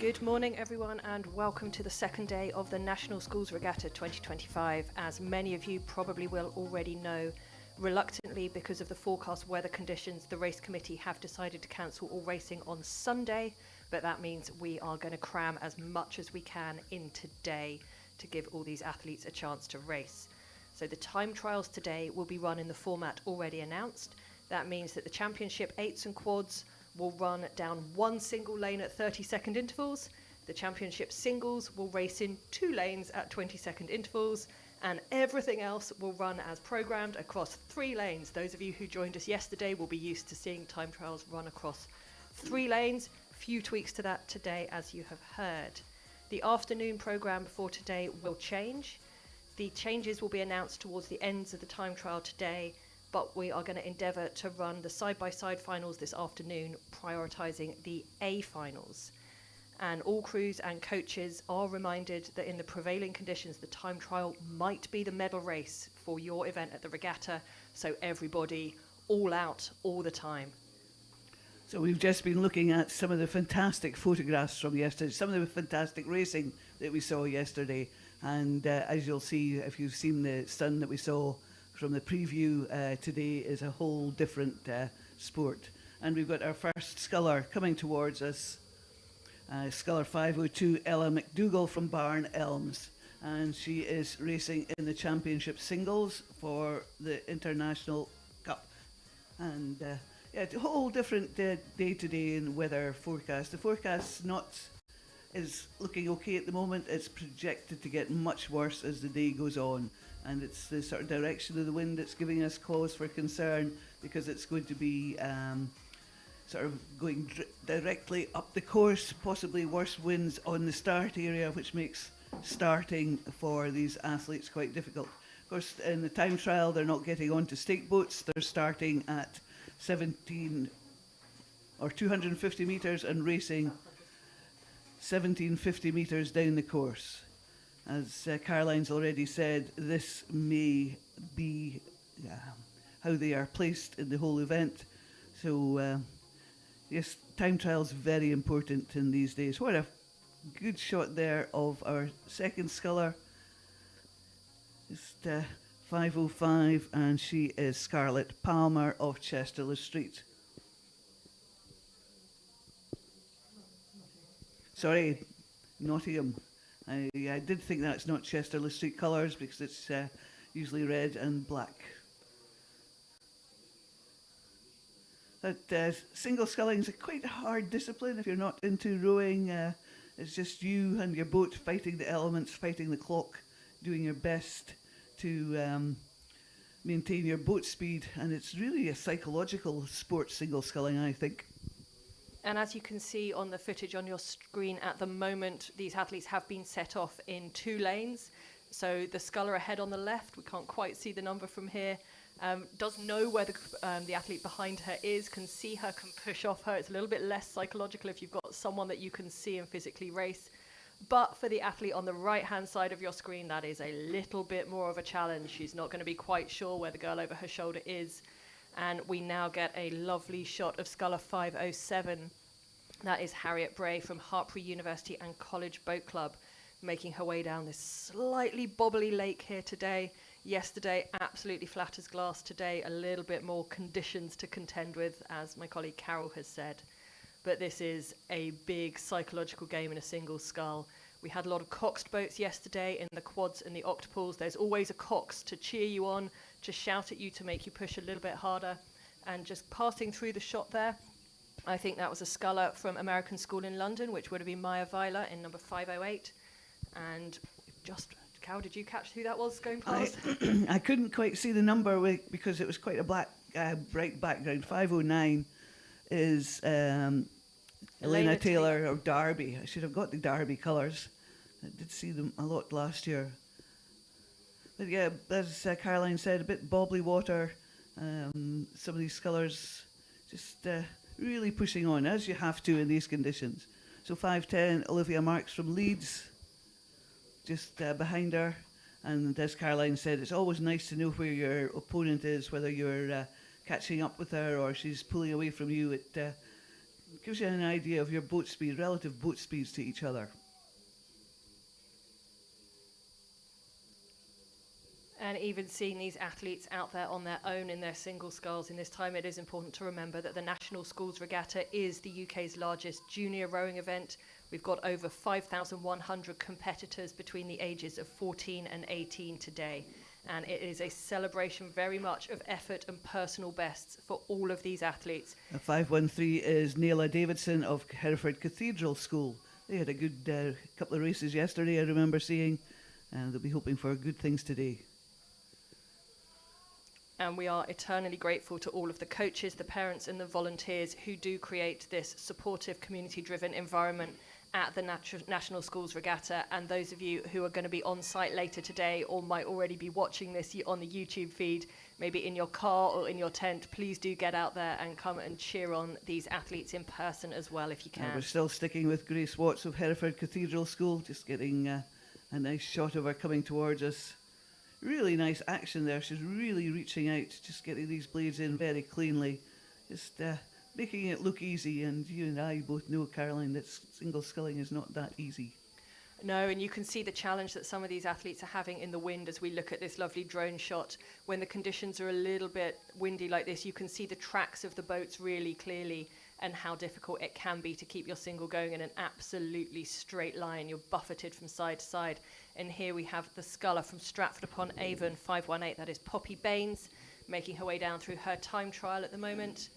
Good morning, everyone, and welcome to the second day of the National Schools Regatta 2025. As many of you probably will already know, reluctantly, because of the forecast weather conditions, the race committee have decided to cancel all racing on Sunday, but that means we are going to cram as much as we can in today to give all these athletes a chance to race. So the time trials today will be run in the format already announced. That means that the championship eights and quads will run down one single lane at 30-second intervals. The championship singles will race in two lanes at 20-second intervals, and everything else will run as programmed across three lanes. Those of you who joined us yesterday will be used to seeing time trials run across three lanes. Few tweaks to that today, as you have heard. The afternoon program for today will change. The changes will be announced towards the ends of the time trial today, but we are going to endeavour to run the side-by-side finals this afternoon, prioritising the A finals. And all crews and coaches are reminded that in the prevailing conditions, the time trial might be the medal race for your event at the regatta, so everybody all out all the time. So we've just been looking at some of the fantastic photographs from yesterday, some of the fantastic racing that we saw yesterday. And as you'll see, if you've seen the sun that we saw from the preview, today is a whole different sport. And we've got our first sculler coming towards us, sculler 502, Ella McDougall from Barn Elms. And she is racing in the championship singles for the International Cup. And yeah, a whole different day today in weather forecast. The forecast is looking okay at the moment. It's projected to get much worse as the day goes on. And it's the sort of direction of the wind that's giving us cause for concern, because it's going to be sort of going directly up the course, possibly worse winds on the start area, which makes starting for these athletes quite difficult. Of course, in the time trial, they're not getting onto stake boats. They're starting at 17 or 250 metres and racing 1750 metres down the course. As Caroline's already said, this may be how they are placed in the whole event. So, yes, time trial's very important in these days. What a good shot there of our second sculler. Just 505, and she is Scarlett Palmer of Chester Street. Sorry, Nottingham. I did think that's not Chester Street colours, because it's usually red and black. But single sculling is quite a hard discipline if you're not into rowing. It's just you and your boat fighting the elements, fighting the clock, doing your best to maintain your boat speed. And it's really a psychological sport, single sculling, I think. And as you can see on the footage on your screen at the moment, these athletes have been set off in two lanes. So the sculler ahead on the left, we can't quite see the number from here, does know where the athlete behind her is, can see her, can push off her. It's a little bit less psychological if you've got someone that you can see and physically race. But for the athlete on the right-hand side of your screen, that is a little bit more of a challenge. She's not going to be quite sure where the girl over her shoulder is. And we now get a lovely shot of sculler 507. That is Harriet Bray from Hartpury University and College Boat Club, making her way down this slightly bobbly lake here today. Yesterday, absolutely flat as glass. Today, a little bit more conditions to contend with, as my colleague Carol has said. But this is a big psychological game in a single scull. We had a lot of Coxed boats yesterday in the quads and the octopools. There's always a Cox to cheer you on, to shout at you, to make you push a little bit harder. And just passing through the shot there, I think that was a sculler from American School in London, which would have been Maya Weiler in number 508. And just, Carol, did you catch who that was going past? I couldn't quite see the number because it was quite a bright background. 509 is Elena Taylor of Derby. I should have got the Derby colours. I did see them a lot last year. But yeah, as Caroline said, a bit bobbly water. Some of these scullers just really pushing on, as you have to in these conditions. So 510, Olivia Marks from Leeds, just behind her. And as Caroline said, it's always nice to know where your opponent is, whether you're catching up with her or she's pulling away from you. It gives you an idea of your boat speed, relative boat speeds to each other. And even seeing these athletes out there on their own in their single sculls in this time, it is important to remember that the National Schools Regatta is the UK's largest junior rowing event. We've got over 5,100 competitors between the ages of 14 and 18 today. And it is a celebration very much of effort and personal bests for all of these athletes. 513 is Naila Davidson of Hereford Cathedral School. They had a good couple of races yesterday, I remember seeing, and they'll be hoping for good things today. And we are eternally grateful to all of the coaches, the parents and the volunteers who do create this supportive, community-driven environment at the National Schools Regatta. And those of you who are going to be on site later today or might already be watching this on the YouTube feed, maybe in your car or in your tent, please do get out there and come and cheer on these athletes in person as well if you can. We're still sticking with Grace Watts of Hereford Cathedral School, just getting a nice shot of her coming towards us. Really nice action there. She's really reaching out, just getting these blades in very cleanly, just making it look easy. And you and I both know, Caroline, that single sculling is not that easy. No, and you can see the challenge that some of these athletes are having in the wind as we look at this lovely drone shot. When the conditions are a little bit windy like this, you can see the tracks of the boats really clearly and how difficult it can be to keep your single going in an absolutely straight line. You're buffeted from side to side. And here we have the sculler from Stratford-upon-Avon, 518. That is Poppy Baines, making her way down through her time trial at the moment.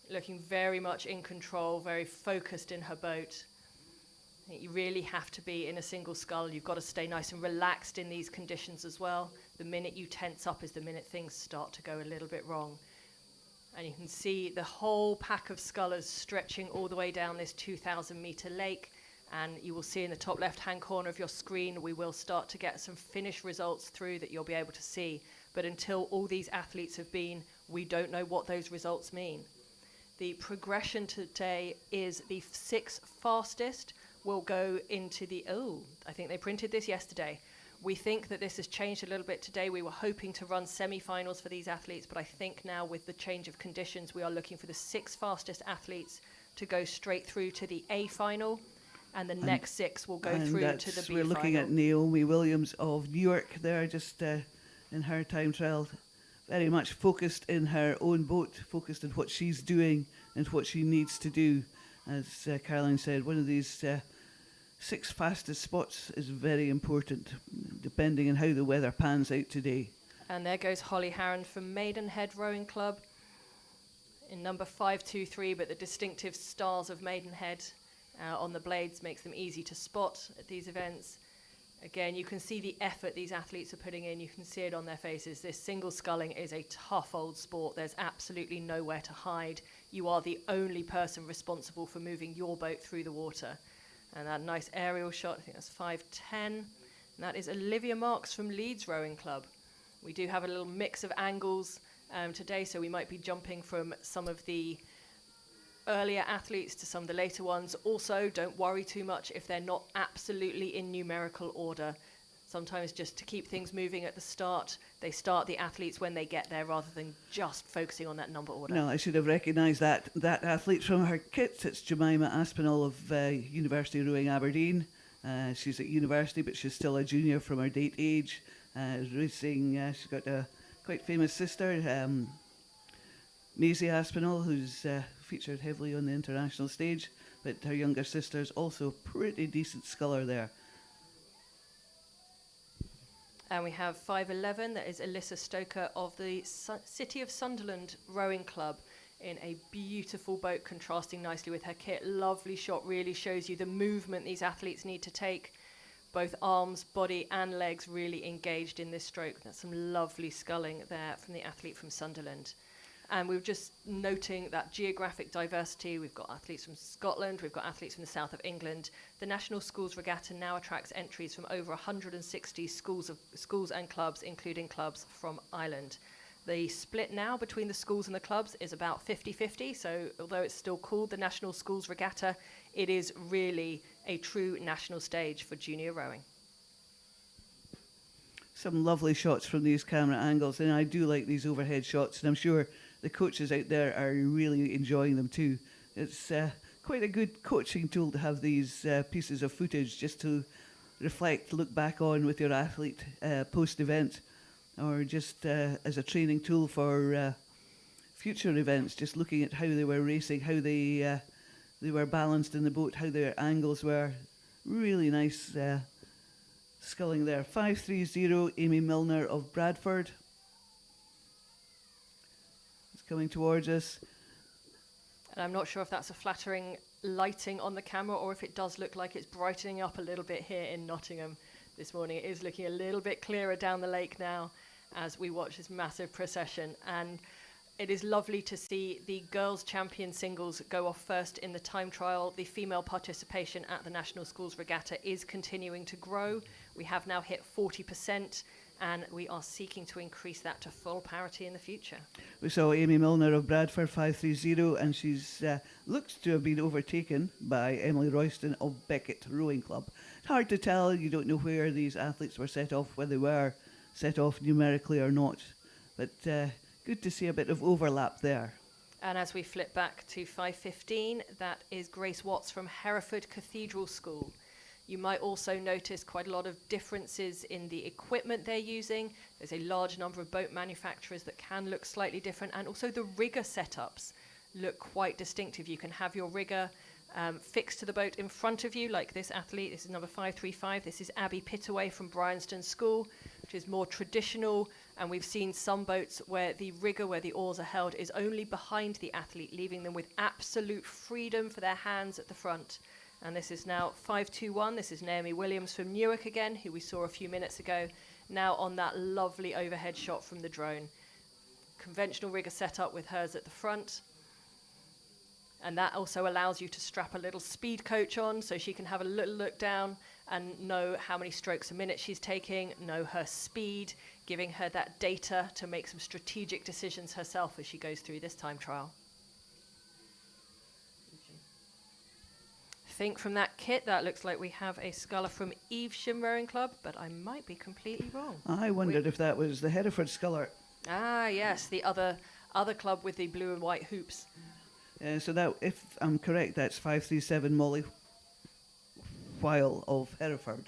Looking very much in control, very focused in her boat. I think you really have to be in a single scull. You've got to stay nice and relaxed in these conditions as well. The minute you tense up is the minute things start to go a little bit wrong. And you can see the whole pack of scullers stretching all the way down this 2,000 metre lake. And you will see in the top left-hand corner of your screen, we will start to get some finish results through that you'll be able to see. But until all these athletes have been, we don't know what those results mean. The progression today is the 6 fastest will go into the, I think they printed this yesterday. We think that this has changed a little bit today. We were hoping to run semi-finals for these athletes, but I think now with the change of conditions, we are looking for the 6 fastest athletes to go straight through to the A final. And the next 6 will go through to the B We're looking final. at Naomi Williams of Newark there, just in her time trial, very much focused in her own boat, focused on what she's doing and what she needs to do. As Caroline said, one of these 6 fastest spots is very important, depending on how the weather pans out today. And there goes Holly Harron from Maidenhead Rowing Club in number 523, but the distinctive stars of Maidenhead on the blades makes them easy to spot at these events. Again, you can see the effort these athletes are putting in. You can see it on their faces. This single sculling is a tough old sport. There's absolutely nowhere to hide. You are the only person responsible for moving your boat through the water. And that nice aerial shot, I think that's 510. And that is Olivia Marks from Leeds Rowing Club. We do have a little mix of angles today, so we might be jumping from some of the earlier athletes to some of the later ones. Also, don't worry too much if they're not absolutely in numerical order. Sometimes just to keep things moving at the start, they start the athletes when they get there rather than just focusing on that number order. No, I should have recognised that athlete from her kit. It's Jemima Aspinall of University Rowing Aberdeen. She's at university, but she's still a junior from her date age. Racing, she's got a quite famous sister, Maisie Aspinall, who's featured heavily on the international stage, but her younger sister's also a pretty decent sculler there. And we have 511, that is Alyssa Stoker of the City of Sunderland Rowing Club in a beautiful boat contrasting nicely with her kit. Lovely shot, really shows you the movement these athletes need to take. Both arms, body and legs really engaged in this stroke. That's some lovely sculling there from the athlete from Sunderland. And we were just noting that geographic diversity. We've got athletes from Scotland, we've got athletes from the south of England. The National Schools Regatta now attracts entries from over 160 schools and clubs, including clubs from Ireland. The split now between the schools and the clubs is about 50-50, so although it's still called the National Schools Regatta, it is really a true national stage for junior rowing. Some lovely shots from these camera angles, and I do like these overhead shots, and I'm sure the coaches out there are really enjoying them too. It's quite a good coaching tool to have these pieces of footage just to reflect, look back on with your athlete post-event, or just as a training tool for future events, just looking at how they were racing, how they were balanced in the boat, how their angles were. Really nice sculling there. 530, Amy Milner of Bradford. It's coming towards us. And I'm not sure if that's a flattering lighting on the camera or if it does look like it's brightening up a little bit here in Nottingham this morning. It is looking a little bit clearer down the lake now as we watch this massive procession. And it is lovely to see the girls' champion singles go off first in the time trial. The female participation at the National Schools Regatta is continuing to grow. We have now hit 40%, and we are seeking to increase that to full parity in the future. We saw Amy Milner of Bradford, 530, and she's looks to have been overtaken by Emily Royston of Beckett Rowing Club. It's hard to tell. You don't know where these athletes were set off, whether they were set off numerically or not. But good to see a bit of overlap there. And as we flip back to 5:15, that is Grace Watts from Hereford Cathedral School. You might also notice quite a lot of differences in the equipment they're using. There's a large number of boat manufacturers that can look slightly different, and also the rigger setups look quite distinctive. You can have your rigger fixed to the boat in front of you, like this athlete. This is number 535. This is Abby Pittaway from Bryanston School, which is more traditional. And we've seen some boats where the rigger, where the oars are held, is only behind the athlete, leaving them with absolute freedom for their hands at the front. And this is now 521. This is Naomi Williams from Newark again, who we saw a few minutes ago, now on that lovely overhead shot from the drone. Conventional rigger setup with hers at the front. And that also allows you to strap a little speed coach on so she can have a little look down and know how many strokes a minute she's taking, know her speed, giving her that data to make some strategic decisions herself as she goes through this time trial. I think from that kit, that looks like we have a sculler from Evesham Rowing Club, but I might be completely wrong. I wondered if that was the Hereford sculler. Ah, yes, the other club with the blue and white hoops. So that, if I'm correct, that's 537 Molly Weil of Hereford.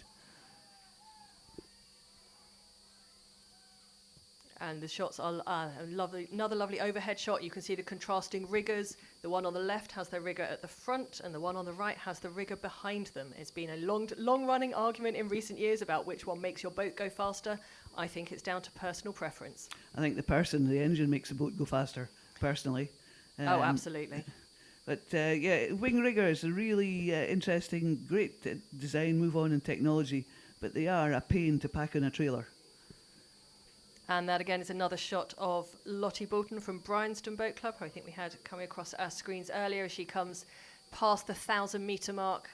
And the shots are lovely. Another lovely overhead shot. You can see the contrasting riggers. The one on the left has their rigger at the front, and the one on the right has the rigger behind them. It's been a long-running argument in recent years about which one makes your boat go faster. I think it's down to personal preference. I think the engine makes the boat go faster, personally. Oh, absolutely. But yeah, wing rigger is a really interesting, great design, move on in technology, but they are a pain to pack on a trailer. And that again is another shot of Lottie Bolton from Bryanston Boat Club, who I think we had coming across our screens earlier as she comes past the 1,000-metre mark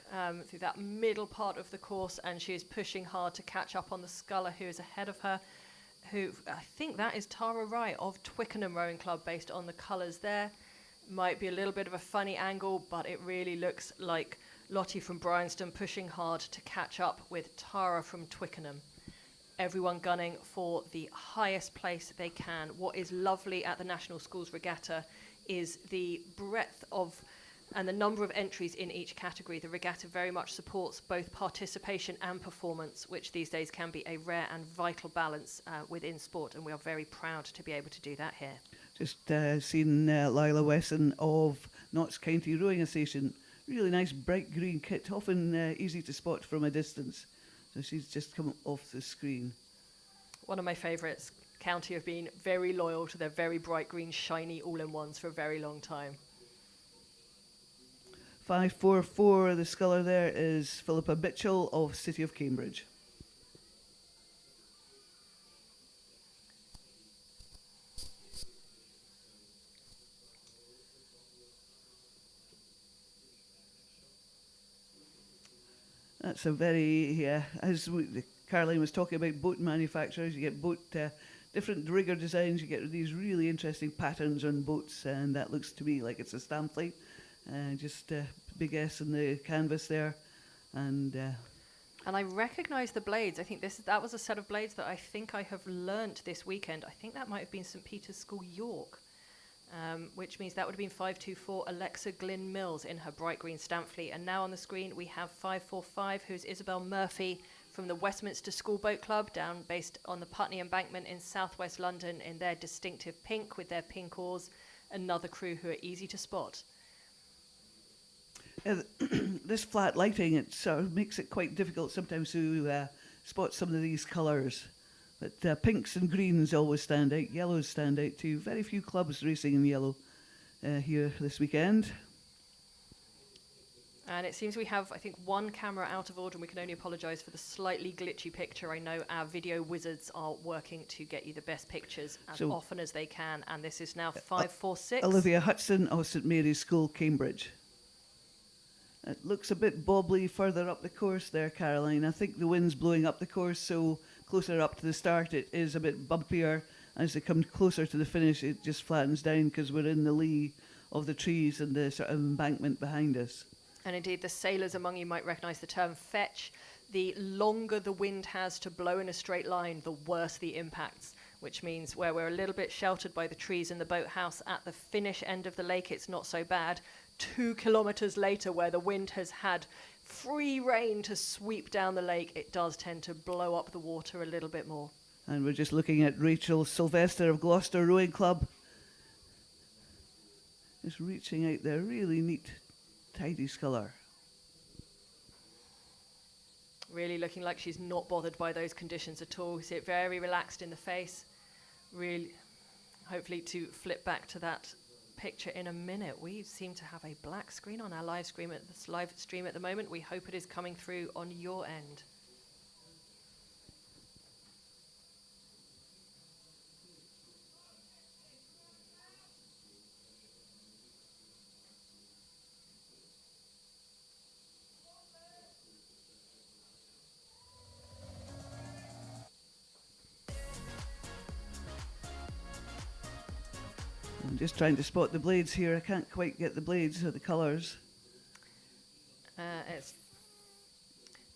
through that middle part of the course, and she is pushing hard to catch up on the sculler who is ahead of her, who I think that is Tara Wright of Twickenham Rowing Club based on the colours there. Might be a little bit of a funny angle, but it really looks like Lottie from Bryanston pushing hard to catch up with Tara from Twickenham. Everyone gunning for the highest place they can. What is lovely at the National Schools Regatta is the breadth of and the number of entries in each category. The regatta very much supports both participation and performance, which these days can be a rare and vital balance within sport, and we are very proud to be able to do that here. Just seen Lila Wesson of Notts County Rowing Association. Really nice bright green kit, often easy to spot from a distance. So she's just come off the screen. One of my favourites. County have been very loyal to their very bright green, shiny all-in-ones for a very long time. 544, the sculler there is Philippa Mitchell of City of Cambridge. That's a very, Caroline was talking about boat manufacturers, you get different rigger designs, you get these really interesting patterns on boats, and that looks to me like it's a Stampley. Just big S in the canvas there. And I recognise the blades. I think that was a set of blades that I think I have learnt this weekend. I think that might have been St Peter's School, York. which means that would have been 524 Alexa Glyn Mills in her bright green stamp fleet. And now on the screen we have 545, who's Isabel Murphy from the Westminster School Boat Club, down based on the Putney Embankment in southwest London, in their distinctive pink with their pink oars. Another crew who are easy to spot. This flat lighting, it sort of makes it quite difficult sometimes to spot some of these colours. But pinks and greens always stand out, yellows stand out too. Very few clubs racing in yellow here this weekend. And it seems we have, I think, one camera out of order, and we can only apologise for the slightly glitchy picture. I know our video wizards are working to get you the best pictures as often as they can, and this is now 546. Olivia Hudson of St Mary's School, Cambridge. It looks a bit bobbly further up the course there, Caroline. I think the wind's blowing up the course, so closer up to the start it is a bit bumpier. As they come closer to the finish, it just flattens down because we're in the lee of the trees and the sort of embankment behind us. And indeed, the sailors among you might recognise the term fetch. The longer the wind has to blow in a straight line, the worse the impacts, which means where we're a little bit sheltered by the trees and the boathouse at the finish end of the lake, it's not so bad. 2 kilometres later, where the wind has had free rein to sweep down the lake, it does tend to blow up the water a little bit more. And we're just looking at Rachel Sylvester of Gloucester Rowing Club. Just reaching out there, really neat, tidy sculler. Really looking like she's not bothered by those conditions at all. See it very relaxed in the face. Really, hopefully to flip back to that picture in a minute. We seem to have a black screen on our live stream at the moment. We hope it is coming through on your end. I'm just trying to spot the blades here. I can't quite get the blades or the colours.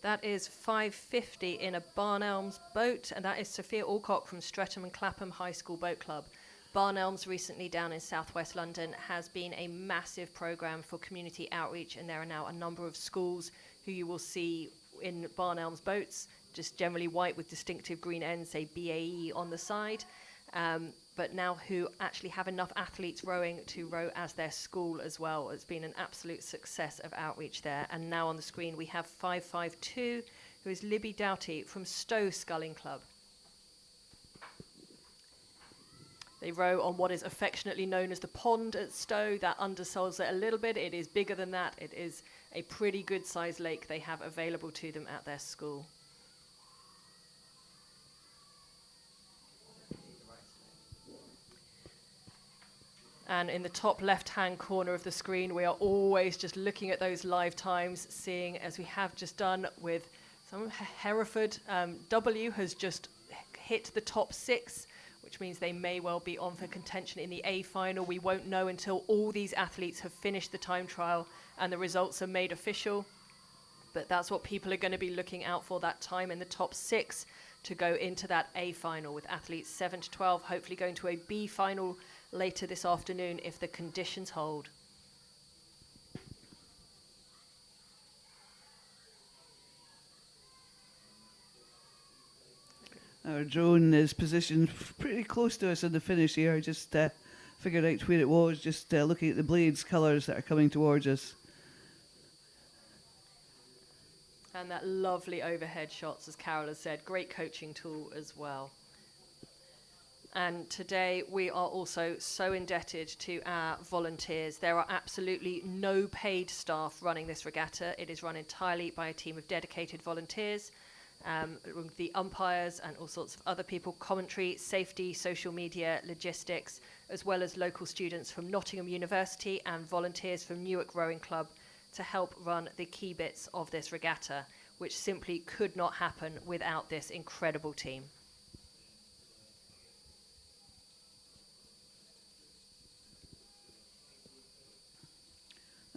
That is 550 in a Barn Elms boat, and that is Sophia Alcock from Streatham and Clapham High School Boat Club. Barn Elms, recently down in southwest London, has been a massive programme for community outreach, and there are now a number of schools who you will see in Barn Elms boats, just generally white with distinctive green ends, say BAE on the side. But now who actually have enough athletes rowing to row as their school as well. It's been an absolute success of outreach there. And now on the screen we have 552, who is Libby Doughty from Stowe Sculling Club. They row on what is affectionately known as the pond at Stowe. That undersells it a little bit. It is bigger than that. It is a pretty good sized lake they have available to them at their school. And in the top left-hand corner of the screen, we are always just looking at those live times, seeing, as we have just done with some Hereford, W has just hit the top 6, which means they may well be on for contention in the A final. We won't know until all these athletes have finished the time trial and the results are made official. But that's what people are going to be looking out for, that time in the top 6 to go into that A final, with athletes 7 to 12 hopefully going to a B final later this afternoon if the conditions hold. Our drone is positioned pretty close to us in the finish here. I just figured out where it was, just looking at the blades colours that are coming towards us. And that lovely overhead shots, as Carol has said, great coaching tool as well. And today we are also so indebted to our volunteers. There are absolutely no paid staff running this regatta. It is run entirely by a team of dedicated volunteers, the umpires and all sorts of other people, commentary, safety, social media, logistics, as well as local students from Nottingham University and volunteers from Newark Rowing Club to help run the key bits of this regatta, which simply could not happen without this incredible team.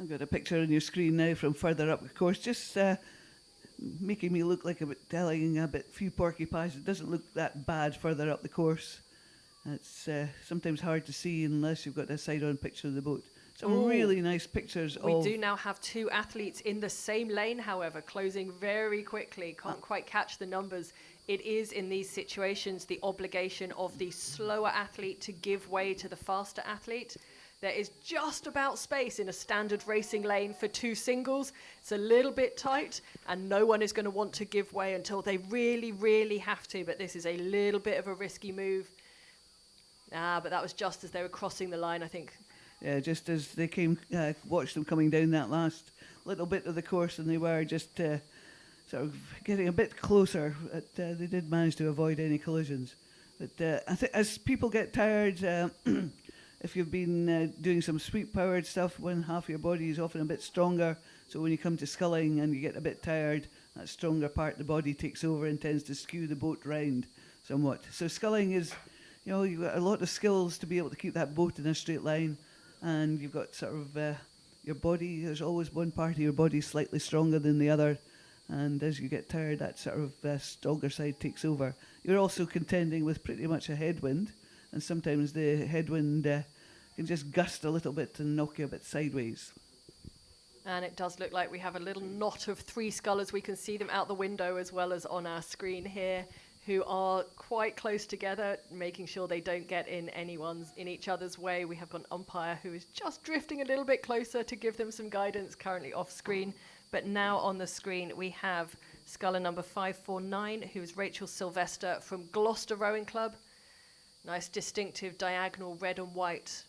I've got a picture on your screen now from further up the course, just making me look like telling a bit few porcupines. It doesn't look that bad further up the course. It's sometimes hard to see unless you've got a side-on picture of the boat. Some Ooh. really nice pictures We of... do now have two athletes in the same lane, however, closing very quickly. Can't quite catch the numbers. It is, in these situations, the obligation of the slower athlete to give way to the faster athlete. There is just about space in a standard racing lane for two singles. It's a little bit tight, and no one is going to want to give way until they really, really have to. But this is a little bit of a risky move. But that was just as they were crossing the line, I think. Yeah, just as they came, watched them coming down that last little bit of the course, and they were just sort of getting a bit closer. But they did manage to avoid any collisions. But I think as people get tired, if you've been doing some sweep-powered stuff, one half of your body is often a bit stronger. So when you come to sculling and you get a bit tired, that stronger part of the body takes over and tends to skew the boat round somewhat. So sculling is, you know, you've got a lot of skills to be able to keep that boat in a straight line. And you've got sort of your body, there's always one part of your body slightly stronger than the other. And as you get tired, that sort of stronger side takes over. You're also contending with pretty much a headwind. And sometimes the headwind can just gust a little bit and knock you a bit sideways. And it does look like we have a little knot of three scullers. We can see them out the window as well as on our screen here, who are quite close together, making sure they don't get in each other's way. We have got an umpire who is just drifting a little bit closer to give them some guidance, currently off screen. But now on the screen we have sculler number 549, who is Rachel Sylvester from Gloucester Rowing Club. Nice distinctive diagonal red and white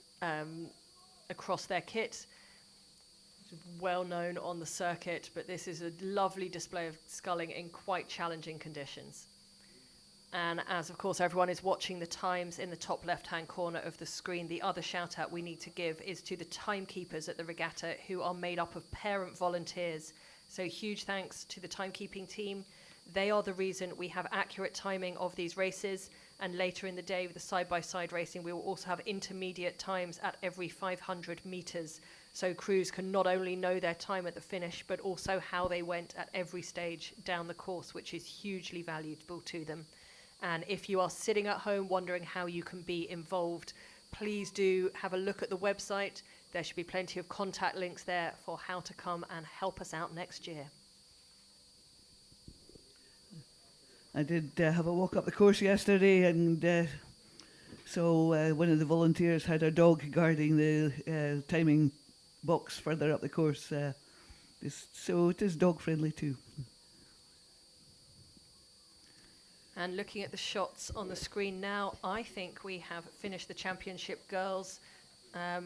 across their kit. Well known on the circuit, but this is a lovely display of sculling in quite challenging conditions. And as, of course, everyone is watching the times in the top left-hand corner of the screen, the other shout-out we need to give is to the timekeepers at the regatta, who are made up of parent volunteers. So huge thanks to the timekeeping team. They are the reason we have accurate timing of these races. And later in the day, with the side-by-side racing, we will also have intermediate times at every 500 metres. So crews can not only know their time at the finish, but also how they went at every stage down the course, which is hugely valuable to them. And if you are sitting at home wondering how you can be involved, please do have a look at the website. There should be plenty of contact links there for how to come and help us out next year. I did have a walk up the course yesterday, and so one of the volunteers had a dog guarding the timing box further up the course. So it is dog friendly too. And looking at the shots on the screen now, I think we have finished the championship girls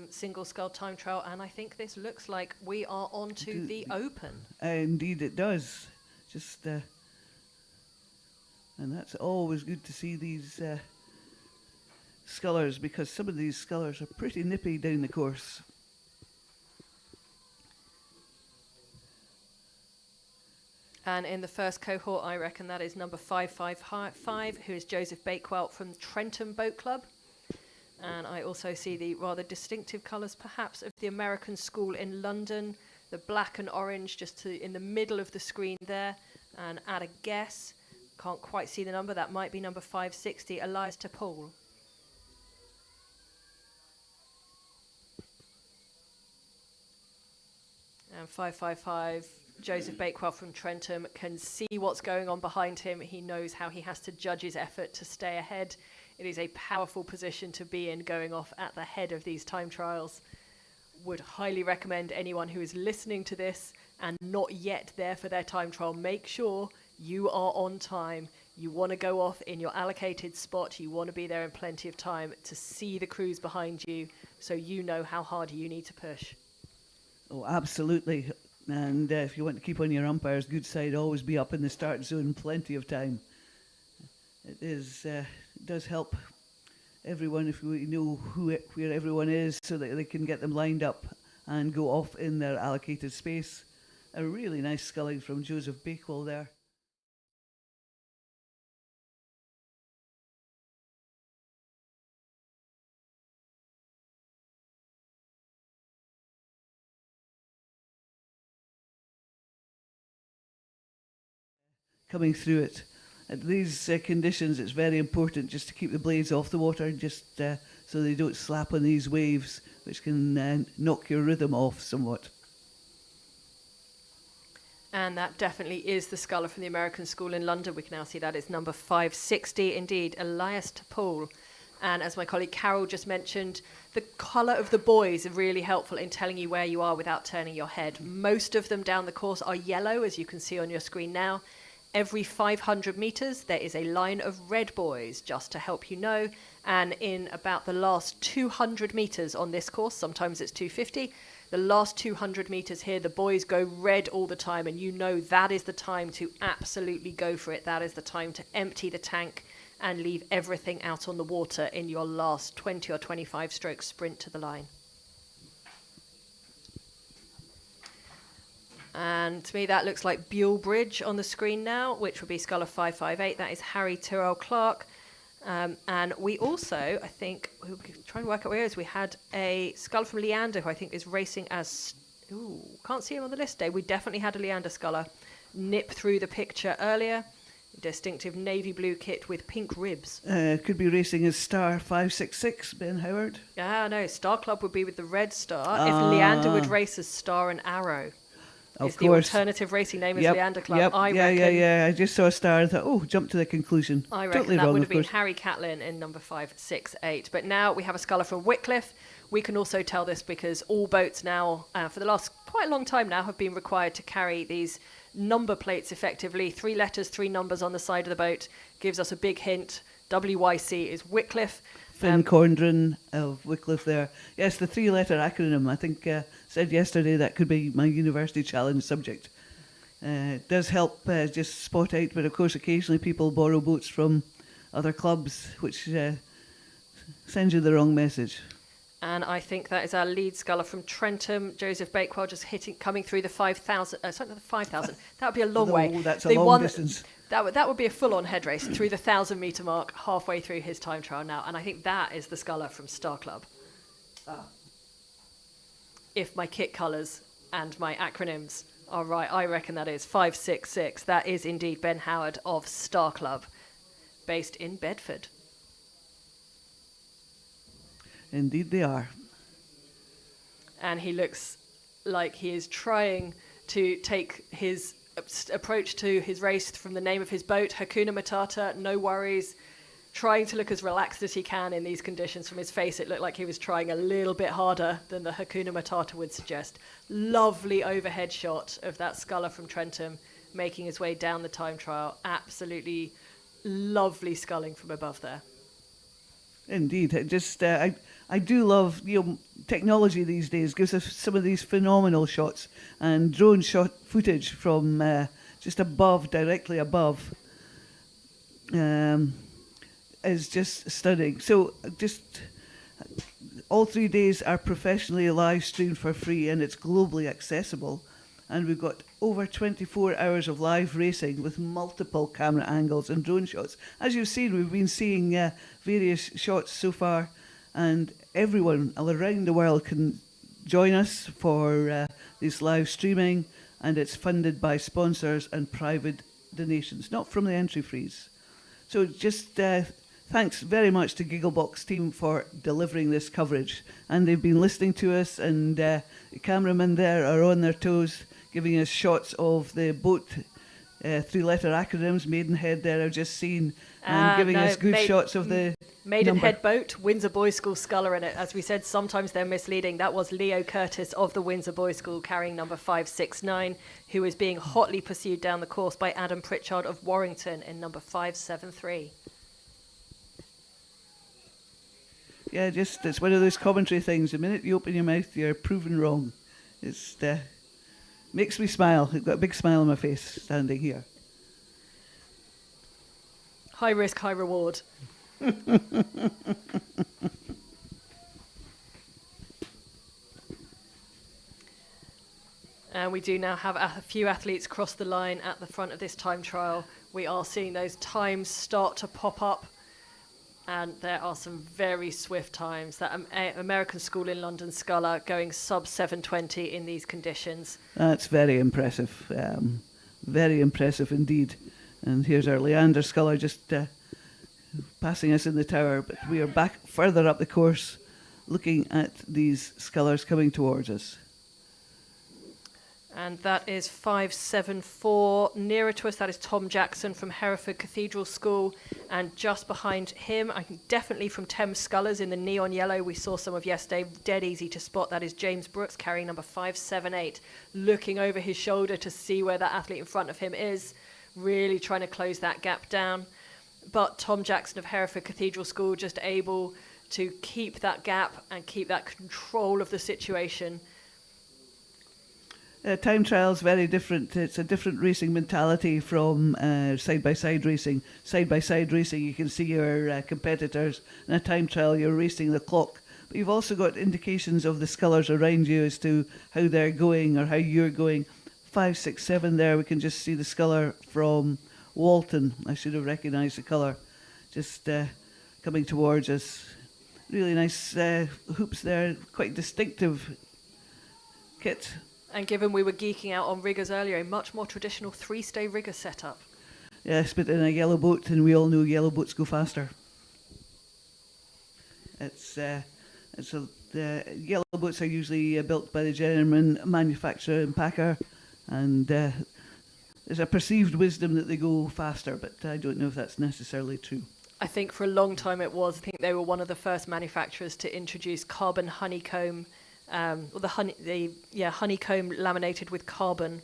single scull time trial, and I think this looks like we are on to the Open. Indeed it does. Just and that's always good to see these scullers, because some of these scullers are pretty nippy down the course. And in the first cohort, I reckon that is number 555, who is Joseph Bakewell from Trenton Boat Club. And I also see the rather distinctive colours, perhaps, of the American School in London, the black and orange just in the middle of the screen there. And at a guess, can't quite see the number, that might be number 560, Elias Paul. And 555, Joseph Bakewell from Trentham, can see what's going on behind him. He knows how he has to judge his effort to stay ahead. It is a powerful position to be in, going off at the head of these time trials. Would highly recommend anyone who is listening to this and not yet there for their time trial, make sure you are on time. You want to go off in your allocated spot. You want to be there in plenty of time to see the crews behind you, so you know how hard you need to push. Oh, absolutely. And if you want to keep on your umpire's good side, always be up in the start zone plenty of time. It does help everyone if we know where everyone is, so that they can get them lined up and go off in their allocated space. A really nice sculling from Joseph Bakewell there. Coming through it. At these conditions, it's very important just to keep the blades off the water, just so they don't slap on these waves, which can knock your rhythm off somewhat. And that definitely is the sculler from the American School in London. We can now see that it's number 560, indeed, Elias Topol. And as my colleague Carol just mentioned, the colour of the buoys are really helpful in telling you where you are without turning your head. Most of them down the course are yellow, as you can see on your screen now. Every 500 metres, there is a line of red buoys, just to help you know. And in about the last 200 metres on this course, sometimes it's 250, the last 200 metres here, the buoys go red all the time, and you know that is the time to absolutely go for it. That is the time to empty the tank and leave everything out on the water in your last 20 or 25 stroke sprint to the line. And to me, that looks like Buell Bridge on the screen now, which would be sculler 558. That is Harry Tyrrell Clark. And we also, I think, we were trying to work out where it is. We had a sculler from Leander, who I think is racing as... Ooh, can't see him on the list today. We definitely had a Leander sculler nip through the picture earlier. Distinctive navy blue kit with pink ribs. Could be racing as Star 566, Ben Howard. Ah, no, Star Club would be with the red star. If Leander would race as Star and Arrow. Of Is course. the alternative racing name is Yep, Leander Club. Yep, I yeah, reckon. yeah. I just saw a star and thought, oh, jump to the conclusion. I reckon Totally that wrong, would of have been course. Harry Catlin in number 568. But now we have a sculler from Wycliffe. We can also tell this because all boats now, for the last quite a long time now, have been required to carry these number plates effectively. 3 letters, 3 numbers on the side of the boat. Gives us a big hint. WYC is Wycliffe. Finn Condren of Wycliffe there. Yes, the 3-letter acronym. I think said yesterday that could be my university challenge subject. It does help just spot out, but of course occasionally people borrow boats from other clubs, which sends you the wrong message. And I think that is our lead sculler from Trentham, Joseph Bakewell, just coming through the 5,000. Sorry, not the 5,000. That would be a long way. Oh, that's a long distance. That would be a full-on head race through the 1,000-metre mark, halfway through his time trial now. And I think that is the sculler from Star Club. If my kit colours and my acronyms are right, I reckon that is 566. That is indeed Ben Howard of Star Club, based in Bedford. Indeed they are. And he looks like he is trying to take his approach to his race from the name of his boat, Hakuna Matata, no worries, trying to look as relaxed as he can in these conditions. From his face, it looked like he was trying a little bit harder than the Hakuna Matata would suggest. Lovely overhead shot of that sculler from Trentham making his way down the time trial. Absolutely lovely sculling from above there. Indeed, it just I do love technology these days gives us some of these phenomenal shots, and drone shot footage from just above, directly above, is just stunning. So just all 3 days are professionally live streamed for free, and it's globally accessible. And we've got over 24 hours of live racing with multiple camera angles and drone shots. As you've seen, we've been seeing various shots so far, and everyone all around the world can join us for this live streaming, and it's funded by sponsors and private donations, not from the entry fees. So just thanks very much to Gigglebox team for delivering this coverage. And they've been listening to us, and the cameramen there are on their toes, giving us shots of the boat, 3-letter acronyms, Maidenhead there I've just seen, and giving us good shots of the Maidenhead boat, Windsor Boys School sculler in it. As we said, sometimes they're misleading. That was Leo Curtis of the Windsor Boys School carrying number 569, who is being hotly pursued down the course by Adam Pritchard of Warrington in number 573. Yeah, just it's one of those commentary things. The minute you open your mouth, you're proven wrong. It's makes me smile. I've got a big smile on my face standing here. High risk, high reward. And we do now have a few athletes cross the line at the front of this time trial. We are seeing those times start to pop up. And there are some very swift times. That American School in London sculler going sub 7:20 in these conditions. That's very impressive. Very impressive indeed. And here's our Leander Sculler just passing us in the tower, but we are back further up the course looking at these scullers coming towards us. And that is 574. Nearer to us, that is Tom Jackson from Hereford Cathedral School. And just behind him, I think definitely from Thames Scullers in the neon yellow we saw some of yesterday, dead easy to spot. That is James Brooks carrying number 578, looking over his shoulder to see where that athlete in front of him is, really trying to close that gap down. But Tom Jackson of Hereford Cathedral School just able to keep that gap and keep that control of the situation. Time trial's very different. It's a different racing mentality from side-by-side racing. Side-by-side racing, you can see your competitors. In a time trial, you're racing the clock. But you've also got indications of the scullers around you as to how they're going or how you're going. 5, 6, 7 there, we can just see the sculler from Walton. I should have recognised the colour. Just coming towards us. Really nice hoops there, quite distinctive kit. And given we were geeking out on riggers earlier, a much more traditional three-stay rigger setup. Yes, but in a yellow boat, and we all know yellow boats go faster. The yellow boats are usually built by the German manufacturer and packer, and there's a perceived wisdom that they go faster, but I don't know if that's necessarily true. I think for a long time it was. I think they were one of the first manufacturers to introduce carbon honeycomb, honeycomb laminated with carbon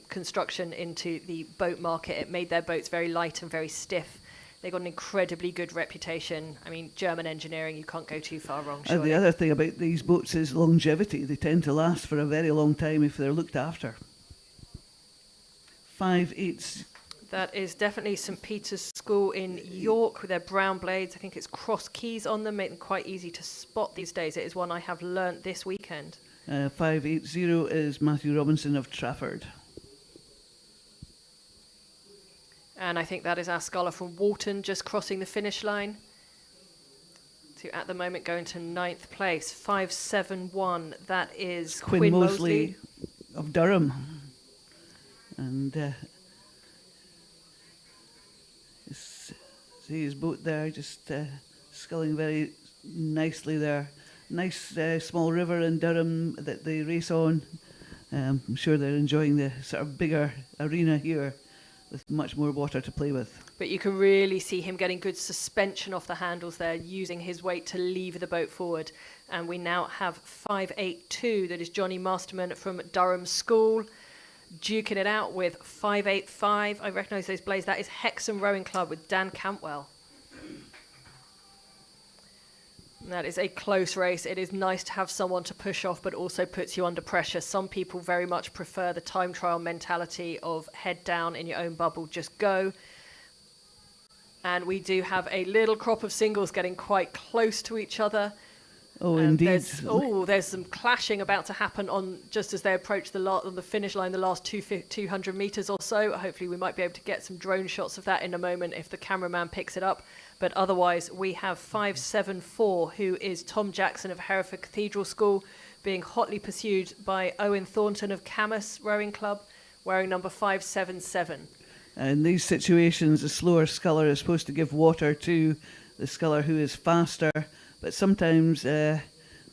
construction into the boat market. It made their boats very light and very stiff. They got an incredibly good reputation. I mean, German engineering, you can't go too far wrong, surely. And the other thing about these boats is longevity. They tend to last for a very long time if they're looked after. 5 Eights. That is definitely St Peter's School in York with their brown blades. I think it's cross keys on them, make them quite easy to spot these days. It is one I have learnt this weekend. 580 is Matthew Robinson of Trafford. And I think that is our sculler from Walton just crossing the finish line to, at the moment, go into 9th place. 571, that is Quinn Mosley of Durham. And see his boat there, just sculling very nicely there. Nice small river in Durham that they race on. I'm sure they're enjoying the sort of bigger arena here with much more water to play with. But you can really see him getting good suspension off the handles there, using his weight to lever the boat forward. And we now have 582, that is Johnny Masterman from Durham School, duking it out with 585. I recognise those blades. That is Hexham Rowing Club with Dan Cantwell. And that is a close race. It is nice to have someone to push off, but also puts you under pressure. Some people very much prefer the time trial mentality of head down in your own bubble, just go. And we do have a little crop of singles getting quite close to each other. Oh, indeed. There's some clashing about to happen on just as they approach on the finish line, the last 200 metres or so. Hopefully we might be able to get some drone shots of that in a moment if the cameraman picks it up. But otherwise, we have 574, who is Tom Jackson of Hereford Cathedral School, being hotly pursued by Owen Thornton of Camas Rowing Club, wearing number 577. In these situations, the slower sculler is supposed to give water to the sculler who is faster, but sometimes there's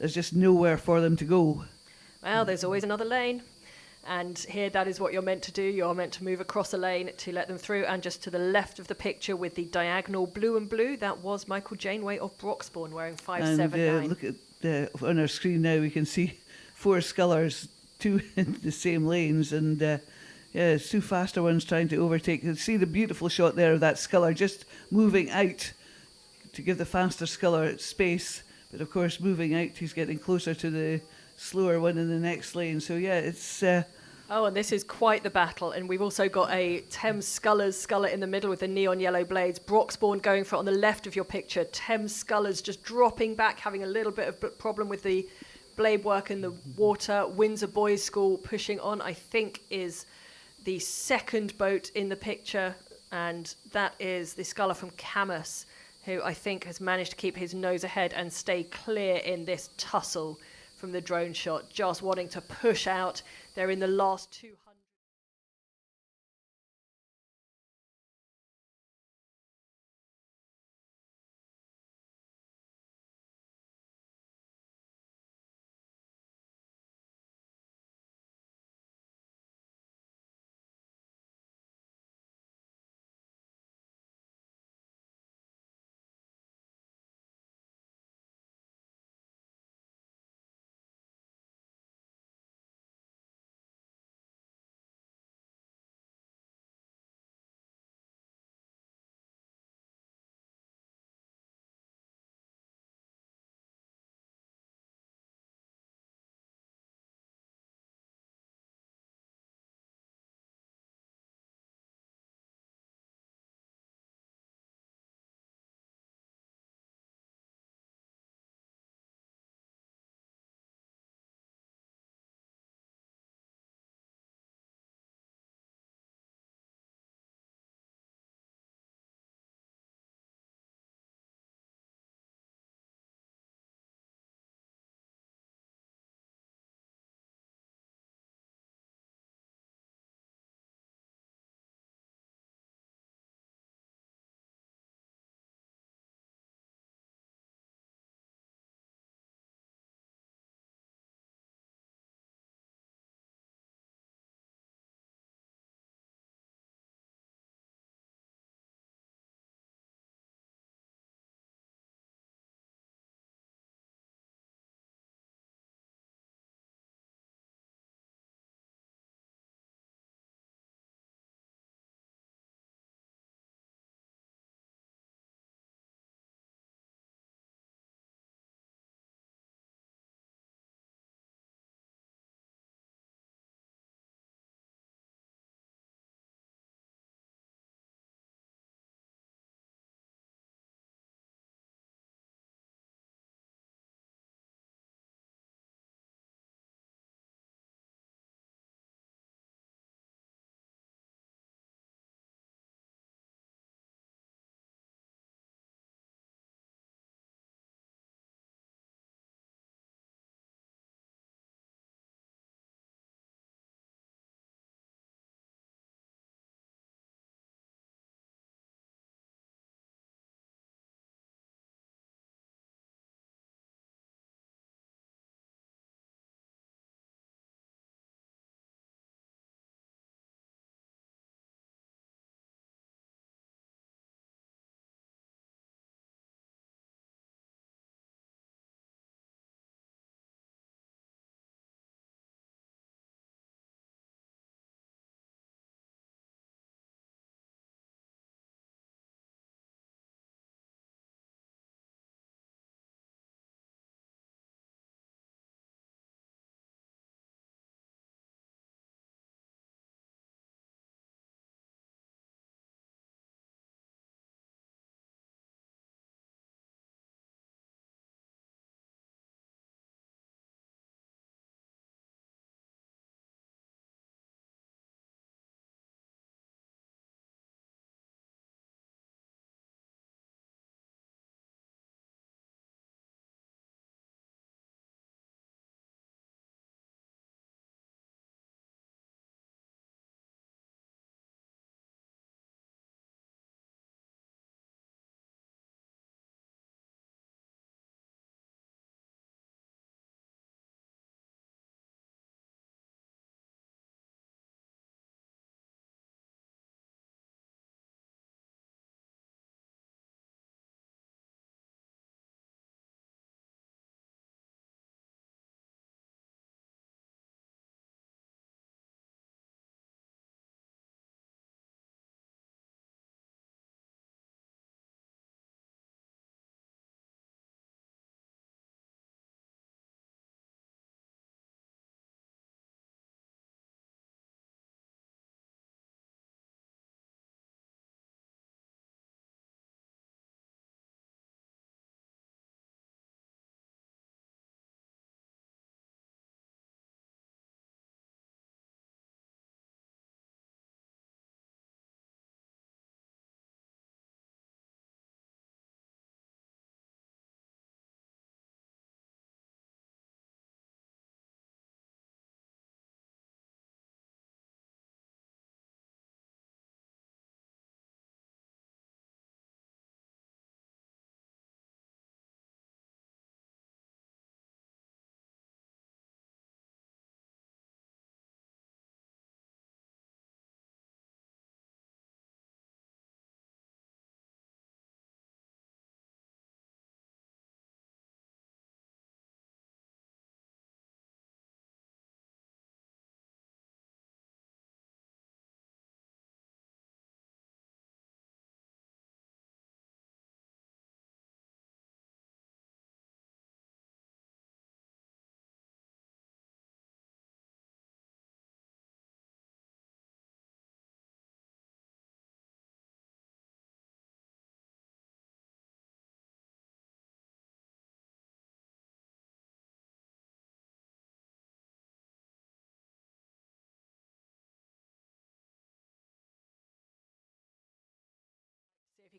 just nowhere for them to go. Well, there's always another lane. And here, that is what you're meant to do. You're meant to move across a lane to let them through. And just to the left of the picture with the diagonal blue and blue, that was Michael Janeway of Broxbourne wearing 579. And look at on our screen now, we can see 4 scullers, 2 in the same lanes. And it's 2 faster ones trying to overtake. You can see the beautiful shot there of that sculler just moving out to give the faster sculler space. But of course, moving out, he's getting closer to the slower one in the next lane. So yeah, it's... Oh, and this is quite the battle. And we've also got a Thames Scullers sculler in the middle with the neon yellow blades. Broxbourne going for it on the left of your picture. Thames Scullers just dropping back, having a little bit of problem with the blade work in the water. Windsor Boys School pushing on, I think, is the second boat in the picture. And that is the sculler from Camas, who I think has managed to keep his nose ahead and stay clear in this tussle from the drone shot, just wanting to push out. They're in the last 200.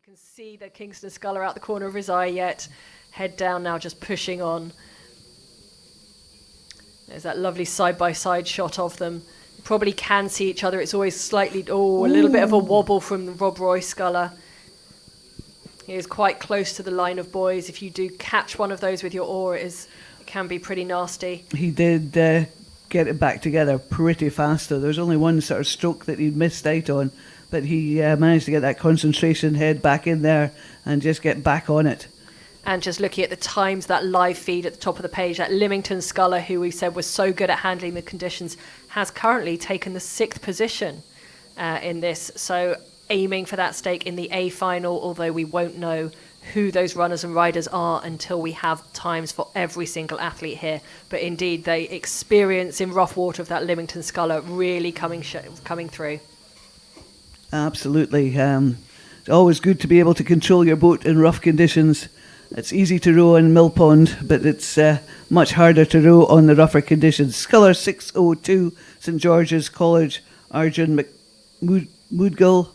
You can see the Kingston Scull out the corner of his eye yet. Head down now, just pushing on. There's that lovely side-by-side shot of them. You probably can see each other. It's always slightly, a little bit of a wobble from Rob Roy Sculler. He is quite close to the line of buoys. If you do catch one of those with your oar, it can be pretty nasty. He did get it back together pretty fast, though. There was only one sort of stroke that he'd missed out on, but he managed to get that concentration head back in there and just get back on it. And just looking at the times, that live feed at the top of the page, that Lymington Sculler, who we said was so good at handling the conditions, has currently taken the 6th position in this. So aiming for that stake in the A final, although we won't know who those runners and riders are until we have times for every single athlete here. But indeed, the experience in rough water of that Lymington Sculler really coming through. Absolutely. It's always good to be able to control your boat in rough conditions. It's easy to row in Mill Pond, but it's much harder to row on the rougher conditions. Sculler 602, St George's College, Arjun Moodgill.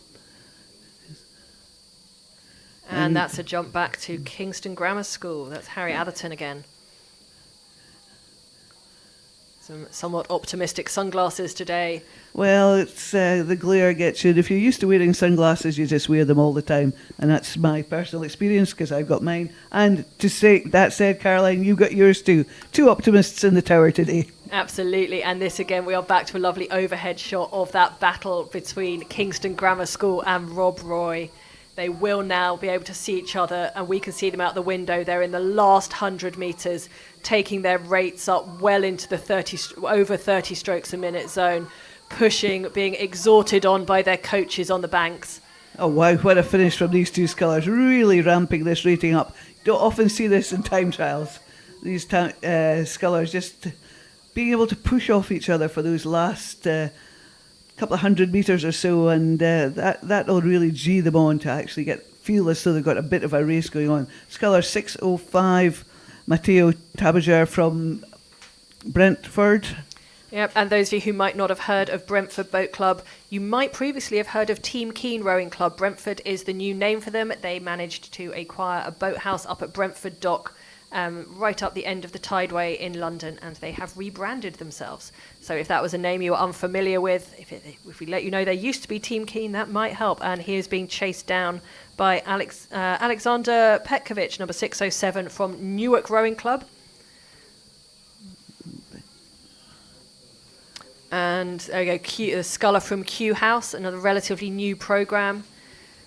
And that's a jump back to Kingston Grammar School. That's Harry Atherton again. Some somewhat optimistic sunglasses today. Well, it's the glare gets you. If you're used to wearing sunglasses, you just wear them all the time. And that's my personal experience because I've got mine. And to say that said, Caroline, you got yours too. 2 optimists in the tower today. Absolutely. And this again, we are back to a lovely overhead shot of that battle between Kingston Grammar School and Rob Roy. They will now be able to see each other, and we can see them out the window. They're in the last 100 metres, taking their rates up well into the over 30 strokes a minute zone, pushing, being exhorted on by their coaches on the banks. Oh wow, what a finish from these 2 scullers, really ramping this rating up. Don't often see this in time trials. These scullers just being able to push off each other for those last couple of 100 metres or so, and that'll really gee them on to actually feel as though they've got a bit of a race going on. Sculler 605, Matteo Tabager from Brentford. Yep, and those of you who might not have heard of Brentford Boat Club, you might previously have heard of Team Keen Rowing Club. Brentford is the new name for them. They managed to acquire a boathouse up at Brentford Dock, right up the end of the Tideway in London, and they have rebranded themselves. So if that was a name you were unfamiliar with, if we let you know they used to be Team Keen, that might help. And he is being chased down by Alexander Petkovic, number 607 from Newark Rowing Club. And there we go, Sculler from Q House, another relatively new program.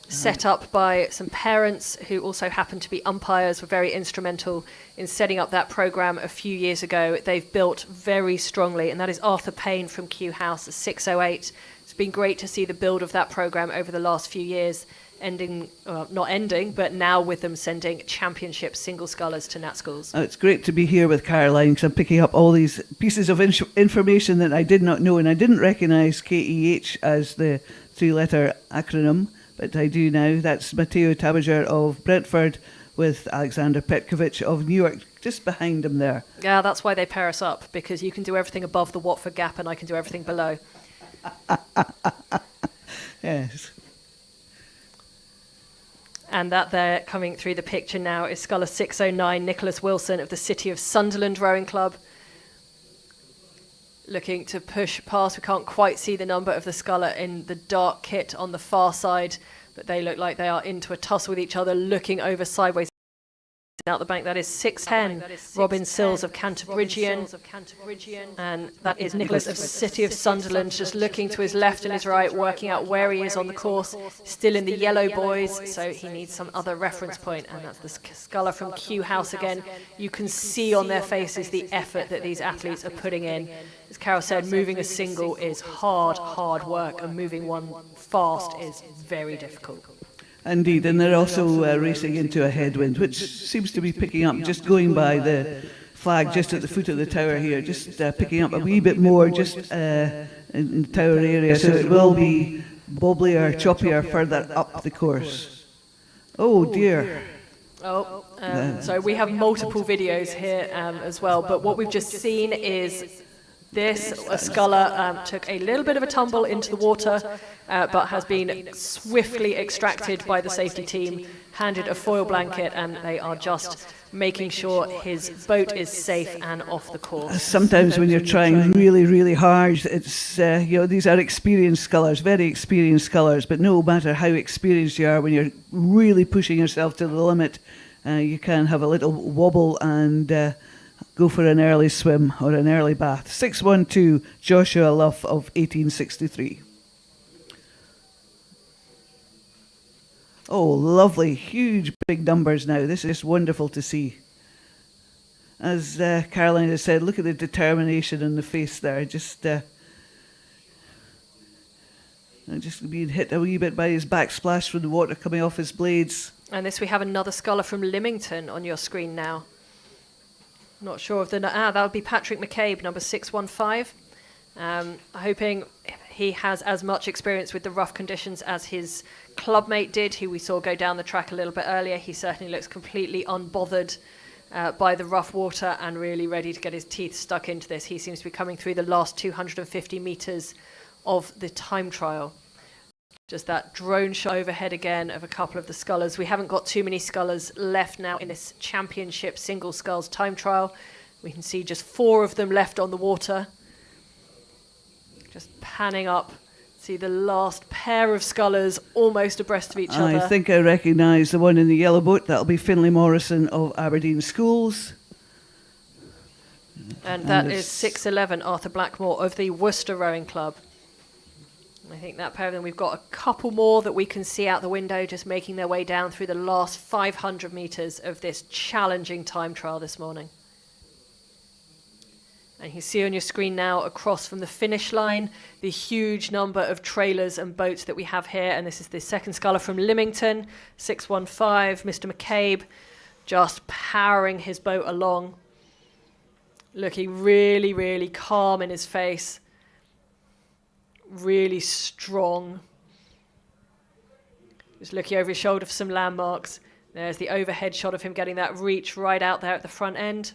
Set up by some parents who also happen to be umpires, were very instrumental in setting up that program a few years ago. They've built very strongly, and that is Arthur Payne from Q House, 608. It's been great to see the build of that program over the last few years, not ending, but now with them sending championship single scullers to Nat Schools. Oh, it's great to be here with Caroline because I'm picking up all these pieces of information that I did not know, and I didn't recognise KEH as the 3-letter acronym. But I do now. That's Matteo Tabager of Brentford with Alexander Petkovic of Newark, just behind him there. Yeah, that's why they pair us up, because you can do everything above the Watford Gap and I can do everything below. Yes. And that there coming through the picture now is Sculler 609, Nicholas Wilson of the City of Sunderland Rowing Club. Looking to push past. We can't quite see the number of the sculler in the dark kit on the far side, but they look like they are into a tussle with each other, looking over sideways out the bank. That is 610, Robin Sills of Canterbridgian, and that is Nicholas of the City of Sunderland, just looking to his left and his right, working out where he is on the course, still in the yellow buoys, so he needs some other reference point, and that's the sculler from Q House again. You can see on their faces the effort that these athletes are putting in. As Carol said, moving a single is hard work, and moving one fast is very difficult. Indeed, and they're also racing into a headwind, which seems to be picking up, just going by the flag just at the foot of the tower here, just picking up a wee bit more just in the tower area, so it will be bobblier, choppier further up the course. Oh dear. So we have multiple videos here as well, but what we've just seen is This sculler took a little bit of a tumble into the water, but has been swiftly extracted by the safety team, handed a foil blanket, and they are just making sure his boat is safe and off the course. Sometimes when you're trying really, really hard, it's these are experienced scullers, very experienced scullers, but no matter how experienced you are, when you're really pushing yourself to the limit, you can have a little wobble and go for an early swim or an early bath. 612 Joshua Luff of 1863. Oh, lovely, huge, big numbers now. This is wonderful to see. As Caroline has said, look at the determination in the face there. Just being hit a wee bit by his backsplash from the water coming off his blades. And this, we have another sculler from Lymington on your screen now. Not sure of that would be Patrick McCabe, number 615. Hoping he has as much experience with the rough conditions as his clubmate did, who we saw go down the track a little bit earlier. He certainly looks completely unbothered by the rough water and really ready to get his teeth stuck into this. He seems to be coming through the last 250 metres of the time trial. Just that drone shot overhead again of a couple of the scullers. We haven't got too many scullers left now in this championship single sculls time trial. We can see just 4 of them left on the water. Just panning up. See the last pair of scullers almost abreast of each other. I think I recognise the one in the yellow boat. That'll be Finlay Morrison of Aberdeen Schools. And that is 6'11", Arthur Blackmore of the Worcester Rowing Club. I think that pair of them, we've got a couple more that we can see out the window just making their way down through the last 500 metres of this challenging time trial this morning. And you can see on your screen now, across from the finish line, the huge number of trailers and boats that we have here. And this is the second sculler from Lymington, 615, Mr. McCabe, just powering his boat along, looking really, really calm in his face. Really strong. Just looking over his shoulder for some landmarks. There's the overhead shot of him getting that reach right out there at the front end.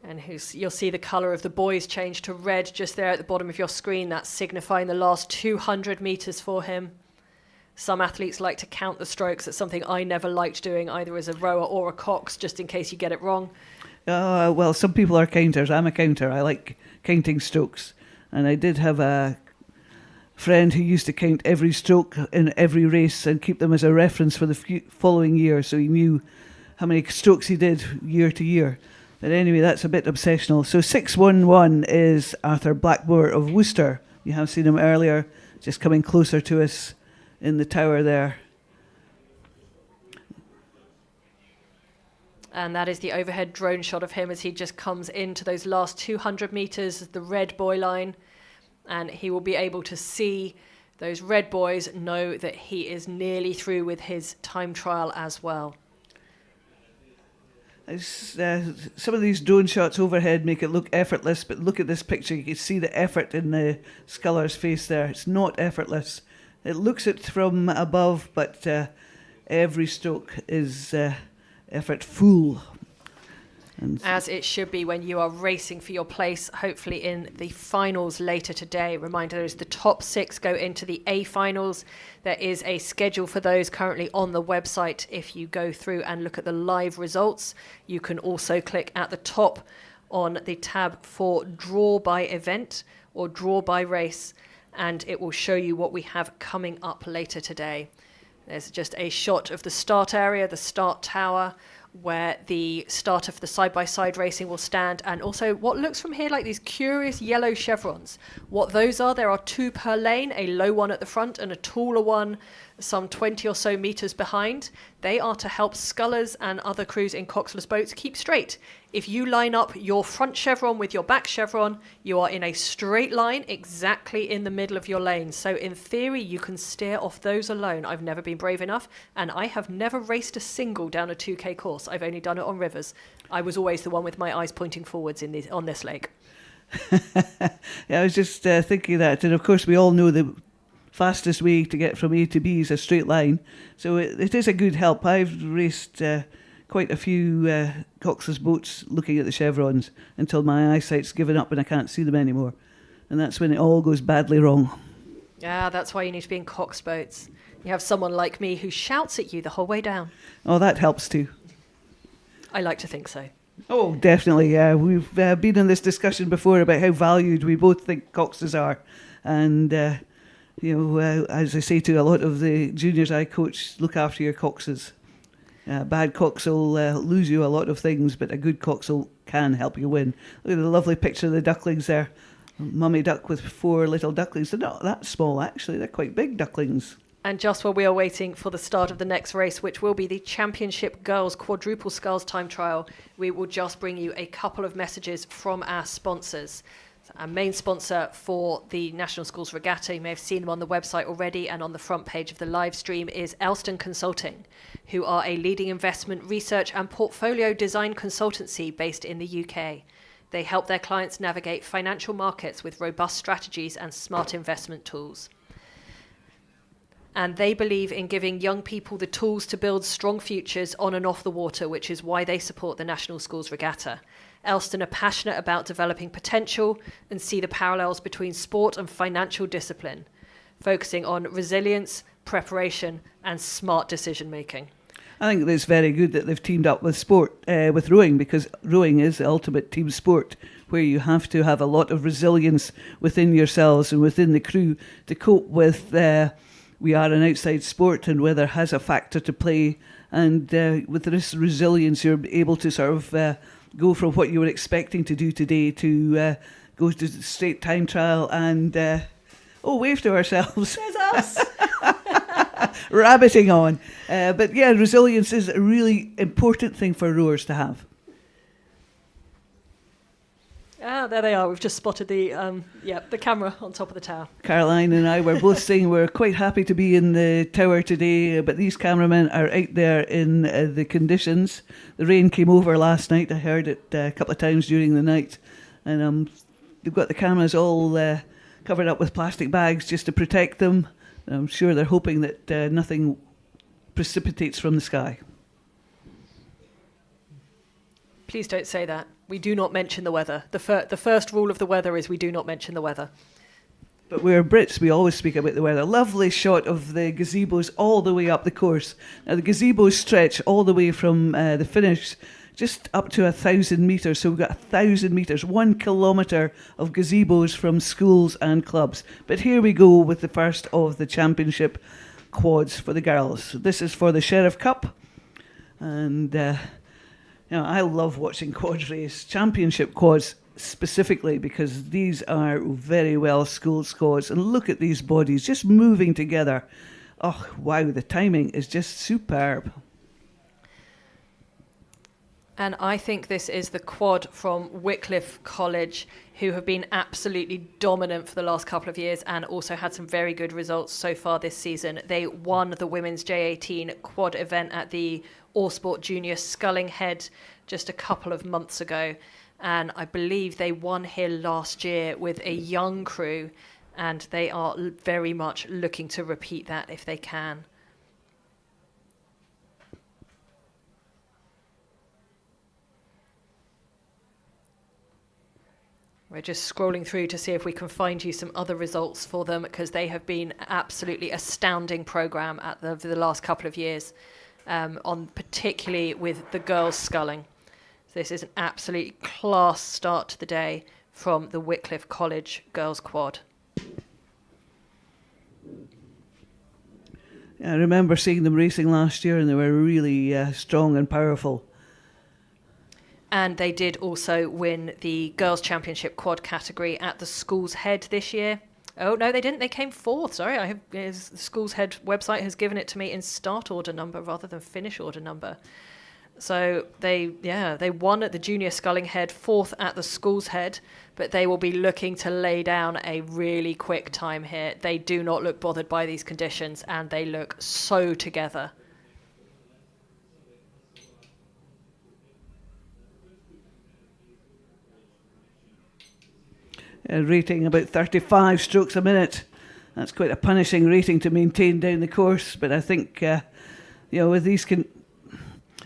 And you'll see the colour of the buoys change to red just there at the bottom of your screen. That's signifying the last 200 metres for him. Some athletes like to count the strokes. That's something I never liked doing, either as a rower or a cox, just in case you get it wrong. Well, some people are counters. I'm a counter. I like counting strokes. And I did have a friend who used to count every stroke in every race and keep them as a reference for the following year, so he knew how many strokes he did year to year. But anyway, that's a bit obsessional. So 611 is Arthur Blackmore of Worcester. You have seen him earlier, just coming closer to us in the tower there. And that is the overhead drone shot of him as he just comes into those last 200 metres, the red buoy line. And he will be able to see those red buoys, know that he is nearly through with his time trial as well. Some of these drone shots overhead make it look effortless, but look at this picture. You can see the effort in the sculler's face there. It's not effortless. It looks it from above, but every stroke is effortful. As it should be when you are racing for your place, hopefully in the finals later today. Reminder is the top 6 go into the A finals. There is a schedule for those currently on the website. If you go through and look at the live results, you can also click at the top on the tab for draw by event or draw by race, and it will show you what we have coming up later today. There's just a shot of the start area, the start tower, where the start of the side-by-side racing will stand, and also what looks from here like these curious yellow chevrons. What those are, there are 2 per lane, a low one at the front and a taller one some 20 or so metres behind. They are to help scullers and other crews in coxless boats keep straight. If you line up your front chevron with your back chevron, you are in a straight line exactly in the middle of your lane. So in theory, you can steer off those alone. I've never been brave enough, and I have never raced a single down a 2K course. I've only done it on rivers. I was always the one with my eyes pointing forwards on this lake. Yeah, I was just thinking that. And of course, we all know the fastest way to get from A to B is a straight line. So it is a good help. I've raced quite a few Cox's boats looking at the chevrons until my eyesight's given up and I can't see them anymore. And that's when it all goes badly wrong. Yeah, that's why you need to be in Coxed boats. You have someone like me who shouts at you the whole way down. Oh, that helps too. I like to think so. Oh, definitely, yeah. We've been in this discussion before about how valued we both think Coxes are. And, as I say to a lot of the juniors I coach, look after your Coxes. Bad Cox will lose you a lot of things, but a good Coxel can help you win. Look at the lovely picture of the ducklings there. Mummy duck with 4 little ducklings. They're not that small, actually. They're quite big ducklings. And just while we are waiting for the start of the next race, which will be the Championship Girls Quadruple Sculls Time Trial, we will just bring you a couple of messages from our sponsors. Our main sponsor for the National Schools Regatta, you may have seen them on the website already and on the front page of the live stream, is Elston Consulting, who are a leading investment, research and portfolio design consultancy based in the UK. They help their clients navigate financial markets with robust strategies and smart investment tools. And they believe in giving young people the tools to build strong futures on and off the water, which is why they support the National Schools Regatta. Elston are passionate about developing potential and see the parallels between sport and financial discipline, focusing on resilience, preparation, and smart decision making. I think it's very good that they've teamed up with sport, with rowing, because rowing is the ultimate team sport, where you have to have a lot of resilience within yourselves and within the crew to cope with we are an outside sport and weather has a factor to play. And with this resilience, you're able to sort of go from what you were expecting to do today to go to the straight time trial and, wave to ourselves. There's us. Rabbiting on. But yeah, resilience is a really important thing for rowers to have. Ah, there they are. We've just spotted the camera on top of the tower. Caroline and I were both saying we're quite happy to be in the tower today, but these cameramen are out there in the conditions. The rain came over last night. I heard it a couple of times during the night. And they've got the cameras all covered up with plastic bags just to protect them. I'm sure they're hoping that nothing precipitates from the sky. Please don't say that. We do not mention the weather. The first rule of the weather is we do not mention the weather. But we're Brits, we always speak about the weather. Lovely shot of the gazebos all the way up the course. Now the gazebos stretch all the way from the finish just up to 1,000 metres. So we've got 1,000 metres, 1 kilometre of gazebos from schools and clubs. But here we go with the first of the championship quads for the girls. This is for the Sheriff Cup. And I love watching quads race, championship quads specifically, because these are very well schooled squads. And look at these bodies just moving together. Oh, wow, the timing is just superb. And I think this is the quad from Wycliffe College, who have been absolutely dominant for the last couple of years and also had some very good results so far this season. They won the women's J18 quad event at the All Sport Junior Sculling Head just a couple of months ago. And I believe they won here last year with a young crew, and they are very much looking to repeat that if they can. We're just scrolling through to see if we can find you some other results for them, because they have been absolutely astounding program over the last couple of years, particularly with the girls sculling. This is an absolutely class start to the day from the Wycliffe College girls quad. I remember seeing them racing last year, and they were really strong and powerful. And they did also win the Girls' Championship quad category at the Schools Head this year. Oh, no, they didn't. They came fourth. Sorry, the Schools Head website has given it to me in start order number rather than finish order number. So they won at the Junior Sculling Head, fourth at the Schools Head, but they will be looking to lay down a really quick time here. They do not look bothered by these conditions, and they look so together. Rating about 35 strokes a minute. That's quite a punishing rating to maintain down the course. But I think, with these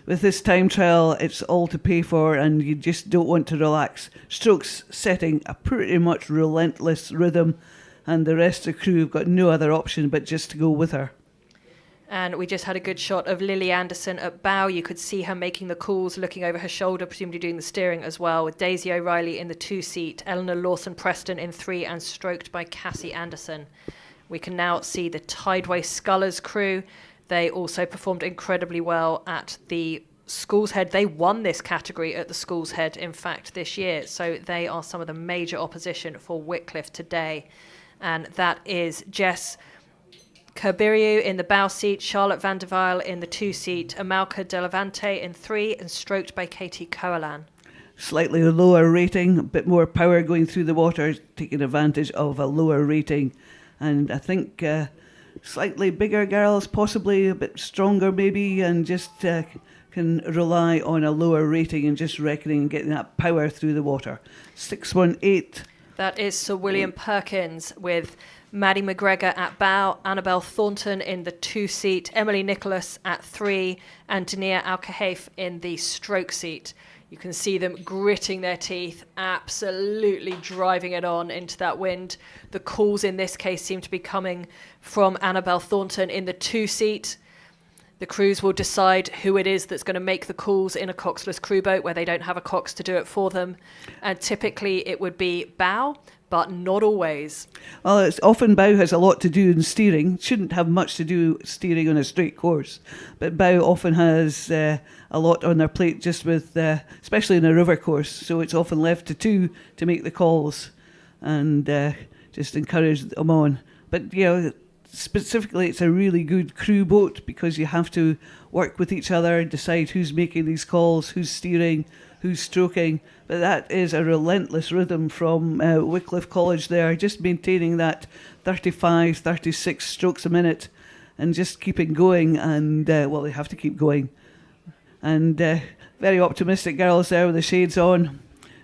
with this time trial, it's all to pay for, and you just don't want to relax. Strokes setting a pretty much relentless rhythm, and the rest of the crew have got no other option but just to go with her. And we just had a good shot of Lily Anderson at bow. You could see her making the calls, looking over her shoulder, presumably doing the steering as well, with Daisy O'Reilly in the 2-seat, Eleanor Lawson-Preston in 3, and stroked by Cassie Anderson. We can now see the Tideway Scullers crew. They also performed incredibly well at the Sculls Head. They won this category at the Sculls Head, in fact, this year. So they are some of the major opposition for Wycliffe today. And that is Jess Kerbiriou in the bow seat, Charlotte van der Weijl in the 2-seat, Amalka Delavante in 3, and stroked by Katie Coalan. Slightly lower rating, a bit more power going through the water, taking advantage of a lower rating. And I think slightly bigger girls, possibly a bit stronger maybe, and just can rely on a lower rating and just reckoning and getting that power through the water. 618. That is Sir William Perkins with Maddie McGregor at bow, Annabelle Thornton in the 2-seat, Emily Nicholas at 3, and Dania Al-Kahef in the stroke seat. You can see them gritting their teeth, absolutely driving it on into that wind. The calls in this case seem to be coming from Annabelle Thornton in the 2-seat. The crews will decide who it is that's going to make the calls in a coxless crew boat where they don't have a cox to do it for them. And typically it would be bow, but not always. Well, it's often bow has a lot to do in steering. Shouldn't have much to do steering on a straight course, but bow often has a lot on their plate just with, especially in a river course. So it's often left to 2 to make the calls and just encourage them on. But specifically, it's a really good crew boat because you have to work with each other and decide who's making these calls, who's steering, who's stroking. But that is a relentless rhythm from Wycliffe College there, just maintaining that 35, 36 strokes a minute and just keeping going. And, they have to keep going. And very optimistic girls there with the shades on.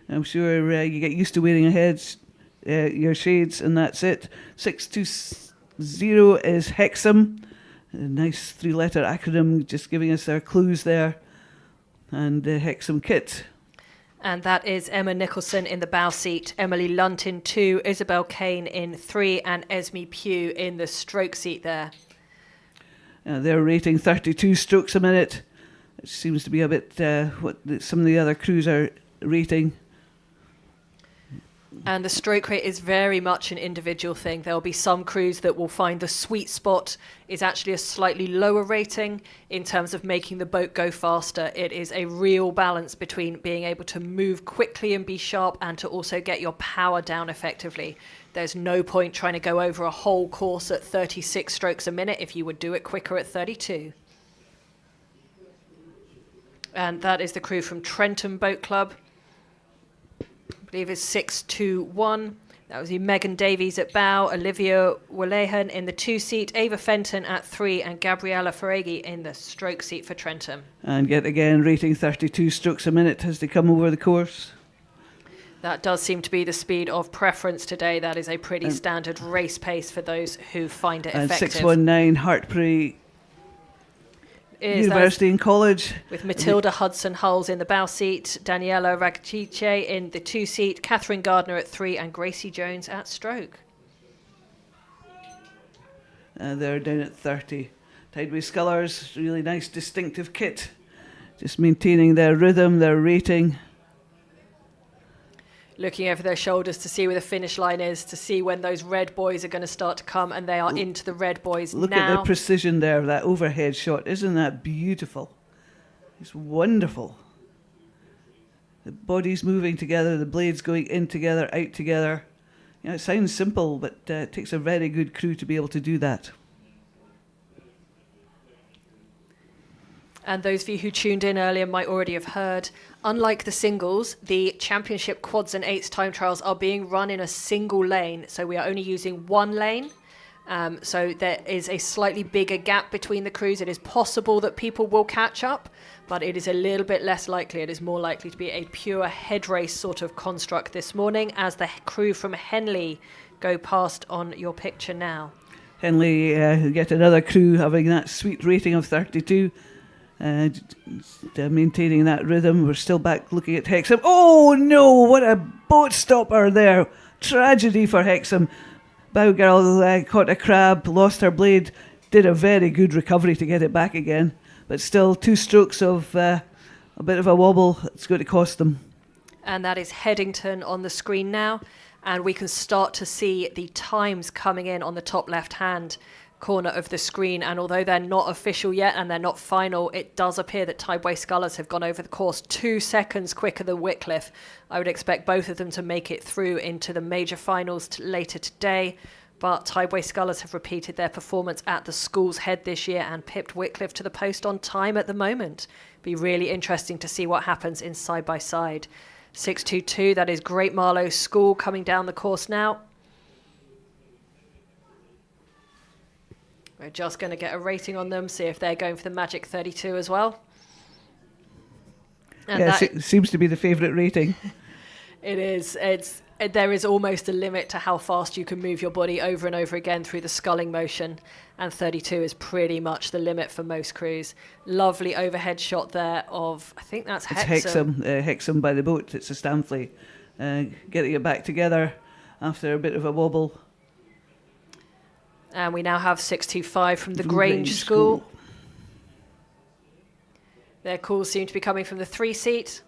I'm sure you get used to wearing your shades, and that's it. 620 is Hexham. A nice 3-letter acronym, just giving us our clues there. And the Hexham kit. And that is Emma Nicholson in the bow seat, Emily Lunt in 2, Isabel Kane in 3, and Esme Pugh in the stroke seat there. They're rating 32 strokes a minute. It seems to be a bit what some of the other crews are rating. And the stroke rate is very much an individual thing. There'll be some crews that will find the sweet spot is actually a slightly lower rating in terms of making the boat go faster. It is a real balance between being able to move quickly and be sharp and to also get your power down effectively. There's no point trying to go over a whole course at 36 strokes a minute if you would do it quicker at 32. And that is the crew from Trenton Boat Club. I believe it's 621. That was Megan Davies at bow, Olivia Walehan in the 2-seat, Ava Fenton at 3, and Gabriella Ferraghi in the stroke seat for Trenton. And yet again, rating 32 strokes a minute as they come over the course. That does seem to be the speed of preference today. That is a pretty standard race pace for those who find it effective. And 619 Hartpury University and College. With Matilda Hudson-Hulls in the bow seat, Daniela Ragcice in the 2-seat, Catherine Gardner at 3, and Gracie Jones at stroke. They're down at 30. Tideway Scullers, really nice distinctive kit. Just maintaining their rhythm, their rating. Looking over their shoulders to see where the finish line is, to see when those red boys are going to start to come, and they are into the red boys now. Look at the precision there, that overhead shot. Isn't that beautiful? It's wonderful. The bodies moving together, the blades going in together, out together. It sounds simple, but it takes a very good crew to be able to do that. And those of you who tuned in earlier might already have heard, unlike the singles, the championship quads and eights time trials are being run in a single lane. So we are only using one lane. So there is a slightly bigger gap between the crews. It is possible that people will catch up, but it is a little bit less likely. It is more likely to be a pure head race sort of construct this morning as the crew from Henley go past on your picture now. Henley get another crew having that sweet rating of 32. Maintaining that rhythm. We're still back looking at Hexham. Oh no, what a boat stopper there. Tragedy for Hexham. Bow girl caught a crab, lost her blade, did a very good recovery to get it back again. But still 2 strokes of a bit of a wobble. It's going to cost them. And that is Headington on the screen now. And we can start to see the times coming in on the top left-hand corner of the screen. And although they're not official yet and they're not final, it does appear that Tideway Scullers have gone over the course 2 seconds quicker than Wycliffe. I would expect both of them to make it through into the major finals later today. But Tideway Scullers have repeated their performance at the Sculls Head this year and pipped Wycliffe to the post on time at the moment. Be really interesting to see what happens in side-by-side. 6.22, that is Great Marlow Scull coming down the course now. We're just going to get a rating on them, see if they're going for the magic 32 as well. And yeah, it seems to be the favourite rating. It is. There is almost a limit to how fast you can move your body over and over again through the sculling motion, and 32 is pretty much the limit for most crews. Lovely overhead shot there of, I think that's Hexham. It's Hexham by the boat. It's a Stanley getting it back together after a bit of a wobble. And we now have 6.25 from the Grange School. Their calls seem to be coming from the 3 seat.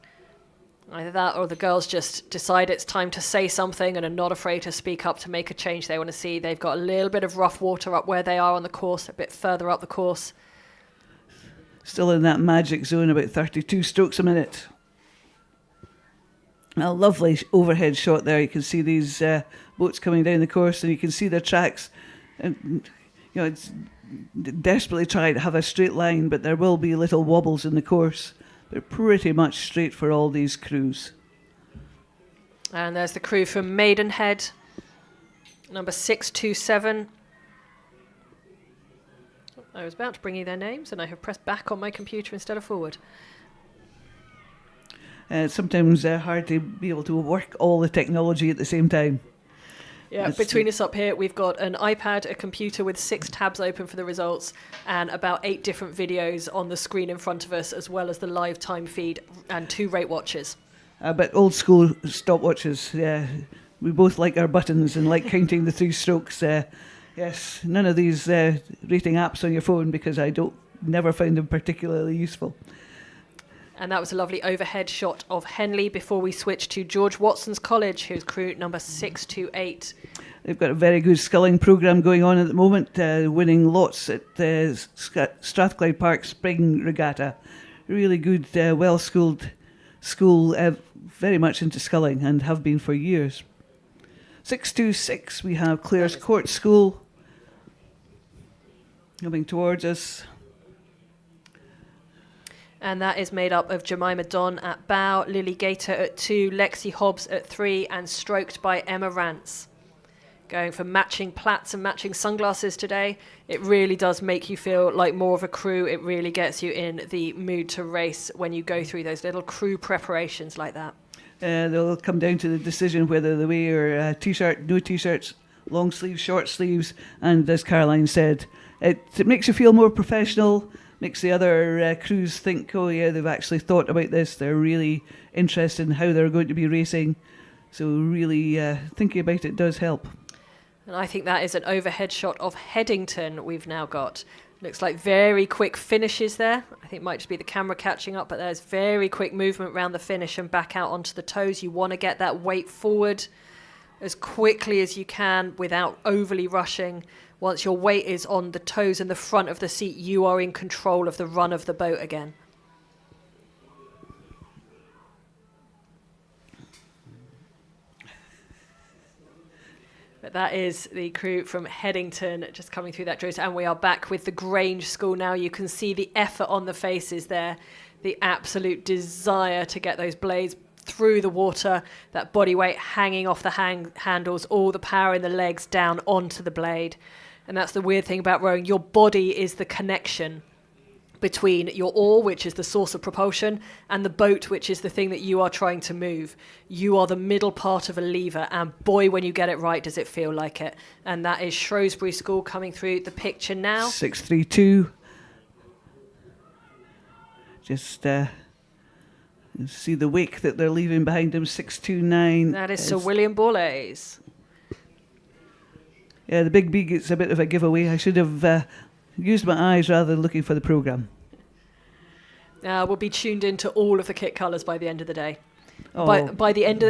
Either that or the girls just decide it's time to say something and are not afraid to speak up to make a change they want to see. They've got a little bit of rough water up where they are on the course, a bit further up the course. Still in that magic zone, about 32 strokes a minute. A lovely overhead shot there. You can see these boats coming down the course and you can see their tracks. And, you know, it's desperately trying to have a straight line, but there will be little wobbles in the course. They're pretty much straight for all these crews. And there's the crew from Maidenhead, number 627. I was about to bring you their names, and I have pressed back on my computer instead of forward. It's sometimes hard to be able to work all the technology at the same time. Yeah, between us up here, we've got an iPad, a computer with 6 tabs open for the results, and about 8 different videos on the screen in front of us, as well as the live time feed and 2 rate watches. But old school stopwatches, yeah. We both like our buttons and like counting the 3 strokes. Yes, none of these rating apps on your phone because I never find them particularly useful. And that was a lovely overhead shot of Henley before we switch to George Watson's College, who's crew number 628. They've got a very good sculling programme going on at the moment, winning lots at the Strathclyde Park Spring Regatta. Really good, well-schooled school, very much into sculling and have been for years. 626, we have Clare's Court School coming towards us. And that is made up of Jemima Don at bow, Lily Gator at 2, Lexi Hobbs at 3, and stroked by Emma Rance. Going for matching plaits and matching sunglasses today. It really does make you feel like more of a crew. It really gets you in the mood to race when you go through those little crew preparations like that. They'll come down to the decision whether they wear t-shirt, no t-shirts, long sleeves, short sleeves, and as Caroline said, it makes you feel more professional. Makes the other crews think, oh yeah, they've actually thought about this. They're really interested in how they're going to be racing. So really thinking about it does help. And I think that is an overhead shot of Headington we've now got. Looks like very quick finishes there. I think it might just be the camera catching up, but there's very quick movement around the finish and back out onto the toes. You want to get that weight forward as quickly as you can without overly rushing. Once your weight is on the toes and the front of the seat, you are in control of the run of the boat again. But that is the crew from Headington just coming through that drift. And we are back with the Grange School now. You can see the effort on the faces there, the absolute desire to get those blades through the water, that body weight hanging off the handles, all the power in the legs down onto the blade. And that's the weird thing about rowing. Your body is the connection between your oar, which is the source of propulsion, and the boat, which is the thing that you are trying to move. You are the middle part of a lever, and boy, when you get it right, does it feel like it. And that is Shrewsbury School coming through the picture now. 632. Just see the wake that they're leaving behind them, 629. That is Sir William Borlase. Yeah, the big B gets a bit of a giveaway. I should have used my eyes rather than looking for the programme. We'll be tuned into all of the kit colours by the end of the day. Oh. By the end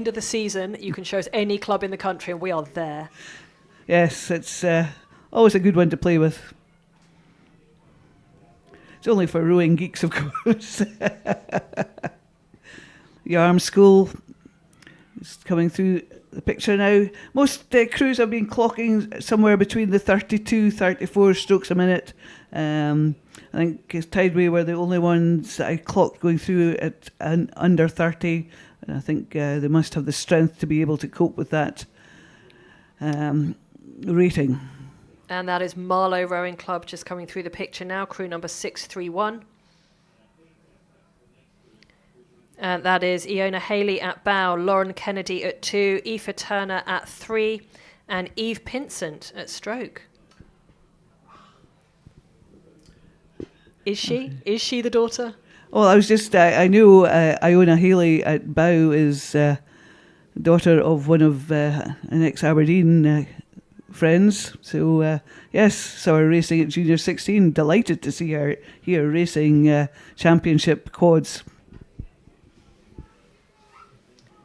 of the season, you can show us any club in the country, and we are there. Yes, it's always a good one to play with. It's only for rowing geeks, of course. Yarm School is coming through the picture now. Most crews have been clocking somewhere between the 32, 34 strokes a minute. I think Tideway were the only ones that I clocked going through at under 30. And I think they must have the strength to be able to cope with that rating. And that is Marlow Rowing Club just coming through the picture now, crew number 631. And that is Iona Haley at bow, Lauren Kennedy at 2, Aoife Turner at 3, and Eve Pinsent at stroke. Is she? Is she the daughter? Well, I was just, I knew Iona Haley at bow is daughter of one of an ex-Aberdeen friends. So, yes, saw her racing at Junior 16. Delighted to see her here racing championship quads.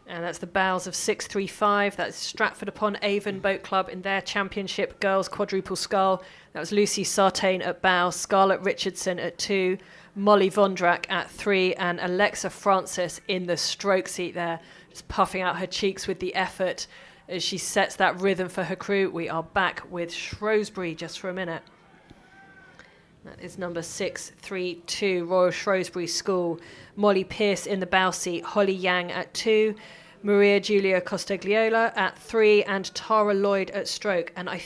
And that's the bows of 635. That's Stratford upon Avon Boat Club in their championship girls quadruple scull. That was Lucy Sartain at bow, Scarlett Richardson at 2, Molly Vondrak at 3, and Alexa Francis in the stroke seat there, just puffing out her cheeks with the effort as she sets that rhythm for her crew. We are back with Shrewsbury just for a minute. That is number 632, Royal Shrewsbury School. Molly Pearce in the bow seat, Holly Yang at 2, Maria Giulia Costagliola at 3, and Tara Lloyd at stroke. And I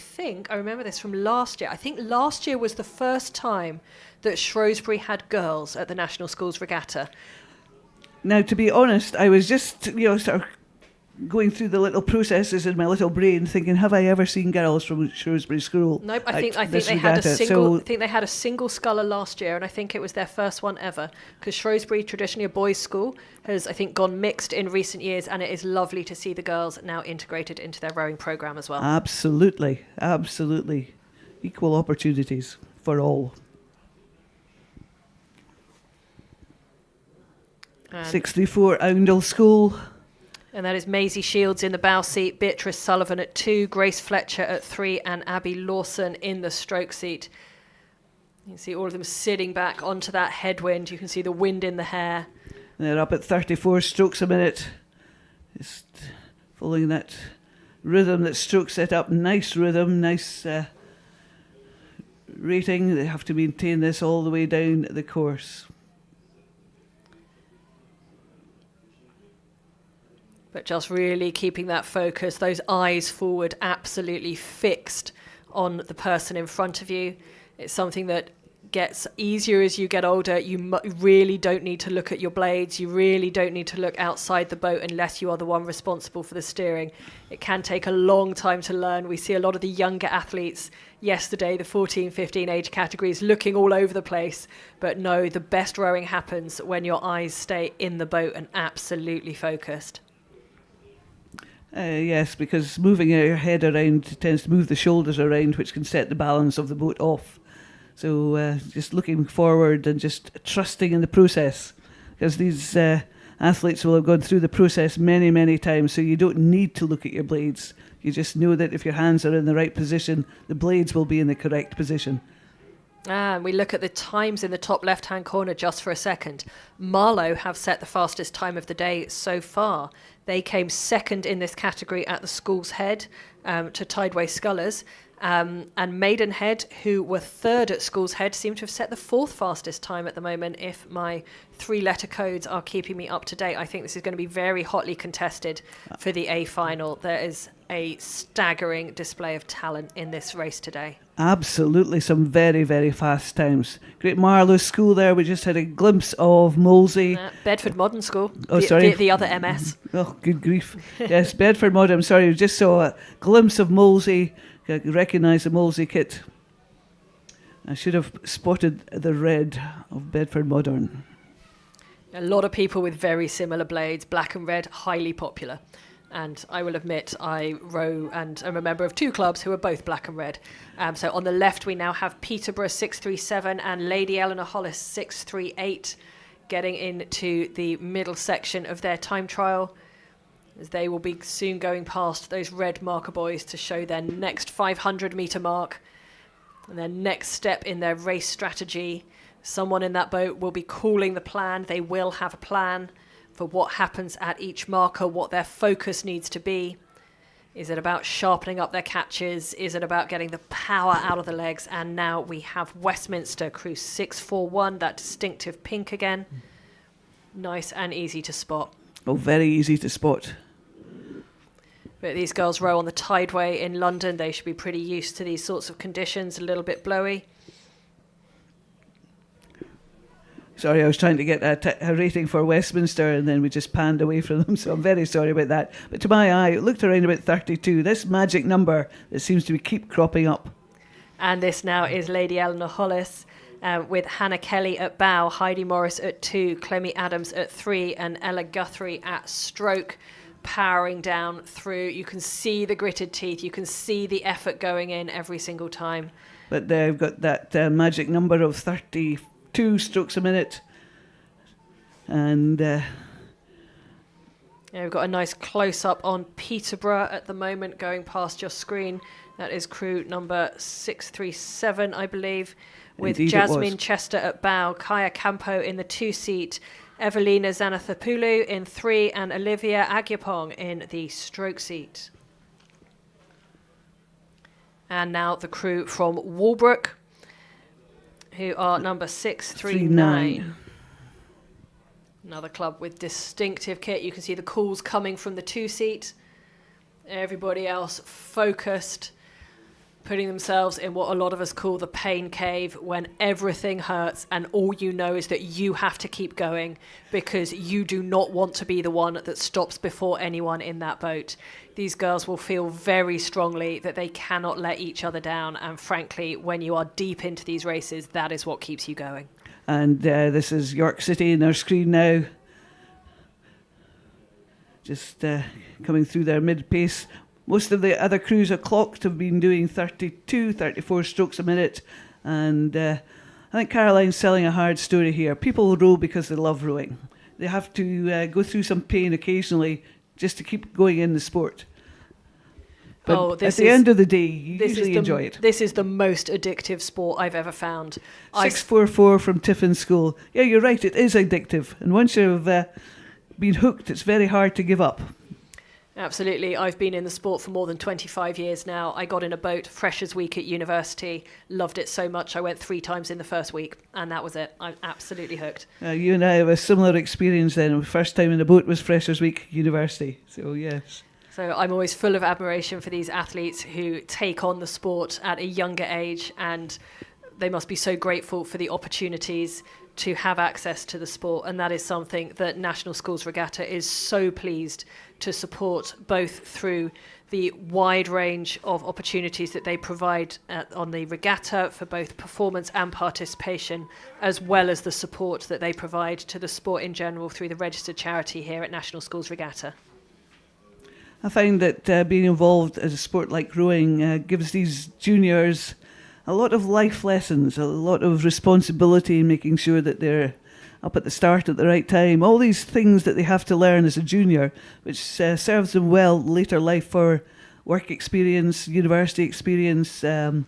remember this from last year. I think last year was the first time that Shrewsbury had girls at the National Schools Regatta. Now, to be honest, I was just, sort of going through the little processes in my little brain, thinking, have I ever seen girls from Shrewsbury School? Nope. I think they had a single sculler last year, and I think it was their first one ever. Because Shrewsbury, traditionally a boys' school, has I think gone mixed in recent years, and it is lovely to see the girls now integrated into their rowing programme as well. Absolutely, absolutely, equal opportunities for all. 634 Oundle School. And that is Maisie Shields in the bow seat, Beatrice Sullivan at 2, Grace Fletcher at 3, and Abby Lawson in the stroke seat. You can see all of them sitting back onto that headwind. You can see the wind in the hair. They're up at 34 strokes a minute. Just following that rhythm that stroke set up. Nice rhythm, nice rating. They have to maintain this all the way down the course. But just really keeping that focus, those eyes forward, absolutely fixed on the person in front of you. It's something that gets easier as you get older. You really don't need to look at your blades. You really don't need to look outside the boat unless you are the one responsible for the steering. It can take a long time to learn. We see a lot of the younger athletes yesterday, the 14, 15 age categories, looking all over the place. But no, the best rowing happens when your eyes stay in the boat and absolutely focused. Yes, because moving your head around tends to move the shoulders around, which can set the balance of the boat off. So just looking forward and just trusting in the process, because these athletes will have gone through the process many, many times, so you don't need to look at your blades. You just know that if your hands are in the right position, the blades will be in the correct position. And we look at the times in the top left-hand corner just for a second. Marlow have set the fastest time of the day so far. They came second in this category at the School's Head to Tideway Scullers. And Maidenhead, who were third at School's Head, seem to have set the fourth fastest time at the moment, if my 3-letter codes are keeping me up to date. I think this is going to be very hotly contested for the A final. There is a staggering display of talent in this race today. Absolutely, some very, very fast times. Great Marlow School there. We just had a glimpse of Molesey. Bedford Modern School. Oh, sorry. The other MS. Oh, good grief. Yes, Bedford Modern. Sorry, we just saw a glimpse of Molesey. I recognise the Molesey kit. I should have spotted the red of Bedford Modern. A lot of people with very similar blades, black and red, highly popular. And I will admit, I row and I'm a member of 2 clubs who are both black and red. So on the left, we now have Peterborough 637 and Lady Eleanor Hollis 638 getting into the middle section of their time trial, as they will be soon going past those red marker buoys to show their next 500 metre mark and their next step in their race strategy. Someone in that boat will be calling the plan. They will have a plan for what happens at each marker, what their focus needs to be. Is it about sharpening up their catches? Is it about getting the power out of the legs? And now we have Westminster crew 641, that distinctive pink again. Nice and easy to spot. Oh, very easy to spot. But these girls row on the Tideway in London. They should be pretty used to these sorts of conditions, a little bit blowy. Sorry, I was trying to get a rating for Westminster and then we just panned away from them, so I'm very sorry about that. But to my eye, it looked around about 32. This magic number that seems to keep cropping up. And this now is Lady Eleanor Hollis with Hannah Kelly at bow, Heidi Morris at 2, Clemmy Adams at 3 and Ella Guthrie at stroke, powering down through. You can see the gritted teeth. You can see the effort going in every single time. But they've got that magic number of 32 strokes a minute. And yeah, we've got a nice close-up on Peterborough at the moment going past your screen. That is crew number 637, I believe, with Indeed Jasmine Chester at bow, Kaya Campo in the 2-seat, Evelina Zanathopoulou in 3 and Olivia Agyapong in the stroke seat. And now the crew from Walbrook, who are number 639. Another club with distinctive kit. You can see the calls coming from the 2-seat. Everybody else focused, putting themselves in what a lot of us call the pain cave, when everything hurts and all you know is that you have to keep going because you do not want to be the one that stops before anyone in that boat. These girls will feel very strongly that they cannot let each other down, and frankly, when you are deep into these races, that is what keeps you going. And this is York City in our screen now. Just coming through their mid-pace. Most of the other crews are clocked have been doing 32, 34 strokes a minute. And I think Caroline's selling a hard story here. People row because they love rowing. They have to go through some pain occasionally just to keep going in the sport. But at the end of the day, you usually enjoy it. This is the most addictive sport I've ever found. 644 from Tiffin School. Yeah, you're right, it is addictive. And once you've been hooked, it's very hard to give up. Absolutely. I've been in the sport for more than 25 years now. I got in a boat Freshers' Week at university, loved it so much I went 3 times in the first week, and that was it. I'm absolutely hooked. You and I have a similar experience then. First time in a boat was Freshers' Week university, so yes. So I'm always full of admiration for these athletes who take on the sport at a younger age, and they must be so grateful for the opportunities to have access to the sport, and that is something that National Schools Regatta is so pleased to support, both through the wide range of opportunities that they provide on the regatta for both performance and participation, as well as the support that they provide to the sport in general through the registered charity here at National Schools Regatta. I find that being involved as a sport like rowing gives these juniors a lot of life lessons, a lot of responsibility, making sure that they're up at the start at the right time, all these things that they have to learn as a junior, which serves them well later life for work experience, university experience. Yeah,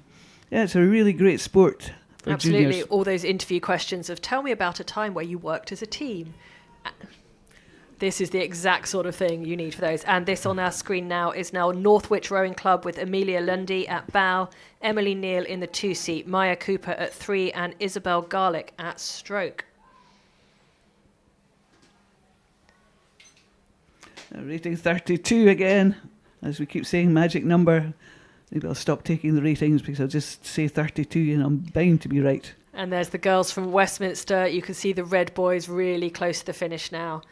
it's a really great sport for Absolutely. juniors. All those interview questions of, tell me about a time where you worked as a team. This is the exact sort of thing you need for those. And this on our screen now is now Northwich Rowing Club with Amelia Lundy at bow, Emily Neal in the 2-seat, Maya Cooper at 3 and Isabel Garlick at stroke. Rating 32 again, as we keep saying, magic number. Maybe I'll stop taking the ratings because I'll just say 32 and I'm bound to be right. And there's the girls from Westminster. You can see the red boys really close to the finish now.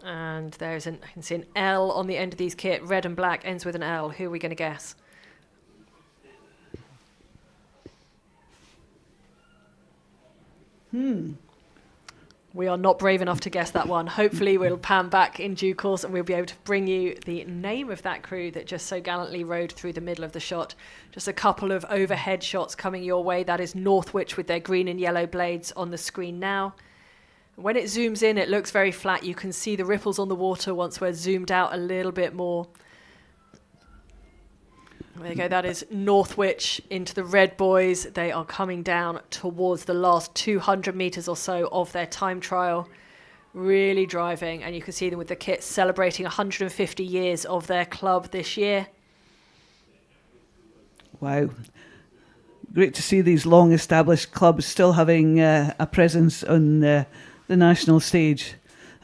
And I can see an L on the end of these kit. Red and black ends with an L. Who are we going to guess? We are not brave enough to guess that one. Hopefully we'll pan back in due course and we'll be able to bring you the name of that crew that just so gallantly rode through the middle of the shot. Just a couple of overhead shots coming your way. That is Northwich with their green and yellow blades on the screen now. When it zooms in, it looks very flat. You can see the ripples on the water once we're zoomed out a little bit more. There you go, that is Northwich into the Red Boys. They are coming down towards the last 200 metres or so of their time trial. Really driving, and you can see them with the kit celebrating 150 years of their club this year. Wow. Great to see these long-established clubs still having a presence on the national stage.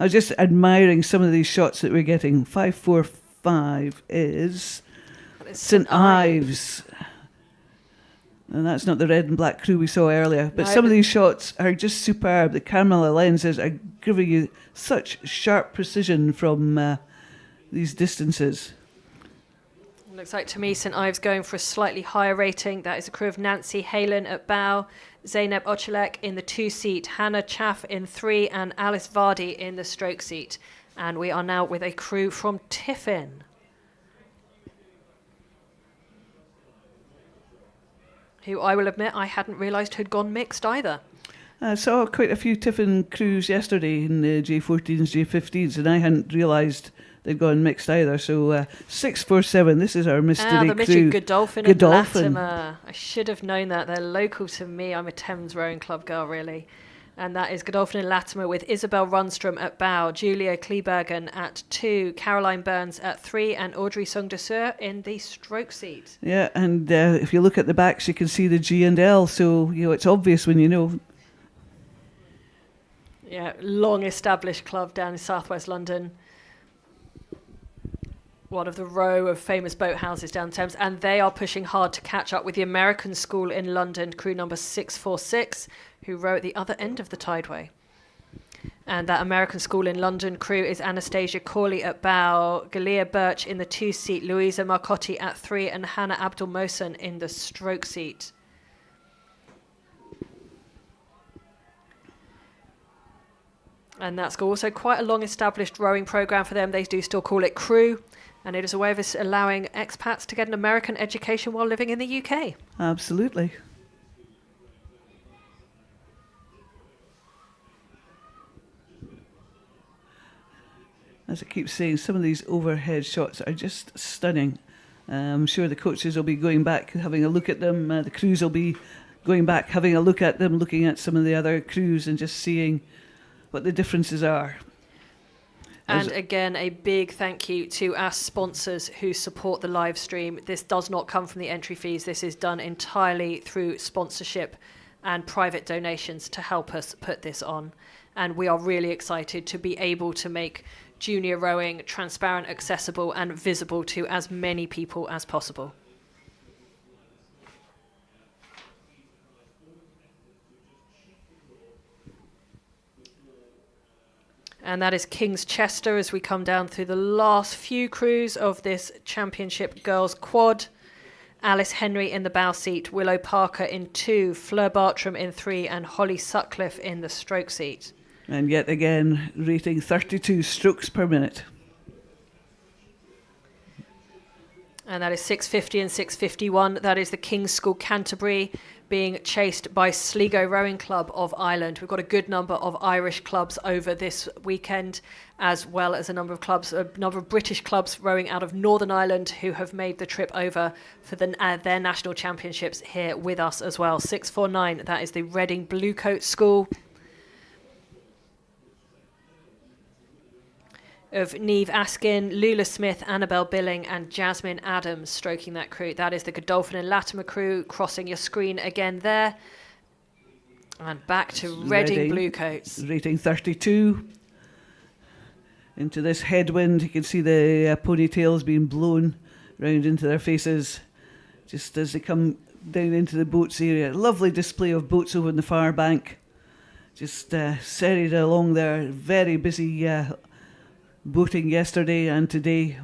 I was just admiring some of these shots that we're getting. 545 is St Ives. And that's not the red and black crew we saw earlier. But some of these shots are just superb. The camera lenses are giving you such sharp precision from these distances. Looks like to me St Ives going for a slightly higher rating. That is a crew of Nancy Halen at bow, Zeynep Ochelek in the 2-seat, Hannah Chaff in 3, and Alice Vardy in the stroke seat. And we are now with a crew from Tiffin. Who I will admit I hadn't realised had gone mixed either. I saw quite a few Tiffin crews yesterday in the J14s, J15s, and I hadn't realised they'd gone mixed either. So 647, this is our mystery crew. The mystery Godolphin and Latimer. I should have known that. They're local to me. I'm a Thames Rowing Club girl, really. And that is Godolphin and Latimer with Isabel Runstrom at bow, Julia Klebergen at 2, Caroline Burns at 3, and Audrey Song-de-Sur in the stroke seat. Yeah, and if you look at the backs, you can see the G and L, so it's obvious when you know. Yeah, long-established club down in southwest London. One of the row of famous boathouses down Thames, and they are pushing hard to catch up with the American School in London, crew number 646, who row at the other end of the tideway. And that American School in London crew is Anastasia Corley at bow, Galia Birch in the 2-seat, Louisa Marcotti at 3, and Hannah Abdul Mohsen in the stroke seat. And that's also quite a long-established rowing programme for them. They do still call it crew, and it is a way of allowing expats to get an American education while living in the UK. Absolutely. As I keep saying, some of these overhead shots are just stunning. I'm sure the coaches will be going back, having a look at them. The crews will be going back, having a look at them, looking at some of the other crews and just seeing what the differences are. And again, a big thank you to our sponsors who support the live stream. This does not come from the entry fees. This is done entirely through sponsorship and private donations to help us put this on. And we are really excited to be able to make junior rowing transparent, accessible, and visible to as many people as possible. And that is King's Chester as we come down through the last few crews of this championship girls quad. Alice Henry in the bow seat, Willow Parker in 2, Fleur Bartram in 3, and Holly Sutcliffe in the stroke seat. And yet again, rating 32 strokes per minute. And that is 650 and 651. That is the King's School Canterbury being chased by Sligo Rowing Club of Ireland. We've got a good number of Irish clubs over this weekend, as well as a number of British clubs rowing out of Northern Ireland who have made the trip over for their national championships here with us as well. 649, that is the Reading Bluecoat School of Neve Askin, Lula Smith, Annabelle Billing, and Jasmine Adams stroking that crew. That is the Godolphin and Latimer crew crossing your screen again there. And back to Reading Bluecoats. Rating 32. Into this headwind, you can see the ponytails being blown round into their faces just as they come down into the boats area. Lovely display of boats over on the far bank. Just serried along there. Very busy boating yesterday and today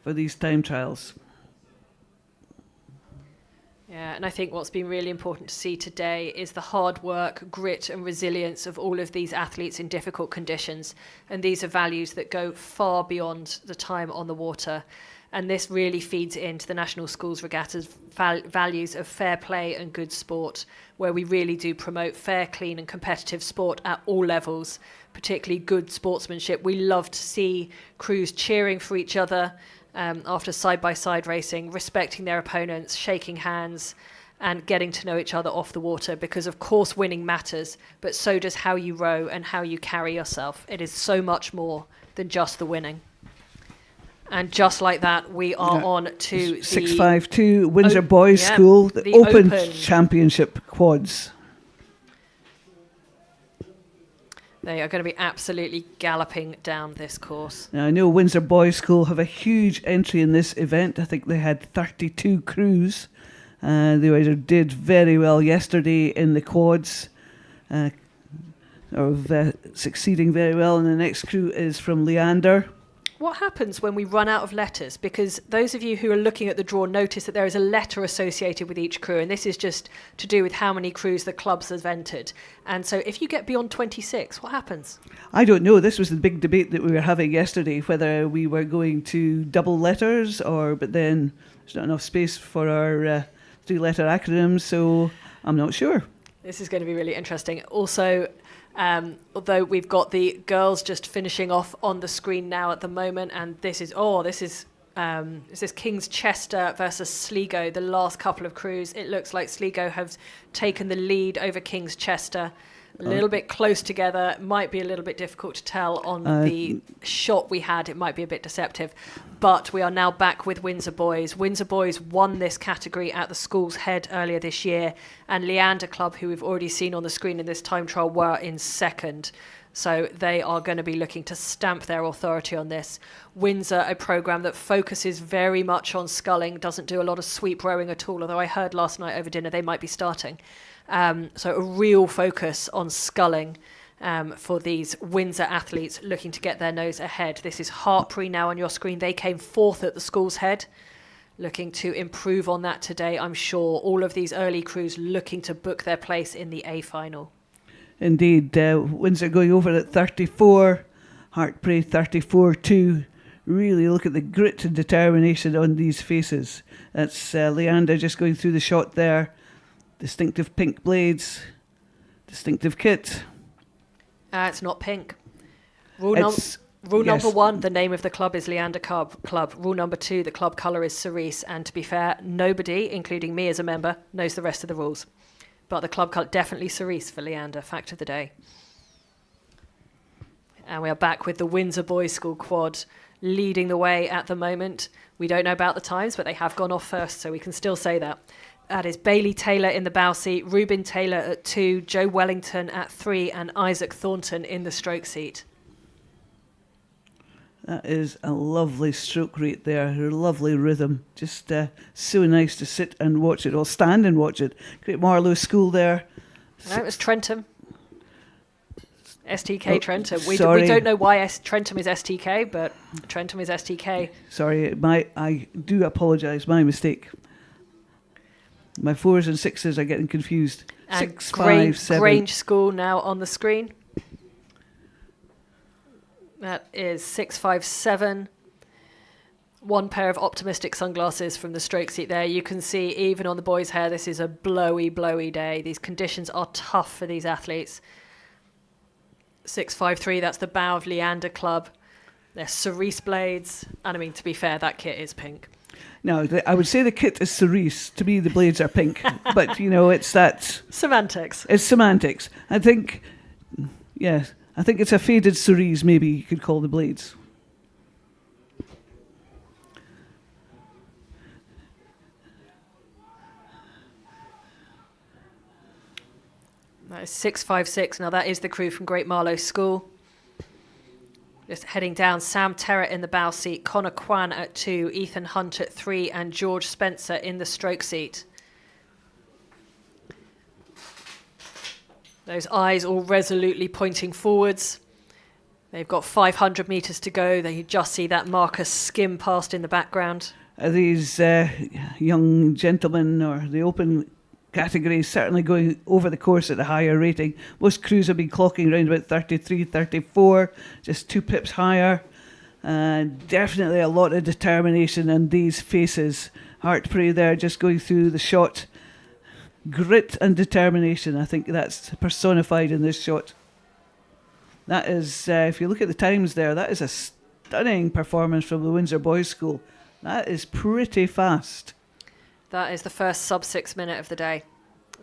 for these time trials. Yeah, and I think what's been really important to see today is the hard work, grit and resilience of all of these athletes in difficult conditions. And these are values that go far beyond the time on the water. And this really feeds into the National Schools Regatta's values of fair play and good sport, where we really do promote fair, clean and competitive sport at all levels, particularly good sportsmanship. We love to see crews cheering for each other, after side-by-side racing, respecting their opponents, shaking hands and getting to know each other off the water, because of course winning matters, but so does how you row and how you carry yourself. It is so much more than just the winning. And just like that, we are on to 652 Windsor Boys School, the Open Championship quads. They are going to be absolutely galloping down this course. Now, I know Windsor Boys School have a huge entry in this event. I think they had 32 crews. They did very well yesterday in the quads, succeeding very well. And the next crew is from Leander. What happens when we run out of letters? Because those of you who are looking at the draw notice that there is a letter associated with each crew, and this is just to do with how many crews the clubs have entered. And so if you get beyond 26, what happens? I don't know. This was the big debate that we were having yesterday, whether we were going to double letters but then there's not enough space for our three-letter acronyms, so I'm not sure. This is going to be really interesting. Also, although we've got the girls just finishing off on the screen now at the moment, and this is King's Chester versus Sligo, the last couple of crews. It looks like Sligo have taken the lead over King's Chester. A little bit close together. It might be a little bit difficult to tell on the shot we had. It might be a bit deceptive. But we are now back with Windsor Boys. Windsor Boys won this category at the Sculls Head earlier this year. And Leander Club, who we've already seen on the screen in this time trial, were in second. So they are going to be looking to stamp their authority on this. Windsor, a programme that focuses very much on sculling, doesn't do a lot of sweep rowing at all, although I heard last night over dinner they might be starting. So a real focus on sculling for these Windsor athletes looking to get their nose ahead. This is Hartpury now on your screen. They came fourth at the Sculls Head, looking to improve on that today, I'm sure. All of these early crews looking to book their place in the A final. Indeed. Windsor going over at 34, Hartpury 34-2. Really look at the grit and determination on these faces. That's Leander just going through the shot there. Distinctive pink blades, distinctive kit. It's not pink. Rule number one, the name of the club is Leander Club. Rule number two, the club colour is cerise. And to be fair, nobody, including me as a member, knows the rest of the rules. But the club colour, definitely cerise for Leander, fact of the day. And we are back with the Windsor Boys School quad leading the way at the moment. We don't know about the times, but they have gone off first, so we can still say that. That is Bailey Taylor in the bow seat, Reuben Taylor at 2, Joe Wellington at 3, and Isaac Thornton in the stroke seat. That is a lovely stroke rate there, a lovely rhythm. Just so nice to sit and watch it, or stand and watch it. Great Marlow School there. No, it was Trentham. STK Trentham. We don't know why Trentham is STK, but Trentham is STK. Sorry, I do apologise, my mistake. My 4s and 6s are getting confused. And 6, 5, 7. Grange School now on the screen. That is 657. One pair of optimistic sunglasses from the stroke seat there. You can see even on the boys' hair, this is a blowy, blowy day. These conditions are tough for these athletes. 653, that's the bow of Leander Club. They're cerise blades. And I mean, to be fair, that kit is pink. No, I would say the kit is cerise. To me, the blades are pink. But, you know, it's that... Semantics. It's semantics. I think it's a faded cerise, maybe you could call the blades. That is 656. Now, that is the crew from Great Marlow School. Just heading down, Sam Terrett in the bow seat, Connor Kwan at 2, Ethan Hunt at 3, and George Spencer in the stroke seat. Those eyes all resolutely pointing forwards. They've got 500 metres to go. They just see that marker skim past in the background. these young gentlemen or the open category certainly going over the course at a higher rating. Most crews have been clocking around about 33, 34, just 2 pips higher. Definitely a lot of determination in these faces. Hartprey there just going through the shot. Grit and determination, I think that's personified in this shot. That is, if you look at the times there, that is a stunning performance from the Windsor Boys School. That is pretty fast. That is the first sub-6 minute of the day.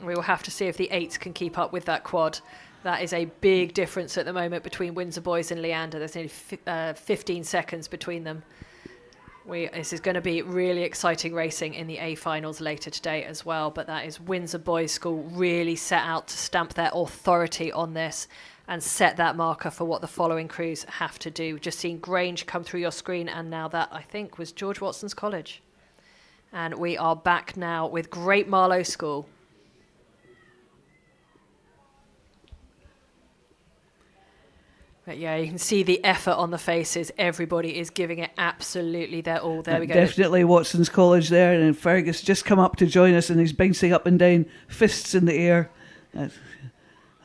We will have to see if the Eights can keep up with that quad. That is a big difference at the moment between Windsor Boys and Leander. There's nearly 15 seconds between them. This is going to be really exciting racing in the A finals later today as well. But that is Windsor Boys School really set out to stamp their authority on this and set that marker for what the following crews have to do. Just seen Grange come through your screen, and now that, I think, was George Watson's College. And we are back now with Great Marlow School. But yeah, you can see the effort on the faces. Everybody is giving it absolutely their all. There we go. Definitely Watson's College there. And Fergus just come up to join us, and he's bouncing up and down, fists in the air,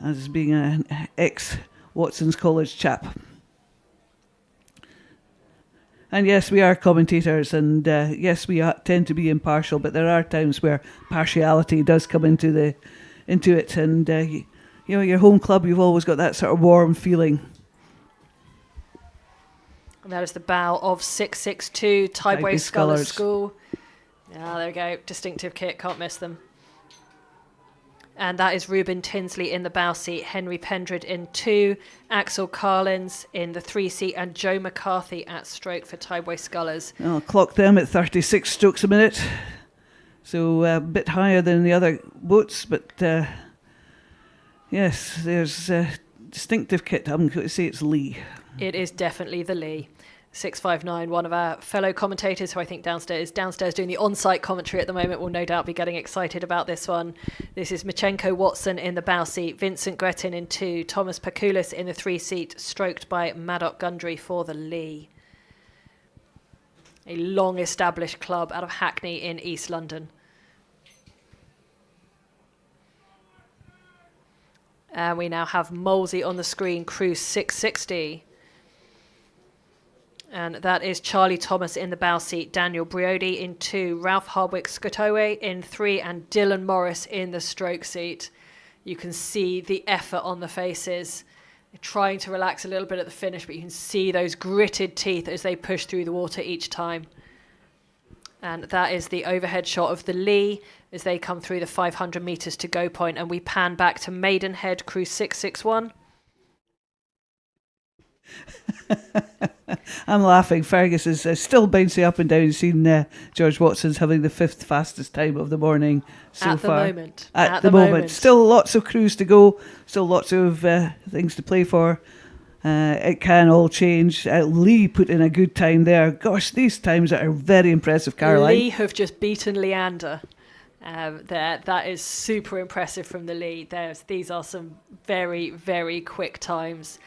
as being an ex-Watson's College chap. And yes, we are commentators, and yes, we tend to be impartial, but there are times where partiality does come into it. And you know, your home club, you've always got that sort of warm feeling. And that is the bow of 662 Tideway Scullers School. Yeah, there we go. Distinctive kit, can't miss them. And that is Reuben Tinsley in the bow seat, Henry Pendred in 2, Axel Carlins in the 3 seat, and Joe McCarthy at stroke for Tideway Scullers. I'll clock them at 36 strokes a minute. So a bit higher than the other boats, but yes, there's a distinctive kit. I'm going to say it's Lee. It is definitely the Lee. 659, one of our fellow commentators who I think is downstairs doing the on-site commentary at the moment, will no doubt be getting excited about this one. This is Machenko Watson in the bow seat, Vincent Gretin in 2, Thomas Pakulis in the 3 seat, stroked by Maddock Gundry for the Lee. A long-established club out of Hackney in East London. And we now have Molesey on the screen, crew 660. And that is Charlie Thomas in the bow seat, Daniel Briodi in 2, Ralph Hardwick-Skotowe in 3, and Dylan Morris in the stroke seat. You can see the effort on the faces. They're trying to relax a little bit at the finish, but you can see those gritted teeth as they push through the water each time. And that is the overhead shot of the Lee as they come through the 500 metres to go point. And we pan back to Maidenhead, crew 661. I'm laughing. Fergus is still bouncing up and down, seeing George Watson's having the 5th fastest time of the morning so far. At the moment. Still lots of crews to go, still lots of things to play for. It can all change. Lee put in a good time there. Gosh, these times are very impressive, Caroline. Lee have just beaten Leander. That is super impressive from the Lee. These are some very, very quick times.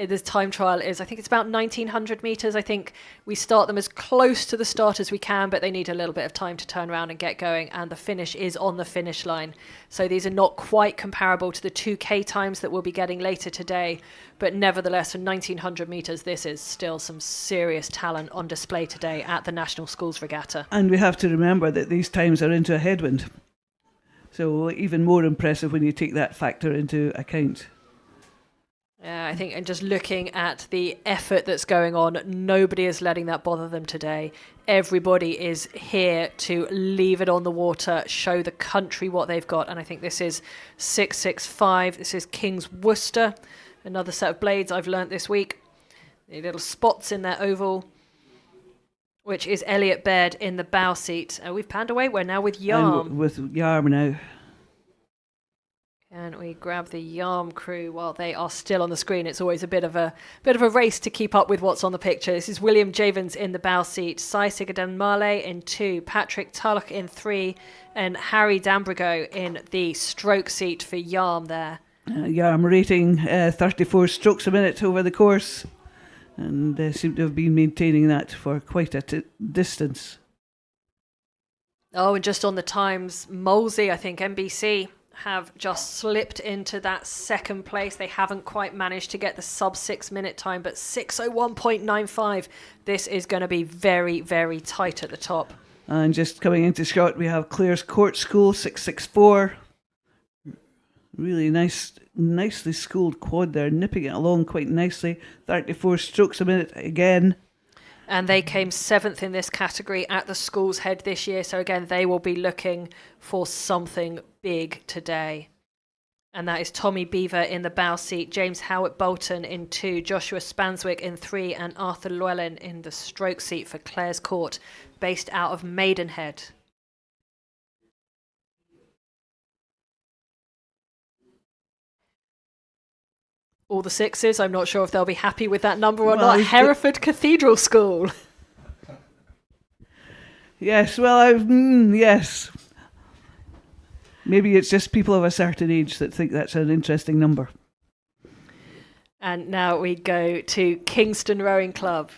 This time trial is, I think it's about 1,900 metres. I think we start them as close to the start as we can, but they need a little bit of time to turn around and get going. And the finish is on the finish line. So these are not quite comparable to the 2K times that we'll be getting later today. But nevertheless, for 1,900 metres, this is still some serious talent on display today at the National Schools Regatta. And we have to remember that these times are into a headwind. So even more impressive when you take that factor into account. Yeah, I think, and just looking at the effort that's going on, nobody is letting that bother them today. Everybody is here to leave it on the water, show the country what they've got. And I think this is 665. This is King's Worcester, another set of blades I've learnt this week. The little spots in their oval, which is Elliot Baird in the bow seat. We've panned away. We're now with Yarm. And with Yarm now. And we grab the Yarm crew while they are still on the screen. It's always a bit of a race to keep up with what's on the picture. This is William Javens in the bow seat, Sai Sigadan Male in 2, Patrick Tulloch in 3, and Harry Dambrigo in the stroke seat for Yarm there. Yarm rating 34 strokes a minute over the course, and seem to have been maintaining that for quite a distance. Oh, and just on the times, Molesey, I think NBC have just slipped into that second place. They haven't quite managed to get the sub 6 minute time, but 6:01.95. This is going to be very, very tight at the top. And just coming into shot, we have Clare's Court School, 664. Really nicely schooled quad there, nipping it along quite nicely. 34 strokes a minute again. And they came 7th in this category at the Sculls Head this year. So again, they will be looking for something big today. And that is Tommy Beaver in the bow seat, James Howard Bolton in 2, Joshua Spanswick in 3, and Arthur Llewellyn in the stroke seat for Clare's Court, based out of Maidenhead. All the sixes, I'm not sure if they'll be happy with that number or not. Hereford Cathedral School. Yes, well, yes. Maybe it's just people of a certain age that think that's an interesting number. And now we go to Kingston Rowing Club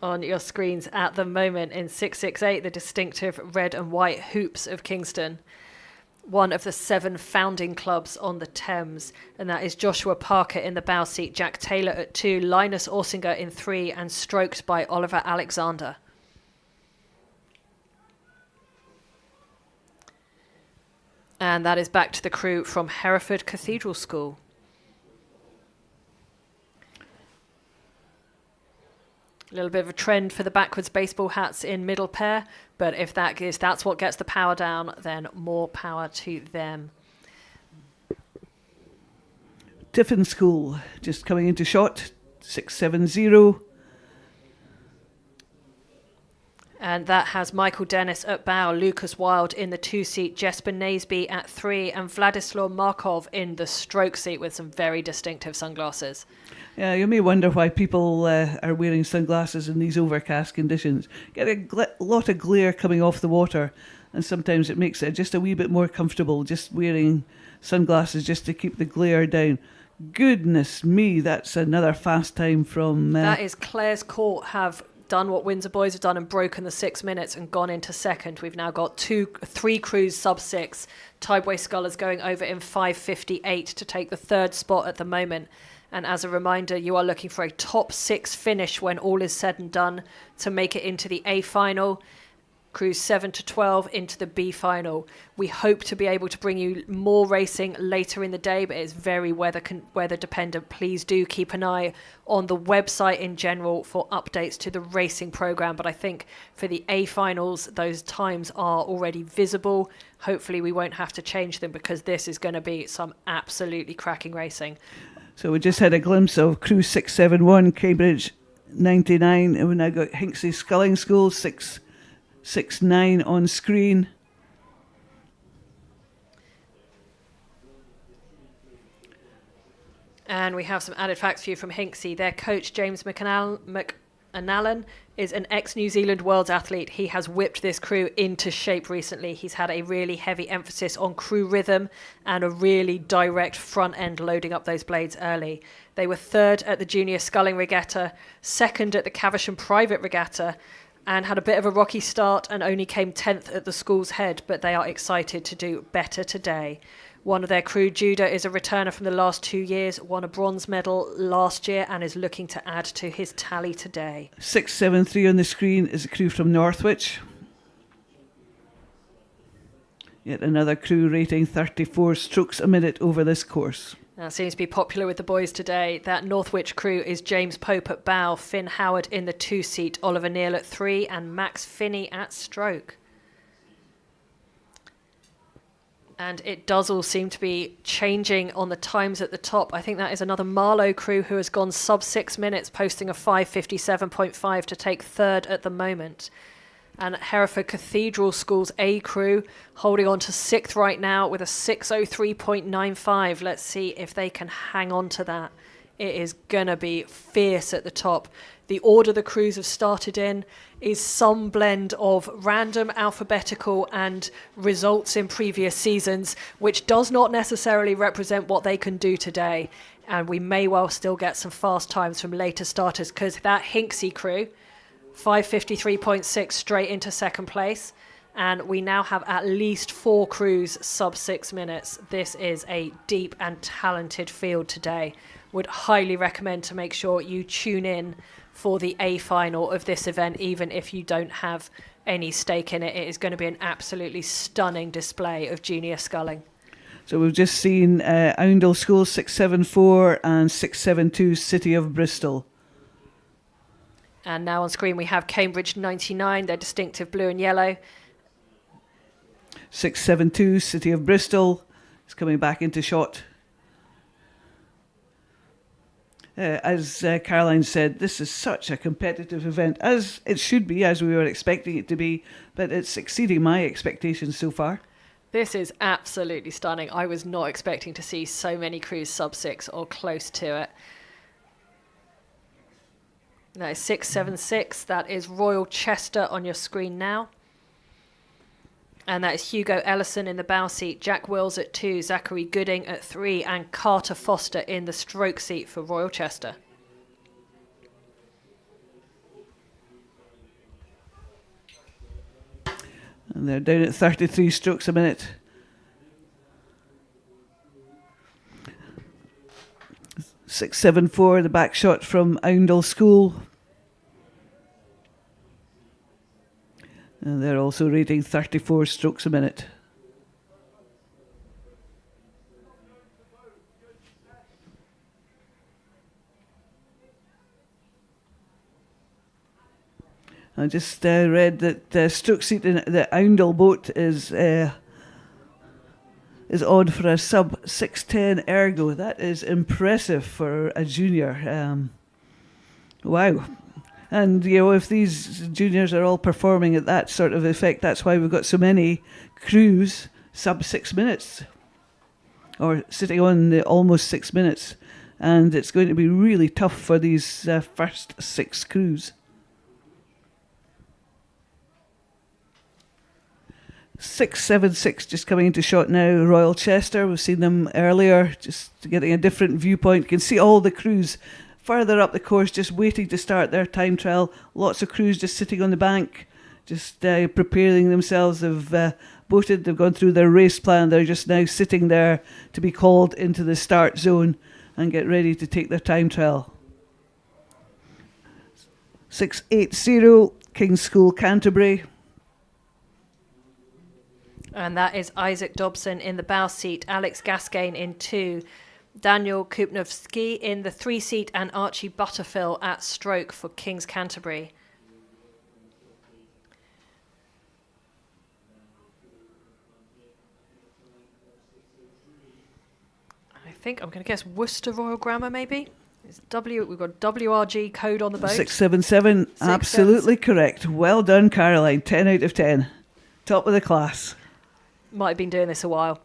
on your screens at the moment in 668, the distinctive red and white hoops of Kingston. One of the 7 founding clubs on the Thames, and that is Joshua Parker in the bow seat, Jack Taylor at 2, Linus Orsinger in 3, and stroked by Oliver Alexander. And that is back to the crew from Hereford Cathedral School. A little bit of a trend for the backwards baseball hats in middle pair, but if that's what gets the power down, then more power to them. Tiffin School just coming into shot, 670. And that has Michael Dennis at bow, Lucas Wilde in the 2 seat, Jesper Naseby at 3, and Vladislav Markov in the stroke seat with some very distinctive sunglasses. Yeah, you may wonder why people are wearing sunglasses in these overcast conditions. Get a lot of glare coming off the water, and sometimes it makes it just a wee bit more comfortable just wearing sunglasses just to keep the glare down. Goodness me, that's another fast time from... That is Clare's Court have done what Windsor Boys have done and broken the 6 minutes and gone into second. We've now got 3 crews sub 6. Tideway Scullers going over in 5:58 to take the 3rd spot at the moment. And as a reminder, you are looking for a top 6 finish when all is said and done to make it into the A final. Crews 7 to 12 into the B final. We hope to be able to bring you more racing later in the day, but it's very weather dependent. Please do keep an eye on the website in general for updates to the racing program. But I think for the A finals, those times are already visible. Hopefully we won't have to change them because this is going to be some absolutely cracking racing. So we just had a glimpse of Crew 671, Cambridge 99, and we now got Hinksey Sculling School 669 on screen. And we have some added facts for you from Hinksey. Their coach, James McAnallen, is an ex-New Zealand Worlds athlete. He has whipped this crew into shape recently. He's had a really heavy emphasis on crew rhythm and a really direct front end loading up those blades early. They were 3rd at the Junior Sculling Regatta, 2nd at the Caversham Private Regatta, and had a bit of a rocky start and only came 10th at the Sculls Head, but they are excited to do better today. One of their crew, Judah, is a returner from the last 2 years, won a bronze medal last year and is looking to add to his tally today. 673 on the screen is a crew from Northwich. Yet another crew rating 34 strokes a minute over this course. That seems to be popular with the boys today. That Northwich crew is James Pope at bow, Finn Howard in the 2 seat, Oliver Neal at 3, and Max Finney at stroke. And it does all seem to be changing on the times at the top. I think that is another Marlow crew who has gone sub 6 minutes, posting a 5:57.5 to take 3rd at the moment. And Hereford Cathedral School's A crew holding on to 6th right now with a 6:03.95. Let's see if they can hang on to that. It is going to be fierce at the top. The order the crews have started in is some blend of random, alphabetical and results in previous seasons, which does not necessarily represent what they can do today. And we may well still get some fast times from later starters, because that Hinksey crew, 5:53.6 straight into second place. And we now have at least 4 crews sub 6 minutes. This is a deep and talented field today. Would highly recommend to make sure you tune in for the A final of this event, even if you don't have any stake in it. It is going to be an absolutely stunning display of junior sculling. So we've just seen Oundle School 674 and 672 City of Bristol. And now on screen we have Cambridge 99, their distinctive blue and yellow. 672 City of Bristol is coming back into shot. As Caroline said, this is such a competitive event, as it should be, as we were expecting it to be, but it's exceeding my expectations so far. This is absolutely stunning. I was not expecting to see so many crews sub 6 or close to it. No, 676, that is Royal Chester on your screen now. And that is Hugo Ellison in the bow seat, Jack Wills at 2, Zachary Gooding at 3, and Carter Foster in the stroke seat for Royal Chester. And they're down at 33 strokes a minute. Six, 7, 4, the back shot from Oundle School. And they're also rating 34 strokes a minute. I just read that the stroke seat in the Oundle boat is on for a sub 610 ergo. That is impressive for a junior. Wow. And, you know, if these juniors are all performing at that sort of effect, that's why we've got so many crews sub 6 minutes or sitting on the almost 6 minutes. And it's going to be really tough for these first 6 crews. 676 just coming into shot now, Royal Chester. We've seen them earlier, just getting a different viewpoint. You can see all the crews further up the course just waiting to start their time trial. Lots of crews just sitting on the bank, just preparing themselves. They've boated, they've gone through their race plan. They're just now sitting there to be called into the start zone and get ready to take their time trial. 680 King's School Canterbury. And that is Isaac Dobson in the bow seat, Alex Gascagne in 2, Daniel Kupnovsky in the 3 seat, and Archie Butterfill at stroke for King's Canterbury. I think I'm going to guess Worcester Royal Grammar maybe. We've got WRG code on the boat. 677, absolutely correct. Well done, Caroline. 10 out of 10. Top of the class. Might have been doing this a while.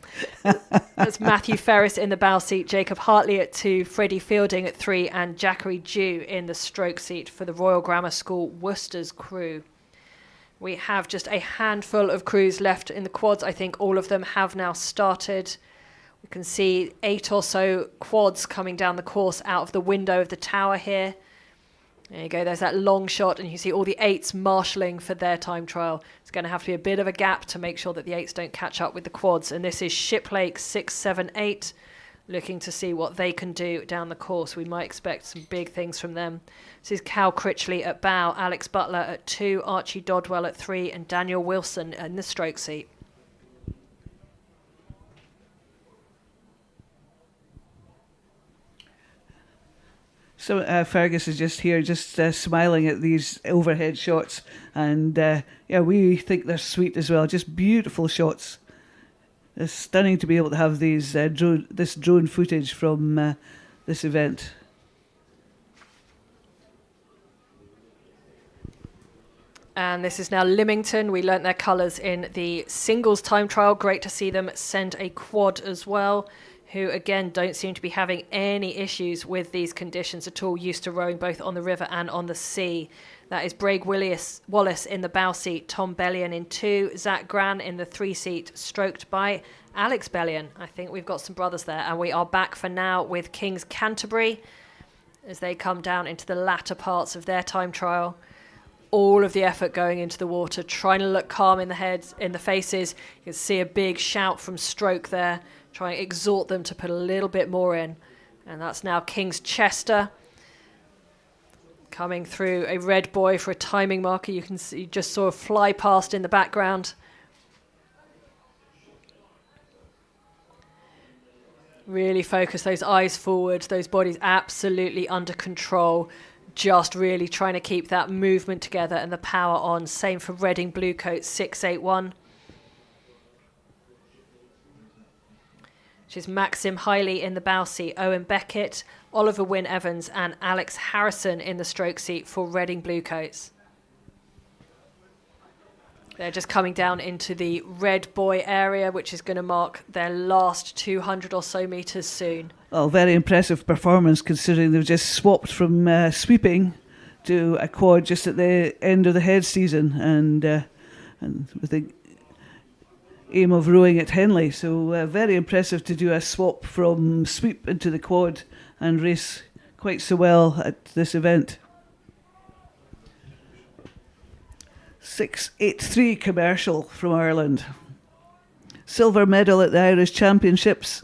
That's Matthew Ferris in the bow seat, Jacob Hartley at 2, Freddie Fielding at 3, and Jackery Dew in the stroke seat for the Royal Grammar School Worcester's crew. We have just a handful of crews left in the quads. I think all of them have now started. We can see 8 or so quads coming down the course out of the window of the tower here. There you go, there's that long shot, and you see all the 8s marshalling for their time trial. It's going to have to be a bit of a gap to make sure that the 8s don't catch up with the quads. And this is Shiplake 678, looking to see what they can do down the course. We might expect some big things from them. This is Cal Critchley at bow, Alex Butler at 2, Archie Dodwell at 3, and Daniel Wilson in the stroke seat. So Fergus is just here, just smiling at these overhead shots, and yeah, we think they're sweet as well. Just beautiful shots. It's stunning to be able to have these this drone footage from this event. And this is now Lymington. We learnt their colours in the singles time trial. Great to see them send a quad as well, who again don't seem to be having any issues with these conditions at all, used to rowing both on the river and on the sea. That is Braig Wallace in the bow seat, Tom Bellion in 2, Zach Gran in the 3 seat, stroked by Alex Bellion. I think we've got some brothers there. And we are back for now with King's Canterbury as they come down into the latter parts of their time trial. all of the effort going into the water, trying to look calm in the heads, in the faces. You can see a big shout from Stroke there, trying to exhort them to put a little bit more in. And that's now King's Chester coming through a red buoy for a timing marker. You can see, just saw a fly past in the background. Really focus those eyes forward, those bodies absolutely under control. Just really trying to keep that movement together and the power on. Same for Reading Bluecoat 681. Which is Maxim Hiley in the bow seat, Owen Beckett, Oliver Wynne Evans and Alex Harrison in the stroke seat for Reading Bluecoats. They're just coming down into the red buoy area, which is going to mark their last 200 or so metres soon. Well, very impressive performance considering they've just swapped from sweeping to a quad just at the end of the head season and with the aim of rowing at Henley. So very impressive to do a swap from sweep into the quad and race quite so well at this event. 683 commercial from Ireland. Silver medal at the Irish Championships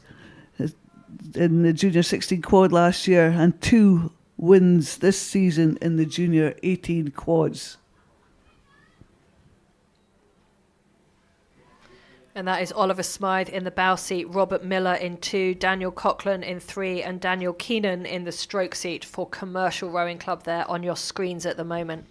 in the Junior 16 quad last year and 2 wins this season in the Junior 18 quads. And that is Oliver Smythe in the bow seat, Robert Miller in 2, Daniel Coughlin in 3 and Daniel Keenan in the stroke seat for Commercial Rowing Club there on your screens at the moment.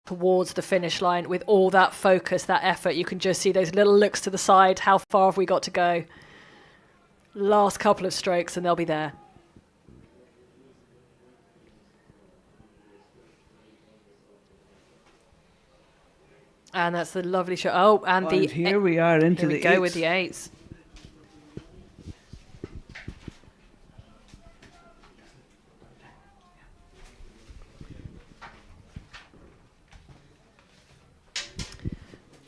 Towards the finish line with all that focus, that effort. You can just see those little looks to the side. How far have we got to go? Last couple of strokes and they'll be there. And that's the lovely shot. Oh, and here we are into here we the go eights. with the eights.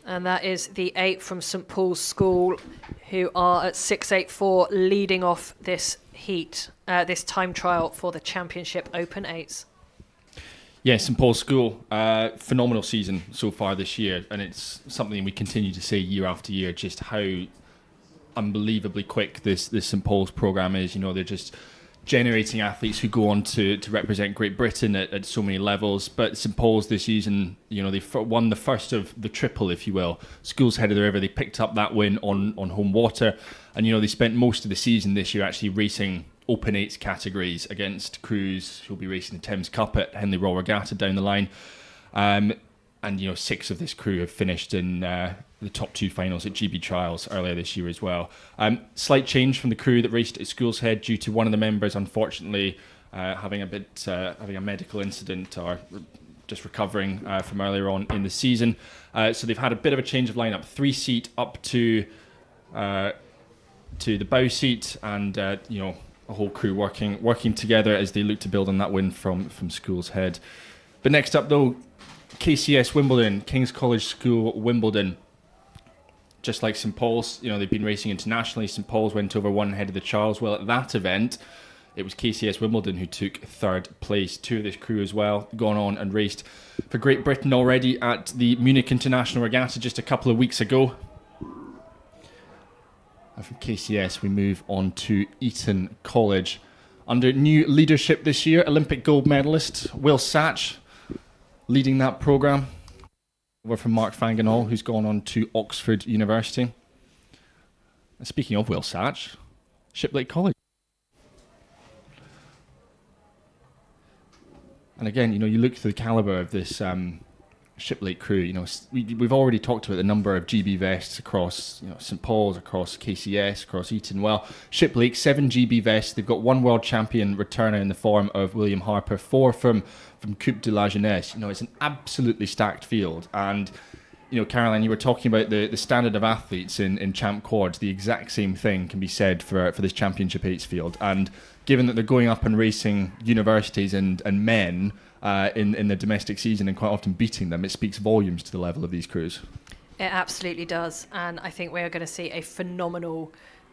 And that is the 8 from St Paul's School, who are at 684, leading off this heat, this time trial for the Championship Open 8s. Yeah, St Paul's School, phenomenal season so far this year, and it's something we continue to say year after year, just how unbelievably quick this St Paul's programme is. You know, they're just generating athletes who go on to represent Great Britain at so many levels. But St Paul's this season, you know, they won the first of the triple, if you will. School's head of the river, they picked up that win on home water. And, you know, they spent most of the season this year actually racing Open 8s categories against crews who'll be racing the Thames Cup at Henley Royal Regatta down the line. And, you know, 6 of this crew have finished in the top 2 finals at GB Trials earlier this year as well. Slight change from the crew that raced at School's Head due to one of the members, unfortunately, having a medical incident or just recovering from earlier on in the season. So they've had a bit of a change of lineup. 3-seat up to the bow seat, and you know, a whole crew working together as they look to build on that win from School's Head. But next up, though, KCS Wimbledon, King's College School Wimbledon. Just like St Paul's, you know, they've been racing internationally. St Paul's went over one ahead of the Charles. Well, at that event, it was KCS Wimbledon who took 3rd place. 2 of this crew as well gone on and raced for Great Britain already at the Munich International Regatta just a couple of weeks ago. And from KCS, we move on to Eton College. Under new leadership this year, Olympic gold medalist Will Satch leading that programme. Over from Mark Fanganall, who's gone on to Oxford University. And speaking of Will Satch, Shiplake College. And again, you look to the calibre of this Shiplake crew. We've already talked about the number of GB vests across St Paul's, across KCS, across Eton. Well, Shiplake, 7 GB vests. They've got 1 world champion returner in the form of William Harper, 4 from Coupe de la Jeunesse. It's an absolutely stacked field. And Caroline, you were talking about the standard of athletes in Champ Quads. The exact same thing can be said for this Championship 8s field. And given that they're going up and racing universities and men in the domestic season and quite often beating them, it speaks volumes to the level of these crews. It absolutely does. And I think we are going to see a phenomenal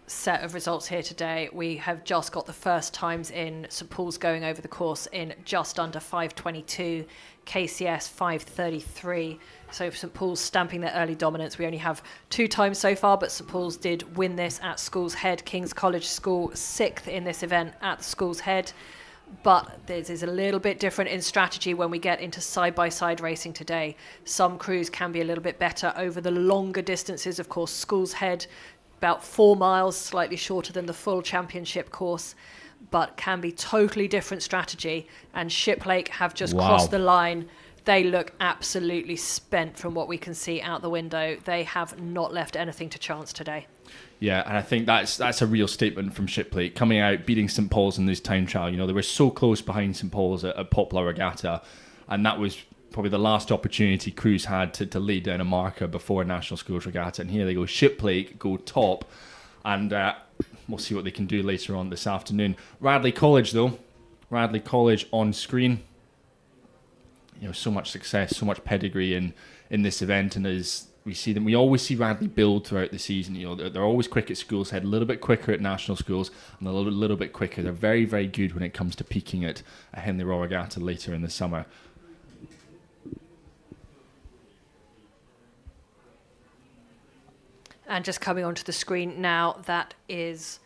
set of results here today. We have just got the first times in St Paul's going over the course in just under 5:22, KCS 5:33. So St Paul's stamping their early dominance. We only have 2 times so far, but St Paul's did win this at Scull's Head. King's College School 6th in this event at Scull's Head. But this is a little bit different in strategy when we get into side-by-side racing today. Some crews can be a little bit better over the longer distances. Of course, Scull's Head, about 4 miles, slightly shorter than the full championship course, but can be totally different strategy. And Shiplake have just crossed the line. They look absolutely spent from what we can see out the window. They have not left anything to chance today. Yeah, and I think that's a real statement from Shiplake, coming out, beating St Paul's in this time trial. They were so close behind St Paul's at Poplar Regatta, and that was probably the last opportunity crews had to lay down a marker before National Schools Regatta. And here they go, Shiplake go top, and we'll see what they can do later on this afternoon. Radley College, though. Radley College on screen. So much success, so much pedigree in this event, and as we see them, we always see Radley build throughout the season. They're always quick at Scull's Head, a little bit quicker at national schools, and a little bit quicker. They're very, very good when it comes to peaking at a Henley Royal Regatta later in the summer. And just coming onto the screen now, that is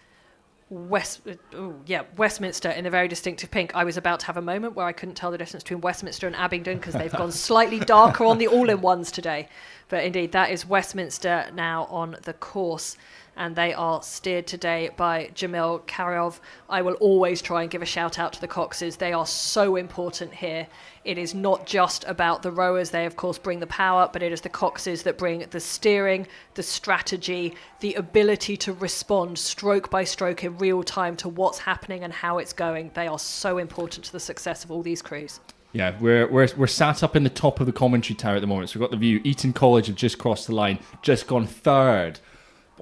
Westminster in a very distinctive pink. I was about to have a moment where I couldn't tell the difference between Westminster and Abingdon because they've gone slightly darker on the all-in-ones today. But indeed, that is Westminster now on the course. And they are steered today by Jamil Karyov. I will always try and give a shout out to the Coxes. They are so important here. It is not just about the rowers. They, of course, bring the power, but it is the Coxes that bring the steering, the strategy, the ability to respond stroke by stroke in real time to what's happening and how it's going. They are so important to the success of all these crews. Yeah, we're sat up in the top of the commentary tower at the moment. So we've got the view. Eton College have just crossed the line, just gone third.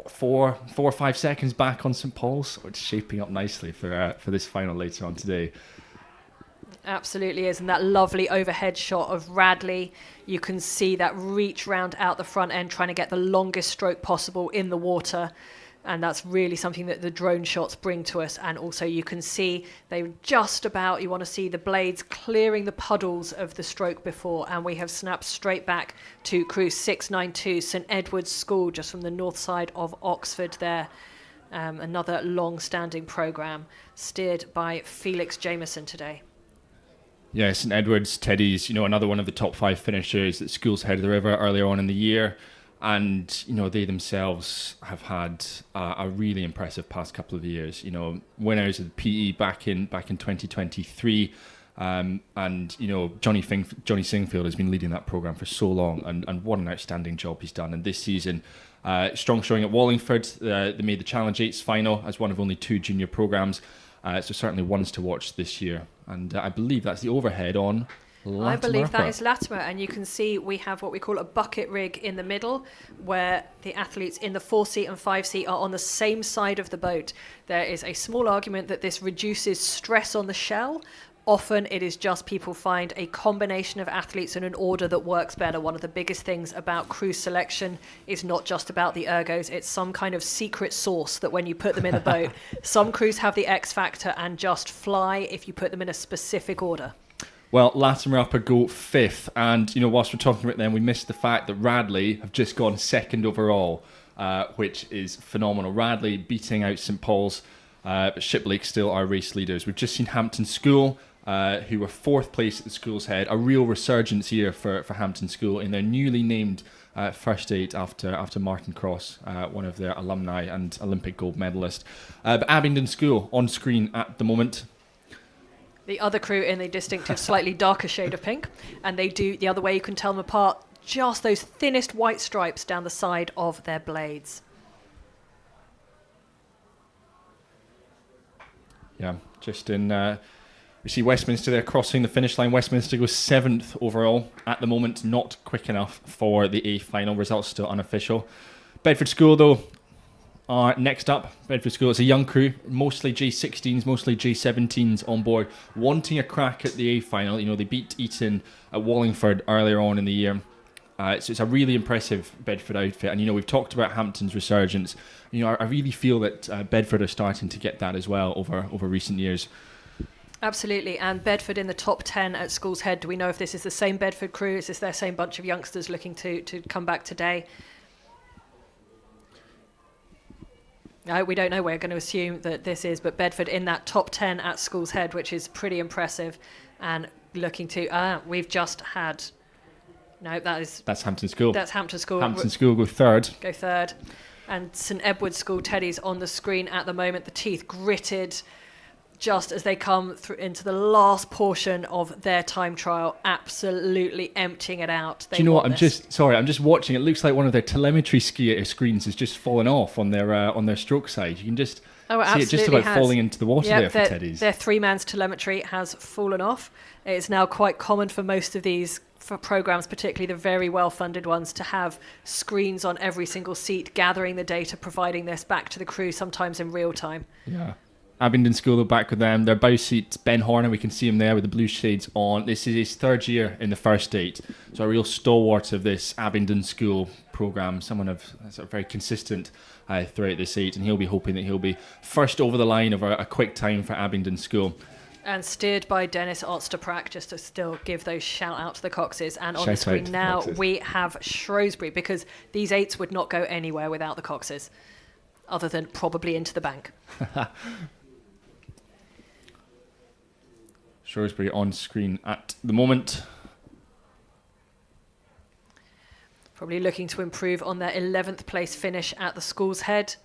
4 or 5 seconds back on St Paul's. So it's shaping up nicely for this final later on today. Absolutely is. And that lovely overhead shot of Radley, you can see that reach round out the front end, trying to get the longest stroke possible in the water. And that's really something that the drone shots bring to us. And also you can see they just about, you want to see the blades clearing the puddles of the stroke before. And we have snapped straight back to crew 692, St Edward's School, just from the north side of Oxford there. Another long-standing programme steered by Felix Jameson today. Yeah, St Edward's, Teddy's, another one of the top 5 finishers at Scull's Head of the River earlier on in the year. And, they themselves have had a really impressive past couple of years. Winners of the PE back in 2023. And, Johnny Singfield has been leading that programme for so long. And what an outstanding job he's done. And this season, strong showing at Wallingford. They made the Challenge 8s final as one of only 2 junior programmes. So certainly ones to watch this year. And I believe that's the overhead on Latimer. I believe that is Latimer, and you can see we have what we call a bucket rig in the middle where the athletes in the 4-seat and 5-seat are on the same side of the boat. There is a small argument that this reduces stress on the shell. Often it is just people find a combination of athletes in an order that works better. One of the biggest things about crew selection is not just about the ergos. It's some kind of secret sauce that when you put them in a boat, some crews have the X factor and just fly if you put them in a specific order. Well, Latimer Upper go 5th, and whilst we're talking about them, we missed the fact that Radley have just gone 2nd overall, which is phenomenal. Radley beating out St Paul's, but Shiplake still are race leaders. We've just seen Hampton School, who were 4th place at the School's Head. A real resurgence here for Hampton School in their newly named first 8 after Martin Cross, one of their alumni and Olympic gold medalist. But Abingdon School on screen at the moment. The other crew in a distinctive, slightly darker shade of pink. And they do, the other way you can tell them apart, just those thinnest white stripes down the side of their blades. Yeah, just in... we see Westminster there crossing the finish line. Westminster goes 7th overall. At the moment, not quick enough for the A final. Results still unofficial. Bedford School, though, are next up. Bedford School, it's a young crew, mostly J16s, mostly J17s on board, wanting a crack at the A final. You know, they beat Eton at Wallingford earlier on in the year. So it's a really impressive Bedford outfit. And, you know, we've talked about Hampton's resurgence. You know, I really feel that Bedford are starting to get that as well over recent years. Absolutely, and Bedford in the top 10 at Scull's Head. Do we know if this is the same Bedford crew? Is this their same bunch of youngsters looking to come back today? No, we don't know. We're going to assume that this is, but Bedford in that top 10 at Scull's Head, which is pretty impressive, and looking to, we've just had, no, that's Hampton School. That's Hampton School. Hampton School go third. And St Edward's School Teddy's on the screen at the moment, the teeth gritted just as they come through into the last portion of their time trial, absolutely emptying it out. Do you know what? I'm just watching. It looks like one of their telemetry screens has just fallen off on their stroke side. You can just see it just about falling into the water there for Teddy's. Their 3-man's telemetry has fallen off. It's now quite common for most of these programs, particularly the very well-funded ones, to have screens on every single seat, gathering the data, providing this back to the crew, sometimes in real time. Yeah. Abingdon School are back with them. Their bow seat, Ben Horner, we can see him there with the blue shades on. This is his 3rd year in the first 8. So a real stalwart of this Abingdon School programme. Someone that's very consistent throughout this 8. And he'll be hoping that he'll be first over the line of a quick time for Abingdon School. And steered by Dennis Otsterprak, just to still give those shout out to the Coxes. And on the screen now we have Shrewsbury, because these 8s would not go anywhere without the Coxes, other than probably into the bank. Shrewsbury on screen at the moment. Probably looking to improve on their 11th place finish at the Scull's Head.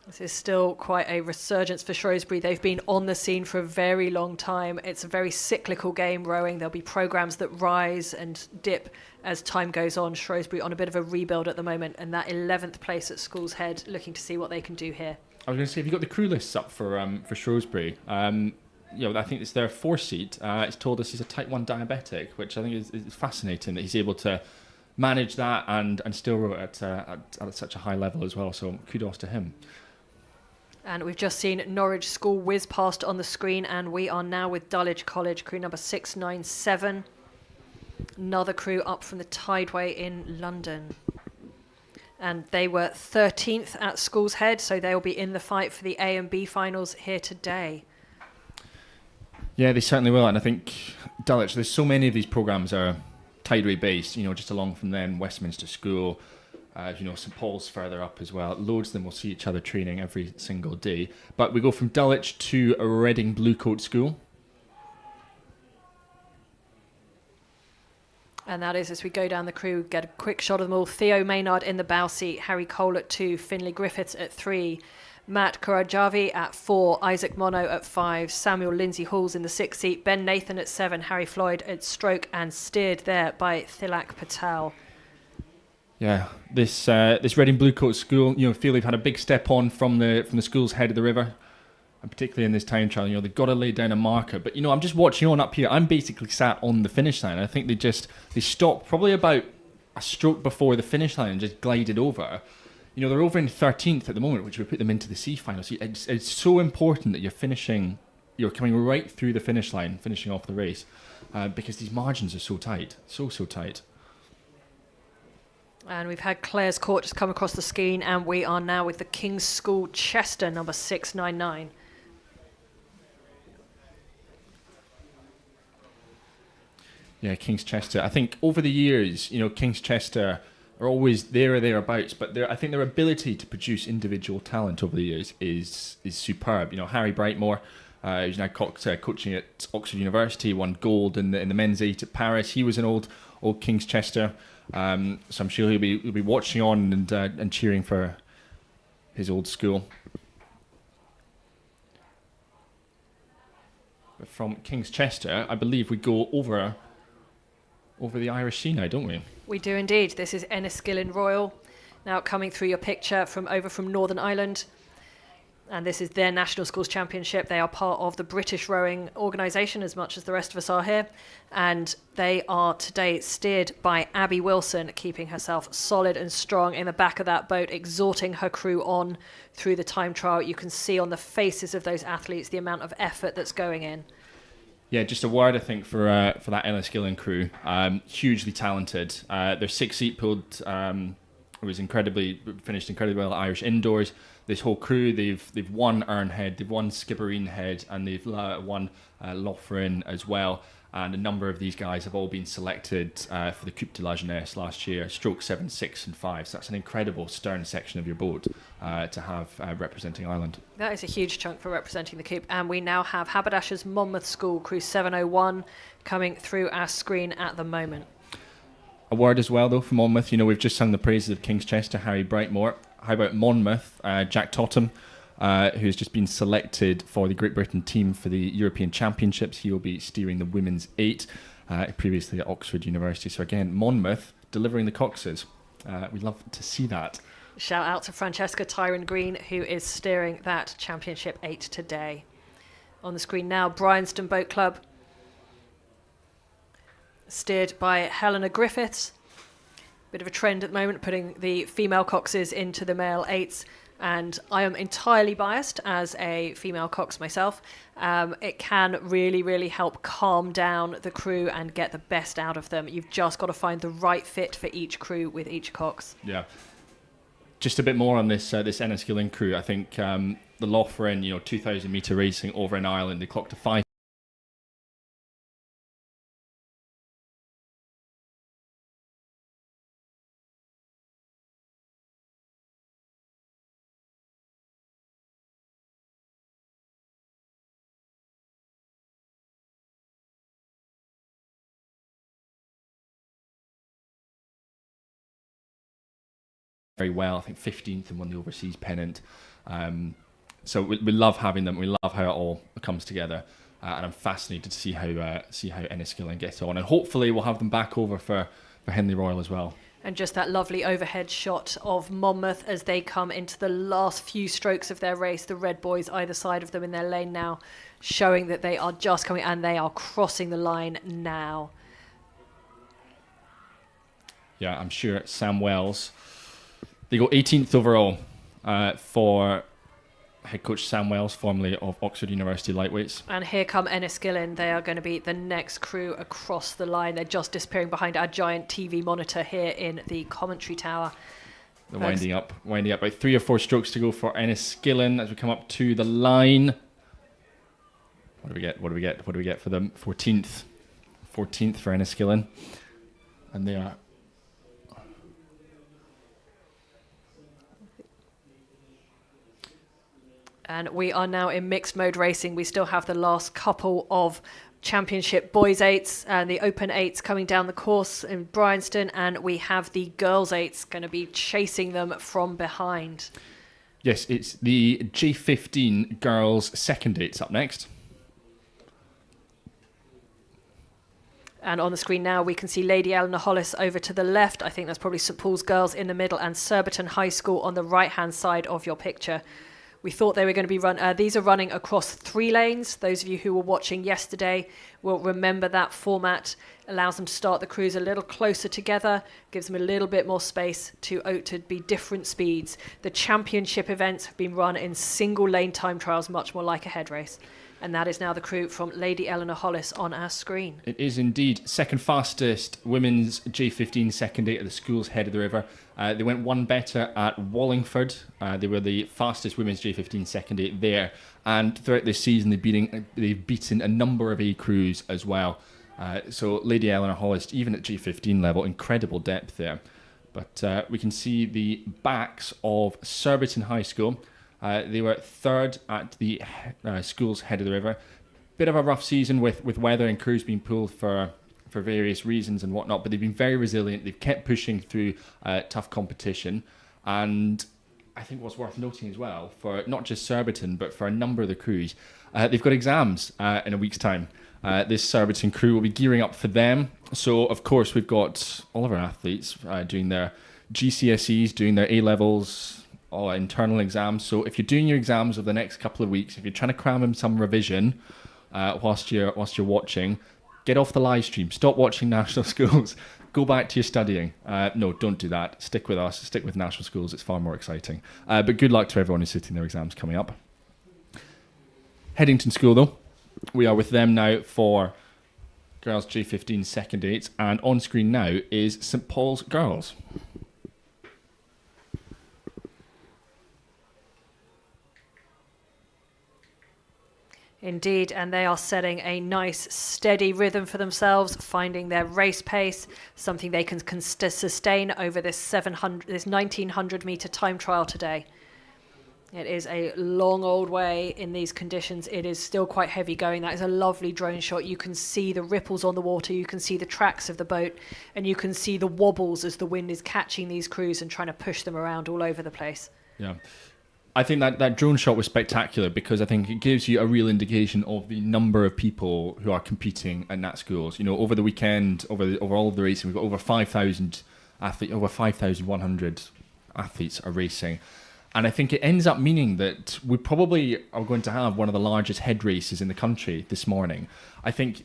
This is still quite a resurgence for Shrewsbury. They've been on the scene for a very long time. It's a very cyclical game, rowing. There'll be programmes that rise and dip as time goes on. Shrewsbury on a bit of a rebuild at the moment, and that 11th place at Scull's Head, looking to see what they can do here. I was going to say, have you got the crew lists up for Shrewsbury? I think it's their 4th seat. It's told us he's a type 1 diabetic, which I think is fascinating that he's able to manage that and still row it at such a high level as well. So kudos to him. And we've just seen Norwich School whiz past on the screen, and we are now with Dulwich College, crew number 697. Another crew up from the Tideway in London. And they were 13th at Scull's Head, so they'll be in the fight for the A and B finals here today. Yeah, they certainly will. And I think Dulwich, there's so many of these programmes are Tideway based, you know, just along from them, Westminster School, St Paul's further up as well. Loads of them will see each other training every single day. But we go from Dulwich to Reading Bluecoat School. And that is, as we go down the crew, get a quick shot of them all. Theo Maynard in the bow seat, Harry Cole at 2, Finlay Griffiths at 3, Matt Karajavi at 4, Isaac Mono at 5, Samuel Lindsay Halls in the 6th seat, Ben Nathan at 7, Harry Floyd at stroke, and steered there by Thilak Patel. Yeah, this Reading Bluecoat School, feel they've had a big step on from the School's Head of the river, and particularly in this time trial, they've got to lay down a marker. But I'm just watching on up here. I'm basically sat on the finish line. I think they stopped probably about a stroke before the finish line and just glided over. They're over in 13th at the moment, which would put them into the C final. So it's so important that you're coming right through the finish line, finishing off the race, because these margins are so tight, so tight. And we've had Clare's Court just come across the screen, and we are now with the King's School Chester, number 699. Yeah, King's Chester. I think over the years, King's Chester are always there or thereabouts, but I think their ability to produce individual talent over the years is superb. Harry Brightmore, who's now coaching at Oxford University, won gold in the men's 8 at Paris. He was an old King's Chester, so I'm sure he'll be watching on and cheering for his old school. But from King's Chester, I believe we go over the Irish sea now, don't we? We do indeed. This is Enniskillen Royal. Now coming through your picture from Northern Ireland. And this is their National Schools Championship. They are part of the British rowing organisation as much as the rest of us are here. And they are today steered by Abby Wilson, keeping herself solid and strong in the back of that boat, exhorting her crew on through the time trial. You can see on the faces of those athletes the amount of effort that's going in. Yeah, just a word, I think, for that Enniskillen crew. Hugely talented. Their 6 seat pulled finished incredibly well at Irish Indoors. This whole crew, they've won Erne Head, they've won Skibbereen Head, and they've won Loughran as well. And a number of these guys have all been selected for the Coupe de la Jeunesse last year, stroke 7, 6 and 5. So that's an incredible stern section of your boat to have representing Ireland. That is a huge chunk for representing the Coupe. And we now have Haberdasher's Monmouth School, crew 701, coming through our screen at the moment. A word as well, though, for Monmouth. You know, we've just sung the praises of King's Chester, Harry Brightmore. How about Monmouth? Jack Totham, who's just been selected for the Great Britain team for the European Championships. He will be steering the women's 8, previously at Oxford University. So again, Monmouth delivering the Coxes. We'd love to see that. Shout out to Francesca Tyron Green, who is steering that Championship 8 today. On the screen now, Bryanston Boat Club, steered by Helena Griffiths. Bit of a trend at the moment, putting the female coxes into the male 8s. And I am entirely biased as a female cox myself. It can really, really help calm down the crew and get the best out of them. You've just got to find the right fit for each crew with each cox. Yeah. Just a bit more on this Enniskillen crew. I think the Loughran, 2,000 metre racing over in Ireland, they clocked a 5. Very well. I think 15th and won the overseas pennant. So we love having them. We love how it all comes together, and I'm fascinated to see how Enniskillen get on, and hopefully we'll have them back over for Henley Royal as well. And just that lovely overhead shot of Monmouth as they come into the last few strokes of their race. The red boys either side of them in their lane now, showing that they are just coming and they are crossing the line now. Yeah, I'm sure Sam Wells. They go 18th overall for head coach Sam Wells, formerly of Oxford University Lightweights. And here come Enniskillen. They are going to be the next crew across the line. They're just disappearing behind our giant TV monitor here in the commentary tower. They're winding up. About 3 or 4 strokes to go for Enniskillen as we come up to the line. What do we get for them? 14th. 14th for Enniskillen. And they are... And we are now in mixed mode racing. We still have the last couple of Championship Boys 8s and the Open 8s coming down the course in Bryanston. And we have the Girls 8s going to be chasing them from behind. Yes, it's the J15 Girls Second 8s up next. And on the screen now, we can see Lady Eleanor Hollis over to the left. I think that's probably St Paul's Girls in the middle and Surbiton High School on the right-hand side of your picture. We thought they were going to be these are running across 3 lanes. Those of you who were watching yesterday will remember that format. Allows them to start the crews a little closer together, gives them a little bit more space to be different speeds. The championship events have been run in single lane time trials, much more like a head race. And that is now the crew from Lady Eleanor Hollis on our screen. It is indeed. Second fastest women's J15 second 8 at the Sculls head of the river. They went one better at Wallingford. They were the fastest women's J15 second 8 there. And throughout this season, they've beaten a number of A crews as well. So Lady Eleanor Hollis, even at J15 level, incredible depth there. But we can see the backs of Surbiton High School. They were 3rd at the Sculls head of the river. Bit of a rough season with weather and crews being pulled for various reasons and whatnot, but they've been very resilient. They've kept pushing through tough competition, and I think what's worth noting as well, for not just Surbiton, but for a number of the crews, they've got exams in a week's time. This Surbiton crew will be gearing up for them. So, of course, we've got all of our athletes doing their GCSEs, doing their A-levels, all internal exams. So if you're doing your exams over the next couple of weeks, if you're trying to cram in some revision whilst you're watching, get off the live stream. Stop watching National Schools. Go back to your studying. No, don't do that. Stick with us. Stick with National Schools. It's far more exciting. But good luck to everyone who's sitting their exams coming up. Headington School, though. We are with them now for girls J15 second eights. And on screen now is St Paul's girls. Indeed, and they are setting a nice steady rhythm for themselves, finding their race pace, something they can sustain over this 1900 metre time trial today. It is a long old way in these conditions. It is still quite heavy going. That is a lovely drone shot. You can see the ripples on the water, you can see the tracks of the boat, and you can see the wobbles as the wind is catching these crews and trying to push them around all over the place. Yeah. I think that drone shot was spectacular because I think it gives you a real indication of the number of people who are competing at Nat Schools. You know, over the weekend, over all of the racing, we've got over 5,000 athletes, over 5,100 athletes are racing. And I think it ends up meaning that we probably are going to have one of the largest head races in the country this morning. I think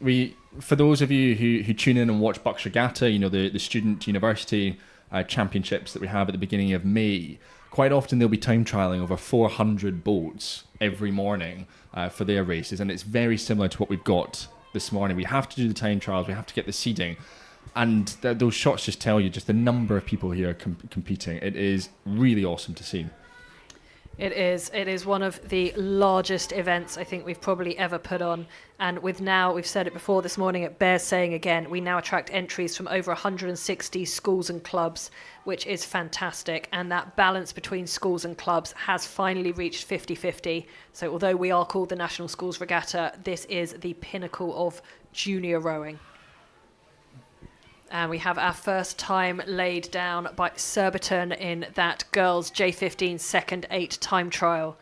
for those of you who tune in and watch Bucks Regatta, you know, the student university championships that we have at the beginning of May, quite often they'll be time trialling over 400 boats every morning for their races, and it's very similar to what we've got this morning. We have to do the time trials, we have to get the seeding, and those shots just tell you just the number of people here competing. It is really awesome to see. It is one of the largest events I think we've probably ever put on. And with now, we've said it before this morning, it bears saying again, we now attract entries from over 160 schools and clubs, which is fantastic. And that balance between schools and clubs has finally reached 50-50. So although we are called the National Schools Regatta, this is the pinnacle of junior rowing. And we have our first time laid down by Surbiton in that girls J15 second 8 time trial.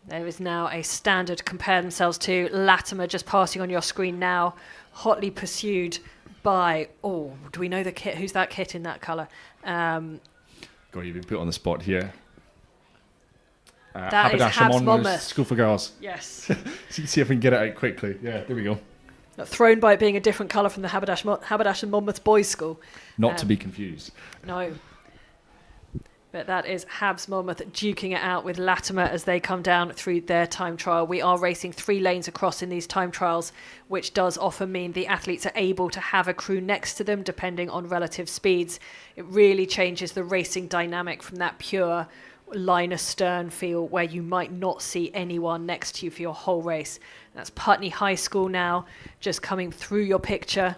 There is now a standard to compare themselves to. Latimer just passing on your screen now, hotly pursued by, do we know the kit? Who's that kit in that colour? God, you've been put on the spot here. That is Habs Monmouth. School for Girls. Yes. See if we can get it out quickly. Yeah, there we go. Thrown by it being a different colour from the Haberdash and Monmouth Boys School. Not to be confused. No. But that is Habs Monmouth duking it out with Latimer as they come down through their time trial. We are racing 3 lanes across in these time trials, which does often mean the athletes are able to have a crew next to them depending on relative speeds. It really changes the racing dynamic from that pure line astern feel where you might not see anyone next to you for your whole race. That's Putney High School now, just coming through your picture.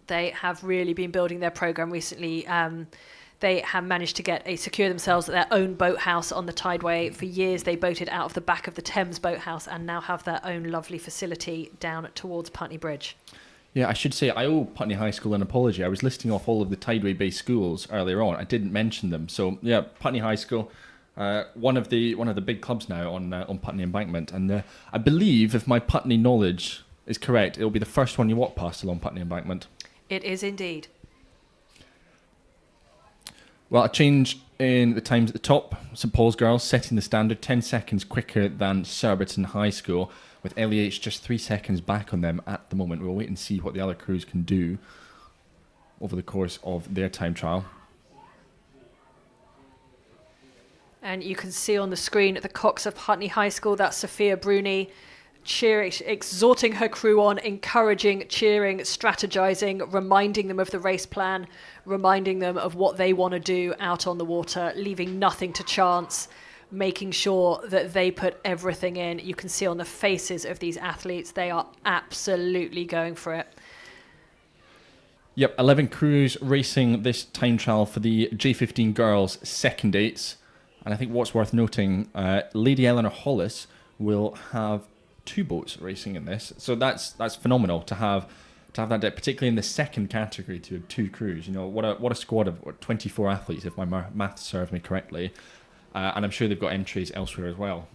They have really been building their programme recently. They have managed to secure themselves their own boathouse on the Tideway. For years they boated out of the back of the Thames boathouse and now have their own lovely facility down towards Putney Bridge. Yeah, I should say I owe Putney High School an apology. I was listing off all of the Tideway-based schools earlier on. I didn't mention them. So yeah, Putney High School, one of the big clubs now on Putney Embankment, and I believe, if my Putney knowledge is correct, it'll be the first one you walk past along Putney Embankment. It is indeed. Well, a change in the times at the top. St Paul's girls setting the standard 10 seconds quicker than Surbiton High School, with LEH just 3 seconds back on them at the moment. We'll wait and see what the other crews can do over the course of their time trial. And you can see on the screen at the Coxed of Putney High School, that's Sophia Bruni, cheering, exhorting her crew on, encouraging, cheering, strategizing, reminding them of the race plan, reminding them of what they want to do out on the water, leaving nothing to chance, making sure that they put everything in. You can see on the faces of these athletes, they are absolutely going for it. Yep, 11 crews racing this time trial for the J15 girls second eights. And I think what's worth noting, Lady Eleanor Hollis will have 2 boats racing in this. So that's phenomenal to have to have that depth, particularly in the second category, to have 2 crews. You know, what a squad of 24 athletes, if my math serves me correctly, and I'm sure they've got entries elsewhere as well.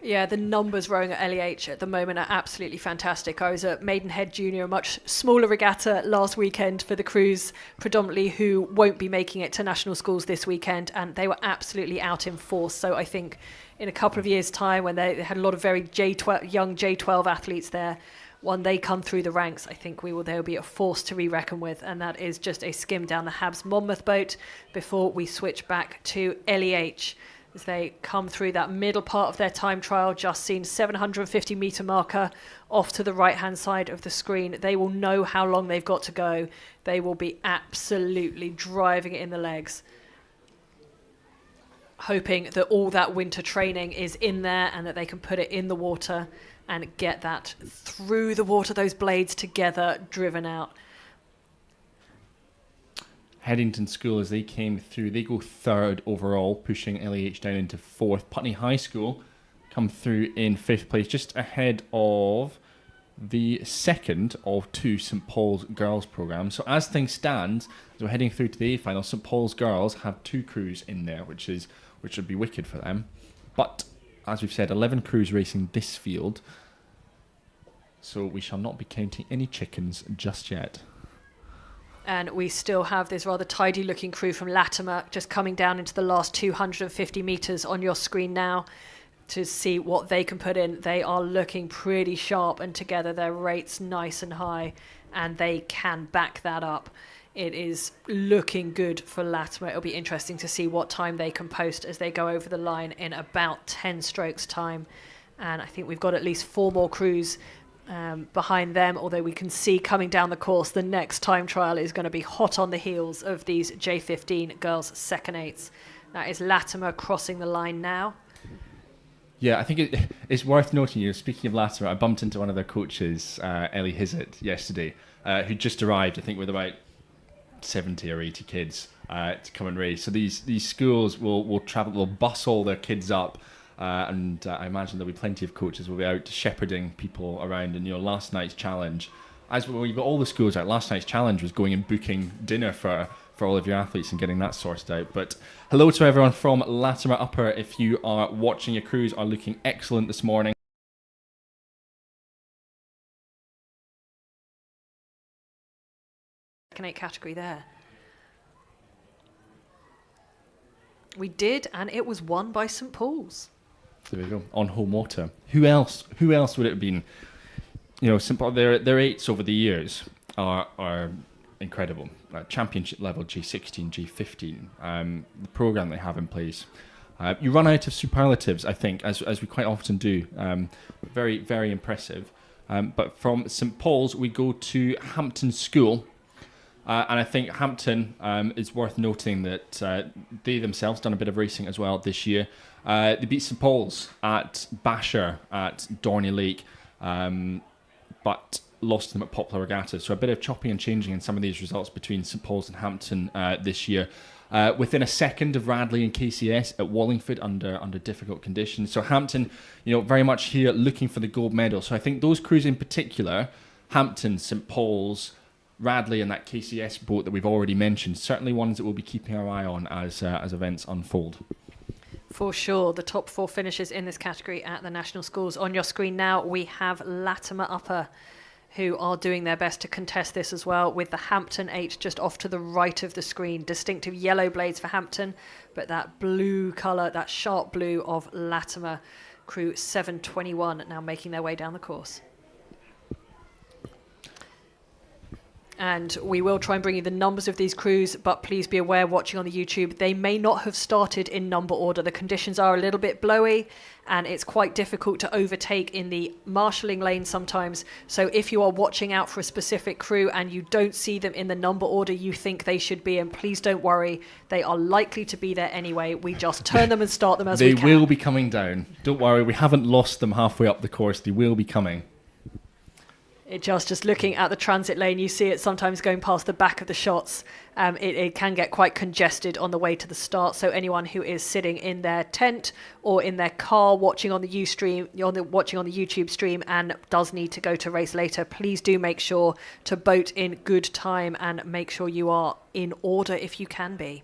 Yeah, the numbers rowing at LEH at the moment are absolutely fantastic. I was at Maidenhead Junior, a much smaller regatta last weekend for the crews, predominantly who won't be making it to national schools this weekend, and they were absolutely out in force. So I think in a couple of years' time, when they had a lot of very young J12 athletes there, when they come through the ranks, I think they'll be a force to be reckoned with, and that is just a skim down the Habs Monmouth boat before we switch back to LEH. As they come through that middle part of their time trial, just seen 750 metre marker off to the right-hand side of the screen. They will know how long they've got to go. They will be absolutely driving it in the legs, hoping that all that winter training is in there and that they can put it in the water and get that through the water, those blades together, driven out. Headington School, as they came through, they go 3rd overall, pushing LEH down into 4th. Putney High School come through in 5th place, just ahead of the 2nd of 2 St Paul's girls programmes. So as things stand, as we're heading through to the A final, St Paul's girls have 2 crews in there, which would be wicked for them. But as we've said, 11 crews racing this field, so we shall not be counting any chickens just yet. And we still have this rather tidy looking crew from Latimer just coming down into the last 250 metres on your screen now to see what they can put in. They are looking pretty sharp and together, their rates nice and high, and they can back that up. It is looking good for Latimer. It'll be interesting to see what time they can post as they go over the line in about 10 strokes time. And I think we've got at least 4 more crews behind them, although we can see coming down the course the next time trial is going to be hot on the heels of these J15 girls second eights. That is Latimer crossing the line now. Yeah, I think it's worth noting, speaking of Latimer, I bumped into one of their coaches, Ellie Hizzett, yesterday, who just arrived, I think, with about 70 or 80 kids to come and race. So these schools will travel, will bus all their kids up. And I imagine there'll be plenty of coaches will be out shepherding people around. And last night's challenge, as we've got all the schools out, last night's challenge was going and booking dinner for all of your athletes and getting that sorted out. But hello to everyone from Latimer Upper. If you are watching, your crews are looking excellent this morning. Second 8 category there. We did, and it was won by St Paul's. There we go, on home water. Who else would it have been? St Paul, their 8s over the years are incredible. Championship level, J16, J15, the programme they have in place. You run out of superlatives, I think, as we quite often do. Very, very impressive. But from St Paul's, we go to Hampton School. And I think Hampton is worth noting that they themselves done a bit of racing as well this year. They beat St Paul's at Basher at Dorney Lake, but lost to them at Poplar Regatta. So a bit of chopping and changing in some of these results between St Paul's and Hampton this year. Within a second of Radley and KCS at Wallingford under difficult conditions. So Hampton, very much here looking for the gold medal. So I think those crews in particular, Hampton, St Paul's, Radley and that KCS boat that we've already mentioned, certainly ones that we'll be keeping our eye on as events unfold. For sure, the top 4 finishes in this category at the national schools. On your screen now, we have Latimer Upper, who are doing their best to contest this as well, with the Hampton 8 just off to the right of the screen. Distinctive yellow blades for Hampton, but that blue colour, that sharp blue of Latimer. Crew 721 now making their way down the course. And we will try and bring you the numbers of these crews, but please be aware, watching on the YouTube, they may not have started in number order. The conditions are a little bit blowy, and it's quite difficult to overtake in the marshalling lane sometimes. So if you are watching out for a specific crew and you don't see them in the number order you think they should be in, please don't worry. They are likely to be there anyway. We just turn them and start them as we can. They will be coming down. Don't worry, we haven't lost them halfway up the course. They will be coming. Just looking at the transit lane, you see it sometimes going past the back of the shots. It can get quite congested on the way to the start. So anyone who is sitting in their tent or in their car watching on the YouTube stream and does need to go to race later, please do make sure to boat in good time and make sure you are in order if you can be.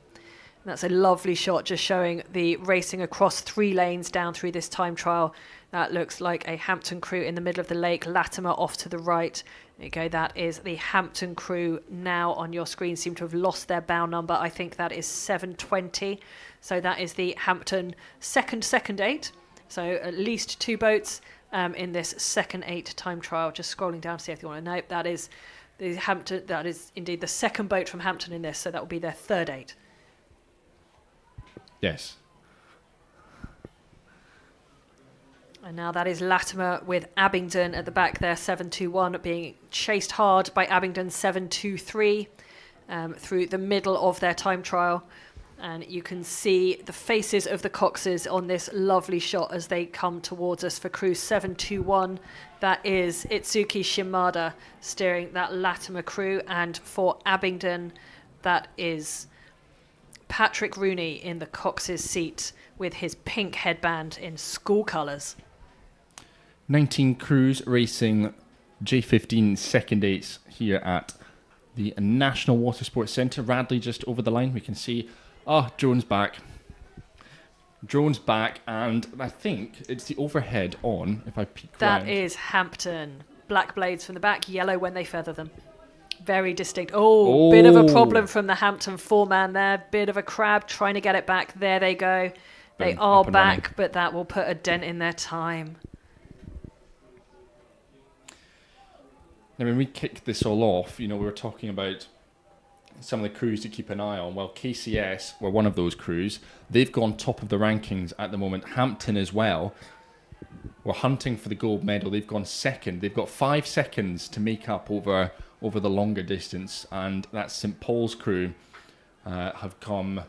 And that's a lovely shot just showing the racing across 3 lanes down through this time trial. That looks like a Hampton crew in the middle of the lake, Latimer off to the right. There you go, that is the Hampton crew now on your screen. Seem to have lost their bow number. I think that is 720. So that is the Hampton second 8. So at least 2 boats in this second 8 time trial. Just scrolling down to see if you want to know. That is the Hampton. That is indeed the second boat from Hampton in this. So that will be their third 8. Yes. And now that is Latimer with Abingdon at the back there, 721, being chased hard by Abingdon 723 through the middle of their time trial. And you can see the faces of the Coxes on this lovely shot as they come towards us for crew 721. That is Itsuki Shimada steering that Latimer crew. And for Abingdon, that is Patrick Rooney in the Cox's seat with his pink headband in school colours. 19 crews racing J15 second 8s here at the National Water Sports Centre. Radley just over the line. We can see, drone's back. Drone's back, and I think it's the overhead on, if I peek round. That is Hampton. Black blades from the back, yellow when they feather them. Very distinct. Oh, bit of a problem from the Hampton 4-man there. Bit of a crab trying to get it back. There they go. They Boom, are up and back, running. but that will put a dent in their time. Now, when we kicked this all off, we were talking about some of the crews to keep an eye on. Well, KCS were one of those crews. They've gone top of the rankings at the moment. Hampton as well. We're hunting for the gold medal. They've gone second. They've got 5 seconds to make up over the longer distance. And that St Paul's crew have come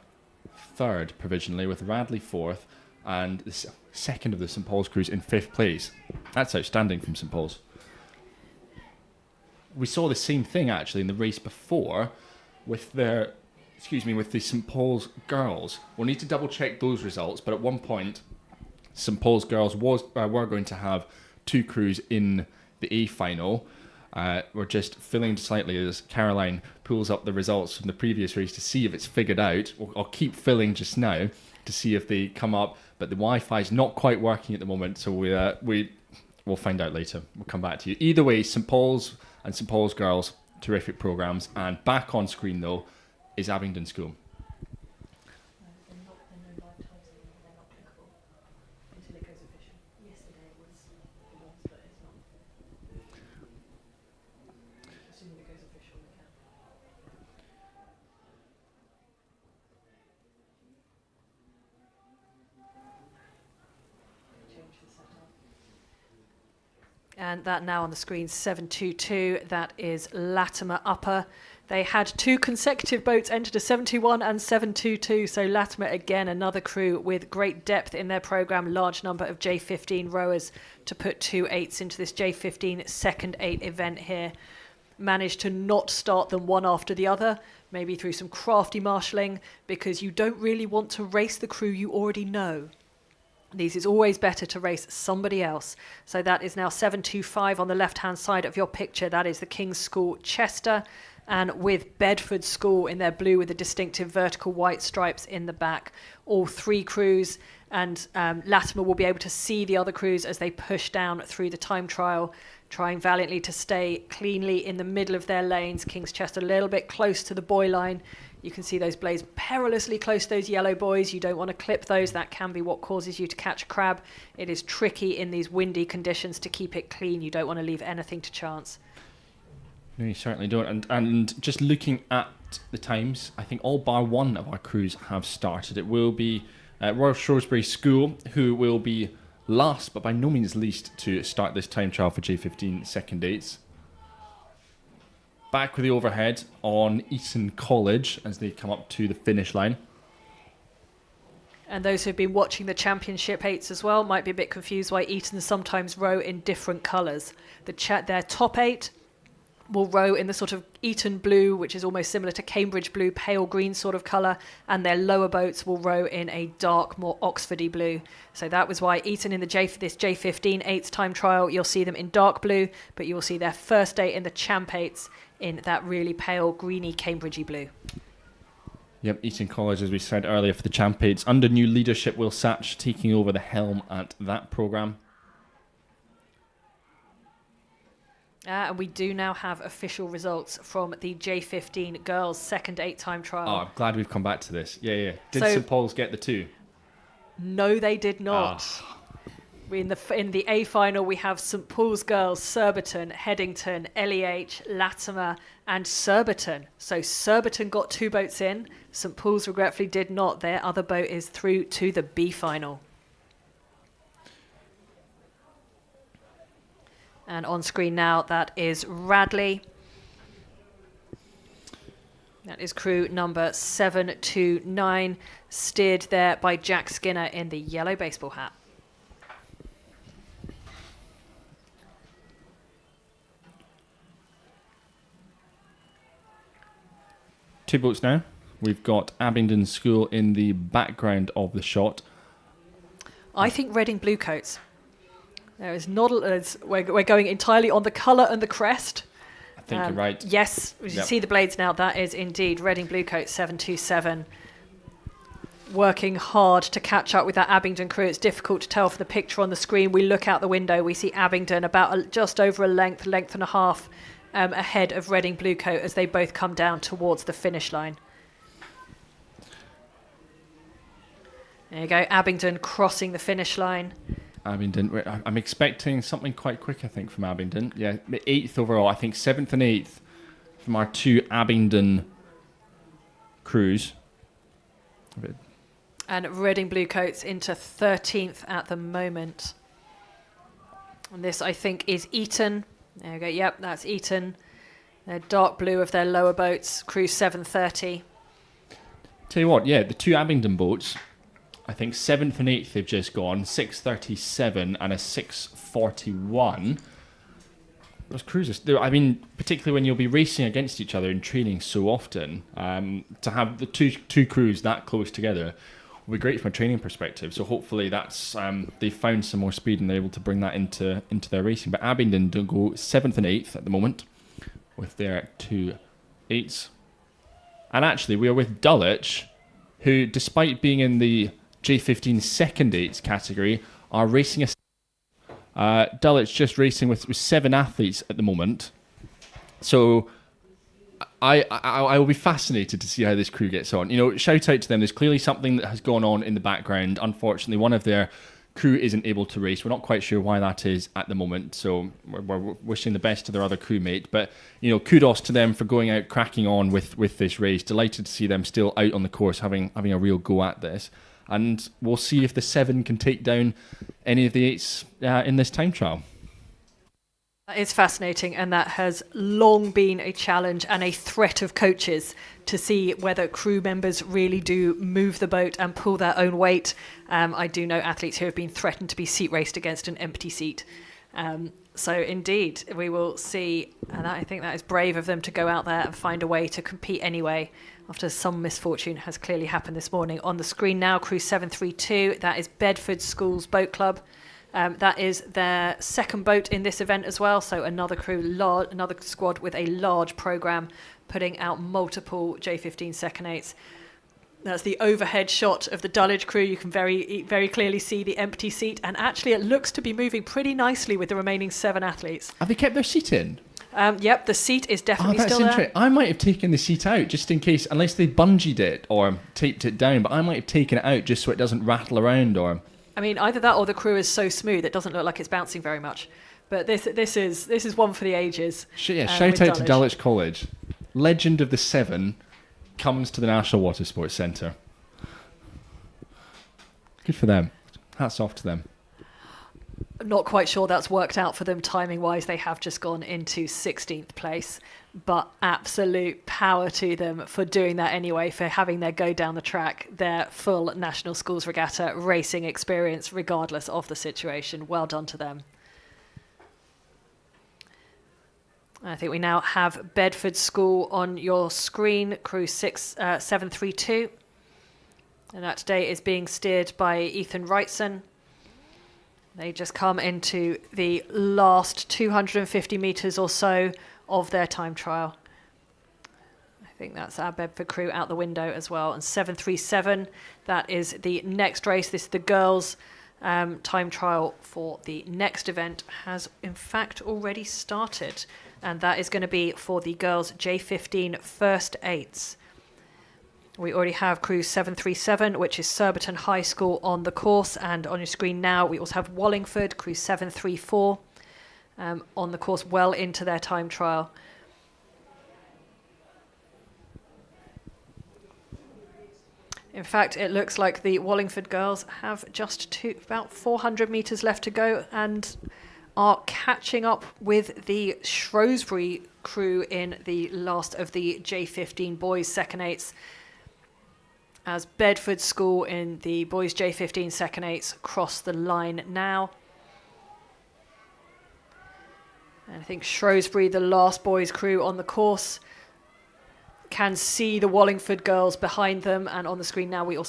third provisionally, with Radley fourth and the second of the St Paul's crews in 5th place. That's outstanding from St Paul's. We saw the same thing actually in the race before with the St Paul's girls. We'll need to double check those results, but at one point St Paul's girls were going to have 2 crews in the A final. We're just filling slightly as Caroline pulls up the results from the previous race to see if it's figured out. I'll keep filling just now to see if they come up, but the Wi-Fi is not quite working at the moment, so we'll find out later. We'll come back to you. Either way, St Paul's and St Paul's girls, terrific programmes, and back on screen though is Abingdon School. And that now on the screen, 722, that is Latimer Upper. They had 2 consecutive boats entered, a 721 and 722. So Latimer, again, another crew with great depth in their programme, large number of J15 rowers to put 2 8s into this J15 second 8 event here. Managed to not start them one after the other, maybe through some crafty marshalling, because you don't really want to race the crew you already know. These is always better to race somebody else. So that is now 725 on the left-hand side of your picture. That is the King's School Chester, and with Bedford School in their blue with the distinctive vertical white stripes in the back. All 3 crews, and Latimer will be able to see the other crews as they push down through the time trial, trying valiantly to stay cleanly in the middle of their lanes. King's Chester a little bit close to the buoy line. You can see those blades perilously close to those yellow buoys. You don't want to clip those. That can be what causes you to catch a crab. It is tricky in these windy conditions to keep it clean. You don't want to leave anything to chance. No, you certainly don't. And just looking at the times, I think all bar one of our crews have started. It will be Royal Shrewsbury School, who will be last, but by no means least, to start this time trial for J15 second 8s. Back with the overhead on Eton College as they come up to the finish line. And those who've been watching the Championship Eights as well might be a bit confused why Eton sometimes row in different colours. Their top 8 will row in the sort of Eton blue, which is almost similar to Cambridge blue, pale green sort of colour, and their lower boats will row in a dark, more Oxfordy blue. So that was why Eton in this J15 Eights time trial, you'll see them in dark blue, but you will see their first day in the Champ Eights in that really pale, greeny, Cambridgey blue. Yep, Eton College, as we said earlier, for the Champ Eights. Under new leadership, Will Satch taking over the helm at that programme. And we do now have official results from the J15 girls' second 8-time trial. Oh, I'm glad we've come back to this. Yeah. Did So- St Paul's get the 2? No, they did not. In the A final, we have St Paul's girls, Surbiton, Headington, LEH, Latimer, and Surbiton. So Surbiton got 2 boats in. St Paul's regretfully did not. Their other boat is through to the B final. And on screen now, that is Radley. That is crew number 729, steered there by Jack Skinner in the yellow baseball hat. Two boats now. We've got Abingdon School in the background of the shot. I think Reading Bluecoats. There is not. We're going entirely on the colour and the crest. I think you're right. Yes, as you Yep. see the blades now, that is indeed Reading Bluecoats 727. Working hard to catch up with that Abingdon crew. It's difficult to tell from the picture on the screen. We look out the window, we see Abingdon about just over a length and a half ahead of Reading Bluecoat as they both come down towards the finish line. There you go, Abingdon crossing the finish line. Abingdon, I'm expecting something quite quick, I think, from Abingdon. Yeah, 8th overall. I think 7th and 8th from our 2 Abingdon crews. And Reading Bluecoats into 13th at the moment. And this, I think, is Eton. There we go. Yep, that's Eton. They're dark blue of their lower boats, crew 730. Tell you what, yeah, the 2 Abingdon boats, I think 7th and 8th they've just gone, 637 and a 641. Those cruises, I mean, particularly when you'll be racing against each other in training so often, to have the two crews that close together will be great from a training perspective. So hopefully that's they've found some more speed and they're able to bring that into their racing. But Abingdon don't go 7th and 8th at the moment with their 2 8s. And actually, we are with Dulwich, who, despite being in the J15 second 8s category, are racing Dulwich just racing with 7 athletes at the moment. So I will be fascinated to see how this crew gets on. You know, shout out to them. There's clearly something that has gone on in the background. Unfortunately, one of their crew isn't able to race. We're not quite sure why that is at the moment. So we're wishing the best to their other crewmate. But, you know, kudos to them for going out, cracking on with this race. Delighted to see them still out on the course, having a real go at this. And we'll see if the 7 can take down any of the 8s in this time trial. That is fascinating, and that has long been a challenge and a threat of coaches to see whether crew members really do move the boat and pull their own weight. I do know athletes who have been threatened to be seat raced against an empty seat. So indeed, we will see, and I think that is brave of them to go out there and find a way to compete anyway, after some misfortune has clearly happened this morning. On the screen now, crew 732, that is Bedford Schools Boat Club. That is their second boat in this event as well. So another crew, another squad with a large programme, putting out multiple J15 second 8s. That's the overhead shot of the Dulwich crew. You can very, very clearly see the empty seat. And actually, it looks to be moving pretty nicely with the remaining 7 athletes. Have they kept their seat in? Yep, the seat is definitely that's still there. interesting. I might have taken the seat out just in case, unless they bungeed it or taped it down, but I might have taken it out just so it doesn't rattle around. Or I mean, either that or the crew is so smooth it doesn't look like it's bouncing very much. But this is one for the ages. Shout out to Dulwich College. Legend of the 7 comes to the National Water Sports Centre. Good for them. Hats off to them. Not quite sure that's worked out for them timing-wise. They have just gone into 16th place, but absolute power to them for doing that anyway, for having their go down the track, their full National Schools Regatta racing experience, regardless of the situation. Well done to them. I think we now have Bedford School on your screen, crew 732. And that today is being steered by Ethan Wrightson. They just come into the last 250 metres or so of their time trial. I think that's our Bedford crew out the window as well. And 737, that is the next race. This is the girls' time trial for the next event, has in fact already started. And that is going to be for the girls' J15 First Eights. We already have crew 737, which is Surbiton High School on the course. And on your screen now, we also have Wallingford, crew 734, on the course well into their time trial. In fact, it looks like the Wallingford girls have just about 400 metres left to go and are catching up with the Shrewsbury crew in the last of the J15 boys second eights, as Bedford School in the boys J15 second eights cross the line now. And I think Shrewsbury, the last boys crew on the course, can see the Wallingford girls behind them. And on the screen now, we've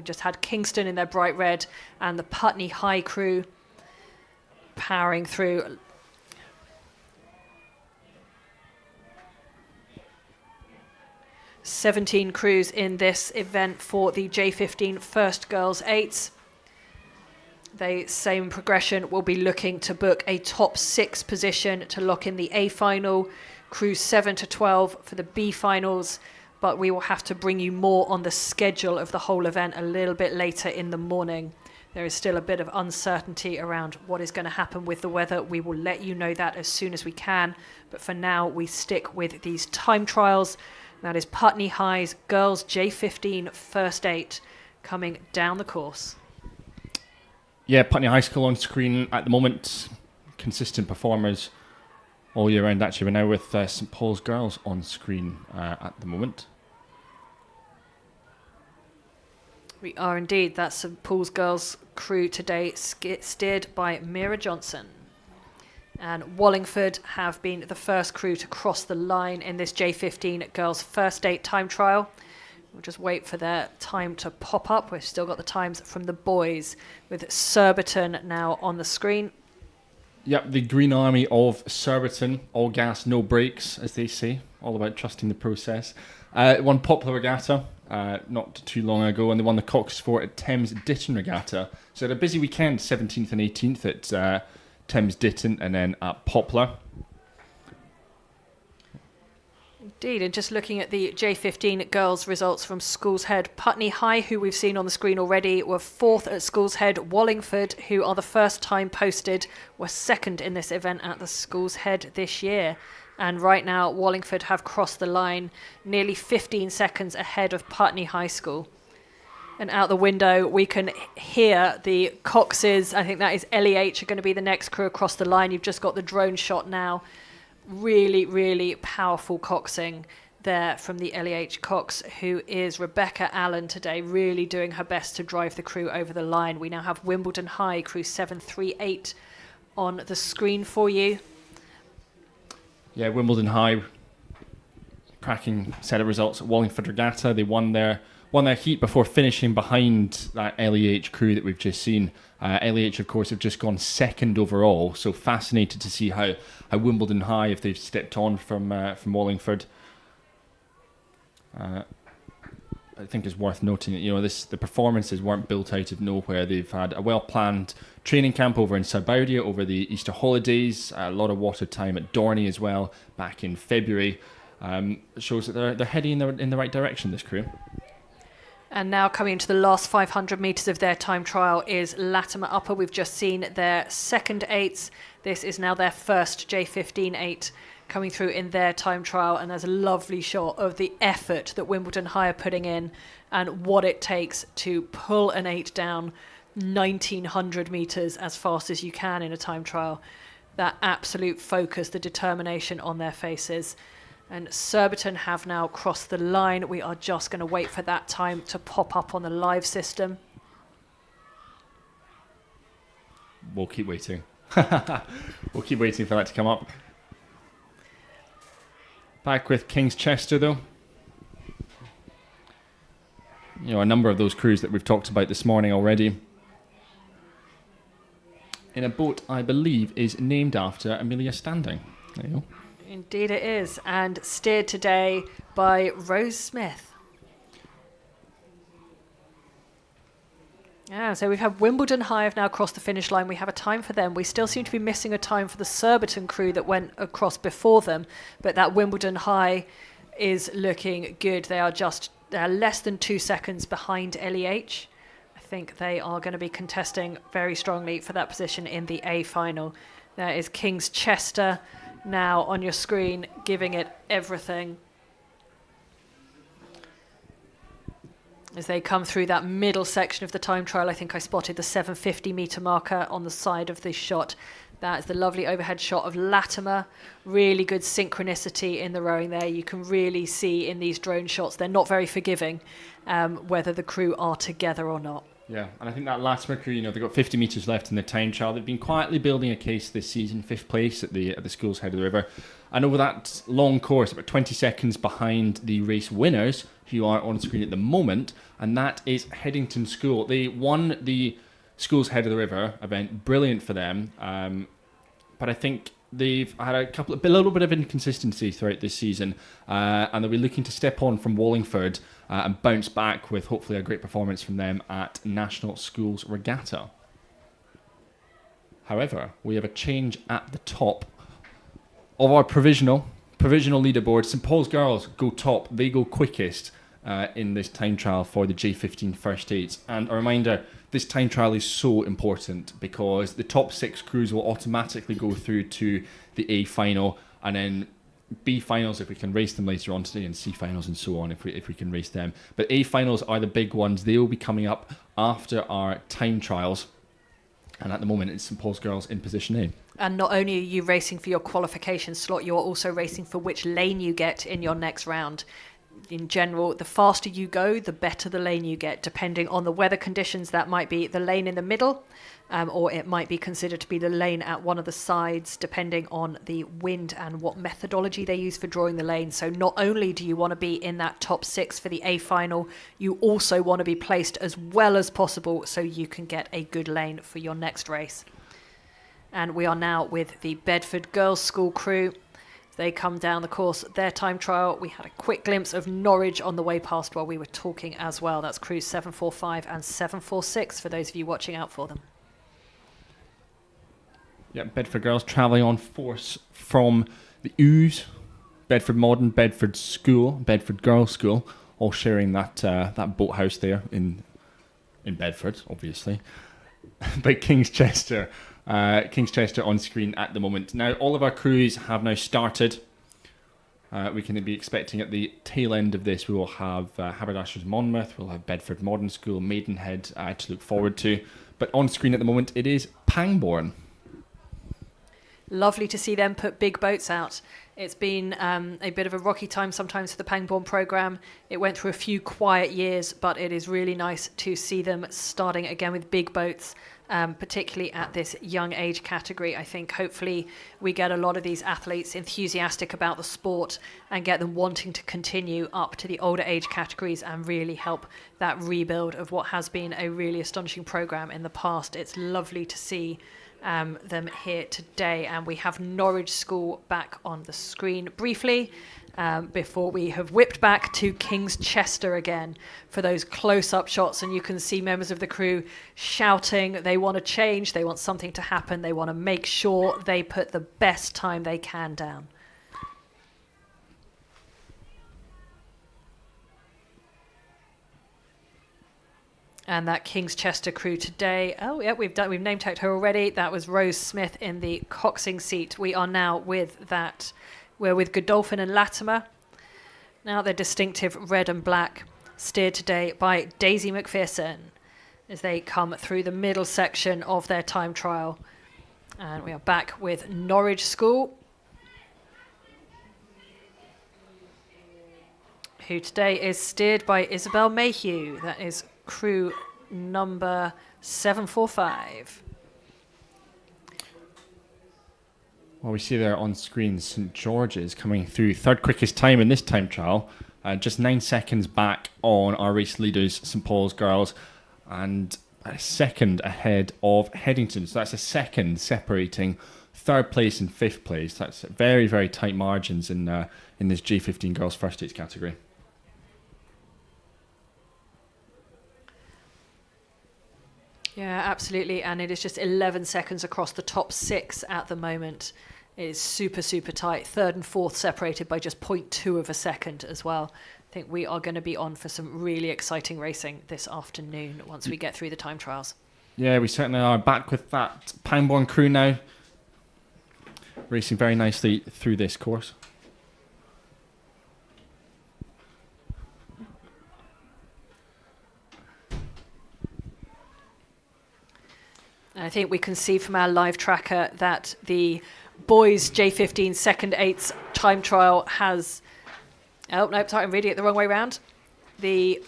just had Kingston in their bright red and the Putney High crew powering through. 17 crews in this event for the J15 First Girls Eights. They, same progression, will be looking to book a top 6 position to lock in the A final, crews 7 to 12 for the B finals, but we will have to bring you more on the schedule of the whole event a little bit later in the morning. There is still a bit of uncertainty around what is going to happen with the weather. We will let you know that as soon as we can, but for now we stick with these time trials. That is Putney High's girls J15 First Eight coming down the course. Yeah, Putney High School on screen at the moment. Consistent performers all year round. Actually, we're now with St Paul's girls on screen at the moment. We are indeed. That's St Paul's girls crew today, steered by Mira Johnson. And Wallingford have been the first crew to cross the line in this J15 girls First Eight time trial. We'll just wait for their time to pop up. We've still got the times from the boys, with Surbiton now on the screen. Yep, the Green Army of Surbiton, all gas, no brakes, as they say, all about trusting the process. Won Poplar Regatta not too long ago, and they won the Coxed Sport at Thames Ditton Regatta. So they had a busy weekend, 17th and 18th at Thames Ditton and then at Poplar. Indeed, and just looking at the J15 girls results from Sculls Head, Putney High, who we've seen on the screen already, were 4th at Sculls Head. Wallingford, who are the first time posted, were 2nd in this event at the Sculls Head this year. And right now, Wallingford have crossed the line nearly 15 seconds ahead of Putney High School. And out the window, we can hear the Coxes. I think that is LEH are going to be the next crew across the line. You've just got the drone shot now. Really, really powerful coxing there from the LEH Cox, who is Rebecca Allen today, really doing her best to drive the crew over the line. We now have Wimbledon High, crew 738, on the screen for you. Yeah, Wimbledon High, cracking set of results at Wallingford Regatta. They won their heat before finishing behind that LEH crew that we've just seen. LEH, of course, have just gone 2nd overall, so fascinated to see how Wimbledon High, if they've stepped on from Wallingford. I think it's worth noting that the performances weren't built out of nowhere. They've had a well-planned training camp over in Sabaudia over the Easter holidays, a lot of water time at Dorney as well back in February. It shows that they're heading in the right direction, this crew. And now coming into the last 500 metres of their time trial is Latimer Upper. We've just seen their second eights. This is now their first J15 8 coming through in their time trial. And there's a lovely shot of the effort that Wimbledon High are putting in and what it takes to pull an 8 down 1900 metres as fast as you can in a time trial. That absolute focus, the determination on their faces. And Surbiton have now crossed the line. We are just going to wait for that time to pop up on the live system. We'll keep waiting. We'll keep waiting for that to come up. Back with King's Chester, though. You know, a number of those crews that we've talked about this morning already. In a boat, I believe, is named after Amelia Standing. There you go. Indeed it is, and steered today by Rose Smith. Yeah, so we've had Wimbledon High have now crossed the finish line. We have a time for them. We still seem to be missing a time for the Surbiton crew that went across before them, but that Wimbledon High is looking good. They are less than 2 seconds behind LEH. I think they are going to be contesting very strongly for that position in the A final. There is King's Chester now on your screen, giving it everything as they come through that middle section of the time trial. I think I spotted the 750 metre marker on the side of this shot. That's the lovely overhead shot of Latimer. Really good synchronicity in the rowing there. You can really see in these drone shots, they're not very forgiving whether the crew are together or not. Yeah, and I think that Latimer crew, you know, they've got 50 metres left in the time trial. They've been quietly building a case this season, 5th place at the Sculls head of the river. And over that long course, about 20 seconds behind the race winners, who are on screen at the moment, and that is Headington School. They won the Sculls head of the river event, brilliant for them. But I think they've had a little bit of inconsistency throughout this season, and they'll be looking to step on from Wallingford and bounce back with hopefully a great performance from them at National Schools Regatta. However, we have a change at the top of our provisional leaderboard. St Paul's girls go top. They go quickest in this time trial for the J15 First Eights. And a reminder, this time trial is so important because the top 6 crews will automatically go through to the A final, and then B finals if we can race them later on today, and C finals and so on if we can race them. But A finals are the big ones. They will be coming up after our time trials, and at the moment it's St Paul's girls in position A. And not only are you racing for your qualification slot, you're also racing for which lane you get in your next round. In general, the faster you go, the better the lane you get. Depending on the weather conditions, that might be the lane in the middle, or it might be considered to be the lane at one of the sides, depending on the wind and what methodology they use for drawing the lane. So not only do you want to be in that top 6 for the A final, you also want to be placed as well as possible so you can get a good lane for your next race. And we are now with the Bedford Girls' School crew. They come down the course, their time trial. We had a quick glimpse of Norwich on the way past while we were talking as well. That's crews 745 and 746 for those of you watching out for them. Yeah, Bedford girls travelling on force from the Ouse, Bedford Modern, Bedford School, Bedford Girls' School, all sharing that boathouse there in Bedford, obviously. But King's Chester on screen at the moment. Now, all of our crews have now started. We can be expecting at the tail end of this, we will have Haberdashers Monmouth, we'll have Bedford Modern School, Maidenhead to look forward to. But on screen at the moment, it is Pangbourne. Lovely to see them put big boats out. It's been a bit of a rocky time sometimes for the Pangbourne programme. It went through a few quiet years, but it is really nice to see them starting again with big boats, particularly at this young age category. I think hopefully we get a lot of these athletes enthusiastic about the sport and get them wanting to continue up to the older age categories and really help that rebuild of what has been a really astonishing programme in the past. It's lovely to see them here today, and we have Norwich School back on the screen briefly before we have whipped back to King's Chester again for those close-up shots, and you can see members of the crew shouting. They want to change, they want something to happen, they want to make sure they put the best time they can down. And that King's Chester crew today, oh yeah, we've name tagged her already. That was Rose Smith in the coxing seat. We are now with that. We're with Godolphin and Latimer. Now they're distinctive red and black, steered today by Daisy McPherson. as they come through the middle section of their time trial. And we are back with Norwich School, who today is steered by Isabel Mayhew. That is crew number 745. Well, we see there on screen St George's coming through third quickest time in this time trial, just 9 seconds back on our race leaders, St Paul's girls, and a second ahead of Headington. So that's a second separating third place and fifth place. That's very, very tight margins in this J15 girls first eights category. Yeah, absolutely. And it is just 11 seconds across the top 6 at the moment. It is super, super tight. Third and fourth separated by just 0.2 of a second as well. I think we are going to be on for some really exciting racing this afternoon once we get through the time trials. Yeah, we certainly are. Back with that Pangbourne crew now, racing very nicely through this course. I think we can see from our live tracker that the boys J15 second eights time trial has... Oh, no, sorry, I'm reading it the wrong way round. The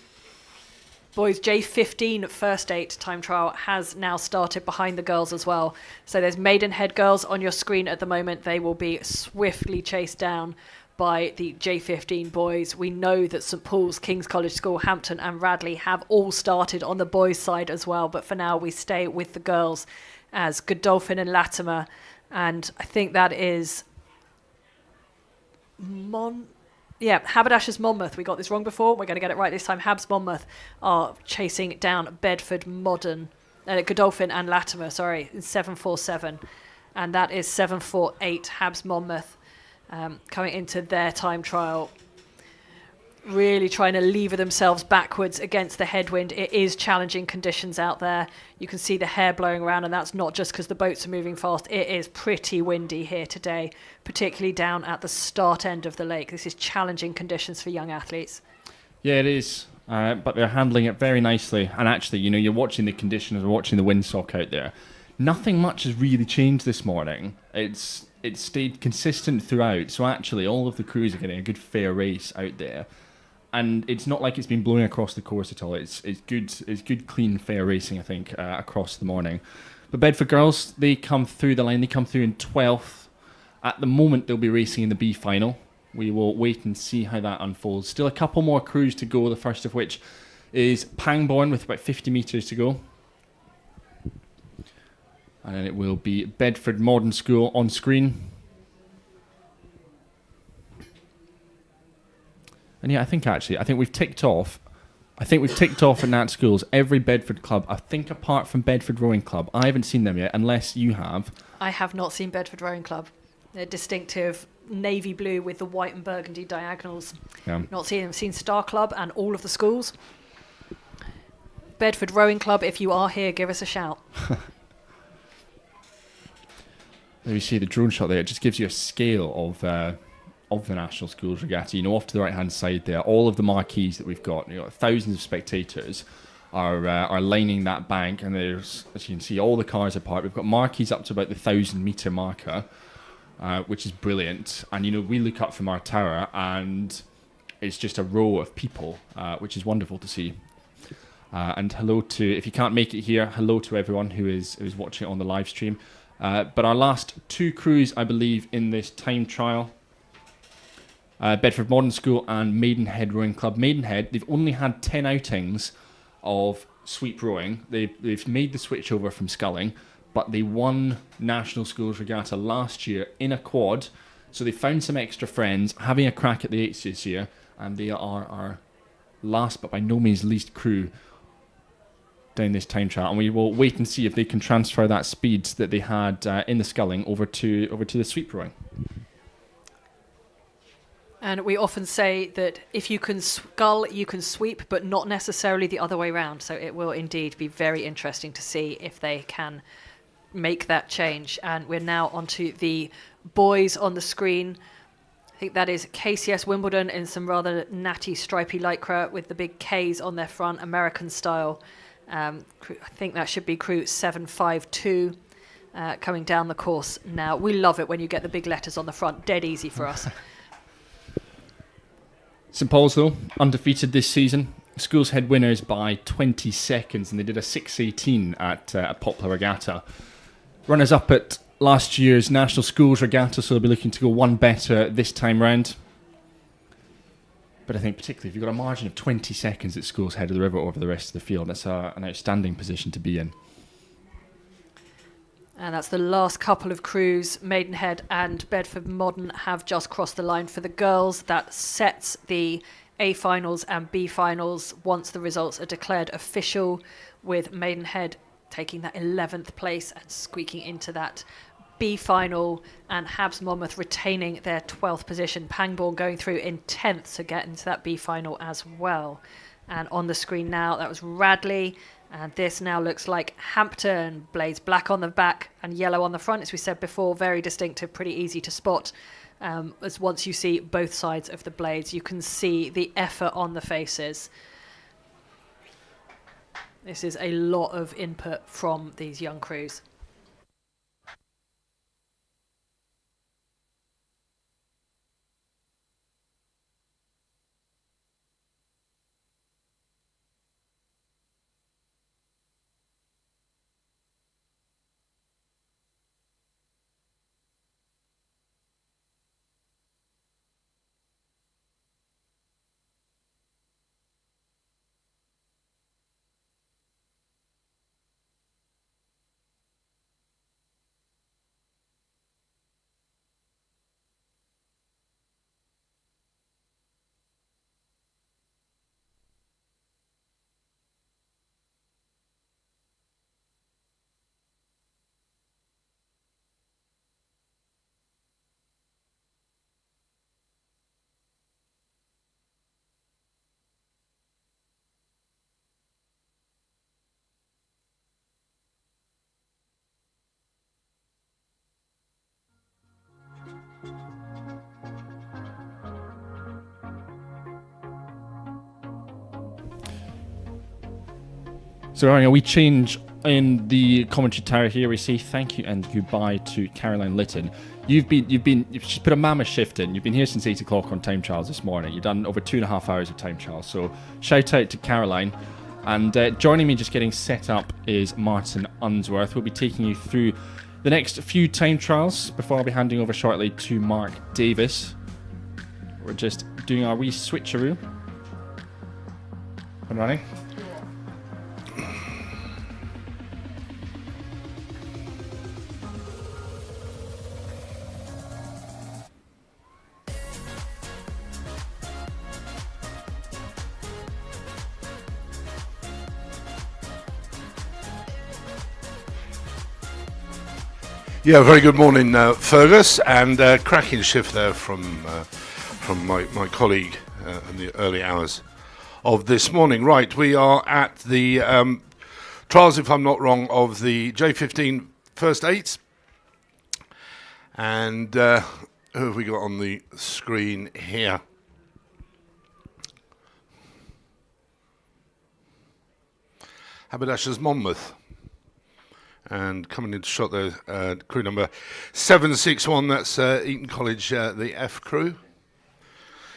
boys J15 first eight time trial has now started behind the girls as well. So there's Maidenhead girls on your screen at the moment. They will be swiftly chased down by the J15 boys. We know that St Paul's, King's College School, Hampton and Radley have all started on the boys' side as well. But for now, we stay with the girls as Godolphin and Latimer. And I think that is... Haberdashers Monmouth. We got this wrong before. We're going to get it right this time. Habs Monmouth are chasing down Bedford Modern. Godolphin and Latimer, sorry, in 747. And that is 748 Habs Monmouth. Coming into their time trial, really trying to lever themselves backwards against the headwind. It is challenging conditions out there. You can see the hair blowing around, and that's not just because the boats are moving fast. It is pretty windy here today, particularly down at the start end of the lake. This is challenging conditions for young athletes. Yeah, it is, but they're handling it very nicely. And actually, you know, you're watching the conditions, watching the windsock out there. Nothing much has really changed this morning. It's stayed consistent throughout, so actually all of the crews are getting a good fair race out there, and it's not like it's been blowing across the course at all. It's good clean fair racing, I think, across the morning. But Bedford girls, they come through the line. They come through in 12th. At the moment they'll be racing in the B final. We will wait and see how that unfolds. Still a couple more crews to go, the first of which is Pangbourne with about 50 metres to go. And then it will be Bedford Modern School on screen. And yeah, I think we've ticked off. In Nat Schools every Bedford club, I think apart from Bedford Rowing Club. I haven't seen them yet, unless you have. I have not seen Bedford Rowing Club. They're distinctive navy blue with the white and burgundy diagonals. Yeah. Not seen them. Seen Star Club and all of the schools. Bedford Rowing Club, if you are here, give us a shout. There you see the drone shot there. It just gives you a scale of the National Schools Regatta. You know, off to the right-hand side there, all of the marquees that we've got. You know, thousands of spectators are lining that bank, and there's, as you can see, all the cars apart. We've got marquees up to about the 1,000-metre marker, which is brilliant. And you know, we look up from our tower, and it's just a row of people, which is wonderful to see. And hello to, if you can't make it here, hello to everyone who is watching it on the live stream. But our last two crews, I believe, in this time trial, Bedford Modern School and Maidenhead Rowing Club. Maidenhead, they've only had 10 outings of sweep rowing. They've made the switch over from sculling, but they won National Schools Regatta last year in a quad. So they found some extra friends, having a crack at the eights this year, and they are our last but by no means least crew down this time trial, and we will wait and see if they can transfer that speed that they had in the sculling over to the sweep rowing. And we often say that if you can scull, you can sweep, but not necessarily the other way around. So it will indeed be very interesting to see if they can make that change. And we're now onto the boys on the screen. I think that is KCS Wimbledon in some rather natty stripy lycra with the big K's on their front, American style. I think that should be crew 752 coming down the course now. We love it when you get the big letters on the front. Dead easy for us. St Paul's, though, undefeated this season. Sculls head winners by 20 seconds, and they did a 6:18 at Poplar Regatta. Runners up at last year's National Schools Regatta, so they'll be looking to go one better this time round. But I think particularly if you've got a margin of 20 seconds at Sculls head of the river over the rest of the field, that's an outstanding position to be in. And that's the last couple of crews. Maidenhead and Bedford Modern have just crossed the line for the girls. That sets the A finals and B finals once the results are declared official, with Maidenhead taking that 11th place and squeaking into that B final, and Habs Monmouth retaining their 12th position. Pangbourne going through in 10th to get into that B final as well. And on the screen now, that was Radley. And this now looks like Hampton. Blades black on the back and yellow on the front. As we said before, very distinctive, pretty easy to spot. As once you see both sides of the blades, you can see the effort on the faces. This is a lot of input from these young crews. So, Ryan, we change in the commentary tower here. We say thank you and goodbye to Caroline Litton. You've she's put a mammoth shift in. You've been here since 8 o'clock on time trials this morning. You've done over 2.5 hours of time trials. So, shout out to Caroline. And joining me, just getting set up, is Martin Unsworth. We'll be taking you through the next few time trials before I'll be handing over shortly to Mark Davis. We're just doing our wee switcheroo. And running. Yeah, very good morning, Fergus, and cracking shift there from my colleague in the early hours of this morning. Right, we are at the trials, if I'm not wrong, of the J15 First Eights, and who have we got on the screen here? Haberdashers Monmouth. And coming into shot there, crew number 761, that's Eton College, the F crew.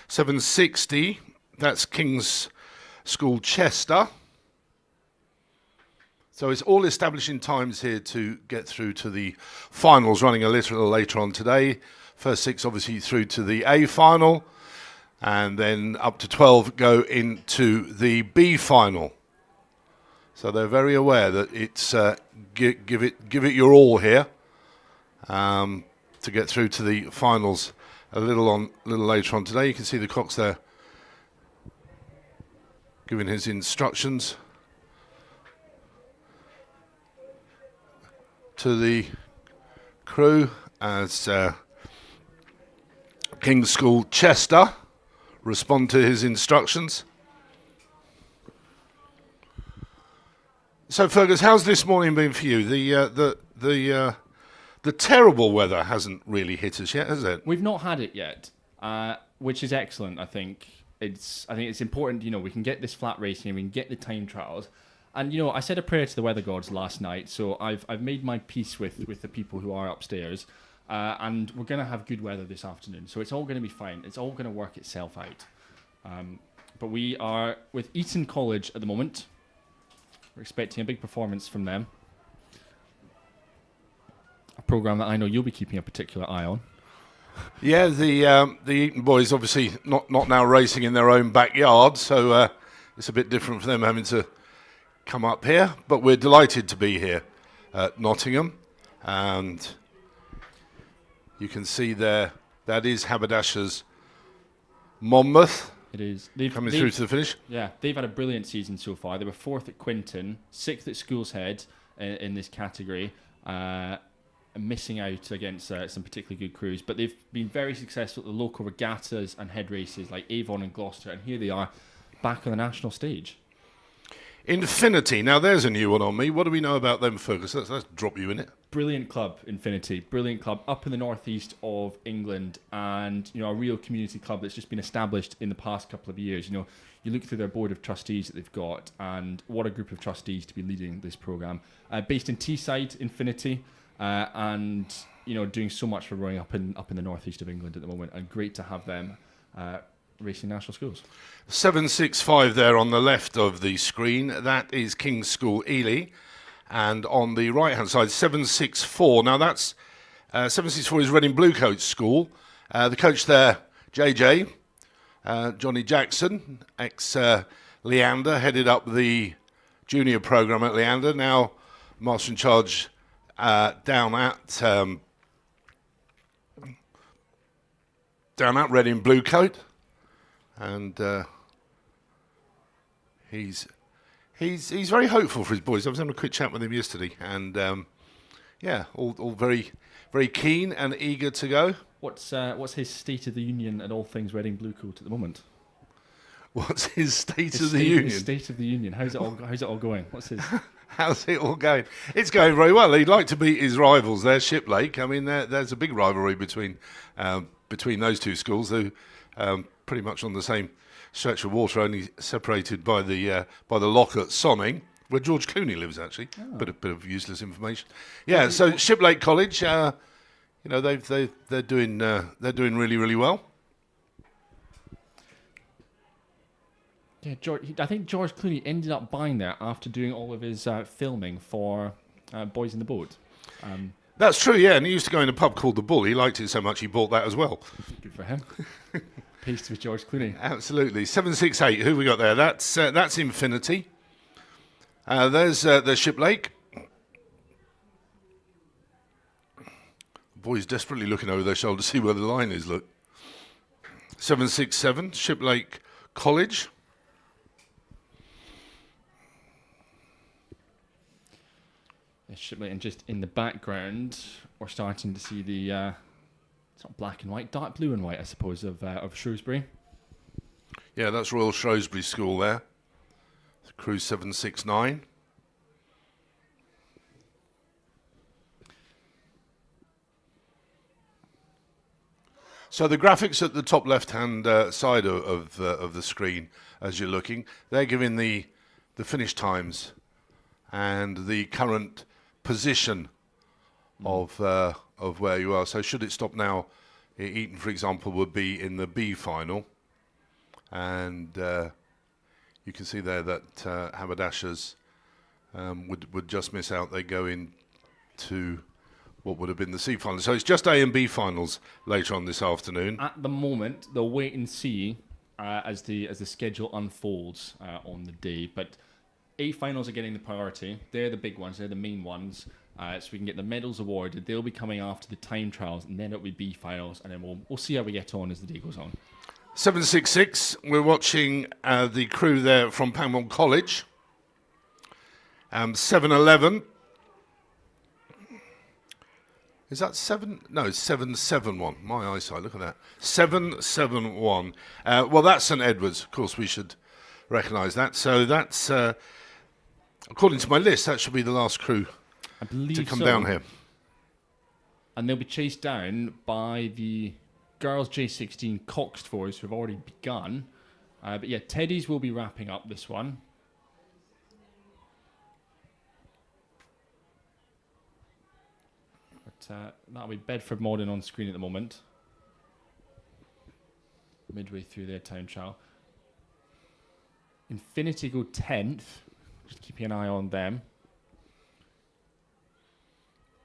760, that's King's School Chester. So it's all establishing times here to get through to the finals, running a little later on today. First 6 obviously through to the A final, and then up to 12 go into the B final. So they're very aware that it's give it your all here to get through to the finals a little later on today. You can see the Coxed there giving his instructions to the crew as King's School Chester respond to his instructions. So, Fergus, how's this morning been for you? The terrible weather hasn't really hit us yet, has it? We've not had it yet, which is excellent. I think it's important. You know, we can get this flat racing, we can get the time trials, And I said a prayer to the weather gods last night, so I've made my peace with the people who are upstairs, and we're going to have good weather this afternoon, so it's all going to be fine. It's all going to work itself out. But we are with Eton College at the moment. We're expecting a big performance from them. A programme that I know you'll be keeping a particular eye on. Yeah, the Eton boys obviously not now racing in their own backyard, so it's a bit different for them having to come up here. But we're delighted to be here at Nottingham, and you can see there that is Haberdasher's Monmouth. It is. Coming through to the finish. Yeah, they've had a brilliant season so far. They were 4th at Quinton, 6th at Scull's Head in this category, missing out against some particularly good crews. But they've been very successful at the local regattas and head races like Avon and Gloucester, and here they are back on the national stage. Infinity. Now there's a new one on me. What do we know about them, Fergus? Let's drop you in it. Brilliant club, Infinity. Brilliant club up in the northeast of England, and a real community club that's just been established in the past couple of years. You look through their board of trustees that they've got, and what a group of trustees to be leading this programme. Based in Teesside, Infinity, and doing so much for rowing up in the northeast of England at the moment, and great to have them racing national schools. 765 there on the left of the screen. That is King's School Ely. And on the right-hand side, 764. Now that's 764 is Reading Bluecoat School. The coach there, JJ, Johnny Jackson, ex-Leander, headed up the junior programme at Leander. Now master in charge down at Reading Bluecoat. And he's very hopeful for his boys. I was having a quick chat with him yesterday, and all very, very keen and eager to go. What's his state of the union and all things Reading Bluecoat at the moment? What's his state of the union? His state of the union. How's it all going? What's his? How's it all going? It's going very well. He'd like to beat his rivals there, Shiplake. I mean, there's a big rivalry between those two schools, who pretty much on the same stretch of water, only separated by the lock at Sonning, where George Clooney lives, actually. Oh. Bit of useless information. Yeah, so Shiplake College, they're doing really, really well. Yeah, I think George Clooney ended up buying that after doing all of his filming for Boys in the Boat. That's true, yeah, and he used to go in a pub called The Bull. He liked it so much he bought that as well. Good for him. Peace with George Clooney. Absolutely. 768, who have we got there? That's Infinity. There's Shiplake. Boys desperately looking over their shoulder to see where the line is, look. 767, Shiplake College. Shiplake, and just in the background, we're starting to see the it's not black and white, dark blue and white, I suppose, of Shrewsbury. Yeah, that's Royal Shrewsbury School there. Crew 769. So the graphics at the top left-hand side of the screen, as you're looking, they're giving the finish times and the current position of where you are. So should it stop now, Eton, for example, would be in the B final, and you can see there that Haberdashers would just miss out. They go into what would have been the C final. So it's just A and B finals later on this afternoon. At the moment, they'll wait and see as the schedule unfolds on the day. But A finals are getting the priority. They're the big ones. They're the main ones. So we can get the medals awarded. They'll be coming after the time trials, and then it'll be B finals, and then we'll see how we get on as the day goes on. 766. We're watching the crew there from Pangbourne College. 711. Is that 7? No, it's 771. My eyesight, look at that. 771. Well, that's St Edward's. Of course, we should recognise that. So that's, according to my list, that should be the last crew to come down here. And they'll be chased down by the girls J16 Coxed boys who have already begun. But yeah, Teddy's will be wrapping up this one. that'll be Bedford Modern on screen at the moment. Midway through their time trial. Infinity go 10th. Just keeping an eye on them.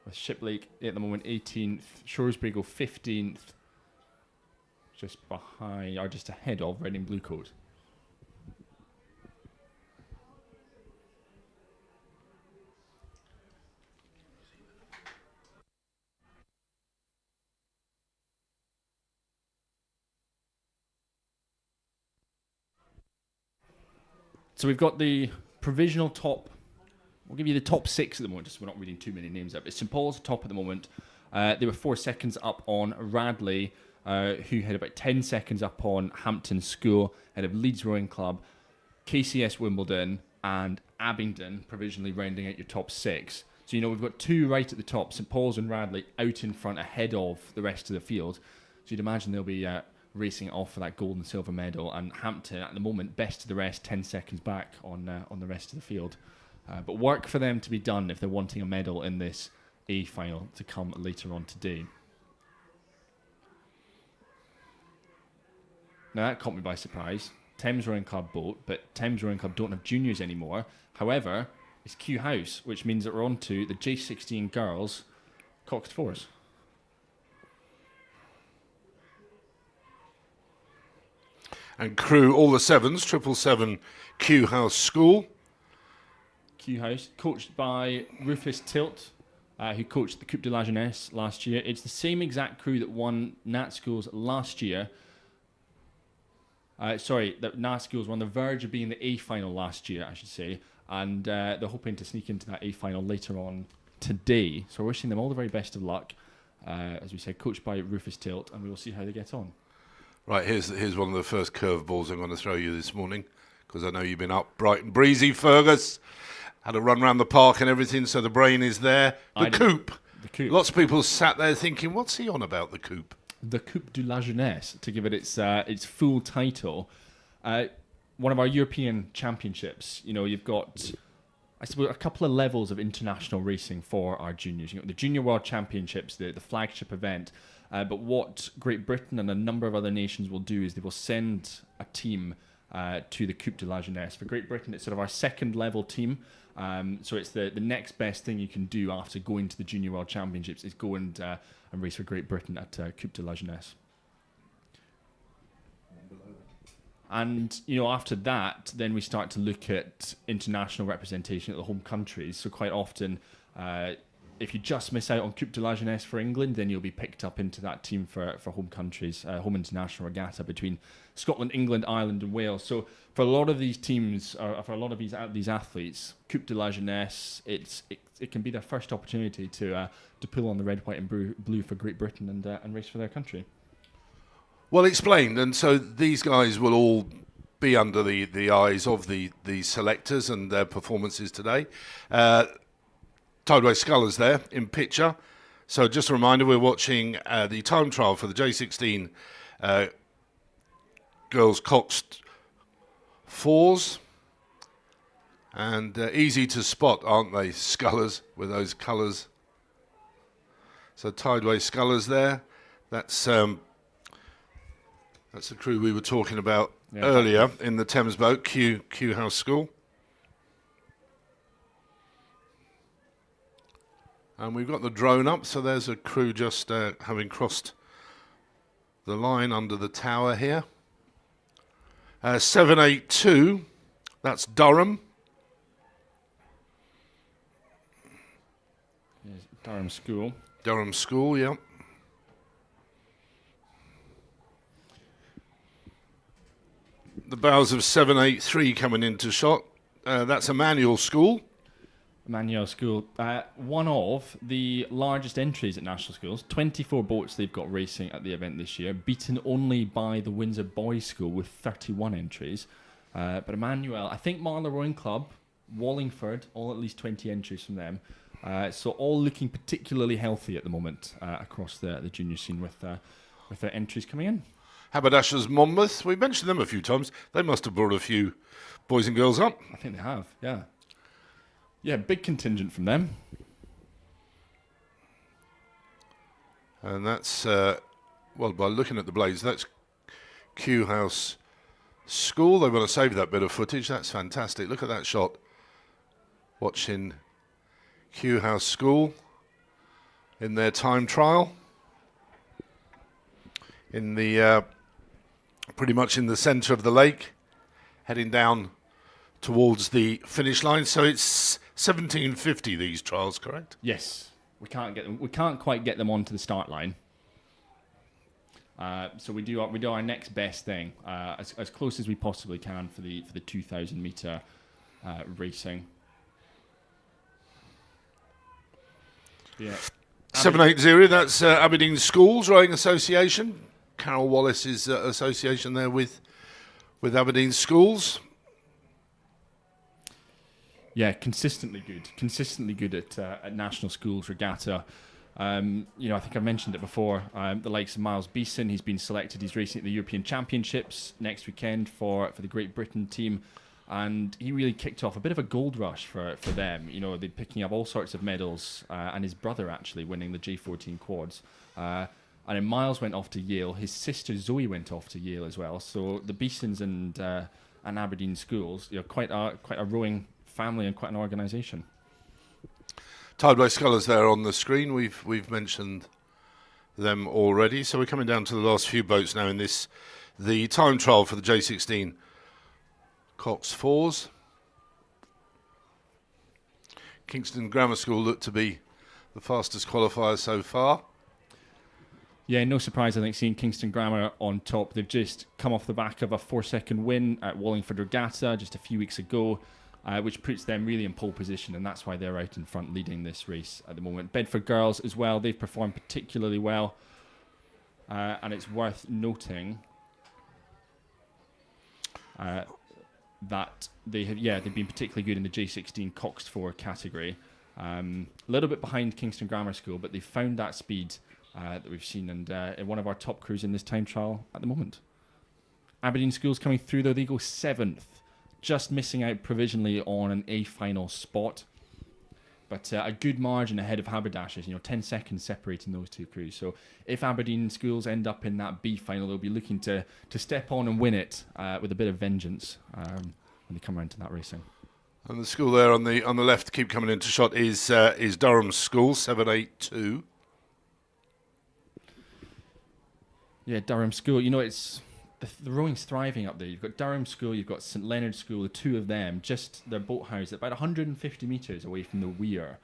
With Shiplake at the moment 18th. Shrewsbury go 15th. Just behind, or just ahead of Reading Bluecoat. So we've got the provisional top. We'll give you the top 6 at the moment, just so we're not reading too many names up. It's St Paul's top at the moment. They were 4 seconds up on Radley, who had about 10 seconds up on Hampton School, ahead of Leeds Rowing Club, KCS Wimbledon, and Abingdon, provisionally rounding out your top 6. So, we've got 2 right at the top, St Paul's and Radley, out in front, ahead of the rest of the field. So you'd imagine they'll be racing off for that gold and silver medal, and Hampton at the moment best of the rest, 10 seconds back on the rest of the field, but work for them to be done if they're wanting a medal in this A final to come later on today. Now that caught me by surprise. Thames Rowing Club boat, but Thames Rowing Club don't have juniors anymore. However, it's Q House, which means that we're on to the J16 girls Coxed fours. And crew all the 7s, 777 Q House School. Q House, coached by Rufus Tilt, who coached the Coupe de la Jeunesse last year. It's the same exact crew that won Nat Schools last year. That Nat Schools were on the verge of being the A final last year, I should say. And they're hoping to sneak into that A final later on today. So we're wishing them all the very best of luck. As we said, coached by Rufus Tilt, and we will see how they get on. Right, here's one of the first curveballs I'm going to throw you this morning, because I know you've been up bright and breezy, Fergus. Had a run around the park and everything, so the brain is there. The coupe. The coupe. Lots of people sat there thinking, what's he on about, the coupe? The Coupe de la Jeunesse, to give it its full title. One of our European championships. You've got, I suppose, a couple of levels of international racing for our juniors. The Junior World Championships, the flagship event. But what Great Britain and a number of other nations will do is they will send a team to the Coupe de la Jeunesse. For Great Britain, it's sort of our second level team. So it's the next best thing you can do after going to the Junior World Championships is go and race for Great Britain at Coupe de la Jeunesse. And, after that, then we start to look at international representation at the home countries. So quite often, if you just miss out on Coupe de la Jeunesse for England, then you'll be picked up into that team for home countries, home international regatta between Scotland, England, Ireland and Wales. So for a lot of these teams, for a lot of these athletes, Coupe de la Jeunesse, it can be their first opportunity to pull on the red, white and blue for Great Britain and race for their country. Well explained, and so these guys will all be under the eyes of the selectors and their performances today. Tideway Scullers there in picture. So just a reminder, we're watching the time trial for the J16 girls Coxed fours. And easy to spot, aren't they, Scullers, with those colours. So Tideway Scullers there. That's the crew we were talking about earlier in the Thames boat, Q House School. And we've got the drone up, so there's a crew just having crossed the line under the tower here. 782, that's Durham. Yes, Durham School. Durham School, yeah. The bows of 783 coming into shot. That's Emmanuel School. Emmanuel School, one of the largest entries at national schools. 24 boats they've got racing at the event this year, beaten only by the Windsor Boys School with 31 entries. But Emmanuel, I think Marlow Rowing Club, Wallingford, all at least 20 entries from them. So all looking particularly healthy at the moment across the junior scene with their entries coming in. Haberdashers Monmouth, we mentioned them a few times. They must have brought a few boys and girls up. I think they have, yeah. Yeah, big contingent from them. And that's, well, by looking at the blades, that's Q House School. They want to save that bit of footage. That's fantastic. Look at that shot. Watching Q House School in their time trial. In the pretty much in the centre of the lake, heading down towards the finish line. So it's 17:50 these trials, correct? Yes, we can't get them. We can't quite get them onto the start line. So we do our next best thing, as close as we possibly can for the 2,000 meter racing. Yeah. 780. That's Aberdeen Schools Rowing Association. Carol Wallace's association there with Aberdeen Schools. Yeah, consistently good at National Schools Regatta. I think I mentioned it before. The likes of Miles Beeson, he's been selected. He's racing at the European Championships next weekend for the Great Britain team, and he really kicked off a bit of a gold rush for them. You know, they're picking up all sorts of medals, and his brother actually winning the J14 quads. And then Miles went off to Yale. His sister Zoe went off to Yale as well. So the Beesons and Aberdeen Schools, quite a rowing family and quite an organisation. Tideway Scullers there on the screen. We've mentioned them already. So we're coming down to the last few boats now in the time trial for the J16 Coxed 4s. Kingston Grammar School looked to be the fastest qualifier so far. Yeah, no surprise, I think, seeing Kingston Grammar on top. They've just come off the back of a 4-second win at Wallingford Regatta just a few weeks ago, which puts them really in pole position, and that's why they're out in front leading this race at the moment. Bedford Girls as well, they've performed particularly well, and it's worth noting that they've been particularly good in the J16 Coxed 4 category. A little bit behind Kingston Grammar School, but they've found that speed that we've seen, and one of our top crews in this time trial at the moment. Aberdeen Schools coming through though, they go 7th, just missing out provisionally on an A final spot, but a good margin ahead of Haberdashers, 10 seconds separating those two crews. So if Aberdeen Schools end up in that B final, they'll be looking to step on and win it with a bit of vengeance when they come around to that racing. And the school there on the left, keep coming into shot, is Durham School, 782. Yeah, Durham School. It's the rowing's thriving up there. You've got Durham School, you've got St Leonard's School, the two of them, just their boathouse about 150 metres away from the weir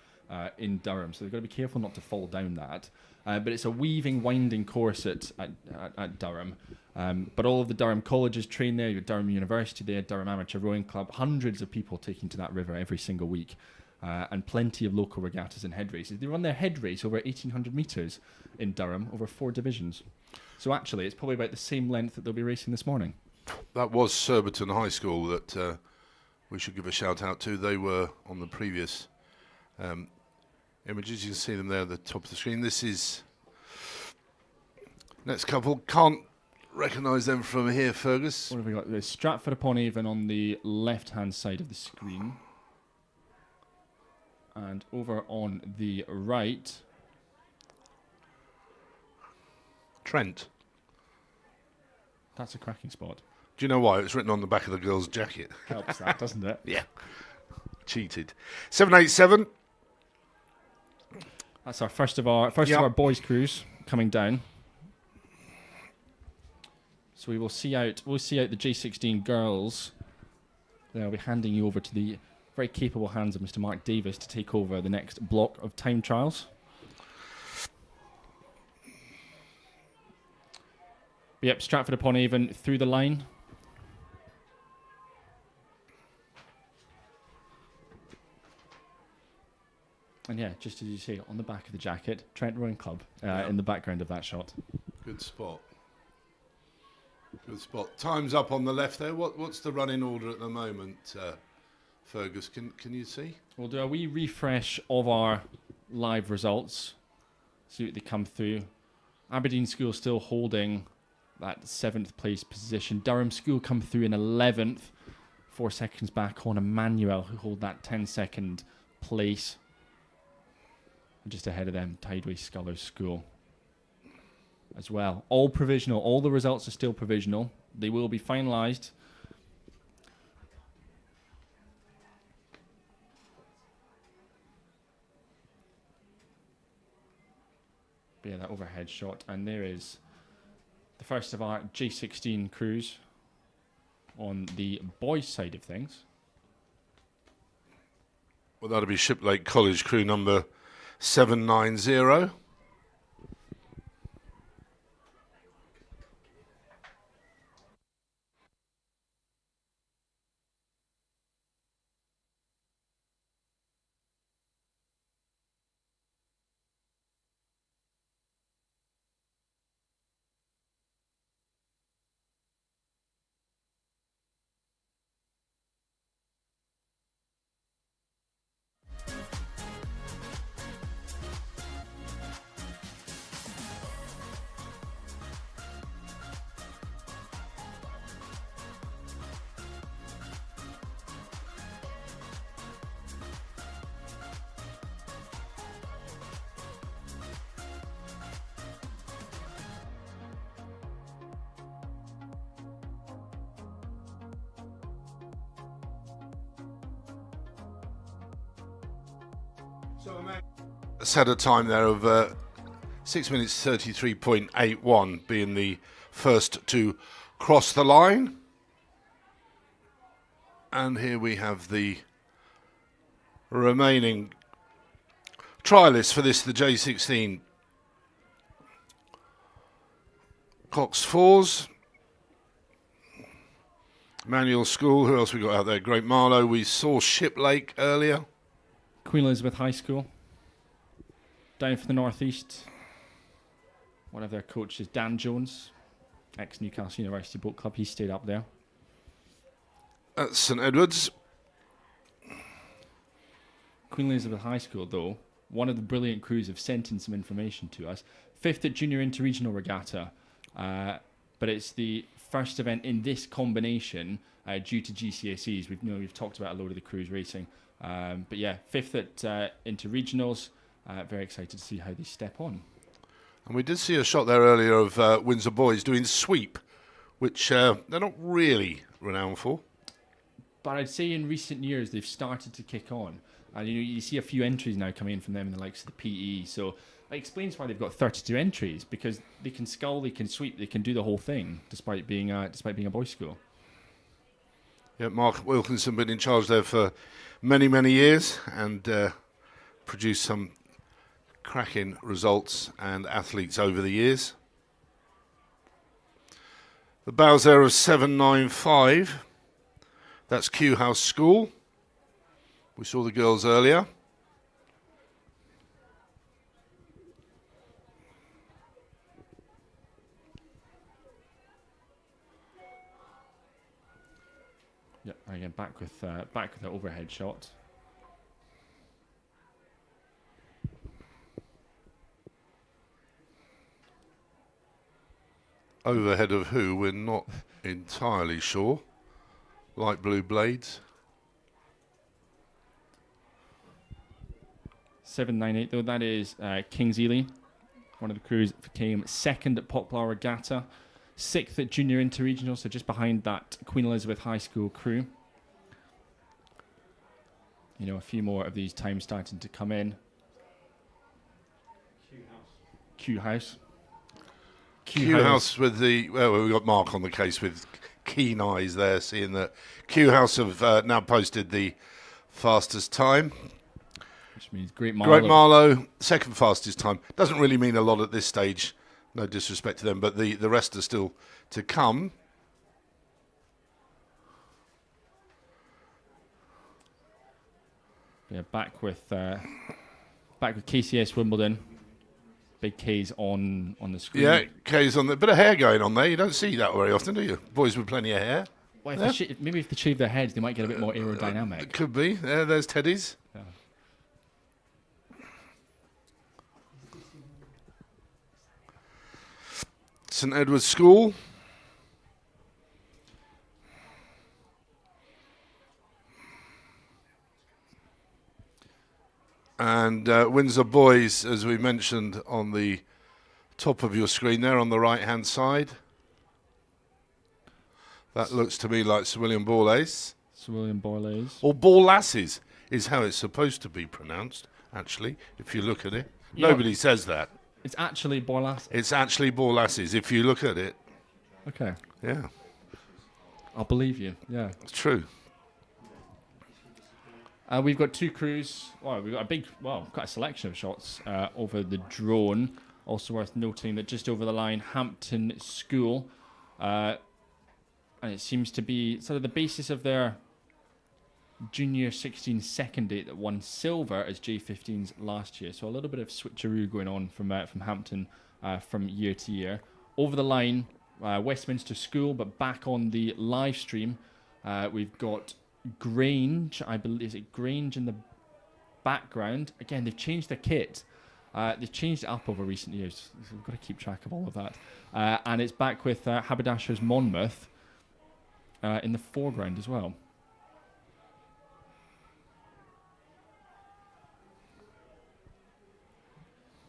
in Durham. So they've got to be careful not to fall down that. But it's a weaving, winding course at Durham. But all of the Durham colleges train there. You've got Durham University there, Durham Amateur Rowing Club. Hundreds of people taking to that river every single week. And plenty of local regattas and head races. They run their head race over 1,800 metres in Durham over 4 divisions. So actually, it's probably about the same length that they'll be racing this morning. That was Surbiton High School that we should give a shout out to. They were on the previous images. You can see them there at the top of the screen. This is next couple. Can't recognise them from here, Fergus. What have we got? There's Stratford upon Avon on the left-hand side of the screen. And over on the right, Trent. That's a cracking spot. Do you know why? It's written on the back of the girl's jacket. Helps that, doesn't it? Yeah. Cheated. 787. That's our first of our boys' crews coming down. So we'll see out the J16 girls. They'll be handing you over to the very capable hands of Mr. Mark Davis to take over the next block of time trials. Yep, Stratford upon Avon through the line. And yeah, just as you see, on the back of the jacket, Trent Rowing Club in the background of that shot. Good spot. Good spot. Time's up on the left there. What's the running order at the moment, Fergus? Can you see? We'll do a wee refresh of our live results. See what they come through. Aberdeen School still holding that 7th place position. Durham School come through in 11th. 4 seconds back on Emmanuel, who hold that 10-second place. And just ahead of them, Tideway Scullers School. as well. All provisional. All the results are still provisional. They will be finalised. Yeah, that overhead shot. And there is the first of our J16 crews on the boys' side of things. Well, that'll be Shiplake College crew number 790. Set a time there of 6 minutes 33.81, being the first to cross the line. And here we have the remaining trialists for this, the J16 Coxed fours. Manuel Scull, who else we got out there? Great Marlow. We saw Shiplake earlier. Queen Elizabeth High School. Down for the Northeast. One of their coaches, Dan Jones, ex-Newcastle University Boat Club. He stayed up there. At St Edwards. Queen Elizabeth High School, though, one of the brilliant crews have sent in some information to us. 5th at Junior Interregional Regatta, but it's the first event in this combination due to GCSEs. We've talked about a load of the crews racing, but yeah, 5th at Interregionals. Very excited to see how they step on. And we did see a shot there earlier of Windsor boys doing sweep, which they're not really renowned for. But I'd say in recent years they've started to kick on. And you see a few entries now coming in from them in the likes of the PE. So that explains why they've got 32 entries, because they can scull, they can sweep, they can do the whole thing, despite being a boys' school. Yeah, Mark Wilkinson been in charge there for many, many years and produced some cracking results and athletes over the years. The bows there of 795. That's Q House School. We saw the girls earlier. Yep, again back with the overhead shot. Overhead of who, we're not entirely sure. Light blue blades. 798 though, that is Kings Ely. One of the crews came 2nd at Poplar Regatta, 6th at Junior Interregional, so just behind that Queen Elizabeth High School crew. A few more of these times starting to come in. Q House. Q House with the, well, we've got Mark on the case with keen eyes there, seeing that Q House have now posted the fastest time. Which means Great Marlow. Great Marlow, second fastest time. Doesn't really mean a lot at this stage, no disrespect to them, but the rest are still to come. Yeah, back with KCS Wimbledon. Big K's on the screen. Yeah, K's on the bit of hair going on there. You don't see that very often, do you? Boys with plenty of hair. Well, maybe if they shave their heads, they might get a bit more aerodynamic. It could be. There's Teddy's. Yeah. St Edward's School. And Windsor Boys, as we mentioned on the top of your screen there on the right-hand side. That looks to me like Sir William Ball Ace. Sir William Borlase. Or Ball Lasses is how it's supposed to be pronounced, actually, if you look at it. Yeah. Nobody says that. It's actually Borlase. It's actually Ball Lasses, if you look at it. Okay. Yeah, I'll believe you. Yeah. it's true. We've got two crews. Well, we've got quite a selection of shots over the drone. Also worth noting that just over the line, Hampton School, and it seems to be sort of the basis of their Junior 16 second date that won silver as J15's last year. So a little bit of switcheroo going on from Hampton from year to year. Over the line, Westminster School, but back on the live stream, we've got Grange, I believe. Is it Grange in the background? Again, they've changed their kit. They've changed it up over recent years. So we've got to keep track of all of that. And it's back with Haberdashers Monmouth in the foreground as well.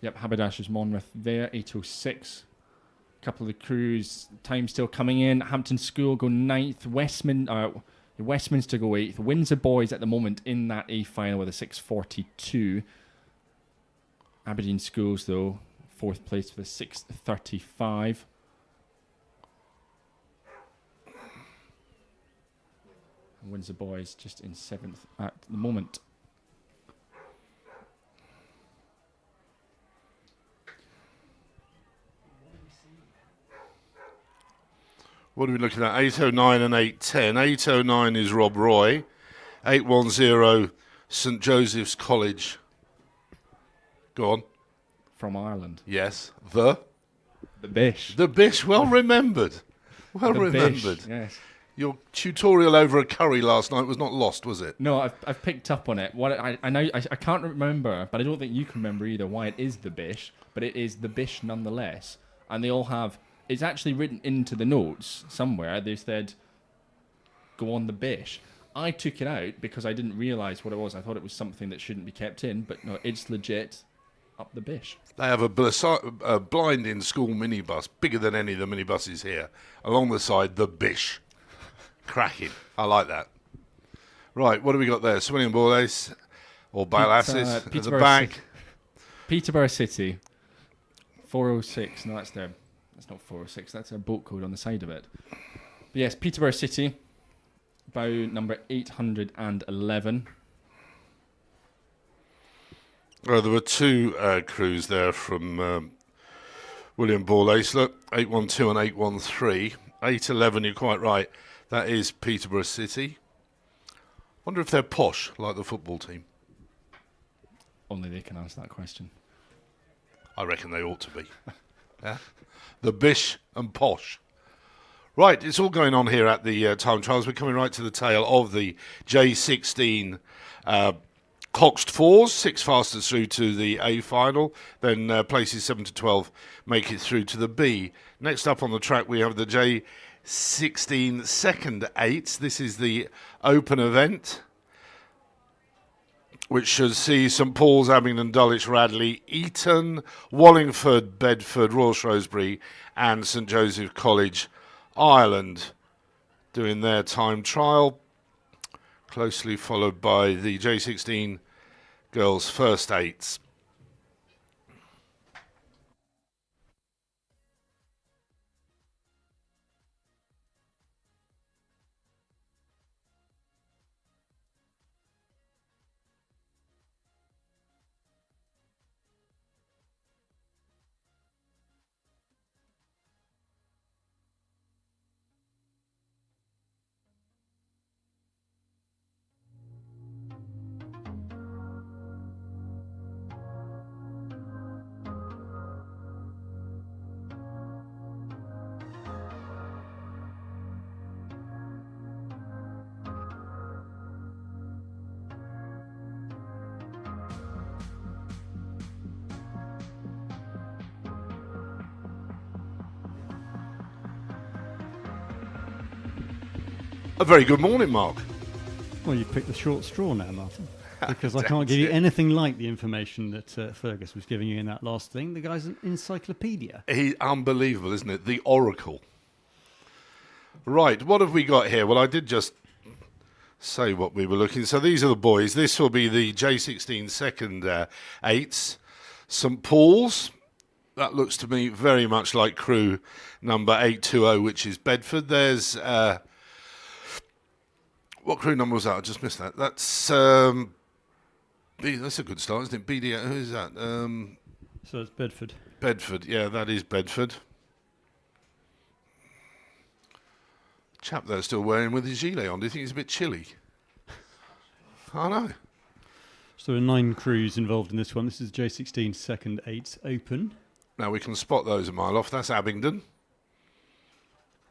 Yep, Haberdashers Monmouth there, 8:06. A couple of the crews, time still coming in. Hampton School go 9th. Westminster go 8th. Windsor Boys at the moment in that A final with a 6:42. Aberdeen Schools, though, 4th place with a 6:35. And Windsor Boys just in 7th at the moment. What are we looking at? 809 and 810. 809 is Rob Roy. 810 St Joseph's College. Go on. From Ireland. Yes. The Bish. The Bish. Well remembered. Well The remembered. Bish, yes. Your tutorial over a curry last night was not lost, was it? No, I've picked up on it. What I know I can't remember, but I don't think you can remember either why it is the Bish, but it is the Bish nonetheless. And they all have. It's actually written into the notes somewhere. They said, "Go on the Bish." I took it out because I didn't realise what it was. I thought it was something that shouldn't be kept in, but no, it's legit. Up the Bish. They have a blind in school minibus, bigger than any of the minibuses here. Along the side, the Bish. Cracking. I like that. Right, what do we got there? Sir William Ball Ace, or Balasses at the Peterborough back. Peterborough City, 406. No, that's not 406. That's their boat code on the side of it. But yes, Peterborough City, bow number 811. Well, there were two crews there from William Ball Ace. Look, 812 and 813. 811, you're quite right. That is Peterborough City. Wonder if they're posh, like the football team. Only they can answer that question. I reckon they ought to be. Yeah? The Bish and posh. Right, it's all going on here at the time trials. We're coming right to the tail of the J16 Coxed fours, 6 fastest through to the A final. Then places 7 to 12 make it through to the B. Next up on the track, we have the J16 second eights. This is the open event, which should see St Paul's, Abingdon, Dulwich, Radley, Eton, Wallingford, Bedford, Royal Shrewsbury and St Joseph College, Ireland, doing their time trial, closely followed by the J16 girls' first eights. A very good morning, Mark. Well, you've picked the short straw now, Martin. because I can't give you anything like the information that Fergus was giving you in that last thing. The guy's an encyclopedia. Unbelievable, isn't it? The Oracle. Right, what have we got here? Well, I did just say what we were looking. So these are the boys. This will be the J16 second eights. St Paul's. That looks to me very much like crew number 820, which is Bedford. There's... what crew number was that? I just missed that. That's a good start, isn't it? BD, who is that? So it's Bedford. Bedford, yeah, that is Bedford. Chap there still wearing with his gilet on. Do you think he's a bit chilly? I know. So there are 9 crews involved in this one. This is J16 second eights open. Now we can spot those a mile off. That's Abingdon.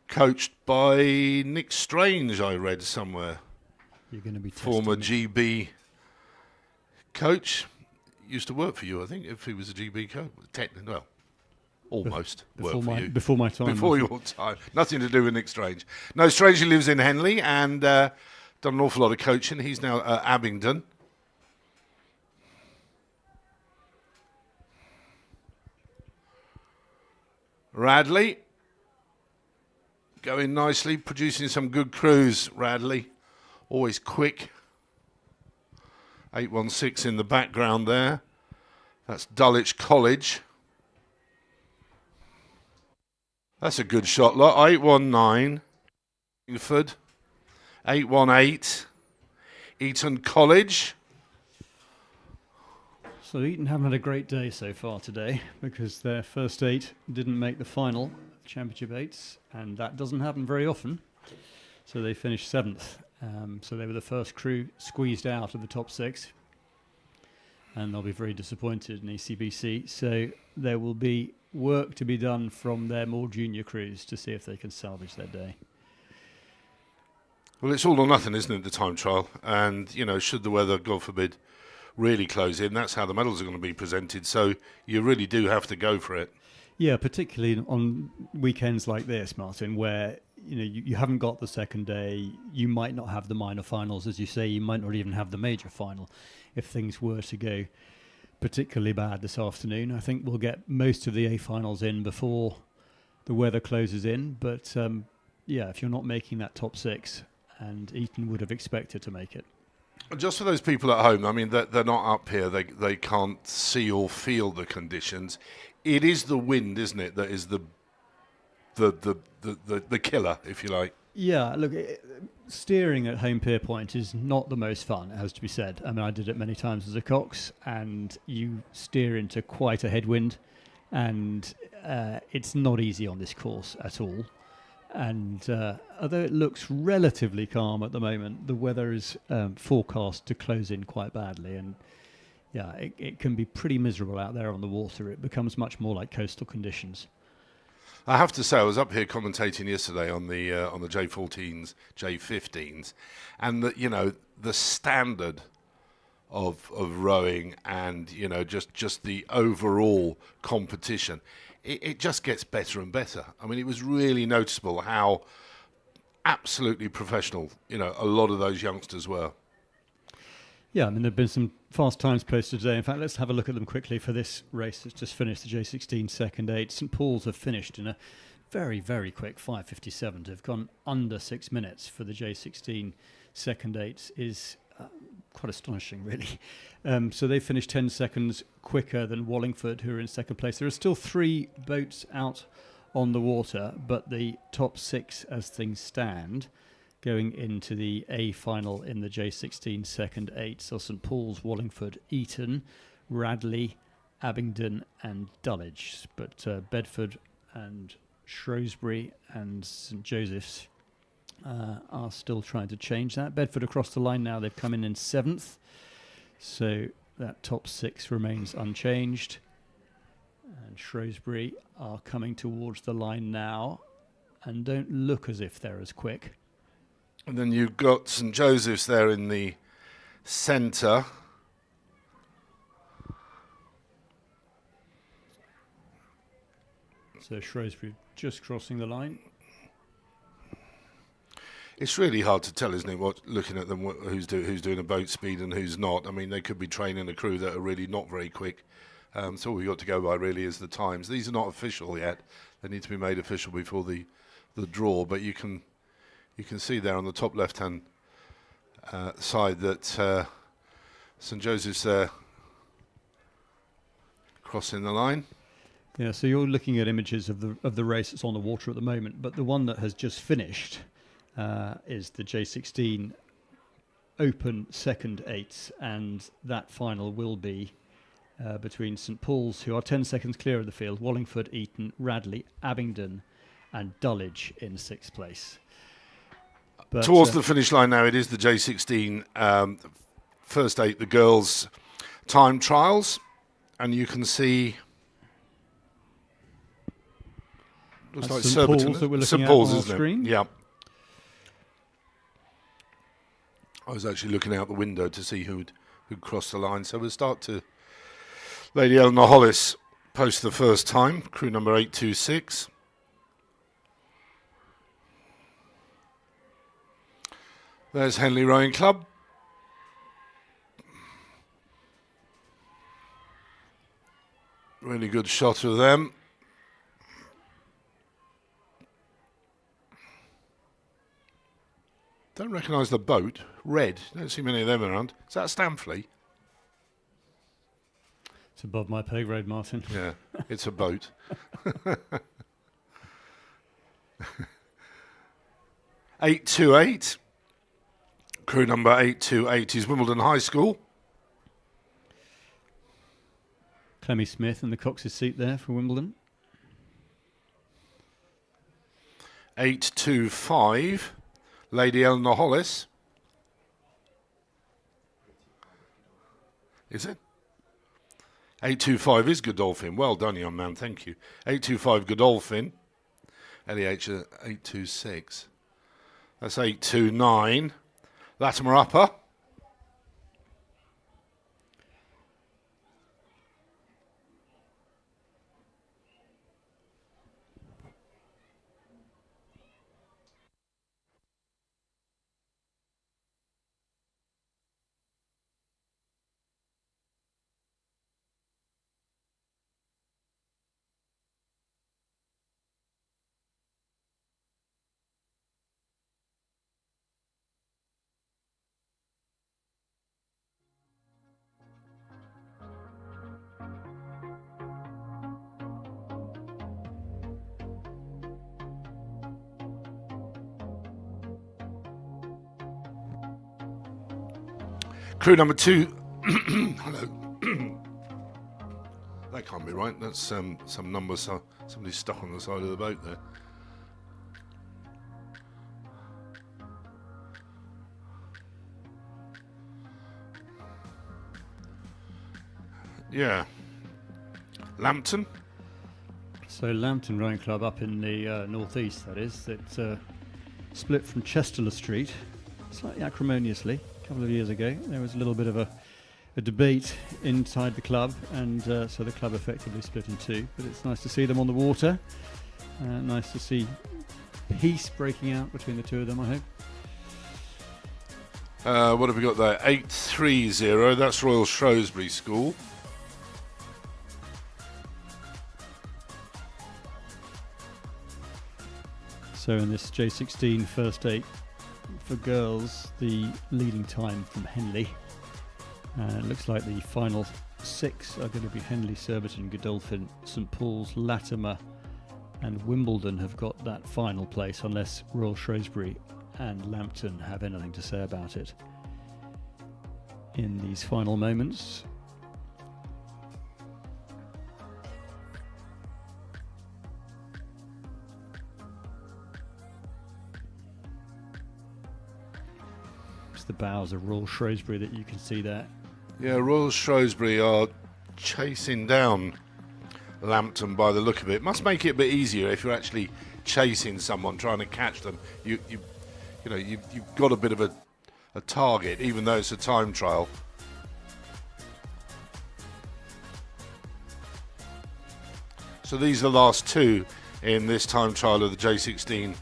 Coached by Nick Strange, I read somewhere. You're going to be former testing GB coach. Used to work for you, I think, if he was a GB coach. Technically, well, almost worked for you. Before my time. Before your time. Nothing to do with Nick Strange. No, Strange lives in Henley and done an awful lot of coaching. He's now at Abingdon. Radley. Going nicely, producing some good crews, Radley. Always quick. 816 in the background there. That's Dulwich College. That's a good shot lot. 819. Ingford. 818. Eton College. So Eton haven't had a great day so far today because their first 8 didn't make the final Championship 8s, and that doesn't happen very often. So they finished 7th. So they were the first crew squeezed out of the top 6, and they'll be very disappointed in ECBC. So there will be work to be done from their more junior crews to see if they can salvage their day. Well, it's all or nothing, isn't it, the time trial? And, you know, should the weather, God forbid, really close in, that's how the medals are going to be presented. So you really do have to go for it. Yeah, particularly on weekends like this, Martin, where you haven't got the second day, you might not have the minor finals, as you say, you might not even have the major final. If things were to go particularly bad this afternoon, I think we'll get most of the A finals in before the weather closes in. But yeah, if you're not making that top 6, and Eton would have expected to make it. Just for those people at home, I mean, they're not up here, they can't see or feel the conditions. It is the wind, isn't it, that is the killer, if you like. Yeah, look, steering at home pier point is not the most fun, it has to be said. I mean, I did it many times as a Cox, and you steer into quite a headwind, and it's not easy on this course at all. And although it looks relatively calm at the moment, the weather is forecast to close in quite badly, and yeah, it can be pretty miserable out there on the water. It becomes much more like coastal conditions. I have to say, I was up here commentating yesterday on the J14s, J15s, and the standard of rowing and just the overall competition, it just gets better and better. I mean, it was really noticeable how absolutely professional a lot of those youngsters were. Yeah, I mean, there have been some fast times posted today. In fact, let's have a look at them quickly for this race that's just finished, the J16 second 8. St Paul's have finished in a very, very quick 5:57. They've gone under 6 minutes for the J16 second 8 is quite astonishing, really. So they finished 10 seconds quicker than Wallingford, who are in second place. There are still 3 boats out on the water, but the top 6 as things stand going into the A final in the J16 second 8. So St Paul's, Wallingford, Eton, Radley, Abingdon and Dulwich. But Bedford and Shrewsbury and St Joseph's are still trying to change that. Bedford across the line now. They've come in 7th. So that top 6 remains unchanged. And Shrewsbury are coming towards the line now and don't look as if they're as quick. And then you've got St Joseph's there in the centre. So Shrewsbury just crossing the line. It's really hard to tell, isn't it? Looking at them, who's doing a boat speed and who's not. I mean, they could be training a crew that are really not very quick. So all we've got to go by really is the times. These are not official yet. They need to be made official before the draw. But you can see there on the top left-hand side that St Joseph's there crossing the line. Yeah, so you're looking at images of the race that's on the water at the moment, but the one that has just finished is the J16 Open second eights, and that final will be between St Paul's, who are 10 seconds clear of the field, Wallingford, Eton, Radley, Abingdon and Dulwich in 6th place. But, towards the finish line now, it is the J16 first 8, the girls' time trials, and you can see looks like St Paul's that we're looking St at Paul's, on our isn't screen. it? Yeah. I was actually looking out the window to see who'd crossed the line. So we'll start to Lady Eleanor Hollis post the first time, crew number 826. There's Henley Rowing Club. Really good shot of them. Don't recognise the boat. Red. Don't see many of them around. Is that Stamfley? It's above my pay grade, Martin. Yeah, it's a boat. 828. Crew number 828 is Wimbledon High School. Clemmy Smith in the Cox's seat there for Wimbledon. 825. Lady Eleanor Hollis. Is it? 825 is Godolphin. Well done, young man. Thank you. 825 Godolphin. LEH 826. That's 829. Latimer Upper. Crew number 2. Hello. That can't be right. That's some numbers. Somebody's stuck on the side of the boat there. Yeah. Lambton. So Lambton Rowing Club up in the northeast, that is. It split from Chesterler Street, slightly acrimoniously. A couple of years ago, there was a little bit of a debate inside the club, and so the club effectively split in two. But it's nice to see them on the water. Nice to see peace breaking out between the two of them, I hope. What have we got there? 830. That's Royal Shrewsbury School. So in this J16 first 8 for girls, the leading time from Henley. It looks like the final 6 are going to be Henley, Surbiton, Godolphin, St Paul's, Latimer and Wimbledon have got that final place, unless Royal Shrewsbury and Lambton have anything to say about it in these final moments. It's the bows of Royal Shrewsbury that you can see there. Yeah, Royal Shrewsbury are chasing down Lambton by the look of it. Must make it a bit easier if you're actually chasing someone, trying to catch them. You've got a bit of a target, even though it's a time trial. So these are the last 2 in this time trial of the J16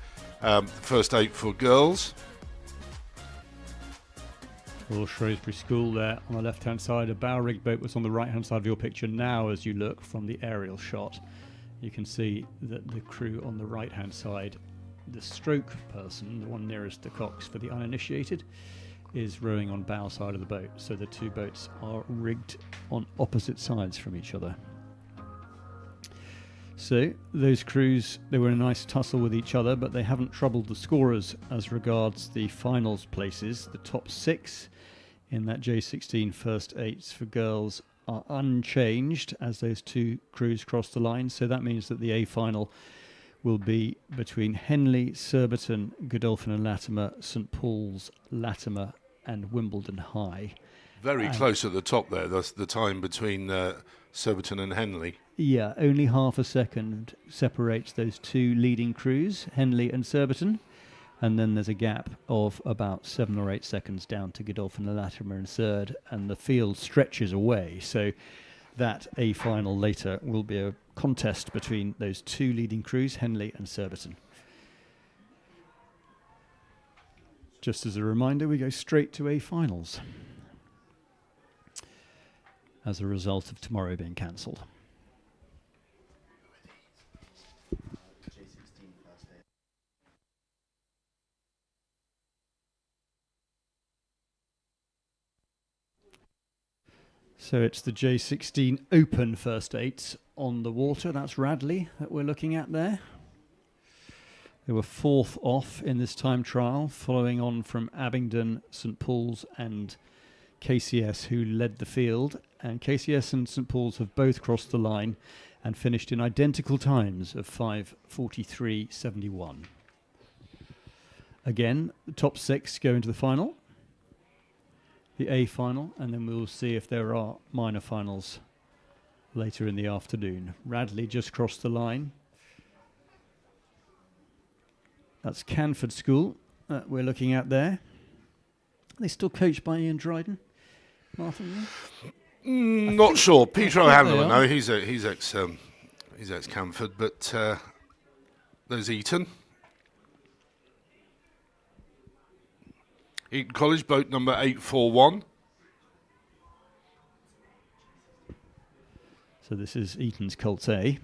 first 8 for girls. Royal Shrewsbury School there on the left-hand side. A bow rig boat was on the right-hand side of your picture. Now, as you look from the aerial shot, you can see that the crew on the right-hand side, the stroke person, the one nearest the cocks for the uninitiated, is rowing on bow side of the boat. So the two boats are rigged on opposite sides from each other. So those crews, they were in a nice tussle with each other, but they haven't troubled the scorers as regards the finals places. The top 6 in that J16 first 8s for girls are unchanged as those two crews cross the line. So that means that the A final will be between Henley, Surbiton, Godolphin and Latimer, St Paul's, Latimer and Wimbledon High. Very close at the top there. That's the time between Surbiton and Henley. Yeah, only half a second separates those two leading crews, Henley and Surbiton. And then there's a gap of about 7 or 8 seconds down to Godolphin and Latimer in third. And the field stretches away. So that A final later will be a contest between those two leading crews, Henley and Surbiton. Just as a reminder, we go straight to A finals as a result of tomorrow being cancelled. So it's the J16 Open first 8s on the water. That's Radley that we're looking at there. They were 4th off in this time trial, following on from Abingdon, St Paul's and KCS, who led the field. And KCS and St Paul's have both crossed the line and finished in identical times of 5:43.71. Again, the top 6 go into the final, the A final, and then we'll see if there are minor finals later in the afternoon. Radley just crossed the line. That's Canford School that we're looking at there. Are they still coached by Ian Dryden, Martin? Not sure. Peter O'Hanlon, no, he's ex Canford, but there's Eton. Eton College, boat number 841. So this is Eton's Colts A.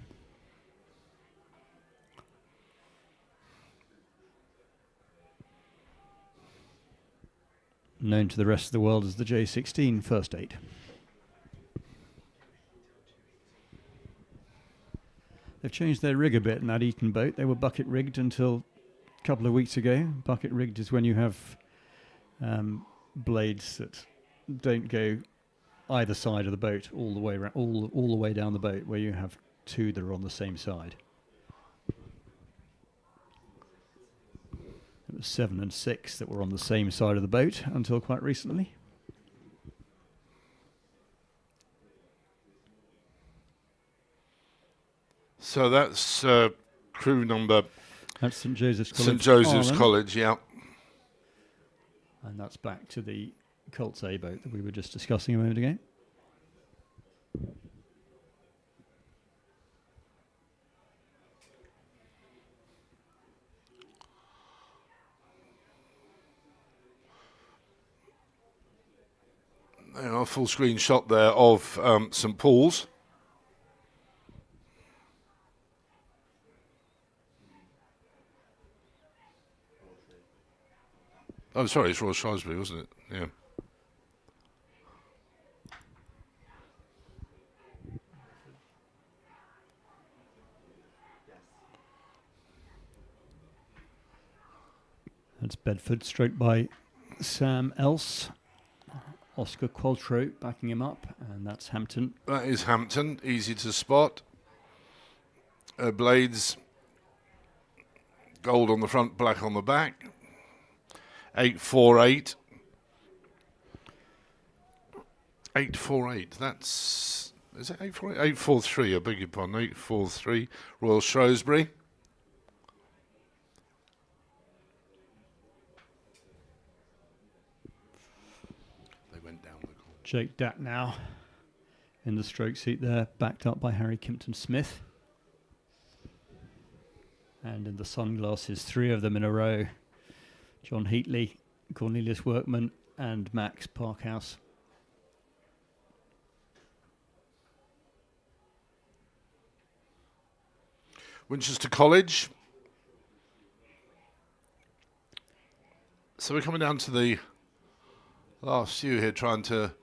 Known to the rest of the world as the J16 first 8. They've changed their rig a bit in that Eton boat. They were bucket rigged until a couple of weeks ago. Bucket rigged is when you have blades that don't go either side of the boat all the way all the way down the boat, where you have two that are on the same side. It was 7 and 6 that were on the same side of the boat until quite recently. So that's crew number. That's St Joseph's College. St Joseph's Ireland. College, yeah. And that's back to the Colts A boat that we were just discussing a moment ago. There are a full screen shot there of St Paul's. Oh, sorry, it's Royal Shrewsbury, wasn't it? Yeah. That's Bedford, stroked by Sam Else. Oscar Qualtrough backing him up, and that's Hampton. That is Hampton, easy to spot. Blades, gold on the front, black on the back. 848. 848, that's... Is it 848? 843, I beg your pardon. 843, Royal Shrewsbury. They went down the corner. Jake Datt now in the stroke seat there, backed up by Harry Kimpton-Smith. And in the sunglasses, 3 of them in a row. John Heatley, Cornelius Workman and Max Parkhouse. Winchester College. So we're coming down to the last few here, trying to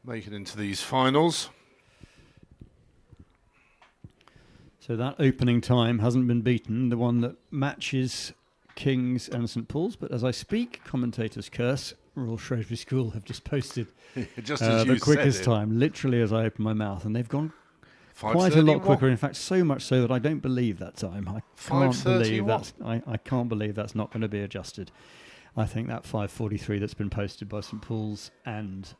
make it into these finals. So that opening time hasn't been beaten, the one that matches King's and St Paul's. But as I speak, commentators curse. Royal Shrewsbury School have just posted Just as you the quickest said it. time, literally as I open my mouth, and they've gone quite a 5:31. lot quicker. In fact, so much so that I don't believe that time. I can't believe 5:31. that's. I can't believe that's not going to be adjusted. I think that 5:43 that's been posted by St Paul's and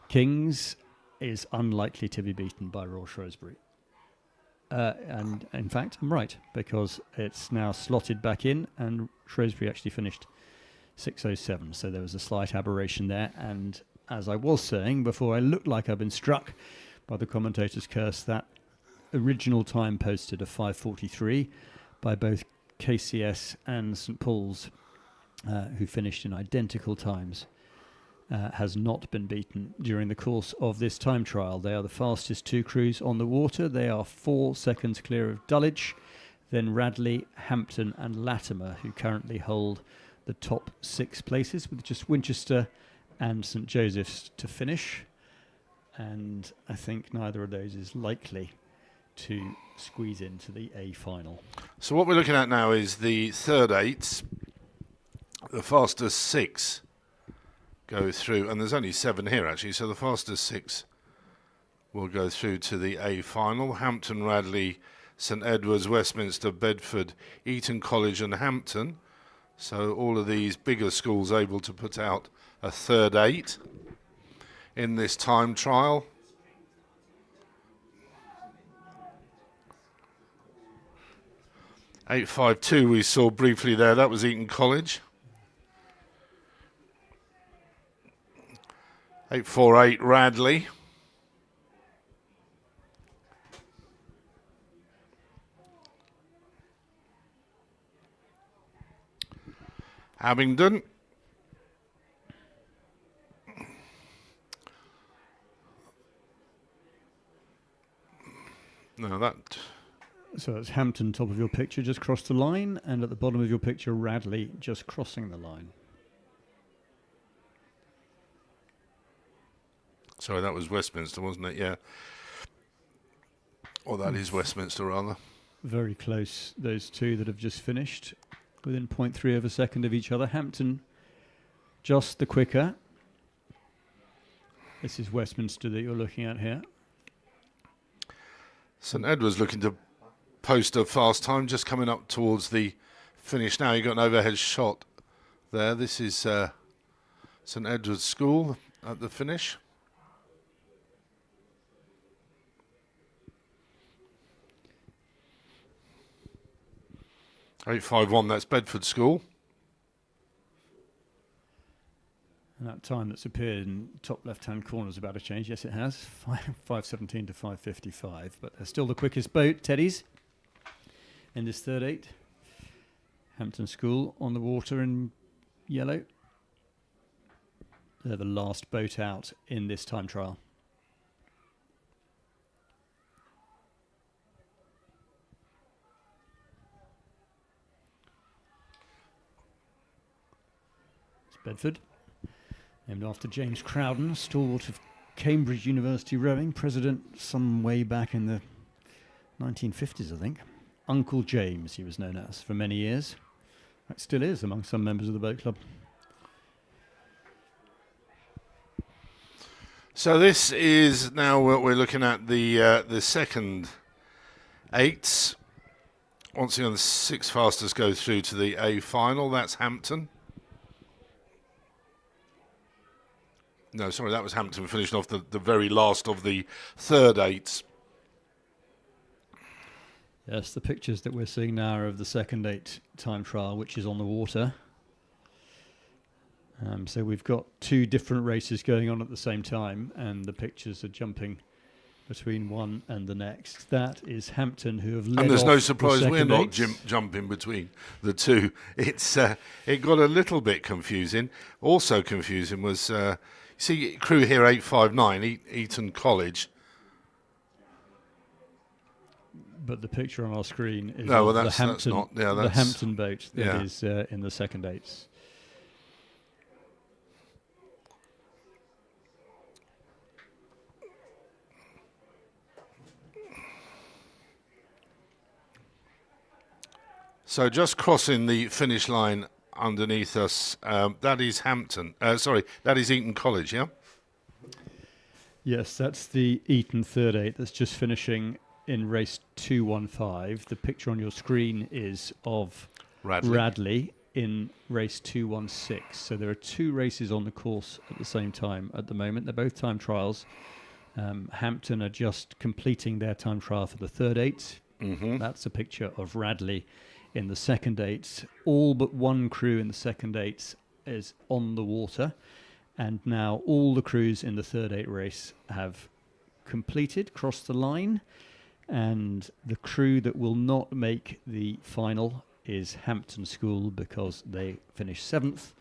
King's is unlikely to be beaten by Royal Shrewsbury. And in fact, I'm right, because it's now slotted back in, and Shrewsbury actually finished 6:07. So there was a slight aberration there. And as I was saying before, I looked like I've been struck by the commentator's curse. That original time posted of 5:43 by both KCS and St Paul's, who finished in identical times, has not been beaten during the course of this time trial. They are the fastest two crews on the water. They are 4 seconds clear of Dulwich, then Radley, Hampton and Latimer, who currently hold the top 6 places, with just Winchester and St Joseph's to finish. And I think neither of those is likely to squeeze into the A final. So what we're looking at now is the third eights. The fastest 6 go through, and there's only 7 here actually, so the fastest 6 will go through to the A final. Hampton, Radley, St Edwards, Westminster, Bedford, Eton College and Hampton. So all of these bigger schools able to put out a third 8 in this time trial. .852 we saw briefly there, that was Eton College. 848 Radley. Abingdon. No, that. So it's Hampton, top of your picture, just crossed the line, and at the bottom of your picture, Radley, just crossing the line. Sorry, that was Westminster, wasn't it? Yeah. Or that is Westminster, rather. Very close, those two that have just finished, within 0.3 of a second of each other. Hampton, just the quicker. This is Westminster that you're looking at here. St Edwards looking to post a fast time, just coming up towards the finish now. You got an overhead shot there. This is St Edwards School at the finish. .851, that's Bedford School. And that time that's appeared in top left-hand corner is about to change. Yes, it has. 5:17 to 5:55. But they're still the quickest boat, Teddies, in this third 8. Hampton School on the water in yellow. They're the last boat out in this time trial. It's Bedford, named after James Crowden, stalwart of Cambridge University rowing, president some way back in the 1950s, I think. Uncle James, he was known as for many years. That still is among some members of the boat club. So this is now what we're looking at, the second 8s. Once again, the 6 fastest go through to the A final. That's Hampton. No, sorry, that was Hampton finishing off the very last of the third 8s. Yes, the pictures that we're seeing now are of the second 8 time trial, which is on the water. So we've got 2 different races going on at the same time, and the pictures are jumping between one and the next. That is Hampton, who have led And there's off no the surprise we're second not eights. jumping between the two. It's it got a little bit confusing. Also confusing was, see, crew here 859, Eton College. But the picture on our screen is No, of well, the that's Hampton, not. Yeah, the that's Hampton boat that yeah. is in the second eights. So just crossing the finish line underneath us, that is Hampton. Sorry, that is Eton College, yeah? Yes, that's the Eton third eight that's just finishing in race 215. The picture on your screen is of Radley in race 216. So there are two races on the course at the same time at the moment. They're both time trials. Hampton are just completing their time trial for the third eight. Mm-hmm. That's a picture of Radley in the second eights. All but one crew in the second eights is on the water. And now all the crews in the third eight race have completed, crossed the line. And the crew that will not make the final is Hampton School, because they finished 7th.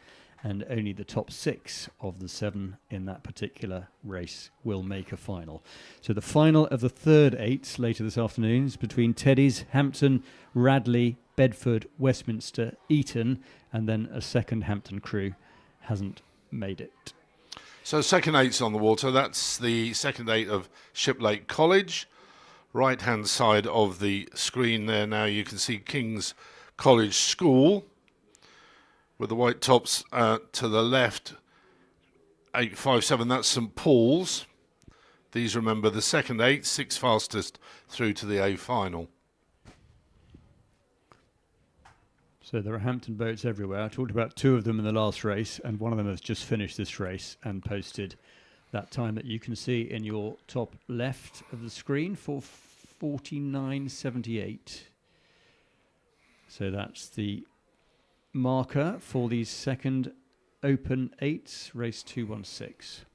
And only the top 6 of the 7 in that particular race will make a final. So the final of the third eights later this afternoon is between Teddy's, Hampton, Radley, Bedford, Westminster, Eton, and then a second Hampton crew hasn't made it. So second eight's on the water. That's the second eight of Shiplake College. Right-hand side of the screen there now you can see King's College School, with the white tops to the left, 857, that's St Paul's. These, remember, the second eight, 6 fastest through to the A final. So there are Hampton boats everywhere. I talked about 2 of them in the last race, and one of them has just finished this race and posted that time that you can see in your top left of the screen for 49.78. So that's the marker for the second Open Eights, race 216.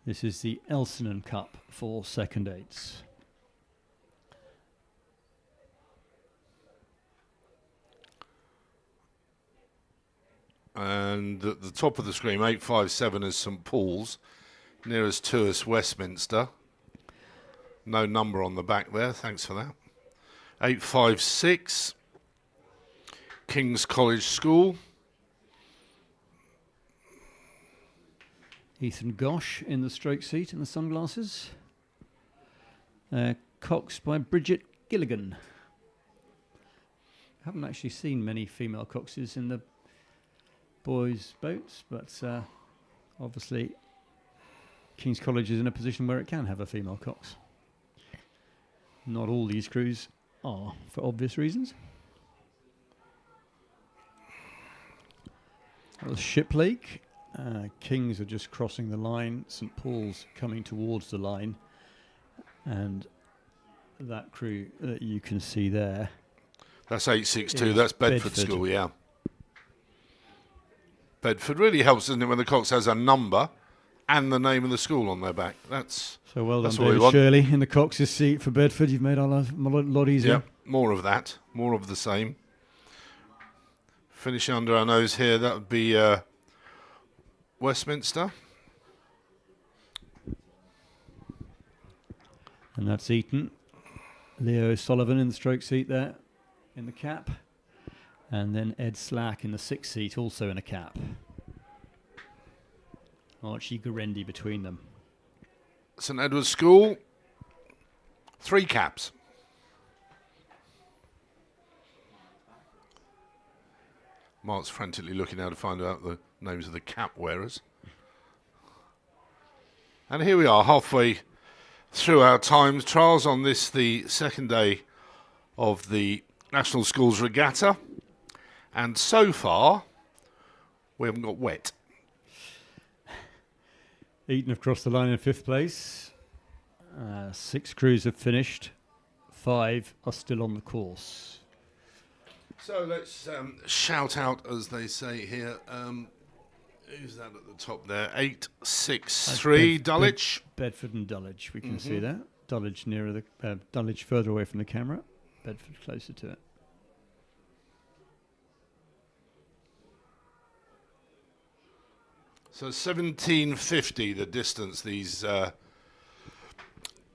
This is the Elsenham Cup for second eights. And at the top of the screen, 857 is St Paul's. Nearest to us, Westminster. No number on the back there, thanks for that. 856, King's College School. Ethan Gosh in the stroke seat and the sunglasses. Coxed by Bridget Gilligan. Haven't actually seen many female Coxes in the boys' boats, but obviously King's College is in a position where it can have a female Cox. Not all these crews are, for obvious reasons. That was Shiplake. Kings are just crossing the line. St Paul's coming towards the line. And that crew that you can see there. That's 862, that's Bedford School, yeah. Bedford really helps, doesn't it, when the Cox has a number and the name of the school on their back. That's so well done, that's what we David want. Shirley, in the Cox's seat for Bedford. You've made our life a lot easier. Yeah, more of that, more of the same. Finishing under our nose here, that would be Westminster. And that's Eton. Leo Sullivan in the stroke seat there, in the cap. And then Ed Slack in the 6th seat, also in a cap. Archie Garendi between them. St Edward's School, 3 caps. Mark's frantically looking now to find out the names of the cap wearers. And here we are, halfway through our times trials on this, the second day of the National Schools Regatta. And so far, we haven't got wet. Eton have crossed the line in 5th place. 6 crews have finished. 5 are still on the course. So let's shout out, as they say here, Who's that at the top there? 863 Dulwich. Bedford and Dulwich, we can see that. Dulwich nearer the Dulwich further away from the camera. Bedford closer to it. So 1750, the distance these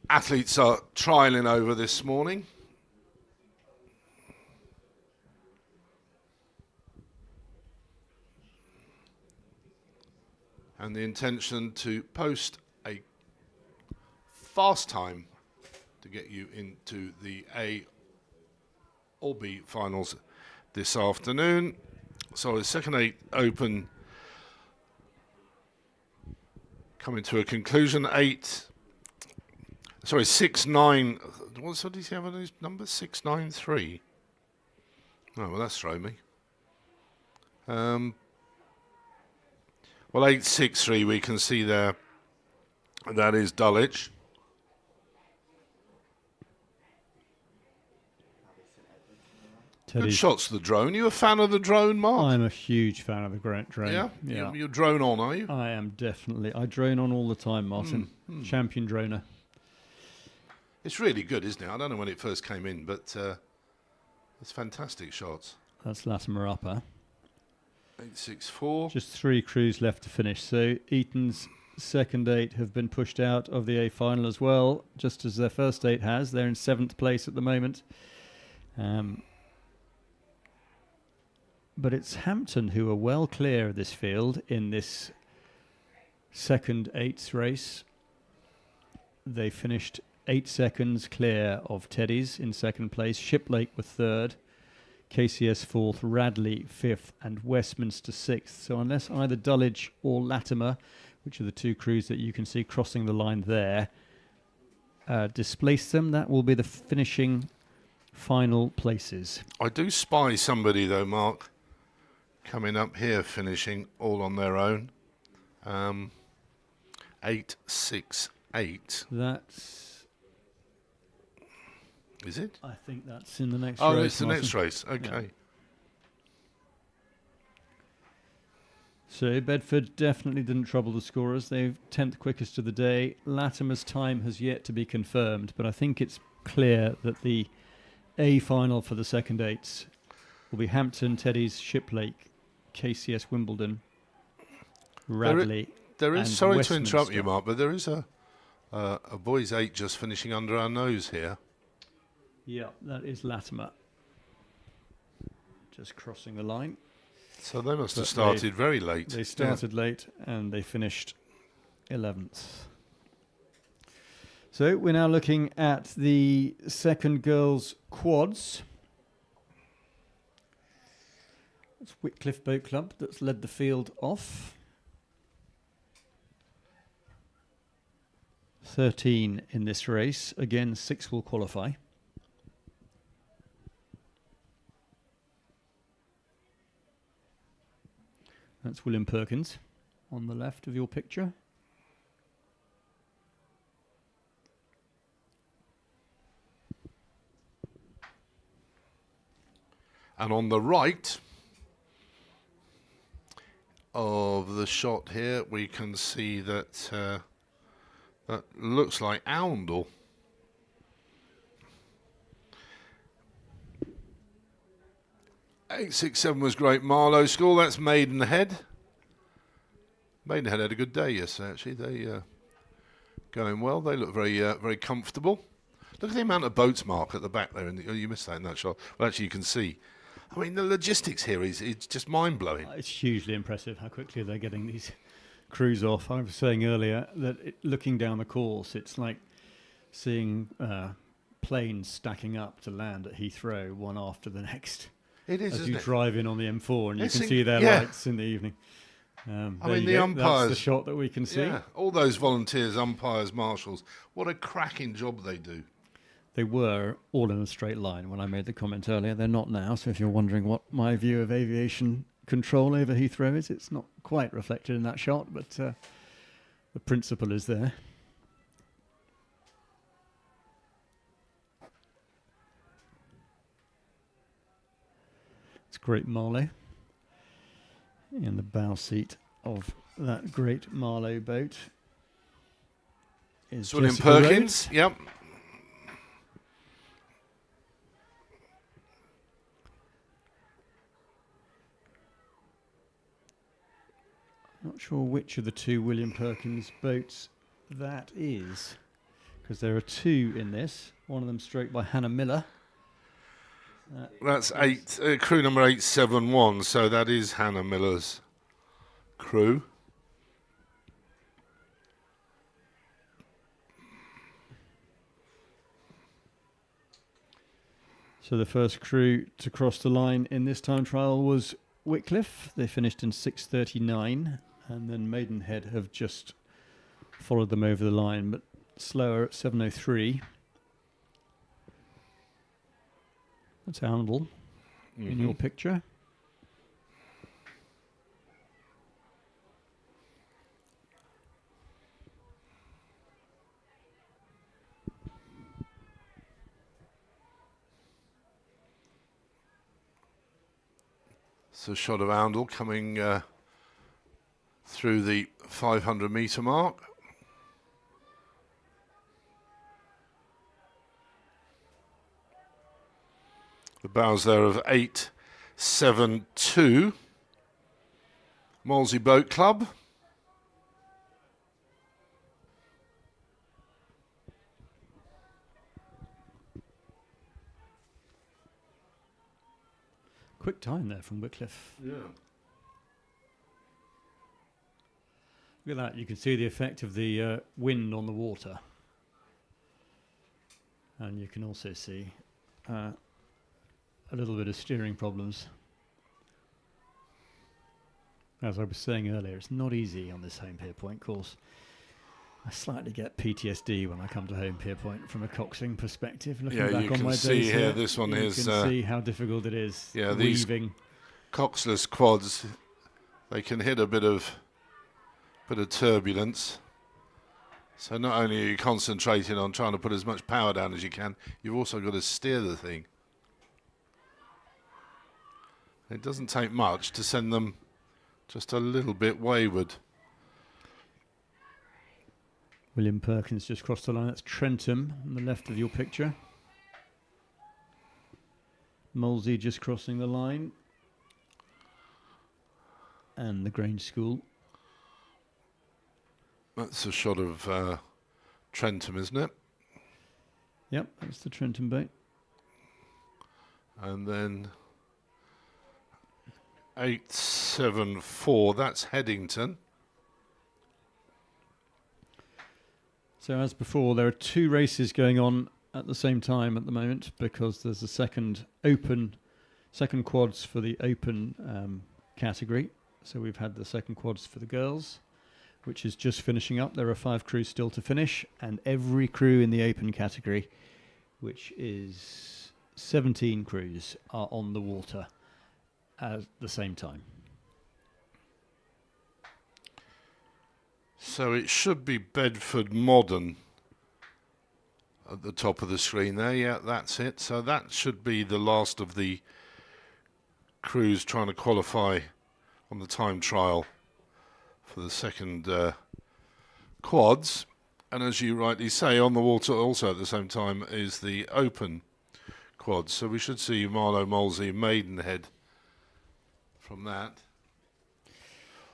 athletes are trialling over this morning. And the intention to post a fast time to get you into the A or B finals this afternoon. So the second 8 open coming to a conclusion. 6-9. What did he have on his numbers? 693. Oh, well, that's thrown me. Well, 863 we can see there. That is Dulwich. Good shots, the drone. You a fan of the drone, Mark? I'm a huge fan of the drone. Yeah? Yeah. You're drone on, are you? I am definitely. I drone on all the time, Martin. Champion droner. It's really good, isn't it? I don't know when it first came in, but it's fantastic shots. That's Latimer upper. 864. Just 3 crews left to finish. So Eton's second 8 have been pushed out of the A final as well, just as their first 8 has. They're in 7th place at the moment. But it's Hampton who are well clear of this field in this second 8s race. They finished 8 seconds clear of Teddy's in second place. Shiplake were third. KCS fourth, Radley fifth, and Westminster sixth. So unless either Dulwich or Latimer, which are the 2 crews that you can see crossing the line there, displace them, that will be the finishing final places. I do spy somebody, though, Mark, coming up here, finishing all on their own. 868. That's... Is it? I think that's in the next race. Oh, it's the Martin. next race. Okay. Yeah. So Bedford definitely didn't trouble the scorers. They've 10th quickest of the day. Latimer's time has yet to be confirmed, but I think it's clear that the A final for the second 8s will be Hampton, Teddy's, Shiplake, KCS Wimbledon, Radley. There is. and Sorry to interrupt you, Westminster. Mark, but there is a boys' 8 just finishing under our nose here. Yeah, that is Latimer. Just crossing the line. So they must have But started very late. They started late and they finished 11th. So we're now looking at the second girls' quads. It's Whitcliffe Boat Club that's led the field off. 13 in this race. Again, 6 will qualify. That's William Perkins on the left of your picture. And on the right of the shot here, we can see that that looks like Oundle. $867 was great. Marlow Scull, that's Maidenhead. Maidenhead had a good day yesterday, actually. They going well. They look very very comfortable. Look at the amount of boats, Mark, at the back there. You missed that in that shot. Well, actually, you can see. I mean, the logistics here is just mind-blowing. It's hugely impressive how quickly they're getting these crews off. I was saying earlier that looking down the course, it's like seeing planes stacking up to land at Heathrow, one after the next. It is, as isn't you it? drive in on the M4 and you It's can see their yeah. lights in the evening. I There mean, you the go. umpires. That's the shot that we can see. Yeah, all those volunteers, umpires, marshals, what a cracking job they do. They were all in a straight line when I made the comment earlier. They're not now, so if you're wondering what my view of aviation control over Heathrow is, it's not quite reflected in that shot, but the principle is there. It's great Marley in the bow seat of that great Marlow boat is William Jessica Perkins. Rhodes. Yep. Not sure which of the two William Perkins boats that is, because there are two in this. One of them stroked by Hannah Miller. That's crew number 871, so that is Hannah Miller's crew. So the first crew to cross the line in this time trial was Wycliffe. They finished in 6:39, and then Maidenhead have just followed them over the line, but slower at 7:03. That's Arundel in your picture. So a shot of Arundel coming through the 500 metre mark. The bows there of 872. Molesey Boat Club. Quick time there from Wycliffe. Yeah. Look at that, you can see the effect of the wind on the water. And you can also see a little bit of steering problems. As I was saying earlier, it's not easy on this home pier point course. I slightly get PTSD when I come to home pier point from a coxing perspective. Looking Yeah, back you on can my see days here, this one you is, can see how difficult it is. yeah, these weaving. coxless quads, they can hit a bit of turbulence. So not only are you concentrating on trying to put as much power down as you can, you've also got to steer the thing. It doesn't take much to send them just a little bit wayward. William Perkins just crossed the line. That's Trentham on the left of your picture. Molesey just crossing the line. And the Grange School. That's a shot of Trentham, isn't it? Yep, that's the Trentham boat. And then 874, that's Headington. So as before, there are two races going on at the same time at the moment because there's a second quads for the open category. So we've had the second quads for the girls, which is just finishing up. There are 5 crews still to finish, and every crew in the open category, which is 17 crews, are on the water at the same time. So it should be Bedford Modern at the top of the screen there. Yeah, that's it. So that should be the last of the crews trying to qualify on the time trial for the second quads. And as you rightly say, on the water also at the same time is the open quads. So we should see Marlow, Molesey, Maidenhead from that.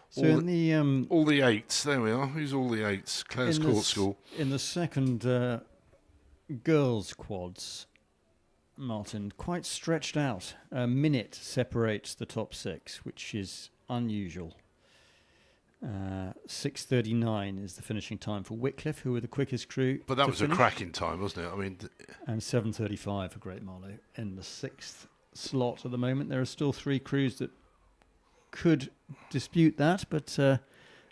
So all the eights, there we are. Who's all the eights? Clare's Court School. In the second girls' quads, Martin, quite stretched out. A minute separates the top 6, which is unusual. 6:39 is the finishing time for Wycliffe, who were the quickest crew. But that to was finish. a cracking time, wasn't it? I mean, and 7:35 for Great Marlow in the 6th slot at the moment. There are still 3 crews that could dispute that, but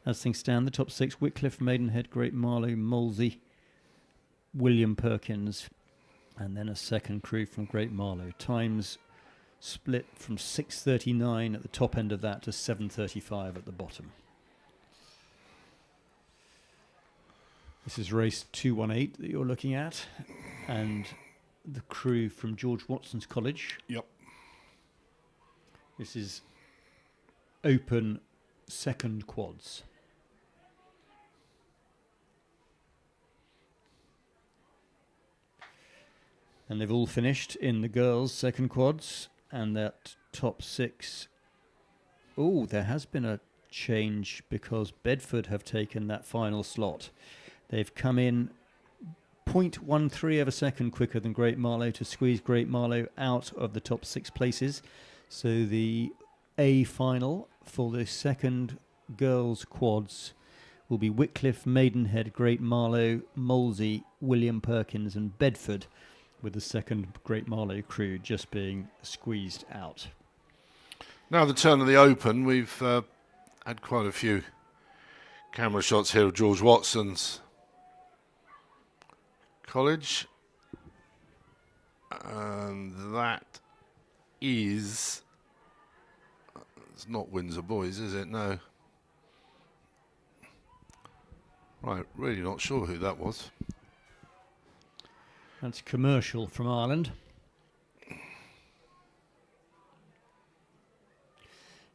as things stand, the top 6: Wycliffe, Maidenhead, Great Marlow, Molesey, William Perkins, and then a second crew from Great Marlow. Times split from 6:39 at the top end of that to 7:35 at the bottom. This is race 218 that you're looking at, and the crew from George Watson's College. yep. This is open second quads. And they've all finished in the girls' second quads, and that top 6. Oh, there has been a change because Bedford have taken that final slot. They've come in 0.13 of a second quicker than Great Marlow to squeeze Great Marlow out of the top 6 places. So the A final for the second girls' quads will be Wycliffe, Maidenhead, Great Marlow, Molesey, William Perkins and Bedford, with the second Great Marlow crew just being squeezed out. Now the turn of the Open. We've had quite a few camera shots here of George Watson's college. And that is... It's not Windsor Boys, is it? No. Right, really not sure who that was. That's Commercial from Ireland.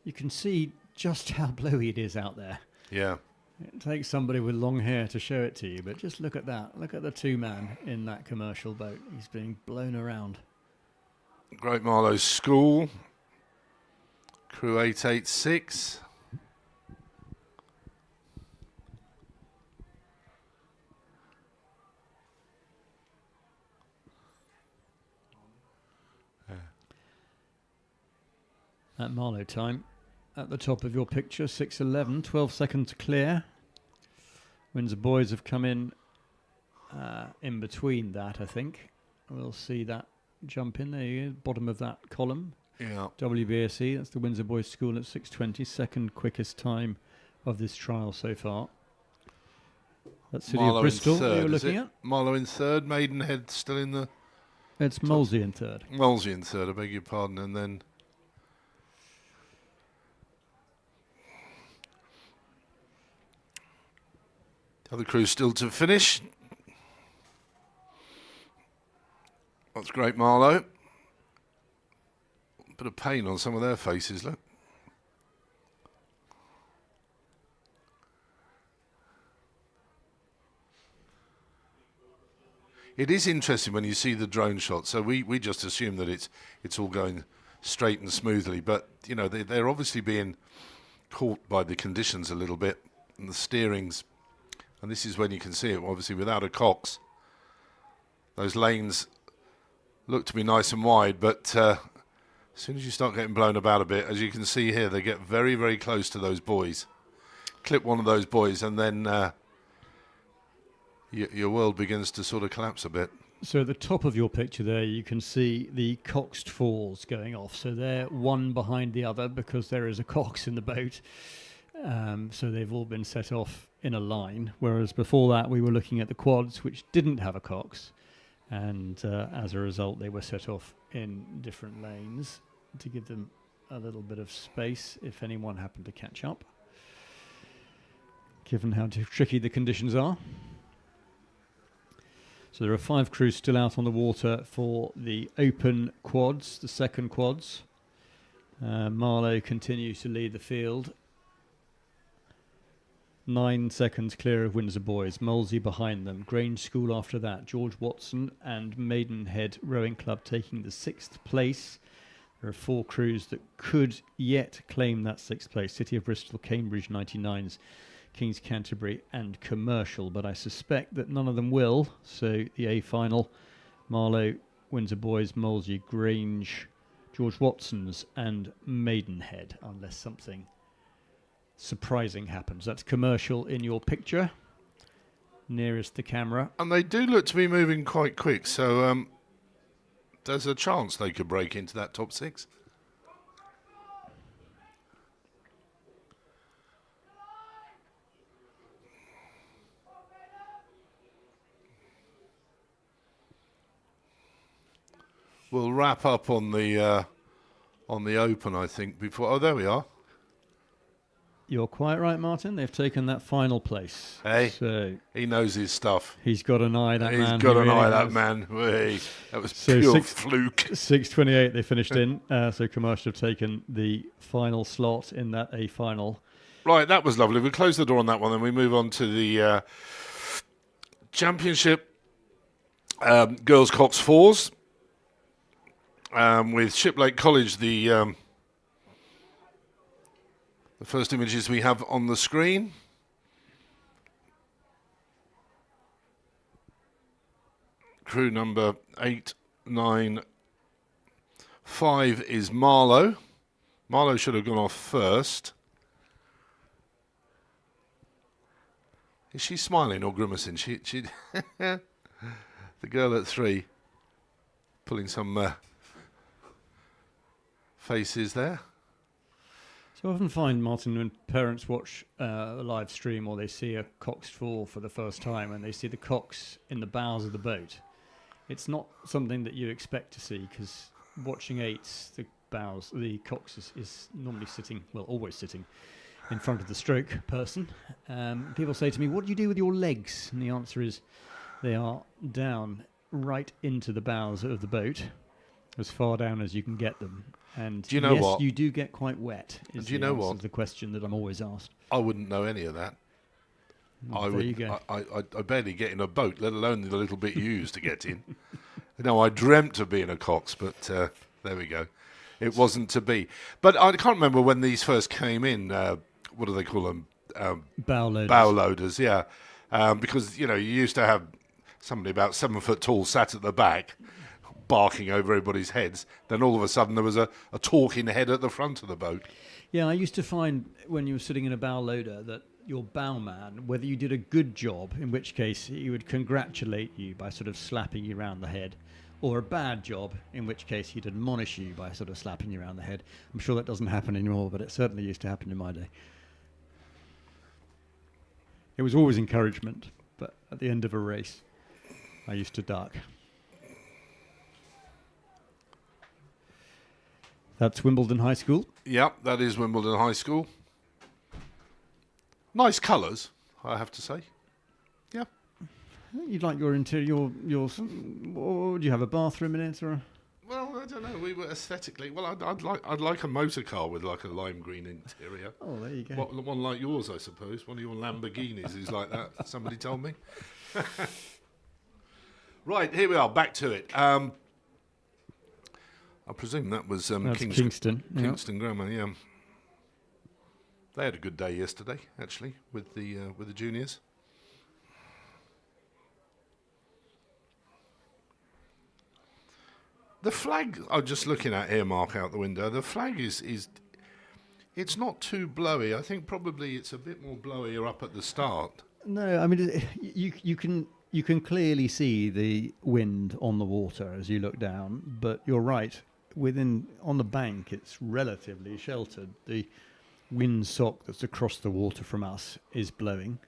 You can see just how blowy it is out there. Yeah. It takes somebody with long hair to show it to you, but just look at that. Look at the 2-man in that Commercial boat. He's being blown around. Great Marlow School. Crew 886. That Marlow time at the top of your picture, 6:11, 12 seconds clear. Windsor Boys have come in between that, I think. We'll see that jump in there, bottom of that column. Yeah. WBSE, that's the Windsor Boys School at 6:20, second quickest time of this trial so far. That's City Marlow of Bristol in third, that you're is looking it? at. Marlow in third, Maidenhead still in the... It's Molesey in third. Molesey in third, I beg your pardon, and then... The other crew still to finish. That's Great Marlow. Bit of pain on some of their faces, look. It is interesting when you see the drone shot. So we just assume that it's all going straight and smoothly, but you know they're obviously being caught by the conditions a little bit and the steerings. And this is when you can see it, obviously, without a Cox. Those lanes look to be nice and wide, but as soon as you start getting blown about a bit, as you can see here, they get very, very close to those buoys. Clip one of those buoys, and then your world begins to sort of collapse a bit. So at the top of your picture there, you can see the Coxed falls going off. So they're one behind the other because there is a Cox in the boat. So they've all been set off in a line, whereas before that we were looking at the quads which didn't have a Cox, and as a result they were set off in different lanes to give them a little bit of space if anyone happened to catch up, given how tricky the conditions are. So there are 5 crews still out on the water for the open quads, the second quads. Marlow continues to lead the field. 9 seconds clear of Windsor Boys, Molesey behind them, Grange School after that, George Watson and Maidenhead Rowing Club taking the 6th place. There are 4 crews that could yet claim that 6th place, City of Bristol, Cambridge 99s, King's Canterbury and Commercial, but I suspect that none of them will. So the A final, Marlow, Windsor Boys, Molesey, Grange, George Watson's and Maidenhead, unless something surprising happens. That's Commercial in your picture, nearest the camera. And they do look to be moving quite quick, so there's a chance they could break into that top 6. We'll wrap up on the open, I think, before... Oh, there we are. You're quite right, Martin. They've taken that final place. Hey, so he knows his stuff. He's got an eye, that man. He's got an really eye, has. that man. Hey, that was So pure fluke. 6:28 they finished in. So Commercial have taken the final slot in that A final. Right, that was lovely. We close the door on that one, then we move on to the Championship Girls Cox Fours with Shiplake College. The first images we have on the screen. Crew number 895 is Marlowe. Marlowe should have gone off first. Is she smiling or grimacing? She the girl at 3 pulling some faces there. So I often find, Martin, when parents watch a live stream or they see a Coxed Four for the first time and they see the cocks in the bows of the boat, it's not something that you expect to see, because watching eights, the Cox is normally sitting, well, always sitting in front of the stroke person. People say to me, what do you do with your legs? And the answer is they are down right into the bows of the boat, as far down as you can get them. And do you know what? You do get quite wet. Do you know what? The question that I'm always asked. I wouldn't know any of that. You go. I barely get in a boat, let alone the little bit you use to get in. No, I dreamt of being a Cox, but there we go. It wasn't to be. But I can't remember when these first came in. What do they call them? Bow loaders. Bow loaders, yeah. Because, you used to have somebody about 7 foot tall sat at the back, barking over everybody's heads. Then all of a sudden there was a talking head at the front of the boat. Yeah, I used to find when you were sitting in a bow loader that your bowman, whether you did a good job, in which case he would congratulate you by sort of slapping you round the head, or a bad job, in which case he'd admonish you by sort of slapping you around the head. I'm sure that doesn't happen anymore, but it certainly used to happen in my day. It was always encouragement, but at the end of a race, I used to duck. That's Wimbledon High School. Yep, that is Wimbledon High School. Nice colours, I have to say. Yeah. I think you'd like your interior, do you have a bathroom in it, or? Well, I don't know. We were aesthetically. Well, I'd like a motor car with like a lime green interior. Oh, there you go. One like yours, I suppose. One of your Lamborghinis is like that. Somebody told me. Right, here we are. Back to it. I presume that was Kingston. Kingston Grammar. Yeah. They had a good day yesterday, actually, with the juniors. The flag, I'm just looking at here, Mark, out the window. The flag is it's not too blowy. I think probably it's a bit more blowier up at the start. No, I mean, you can clearly see the wind on the water as you look down, but you're right. On the bank, it's relatively sheltered. The windsock that's across the water from us is blowing,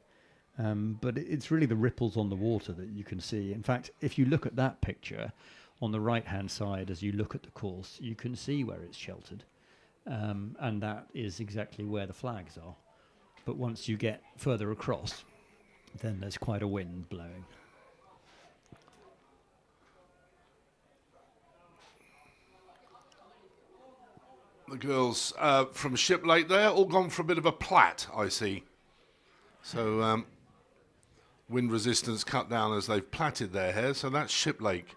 but it's really the ripples on the water that you can see. In fact, if you look at that picture on the right-hand side, as you look at the course, you can see where it's sheltered, and that is exactly where the flags are. But once you get further across, then there's quite a wind blowing. The girls from Shiplake there, all gone for a bit of a plait, I see. So wind resistance cut down as they've plaited their hair. So that's Shiplake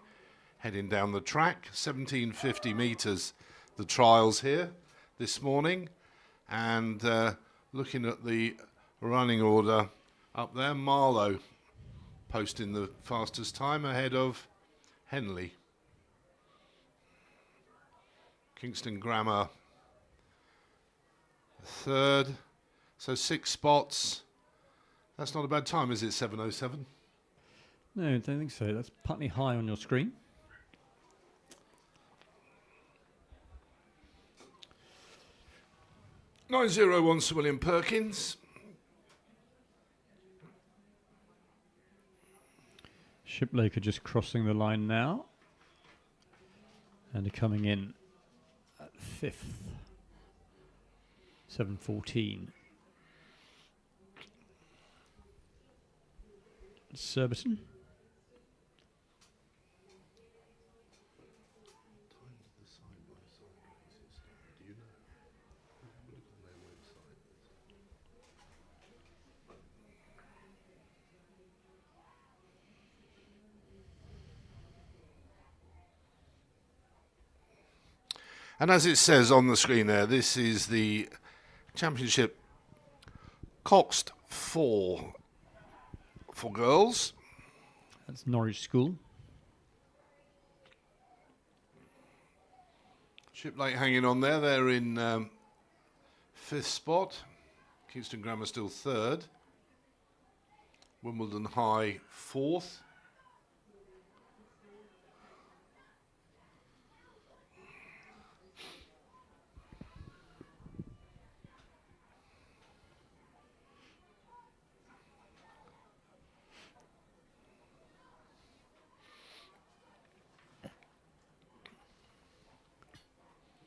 heading down the track. 1750 metres, the trials here this morning. And looking at the running order up there, Marlowe posting the fastest time ahead of Henley. Kingston Grammar third, so 6 spots. That's not a bad time, is it? 7:07. No, I don't think so. That's Putney High on your screen. (901) Sir William Perkins. Shiplake are just crossing the line now, and are coming in at 5th. 7:14. Surbiton. And as it says on the screen there, this is the Championship Coxed 4 for girls. That's Norwich School. Shiplake hanging on there. They're in 5th spot. Kingston Grammar still 3rd. Wimbledon High 4th.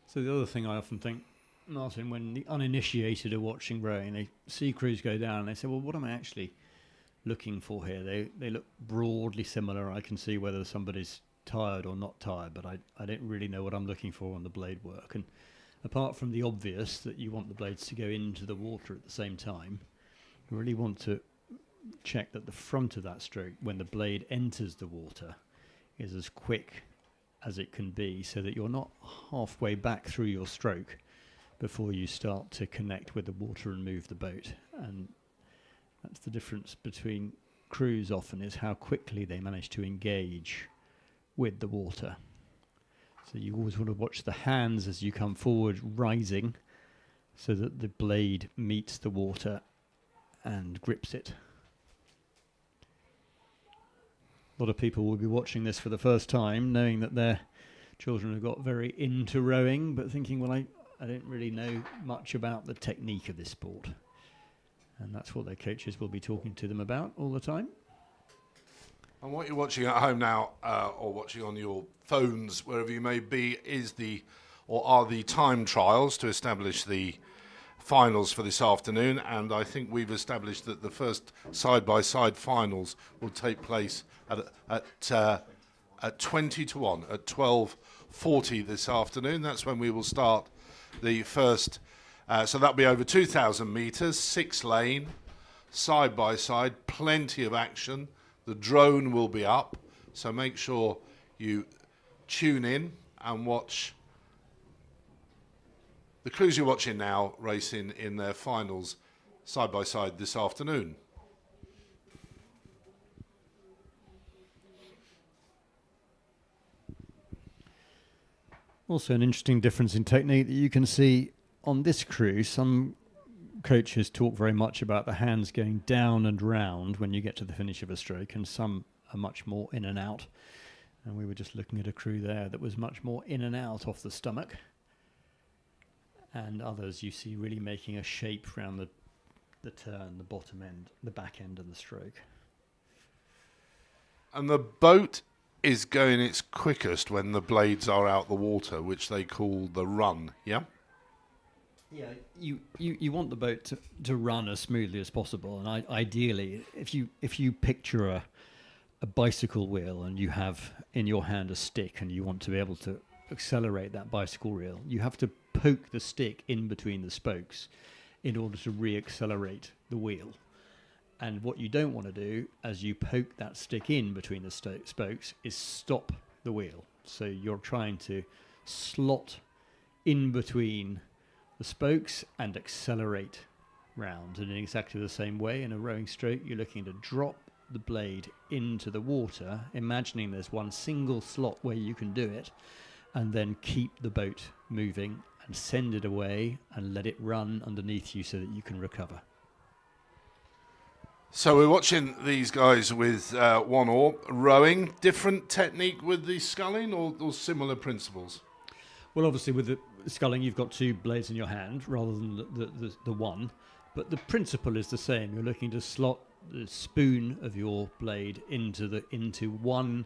So the other thing I often think, Martin, when the uninitiated are watching rowing, they see crews go down and they say, well, what am I actually looking for here? They look broadly similar. I can see whether somebody's tired or not tired, but I don't really know what I'm looking for on the blade work. And apart from the obvious that you want the blades to go into the water at the same time, you really want to check that the front of that stroke, when the blade enters the water, is as quick as it can be, so that you're not halfway back through your stroke before you start to connect with the water and move the boat. And that's the difference between crews often, is how quickly they manage to engage with the water. So you always want to watch the hands as you come forward rising, so that the blade meets the water and grips it. A lot of people will be watching this for the first time, knowing that their children have got very into rowing, but thinking, well, I don't really know much about the technique of this sport. And that's what their coaches will be talking to them about all the time. And what you're watching at home now, or watching on your phones, wherever you may be, are the time trials to establish the finals for this afternoon. And I think we've established that the first side-by-side finals will take place at 20 to 1, at 12:40 this afternoon. That's when we will start the first. So that'll be over 2,000 metres, 6-lane, side-by-side, plenty of action. The drone will be up, so make sure you tune in and watch the crews you're watching now racing in their finals side-by-side this afternoon. Also an interesting difference in technique that you can see on this crew. Some coaches talk very much about the hands going down and round when you get to the finish of a stroke, and some are much more in and out. And we were just looking at a crew there that was much more in and out off the stomach. And others you see really making a shape around the turn, the bottom end, the back end of the stroke. And the boat is going its quickest when the blades are out the water, which they call the run, yeah? Yeah, you want the boat to run as smoothly as possible, and ideally, if you picture a bicycle wheel and you have in your hand a stick and you want to be able to accelerate that bicycle wheel, you have to poke the stick in between the spokes in order to re-accelerate the wheel. And what you don't want to do as you poke that stick in between the spokes is stop the wheel. So you're trying to slot in between the spokes and accelerate round. And in exactly the same way, in a rowing stroke, you're looking to drop the blade into the water, imagining there's one single slot where you can do it, and then keep the boat moving and send it away and let it run underneath you so that you can recover. So we're watching these guys with one oar rowing. Different technique with the sculling, or similar principles? Well, obviously with the sculling, you've got two blades in your hand rather than the one, but the principle is the same. You're looking to slot the spoon of your blade into one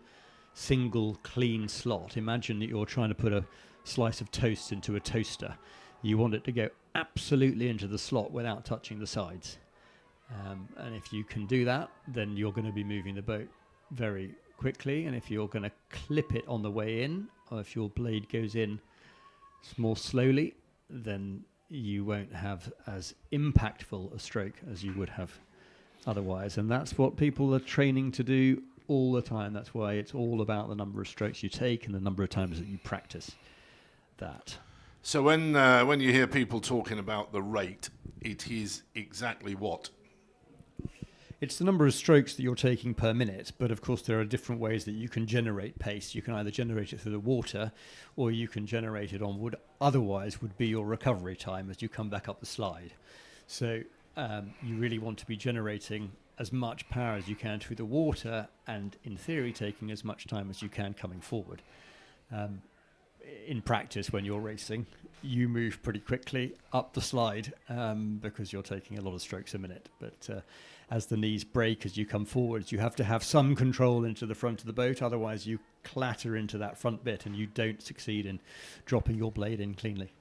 single clean slot. Imagine that you're trying to put a slice of toast into a toaster. You want it to go absolutely into the slot without touching the sides. And if you can do that, then you're going to be moving the boat very quickly. And if you're going to clip it on the way in, or if your blade goes in more slowly, then you won't have as impactful a stroke as you would have otherwise. And that's what people are training to do all the time. That's why it's all about the number of strokes you take and the number of times that you practice that. So when you hear people talking about the rate, it is exactly what? It's the number of strokes that you're taking per minute, but of course there are different ways that you can generate pace. You can either generate it through the water, or you can generate it on what otherwise would be your recovery time as you come back up the slide. So you really want to be generating as much power as you can through the water, and in theory taking as much time as you can coming forward. In practice, when you're racing, you move pretty quickly up the slide because you're taking a lot of strokes a minute. But as the knees break as you come forwards, you have to have some control into the front of the boat. Otherwise, you clatter into that front bit and you don't succeed in dropping your blade in cleanly.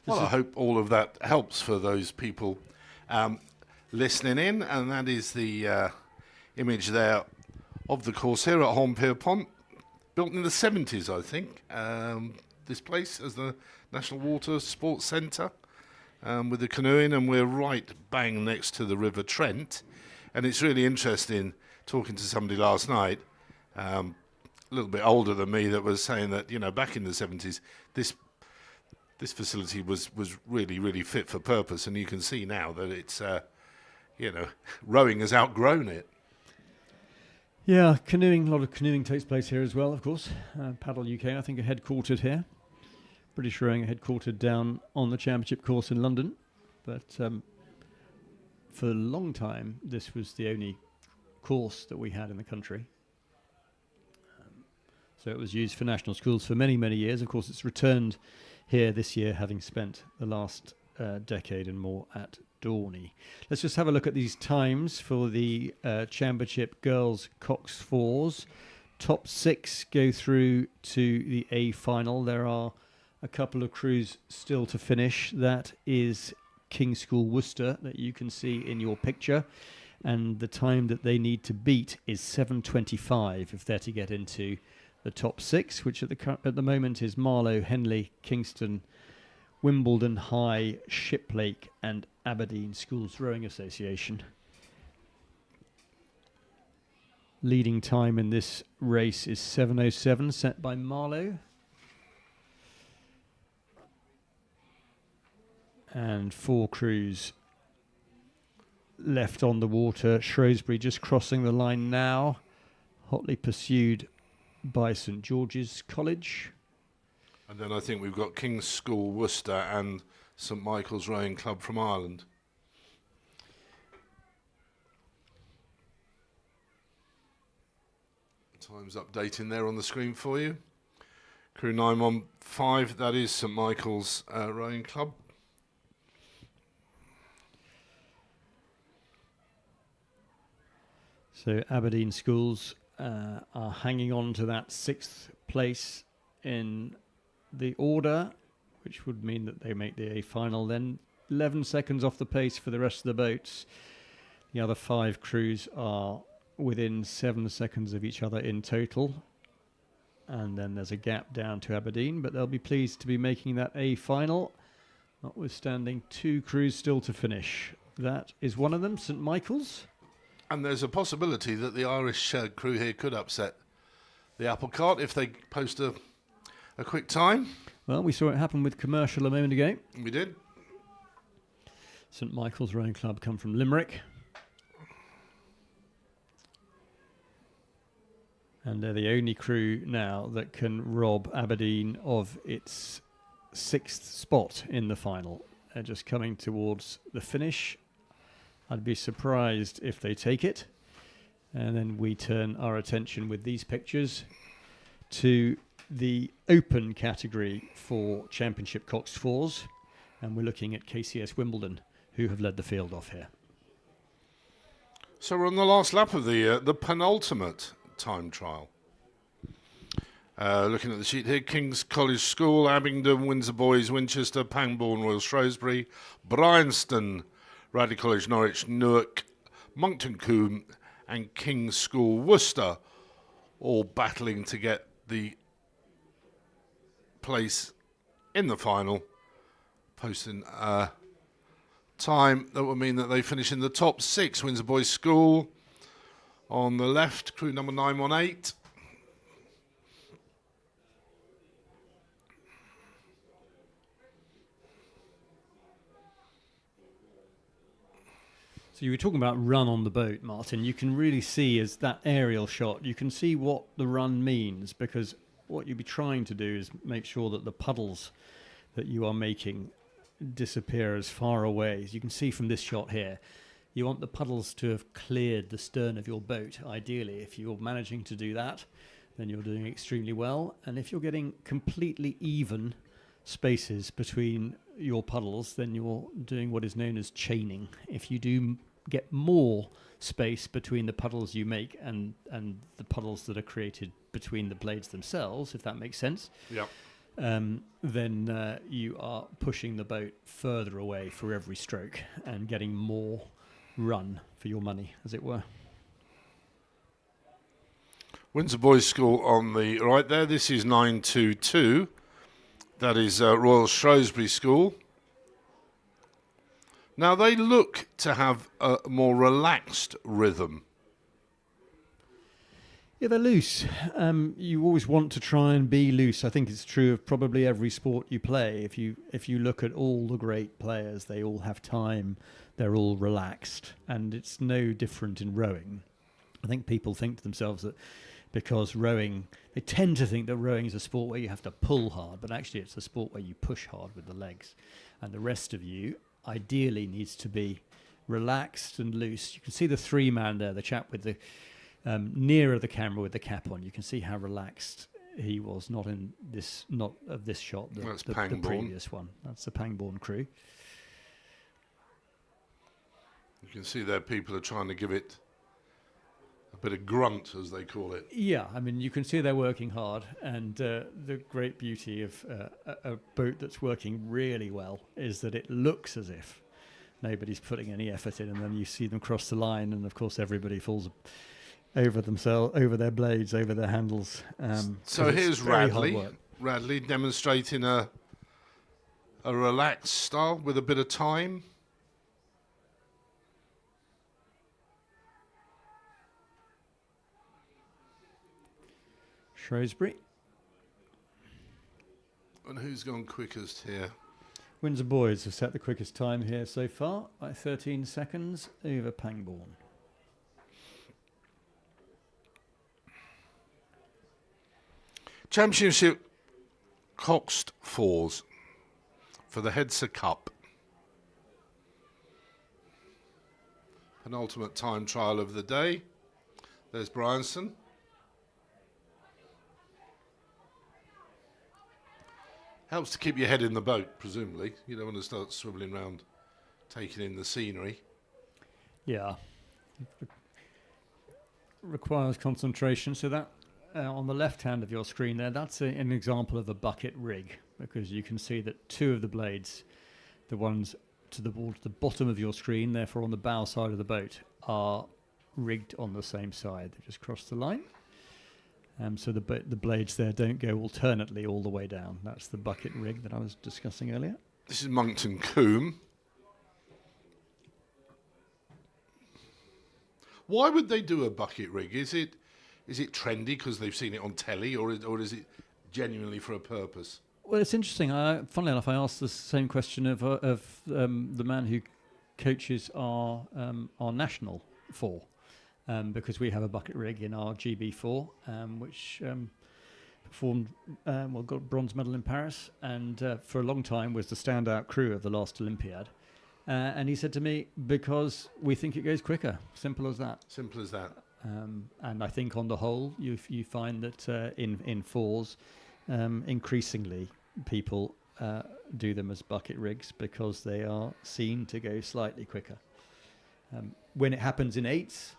Well, I hope all of that helps for those people listening in. And that is the image there of the course here at Holme-Pierpont. Built in the 70s, I think, this place as the National Water Sports Centre with the canoeing, and we're right bang next to the River Trent. And it's really interesting talking to somebody last night, a little bit older than me, that was saying that, you know, back in the 70s, this facility was really, really fit for purpose. And you can see now that it's, rowing has outgrown it. Yeah, canoeing, a lot of canoeing takes place here as well, of course. Paddle UK, I think, are headquartered here. British Rowing are headquartered down on the championship course in London. But for a long time, this was the only course that we had in the country. So it was used for national schools for many, many years. Of course, it's returned here this year, having spent the last decade and more at Dorney. Let's just have a look at these times for the championship girls Coxed fours. Top 6 go through to the A final. There are a couple of crews still to finish. That is King's School Worcester that you can see in your picture, and the time that they need to beat is 7:25 if they're to get into the top 6, which at the moment is Marlow, Henley, Kingston, Wimbledon High, Shiplake and Aberdeen Schools Rowing Association. Leading time in this race is 7:07, set by Marlow. And 4 crews left on the water. Shrewsbury just crossing the line now, hotly pursued by St George's College. And then I think we've got King's School Worcester and St Michael's Rowing Club from Ireland. Time's updating there on the screen for you. Crew 915, that is St Michael's Rowing Club. So Aberdeen Schools are hanging on to that 6th place in the order, which would mean that they make the A final. Then 11 seconds off the pace for the rest of the boats. The other 5 crews are within 7 seconds of each other in total. And then there's a gap down to Aberdeen, but they'll be pleased to be making that A final, notwithstanding 2 crews still to finish. That is one of them, St Michael's. And there's a possibility that the Irish crew here could upset the apple cart if they post a quick time. Well, we saw it happen with Commercial a moment ago. We did. St Michael's Rowing Club come from Limerick. And they're the only crew now that can rob Aberdeen of its 6th spot in the final. They're just coming towards the finish. I'd be surprised if they take it. And then we turn our attention with these pictures to the open category for Championship Coxed fours. And we're looking at KCS Wimbledon, who have led the field off here. So we're on the last lap of the penultimate time trial. Looking at the sheet here, King's College School, Abingdon, Windsor Boys, Winchester, Pangbourne, Royal Shrewsbury, Bryanston, Radley College, Norwich, Newark, Moncton Combe and King's School Worcester, all battling to get the place in the final, posting a time that would mean that they finish in the top 6. Windsor Boys School on the left, crew number 918. So you were talking about run on the boat, Martin. You can really see as that aerial shot, you can see what the run means, because what you'll be trying to do is make sure that the puddles that you are making disappear as far away. As you can see from this shot here, you want the puddles to have cleared the stern of your boat, ideally. If you're managing to do that, then you're doing extremely well. And if you're getting completely even spaces between your puddles, then you're doing what is known as chaining. If you do get more space between the puddles you make and the puddles that are created between the blades themselves, if that makes sense, Yep. then you are pushing the boat further away for every stroke and getting more run for your money, as it were. Windsor Boys School on the right there. This is 922. That is Royal Shrewsbury School. Now they look to have a more relaxed rhythm. Yeah, they're loose. You always want to try and be loose. I think it's true of probably every sport you play. If you look at all the great players, they all have time. They're all relaxed, and it's no different in rowing. I think people think to themselves that because rowing, they tend to think that rowing is a sport where you have to pull hard, but actually it's a sport where you push hard with the legs, and the rest of you ideally needs to be relaxed and loose. You can see the three-man there, the chap with the nearer the camera with the cap on. You can see how relaxed he was. Not of this shot, the previous one. That's the Pangbourne crew. You can see there people are trying to give it a bit of grunt, as they call it. Yeah, I mean, you can see they're working hard, and the great beauty of a boat that's working really well is that it looks as if nobody's putting any effort in, and then you see them cross the line, and of course everybody falls over themselves, over their blades, over their handles. So here's Radley demonstrating a relaxed style with a bit of time. Shrewsbury. And who's gone quickest here? Windsor Boys have set the quickest time here so far by 13 seconds over Pangbourne. Championship Coxed fours for the Headser Cup. Penultimate time trial of the day. There's Bryanson. Helps to keep your head in the boat, presumably. You don't want to start swiveling around, taking in the scenery. Yeah. Requires concentration. So that on the left hand of your screen there, that's an example of a bucket rig, because you can see that two of the blades, the ones to the bottom of your screen, therefore on the bow side of the boat, are rigged on the same side. They've just crossed the line. So the blades there don't go alternately all the way down. That's the bucket rig that I was discussing earlier. This is Monkton Combe. Why would they do a bucket rig? Is it trendy because they've seen it on telly, or is it genuinely for a purpose? Well, it's interesting. Funnily enough, I asked the same question of the man who coaches our national four. Because we have a bucket rig in our GB4, which performed, got a bronze medal in Paris, and for a long time was the standout crew of the last Olympiad. And he said to me, because we think it goes quicker. Simple as that. Simple as that. And I think on the whole, you find that in fours, increasingly people do them as bucket rigs because they are seen to go slightly quicker. When it happens in eights,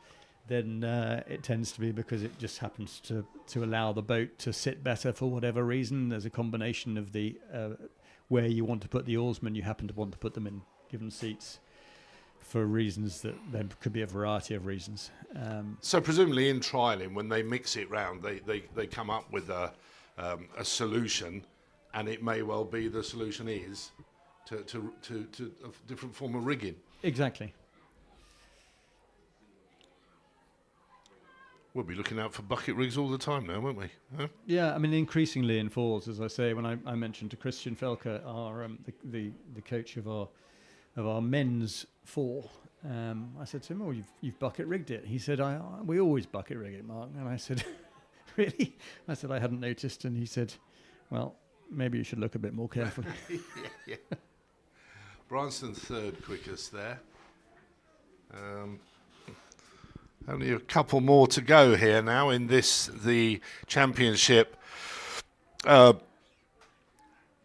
then it tends to be because it just happens to allow the boat to sit better for whatever reason. There's a combination of the where you want to put the oarsmen, you happen to want to put them in given seats for reasons that there could be a variety of reasons. So presumably in trialling, when they mix it round, they come up with a solution, and it may well be the solution is to a different form of rigging. Exactly. We'll be looking out for bucket rigs all the time now, won't we? Huh? Yeah, I mean, increasingly in fours, as I say, when I mentioned to Christian Felker, our the coach of our men's four, I said to him, "Oh, you've bucket rigged it." He said, "We always bucket rig it, Mark." And I said, "Really?" I said, "I hadn't noticed." And he said, "Well, maybe you should look a bit more carefully." Yeah. Branston third quickest there. Only a couple more to go here now in the championship.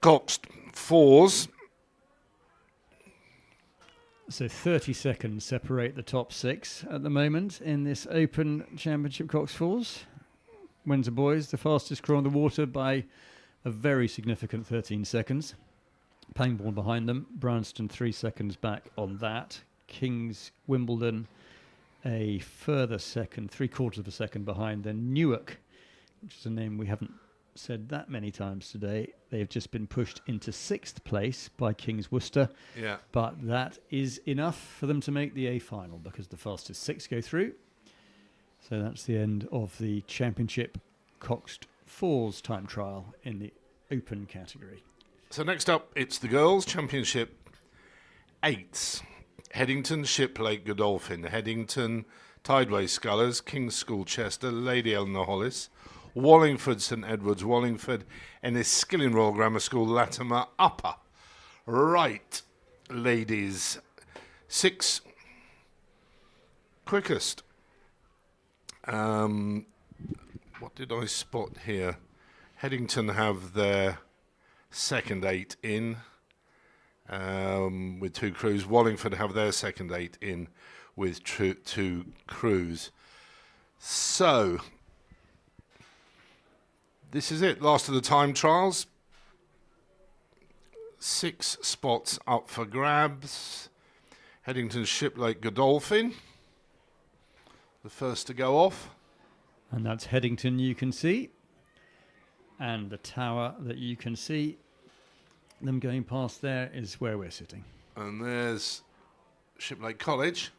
Coxed fours. So 30 seconds separate the top 6 at the moment in this Open Championship Coxed fours. Windsor boys, the fastest crew on the water by a very significant 13 seconds. Pangbourne behind them, Branston 3 seconds back on that. King's Wimbledon a further second, 3/4 of a second behind. Then Newark, which is a name we haven't said that many times today. They've just been pushed into 6th place by King's Worcester. Yeah. But that is enough for them to make the A final because the fastest 6 go through. So that's the end of the Championship Coxed fours time trial in the Open category. So next up, it's the girls' Championship Eights. Headington, Shiplake, Godolphin. Headington, Tideway Scullers, King's School Chester, Lady Eleanor Hollis, Wallingford, St Edwards, Wallingford, Enniskillen Royal Grammar School, Latimer Upper. Right, ladies. 6 quickest. What did I spot here? Headington have their second 8 in with 2 crews. Wallingford have their second 8 in with 2 crews. So, this is it. Last of the time trials. 6 spots up for grabs. Headington, Shiplake, Godolphin. The first to go off. And that's Headington you can see. And the tower that you can see them going past there is where we're sitting. And there's Shiplake College.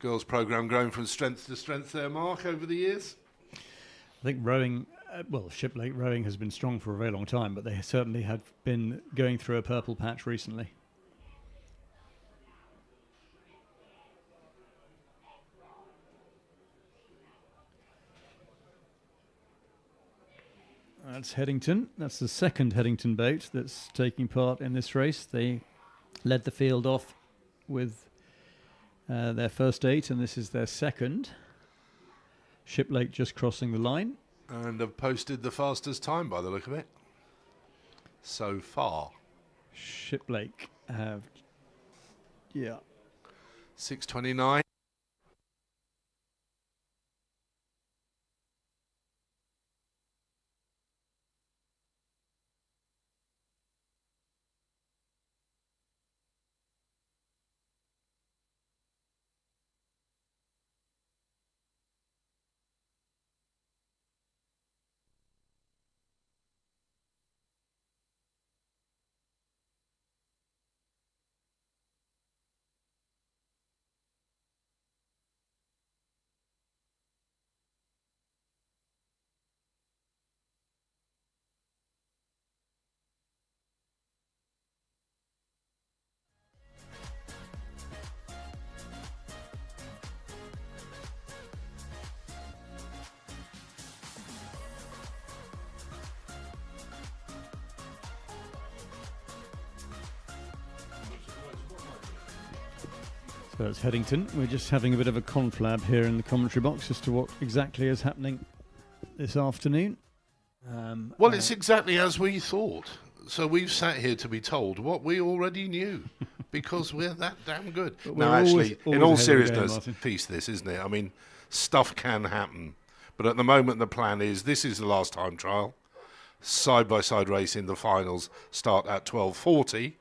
Girls' programme growing from strength to strength there, Mark, over the years. I think rowing, Shiplake rowing has been strong for a very long time, but they certainly have been going through a purple patch recently. That's Headington. That's the second Headington boat that's taking part in this race. They led the field off with their first 8, and this is their second. Shiplake just crossing the line. And have posted the fastest time by the look of it so far. Shiplake have, 6:29. So it's Headington. We're just having a bit of a conflab here in the commentary box as to what exactly is happening this afternoon. Well, it's exactly as we thought. So we've sat here to be told what we already knew because we're that damn good. But No, we're actually, always in all ahead of the game, seriousness, Martin. piece this, isn't it? I mean, stuff can happen. But at the moment, the plan is this is the last time trial. Side-by-side race in the finals start at 12:40.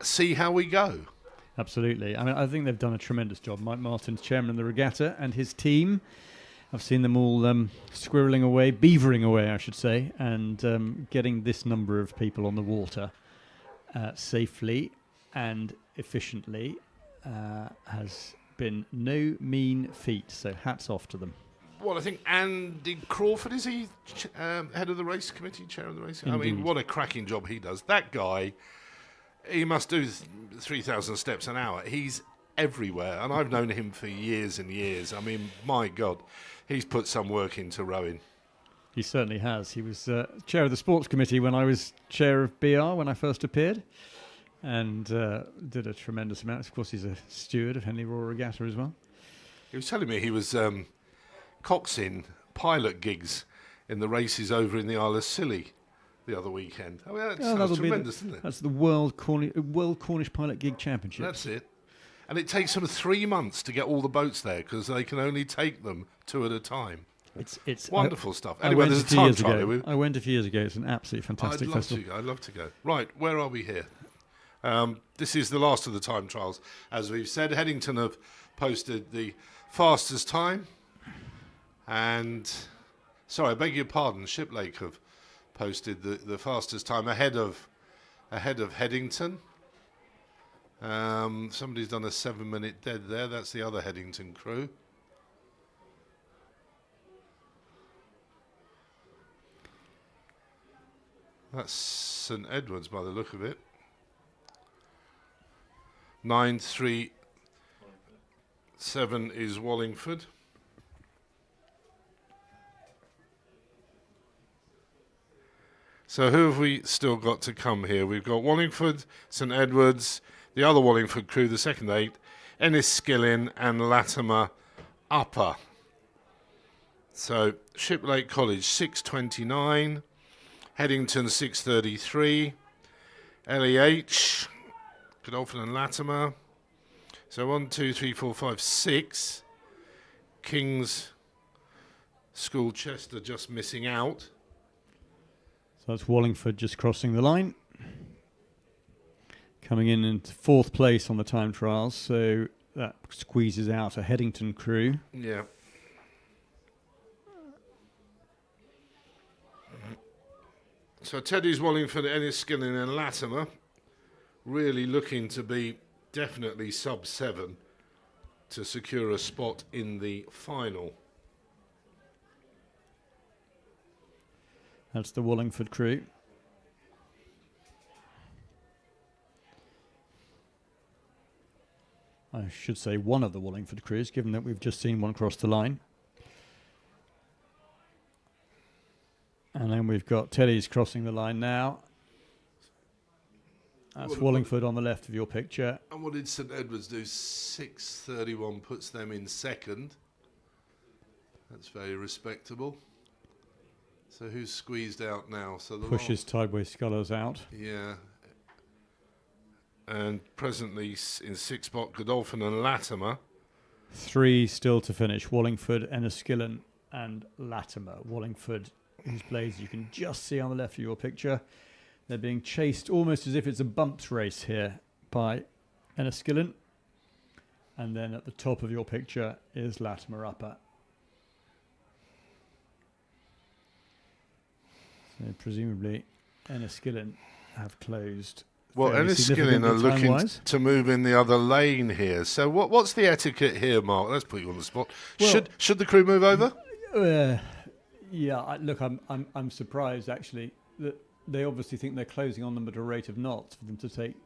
See how we go. Absolutely. I mean, I think they've done a tremendous job. Mike Martin's chairman of the regatta and his team. I've seen them all squirreling away, beavering away, I should say, and getting this number of people on the water safely and efficiently has been no mean feat. So hats off to them. Well, I think Andy Crawford, is he head of the race committee, chair of the race? I mean, Indeed. what a cracking job he does. That guy he must do 3,000 steps an hour. He's everywhere, and I've known him for years and years. I mean, my God, he's put some work into rowing. He certainly has. He was chair of the sports committee when I was chair of BR when I first appeared, and did a tremendous amount. Of course, he's a steward of Henley Royal Regatta as well. He was telling me he was coxing pilot gigs in the races over in the Isle of Scilly the other weekend. I mean, that sounds tremendous, doesn't it? That's the World Cornish Pilot Gig Championship. That's it. And it takes them 3 months to get all the boats there because they can only take them 2 at a time. It's wonderful stuff. Anyway, there's a time trial. I went a few years ago. It's an absolutely fantastic festival. I'd love to go. Right, where are we here? This is the last of the time trials. As we've said, Headington have posted the fastest time. And, sorry, I beg your pardon, Shiplake have posted the fastest time ahead of Headington. Somebody's done a 7-minute dead there. That's the other Headington crew. That's St Edwards by the look of it. 937 is Wallingford. So who have we still got to come here? We've got Wallingford, St Edwards, the other Wallingford crew, the second 8, Enniskillen and Latimer Upper. So Shiplake College 6:29, Headington 6:33, LEH, Godolphin and Latimer. So 1, 2, 3, 4, 5, 6. King's School Chester just missing out. So that's Wallingford just crossing the line. Coming in into 4th place on the time trials, so that squeezes out a Headington crew. Yeah. So Teddy's Wallingford, Enniskillen and Latimer really looking to be definitely sub-7 to secure a spot in the final. That's the Wallingford crew. I should say one of the Wallingford crews, given that we've just seen one cross the line. And then we've got Teddy's crossing the line now. That's Wallingford on the left of your picture. And what did St Edwards do? 6:31 puts them in 2nd. That's very respectable. So who's squeezed out now? So the pushes Tideway Scullers out. Yeah. And presently in 6th spot, Godolphin and Latimer. 3 still to finish. Wallingford, Enniskillen and Latimer. Wallingford, whose blades you can just see on the left of your picture. They're being chased almost as if it's a bumped race here by Enniskillen. And then at the top of your picture is Latimer Upper. So presumably Enniskillen have closed. Well, Enniskillen are looking to move in the other lane here. So what's the etiquette here, Mark? Let's put you on the spot. Well, should the crew move over? Yeah. Look, I'm surprised actually that they obviously think they're closing on them at a rate of knots for them to take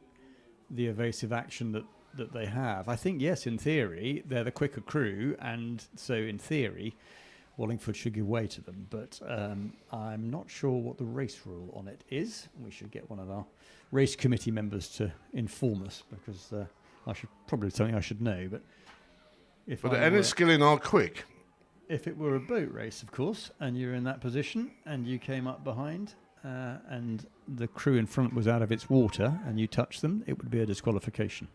the evasive action that they have. I think yes, in theory they're the quicker crew, and so in theory Wallingford should give way to them, but I'm not sure what the race rule on it is. We should get one of our race committee members to inform us, because I should probably something I should know. But Enniskillen are quick. If it were a boat race, of course, and you're in that position, and you came up behind, and the crew in front was out of its water, and you touched them, it would be a disqualification.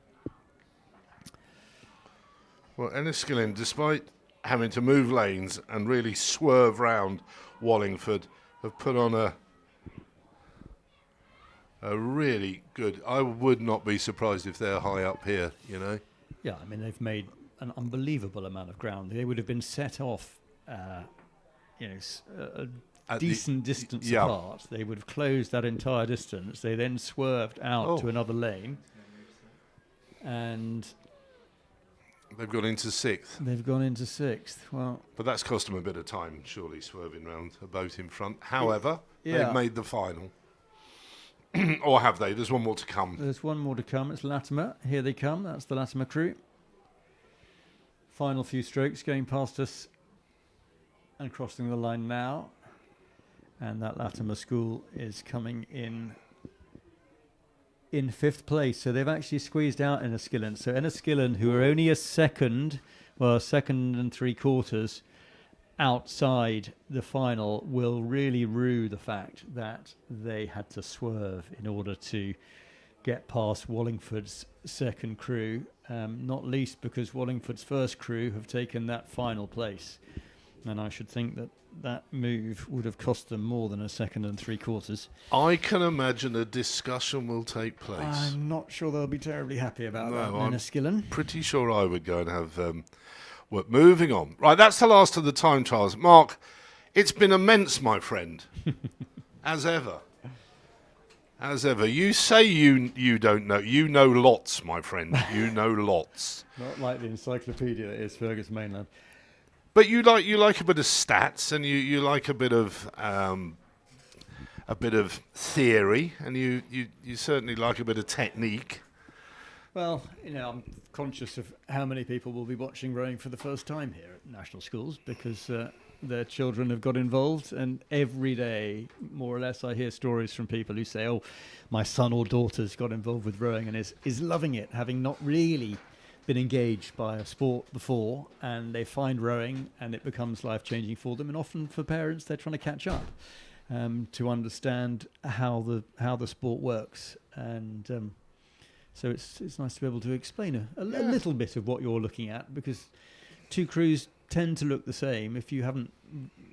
Well, Enniskillen, despite having to move lanes and really swerve round Wallingford, have put on a really good. I would not be surprised if they're high up here, you know. Yeah, I mean, they've made an unbelievable amount of ground. They would have been set off, a decent distance apart. They would have closed that entire distance. They then swerved out to another lane, and they've gone into 6th. They've gone into 6th. Well, but that's cost them a bit of time, surely, swerving round a boat in front. However, they've made the final. Or have they? There's one more to come. There's one more to come. It's Latimer. Here they come. That's the Latimer crew. Final few strokes going past us and crossing the line now. And that Latimer school is coming in 5th place. So they've actually squeezed out Enniskillen. So Enniskillen, who are only a second and 3/4 outside the final, will really rue the fact that they had to swerve in order to get past Wallingford's second crew, not least because Wallingford's first crew have taken that final place. And I should think that that move would have cost them more than a second and 3/4. I can imagine a discussion will take place. I'm not sure they'll be terribly happy about that, I'm Enniskillen. pretty sure I would go and have... Well, moving on. Right, that's the last of the time trials. Mark, it's been immense, my friend. As ever. As ever. You say you don't know. You know lots, my friend. You know lots. Not like the encyclopedia that is Fergus Mainland. But you like a bit of stats, and you like a bit of theory, and you certainly like a bit of technique. Well, I'm conscious of how many people will be watching rowing for the first time here at National Schools because their children have got involved, and every day, more or less, I hear stories from people who say, "Oh, my son or daughter's got involved with rowing and is loving it, having not really been engaged by a sport before, and they find rowing and it becomes life-changing for them." And often for parents, they're trying to catch up to understand how the sport works, and so it's nice to be able to explain a little bit of what you're looking at, because two crews tend to look the same if you haven't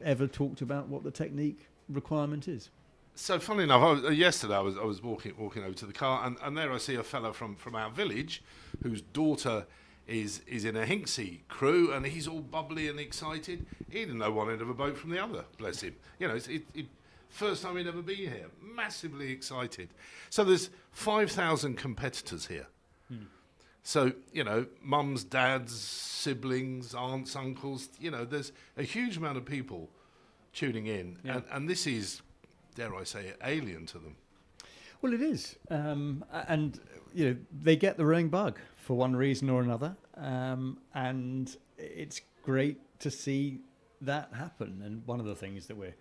ever talked about what the technique requirement is. So, funny enough, yesterday I was walking over to the car, and there I see a fellow from our village whose daughter is in a Hinksey crew, and he's all bubbly and excited. He didn't know one end of a boat from the other, bless him. It's first time he'd ever been here, massively excited. So there's 5,000 competitors here. So, mums, dads, siblings, aunts, uncles, there's a huge amount of people tuning in, and this is, dare I say it, alien to them. Well, it is. And they get the rowing bug for one reason or another. And it's great to see that happen. And one of the things that we're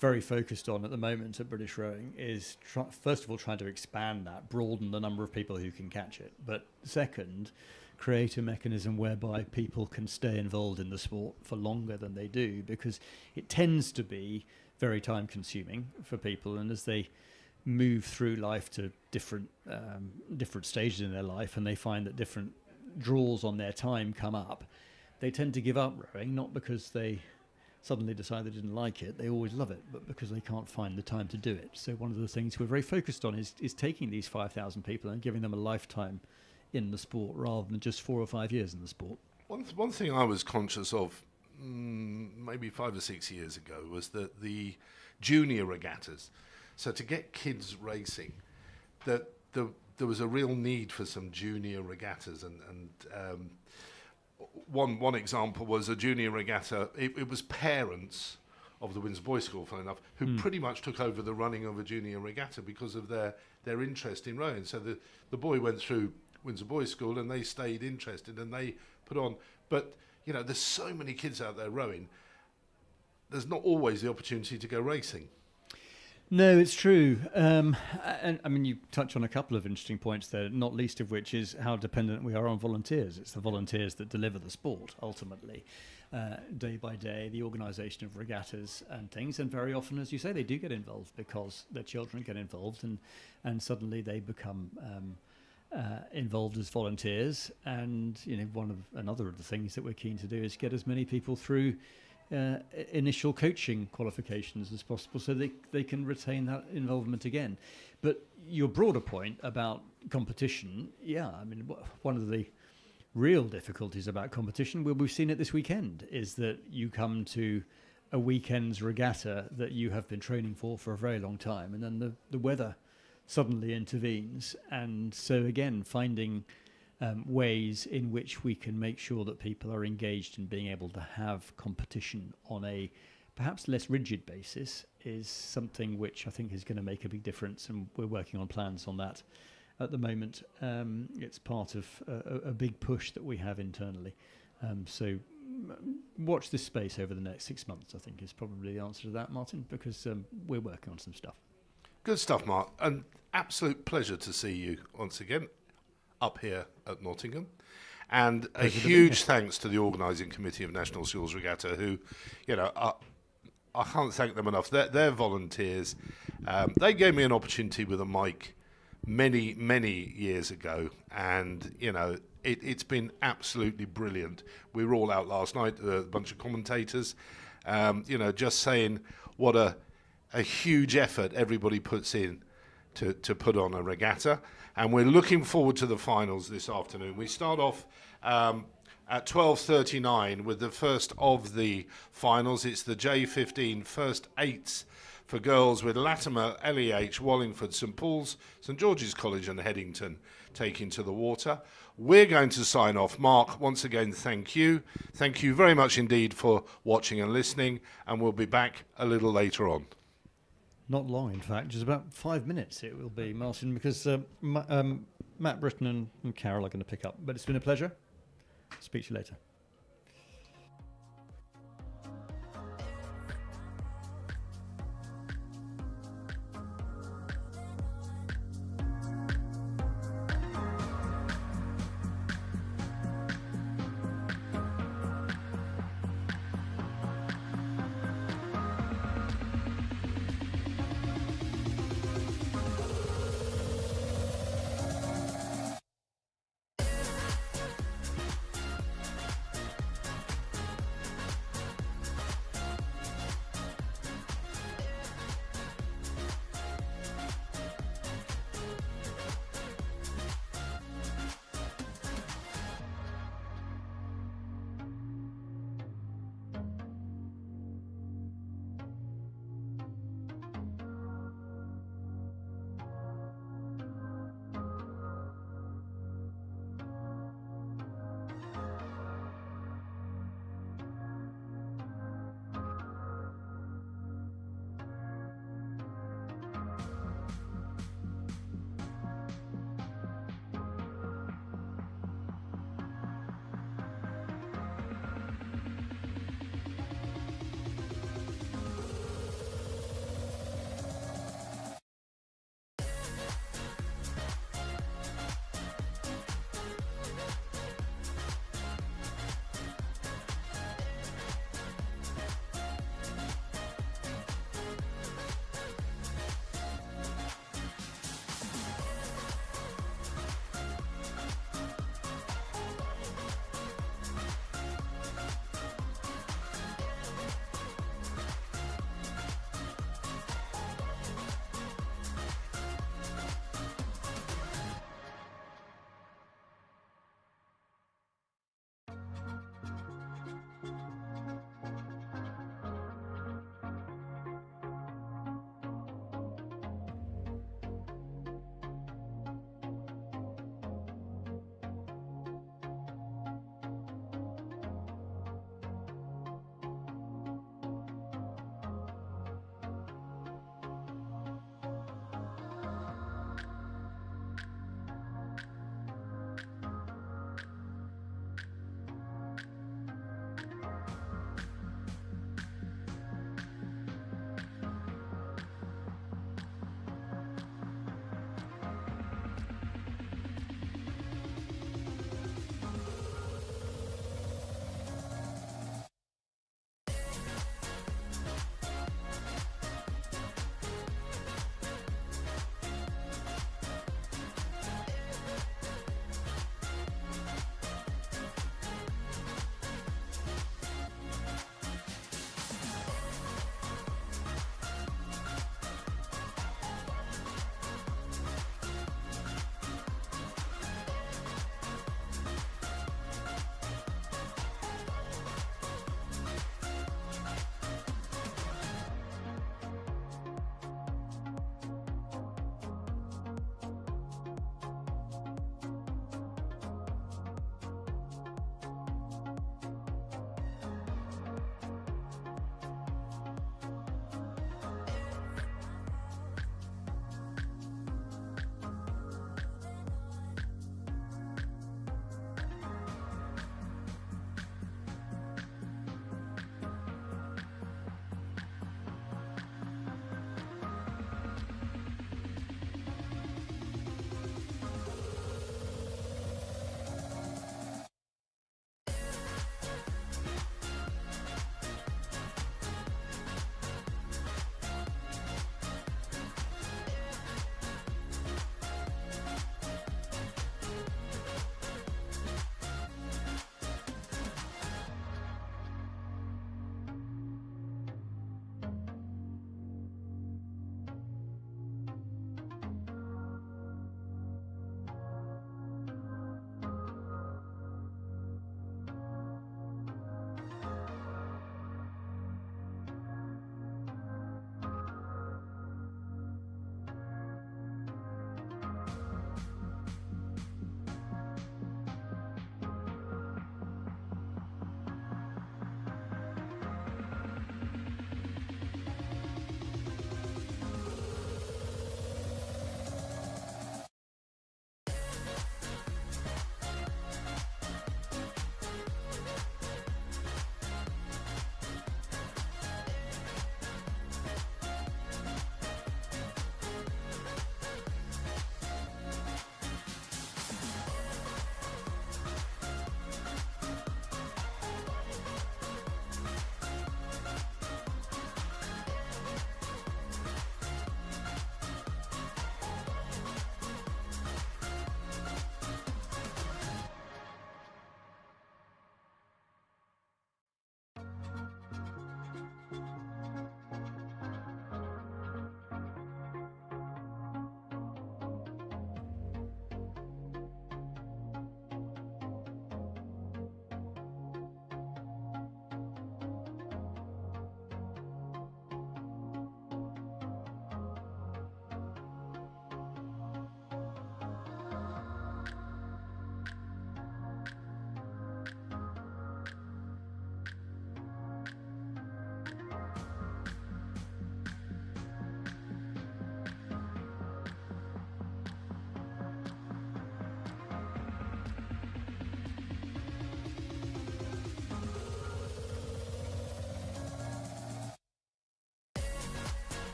very focused on at the moment at British Rowing is, first of all, trying to expand that, broaden the number of people who can catch it. But second, create a mechanism whereby people can stay involved in the sport for longer than they do, because it tends to be very time consuming for people, and as they move through life to different stages in their life, and they find that different draws on their time come up, they tend to give up rowing, not because they suddenly decide they didn't like it, they always love it, but because they can't find the time to do it. So one of the things we're very focused on is taking these 5,000 people and giving them a lifetime in the sport rather than just 4 or 5 years in the sport. One thing I was conscious of maybe 5 or 6 years ago was that the junior regattas, so to get kids racing, that there was a real need for some junior regattas, and one example was a junior regatta. It was parents of the Windsor Boys School, funny enough, who pretty much took over the running of a junior regatta because of their interest in rowing. So the boy went through Windsor Boys School and they stayed interested and they put on. But, there's so many kids out there rowing, there's not always the opportunity to go racing. No, it's true. And I mean, you touch on a couple of interesting points there, not least of which is how dependent we are on volunteers. It's the volunteers that deliver the sport, ultimately, day by day, the organisation of regattas and things. And very often, as you say, they do get involved because their children get involved, and suddenly they become involved as volunteers. And another of the things that we're keen to do is get as many people through initial coaching qualifications as possible so they can retain that involvement again. But your broader point about competition, one of the real difficulties about competition, we've seen it this weekend, is that you come to a weekend's regatta that you have been training for a very long time, and then the weather suddenly intervenes. And so again, finding ways in which we can make sure that people are engaged in being able to have competition on a perhaps less rigid basis is something which I think is going to make a big difference, and we're working on plans on that at the moment. It's part of a big push that we have internally. So watch this space over the next 6 months, I think, is probably the answer to that, Martin, because we're working on some stuff. Good stuff, Mark. An absolute pleasure to see you once again up here at Nottingham. And a huge thanks to the organising committee of National Schools Regatta, who, you know, I can't thank them enough. They're volunteers. They gave me an opportunity with a mic many, many years ago, and, you know, it's been absolutely brilliant. We were all out last night, a bunch of commentators, you know, just saying what a huge effort everybody puts in to put on a regatta. And we're looking forward to the finals this afternoon. We start off at 12:39 with the first of the finals. It's the J15 First Eights for girls, with Latimer, LEH, Wallingford, St Paul's, St George's College and Headington taking to the water. We're going to sign off. Mark, once again, thank you. Thank you very much indeed for watching and listening, and we'll be back a little later on. Not long, in fact, just about 5 minutes it will be, Martin, because Matt Britton and Carol are going to pick up. But it's been a pleasure. Speak to you later.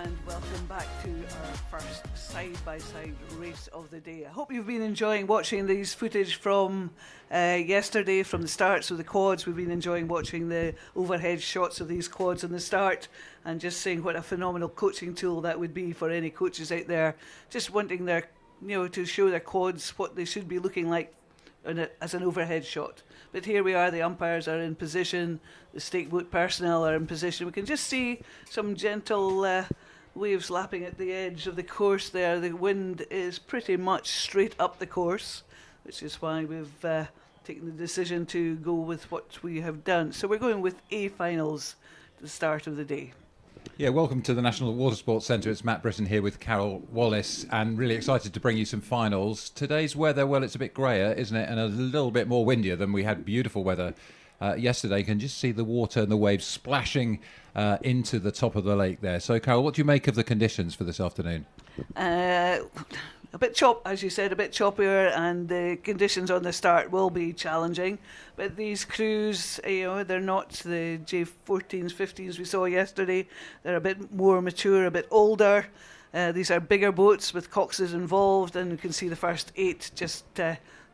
And welcome back to our first side-by-side race of the day. I hope you've been enjoying watching these footage from yesterday, from the starts of the quads. We've been enjoying watching the overhead shots of these quads in the start and just seeing what a phenomenal coaching tool that would be for any coaches out there just wanting their, to show their quads what they should be looking like as an overhead shot. But here we are, the umpires are in position, the stake boat personnel are in position. We can just see some gentle waves lapping at the edge of the course there. The wind is pretty much straight up the course, which is why we've taken the decision to go with what we have done. So we're going with A finals at the start of the day. Yeah, welcome to the National Water Sports Centre. It's Matt Britton here with Carol Wallace, and really excited to bring you some finals. Today's weather, well, it's a bit grayer, isn't it? And a little bit more windier than we had beautiful weather yesterday. You can just see the water and the waves splashing into the top of the lake there. So, Carol, what do you make of the conditions for this afternoon? A bit as you said, a bit choppier, and the conditions on the start will be challenging. But these crews, they're not the J14s, 15s we saw yesterday. They're a bit more mature, a bit older. These are bigger boats with Coxes involved, and you can see the first 8 just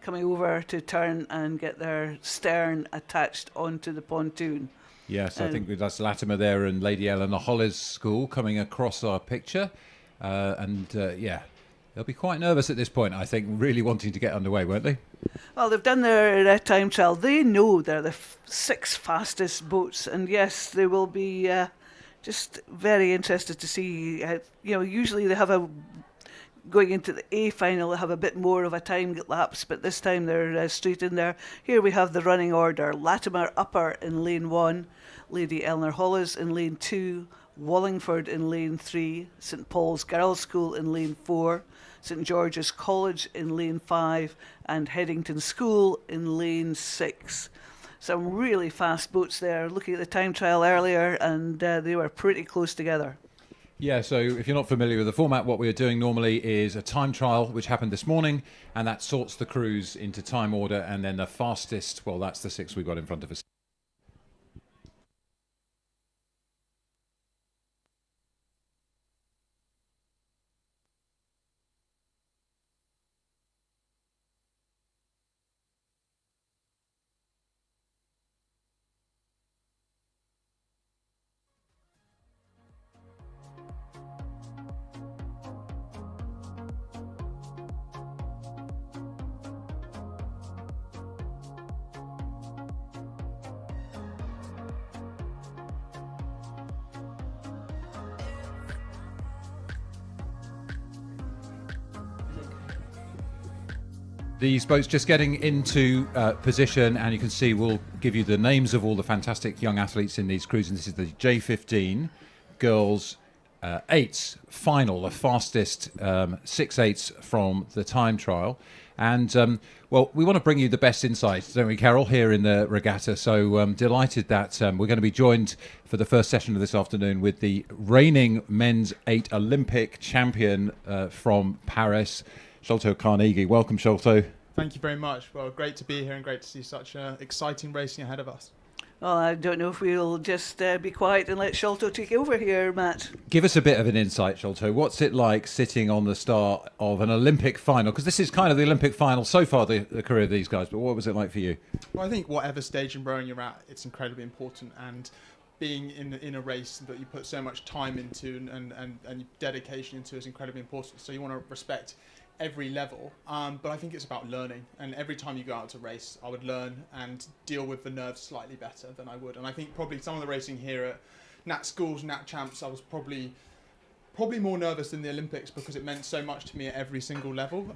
coming over to turn and get their stern attached onto the pontoon. Yes, I think that's Latimer there and Lady Eleanor Hollis' school coming across our picture. They'll be quite nervous at this point, I think, really wanting to get underway, won't they? Well, they've done their time trial. They know they're the 6 fastest boats, and yes, they will be just very interested to see. Usually they have going into the A final, they have a bit more of a time lapse, but this time they're straight in there. Here we have the running order: Latimer Upper in lane 1, Lady Eleanor Hollis in lane 2, Wallingford in lane 3, St Paul's Girls' School in lane 4, St George's College in lane 5, and Headington School in lane 6. Some really fast boats there. Looking at the time trial earlier, and they were pretty close together. Yeah, so if you're not familiar with the format, what we're doing normally is a time trial, which happened this morning, and that sorts the crews into time order, and then the fastest, well, that's the 6 we've got in front of us. These boats just getting into position, and you can see we'll give you the names of all the fantastic young athletes in these crews. And this is the J15 Girls Eights Final, the fastest 6 eights from the time trial. And, we want to bring you the best insights, don't we, Carol, here in the regatta. So delighted that we're going to be joined for the first session of this afternoon with the reigning men's 8 Olympic champion from Paris, Sholto Carnegie. Welcome, Sholto. Thank you very much. Well, great to be here and great to see such exciting racing ahead of us. Well, I don't know if we'll just be quiet and let Sholto take over here, Matt. Give us a bit of an insight, Sholto. What's it like sitting on the start of an Olympic final? Because this is kind of the Olympic final so far, the career of these guys. But what was it like for you? Well, I think whatever stage in rowing you're at, it's incredibly important. And being in a race that you put so much time into and dedication into is incredibly important. So you want to respect every level, but I think it's about learning, and every time you go out to race I would learn and deal with the nerves slightly better than I would. And I think probably some of the racing here at Nat Schools, Nat Champs, I was probably more nervous than the Olympics because it meant so much to me at every single level,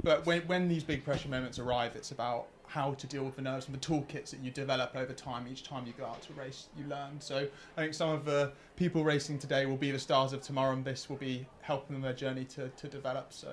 but when these big pressure moments arrive, it's about how to deal with the nerves and the toolkits that you develop over time. Each time you go out to race, you learn. So I think some of the people racing today will be the stars of tomorrow, and this will be helping them their journey to develop. So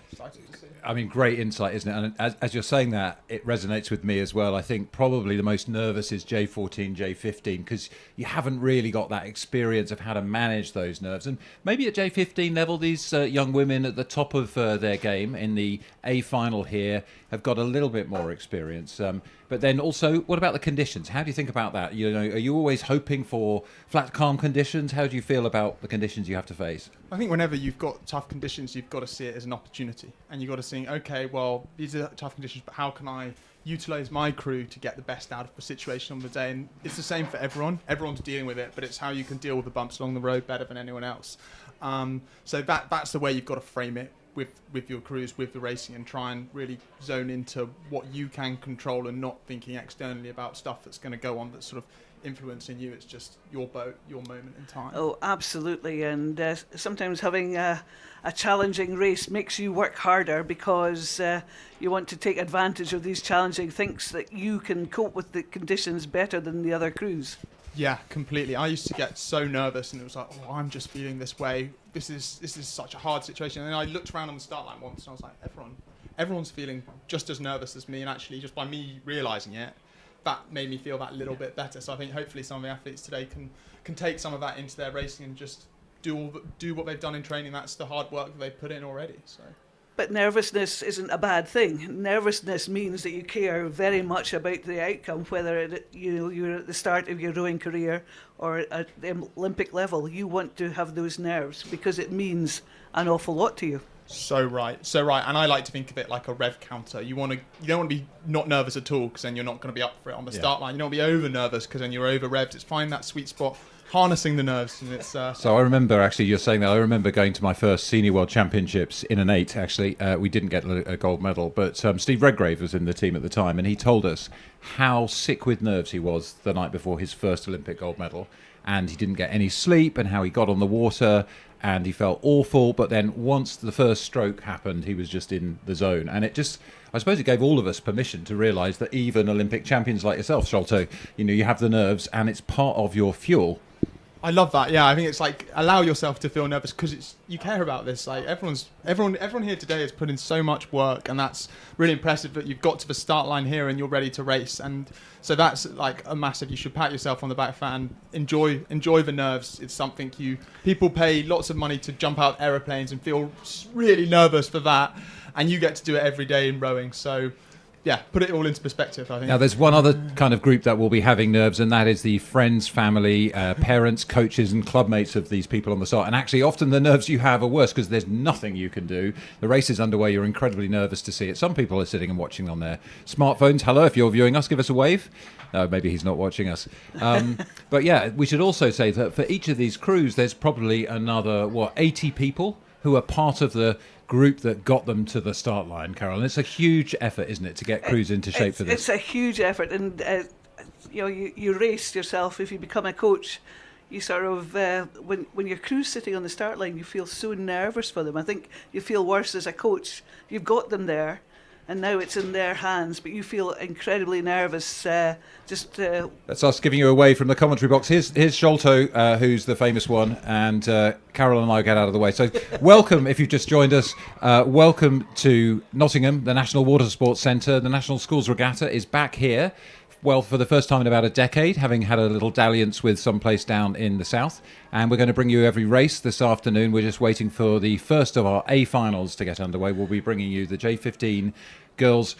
excited to see. I mean, great insight, isn't it? And as you're saying that, it resonates with me as well. I think probably the most nervous is J14, J15, because you haven't really got that experience of how to manage those nerves. And maybe at J15 level, these young women at the top of their game in the A final here have got a little bit more experience. experience. But then also, what about the conditions? How do you think about that? You know, are you always hoping for flat, calm conditions? How do you feel about the conditions you have to face? I think whenever you've got tough conditions, you've got to see it as an opportunity, and you've got to think, okay, well, these are tough conditions, but how can I utilise my crew to get the best out of the situation on the day? And it's the same for everyone. Everyone's dealing with it, but it's how you can deal with the bumps along the road better than anyone else. So that's the way you've got to frame it with your crews, with the racing, and try and really zone into what you can control and not thinking externally about stuff that's going to go on that's sort of influencing you. It's just your boat, your moment in time. Oh, absolutely. And sometimes having a challenging race makes you work harder because you want to take advantage of these challenging things that you can cope with the conditions better than the other crews. Yeah, completely. I used to get so nervous, and it was like, oh, I'm just feeling this way. This is such a hard situation. And then I looked around on the start line once, and I was like, everyone's feeling just as nervous as me. And actually, just by me realising it, that made me feel that little bit better. So I think hopefully some of the athletes today can take some of that into their racing and just do what they've done in training. That's the hard work that they've put in already. So. But nervousness isn't a bad thing. Nervousness means that you care very much about the outcome, whether you're at the start of your rowing career or at the Olympic level. You want to have those nerves because it means an awful lot to you. So right. And I like to think of it like a rev counter. You don't want to be not nervous at all, because then you're not going to be up for it on the start line. You don't want to be over nervous, because then you're over revved. It's find that sweet spot, harnessing the nerves, and it's. So I remember, actually, you're saying that. I remember going to my first Senior World Championships in an 8. Actually, we didn't get a gold medal, but Steve Redgrave was in the team at the time, and he told us how sick with nerves he was the night before his first Olympic gold medal, and he didn't get any sleep, and how he got on the water. And he felt awful, but then once the first stroke happened, he was just in the zone. And it just, I suppose it gave all of us permission to realise that even Olympic champions like yourself, Sholto, you have the nerves, and it's part of your fuel. I love that. Yeah, I think it's like, allow yourself to feel nervous because you care about this. Like everyone here today has put in so much work, and that's really impressive that you've got to the start line here and you're ready to race. And so that's like a massive. You should pat yourself on the back for that and enjoy the nerves. It's something people pay lots of money to jump out aeroplanes and feel really nervous for that, and you get to do it every day in rowing. So. Yeah, put it all into perspective, I think. Now, there's one other kind of group that will be having nerves, and that is the friends, family, parents, coaches, and clubmates of these people on the start. And actually, often the nerves you have are worse because there's nothing you can do. The race is underway. You're incredibly nervous to see it. Some people are sitting and watching on their smartphones. Hello, if you're viewing us, give us a wave. No, maybe he's not watching us. But yeah, we should also say that for each of these crews, there's probably another, 80 people who are part of the group that got them to the start line, Carol. And it's a huge effort, isn't it, to get crews into shape for this? It's a huge effort, and you race yourself. If you become a coach, you sort of when your crew's sitting on the start line, you feel so nervous for them. I think you feel worse as a coach. You've got them there, and now it's in their hands, but you feel incredibly nervous. That's us giving you away from the commentary box. Here's Sholto, who's the famous one, and Carol and I get out of the way. So welcome, if you've just joined us, welcome to Nottingham, the National Water Sports Centre. The National Schools Regatta is back here, well, for the first time in about a decade, having had a little dalliance with some place down in the south. And we're going to bring you every race this afternoon. We're just waiting for the first of our A finals to get underway. We'll be bringing you the J15 girls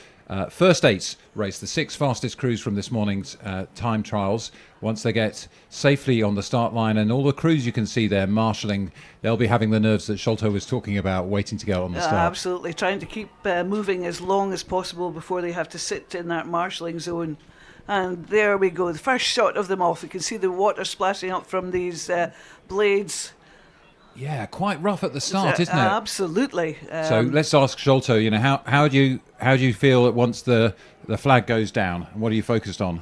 first 8s race, the 6 fastest crews from this morning's time trials. Once they get safely on the start line, and all the crews you can see there marshalling, they'll be having the nerves that Sholto was talking about, waiting to go on the start. Absolutely, trying to keep moving as long as possible before they have to sit in that marshalling zone. And there we go, the first shot of them off. You can see the water splashing up from these blades. Yeah, quite rough at the start, isn't it? Absolutely. So let's ask Sholto, how do you feel once the flag goes down? And what are you focused on?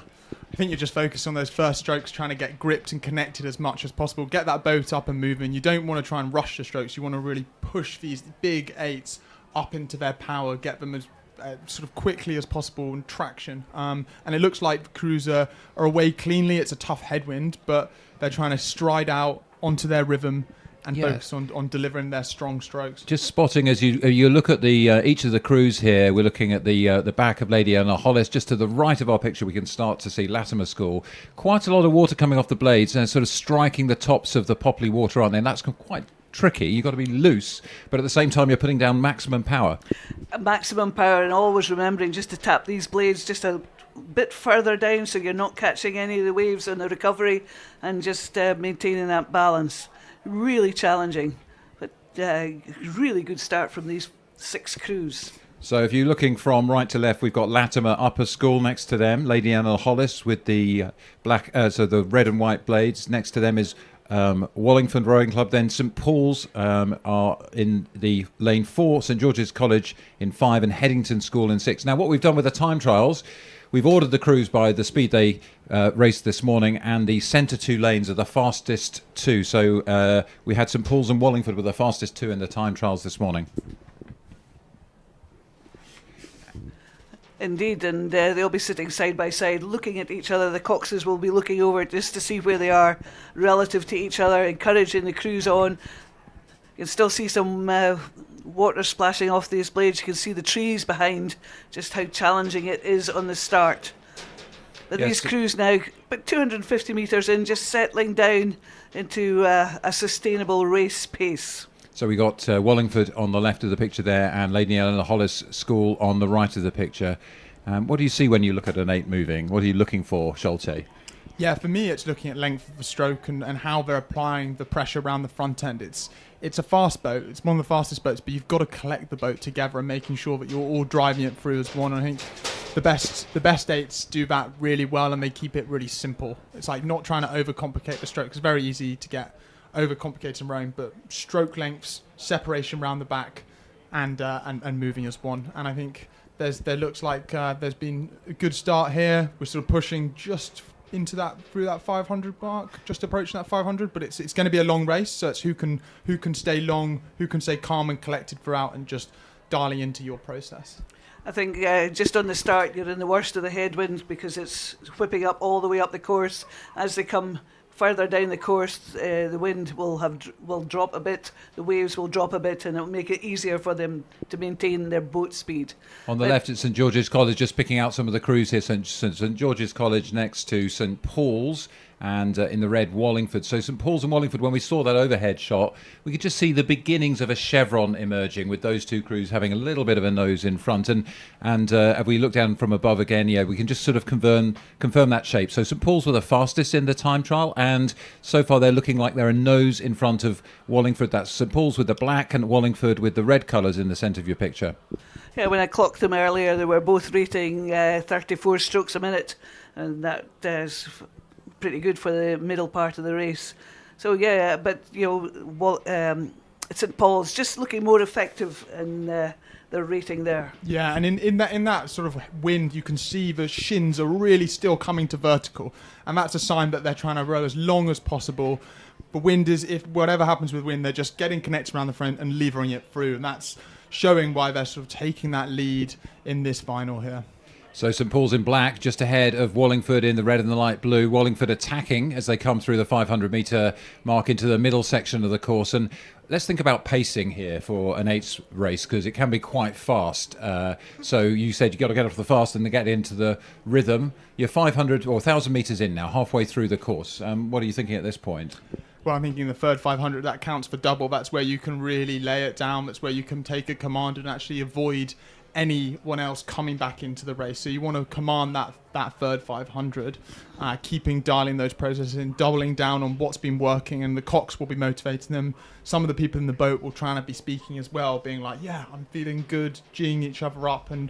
I think you're just focused on those first strokes, trying to get gripped and connected as much as possible. Get that boat up and moving. You don't want to try and rush the strokes. You want to really push these big 8s up into their power, get them as sort of quickly as possible in traction. And it looks like the crews are away cleanly. It's a tough headwind, but they're trying to stride out onto their rhythm and focus on delivering their strong strokes. Just spotting as you look at the each of the crews here, we're looking at the back of Lady Eleanor Hollis. Just to the right of our picture, we can start to see Latimer School. Quite a lot of water coming off the blades and sort of striking the tops of the poppy water, aren't they? And that's quite tricky. You've got to be loose, but at the same time, you're putting down maximum power. Maximum power, and always remembering just to tap these blades just a bit further down so you're not catching any of the waves on the recovery, and just maintaining that balance. Really challenging, but really good start from these 6 crews. So if you're looking from right to left, we've got Latimer Upper School next to them, Lady Anna Hollis with the black, so the red and white blades. Next to them is Wallingford Rowing Club. Then St Paul's are in the lane 4, St George's College in 5, and Headington School in 6. Now, what we've done with the time trials, we've ordered the crews by the speed they raced this morning, and the centre 2 lanes are the fastest 2. So we had St Paul's and Wallingford with the fastest 2 in the time trials this morning. Indeed, and they'll be sitting side by side looking at each other. The Coxes will be looking over just to see where they are relative to each other, encouraging the crews on. You can still see some water splashing off these blades. You can see the trees behind, just how challenging it is on the start. But Yes. these crews now, about 250 metres in, just settling down into a sustainable race pace. So we got Wallingford on the left of the picture there, and Lady Eleanor Hollis School on the right of the picture. What do you see when you look at an 8 moving? What are you looking for, Schulte? Yeah, for me, it's looking at length of the stroke and how they're applying the pressure around the front end. It's a fast boat. It's one of the fastest boats, but you've got to collect the boat together and making sure that you're all driving it through as one. And I think the best 8s do that really well, and they keep it really simple. It's like not trying to overcomplicate the stroke. It's very easy to get overcomplicated in rowing, but stroke lengths, separation around the back, and moving as one. And I think there looks like there's been a good start here. We're sort of pushing just into that, through that 500 mark, just approaching that 500. But it's going to be a long race, so it's who can stay long, who can stay calm and collected throughout, and just dialing into your process. I think just on the start, you're in the worst of the headwinds because it's whipping up all the way up the course. As they come further down the course, the wind will drop a bit, the waves will drop a bit, and it'll make it easier for them to maintain their boat speed. On the left, it's St George's College, just picking out some of the crews here. St George's College next to St Paul's, and in the red, Wallingford. So St Paul's and Wallingford, when we saw that overhead shot, we could just see the beginnings of a chevron emerging, with those 2 crews having a little bit of a nose in front. And if we look down from above again, yeah, we can just sort of confirm that shape. So St Paul's were the fastest in the time trial, and so far they're looking like they're a nose in front of Wallingford. That's St Paul's with the black and Wallingford with the red colours in the centre of your picture. Yeah, when I clocked them earlier, they were both rating 34 strokes a minute, and that is pretty good for the middle part of the race. So yeah, but St Paul's just looking more effective in their rating there. Yeah, and in that sort of wind, you can see the shins are really still coming to vertical, and that's a sign that they're trying to row as long as possible. The wind is, if whatever happens with wind, they're just getting connected around the front and levering it through, and that's showing why they're sort of taking that lead in this final here. So St Paul's in black, just ahead of Wallingford in the red and the light blue. Wallingford attacking as they come through the 500-metre mark into the middle section of the course. And let's think about pacing here for an 8s race, because it can be quite fast. So you said you've got to get off the fast and get into the rhythm. You're 500 or 1,000 metres in now, halfway through the course. What are you thinking at this point? Well, I'm thinking the third 500, that counts for double. That's where you can really lay it down. That's where you can take a command and actually avoid anyone else coming back into the race. So you want to command that third 500, dialing those processes in, doubling down on what's been working, and the Cox will be motivating them. Some of the people in the boat will try to be speaking as well, being like, yeah, I'm feeling good, geeing each other up, and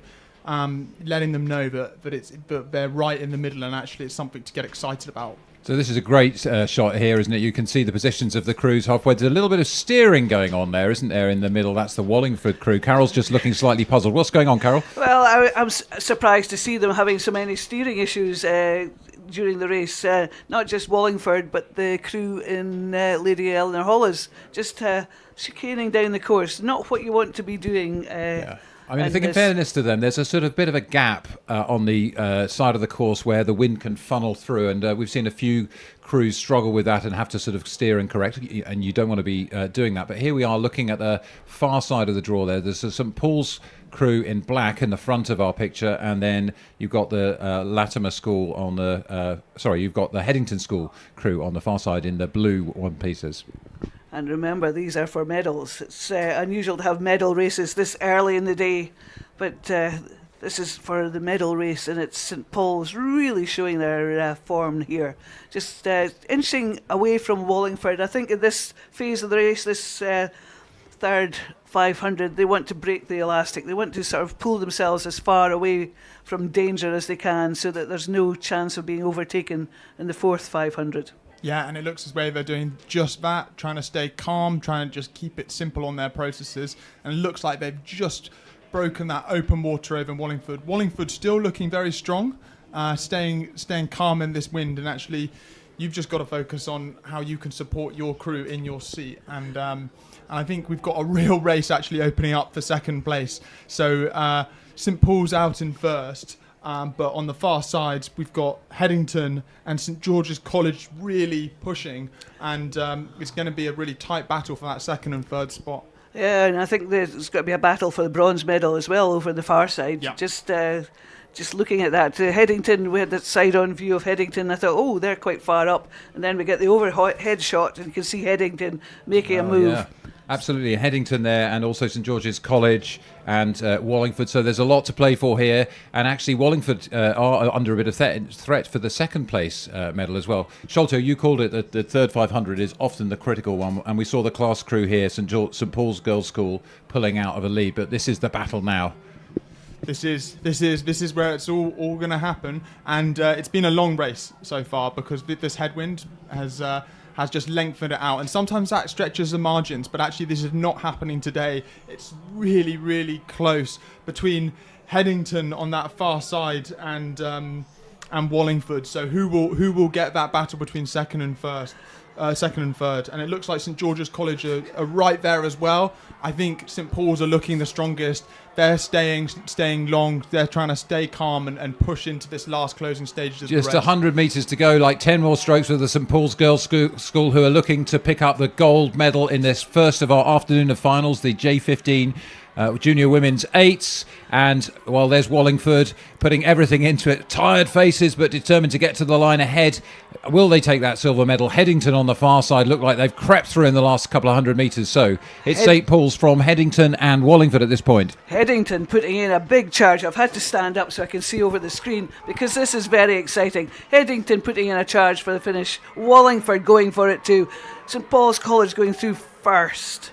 letting them know that they're right in the middle, and actually it's something to get excited about. So this is a great shot here, isn't it? You can see the positions of the crews halfway. There's a little bit of steering going on there, isn't there, in the middle? That's the Wallingford crew. Carol's just looking slightly puzzled. What's going on, Carol? Well, I'm surprised to see them having so many steering issues during the race. Not just Wallingford, but the crew in Lady Eleanor Hollis, just chicaning down the course. Not what you want to be doing. Yeah. I mean, I think in fairness to them, there's a sort of bit of a gap on the side of the course where the wind can funnel through, and we've seen a few crews struggle with that and have to sort of steer and correct, and you don't want to be doing that. But here we are looking at the far side of the draw there. There's St Paul's crew in black in the front of our picture, and then you've got the Latimer School on the... you've got the Headington School crew on the far side in the blue one-pieces. And remember, these are for medals. It's unusual to have medal races this early in the day, but this is for the medal race, and it's St Paul's really showing their form here. Just inching away from Wallingford. I think in this phase of the race, this third 500, they want to break the elastic. They want to sort of pull themselves as far away from danger as they can so that there's no chance of being overtaken in the fourth 500. Yeah, and it looks as though they're doing just that, trying to stay calm, trying to just keep it simple on their processes. And it looks like they've just broken that open water over Wallingford. Wallingford still looking very strong, staying calm in this wind. And actually, you've just got to focus on how you can support your crew in your seat. And I think we've got a real race actually opening up for second place. So St Paul's out in first. But on the far sides, we've got Headington and St George's College really pushing, and it's going to be a really tight battle for that second and third spot. Yeah, and I think there's got to be a battle for the bronze medal as well over the far side. Yeah. Just looking at that, Headington, we had that side-on view of Headington. I thought, oh, they're quite far up, and then we get the overhead shot, and you can see Headington making a move. Yeah. Absolutely, Headington there, and also St George's College and Wallingford. So there's a lot to play for here, and actually Wallingford are under a bit of threat for the second place medal as well. Sholto, you called it that the third 500 is often the critical one, and we saw the class crew here, St Paul's Girls' School, pulling out of a lead. But this is the battle now. This is where it's all going to happen, and it's been a long race so far because this headwind has just lengthened it out, and sometimes that stretches the margins, but actually this is not happening today. It's really, really close between Headington on that far side and Wallingford. So who will get that battle between second and third? And it looks like St George's College are right there as well. I think St Paul's are looking the strongest. They're staying long. They're trying to stay calm and push into this last closing stages of the race. Just 100 metres to go, like 10 more strokes for the St Paul's Girls' School, who are looking to pick up the gold medal in this first of our afternoon of finals, the J15 Junior Women's Eights. And while there's Wallingford putting everything into it, tired faces but determined to get to the line ahead. Will they take that silver medal? Headington on the far side look like they've crept through in the last couple of 100 metres. So it's St Paul's from Headington and Wallingford at this point. Headington putting in a big charge. I've had to stand up so I can see over the screen because this is very exciting. Headington putting in a charge for the finish. Wallingford going for it too. St Paul's College going through first.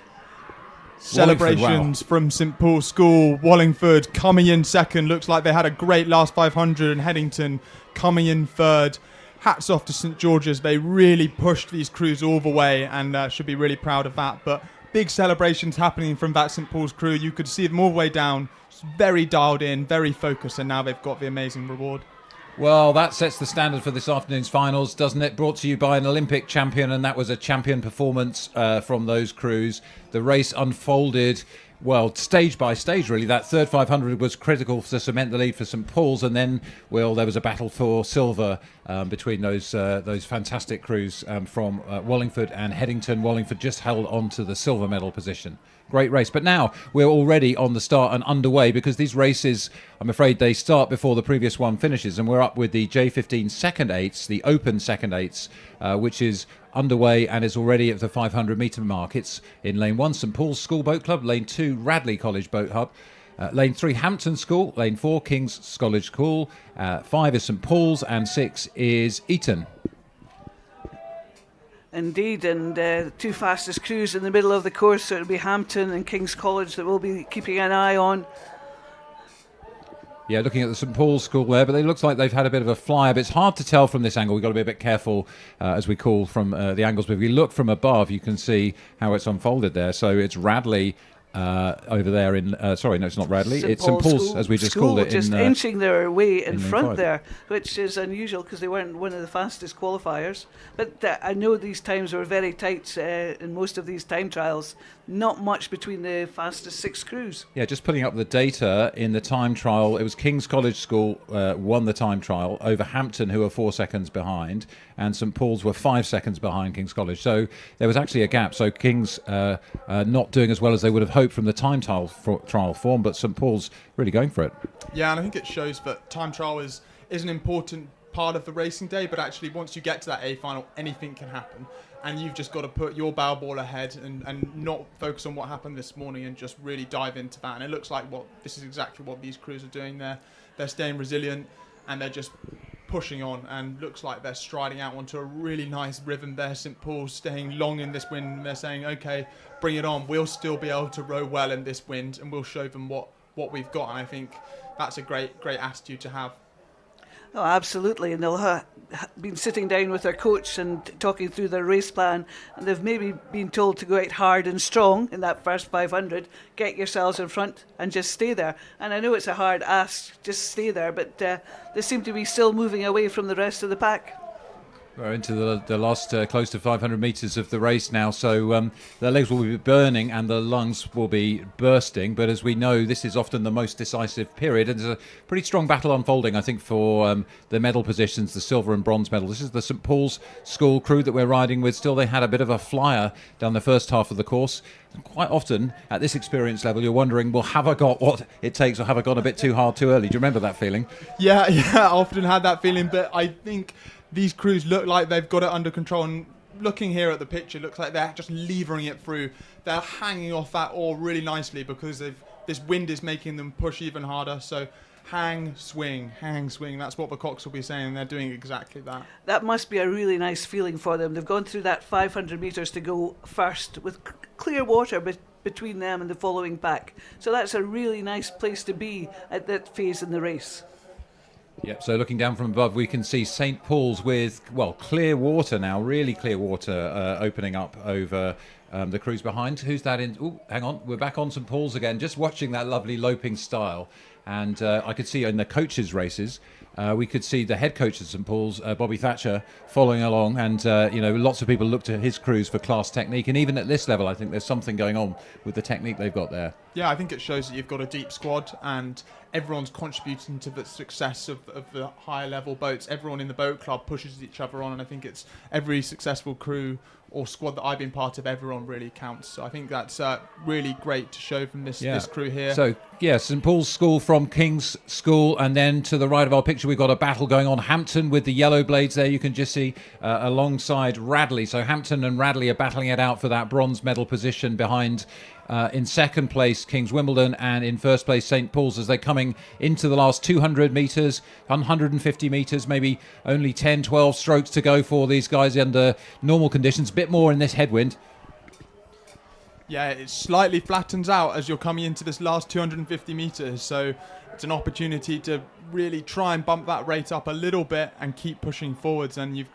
Celebrations from St Paul's School. Wallingford coming in second. Looks like they had a great last 500, and Headington coming in third. Hats off to St George's. They really pushed these crews all the way, and should be really proud of that. But big celebrations happening from that St Paul's crew. You could see them all the way down. Very dialed in, very focused, and now they've got the amazing reward. Well, that sets the standard for this afternoon's finals, doesn't it? Brought to you by an Olympic champion, and that was a champion performance from those crews. The race unfolded, well, stage by stage, really. That third 500 was critical to cement the lead for St Paul's, and then, well, there was a battle for silver between those fantastic crews from Wallingford and Headington. Wallingford just held on to the silver medal position. Great race. But now we're already on the start and underway, because these races, I'm afraid, they start before the previous one finishes, and we're up with the J15 second eights, the open second eights, which is underway and is already at the 500 metre mark. It's in lane 1, St Paul's School Boat Club, lane 2, Radley College Boat Hub, lane 3, Hampton School, lane 4, King's College School, 5 is St Paul's, and 6 is Eton. Indeed, and the two fastest crews in the middle of the course, so it'll be Hampton and King's College that we'll be keeping an eye on. Yeah, looking at the St Paul's School there, but it looks like they've had a bit of a flyer, but it's hard to tell from this angle. We've got to be a bit careful as we call from the angles, but if we look from above, you can see how it's unfolded there. So it's Radley over there in, sorry, no, it's not Radley, it's St Paul's, School, as we just School, called it. Just inching their way in front 5. there, which is unusual because they weren't one of the fastest qualifiers. But I know these times were very tight in most of these time trials. Not much between the fastest 6 crews. Yeah, just putting up the data in the time trial, it was King's College School won the time trial over Hampton, who were 4 seconds behind, and St Paul's were 5 seconds behind King's College. So there was actually a gap. So King's not doing as well as they would have hoped from the time trial form, but St Paul's really going for it. Yeah, and I think it shows that time trial is an important part of the racing day, but actually once you get to that A final, anything can happen. And you've just got to put your bow ball ahead and not focus on what happened this morning and just really dive into that. And it looks like this is exactly what these crews are doing there. They're staying resilient and they're just pushing on, and looks like they're striding out onto a really nice rhythm there. St Paul's staying long in this wind, and they're saying, okay, bring it on. We'll still be able to row well in this wind, and we'll show them what we've got. And I think that's a great attitude to have. Oh, absolutely. And they'll been sitting down with their coach and talking through their race plan, and they've maybe been told to go out hard and strong in that first 500, get yourselves in front and just stay there. And I know it's a hard ask, just stay there, but they seem to be still moving away from the rest of the pack. We're into the last close to 500 metres of the race now, so their legs will be burning and the lungs will be bursting. But as we know, this is often the most decisive period, and there's a pretty strong battle unfolding, I think, for the medal positions, the silver and bronze medal. This is the St Paul's School crew that we're riding with. Still, they had a bit of a flyer down the first half of the course. And quite often, at this experience level, you're wondering, well, have I got what it takes, or have I gone a bit too hard too early? Do you remember that feeling? Yeah, I often had that feeling, but I think these crews look like they've got it under control, and looking here at the picture, looks like they're just levering it through. They're hanging off that oar really nicely because this wind is making them push even harder. So hang, swing. That's what the Coxed will be saying, and they're doing exactly that. That must be a really nice feeling for them. They've gone through that 500 metres to go first with clear water between them and the following pack. So that's a really nice place to be at that phase in the race. Yep, so looking down from above, we can see St Paul's with, well, clear water now, really clear water opening up over the crews behind. Who's that in? Oh, hang on, we're back on St Paul's again, just watching that lovely loping style. And I could see in the coaches' races, we could see the head coach at St Paul's, Bobby Thatcher, following along. And, lots of people look to his crews for class technique. And even at this level, I think there's something going on with the technique they've got there. Yeah, I think it shows that you've got a deep squad and everyone's contributing to the success of the higher level boats. Everyone in the boat club pushes each other on, and I think it's every successful crew or squad that I've been part of, everyone really counts. So I think that's really great to show from this crew here. So, yeah, St Paul's School from King's School, and then to the right of our picture, we've got a battle going on. Hampton with the yellow blades there, you can just see alongside Radley. So Hampton and Radley are battling it out for that bronze medal position behind in second place King's Wimbledon, and in first place St Paul's, as they're coming into the last 200 metres, 150 metres, maybe only 10, 12 strokes to go for these guys under normal conditions. A bit more in this headwind. Yeah, it slightly flattens out as you're coming into this last 250 metres, so it's an opportunity to really try and bump that rate up a little bit and keep pushing forwards. And you've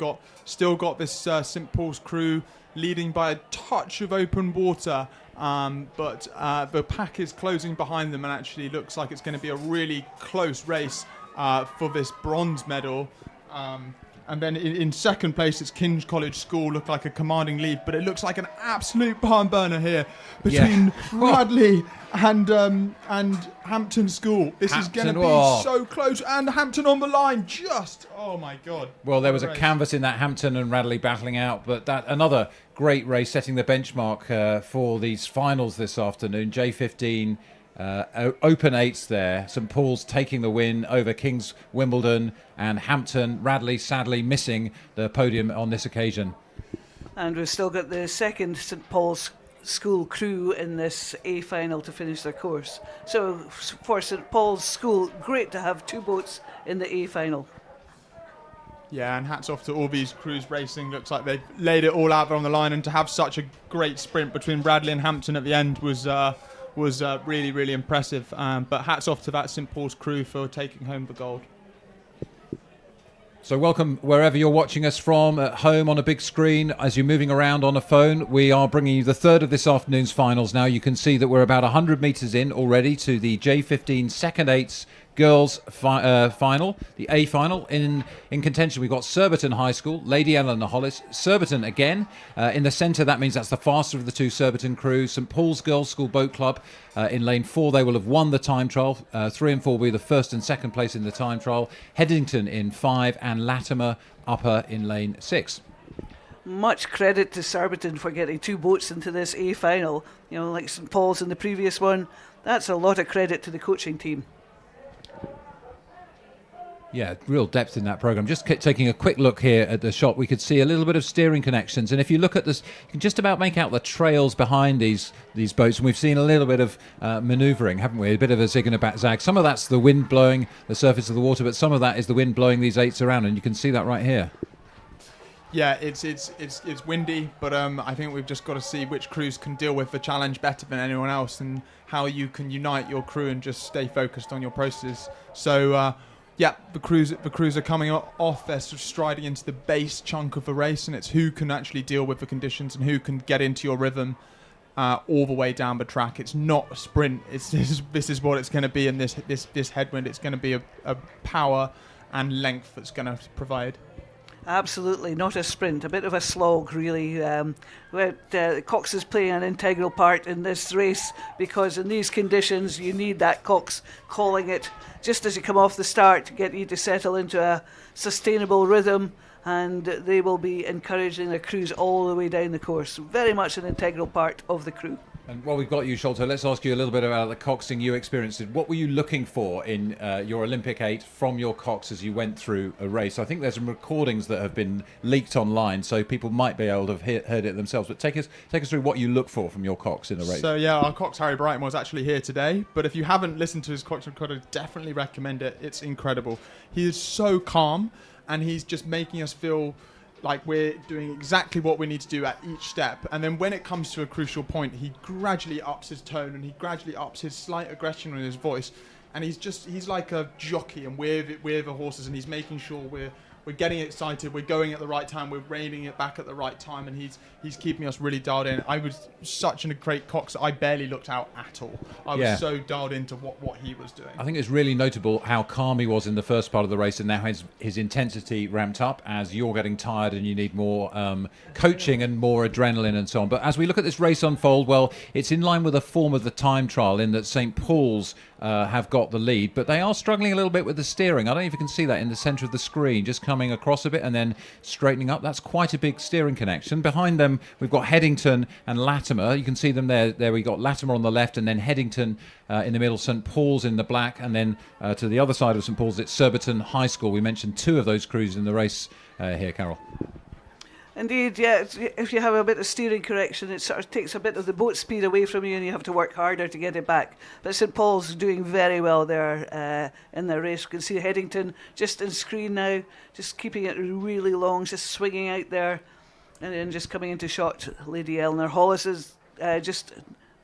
still got this St Paul's crew leading by a touch of open water, but the pack is closing behind them, and actually looks like it's going to be a really close race for this bronze medal. And then in second place, it's King's College School, look like a commanding lead, but it looks like an absolute barn burner here between Radley and Hampton School. This is going to be so close, and Hampton on the line, oh my God. Well, there was a canvas in that, Hampton and Radley battling out, but that another great race, setting the benchmark for these finals this afternoon. J15 Open Eights there. St Paul's taking the win over King's Wimbledon, and Hampton, Radley sadly missing the podium on this occasion. And we've still got the second St Paul's School crew in this A final to finish their course. So for St Paul's School, great to have two boats in the A final. Yeah, and hats off to all these crews racing. Looks like they've laid it all out there on the line, and to have such a great sprint between Radley and Hampton at the end was really, really impressive. But hats off to that St Paul's crew for taking home the gold. So welcome wherever you're watching us from, at home, on a big screen, as you're moving around on a phone. We are bringing you the third of this afternoon's finals now. You can see that we're about 100 metres in already to the J15 Second Eights girls final, the A final. In contention, we've got Surbiton High School, Lady Eleanor Hollis, Surbiton again. In the centre, that means that's the faster of the two Surbiton crews. St Paul's Girls School Boat Club in lane 4, they will have won the time trial. 3 and 4 will be the first and second place in the time trial. Headington in 5 and Latimer Upper in lane 6. Much credit to Surbiton for getting two boats into this A final. You know, like St Paul's in the previous one. That's a lot of credit to the coaching team. Yeah, real depth in that program. Just taking a quick look here at the shot, we could see a little bit of steering connections. And if you look at this, you can just about make out the trails behind these boats. And we've seen a little bit of manoeuvring, haven't we? A bit of a zig and a back zag. Some of that's the wind blowing the surface of the water, but some of that is the wind blowing these eights around. And you can see that right here. Yeah, it's windy, but I think we've just got to see which crews can deal with the challenge better than anyone else, and how you can unite your crew and just stay focused on your processes. So. Yeah, the crews are coming off. They're sort of striding into the base chunk of the race, and it's who can actually deal with the conditions and who can get into your rhythm all the way down the track. It's not a sprint. This is what it's going to be in this headwind. It's going to be a power and length that's going to provide. Absolutely, not a sprint, a bit of a slog, really. Cox is playing an integral part in this race, because in these conditions you need that Cox calling it just as you come off the start to get you to settle into a sustainable rhythm, and they will be encouraging their crews all the way down the course. Very much an integral part of the crew. And while we've got you, Sholto, let's ask you a little bit about the coxing you experienced. What were you looking for in your Olympic 8 from your cox as you went through a race? I think there's some recordings that have been leaked online, so people might be able to have heard it themselves. But take us through what you look for from your cox in a race. So yeah, our cox Harry Brighton was actually here today. But if you haven't listened to his cox record, I definitely recommend it. It's incredible. He is so calm, and he's just making us feel like we're doing exactly what we need to do at each step. And then when it comes to a crucial point, he gradually ups his tone, and he gradually ups his slight aggression in his voice. And he's like a jockey, and we're the horses, and he's making sure we're getting excited, we're going at the right time, we're reining it back at the right time, and he's keeping us really dialed in. I was such a great cox, I barely looked out at all. I was so dialed into what he was doing. I think it's really notable how calm he was in the first part of the race, and now his intensity ramped up as you're getting tired and you need more coaching and more adrenaline and so on. But as we look at this race unfold, well, it's in line with the form of the time trial, in that St. Paul's have got the lead, but they are struggling a little bit with the steering. I don't know if you can see that in the centre of the screen, just coming across a bit and then straightening up. That's quite a big steering connection. Behind them, we've got Headington and Latimer. You can see them there. There we got Latimer on the left, and then Headington in the middle, St. Paul's in the black, and then to the other side of St. Paul's, it's Surbiton High School. We mentioned two of those crews in the race here, Carol. Indeed, yeah. If you have a bit of steering correction, it sort of takes a bit of the boat speed away from you, and you have to work harder to get it back. But St. Paul's doing very well there in their race. You can see Headington just in screen now, just keeping it really long, just swinging out there, and then just coming into shot. Lady Eleanor Hollis is just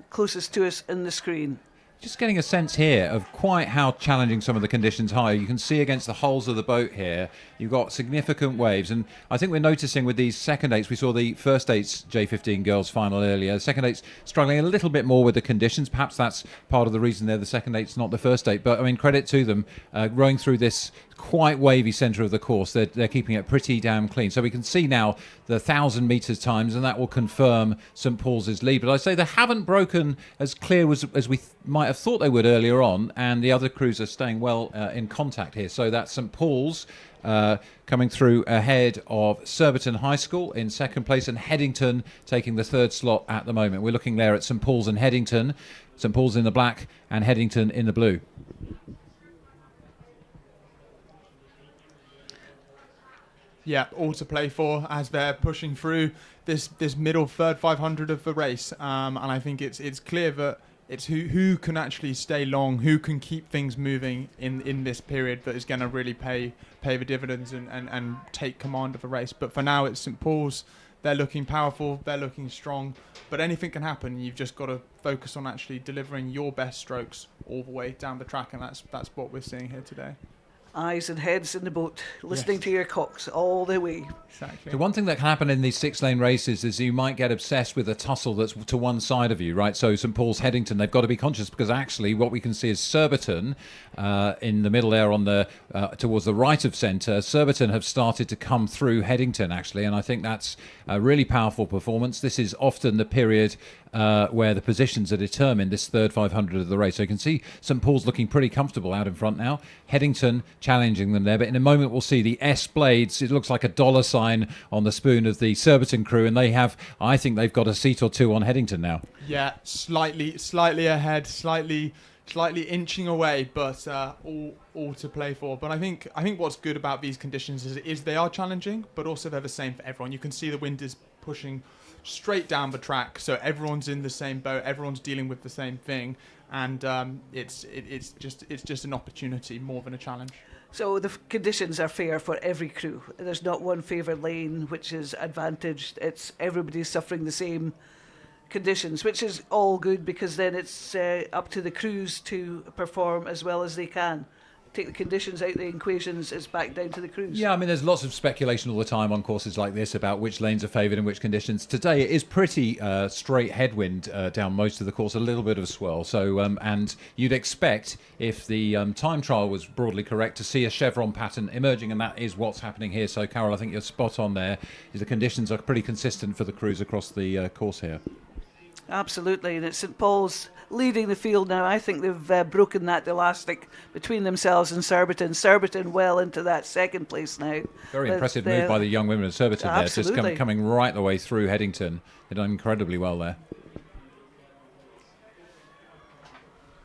closest to us in the screen. Just getting a sense here of quite how challenging some of the conditions are. You can see against the hulls of the boat here, you've got significant waves. And I think we're noticing with these second eights, we saw the first eights J15 girls final earlier. The second eights struggling a little bit more with the conditions. Perhaps that's part of the reason they're the second eights, not the first eight. But I mean, credit to them, rowing through this quite wavy centre of the course. They're keeping it pretty damn clean. So we can see now the 1,000 metres times, and that will confirm St. Paul's lead. But I'd say they haven't broken as clear as we might have thought they would earlier on, and the other crews are staying well in contact here. So that's St. Paul's coming through ahead of Surbiton High School in second place, and Headington taking the third slot at the moment. We're looking there at St. Paul's and Headington. St. Paul's in the black and Headington in the blue. Yeah, all to play for as they're pushing through this middle third 500 of the race, and I think it's clear that it's who can actually stay long, who can keep things moving in this period that is going to really pay the dividends and take command of the race. But for now, it's St. Paul's. They're looking powerful, they're looking strong, but anything can happen. You've just got to focus on actually delivering your best strokes all the way down the track, and that's what we're seeing here today. Eyes and heads in the boat, listening to your cocks all the way. Exactly. The one thing that can happen in these 6-lane races is you might get obsessed with a tussle that's to one side of you, right? So St. Paul's, Headington, they've got to be conscious, because actually what we can see is Surbiton in the middle there on the towards the right of centre. Surbiton have started to come through Headington, actually, and I think that's a really powerful performance. This is often the period where the positions are determined, this third 500 of the race. So you can see St. Paul's looking pretty comfortable out in front now. Headington challenging them there, but in a moment we'll see the S blades. It looks like a dollar sign on the spoon of the Surbiton crew, and I think they've got a seat or two on Headington now. Yeah, slightly ahead, slightly slightly inching away, but all to play for. But I think what's good about these conditions is they are challenging, but also they're the same for everyone. You can see the wind is pushing straight down the track, so everyone's in the same boat, everyone's dealing with the same thing, and it's just an opportunity more than a challenge. So the conditions are fair for every crew. There's not one favoured lane which is advantaged. It's everybody's suffering the same conditions, which is all good, because then it's up to the crews to perform as well as they can. Take the conditions out of the equations, it's back down to the crews. Yeah, I mean, there's lots of speculation all the time on courses like this about which lanes are favoured and which conditions. Today it is pretty straight headwind down most of the course, a little bit of a swirl. So, and you'd expect, if the time trial was broadly correct, to see a chevron pattern emerging, and that is what's happening here. So, Carol, I think you're spot on there. The conditions are pretty consistent for the crews across the course here. Absolutely, and it's St Paul's leading the field now. I think they've broken that elastic between themselves and Surbiton. Surbiton well into that second place now. Very impressive move by the young women of Surbiton there, just coming right the way through Headington. They've done incredibly well there.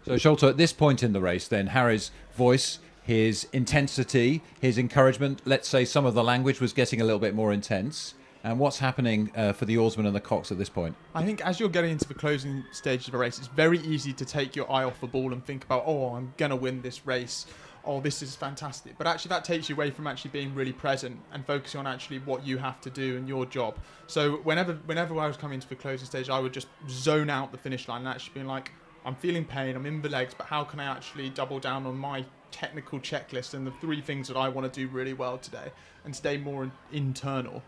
So Sholto, at this point in the race then, Harry's voice, his intensity, his encouragement, let's say some of the language was getting a little bit more intense. And what's happening for the oarsmen and the Coxed at this point? I think as you're getting into the closing stages of a race, it's very easy to take your eye off the ball and think about, oh, I'm going to win this race. Oh, this is fantastic. But actually that takes you away from actually being really present and focusing on actually what you have to do and your job. So whenever I was coming into the closing stage, I would just zone out the finish line and actually being like, I'm feeling pain, I'm in the legs, but how can I actually double down on my technical checklist and the 3 things that I want to do really well today and stay more internal?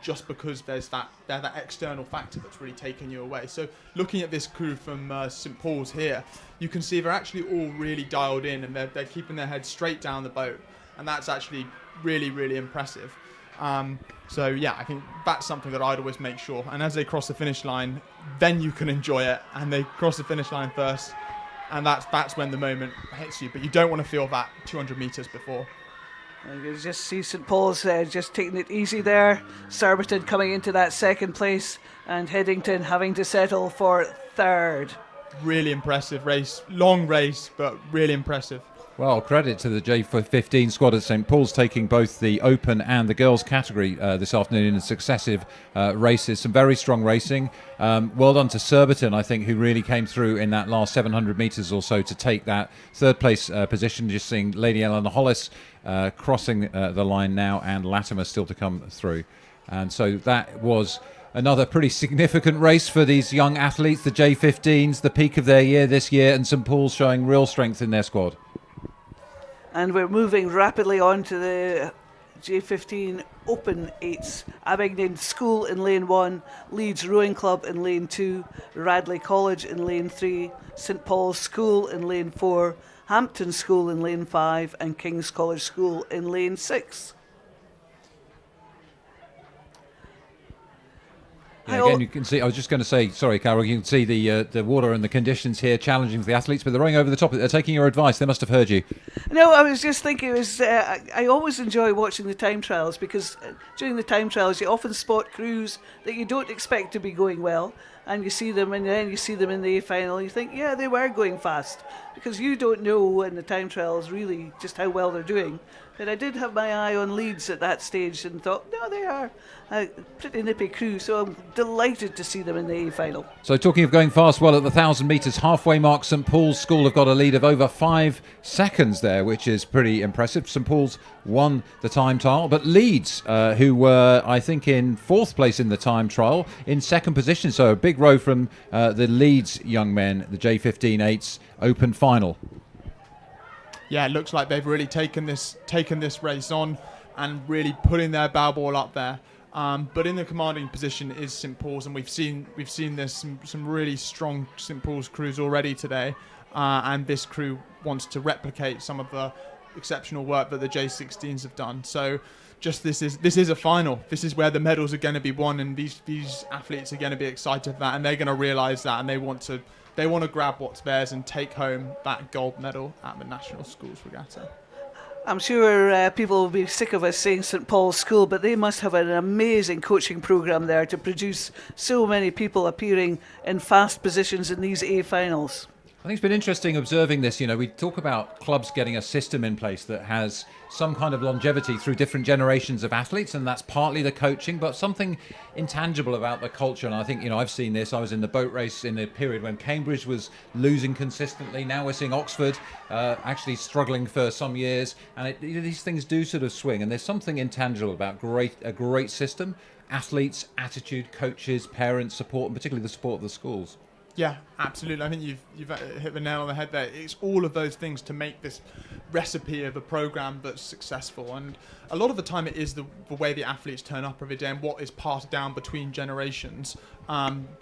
Just because there's that external factor that's really taking you away. So looking at this crew from St Paul's here, you can see they're actually all really dialed in, and they're keeping their heads straight down the boat, and that's actually really, really impressive. So yeah, I think that's something that I'd always make sure. And as they cross the finish line, then you can enjoy it, and they cross the finish line first, and that's when the moment hits you. But you don't want to feel that 200 metres before. You can just see St Paul's just taking it easy there. Surbiton coming into that second place, and Headington having to settle for third. Really impressive race. Long race, but really impressive. Well, credit to the J15 squad at St Paul's, taking both the open and the girls category this afternoon in successive races. Some very strong racing. Well done to Surbiton, I think, who really came through in that last 700 metres or so to take that third place position. Just seeing Lady Eleanor Hollis crossing the line now, and Latimer still to come through. And so that was another pretty significant race for these young athletes, the J15s, the peak of their year this year, and St Paul's showing real strength in their squad. And we're moving rapidly on to the J15 Open Eights. Abingdon School in lane 1, Leeds Rowing Club in lane 2, Radley College in lane 3, St Paul's School in lane 4, Hampton School in lane 5, and King's College School in lane 6. Yeah, again, you can see, I was just going to say, sorry, Carol, you can see the water and the conditions here challenging for the athletes, but they're rowing over the top. They're taking your advice. They must have heard you. No, I was just thinking, I always enjoy watching the time trials, because during the time trials you often spot crews that you don't expect to be going well, and you see them, and then you see them in the A final, and you think, yeah, they were going fast, because you don't know in the time trials really just how well they're doing. But I did have my eye on Leeds at that stage and thought, no, they are a pretty nippy crew, so I'm delighted to see them in the A final. So talking of going fast, well, at the 1,000 metres halfway mark, St Paul's School have got a lead of over 5 seconds there, which is pretty impressive. St Paul's won the time trial, but Leeds, who were, I think, in 4th place in the time trial, in 2nd position. So a big row from the Leeds young men, the J15 Eights Open Final. Yeah, it looks like they've really taken this race on and really putting their bow ball up there. But in the commanding position is St Paul's, and we've seen there's some really strong St Paul's crews already today, and this crew wants to replicate some of the exceptional work that the J16s have done. So, just this is a final. This is where the medals are going to be won, and these athletes are going to be excited for that, and they're going to realise that, and they want to grab what's theirs and take home that gold medal at the National Schools Regatta. I'm sure people will be sick of us saying St Paul's School, but they must have an amazing coaching programme there to produce so many people appearing in fast positions in these A finals. I think it's been interesting observing this. We talk about clubs getting a system in place that has some kind of longevity through different generations of athletes, and that's partly the coaching, but something intangible about the culture. And I think, I've seen this. I was in the boat race in the period when Cambridge was losing consistently. Now we're seeing Oxford actually struggling for some years, and these things do sort of swing. And there's something intangible about a great system, athletes, attitude, coaches, parents, support, and particularly the support of the schools. Yeah, absolutely. I think you've hit the nail on the head there. It's all of those things to make this recipe of a program that's successful. And a lot of the time it is the way the athletes turn up every day and what is passed down between generations,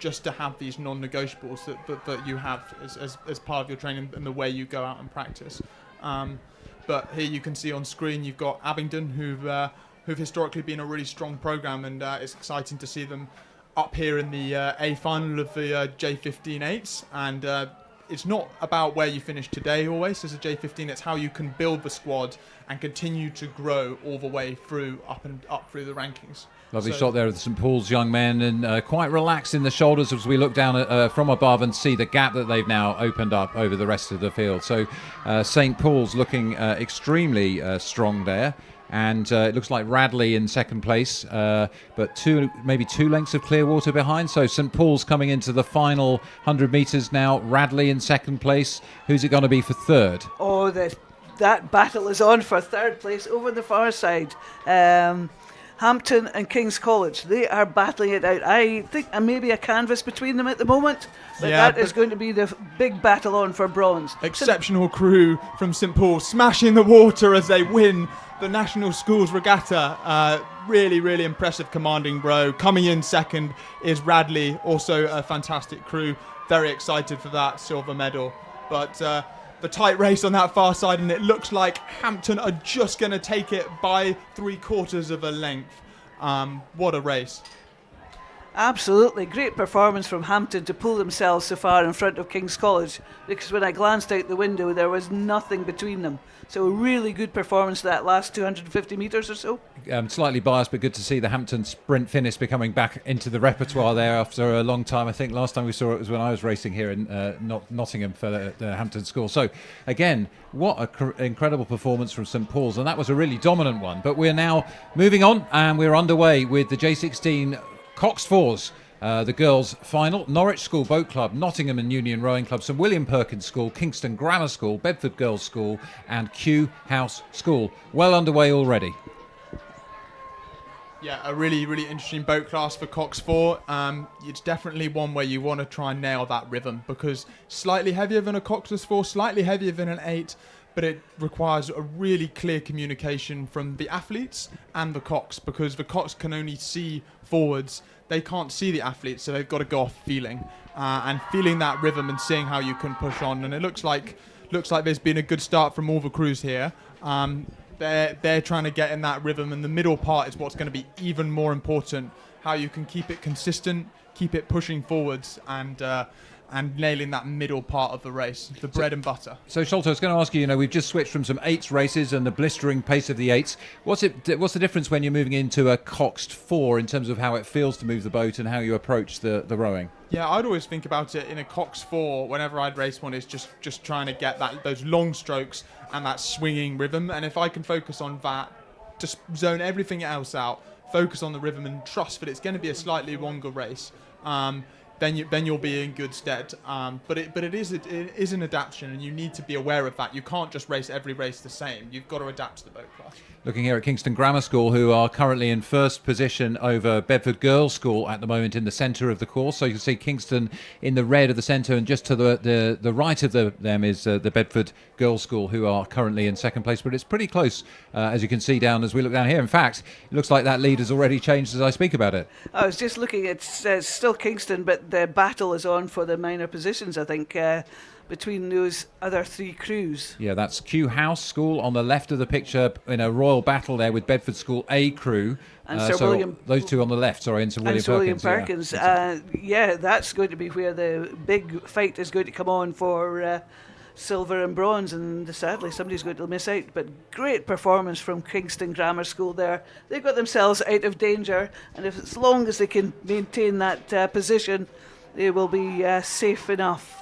just to have these non-negotiables that you have as part of your training and the way you go out and practice. But here you can see on screen you've got Abingdon, who've historically been a really strong program, and it's exciting to see them up here in the A final of the J15 Eights, and it's not about where you finish today always as a J15, it's how you can build the squad and continue to grow all the way through up through the rankings. Lovely shot there of the St Paul's young men, and quite relaxed in the shoulders as we look down from above and see the gap that they've now opened up over the rest of the field. So St Paul's looking extremely strong there. And it looks like Radley in second place, but maybe two lengths of Clearwater behind. So St Paul's coming into the final 100 metres now. Radley in second place. Who's it going to be for third? Oh, that battle is on for third place over the far side. Hampton and King's College, they are battling it out. I think maybe a canvas between them at the moment, but that is going to be the big battle on for bronze. Exceptional crew from St Paul smashing the water as they win the National Schools Regatta. Really, really impressive commanding row. Coming in second is Radley, also a fantastic crew. Very excited for that silver medal. But the tight race on that far side, and it looks like Hampton are just going to take it by 3/4 of a length. What a race. Absolutely. Great performance from Hampton to pull themselves so far in front of King's College, because when I glanced out the window there was nothing between them. So a really good performance that last 250 metres or so. Slightly biased, but good to see the Hampton sprint finish becoming back into the repertoire there after a long time. I think last time we saw it was when I was racing here in Nottingham for the Hampton School. So again, what an incredible performance from St Paul's, and that was a really dominant one. But we're now moving on, and we're underway with the J16 Coxed Fours. The girls' final: Norwich School Boat Club, Nottingham and Union Rowing Club, St William Perkins School, Kingston Grammar School, Bedford Girls School and Kew House School. Well underway already. Yeah, a really, really interesting boat class for Coxed 4. It's definitely one where you want to try and nail that rhythm, because slightly heavier than a Coxed 4, slightly heavier than an 8, but it requires a really clear communication from the athletes and the Cox, because the Cox can only see forwards. They can't see the athletes, so they've got to go off feeling and feeling that rhythm and seeing how you can push on. And it looks like there's been a good start from all the crews here. They're trying to get in that rhythm, and the middle part is what's going to be even more important. How you can keep it consistent, keep it pushing forwards, and nailing that middle part of the race, the bread and butter. So, Sholto, I was going to ask you, we've just switched from some 8s races and the blistering pace of the 8s. What's the difference when you're moving into a Coxed 4 in terms of how it feels to move the boat and how you approach the rowing? Yeah, I'd always think about it in a Coxed 4, whenever I'd race one, is just trying to get those long strokes and that swinging rhythm. And if I can focus on that, just zone everything else out, focus on the rhythm and trust that it's going to be a slightly longer race, then you'll be in good stead. But it is an adaptation, and you need to be aware of that. You can't just race every race the same. You've got to adapt to the boat class. Looking here at Kingston Grammar School, who are currently in first position over Bedford Girls School at the moment in the centre of the course. So you can see Kingston in the red of the centre, and just to the right of them is the Bedford Girls School, who are currently in second place. But it's pretty close, as you can see as we look down here. In fact, it looks like that lead has already changed as I speak about it. I was just looking, it's still Kingston, but the battle is on for the minor positions, I think, between those other 3 crews. Yeah, that's Kew House School on the left of the picture in a royal battle there with Bedford School A crew. And Sir William, those two on the left, and Sir William Perkins. Yeah, that's going to be where the big fight is going to come on for silver and bronze, and sadly somebody's going to miss out. But great performance from Kingston Grammar School there. They've got themselves out of danger, and as long as they can maintain that position, they will be safe enough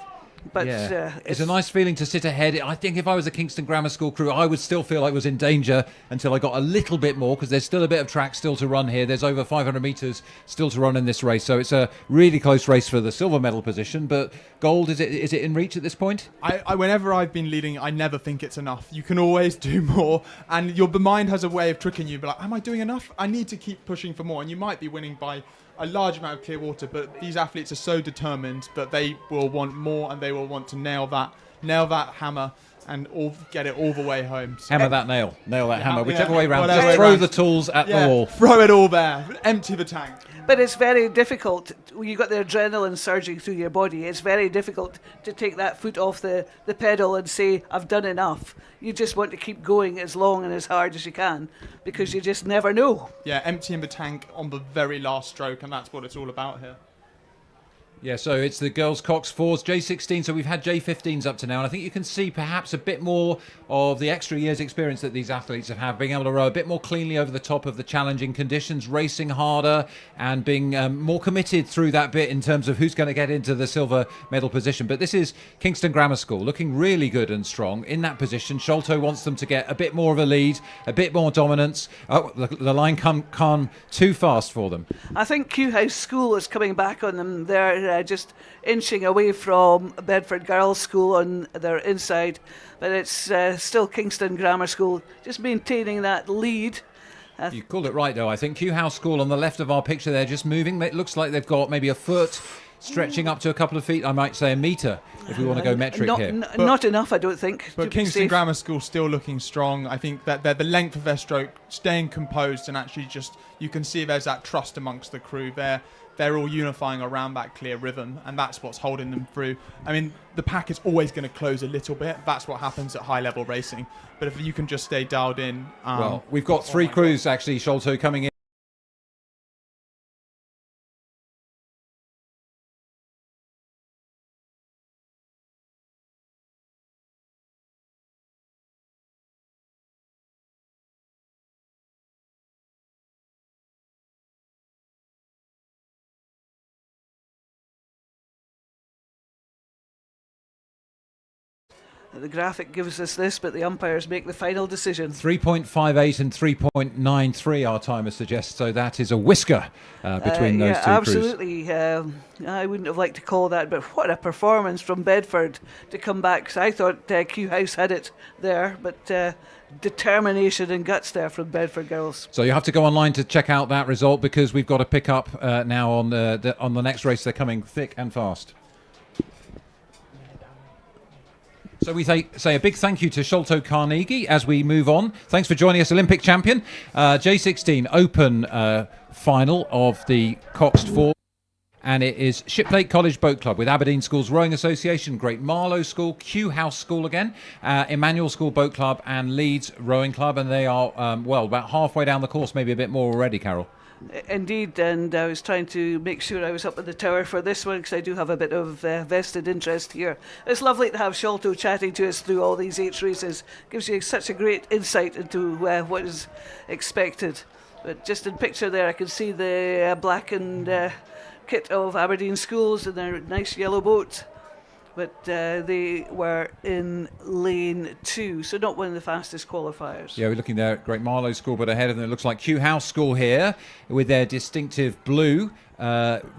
But it's a nice feeling to sit ahead. I think if I was a Kingston Grammar School crew, I would still feel I was in danger until I got a little bit more, because there's still a bit of track still to run here. There's over 500 metres still to run in this race, so it's a really close race for the silver medal position. But gold, is it in reach at this point? I whenever I've been leading, I never think it's enough. You can always do more, and the mind has a way of tricking you. But like, am I doing enough? I need to keep pushing for more, and you might be winning by a large amount of clear water, but these athletes are so determined that they will want more, and they will want to nail that hammer and get it all the way home. So Hammer that nail that hammer, whichever yeah, way round. whatever Just way throw round. the tools at the wall. Throw it all there, empty the tank. But it's very difficult when you've got the adrenaline surging through your body. It's very difficult to take that foot off the pedal and say, I've done enough. You just want to keep going as long and as hard as you can, because you just never know. Yeah, emptying the tank on the very last stroke, and that's what it's all about here. Yeah, so it's the girls' Coxed 4s, J16, so we've had J15s up to now, and I think you can see perhaps a bit more of the extra years' experience that these athletes have had, being able to row a bit more cleanly over the top of the challenging conditions, racing harder, and being more committed through that bit in terms of who's going to get into the silver medal position. But this is Kingston Grammar School, looking really good and strong in that position. Sholto wants them to get a bit more of a lead, a bit more dominance. Oh, the line can't too fast for them. I think Kew House School is coming back on them. They're just inching away from Bedford Girls' School on their inside, but it's still Kingston Grammar School just maintaining that lead. You called it right, though. I think Kew House School on the left of our picture there, just moving. It looks like they've got maybe a foot stretching up to a couple of feet. I might say a metre if we want to go metric here. Not enough, I don't think. But Kingston Grammar School still looking strong. I think that the length of their stroke, staying composed, and actually just you can see there's that trust amongst the crew. They're all unifying around that clear rhythm, and that's what's holding them through. I mean, the pack is always going to close a little bit. That's what happens at high-level racing. But if you can just stay dialed in... well, we've got three crews, actually, Sholto, coming in. The graphic gives us this, but the umpires make the final decision. 3.58 and 3.93 our timer suggests, so that is a whisker between those two crews. Absolutely. I wouldn't have liked to call that, but what a performance from Bedford to come back. So I thought Kew House had it there, but determination and guts there from Bedford girls. So you have to go online to check out that result, because we've got to pick up now on the next race. They're coming thick and fast. So we say a big thank you to Sholto Carnegie as we move on. Thanks for joining us, Olympic champion. J16 Open final of the Coxed 4. And it is Shiplake College Boat Club with Aberdeen Schools Rowing Association, Great Marlow School, Kew House School again, Emmanuel School Boat Club and Leeds Rowing Club. And they are, about halfway down the course, maybe a bit more already, Carol. Indeed, and I was trying to make sure I was up at the tower for this one, because I do have a bit of vested interest here. It's lovely to have Sholto chatting to us through all these 8 races. Gives you such a great insight into what is expected. But just in picture there, I can see the black and kit of Aberdeen Schools and their nice yellow boat. But they were in lane 2, so not one of the fastest qualifiers. Yeah, we're looking there at Great Marlow School, but ahead of them it looks like Kew House School here with their distinctive blue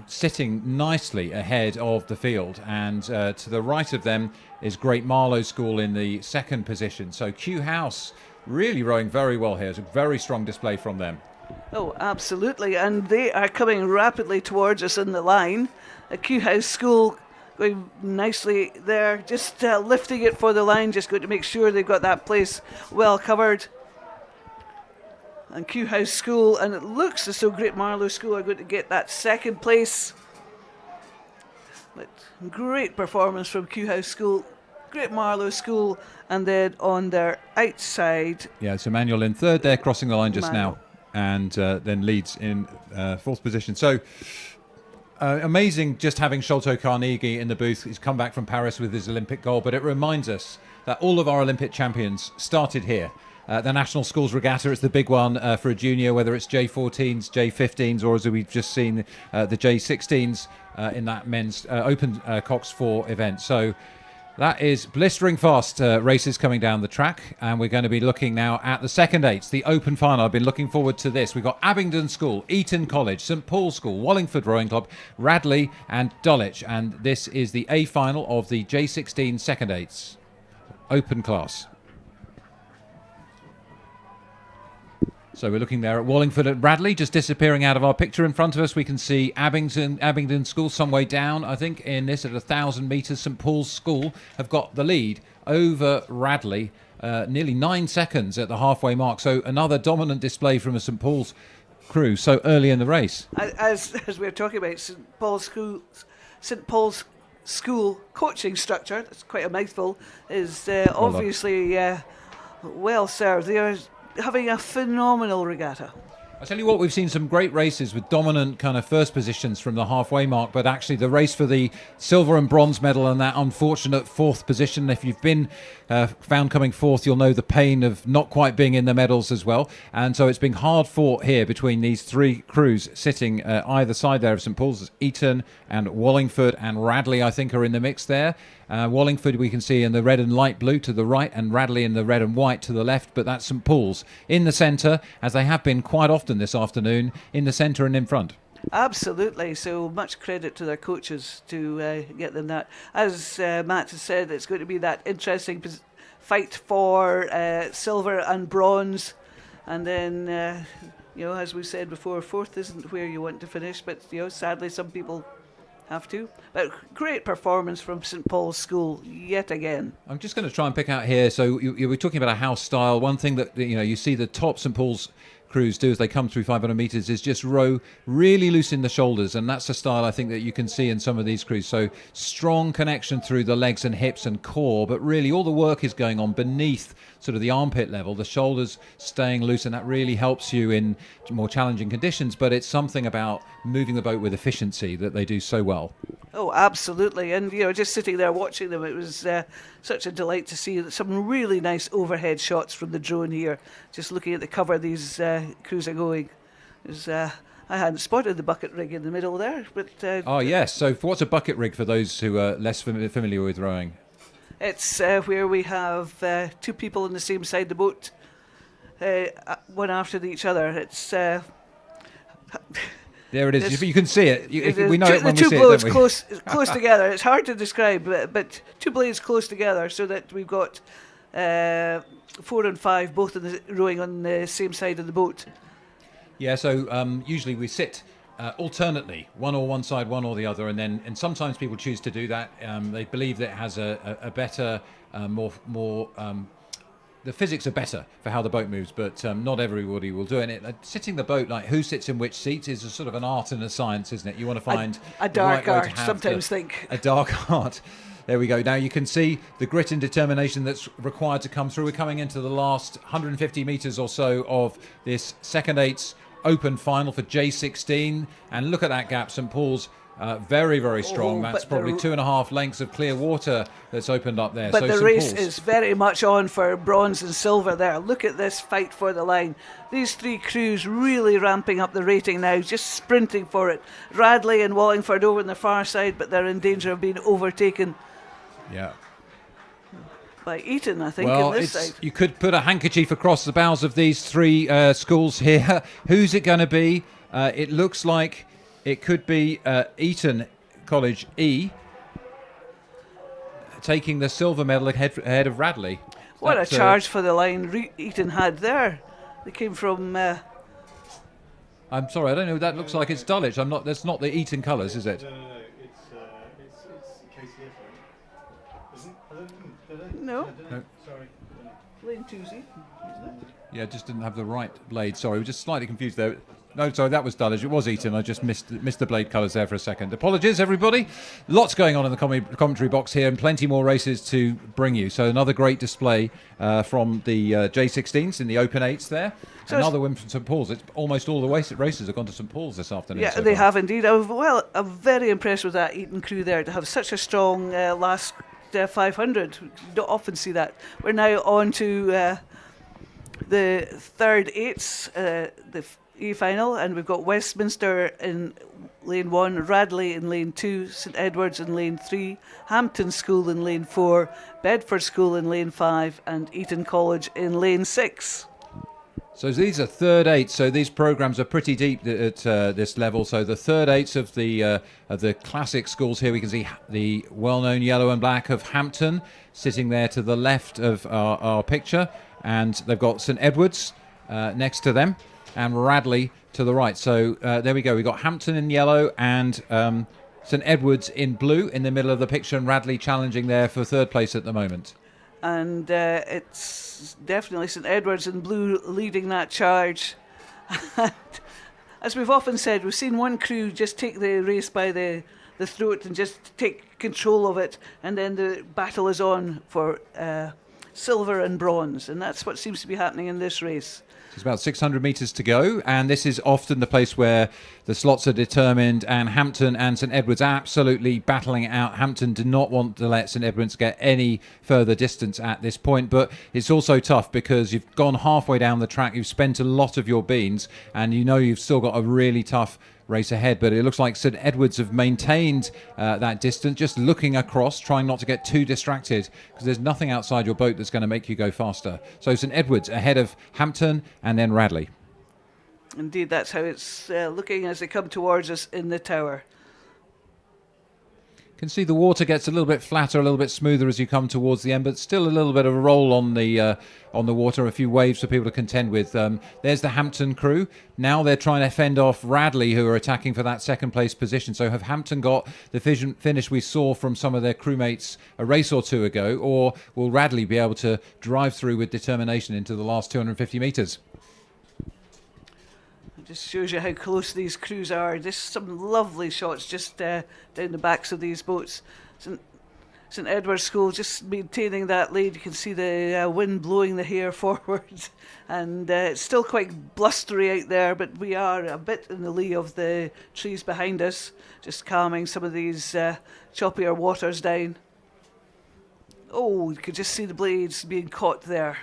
sitting nicely ahead of the field. And to the right of them is Great Marlow School in the second position. So Kew House really rowing very well here. It's a very strong display from them. Oh, absolutely. And they are coming rapidly towards us in the line. Kew House School going nicely there, just lifting it for the line, just going to make sure they've got that place well covered. And Kew House School, and it looks as though Great Marlow School are going to get that second place. But great performance from Kew House School, Great Marlow School, and then on their outside. Yeah, it's Emmanuel in third there, crossing the line just Emmanuel. now, and then Leeds in fourth position. So amazing just having Sholto Carnegie in the booth. He's come back from Paris with his Olympic gold, but it reminds us that all of our Olympic champions started here. the National Schools Regatta. It's the big one for a junior, whether it's J14s, J15s, or as we've just seen, the J16s in that men's open Coxed 4 event. So that is blistering fast races coming down the track, and we're going to be looking now at the second eights, the open final. I've been looking forward to this. We've got Abingdon School, Eton College, St Paul's School, Wallingford Rowing Club, Radley and Dulwich, and this is the A final of the J16 second eights, open class. So we're looking there at Wallingford and Radley, just disappearing out of our picture in front of us. We can see Abingdon School some way down, I think, in this at 1,000 metres. St Paul's School have got the lead over Radley, nearly 9 seconds at the halfway mark. So another dominant display from a St Paul's crew so early in the race. As we're talking about St Paul's School coaching structure, that's quite a mouthful, is obviously well served. They are having a phenomenal regatta. I tell you what, we've seen some great races with dominant kind of first positions from the halfway mark, but actually the race for the silver and bronze medal and that unfortunate fourth position, if you've been found coming fourth, you'll know the pain of not quite being in the medals as well. And so it's been hard fought here between these three crews sitting either side there of St Paul's. Eton and Wallingford and Radley, I think, are in the mix there. Wallingford we can see in the red and light blue to the right, and Radley in the red and white to the left, but that's St Paul's in the centre, as they have been quite often this afternoon, in the centre and in front. Absolutely, so much credit to their coaches to get them that. As Matt has said, it's going to be that interesting fight for silver and bronze, and then as we said before, fourth isn't where you want to finish, but sadly some people have to. But great performance from St Paul's School yet again. I'm just going to try and pick out here. So you were talking about a house style. One thing that you see the top St Paul's crews do as they come through 500 metres is just row really loose in the shoulders, and that's a style I think that you can see in some of these crews. So strong connection through the legs and hips and core, but really all the work is going on beneath sort of the armpit level, the shoulders staying loose, and that really helps you in more challenging conditions. But it's something about moving the boat with efficiency that they do so well. Oh, absolutely. And, just sitting there watching them, it was such a delight to see some really nice overhead shots from the drone here. Just looking at the cover these crews are going. I hadn't spotted the bucket rig in the middle there. But oh, yes. So what's a bucket rig for those who are less familiar with rowing? It's where we have two people on the same side of the boat, one after each other. It's... There it is. You can see it. We know it when we see it, don't we? The two blades close together. It's hard to describe, but two blades close together so that we've got 4 and 5 both rowing on the same side of the boat. Yeah, so usually we sit alternately, one or one side, one or the other, and sometimes people choose to do that. They believe that it has a better, more the physics are better for how the boat moves, but not everybody will do it. Sitting the boat, like who sits in which seats, is a sort of an art and a science, isn't it? You want to find a dark art. Sometimes think a dark art. There we go. Now you can see the grit and determination that's required to come through. We're coming into the last 150 metres or so of this second eights open final for J16, and look at that gap. St Paul's very, very strong. That's probably 2.5 lengths of clear water that's opened up there. But so the race is very much on for bronze and silver there. Look at this fight for the line. These three crews really ramping up the rating now, just sprinting for it. Radley and Wallingford over on the far side, but they're in danger of being overtaken. Yeah. By Eton, I think, well, on this side. You could put a handkerchief across the bows of these three schools here. Who's it going to be? It looks like it could be Eton College E taking the silver medal ahead of Radley. What a charge for the line Eton had there. They came from... I'm sorry, I don't know what that looks like. It's Dulwich. That's not the Eton colours, is it? No. No. Sorry. Lane 2Z. Yeah, just didn't have the right blade. Sorry, we're just slightly confused there. No, sorry, that was Dulwich. It was Eton. I just missed the blade colours there for a second. Apologies, everybody. Lots going on in the commentary box here, and plenty more races to bring you. So another great display from the J16s in the open eights there. So another win from St Paul's. It's almost all the races have gone to St Paul's this afternoon. Yeah, so they have indeed. I'm very impressed with that Eton crew there to have such a strong last 500. You don't often see that. We're now on to the third eights, the E final, and we've got Westminster in lane 1, Radley in lane 2, St Edwards in lane 3, Hampton School in lane 4, Bedford School in lane 5, and Eton College in lane 6. So these are third eights. So these programs are pretty deep at this level. So the third eights of the classic schools here. We can see the well-known yellow and black of Hampton sitting there to the left of our picture, and they've got St Edwards next to them, and Radley to the right. So there we go. We've got Hampton in yellow and St Edwards in blue in the middle of the picture, and Radley challenging there for third place at the moment. And it's definitely St Edwards in blue leading that charge. As we've often said, we've seen one crew just take the race by the throat and just take control of it, and then the battle is on for silver and bronze, and that's what seems to be happening in this race. There's about 600 metres to go, and this is often the place where the slots are determined, and Hampton and St Edwards absolutely battling it out. Hampton do not want to let St Edwards get any further distance at this point, but it's also tough because you've gone halfway down the track, you've spent a lot of your beans, and you know you've still got a really tough race ahead, but it looks like St Edwards have maintained that distance, just looking across, trying not to get too distracted, because there's nothing outside your boat that's going to make you go faster. So St Edwards ahead of Hampton and then Radley. Indeed, that's how it's looking as they come towards us in the tower. Can see the water gets a little bit flatter, a little bit smoother as you come towards the end, but still a little bit of a roll on the water, a few waves for people to contend with. There's the Hampton crew. Now they're trying to fend off Radley, who are attacking for that second place position. So have Hampton got the finish we saw from some of their crewmates a race or two ago, or will Radley be able to drive through with determination into the last 250 metres? Just shows you how close these crews are. Just some lovely shots just down the backs of these boats. St Edward's School just maintaining that lead. You can see the wind blowing the hair forward, and it's still quite blustery out there, but we are a bit in the lee of the trees behind us, just calming some of these choppier waters down. Oh, you could just see the blades being caught there.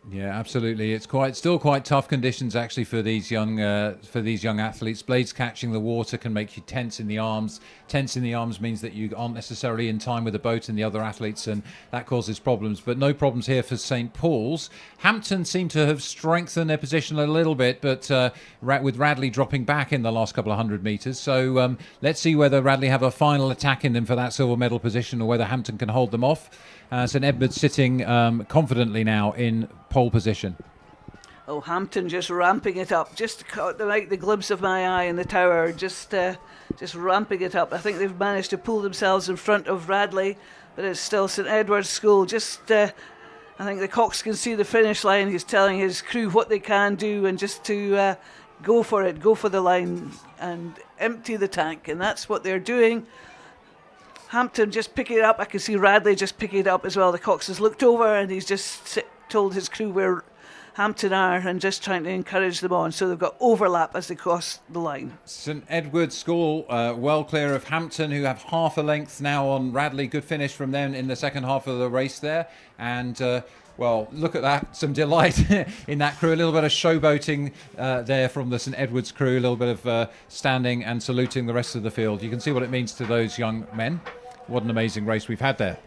Yeah, absolutely. It's still quite tough conditions actually for these young athletes. Blades catching the water can make you tense in the arms. Tense in the arms means that you aren't necessarily in time with the boat and the other athletes, and that causes problems. But no problems here for St Paul's. Hampton seem to have strengthened their position a little bit, but with Radley dropping back in the last couple of 100 metres. So let's see whether Radley have a final attack in them for that silver medal position, or whether Hampton can hold them off. St Edwards sitting confidently now in pole position. Oh, Hampton just ramping it up. Just caught the glimpse of my eye in the tower. Just ramping it up. I think they've managed to pull themselves in front of Radley, but it's still St Edward's School. I think the Coxed can see the finish line. He's telling his crew what they can do, and just to go for it, go for the line and empty the tank, and that's what they're doing. Hampton just picking it up. I can see Radley just picking it up as well. The Cox has looked over and he's just told his crew where Hampton are and just trying to encourage them on. So they've got overlap as they cross the line. St Edward's School well clear of Hampton, who have half a length now on Radley. Good finish from them in the second half of the race there. And well, look at that. Some delight in that crew. A little bit of showboating there from the St Edward's crew. A little bit of standing and saluting the rest of the field. You can see what it means to those young men. What an amazing race we've had there.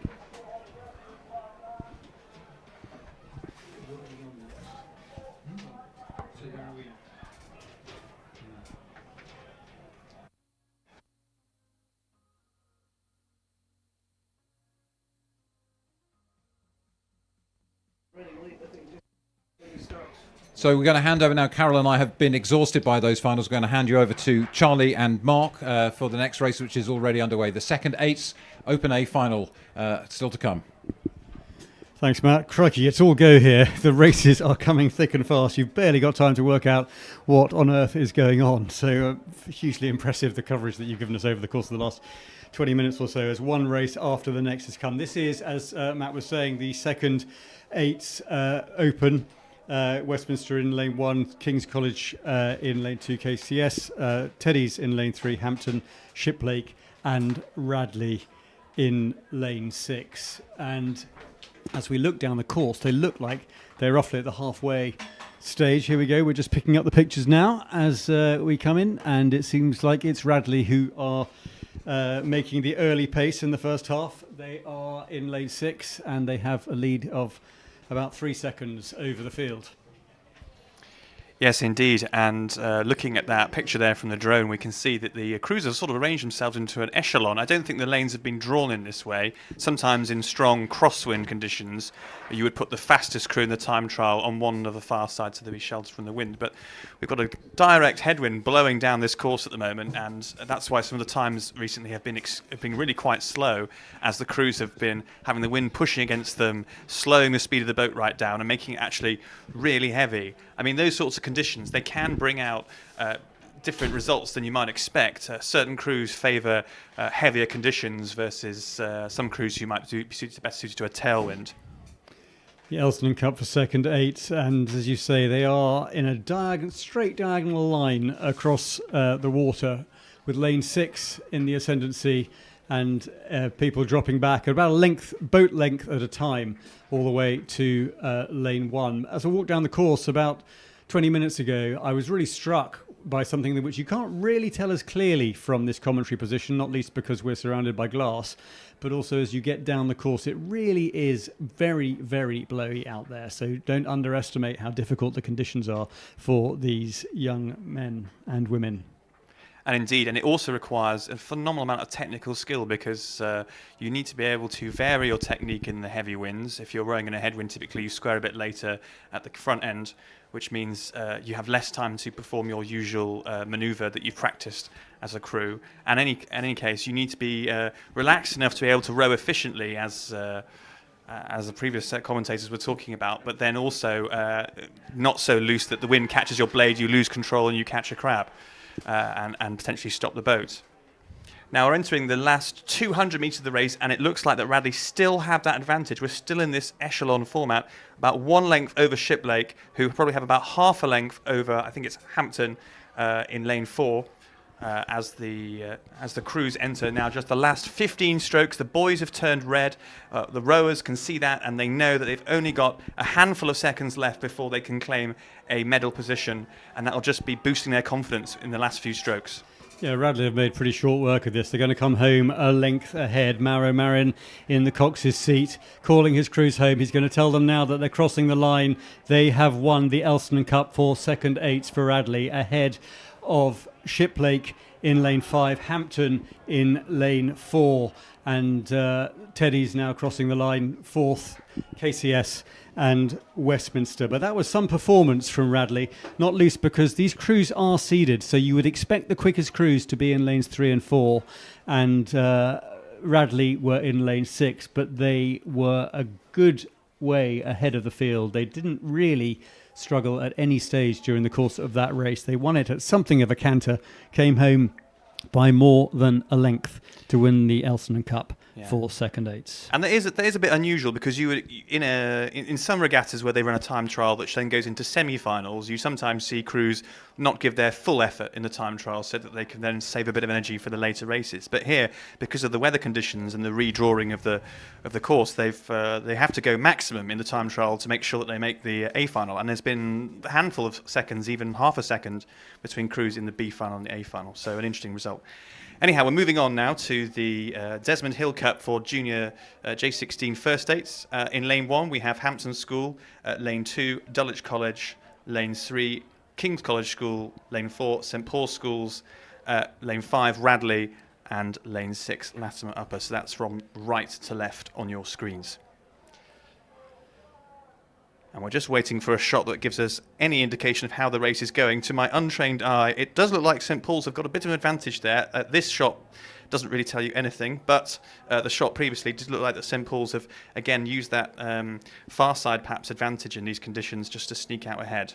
So we're going to hand over now. Carol and I have been exhausted by those finals. We're going to hand you over to Charlie and Mark for the next race, which is already underway. The second Eights Open A final still to come. Thanks, Matt. Crikey, it's all go here. The races are coming thick and fast. You've barely got time to work out what on earth is going on. So hugely impressive, the coverage that you've given us over the course of the last 20 minutes or so as one race after the next has come. This is, as Matt was saying, the second Eights Open. Westminster in lane 1, King's College in lane 2, KCS, Teddy's in lane 3, Hampton, Shiplake and Radley in lane 6. And as we look down the course, they look like they're roughly at the halfway stage. Here we go. We're just picking up the pictures now as we come in, and it seems like it's Radley who are making the early pace in the first half. They are in lane 6, and they have a lead of about 3 seconds over the field. Yes, indeed. And looking at that picture there from the drone, we can see that the crews have sort of arranged themselves into an echelon. I don't think the lanes have been drawn in this way. Sometimes in strong crosswind conditions, you would put the fastest crew in the time trial on one of the far side so they'd be sheltered from the wind. But we've got a direct headwind blowing down this course at the moment, and that's why some of the times recently have been really quite slow, as the crews have been having the wind pushing against them, slowing the speed of the boat right down and making it actually really heavy. I mean, those sorts of conditions, they can bring out different results than you might expect. Certain crews favour heavier conditions versus some crews who might be better suited to a tailwind. The Elstone Cup for second 8, and as you say, they are in a straight diagonal line across the water, with lane 6 in the ascendancy, and people dropping back at about a boat length at a time, all the way to lane 1. As I walked down the course about 20 minutes ago, I was really struck by something which you can't really tell as clearly from this commentary position, not least because we're surrounded by glass, but also as you get down the course, it really is very, very blowy out there. So don't underestimate how difficult the conditions are for these young men and women. And indeed, and it also requires a phenomenal amount of technical skill, because you need to be able to vary your technique in the heavy winds. If you're rowing in a headwind, typically you square a bit later at the front end, which means you have less time to perform your usual manoeuvre that you've practiced as a crew. And in any case, you need to be relaxed enough to be able to row efficiently, as the previous commentators were talking about, but then also not so loose that the wind catches your blade, you lose control and you catch a crab. And potentially stop the boat. Now we're entering the last 200 metres of the race, and it looks like that Radley still have that advantage. We're still in this echelon format, about 1 length over Shiplake, who probably have about half a length over, I think it's Hampton in lane 4, as the crews enter now. Just the last 15 strokes, the boys have turned red. The rowers can see that, and they know that they've only got a handful of seconds left before they can claim a medal position, and that'll just be boosting their confidence in the last few strokes. Yeah, Radley have made pretty short work of this. They're going to come home a length ahead. Mauro Marin in the Cox's seat, calling his crews home. He's going to tell them now that they're crossing the line. They have won the Elstone Cup for second 8s for Radley, ahead of Shiplake in lane 5, Hampton in lane 4, and Teddy's now crossing the line 4th, KCS and Westminster. But that was some performance from Radley, not least because these crews are seeded, so you would expect the quickest crews to be in lanes 3 and 4, and Radley were in lane 6, but they were a good way ahead of the field. They didn't really struggle at any stage during the course of that race. They won it at something of a canter, came home by more than a length to win the Elstone Cup for second 8s. And that is a bit unusual, because you would, in some regattas where they run a time trial which then goes into semi-finals, you sometimes see crews not give their full effort in the time trial so that they can then save a bit of energy for the later races. But here, because of the weather conditions and the redrawing of the course, they have to go maximum in the time trial to make sure that they make the A final. And there's been a handful of seconds, even half a second, between crews in the B final and the A final. So an interesting result. Anyhow, we're moving on now to the Desmond Hill Cup for junior J16 first 8s. In lane 1, we have Hampton School, lane 2, Dulwich College, lane 3, King's College School, lane 4, St Paul's Schools, lane 5, Radley, and lane 6, Latimer Upper. So that's from right to left on your screens. And we're just waiting for a shot that gives us any indication of how the race is going. To my untrained eye, it does look like St Paul's have got a bit of an advantage there. This shot doesn't really tell you anything, but the shot previously did look like that St Paul's have again used that far side perhaps advantage in these conditions just to sneak out ahead.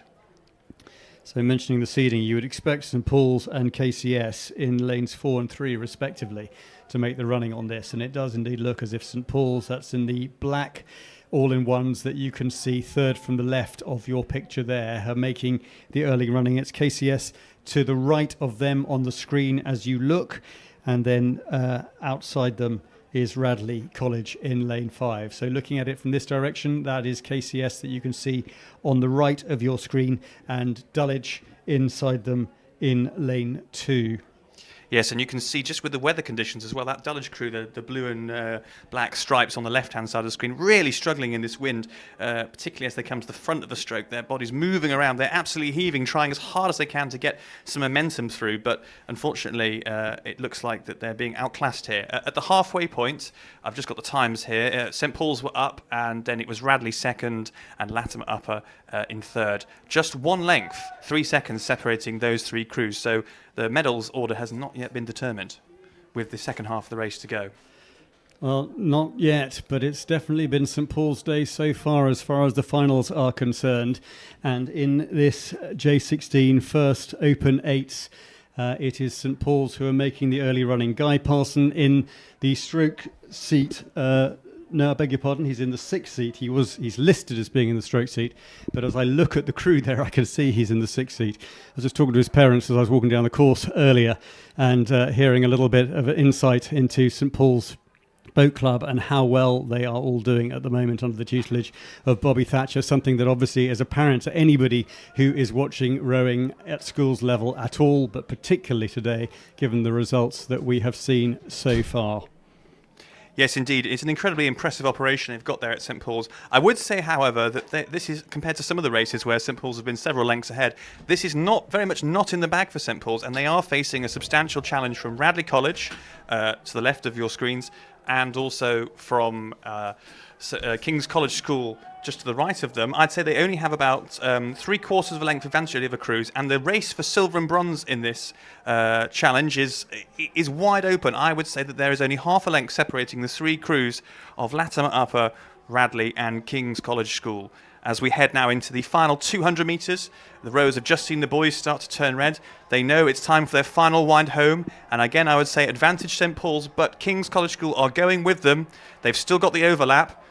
So mentioning the seeding, you would expect St Paul's and KCS in lanes 4 and 3 respectively to make the running on this, and it does indeed look as if St Paul's, that's in the black all-in-ones that you can see third from the left of your picture there, are making the early running. It's KCS to the right of them on the screen as you look, and then outside them is Radley College in lane 5. So looking at it from this direction, that is KCS that you can see on the right of your screen, and Dulwich inside them in lane 2. Yes, and you can see just with the weather conditions as well, that Dulwich crew, the blue and black stripes on the left-hand side of the screen, really struggling in this wind, particularly as they come to the front of the stroke. Their bodies moving around, they're absolutely heaving, trying as hard as they can to get some momentum through, but unfortunately it looks like that they're being outclassed here. At the halfway point, I've just got the times here, St Paul's were up, and then it was Radley second and Latimer upper in third. Just one length, 3 seconds separating those three crews, so the medals order has not yet been determined with the second half of the race to go. Well, not yet, but it's definitely been St Paul's Day so far as the finals are concerned. And in this J16 first Open Eights, it is St Paul's who are making the early running. Guy Parson in the stroke seat. No, I beg your pardon, he's in the 6th seat. He's listed as being in the stroke seat, but as I look at the crew there, I can see he's in the 6th seat. I was just talking to his parents as I was walking down the course earlier, and hearing a little bit of an insight into St Paul's Boat Club and how well they are all doing at the moment under the tutelage of Bobby Thatcher, something that obviously is apparent to anybody who is watching rowing at schools level at all, but particularly today, given the results that we have seen so far. Yes, indeed. It's an incredibly impressive operation they've got there at St Paul's. I would say, however, that this is, compared to some of the races where St Paul's have been several lengths ahead, this is not very much not in the bag for St Paul's, and they are facing a substantial challenge from Radley College, to the left of your screens, and also from King's College School just to the right of them. I'd say they only have about 3/4 of a length advantage of the other crews, and the race for silver and bronze in this challenge is wide open. I would say that there is only half a length separating the three crews of Latimer Upper, Radley and King's College School. As we head now into the final 200 metres, the rowers have just seen the boys start to turn red. They know it's time for their final wind home, and again I would say advantage St Paul's, but King's College School are going with them. They've still got the overlap,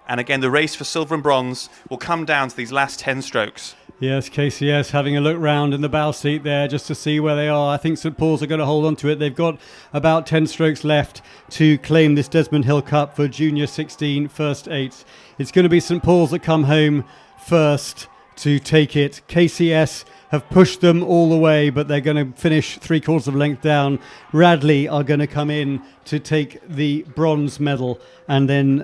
and again the race for silver and bronze will come down to these last 10 strokes. Yes, KCS having a look round in the bow seat there just to see where they are. I think St Paul's are going to hold on to it. They've got about 10 strokes left to claim this Desmond Hill Cup for Junior 16 First Eights. It's going to be St Paul's that come home first to take it. KCS have pushed them all the way, but they're going to finish 3/4 of a length down. Radley are going to come in to take the bronze medal, and then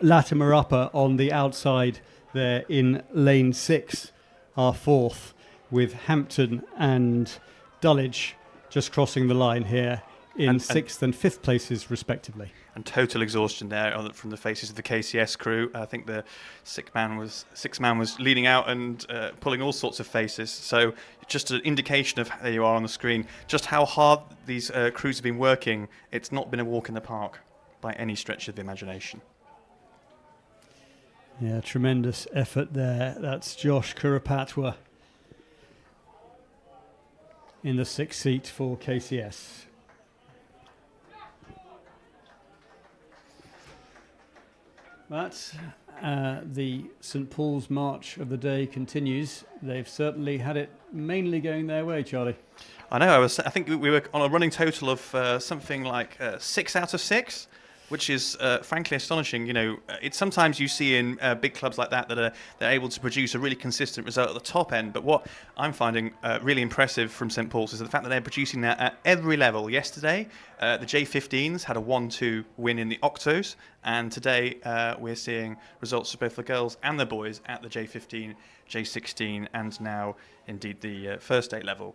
Latimer Upper on the outside there in lane 6 are fourth, with Hampton and Dulwich just crossing the line here in 6th and 5th places respectively. And total exhaustion there from the faces of the KCS crew. I think the sixth man was leaning out and pulling all sorts of faces. So just an indication of, there you are on the screen, just how hard these crews have been working. It's not been a walk in the park by any stretch of the imagination. Yeah, tremendous effort there. That's Josh Kurapatwa in the 6th seat for KCS. But the St Paul's March of the day continues. They've certainly had it mainly going their way, Charlie. I know. I think we were on a running total of something like 6 out of 6, which is frankly astonishing. You know, it's sometimes you see in big clubs like that they're able to produce a really consistent result at the top end. But what I'm finding really impressive from St Paul's is the fact that they're producing that at every level. Yesterday, the J15s had a 1-2 win in the Octos, and today we're seeing results for both the girls and the boys at the J15, J16, and now indeed the first 8 level.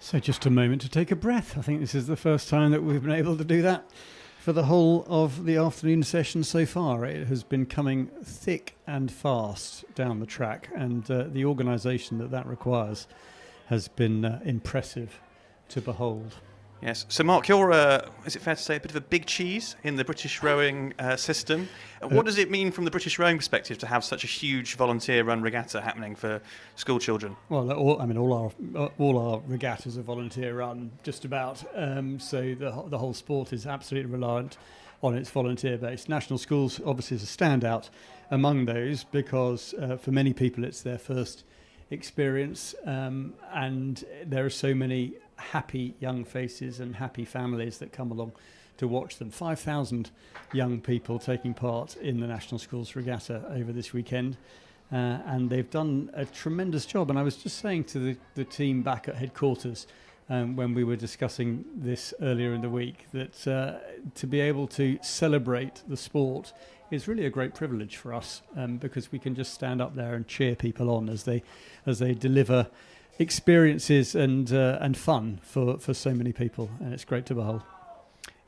So just a moment to take a breath. I think this is the first time that we've been able to do that for the whole of the afternoon session so far. It has been coming thick and fast down the track, and the organisation that requires has been impressive to behold. Yes. So, Mark, you're, is it fair to say, a bit of a big cheese in the British rowing system. What does it mean from the British rowing perspective to have such a huge volunteer-run regatta happening for school children? Well, all our regattas are volunteer-run, just about. So the whole sport is absolutely reliant on its volunteer base. National Schools obviously is a standout among those because for many people it's their first experience, and there are so many happy young faces and happy families that come along to watch them. 5,000 young people taking part in the National Schools Regatta over this weekend. And they've done a tremendous job. And I was just saying to the team back at headquarters when we were discussing this earlier in the week that to be able to celebrate the sport is really a great privilege for us, because we can just stand up there and cheer people on as they deliver experiences and fun for so many people, and it's great to behold.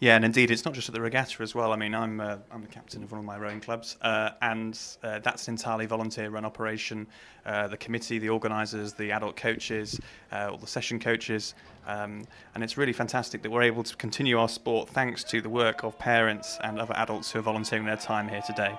Yeah, and indeed, it's not just at the regatta as well. I mean, I'm the captain of one of my rowing clubs, and that's an entirely volunteer-run operation. The committee, the organisers, the adult coaches, all the session coaches, and it's really fantastic that we're able to continue our sport thanks to the work of parents and other adults who are volunteering their time here today.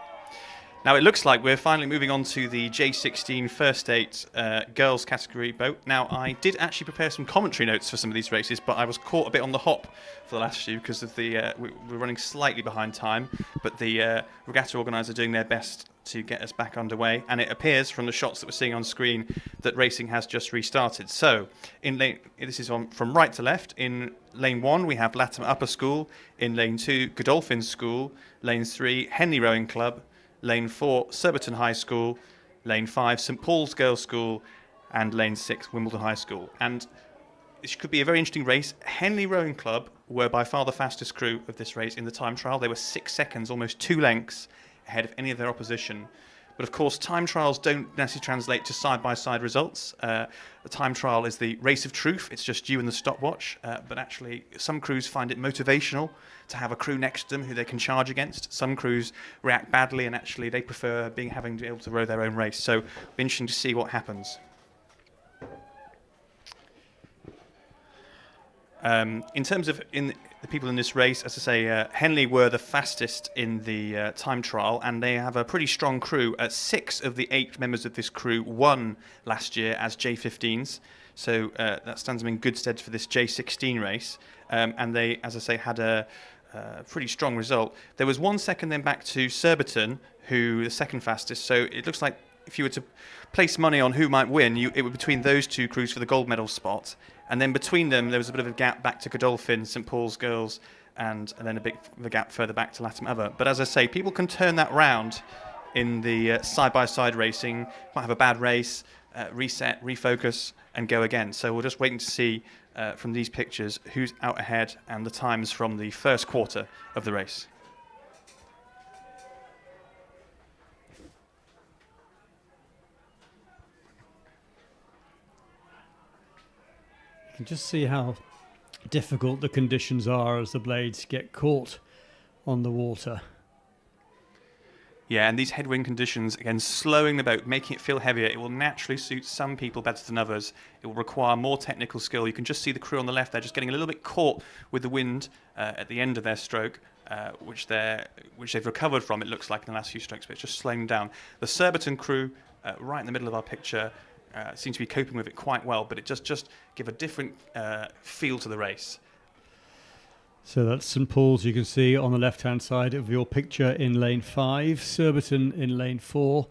Now it looks like we're finally moving on to the J16 First Eight girls category boat. Now I did actually prepare some commentary notes for some of these races, but I was caught a bit on the hop for the last few because of the we're running slightly behind time. But the regatta organisers are doing their best to get us back underway, and it appears from the shots that we're seeing on screen that racing has just restarted. So in lane, this is from right to left. In lane 1 we have Latimer Upper School. In lane 2 Godolphin School. Lane 3 Henley Rowing Club. Lane 4, Surbiton High School, Lane 5, St Paul's Girls' School, and Lane 6, Wimbledon High School. And this could be a very interesting race. Henley Rowing Club were by far the fastest crew of this race in the time trial. They were 6 seconds, almost 2 lengths ahead of any of their opposition. But of course, time trials don't necessarily translate to side-by-side results. The time trial is the race of truth. It's just you and the stopwatch. But actually, some crews find it motivational to have a crew next to them who they can charge against. Some crews react badly, and actually they prefer having to be able to row their own race. So it'll be interesting to see what happens. In terms of the people in this race, as I say, Henley were the fastest in the time trial, and they have a pretty strong crew. 6 of the 8 members of this crew won last year as J15s, so that stands them in good stead for this J16 race. And they, as I say, had a pretty strong result. There was 1 second then back to Surbiton, who the second fastest. So it looks like if you were to place money on who might win, it would be between those 2 crews for the gold medal spot. And then between them, there was a bit of a gap back to Godolphin, St Paul's Girls, and then a bit of a gap further back to Latimer Other. But as I say, people can turn that round in the side-by-side racing. Might have a bad race, reset, refocus, and go again. So we're just waiting to see from these pictures who's out ahead and the times from the first quarter of the race. You can just see how difficult the conditions are as the blades get caught on the water. Yeah, and these headwind conditions, again, slowing the boat, making it feel heavier. It will naturally suit some people better than others. It will require more technical skill. You can just see the crew on the left there just getting a little bit caught with the wind at the end of their stroke, which they've recovered from, it looks like, in the last few strokes, but it's just slowing down. The Surbiton crew, right in the middle of our picture, seem to be coping with it quite well, but it just give a different feel to the race. So that's St Paul's, you can see on the left-hand side of your picture in lane 5, Surbiton in lane 4,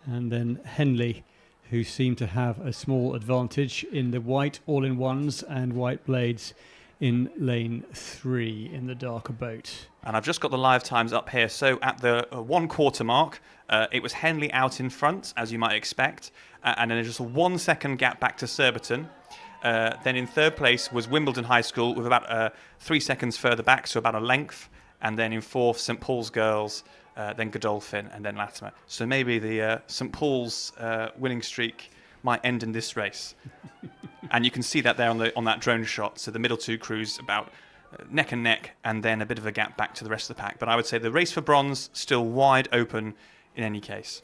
and then Henley, who seem to have a small advantage in the white all-in-ones and white blades in lane 3 in the darker boat. And I've just got the live times up here. So at the 1 quarter mark, it was Henley out in front, as you might expect, and then just a 1 second gap back to Surbiton. Then in third place was Wimbledon High School with about 3 seconds further back, so about a length. And then in fourth, St Paul's Girls, then Godolphin, and then Latimer. So maybe the St Paul's winning streak might end in this race. And you can see that there on that drone shot. So the middle 2 crews about neck and neck, and then a bit of a gap back to the rest of the pack. But I would say the race for bronze still wide open in any case.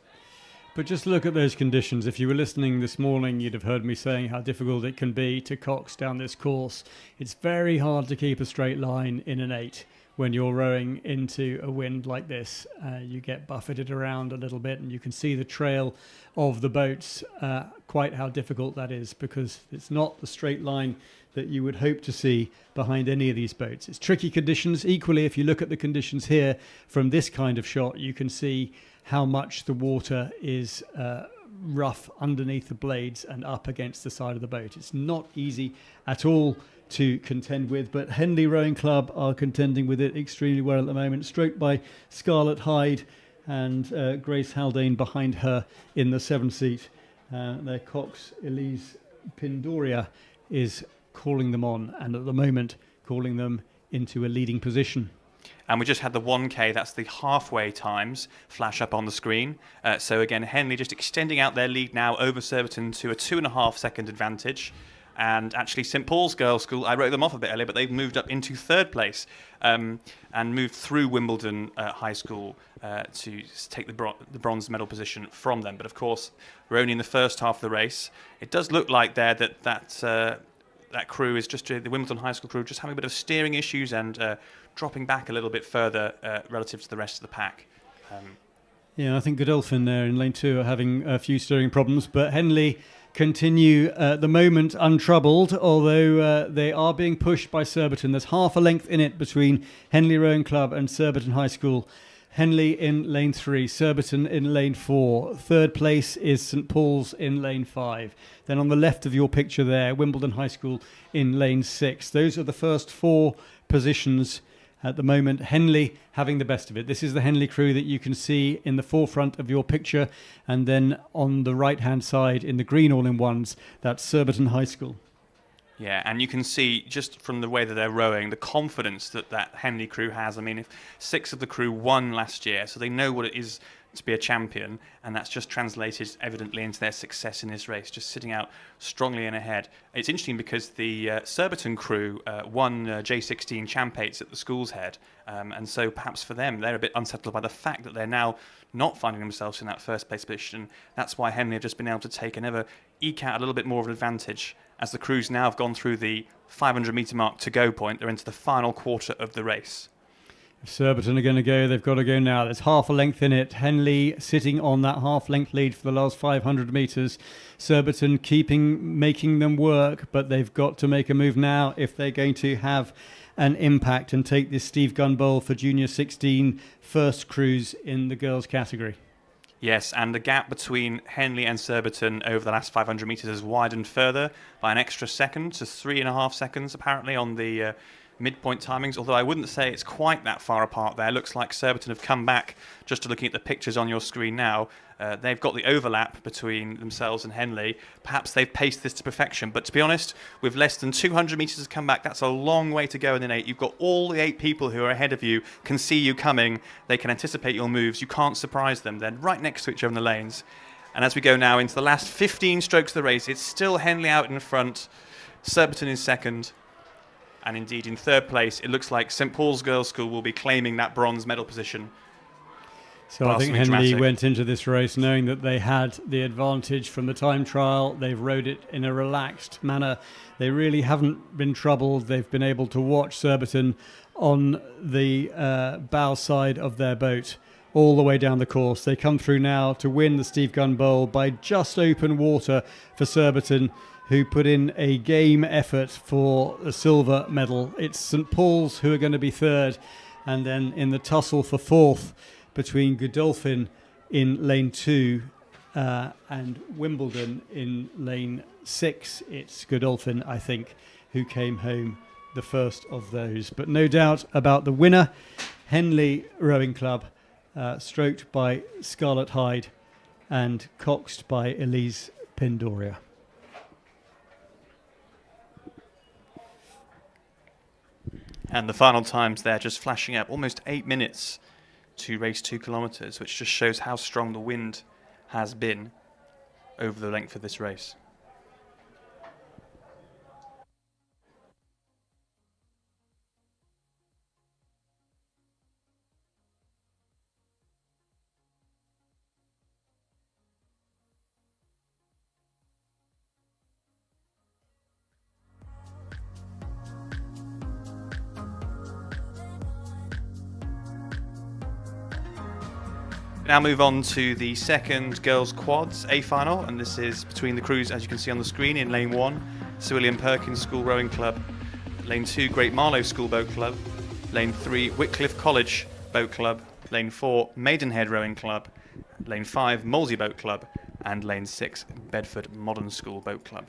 But just look at those conditions. If you were listening this morning, you'd have heard me saying how difficult it can be to cox down this course. It's very hard to keep a straight line in an 8 when you're rowing into a wind like this. You get buffeted around a little bit, and you can see the trail of the boats, quite how difficult that is, because it's not the straight line that you would hope to see behind any of these boats. It's tricky conditions. Equally, if you look at the conditions here from this kind of shot, you can see how much the water is rough underneath the blades and up against the side of the boat. It's not easy at all to contend with, but Henley Rowing Club are contending with it extremely well at the moment, stroked by Scarlett Hyde and Grace Haldane behind her in the 7th seat. Their Cox, Elise Pindoria, is calling them on, and at the moment calling them into a leading position. And we just had the 1K, that's the halfway times, flash up on the screen. So again, Henley just extending out their lead now over Surbiton to a 2.5 second advantage. And actually St Paul's Girls' School, I wrote them off a bit earlier, but they've moved up into 3rd place and moved through Wimbledon High School to take the bronze medal position from them. But of course, we're only in the first half of the race. It does look like there that crew is just, the Wimbledon High School crew, just having a bit of steering issues and dropping back a little bit further relative to the rest of the pack. Yeah, I think Godolphin there in lane 2 are having a few steering problems, but Henley continue at the moment untroubled, although they are being pushed by Surbiton. There's half a length in it between Henley Rowing Club and Surbiton High School. Henley in lane 3, Surbiton in lane 4. 3rd place is St Paul's in lane 5. Then on the left of your picture there, Wimbledon High School in lane 6. Those are the first 4 positions at the moment. Henley having the best of it. This is the Henley crew that you can see in the forefront of your picture, and then on the right hand side in the green all-in-ones, that's Surbiton High School. Yeah, and you can see just from the way that they're rowing, the confidence that Henley crew has. I mean, if 6 of the crew won last year, so they know what it is to be a champion, and that's just translated evidently into their success in this race, just sitting out strongly and ahead. It's interesting because the Surbiton crew won J16 Eights at the Sculls head, and so perhaps for them, they're a bit unsettled by the fact that they're now not finding themselves in that first place position. That's why Henley have just been able to eke out a little bit more of an advantage as the crews now have gone through the 500 metre mark to go point. They're into the final quarter of the race. If Surbiton are going to go, they've got to go now. There's half a length in it. Henley sitting on that half-length lead for the last 500 metres. Surbiton making them work, but they've got to make a move now if they're going to have an impact and take this Steve Gunn Bowl for Junior 16 first cruise in the girls' category. Yes, and the gap between Henley and Surbiton over the last 500 metres has widened further by an extra second to 3.5 seconds, apparently, on the midpoint timings, although I wouldn't say it's quite that far apart there. Looks like Surbiton have come back, just looking at the pictures on your screen now. They've got the overlap between themselves and Henley. Perhaps they've paced this to perfection, but to be honest, with less than 200 metres to come back, that's a long way to go in an 8. You've got all the 8 people who are ahead of you, can see you coming, they can anticipate your moves, you can't surprise them. They're right next to each other in the lanes. And as we go now into the last 15 strokes of the race, it's still Henley out in front, Surbiton in second, and indeed in 3rd place, it looks like St Paul's Girls' School will be claiming that bronze medal position. So I think Henley went into this race knowing that they had the advantage from the time trial. They've rowed it in a relaxed manner. They really haven't been troubled. They've been able to watch Surbiton on the bow side of their boat all the way down the course. They come through now to win the Steve Gunn Bowl by just open water for Surbiton, who put in a game effort for a silver medal. It's St Paul's who are going to be 3rd, and then in the tussle for 4th between Godolphin in lane 2 and Wimbledon in lane 6. It's Godolphin, I think, who came home the first of those. But no doubt about the winner, Henley Rowing Club, stroked by Scarlett Hyde and coxed by Elise Pindoria. And the final times there just flashing up, almost 8 minutes to race 2 kilometres, which just shows how strong the wind has been over the length of this race. Now move on to the second girls quads A final, and this is between the crews, as you can see on the screen, in lane 1, Sir William Perkins School Rowing Club, lane 2, Great Marlow School Boat Club, lane 3, Wycliffe College Boat Club, lane 4, Maidenhead Rowing Club, lane 5, Molesey Boat Club, and lane 6, Bedford Modern School Boat Club.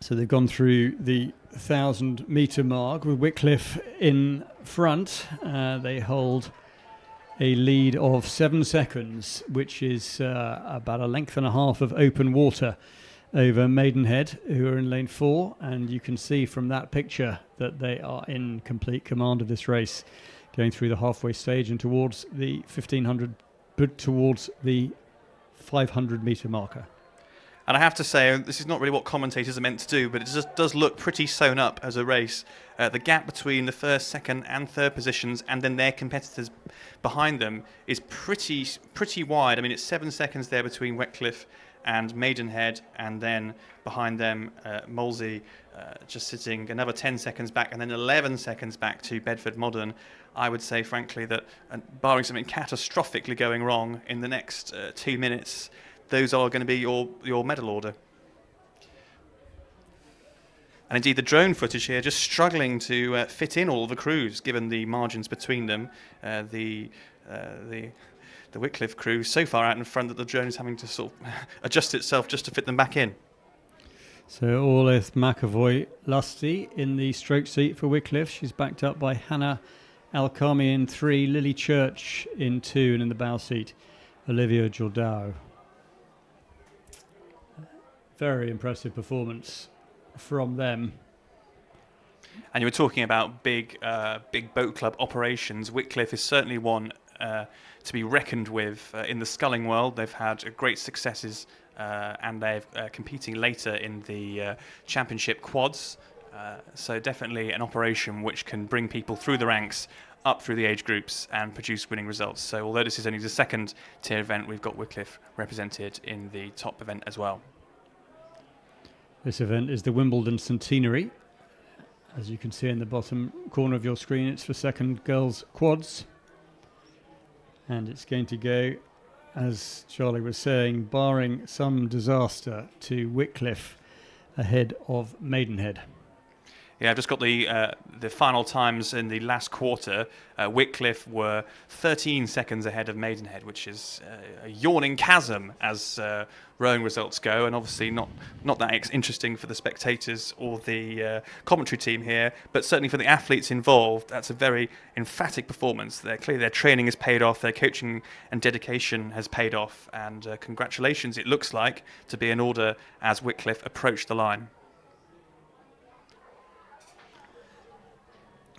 So they've gone through the 1,000-metre mark with Wycliffe in front. They hold a lead of 7 seconds, which is about a length and a half of open water over Maidenhead, who are in lane 4. And you can see from that picture that they are in complete command of this race, going through the halfway stage and towards the 1,500, but towards the 500-metre marker. And I have to say, this is not really what commentators are meant to do, but it just does look pretty sewn up as a race. The gap between the first, second and third positions and then their competitors behind them is pretty wide. I mean, it's 7 seconds there between Wycliffe and Maidenhead, and then behind them Molesey just sitting another 10 seconds back, and then 11 seconds back to Bedford Modern. I would say, frankly, that barring something catastrophically going wrong in the next 2 minutes, those are going to be your medal order. And indeed, the drone footage here just struggling to fit in all the crews, given the margins between them. The Wycliffe crew so far out in front that the drone is having to sort of adjust itself just to fit them back in. So Orlith McAvoy Lusty in the stroke seat for Wycliffe. She's backed up by Hannah Alkami in 3, Lily Church in 2, and in the bow seat, Olivia Jordao. Very impressive performance from them. And you were talking about big boat club operations. Wycliffe is certainly one to be reckoned with in the sculling world. They've had great successes and they're competing later in the championship quads. So definitely an operation which can bring people through the ranks, up through the age groups and produce winning results. So although this is only the second tier event, we've got Wycliffe represented in the top event as well. This event is the Wimbledon Centenary. As you can see in the bottom corner of your screen, it's for second girls quads. And it's going to go, as Charlie was saying, barring some disaster, to Wycliffe ahead of Maidenhead. Yeah, I've just got the final times in the last quarter. Wycliffe were 13 seconds ahead of Maidenhead, which is a yawning chasm as rowing results go, and obviously not that interesting for the spectators or the commentary team here, but certainly for the athletes involved, that's a very emphatic performance. Clearly their training has paid off, their coaching and dedication has paid off, and congratulations, it looks like, to be in order as Wycliffe approach the line.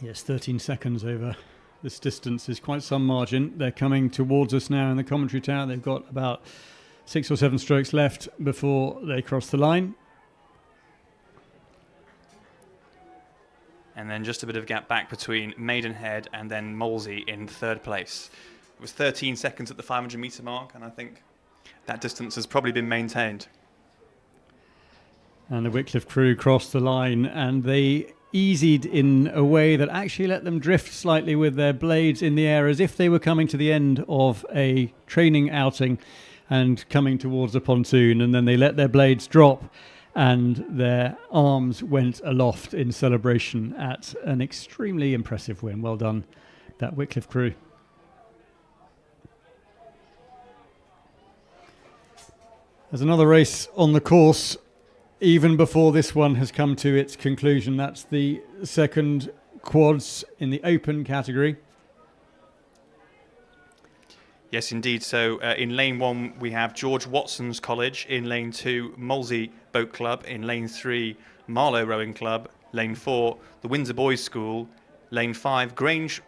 Yes, 13 seconds over this distance is quite some margin. They're coming towards us now in the commentary tower. They've got about 6 or 7 strokes left before they cross the line. And then just a bit of a gap back between Maidenhead and then Molesey in third place. It was 13 seconds at the 500 metre mark, and I think that distance has probably been maintained. And the Wycliffe crew crossed the line, and they easied in a way that actually let them drift slightly with their blades in the air, as if they were coming to the end of a training outing and coming towards a pontoon, and then they let their blades drop and their arms went aloft in celebration at an extremely impressive win. Well done, that Wycliffe crew. There's another race on the course even before this one has come to its conclusion. That's the second quads in the open category. Yes, indeed. So in lane 1, we have George Watson's College. In lane 2, Molesey Boat Club. In lane 3, Marlow Rowing Club. Lane 4, the Windsor Boys School. Lane 5, Grange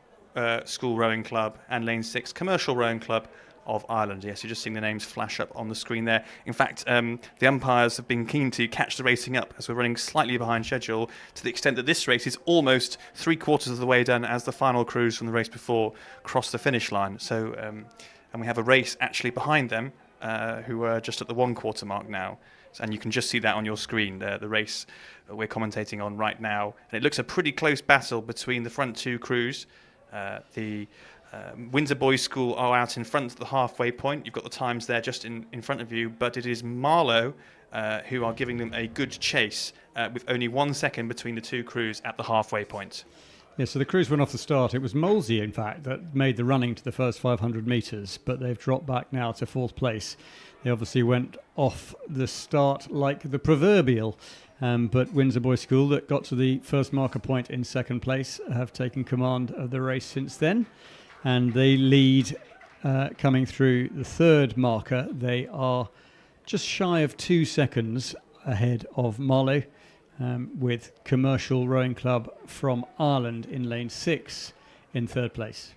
School Rowing Club. And lane 6, Commercial Rowing Club of Ireland. Yes, you're just seeing the names flash up on the screen there. In fact, the umpires have been keen to catch the racing up as we're running slightly behind schedule, to the extent that this race is almost 3/4 of the way done as the final crews from the race before cross the finish line. So, and we have a race actually behind them who are just at the 1/4 mark now. And you can just see that on your screen, the race we're commentating on right now. And it looks a pretty close battle between the front 2 crews. The Windsor Boys School are out in front at the halfway point. You've got the times there just in front of you, but it is Marlow who are giving them a good chase with only 1 second between the 2 crews at the halfway point. Yeah, so the crews went off the start. It was Molesey, in fact, that made the running to the first 500 metres, but they've dropped back now to 4th place. They obviously went off the start like the proverbial, but Windsor Boys School, that got to the first marker point in 2nd place, have taken command of the race since then, and they lead coming through the 3rd marker. They are just shy of 2 seconds ahead of Marlow, with Commercial Rowing Club from Ireland in lane 6 in 3rd place.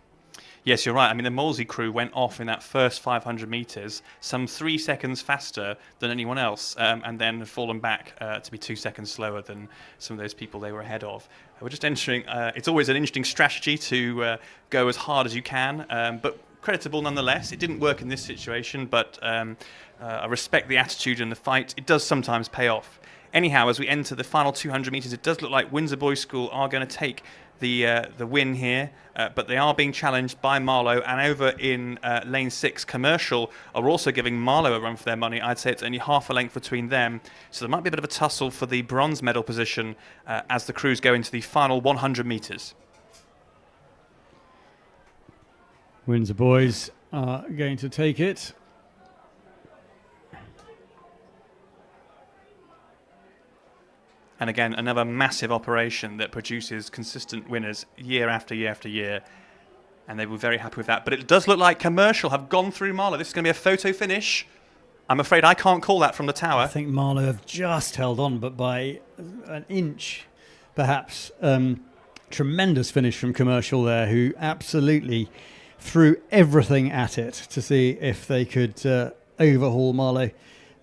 Yes, you're right. I mean, the Molesey crew went off in that first 500 metres some 3 seconds faster than anyone else, and then fallen back to be 2 seconds slower than some of those people they were ahead of. We're just entering. It's always an interesting strategy to go as hard as you can, but creditable nonetheless. It didn't work in this situation, but I respect the attitude and the fight. It does sometimes pay off. Anyhow, as we enter the final 200 metres, it does look like Windsor Boys School are going to take the win here, but they are being challenged by Marlow, and over in lane 6, Commercial are also giving Marlow a run for their money. I'd say it's only half a length between them, so there might be a bit of a tussle for the bronze medal position as the crews go into the final 100 metres. Windsor Boys are going to take it. And again, another massive operation that produces consistent winners year after year after year. And they were very happy with that. But it does look like Commercial have gone through Marlow. This is going to be a photo finish. I'm afraid I can't call that from the tower. I think Marlow have just held on, but by an inch, perhaps. Tremendous finish from Commercial there, who absolutely threw everything at it to see if they could overhaul Marlow.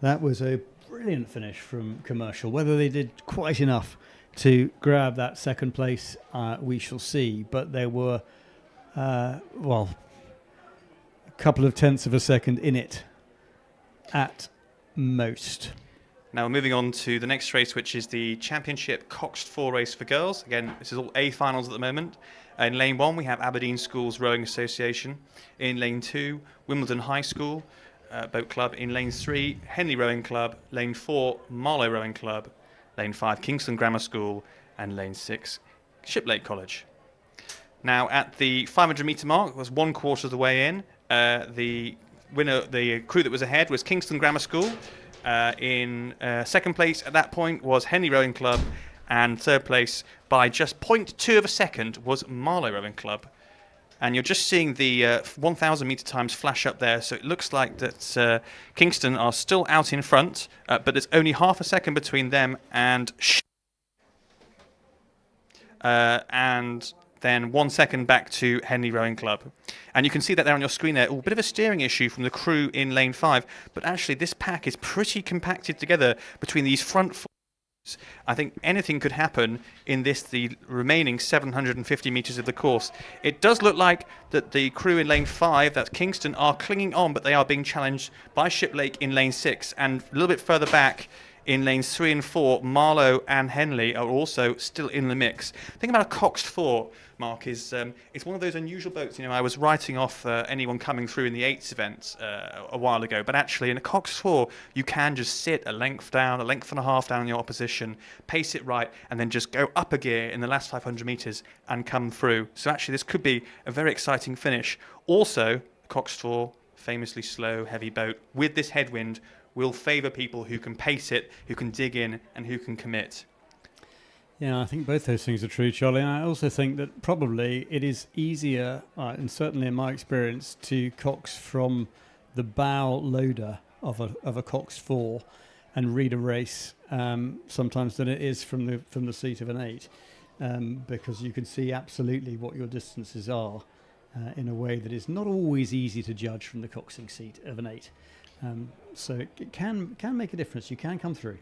That was a brilliant finish from Commercial. Whether they did quite enough to grab that 2nd place, we shall see. But there were, a couple of tenths of a second in it at most. Now we're moving on to the next race, which is the Championship Coxed 4 race for girls. Again, this is all A finals at the moment. In lane 1, we have Aberdeen Schools Rowing Association. In lane 2, Wimbledon High School Boat Club. In lane 3, Henley Rowing Club. Lane 4, Marlow Rowing Club. Lane 5, Kingston Grammar School. And lane 6, Shiplake College. Now at the 500 metre mark, it was 1/4 of the way in. The crew that was ahead was Kingston Grammar School. In 2nd place at that point was Henley Rowing Club, and 3rd place by just 0.2 of a second was Marlow Rowing Club. And you're just seeing the 1,000 metre times flash up there, so it looks like that Kingston are still out in front, but there's only half a second between them and then 1 second back to Henley Rowing Club. And you can see that there on your screen there. A bit of a steering issue from the crew in lane 5, but actually this pack is pretty compacted together between these front four. I think anything could happen in the remaining 750 metres of the course. It does look like that the crew in lane 5, that's Kingston, are clinging on, but they are being challenged by Shiplake in lane 6, and a little bit further back in lanes 3 and 4, Marlow and Henley are also still in the mix. The thing about a Coxed 4, Mark, is it's one of those unusual boats. You know, I was writing off anyone coming through in the Eights events a while ago, but actually in a Coxed 4, you can just sit a length down, a length and a half down on your opposition, pace it right, and then just go up a gear in the last 500 metres and come through. So actually this could be a very exciting finish. Also, Coxed 4, famously slow, heavy boat, with this headwind, will favour people who can pace it, who can dig in, and who can commit. Yeah, I think both those things are true, Charlie. And I also think that probably it is easier, and certainly in my experience, to cox from the bow loader of a Coxed 4 and read a race sometimes than it is from the seat of an 8, because you can see absolutely what your distances are in a way that is not always easy to judge from the coxing seat of an 8. So it can make a difference. You can come through.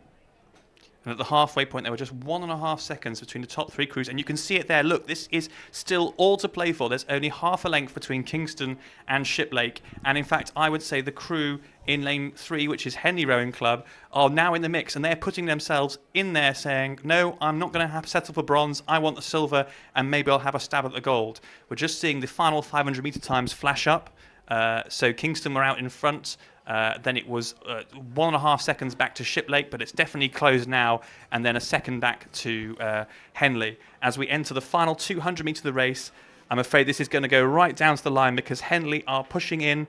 And at the halfway point, there were just 1.5 seconds between the top 3 crews. And you can see it there. Look, this is still all to play for. There's only half a length between Kingston and Shiplake. And in fact, I would say the crew in lane 3, which is Henley Rowing Club, are now in the mix. And they're putting themselves in there saying, no, I'm not going to settle for bronze. I want the silver. And maybe I'll have a stab at the gold. We're just seeing the final 500 metre times flash up. So Kingston were out in front Then it was 1.5 seconds back to Shiplake, but it's definitely closed now. And then a second back to Henley. As we enter the final 200 metres of the race, I'm afraid this is going to go right down to the line because Henley are pushing in,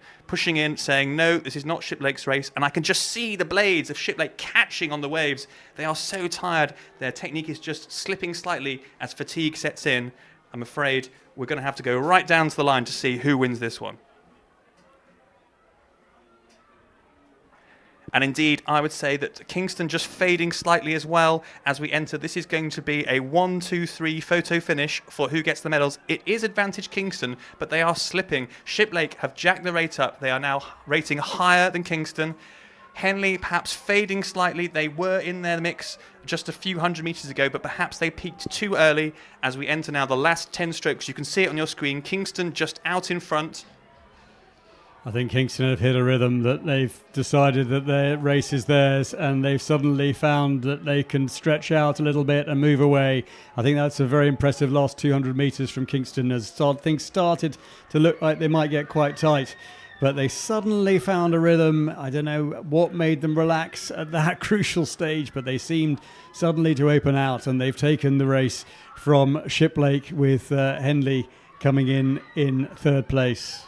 saying, no, this is not Shiplake's race. And I can just see the blades of Shiplake catching on the waves. They are so tired. Their technique is just slipping slightly as fatigue sets in. I'm afraid we're going to have to go right down to the line to see who wins this one. And indeed, I would say that Kingston just fading slightly as well as we enter. This is going to be a 1, 2, 3 photo finish for who gets the medals. It is advantage Kingston, but they are slipping. Shiplake have jacked the rate up. They are now rating higher than Kingston. Henley perhaps fading slightly. They were in their mix just a few hundred metres ago, but perhaps they peaked too early as we enter now the last 10 strokes. You can see it on your screen. Kingston just out in front. I think Kingston have hit a rhythm that they've decided that their race is theirs, and they've suddenly found that they can stretch out a little bit and move away. I think that's a very impressive last 200 metres from Kingston as things started to look like they might get quite tight. But they suddenly found a rhythm. I don't know what made them relax at that crucial stage, but they seemed suddenly to open out, and they've taken the race from Shiplake with Henley coming in third place.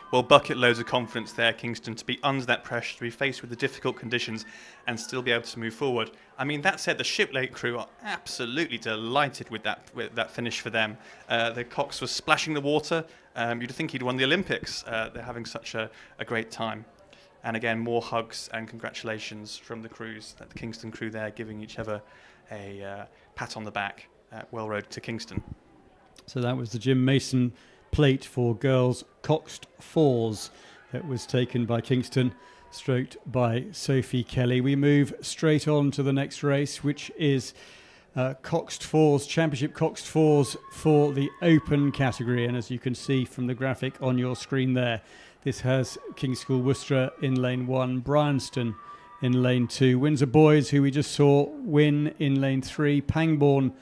Well, bucket loads of confidence there, Kingston, to be under that pressure, to be faced with the difficult conditions and still be able to move forward. I mean, that said, the Shiplake crew are absolutely delighted with that finish for them. The Cox was splashing the water. You'd think he'd won the Olympics. They're having such a great time. And again, more hugs and congratulations from the crews, the Kingston crew there, giving each other a pat on the back. Well rowed to Kingston. So that was the Jim Mason plate for girls Coxed fours that was taken by Kingston, stroked by Sophie Kelly. We move straight on to the next race, which is Coxed fours, Championship Coxed fours for the open category. And as you can see from the graphic on your screen there, this has King's School Worcester in lane 1, Bryanston in lane 2, Windsor Boys, who we just saw win in lane 3, Pangbourne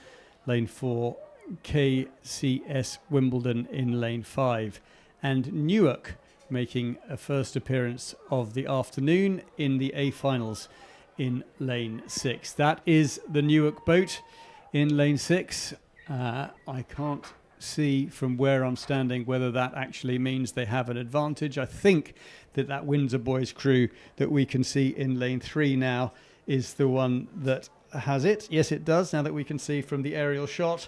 lane 4, KCS Wimbledon in lane 5, and Newark making a first appearance of the afternoon in the A finals in lane 6. That is the Newark boat in lane 6. I can't see from where I'm standing whether that actually means they have an advantage. I think that Windsor Boys crew that we can see in lane 3 now is the one that has it. Yes, it does, now that we can see from the aerial shot.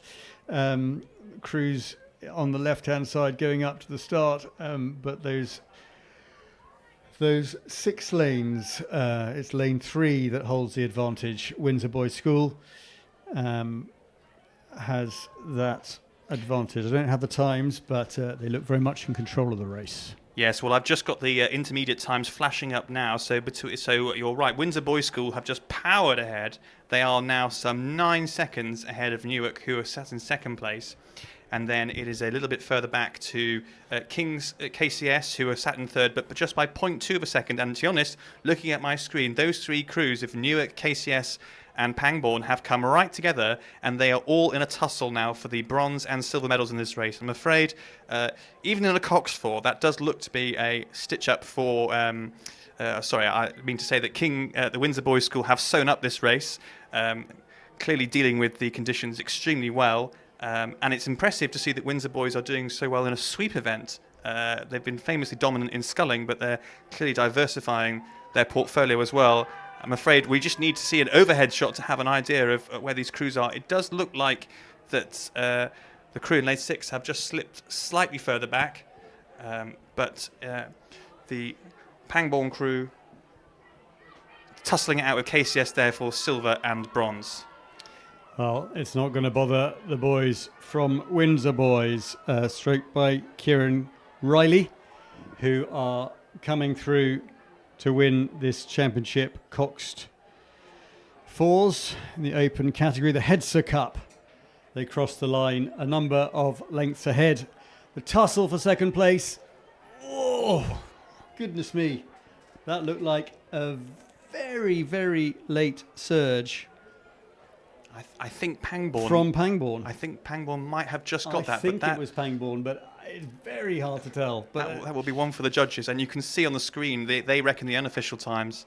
Crews on the left-hand side going up to the start, but those 6 lanes, it's lane 3 that holds the advantage. Windsor Boys School has that advantage. I don't have the times, but they look very much in control of the race. Yes, well, I've just got the intermediate times flashing up now. So you're right. Windsor Boys School have just powered ahead. They are now some 9 seconds ahead of Newark, who are sat in second place. And then it is a little bit further back to King's KCS, who are sat in third, but just by 0.2 of a second. And to be honest, looking at my screen, those 3 crews of Newark, KCS, and Pangbourne have come right together, and they are all in a tussle now for the bronze and silver medals in this race. I'm afraid, even in a Cox 4, that does look to be a stitch-up for... I mean to say that the Windsor Boys School have sewn up this race, clearly dealing with the conditions extremely well. And it's impressive to see that Windsor Boys are doing so well in a sweep event. They've been famously dominant in sculling, but they're clearly diversifying their portfolio as well. I'm afraid we just need to see an overhead shot to have an idea of where these crews are. It does look like that the crew in lane 6 have just slipped slightly further back, but the Pangbourne crew tussling it out with KCS there for silver and bronze. Well, it's not going to bother the boys from Windsor Boys, stroked by Kieran Riley, who are coming through to win this championship Coxed fours in the open category, the Hedser Cup. They crossed the line a number of lengths ahead. The tussle for second place. Oh, goodness me. That looked like a very, very late surge. I think Pangbourne. From Pangbourne. I think Pangbourne might have just got that. I think but it was Pangbourne, but it's very hard to tell. But that will be one for the judges. And you can see on the screen, they reckon the unofficial times.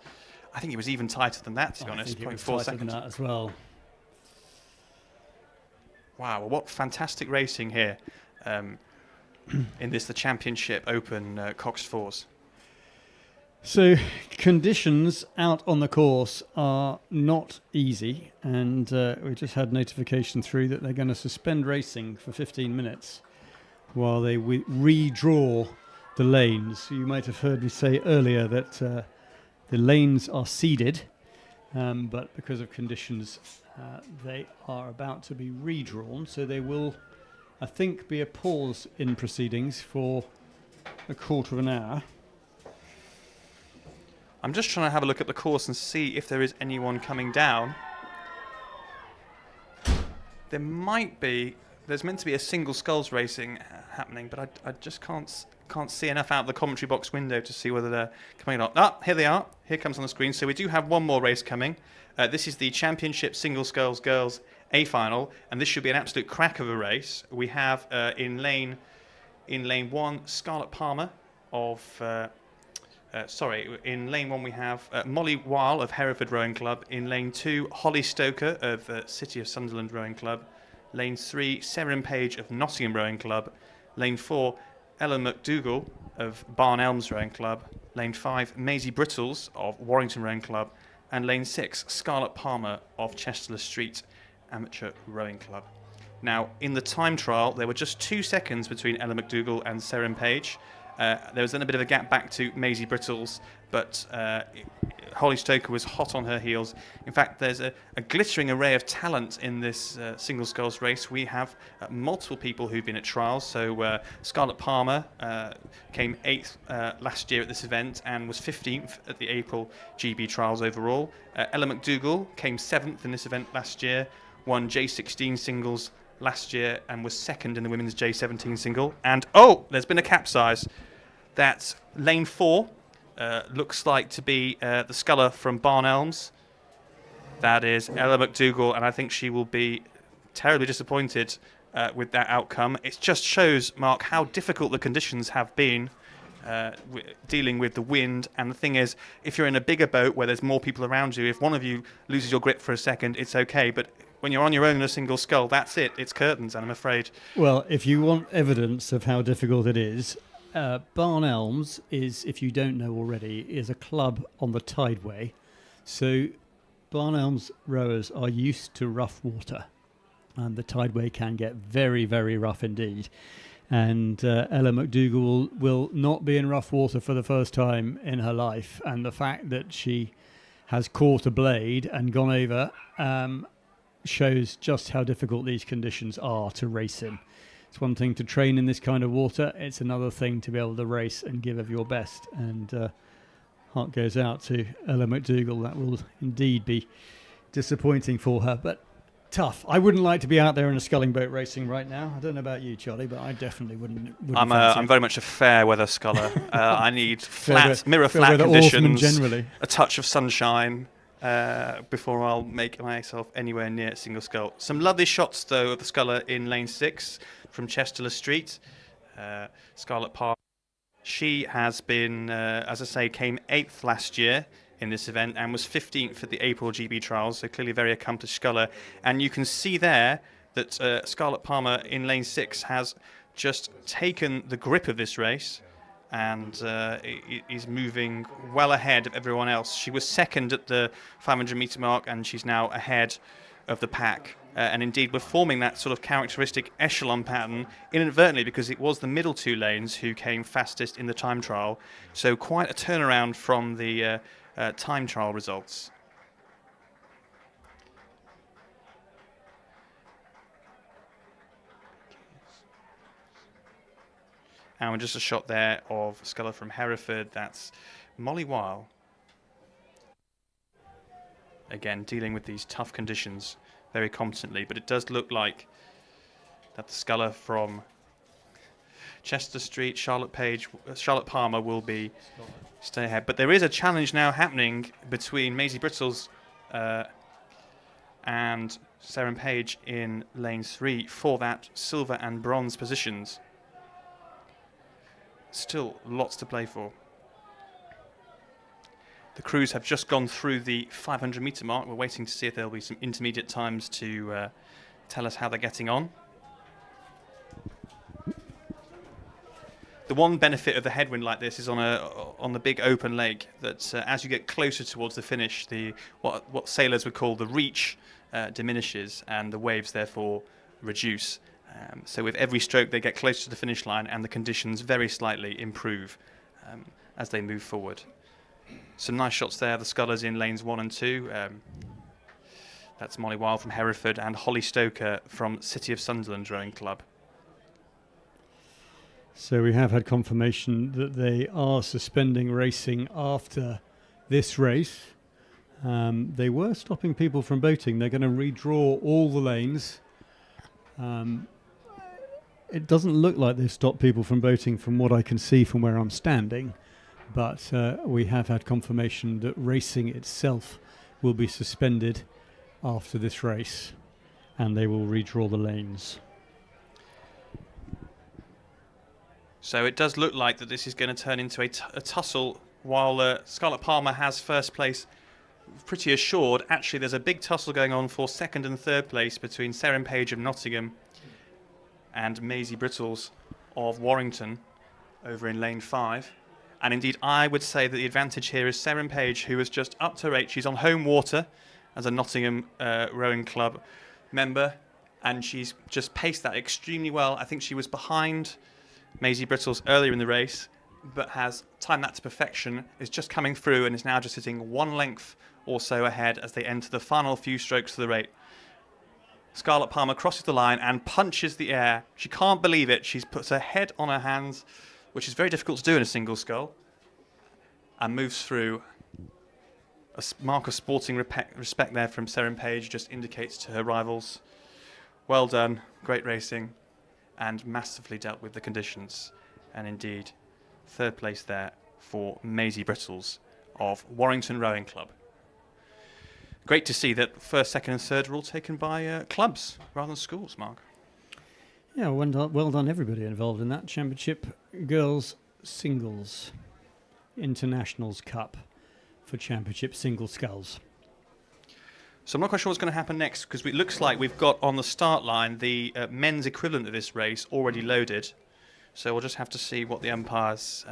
I think it was even tighter than that, to be honest. I think it was 0.4 tighter than seconds. that as well. Wow, what fantastic racing here in the Championship Open Coxed Fours. So conditions out on the course are not easy, and we just had notification through that they're going to suspend racing for 15 minutes while they redraw the lanes. You might have heard me say earlier that the lanes are seeded, but because of conditions they are about to be redrawn, so they will, I think, be a pause in proceedings for a quarter of an hour. I'm just trying to have a look at the course and see if there is anyone coming down. There might be. There's meant to be a single sculls racing happening, but I just can't see enough out of the commentary box window to see whether they're coming or not. Here they are. Here comes on the screen. So we do have one more race coming. This is the Championship Single Sculls Girls A Final, and this should be an absolute crack of a race. We have in lane 1 Scarlett Palmer of. In lane 1 we have Molly Weil of Hereford Rowing Club. In lane 2, Holly Stoker of City of Sunderland Rowing Club. Lane 3, Sarah Page of Nottingham Rowing Club. Lane 4, Ellen McDougall of Barn Elms Rowing Club. Lane 5, Maisie Brittles of Warrington Rowing Club. And lane 6, Scarlett Palmer of Chester Street Amateur Rowing Club. Now, in the time trial, there were just 2 seconds between Ellen McDougall and Sarah Page. There was then a bit of a gap back to Maisie Brittles, but Holly Stoker was hot on her heels. In fact, there's a glittering array of talent in this single sculls race. We have multiple people who've been at trials. So Scarlett Palmer came 8th last year at this event and was 15th at the April GB trials overall. Ella McDougall came 7th in this event last year, won J16 singles last year and was 2nd in the women's J17 single. And there's been a capsize. That's lane 4. Looks like to be the sculler from Barn Elms. That is Ella McDougall, and I think she will be terribly disappointed with that outcome. It just shows, Mark, how difficult the conditions have been dealing with the wind. And the thing is, if you're in a bigger boat where there's more people around you, if one of you loses your grip for a second, it's okay. But when you're on your own in a single scull, that's it. It's curtains, and I'm afraid. Well, if you want evidence of how difficult it is, Barn Elms is, if you don't know already, is a club on the Tideway. So Barn Elms rowers are used to rough water, and the Tideway can get very, very rough indeed. And Ella McDougall will not be in rough water for the first time in her life, and the fact that she has caught a blade and gone over shows just how difficult these conditions are to race in. It's one thing to train in this kind of water, it's another thing to be able to race and give of your best. And heart goes out to Ella McDougall. That will indeed be disappointing for her, but tough. I wouldn't like to be out there in a sculling boat racing right now. I don't know about you, Charlie, but I definitely wouldn't I'm very much a fair weather sculler. I need mirror flat weather conditions, generally. a touch of sunshine before I'll make myself anywhere near single scull. Some lovely shots, though, of the sculler in lane 6 from Chester Street, Scarlett Park. She has been, as I say, came 8th last year in this event and was 15th at the April GB trials, so clearly very accomplished sculler. And you can see there that Scarlett Palmer in lane 6 has just taken the grip of this race and is moving well ahead of everyone else. She was 2nd at the 500 metre mark, and she's now ahead of the pack. And indeed, we're forming that sort of characteristic echelon pattern inadvertently, because it was the middle 2 lanes who came fastest in the time trial. So quite a turnaround from the time trial results. And just a shot there of sculler from Hereford. That's Molly Weil. Again, dealing with these tough conditions very competently, but it does look like that the sculler from Chester Street, Charlotte Palmer will be stay ahead. But there is a challenge now happening between Maisie Brittles and Seren Page in lane 3 for that silver and bronze positions. Still lots to play for. The crews have just gone through the 500 metre mark. We're waiting to see if there'll be some intermediate times to tell us how they're getting on. The one benefit of the headwind like this is on the big open lake that as you get closer towards the finish, what sailors would call the reach diminishes and the waves therefore reduce. So with every stroke they get closer to the finish line and the conditions very slightly improve as they move forward. Some nice shots there, the scullers in lanes 1 and 2. That's Molly Wilde from Hereford and Holly Stoker from City of Sunderland Rowing Club. So we have had confirmation that they are suspending racing after this race. They were stopping people from boating. They're going to redraw all the lanes. It doesn't look like they've stopped people from boating from what I can see from where I'm standing. But we have had confirmation that racing itself will be suspended after this race. And they will redraw the lanes. So it does look like that this is going to turn into a tussle while Scarlett Palmer has first place pretty assured. Actually, there's a big tussle going on for second and third place between Seren Page of Nottingham and Maisie Brittles of Warrington over in lane 5. And indeed, I would say that the advantage here is Seren Page, who is just up to rate. She's on home water as a Nottingham Rowing Club member, and she's just paced that extremely well. I think she was behind Maisie Brittles earlier in the race, but has timed that to perfection, is just coming through and is now just sitting 1 length or so ahead as they enter the final few strokes of the race. Scarlett Palmer crosses the line and punches the air. She can't believe it. She's put her head on her hands, which is very difficult to do in a single scull, and moves through. A mark of sporting respect there from Seren Page just indicates to her rivals, well done, great racing, and massively dealt with the conditions. And indeed, third place there for Maisie Brittles of Warrington Rowing Club. Great to see that first, second and third are all taken by clubs rather than schools, Mark. Yeah, well done everybody involved in that. Championship Girls Singles Internationals Cup for Championship Single Sculls. So I'm not quite sure what's going to happen next, because it looks like we've got on the start line the men's equivalent of this race already loaded. So we'll just have to see what the umpires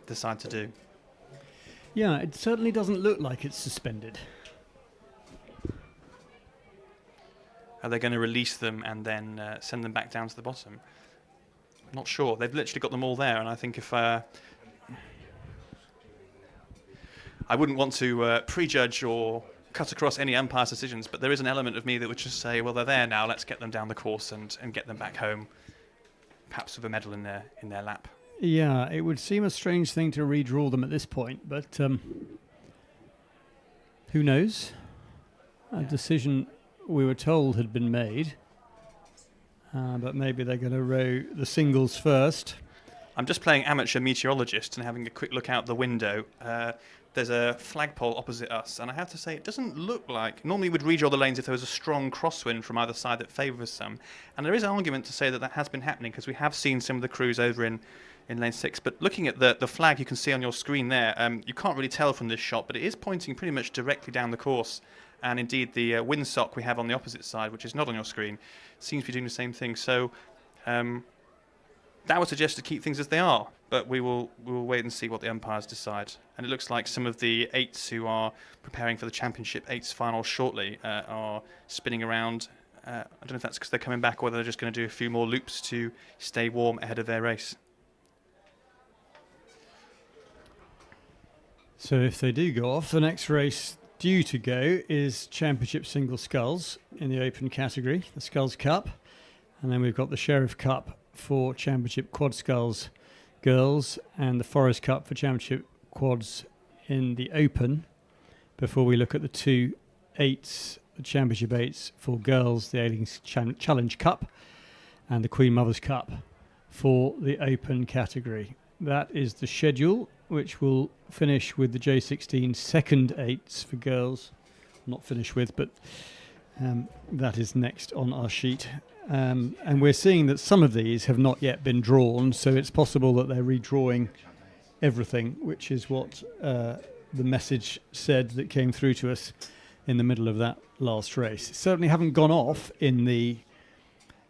decide to do. Yeah, it certainly doesn't look like it's suspended. Are they going to release them and then send them back down to the bottom? I'm not sure. They've literally got them all there, and I think if I wouldn't want to prejudge or cut across any umpire's decisions, but there is an element of me that would just say, well, they're there now, let's get them down the course and get them back home, perhaps with a medal in their lap. Yeah, it would seem a strange thing to redraw them at this point, but who knows? A decision we were told had been made, but maybe they're going to row the singles first. I'm just playing amateur meteorologist and having a quick look out the window. There's a flagpole opposite us, and I have to say it doesn't look like... Normally we'd redraw the lanes if there was a strong crosswind from either side that favours some. And there is an argument to say that has been happening, because we have seen some of the crews over in lane 6. But looking at the flag you can see on your screen there, you can't really tell from this shot, but it is pointing pretty much directly down the course. And indeed the windsock we have on the opposite side, which is not on your screen, seems to be doing the same thing. So that would suggest to keep things as they are, but we will wait and see what the umpires decide. And it looks like some of the eights who are preparing for the Championship Eights Final shortly are spinning around. I don't know if that's because they're coming back or whether they're just going to do a few more loops to stay warm ahead of their race. So if they do go off, the next race due to go is Championship Single Sculls in the open category, the Sculls Cup. And then we've got the Sheriff Cup for Championship Quad Sculls Girls and the Forest Cup for Championship Quads in the open, before we look at the two eights, the Championship Eights for Girls, the Ailings Challenge Cup, and the Queen Mother's Cup for the open category. That is the schedule, which will finish with the J16 second eights for girls. Not finish with, but That is next on our sheet. And we're seeing that some of these have not yet been drawn, so it's possible that they're redrawing everything, which is what the message said that came through to us in the middle of that last race. Certainly haven't gone off in the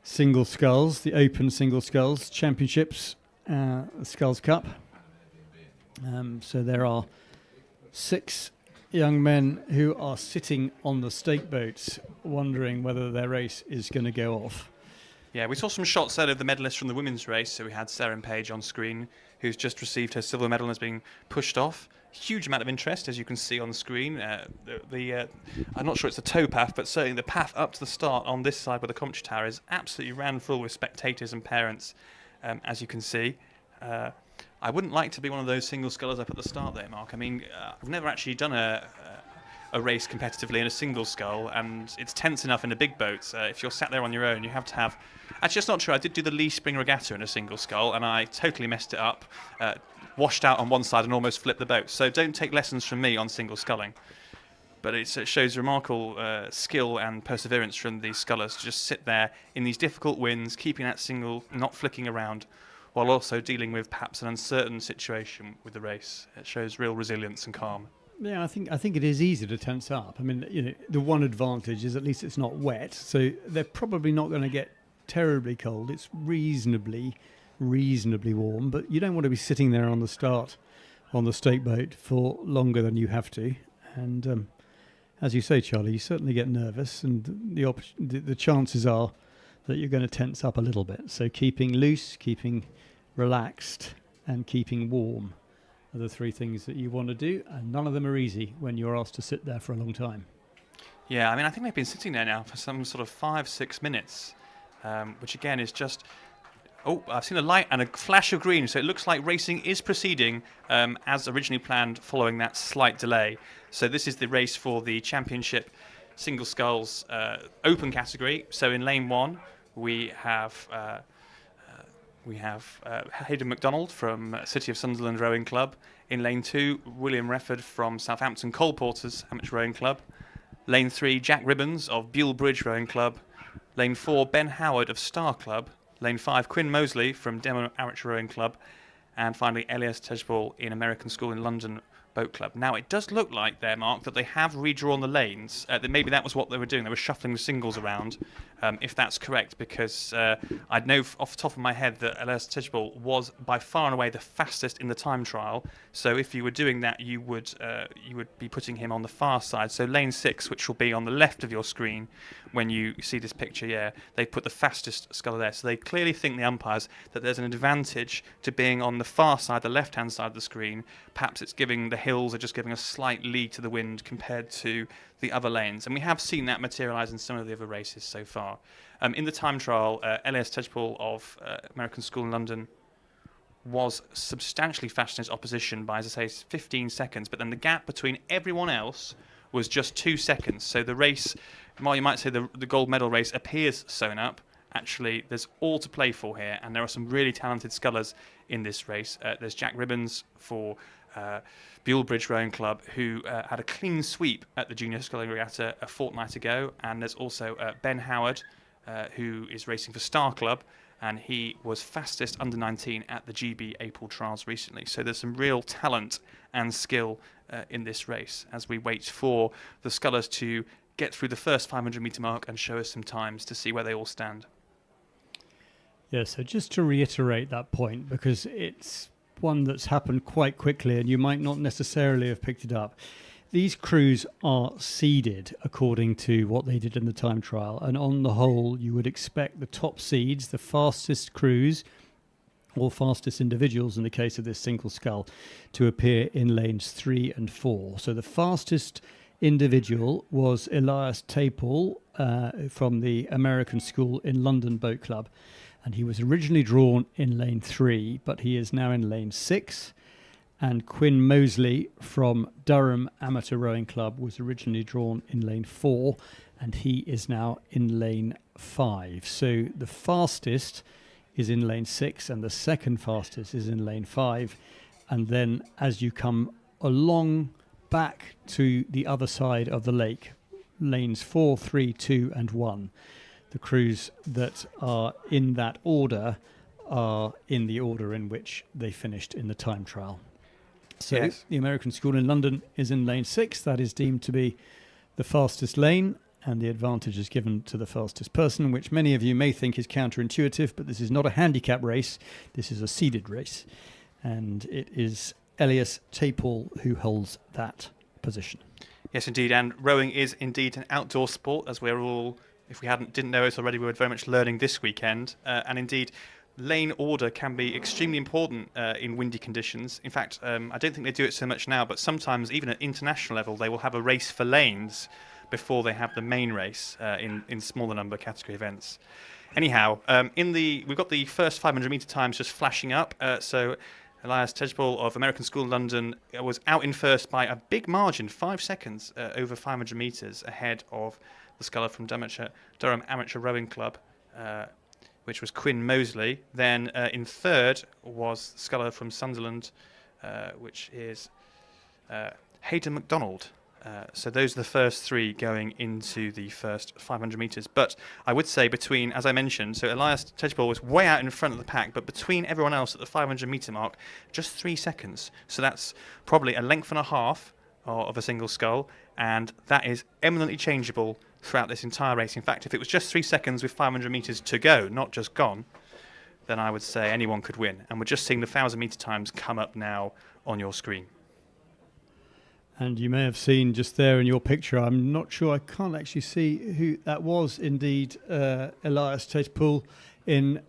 single sculls, the Open Single Sculls Championships, the Sculls Cup. So there are 6 young men who are sitting on the stake boats wondering whether their race is going to go off. Yeah, we saw some shots out of the medalists from the women's race. So we had Sarah Page on screen, who's just received her silver medal and is being pushed off. Huge amount of interest, as you can see on the screen. I'm not sure it's the tow path, but certainly the path up to the start on this side where the commentary tower is absolutely ran full with spectators and parents, as you can see. I wouldn't like to be one of those single scullers up at the start there, Mark. I mean, I've never actually done a race competitively in a single scull, and it's tense enough in the big boats. If you're sat there on your own, you have to have... Actually, that's not true. I did do the Lee Spring Regatta in a single scull, and I totally messed it up. Washed out on one side and almost flipped the boat. So don't take lessons from me on single sculling. But it shows remarkable skill and perseverance from these scullers to just sit there in these difficult winds, keeping that single, not flicking around, while also dealing with perhaps an uncertain situation with the race. It shows real resilience and calm. Yeah, I think it is easy to tense up. I mean, the one advantage is at least it's not wet, so they're probably not going to get terribly cold. It's reasonably warm, but you don't want to be sitting there on the start on the stake boat for longer than you have to. And as you say, Charlie, you certainly get nervous, and the chances are that you're going to tense up a little bit. So keeping loose, keeping relaxed, and keeping warm are the 3 things that you want to do, and none of them are easy when you're asked to sit there for a long time. Yeah, I mean, I think they've been sitting there now for some sort of 5-6 minutes, which again is just... Oh, I've seen a light and a flash of green, so it looks like racing is proceeding as originally planned following that slight delay. So this is the race for the Championship Single Sculls Open category. So in lane 1, we have Hayden MacDonald from City of Sunderland Rowing Club. In lane 2, William Refford from Southampton Cole Porters Amateur Rowing Club. Lane 3, Jack Ribbons of Buell Bridge Rowing Club. Lane 4, Ben Howard of Star Club. Lane 5, Quinn Mosley from Denham Amateur Rowing Club. And finally, Elias Tejbal in American School in London Boat Club. Now, it does look like there, Mark, that they have redrawn the lanes. That maybe that was what they were doing. They were shuffling the singles around, if that's correct, because I know off the top of my head that Elias Tejbal was by far and away the fastest in the time trial. So if you were doing that, you would be putting him on the far side. So lane 6, which will be on the left of your screen when you see this picture, yeah, they put the fastest sculler there. So they clearly think, the umpires, that there's an advantage to being on the far side, the left-hand side of the screen. Perhaps it's giving the hills are just giving a slight lead to the wind compared to the other lanes. And we have seen that materialise in some of the other races so far. In the time trial, Elias Tejbal of American School in London was substantially faster than his opposition by, as I say, 15 seconds. But then the gap between everyone else was just 2 seconds. So the race, while you might say the gold medal race appears sewn up, actually there's all to play for here. And there are some really talented scullers in this race. There's Jack Ribbons for Buell Bridge Rowing Club, who had a clean sweep at the Junior Sculling Regatta a fortnight ago. And there's also Ben Howard, who is racing for Star Club, and he was fastest under 19 at the GB April trials recently. So there's some real talent and skill in this race as we wait for the scullers to get through the first 500-metre mark and show us some times to see where they all stand. Yeah, so just to reiterate that point, because it's one that's happened quite quickly and you might not necessarily have picked it up. These crews are seeded according to what they did in the time trial, and on the whole you would expect the top seeds, the fastest crews or fastest individuals in the case of this single scull, to appear in lanes 3 and 4. So the fastest individual was Elias Tejbal from the American School in London Boat Club, and he was originally drawn in lane 3, but he is now in lane 6. And Quinn Mosley from Durham Amateur Rowing Club was originally drawn in lane 4, and he is now in lane 5. So the fastest is in lane 6, and the second fastest is in lane 5. And then as you come along back to the other side of the lake, lanes 4, 3, 2 and 1. The crews that are in that order are in the order in which they finished in the time trial. So Yes. the American School in London is in lane 6. That is deemed to be the fastest lane, and the advantage is given to the fastest person, which many of you may think is counterintuitive, but this is not a handicap race. This is a seeded race, and it is Elias Tapal who holds that position. Yes, indeed, and rowing is indeed an outdoor sport, as we're all, if we didn't know it already, we were very much learning this weekend. And indeed, lane order can be extremely important in windy conditions. In fact, I don't think they do it so much now, but sometimes, even at international level, they will have a race for lanes before they have the main race in smaller number category events. Anyhow, we've got the first 500 metre times just flashing up. So Elias Tejpal of American School London was out in first by a big margin, 5 seconds over 500 metres ahead of the sculler from Durham Amateur Rowing Club, which was Quinn Mosley. Then in third was sculler from Sunderland, which is Hayden MacDonald. So those are the first three going into the first 500 metres. But I would say between, as I mentioned, so Elias Tejpal was way out in front of the pack, but between everyone else at the 500 metre mark, just 3 seconds. So that's probably a length and a half of a single scull, and that is eminently changeable throughout this entire race. In fact, if it was just 3 seconds with 500 metres to go, not just gone, then I would say anyone could win. And we're just seeing the 1,000 metre times come up now on your screen. And you may have seen just there in your picture, I'm not sure, I can't actually see who that was, indeed, Elias Tejpal in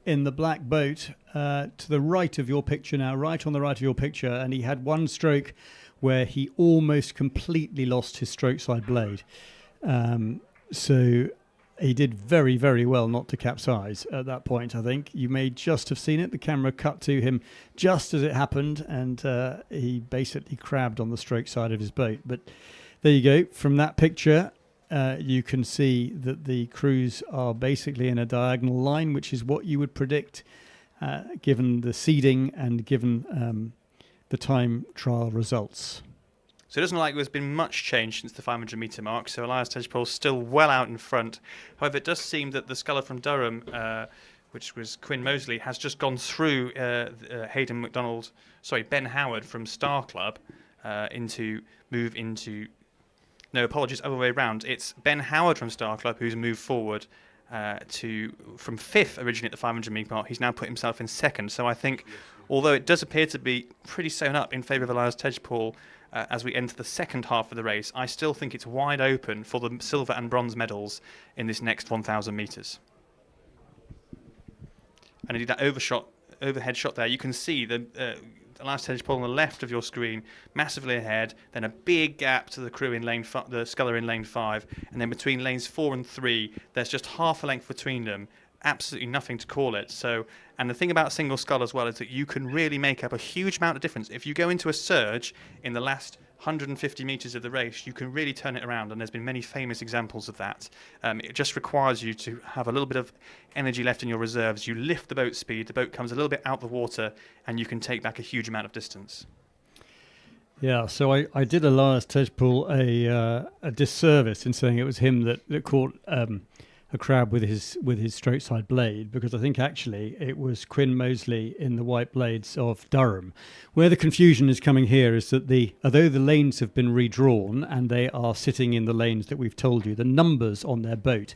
the black boat to the right of your picture now, right on the right of your picture, and he had one stroke where he almost completely lost his stroke side blade. So he did very, very well not to capsize at that point, I think. You may just have seen it. The camera cut to him just as it happened, and he basically crabbed on the stroke side of his boat. But there you go. From that picture, you can see that the crews are basically in a diagonal line, which is what you would predict given the seeding and given the time trial results. So it doesn't look like there's been much change since the 500 metre mark, so Elias Tejpal still well out in front. However, it does seem that the sculler from Durham, which was Quinn Mosley, has just gone through Ben Howard from Star Club no, apologies, other way around. It's Ben Howard from Star Club who's moved forward from fifth originally at the 500 metre mark. He's now put himself in second. So I think, although it does appear to be pretty sewn up in favour of Elias Tejpal as we enter the second half of the race, I still think it's wide open for the silver and bronze medals in this next 1,000 metres. And indeed, that overhead shot there, you can see the Elias Tejpal on the left of your screen, massively ahead, then a big gap to the crew in the sculler in lane 5, and then between lanes 4 and 3, there's just half a length between them. Absolutely nothing to call it. So, and the thing about single scull as well is that you can really make up a huge amount of difference. If you go into a surge in the last 150 metres of the race, you can really turn it around, and there's been many famous examples of that. It just requires you to have a little bit of energy left in your reserves. You lift the boat speed, the boat comes a little bit out the water, and you can take back a huge amount of distance. Yeah, so I did Elias Tejpal a disservice in saying it was him that caught a crab with his stroke side blade, because I think actually it was Quinn Mosley in the white blades of Durham. Where the confusion is coming here is that although the lanes have been redrawn and they are sitting in the lanes that we've told you, the numbers on their boat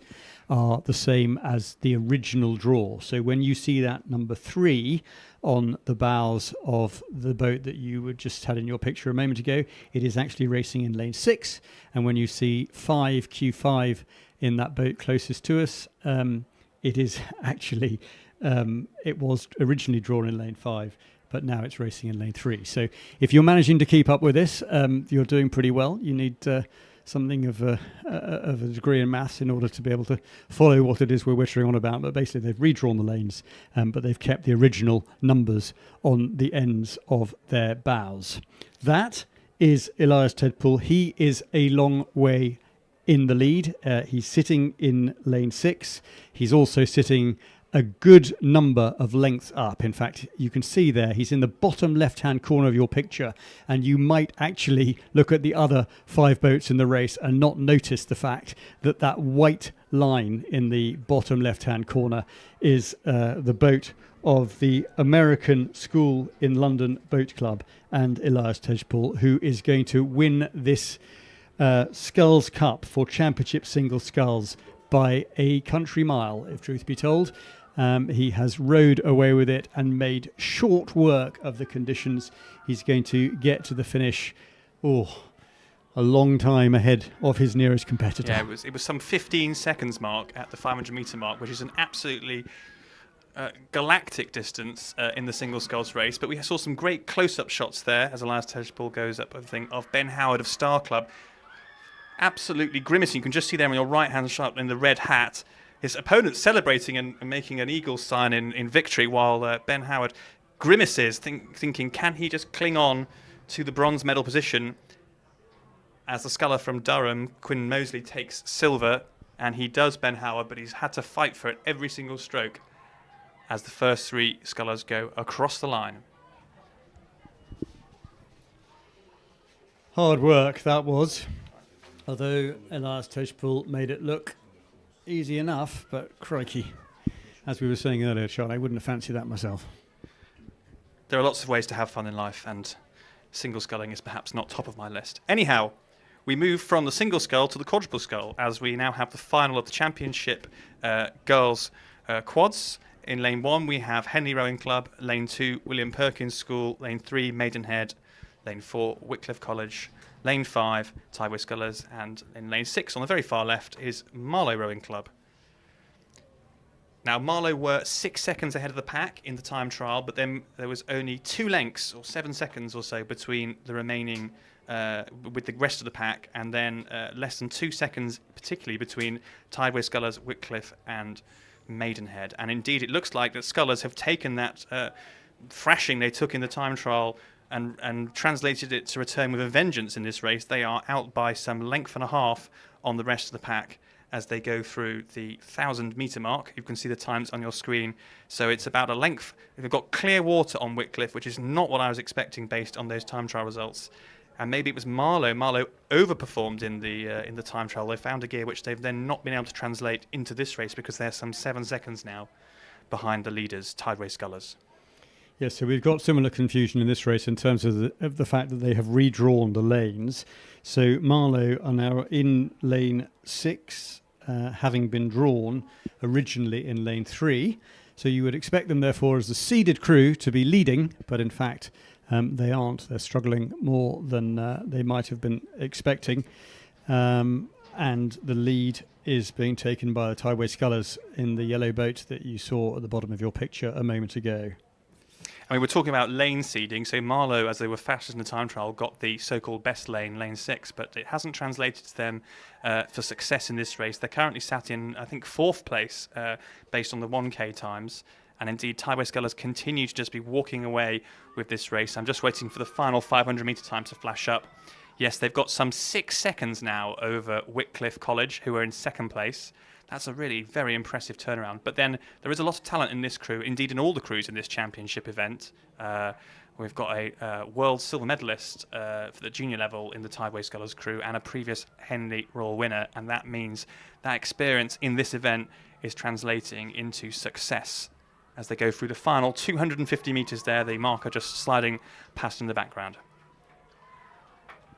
are the same as the original draw. So when you see that number 3 on the bows of the boat that you just had in your picture a moment ago, it is actually racing in lane 6. And when you see Q5 in that boat closest to us, it is actually, it was originally drawn in lane 5, but now it's racing in lane 3. So if you're managing to keep up with this, you're doing pretty well. You need something of a degree in maths in order to be able to follow what it is we're wittering on about. But basically they've redrawn the lanes, but they've kept the original numbers on the ends of their bows. That is Elias Tejpal. He is a long way in the lead. He's sitting in lane 6. He's also sitting a good number of lengths up. In fact, you can see there, he's in the bottom left-hand corner of your picture, and you might actually look at the other 5 boats in the race and not notice the fact that that white line in the bottom left-hand corner is the boat of the American School in London Boat Club and Elias Tejpaul, who is going to win this Sculls Cup for Championship Single Sculls by a country mile, if truth be told. He has rowed away with it and made short work of the conditions. He's going to get to the finish, a long time ahead of his nearest competitor. Yeah, it was some 15 seconds mark at the 500 metre mark, which is an absolutely galactic distance in the single sculls race. But we saw some great close-up shots there as Elias Tejpaul goes up, I think, of Ben Howard of Star Club. Absolutely grimacing. You can just see there on your right-hand shot in the red hat, his opponent celebrating and making an eagle sign in victory, while Ben Howard grimaces, thinking, can he just cling on to the bronze medal position as the sculler from Durham, Quinn Mosley, takes silver. And he does, Ben Howard, but he's had to fight for it every single stroke as the first 3 scullers go across the line. Hard work that was, although Elias Tejpaul made it look easy enough, but crikey, as we were saying earlier, Charlie, I wouldn't have fancied that myself. There are lots of ways to have fun in life, and single sculling is perhaps not top of my list. Anyhow, we move from the single scull to the quadruple scull, as we now have the final of the championship girls quads. In lane 1, we have Henley Rowing Club, lane 2, William Perkins School, lane 3, Maidenhead, lane 4, Wycliffe College, lane 5, Tideway Scullers, and in lane 6, on the very far left, is Marlow Rowing Club. Now, Marlow were 6 seconds ahead of the pack in the time trial, but then there was only 2 lengths, or 7 seconds or so, between the remaining, with the rest of the pack, and then less than 2 seconds, particularly between Tideway Scullers, Wycliffe, and Maidenhead. And indeed, it looks like that Scullers have taken that thrashing they took in the time trial and translated it to return with a vengeance in this race. They are out by some length and a half on the rest of the pack as they go through the 1,000 metre mark. You can see the times on your screen. So it's about a length. They've got clear water on Wycliffe, which is not what I was expecting based on those time trial results. And maybe it was Marlow. Marlow overperformed in the time trial. They found a gear which they've then not been able to translate into this race because they're some 7 seconds now behind the leaders, Tideway Scullers. Yes, so we've got similar confusion in this race in terms of the fact that they have redrawn the lanes. So Marlow are now in lane 6, having been drawn originally in lane 3. So you would expect them, therefore, as the seeded crew to be leading, but in fact they aren't. They're struggling more than they might have been expecting. And the lead is being taken by the Tideway Scullers in the yellow boat that you saw at the bottom of your picture a moment ago. I mean, we're talking about lane seeding. So Marlow, as they were fastest in the time trial, got the so-called best lane, lane 6, but it hasn't translated to them for success in this race. They're currently sat in, I think, 4th place based on the 1K times. And indeed, Tideway Scullers continue to just be walking away with this race. I'm just waiting for the final 500 metre time to flash up. Yes, they've got some 6 seconds now over Wycliffe College, who are in 2nd place. That's a really very impressive turnaround. But then there is a lot of talent in this crew, indeed in all the crews in this championship event. We've got a world silver medalist for the junior level in the Tideway Scullers crew and a previous Henley Royal winner. And that means that experience in this event is translating into success as they go through the final 250 metres there. The marker just sliding past in the background.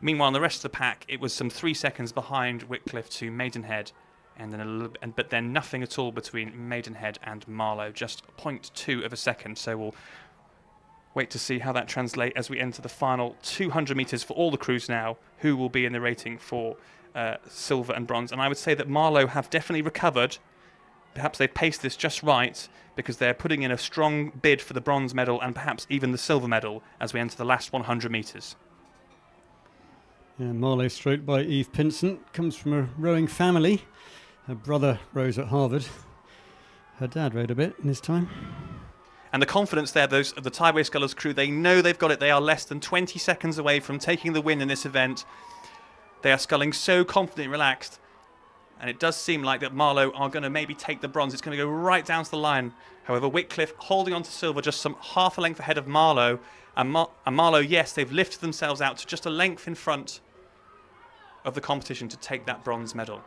Meanwhile, in the rest of the pack, it was some 3 seconds behind Wycliffe to Maidenhead. And then but then nothing at all between Maidenhead and Marlow, just 0.2 of a second. So we'll wait to see how that translates as we enter the final 200 metres for all the crews now, who will be in the rating for silver and bronze. And I would say that Marlow have definitely recovered. Perhaps they've paced this just right because they're putting in a strong bid for the bronze medal and perhaps even the silver medal as we enter the last 100 metres. Yeah, Marlow, stroked by Eve Pinson, comes from a rowing family. Her brother rows at Harvard. Her dad rowed a bit in his time. And the confidence there, those of the Tideway Scullers crew, they know they've got it. They are less than 20 seconds away from taking the win in this event. They are sculling so confident and relaxed. And it does seem like that Marlow are going to maybe take the bronze. It's going to go right down to the line. However, Whitcliffe holding on to silver just some half a length ahead of Marlow. And Marlow, yes, they've lifted themselves out to just a length in front of the competition to take that bronze medal.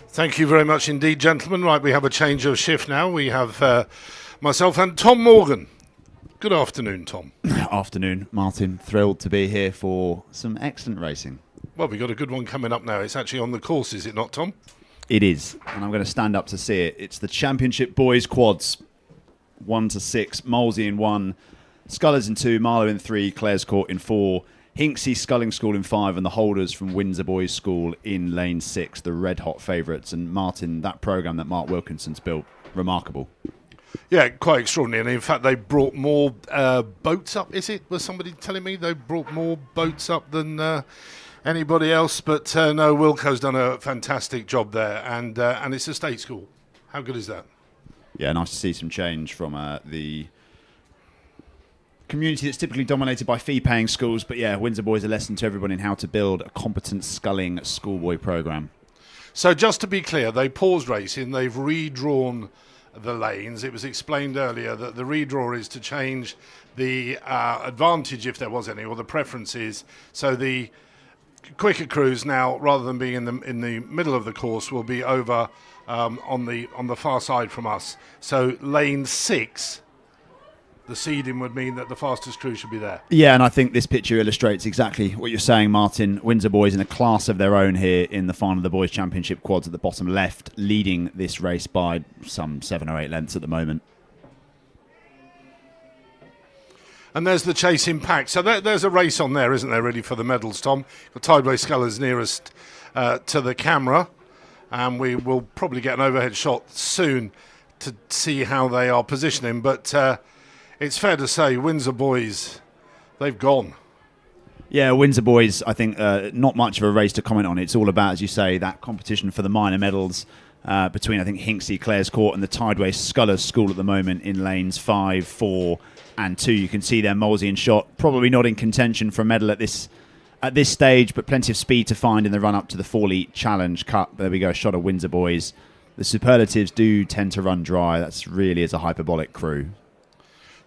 Thank you very much indeed, gentlemen. Right, we have a change of shift now. We have myself and Tom Morgan. Good afternoon, Tom. Afternoon, Martin. Thrilled to be here for some excellent racing. Well, we've got a good one coming up now. It's actually on the course, is it not, Tom? It is, and I'm going to stand up to see it. It's the Championship Boys Quads, 1 to 6, Molesey in 1, Scullers in 2, Marlow in 3, Clares Court in 4, Hinksey Sculling School in 5, and the holders from Windsor Boys School in lane 6, the red-hot favourites. And Martin, that programme that Mark Wilkinson's built, remarkable. Yeah, quite extraordinary. And in fact, they brought more boats up, is it? Was somebody telling me they brought more boats up than anybody else? But no, Wilco's done a fantastic job there. And it's a state school. How good is that? Yeah, nice to see some change from the community that's typically dominated by fee-paying schools. But yeah, Windsor Boys a lesson to everyone in how to build a competent sculling schoolboy programme. So just to be clear, they paused racing. They've redrawn the lanes. It was explained earlier that the redraw is to change the advantage, if there was any, or the preferences. So the quicker crews now, rather than being in the middle of the course, will be over on the far side from us. So lane 6. The seeding would mean that the fastest crew should be there. Yeah, and I think this picture illustrates exactly what you're saying, Martin. Windsor Boys in a class of their own here in the final of the Boys Championship Quads at the bottom left, leading this race by some 7 or 8 lengths at the moment. And there's the chasing pack. So there's a race on there, isn't there, really, for the medals, Tom? The Tideway Scullers nearest to the camera. And we will probably get an overhead shot soon to see how they are positioning. But it's fair to say, Windsor Boys, they've gone. Yeah, Windsor Boys, I think not much of a race to comment on. It's all about, as you say, that competition for the minor medals between, I think, Hinksey, Clares Court and the Tideway Scullers School at the moment in lanes 5, 4 and 2. You can see there Molesey in shot, probably not in contention for a medal at this stage, but plenty of speed to find in the run-up to the Forley Challenge Cup. There we go, a shot of Windsor Boys. The superlatives do tend to run dry. That's really as a hyperbolic crew.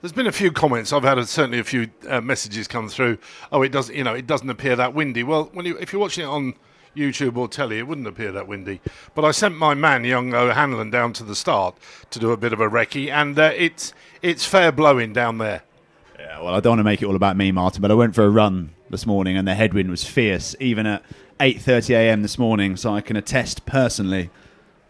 There's been a few comments. I've had certainly a few messages come through. Oh, it doesn't appear that windy. Well, if you're watching it on YouTube or telly, it wouldn't appear that windy. But I sent my man, young O'Hanlon, down to the start to do a bit of a recce, and it's fair blowing down there. Yeah, well, I don't want to make it all about me, Martin, but I went for a run this morning, and the headwind was fierce, even at 8:30 a.m. this morning. So I can attest personally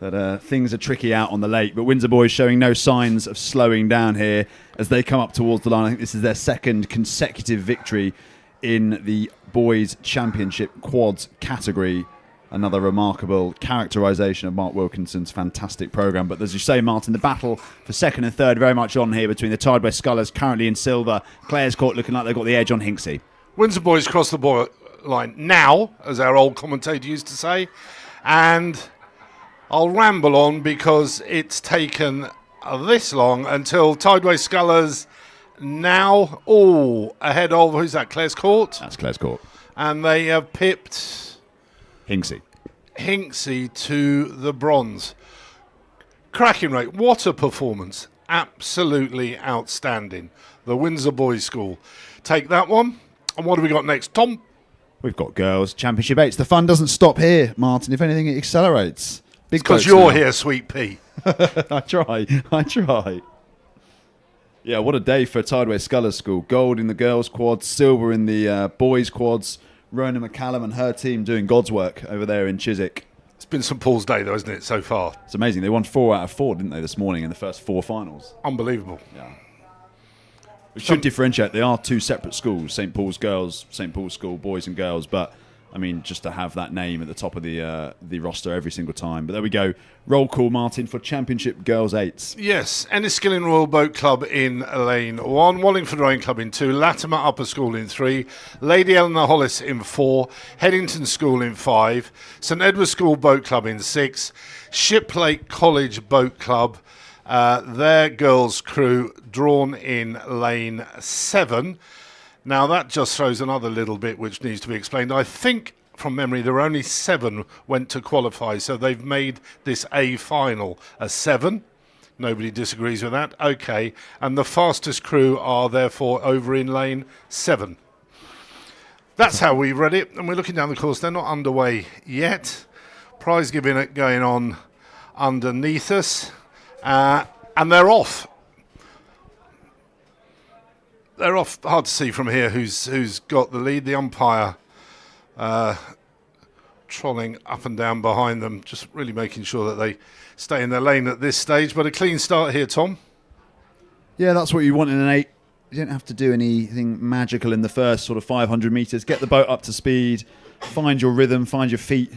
that things are tricky out on the lake. But Windsor Boys showing no signs of slowing down here as they come up towards the line. I think this is their second consecutive victory in the Boys Championship Quads category. Another remarkable characterisation of Mark Wilkinson's fantastic programme. But as you say, Martin, the battle for second and third very much on here between the Tideway Scullers, currently in silver. Clares Court looking like they've got the edge on Hinksey. Windsor Boys cross the line now, as our old commentator used to say. And I'll ramble on because it's taken this long until Tideway Scullers now ahead of, who's that, Clares Court? That's Clares Court. And they have pipped Hinksey to the bronze. Cracking rate. What a performance. Absolutely outstanding. The Windsor Boys School take that one. And what have we got next, Tom? We've got Girls Championship Eights. The fun doesn't stop here, Martin. If anything, it accelerates. Because you're here, sweet pea. I try. Yeah, what a day for Tideway Scullers School. Gold in the girls' quads, silver in the boys' quads. Rona McCallum and her team doing God's work over there in Chiswick. It's been St Paul's Day, though, isn't it, so far? It's amazing. They won 4 out of 4, didn't they, this morning in the first 4 finals? Unbelievable. Yeah. We should differentiate. They are 2 separate schools, St Paul's Girls, St Paul's School, boys and girls. But I mean, just to have that name at the top of the roster every single time. But there we go. Roll call, Martin, for Championship Girls 8s. Yes, Enniskillen Royal Boat Club in lane 1, Wallingford Rowing Club in 2, Latimer Upper School in 3, Lady Eleanor Hollis in 4, Headington School in 5, St Edward's School Boat Club in 6, Shiplake College Boat Club, their girls' crew drawn in lane 7. Now that just throws another little bit which needs to be explained. I think from memory there were only 7 went to qualify, so they've made this A final a 7. Nobody disagrees with that. Okay, and the fastest crew are therefore over in lane 7. That's how we've read it, and we're looking down the course. They're not underway yet. Prize giving it going on underneath us, and they're off. They're off. Hard to see from here who's got the lead. The umpire trolling up and down behind them, just really making sure that they stay in their lane at this stage. But a clean start here, Tom. Yeah, that's what you want in an 8. You don't have to do anything magical in the first sort of 500 metres. Get the boat up to speed, find your rhythm, find your feet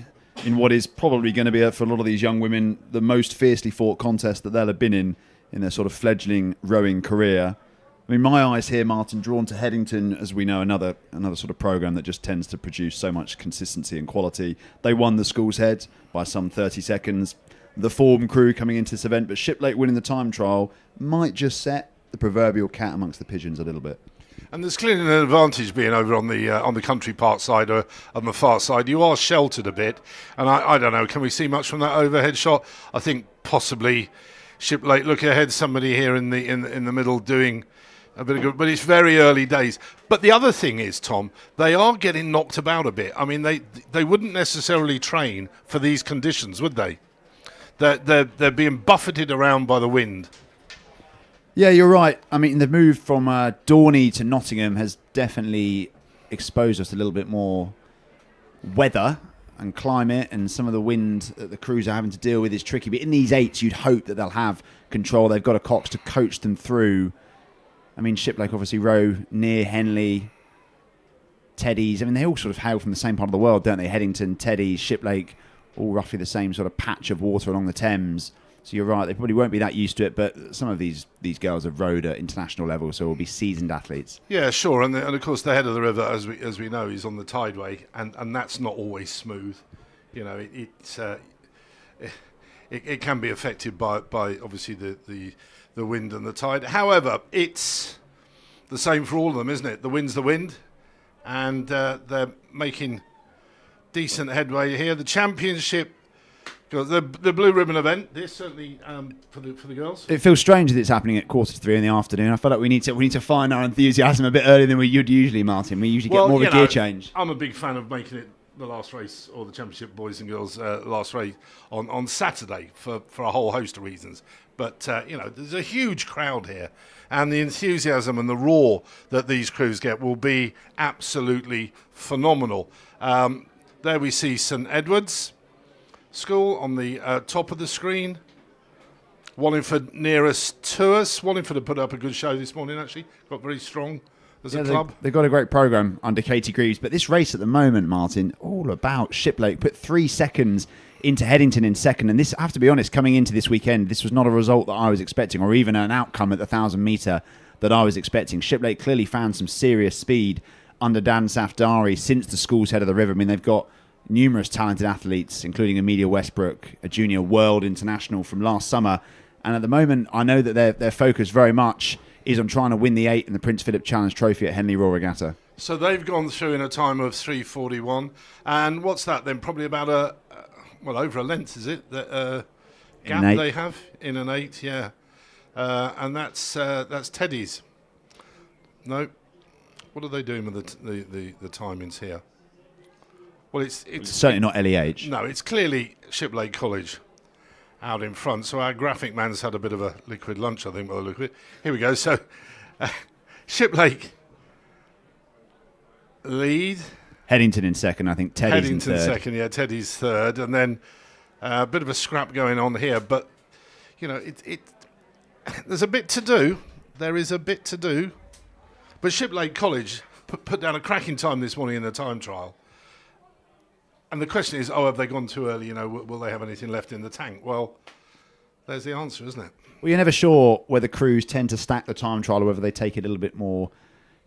in what is probably going to be, for a lot of these young women, the most fiercely fought contest that they'll have been in their sort of fledgling rowing career. I mean, my eyes here, Martin, drawn to Headington, as we know, another sort of programme that just tends to produce so much consistency and quality. They won the Sculls Head by some 30 seconds. The form crew coming into this event, but Shiplake winning the time trial might just set the proverbial cat amongst the pigeons a little bit. And there's clearly an advantage being over on the country park side or on the far side. You are sheltered a bit, and I don't know, can we see much from that overhead shot? I think possibly Shiplake look ahead, somebody here in the middle doing a bit of good, but it's very early days. But the other thing is, Tom, they are getting knocked about a bit. I mean, they wouldn't necessarily train for these conditions, would they? They're being buffeted around by the wind. Yeah, you're right. I mean, the move from Dorney to Nottingham has definitely exposed us to a little bit more weather and climate, and some of the wind that the crews are having to deal with is tricky. But in these 8s, you'd hope that they'll have control. They've got a Coxed to coach them through. I mean, Shiplake obviously row near Henley, Teddy's. I mean, they all sort of hail from the same part of the world, don't they? Headington, Teddy's, Shiplake, all roughly the same sort of patch of water along the Thames. So you're right, they probably won't be that used to it, but some of these girls have rowed at international level, so will be seasoned athletes. Yeah, sure, and of course the head of the river, as we know, is on the tideway, and that's not always smooth. You know, it can be affected by obviously the wind and the tide. However, it's the same for all of them, isn't it? The wind's the wind, and they're making decent headway here. The championship, the blue ribbon event. This certainly for the girls. It feels strange that it's happening at 2:45 in the afternoon. I feel like we need to find our enthusiasm a bit earlier than we would usually, Martin. We usually get more of a gear change. I'm a big fan of making it the last race, or the championship boys and girls last race on Saturday for a whole host of reasons. But there's a huge crowd here, and the enthusiasm and the roar that these crews get will be absolutely phenomenal. There we see St Edward's School on the top of the screen. Wallingford nearest to us. Wallingford have put up a good show this morning, actually. Got very strong as a club. They've got a great programme under Katie Greaves. But this race at the moment, Martin, all about Shiplake. Put 3 seconds into Headington in second. And this, I have to be honest, coming into this weekend, this was not a result that I was expecting, or even an outcome at the 1,000 metre that I was expecting. Shiplake clearly found some serious speed under Dan Safdari since the Sculls Head of the River. I mean, they've got numerous talented athletes, including Amelia Westbrook, a junior world international from last summer. And at the moment, I know that their focus very much is on trying to win the 8 in the Prince Philip Challenge Trophy at Henley Royal Regatta. So they've gone through in a time of 3:41. And what's that then? Probably about over a length, is it? The gap they have in an 8, yeah. And that's Teddy's. No. What are they doing with the timings here? Well, it's certainly not LEH. No, it's clearly Shiplake College out in front. So our graphic man's had a bit of a liquid lunch, I think, by the look of it. Here we go. So Shiplake lead. Headington in second, I think. Teddy's in third. Headington second, yeah. Teddy's third. And then a bit of a scrap going on here. But, there's a bit to do. There is a bit to do. But Shiplake College put down a cracking time this morning in the time trial. And the question is, have they gone too early? Will they have anything left in the tank? Well, there's the answer, isn't it? Well, you're never sure whether crews tend to stack the time trial or whether they take it a little bit more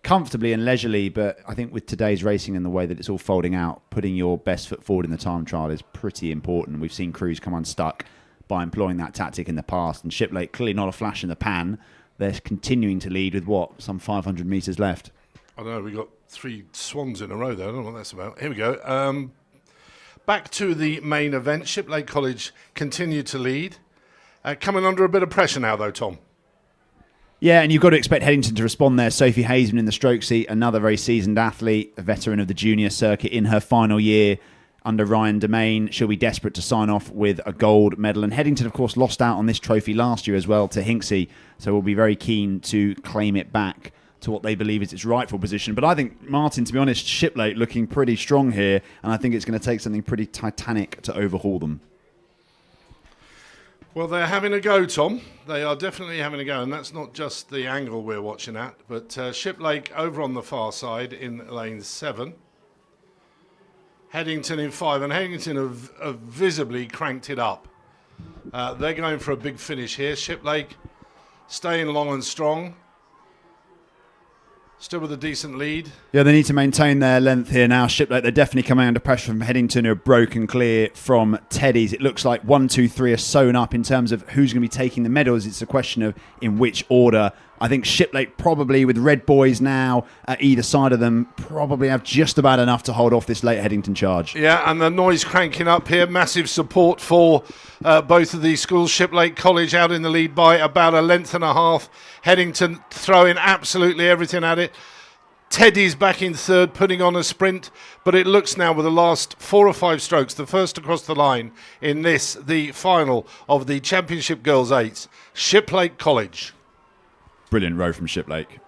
comfortably and leisurely. But I think with today's racing and the way that it's all folding out, putting your best foot forward in the time trial is pretty important. We've seen crews come unstuck by employing that tactic in the past. And Shiplake, clearly not a flash in the pan. They're continuing to lead with, some 500 metres left. I don't know, we got 3 swans in a row there. I don't know what that's about. Here we go. Back to the main event. Shiplake College continued to lead. Coming under a bit of pressure now, though, Tom. Yeah, and you've got to expect Headington to respond there. Sophie Hazeman in the stroke seat, another very seasoned athlete, a veteran of the junior circuit in her final year under Ryan Domain. She'll be desperate to sign off with a gold medal. And Headington, of course, lost out on this trophy last year as well to Hinksey, so we'll be very keen to claim it back to what they believe is its rightful position. But I think, Martin, to be honest, Shiplake looking pretty strong here, and I think it's going to take something pretty titanic to overhaul them. Well, they're having a go, Tom. They are definitely having a go, and that's not just the angle we're watching at, but Shiplake over on the far side in lane 7. Headington in 5, and Headington have visibly cranked it up. They're going for a big finish here. Shiplake staying long and strong. Still with a decent lead. Yeah, they need to maintain their length here now. Shiplake, they're definitely coming under pressure from Headington, who are broken clear from Teddy's. It looks like 1, 2, 3 are sewn up in terms of who's going to be taking the medals. It's a question of in which order. I think Shiplake probably, with Red Boys now at either side of them, probably have just about enough to hold off this late Headington charge. Yeah, and the noise cranking up here. Massive support for both of these schools. Shiplake College out in the lead by about a length and a half. Headington throwing absolutely everything at it. Teddy's back in third, putting on a sprint, but it looks now with the last 4 or 5 strokes, the first across the line in this, the final of the Championship Girls 8s, Shiplake College. Brilliant row from Shiplake.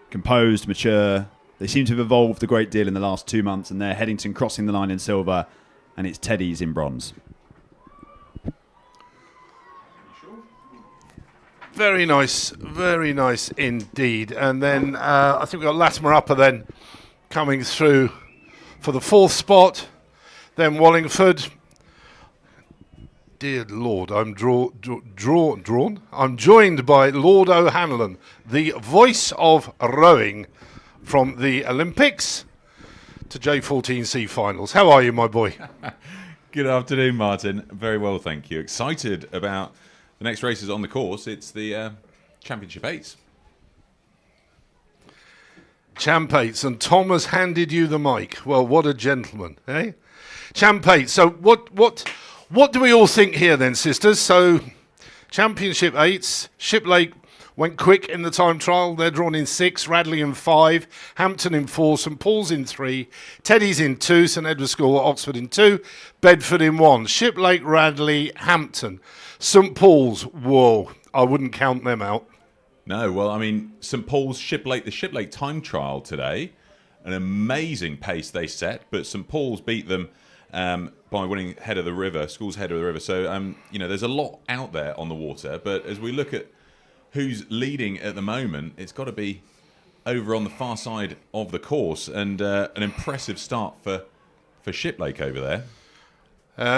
Composed, mature. They seem to have evolved a great deal in the last 2 months, and they're Headington crossing the line in silver, and it's Teddy's in bronze. Very nice indeed. And then I think we've got Latimer Upper then coming through for the 4th spot. Then Wallingford. Dear Lord, I'm drawn. I'm joined by Lord O'Hanlon, the voice of rowing from the Olympics to J14C finals. How are you, my boy? Good afternoon, Martin. Very well, thank you. Excited about the next races on the course. It's the Championship Eights. Champ Eights, and Tom has handed you the mic. Well, what a gentleman, eh? Champ Eights. So what do we all think here then, sisters? So Championship Eights, Shiplake went quick in the time trial. They're drawn in 6, Radley in 5, Hampton in 4, St Paul's in 3, Teddy's in 2, St Edward's School, Oxford in 2, Bedford in 1, Shiplake, Radley, Hampton. St Paul's, whoa, I wouldn't count them out. No, well, I mean, St Paul's Shiplake, the Shiplake time trial today, an amazing pace they set, but St Paul's beat them by winning head of the river, Scull's head of the river. So, there's a lot out there on the water, but as we look at who's leading at the moment, it's got to be over on the far side of the course, and an impressive start for Shiplake over there.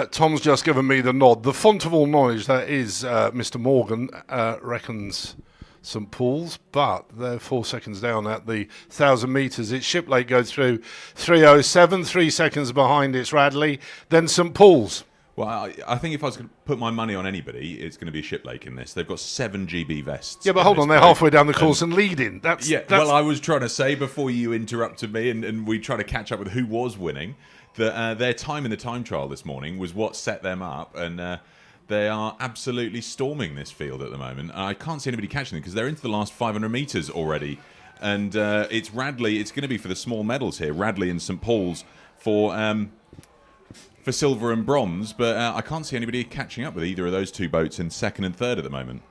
Tom's just given me the nod. The font of all knowledge, that is Mr. Morgan, reckons St Paul's, but they're 4 seconds down at the 1,000 metres. It's Shiplake goes through 3:07, 3 seconds behind it's Radley, then St Paul's. Well, I think if I was going to put my money on anybody, it's going to be Shiplake in this. They've got 7 GB vests. Yeah, but hold on, they're halfway down the course and leading. That's well, I was trying to say before you interrupted me and we tried to catch up with who was winning, that their time in the time trial this morning was what set them up, and they are absolutely storming this field at the moment. I can't see anybody catching them because they're into the last 500 metres already. And it's Radley, it's going to be for the small medals here, Radley and St Paul's for silver and bronze, but I can't see anybody catching up with either of those two boats in 2nd and 3rd at the moment.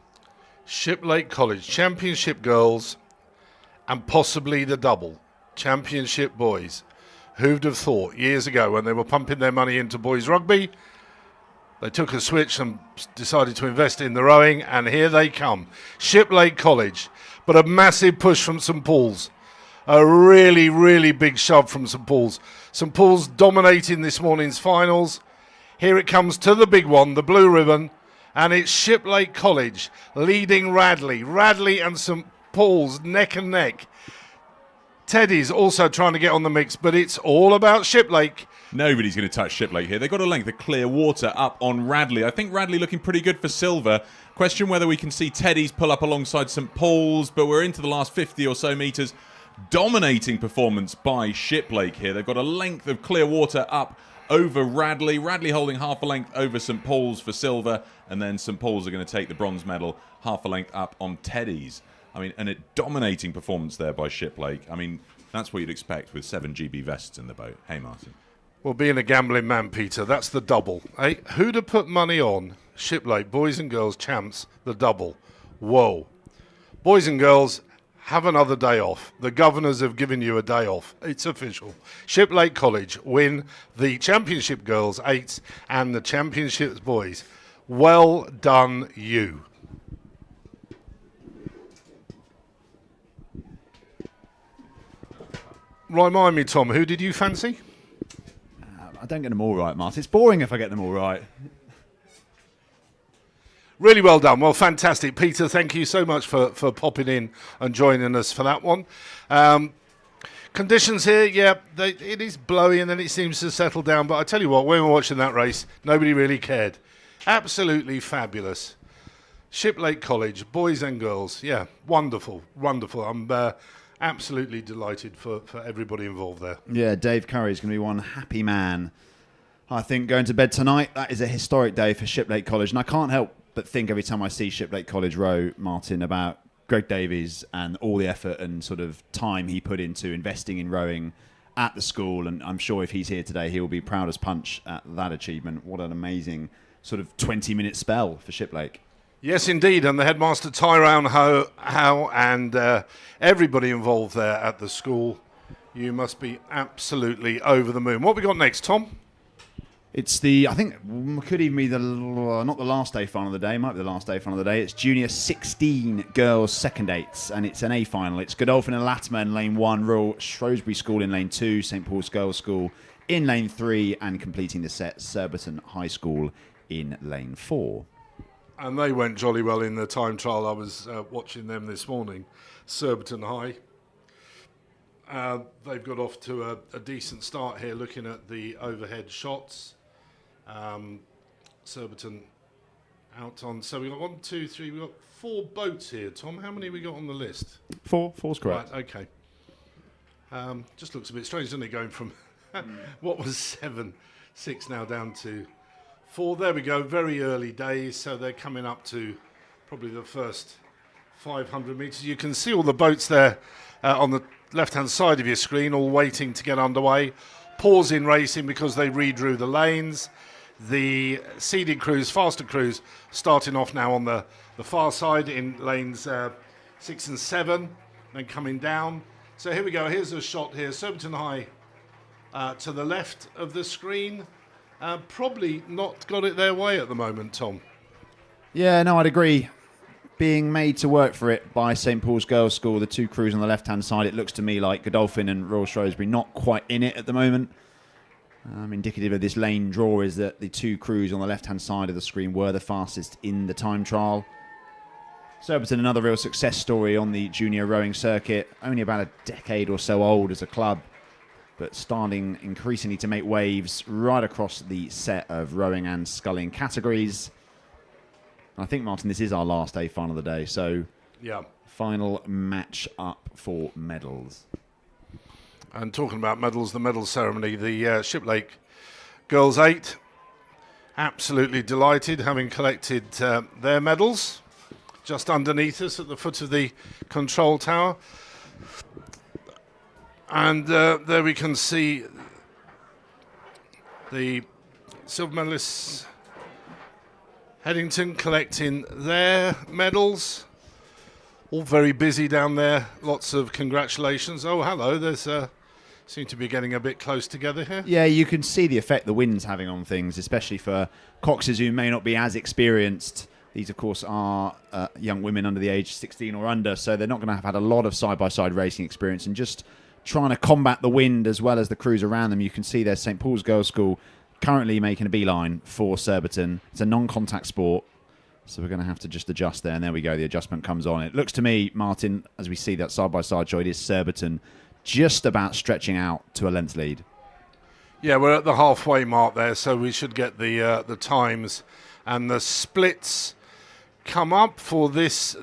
Shiplake College, Championship Girls, and possibly the double, Championship Boys. Who'd have thought years ago when they were pumping their money into boys rugby, they took a switch and decided to invest in the rowing, and here they come. Shiplake College, but a massive push from St Paul's. A really, really big shove from St Paul's. St Paul's dominating this morning's finals. Here it comes to the big one, the blue ribbon, and it's Shiplake College leading Radley. Radley and St Paul's neck and neck. Teddy's also trying to get on the mix, but it's all about Shiplake. Nobody's going to touch Shiplake here. They've got a length of clear water up on Radley. I think Radley looking pretty good for silver. Question whether we can see Teddy's pull up alongside St Paul's, but we're into the last 50 or so metres. Dominating performance by Shiplake here. They've got a length of clear water up over Radley. Radley holding half a length over St Paul's for silver, and then St Paul's are going to take the bronze medal half a length up on Teddy's. I mean, and a dominating performance there by Shiplake. I mean, that's what you'd expect with 7 GB vests in the boat. Hey, Martin. Well, being a gambling man, Peter, that's the double. Eh? Who'd have put money on Shiplake, boys and girls champs, the double? Whoa. Boys and girls, have another day off. The governors have given you a day off. It's official. Shiplake College win the championship girls 8s and the championships boys. Well done, you. Remind me, Tom, who did you fancy? I don't get them all right, Martin. It's boring if I get them all right. Really well done. Well, fantastic. Peter, thank you so much for popping in and joining us for that one. Conditions here, yeah, it is blowy and then it seems to settle down. But I tell you what, when we were watching that race, nobody really cared. Absolutely fabulous. Shiplake College, boys and girls. Yeah, wonderful, wonderful. I'm absolutely delighted for everybody involved there. Yeah, Dave Curry's going to be one happy man. I think going to bed tonight, that is a historic day for Shiplake College. And I can't help but think every time I see Shiplake College row, Martin, about Greg Davies and all the effort and sort of time he put into investing in rowing at the school. And I'm sure if he's here today, he'll be proud as punch at that achievement. What an amazing sort of 20-minute spell for Shiplake. Yes, indeed. And the headmaster, Tyrone Howe, and everybody involved there at the school, you must be absolutely over the moon. What have we got next, Tom? It's the, I think, could even be the, not the last day final of the day, might be the last day final of the day. It's Junior 16 Girls Second Eights, and it's an A final. It's Godolphin and Latimer in lane 1, Royal Shrewsbury School in lane 2, St Paul's Girls School in lane 3, and completing the set, Surbiton High School in lane 4. And they went jolly well in the time trial. I was watching them this morning, Surbiton High. They've got off to a decent start here, looking at the overhead shots. Surbiton out on. So we've got 1, 2, 3. We've got 4 boats here, Tom. How many have we got on the list? 4's correct. Right, okay. Just looks a bit strange, doesn't it, going from what was 7, 6 now down to 4. There we go, very early days, so they're coming up to probably the first 500 metres. You can see all the boats there on the left-hand side of your screen, all waiting to get underway. Pause in racing because they redrew the lanes. The seeded crews, faster crews, starting off now on the far side in lanes 6 and 7, then coming down. So here we go, here's a shot here. Surbiton High to the left of the screen. Probably not got it their way at the moment, Tom. Yeah, no, I'd agree. Being made to work for it by St Paul's Girls' School, the 2 crews on the left-hand side, it looks to me like Godolphin and Royal Shrewsbury not quite in it at the moment. Indicative of this lane draw is that the 2 crews on the left-hand side of the screen were the fastest in the time trial. Surbiton, another real success story on the junior rowing circuit, only about a decade or so old as a club, but starting increasingly to make waves right across the set of rowing and sculling categories. I think, Martin, this is our last A final of the day, so yeah, final match up for medals. And talking about medals, the medal ceremony, the Shiplake Girls 8, absolutely delighted having collected their medals just underneath us at the foot of the control tower. And there we can see the silver medalists, Headington, collecting their medals. All very busy down there. Lots of congratulations. Oh, hello. There's seem to be getting a bit close together here. Yeah, you can see the effect the wind's having on things, especially for Coxes who may not be as experienced These, of course, are young women under the age 16 or under, so they're not going to have had a lot of side-by-side racing experience, and just trying to combat the wind as well as the crews around them. You can see there's St Paul's Girls' School currently making a beeline for Surbiton. It's a non-contact sport, so we're going to have to just adjust there, and there we go. The adjustment comes on. It looks to me, Martin, as we see that side-by-side shot, it is Surbiton just about stretching out to a length lead. Yeah, we're at the halfway mark there, so we should get the times and the splits come up for this.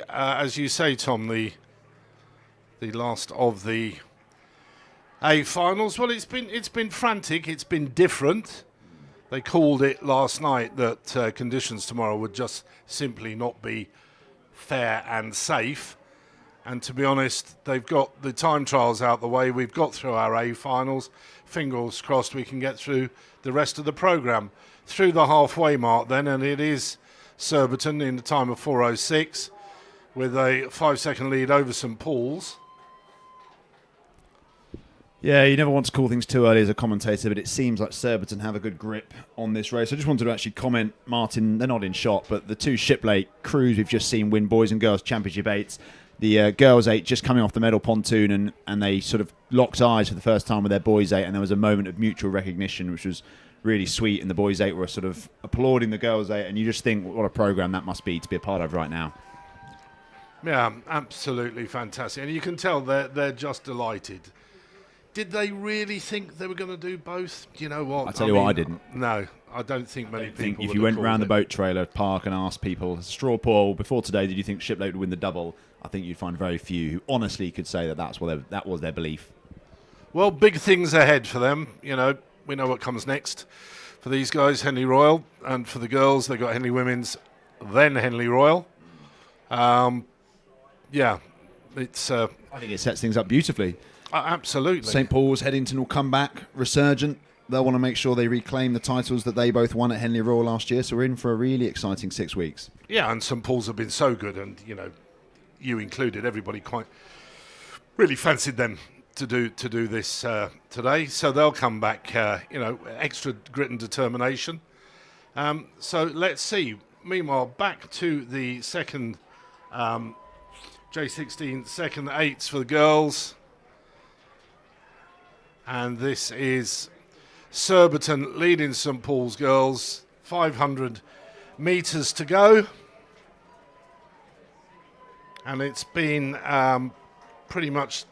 As you say, Tom, the last of the A finals. Well, it's been frantic. It's been different. They called it last night that conditions tomorrow would just simply not be fair and safe. And to be honest, they've got the time trials out the way. We've got through our A finals. Fingers crossed we can get through the rest of the programme. Through the halfway mark then, and it is Surbiton in the time of 4:06 with a 5-second lead over St Paul's. Yeah, you never want to call things too early as a commentator, but it seems like Surbiton have a good grip on this race. I just wanted to actually comment, Martin, they're not in shot, but the two Shiplake crews we've just seen win Boys and Girls Championship 8s. The girls 8 just coming off the medal pontoon, and they sort of locked eyes for the first time with their boys 8, and there was a moment of mutual recognition, which was really sweet, and the boys 8 were sort of applauding the girls 8, and you just think what a programme that must be to be a part of right now. Yeah, absolutely fantastic. And you can tell they're just delighted. Did they really think they were going to do both? Do you know what? I tell you what, I didn't. No, I don't think many people If would you have went round the called it. boat trailer park and asked people, straw poll, before today, did you think Shiplake would win the double? I think you'd find very few who honestly could say that was their belief. Well, big things ahead for them. You know, we know what comes next for these guys, Henley Royal, and for the girls, they got Henley Women's, then Henley Royal. Yeah, it's. I think it sets things up beautifully. Absolutely. St Paul's, Headington will come back resurgent. They'll want to make sure they reclaim the titles that they both won at Henley Royal last year. So we're in for a really exciting 6 weeks. Yeah, and St Paul's have been so good, and you know, you included, everybody quite really fancied them to do this today. So they'll come back, extra grit and determination. So let's see. Meanwhile, back to the second J16 second eights for the girls. And this is Surbiton leading St Paul's girls. 500 metres to go. And it's been pretty much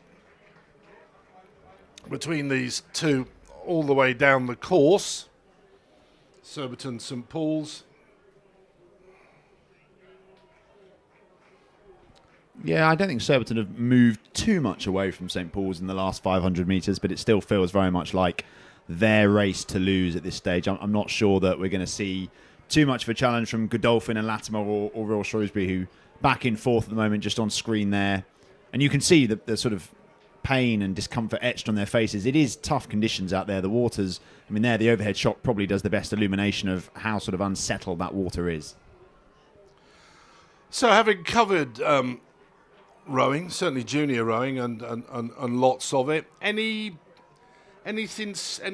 between these two all the way down the course. Surbiton, St Paul's. Yeah, I don't think Surbiton have moved too much away from St Paul's in the last 500 metres, but it still feels very much like their race to lose at this stage. I'm not sure that we're going to see too much of a challenge from Godolphin and Latimer or Royal Shrewsbury, who back in fourth at the moment, just on screen there. And you can see the sort of pain and discomfort etched on their faces. It is tough conditions out there. The waters, I mean, the overhead shot probably does the best illumination of how sort of unsettled that water is. So having covered rowing, certainly junior rowing, and lots of it. Any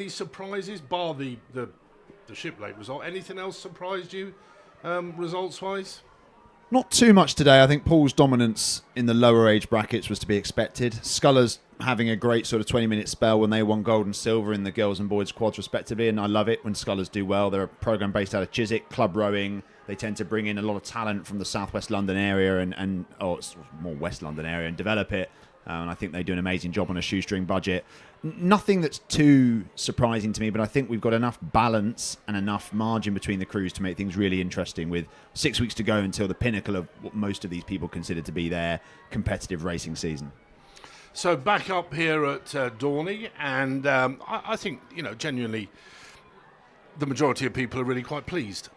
surprises, bar the Shiplake result? Anything else surprised you, results wise? Not too much today. I think Paul's dominance in the lower age brackets was to be expected. Scullers having a great sort of 20-minute spell when they won gold and silver in the girls and boys quads respectively, and I love it when Scullers do well. They're a programme based out of Chiswick, club rowing. They tend to bring in a lot of talent from the southwest London area and it's more West London area and develop it. And I think they do an amazing job on a shoestring budget. Nothing that's too surprising to me, but I think we've got enough balance and enough margin between the crews to make things really interesting, with 6 weeks to go until the pinnacle of what most of these people consider to be their competitive racing season. So back up here at Dorney, and I think, genuinely, the majority of people are really quite pleased.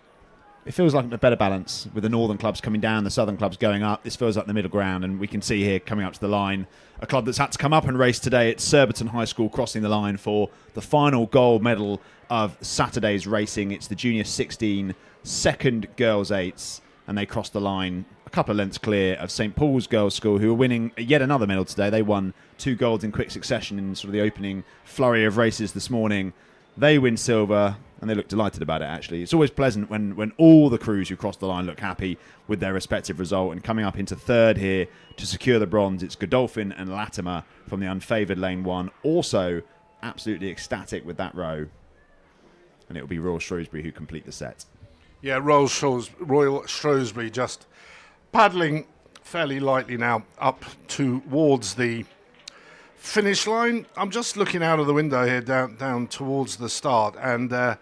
It feels like a better balance with the northern clubs coming down, the southern clubs going up. This feels like the middle ground, and we can see here coming up to the line a club that's had to come up and race today. It's Surbiton High School crossing the line for the final gold medal of Saturday's racing. It's the Junior 16 second girls 8s, and they crossed the line a couple of lengths clear of St Paul's Girls' School, who are winning yet another medal today. They won 2 golds in quick succession in sort of the opening flurry of races this morning. They win silver. and they look delighted about it, actually. It's always pleasant when all the crews who cross the line look happy with their respective result. And coming up into third here to secure the bronze, it's Godolphin and Latimer from the unfavoured lane 1. Also absolutely ecstatic with that row. And it will be Royal Shrewsbury who complete the set. Yeah, Royal Shrewsbury just paddling fairly lightly now up towards the finish line. I'm just looking out of the window here down towards the start, and I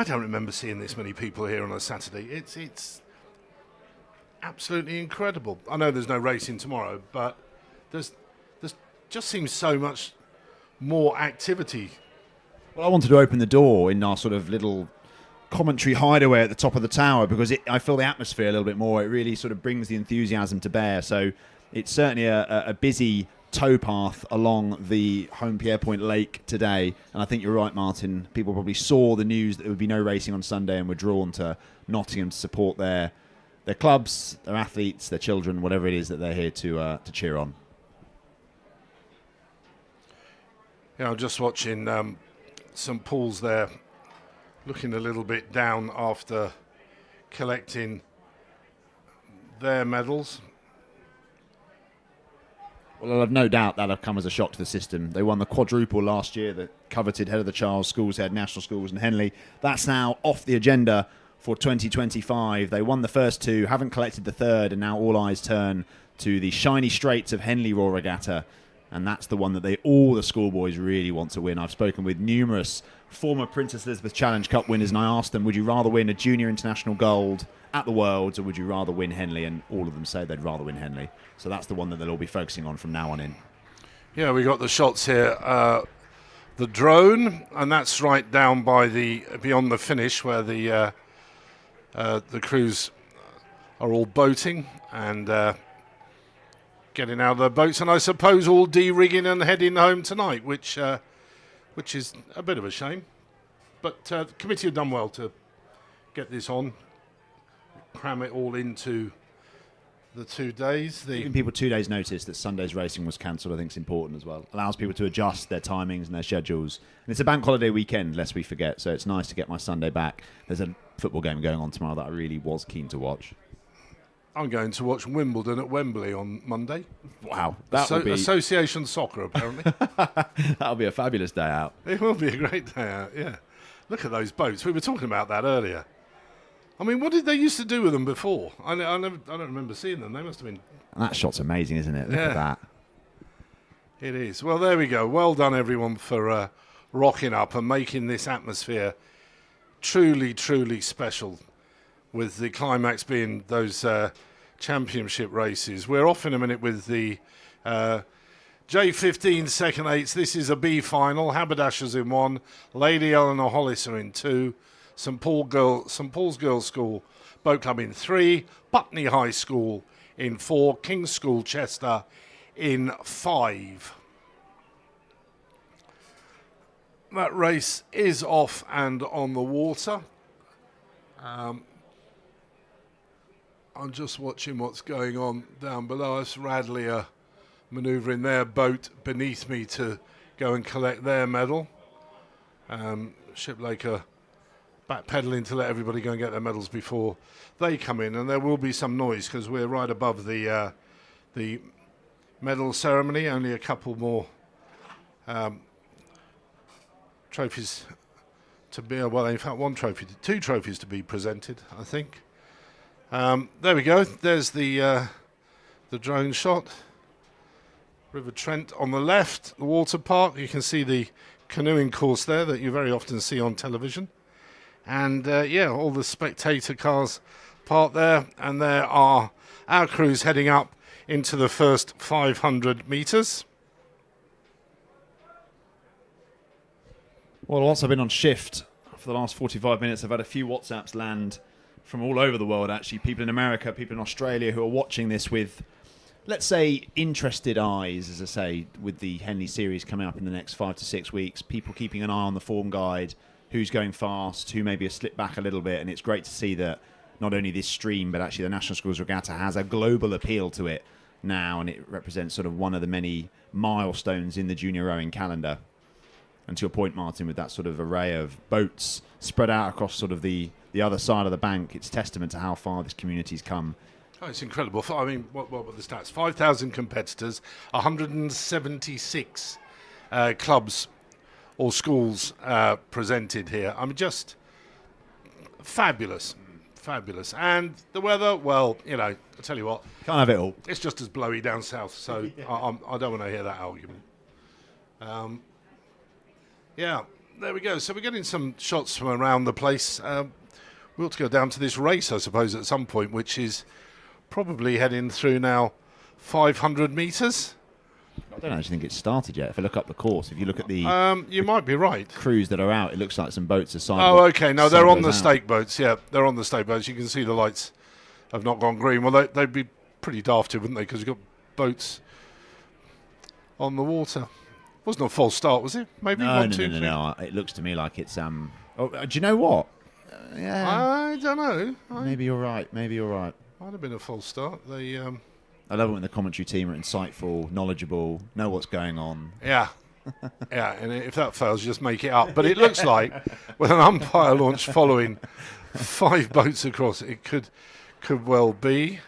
don't remember seeing this many people here on a Saturday. It's absolutely incredible. I know there's no racing tomorrow, but there's just seems so much more activity. Well, I wanted to open the door in our sort of little commentary hideaway at the top of the tower because I feel the atmosphere a little bit more. It really sort of brings the enthusiasm to bear. So it's certainly a busy towpath along the home Pierrepoint Lake today. And I think you're right, Martin. People probably saw the news that there would be no racing on Sunday and were drawn to Nottingham to support their clubs, their athletes, their children, whatever it is that they're here to cheer on. Yeah, I'm just watching St Paul's there, looking a little bit down after collecting their medals. Well, I've no doubt that'll come as a shock to the system. They won the quadruple last year, the coveted head of the Charles, Schools head, National Schools and Henley. That's now off the agenda for 2025. They won the first two, haven't collected the third, and now all eyes turn to the shiny straights of Henley Royal Regatta. And that's the one that all the schoolboys really want to win. I've spoken with numerous former Princess Elizabeth Challenge Cup winners, and I asked them, would you rather win a junior international gold at the Worlds, or would you rather win Henley? And all of them say they'd rather win Henley. So that's the one that they'll all be focusing on from now on in. Yeah, we got the shots here. The drone, and that's right down by beyond the finish where the crews are all boating and getting out of their boats, and I suppose all de-rigging and heading home tonight, which is a bit of a shame. But the committee have done well to get this on, cram it all into the 2 days. Giving people 2 days' notice that Sunday's racing was cancelled, I think, is important as well. Allows people to adjust their timings and their schedules. And it's a bank holiday weekend, lest we forget, so it's nice to get my Sunday back. There's a football game going on tomorrow that I really was keen to watch. I'm going to watch Wimbledon at Wembley on Monday. Wow. That'll be Association Soccer, apparently. That'll be a fabulous day out. It will be a great day out, yeah. Look at those boats. We were talking about that earlier. I mean, what did they used to do with them before? I don't remember seeing them. They must have been... And that shot's amazing, isn't it? Look at that. It is. Well, there we go. Well done, everyone, for rocking up and making this atmosphere truly, truly special, with the climax being those championship races. We're off in a minute with the J15 second eights. This is a B final. Haberdashers in 1, Lady Eleanor Hollis are in 2, St Paul's Girls' School Boat Club in 3, Putney High School in 4, King's School Chester in 5. That race is off and on the water. I'm just watching what's going on down below us. Radley are manoeuvring their boat beneath me to go and collect their medal. Shiplake are backpedaling to let everybody go and get their medals before they come in, and there will be some noise because we're right above the medal ceremony. Only a couple more trophies to be, well, in fact, two trophies to be presented, I think. There we go. There's the drone shot. River Trent on the left, the water park. You can see the canoeing course there that you very often see on television. And yeah, all the spectator cars parked there. And there are our crews heading up into the first 500 metres. Well, whilst I've been on shift for the last 45 minutes, I've had a few WhatsApps land from all over the world, actually. People in America, people in Australia who are watching this with, let's say, interested eyes, as I say, with the Henley Series coming up in the next 5 to 6 weeks. People keeping an eye on the form guide, who's going fast, who maybe has slipped back a little bit. And it's great to see that not only this stream, but actually the National Schools Regatta has a global appeal to it now, and it represents sort of one of the many milestones in the junior rowing calendar. And to your point, Martin, with that sort of array of boats spread out across sort of the other side of the bank, it's testament to how far this community's come. Oh, it's incredible. I mean, what were the stats? 5,000 competitors, 176 clubs or schools presented here. I mean, just fabulous. Fabulous. And the weather, well, you know, I'll tell you what. Can't have it all. It's just as blowy down south, so I don't want to hear that argument. Yeah, there we go. So we're getting some shots from around the place. We ought to go down to this race, I suppose, at some point, which is probably heading through now 500 metres. I don't actually think it's started yet. If I look up the course, if you look at the you might be right. crews that are out, it looks like some boats are side. Oh, okay. No, they're on the stake boats. Yeah, they're on the stake boats. You can see the lights have not gone green. Well, they'd be pretty daft, wouldn't they? Because you've got boats on the water. Wasn't a false start, was it? Maybe No. It looks to me like it's Oh, do you know what? Yeah. I don't know. Maybe you're right. Might have been a false start. They. I love it when the commentary team are insightful, knowledgeable, know what's going on. Yeah. Yeah, and if that fails, you just make it up. But it looks like with an umpire launch following 5 boats across, it could well be.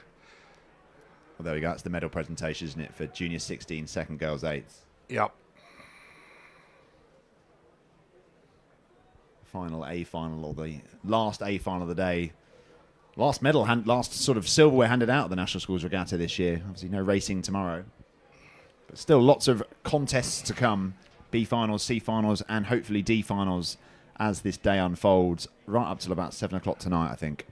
Well, there we go. That's the medal presentation, isn't it, for Junior 16 second girls 8s. Yep. Final A final, or the last A final of the day. Last medal, last sort of silverware handed out at the National Schools Regatta this year. Obviously no racing tomorrow. But still lots of contests to come. B finals, C finals, and hopefully D finals as this day unfolds. Right up till about 7 o'clock tonight, I think.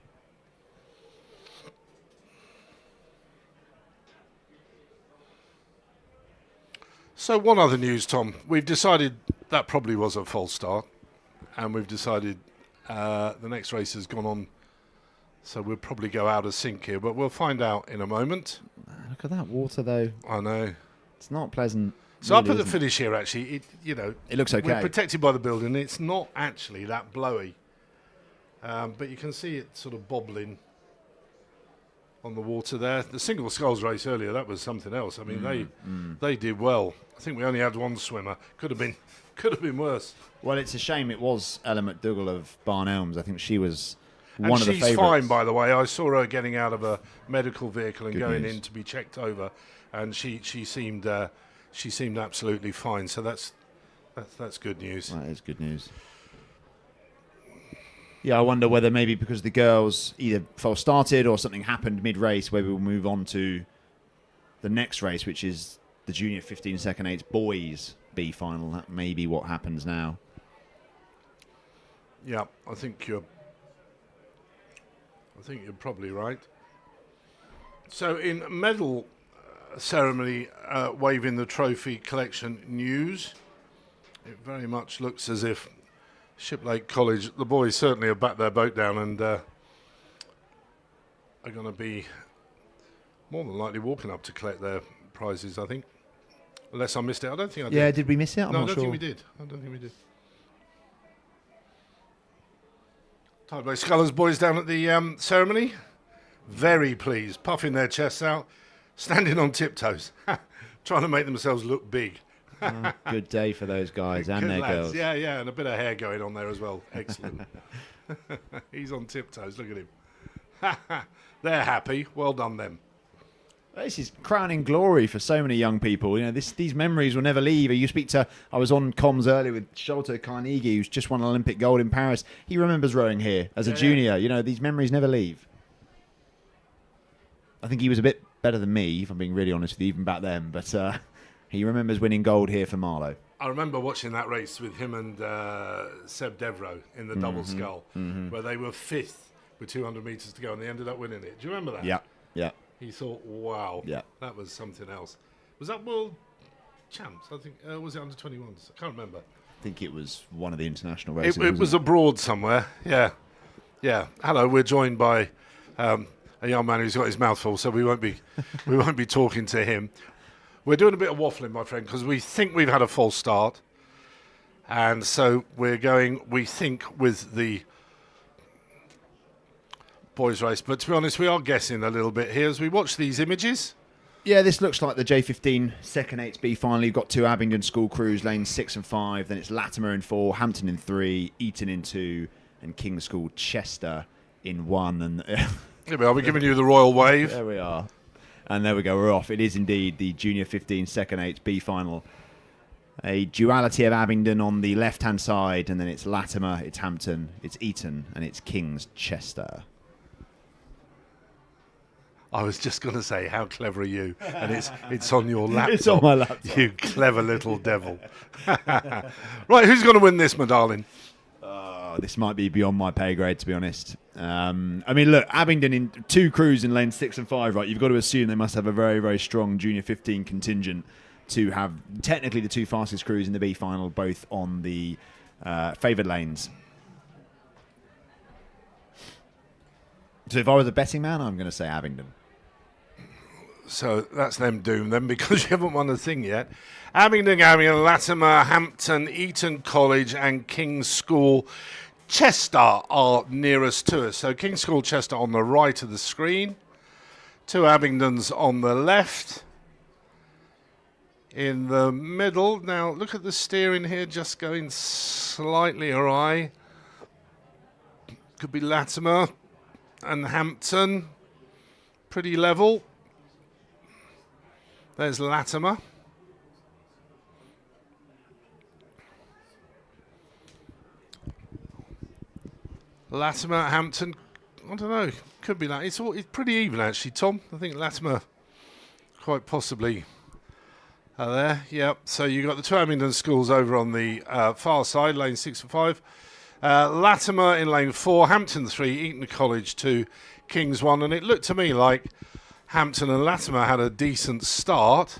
So one other news, Tom. We've decided that probably was a false start. And we've decided the next race has gone on. So we'll probably go out of sync here, but we'll find out in a moment. Look at that water, though. I know. It's not pleasant. So really up at the isn't. finish here, actually, It looks okay. We're protected by the building. It's not actually that blowy. But you can see it sort of bobbling on the water there. The single sculls race earlier, that was something else. I mean, they did well. I think we only had one swimmer. Could have been worse. Well, it's a shame it was Ella McDougall of Barn Elms. I think she was and one of the favourites. she's fine, by the way. I saw her getting out of a medical vehicle and Good going news. in to be checked over, and she seemed absolutely fine. So that's good news. That is good news. Yeah, I wonder whether maybe because the girls either false started or something happened mid-race, where we'll move on to the next race, which is the Junior 15 second 8s boys B final. That may be what happens now. Yeah, I think you're probably right. So in medal ceremony waving the trophy collection news, it very much looks as if Shiplake College, the boys certainly have backed their boat down and are going to be more than likely walking up to collect their prizes, I think. Unless I missed it. I don't think I did. Yeah, did we miss it? I'm No, I not don't sure. think we did. Tideway Scullers boys down at the ceremony. Very pleased, puffing their chests out, standing on tiptoes, trying to make themselves look big. Good day for those guys and Good their lads. girls. Yeah, and a bit of hair going on there as well. Excellent. He's on tiptoes, look at him. They're happy. Well done them. This is crowning glory for so many young people. You know, these memories will never leave. I was on comms earlier with Sholto Carnegie, who's just won an Olympic gold in Paris. He remembers rowing here as a junior. Yeah. You know, these memories never leave. I think he was a bit better than me, if I'm being really honest with you, even back then. But he remembers winning gold here for Marlow. I remember watching that race with him and Seb Devro in the double scull, where they were 5th with 200 metres to go, and they ended up winning it. Do you remember that? Yeah. He thought, wow, Yeah. that was something else. Was that World Champs? I think, was it under 21s? I can't remember. I think it was one of the international races. It was abroad somewhere, yeah. Hello, we're joined by a young man who's got his mouth full, so we won't be talking to him. We're doing a bit of waffling, my friend, because we think we've had a false start. And so we're going, we think, with the boys race. But to be honest, we are guessing a little bit here as we watch these images. Yeah, this looks like the J15 second Eights B final. You've got two Abingdon School crews, lanes 6 and 5. Then it's Latimer in 4, Hampton in 3, Eton in 2, and King's School Chester in 1. And Here we are. We're giving you the royal wave. there we are. And there we go. We're off. It is indeed the Junior 15 second Eights B final. A duality of Abingdon on the left-hand side, and then it's Latimer, it's Hampton, it's Eton, and it's King's Chester. I was just going to say, how clever are you? And it's on your laptop. It's on my laptop. You clever little devil. Right, who's going to win this, my darling? This might be beyond my pay grade, to be honest. I mean, look, Abingdon in 2 crews in lane 6 and 5, right? You've got to assume they must have a very, very strong Junior 15 contingent to have technically the 2 fastest crews in the B final, both on the favoured lanes. So if I was a betting man, I'm going to say Abingdon. So that's them doomed then, because you haven't won a thing yet. Abingdon, Latimer, Hampton, Eton College and King's School Chester are nearest to us. So King's School Chester on the right of the screen. 2 Abingdons on the left. In the middle. Now look at the steering here, just going slightly awry. Could be Latimer and Hampton. Pretty level. There's Latimer. Latimer, Hampton. I don't know. Could be that. It's pretty even actually, Tom. I think Latimer quite possibly are there. Yep. So you got the 2 Abingdon schools over on the far side, lane 6 and 5. Latimer in lane 4, Hampton 3, Eton College 2, King's 1, and it looked to me like Hampton and Latimer had a decent start.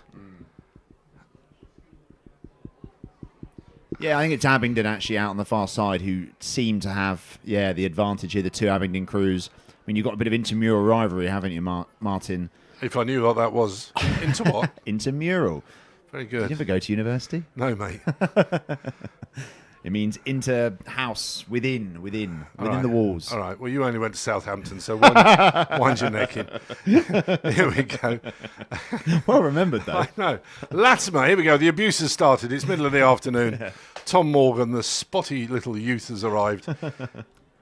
Yeah, I think it's Abingdon actually out on the far side who seem to have, the advantage here, the 2 Abingdon crews. I mean, you've got a bit of intramural rivalry, haven't you, Martin? If I knew what that was. Into what? Intramural. Very good. Did you ever go to university? No, mate. It means inter-house, within Right. the walls. All right. Well, you only went to Southampton, so wind your neck in. Here we go. Well remembered, though. I know. Latimer, here we go. The abuse has started. It's middle of the afternoon. Tom Morgan, the spotty little youth, has arrived.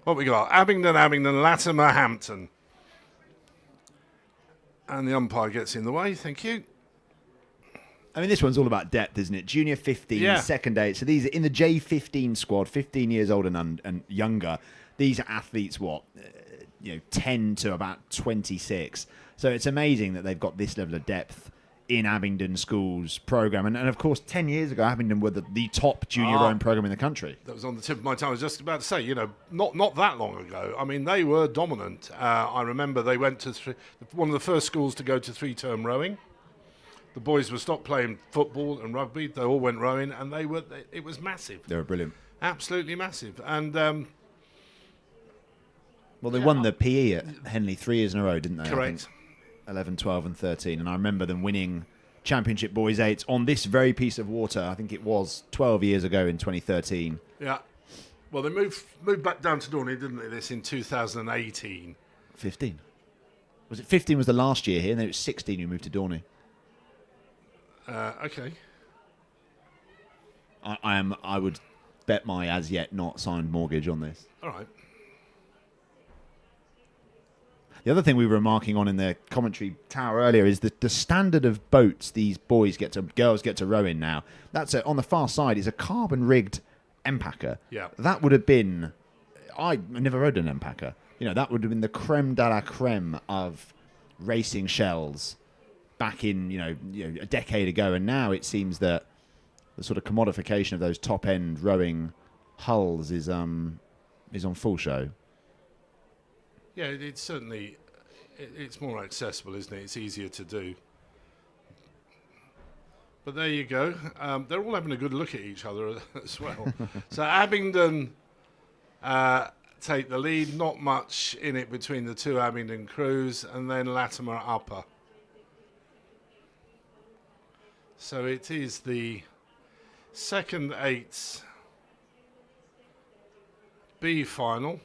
What we got? Abingdon, Latimer, Hampton. And the umpire gets in the way. Thank you. I mean, this one's all about depth, isn't it? Junior 15, second Eight. So these are in the J15 squad, 15 years old and younger. These are athletes, 10 to about 26. So it's amazing that they've got this level of depth in Abingdon School's program. And of course, 10 years ago, Abingdon were the top junior rowing program in the country. That was on the tip of my tongue. I was just about to say, not that long ago. I mean, they were dominant. I remember they went to one of the first schools to go to 3-term rowing. The boys were stopped playing football and rugby. They all went rowing, and it was massive. They were brilliant. Absolutely massive. And they won the PE at Henley 3 years in a row, didn't they? Correct. 11, 12 and 13. And I remember them winning Championship Boys 8s on this very piece of water. I think it was 12 years ago in 2013. Yeah. Well, they moved back down to Dorney, didn't they, this in 2018. 15. Was it 15 was the last year here, and then it was 16 who moved to Dorney. Okay. I would bet my as yet not signed mortgage on this. All right. The other thing we were remarking on in the commentary tower earlier is the standard of boats these girls get to row in now. That's on the far side is a carbon rigged empacker. Yeah. That would have been. I never rowed an empacker. That would have been the creme de la creme of racing shells back in a decade ago, and now it seems that the sort of commodification of those top end rowing hulls is on full show. Yeah, it's certainly it's more accessible, isn't it? It's easier to do. But there you go. They're all having a good look at each other as well. So Abingdon take the lead. Not much in it between the 2 Abingdon crews, and then Latimer upper. So it is the second Eights B final.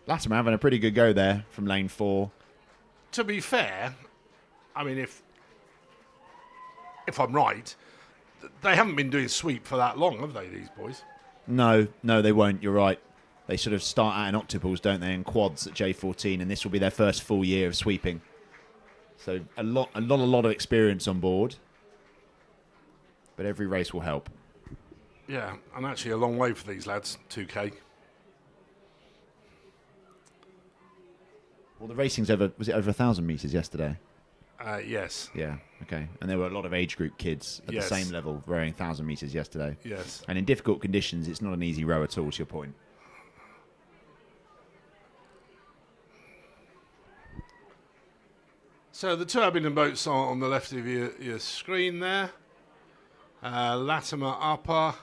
Latimer having a pretty good go there from lane 4. To be fair, I mean, if I'm right, they haven't been doing sweep for that long, have they, these boys? No, they won't. You're right. They sort of start out in octuples, don't they, and quads at J14, and this will be their first full year of sweeping. So a lot of experience on board. But every race will help. Yeah, and actually a long way for these lads, 2K. Well, the racing's was it over 1,000 metres yesterday? Yes. Yeah, okay. And there were a lot of age group kids at the same level rowing 1,000 metres yesterday. Yes. And in difficult conditions, it's not an easy row at all, to your point. So the two Abingdon boats are on the left of your screen there. Latimer upper.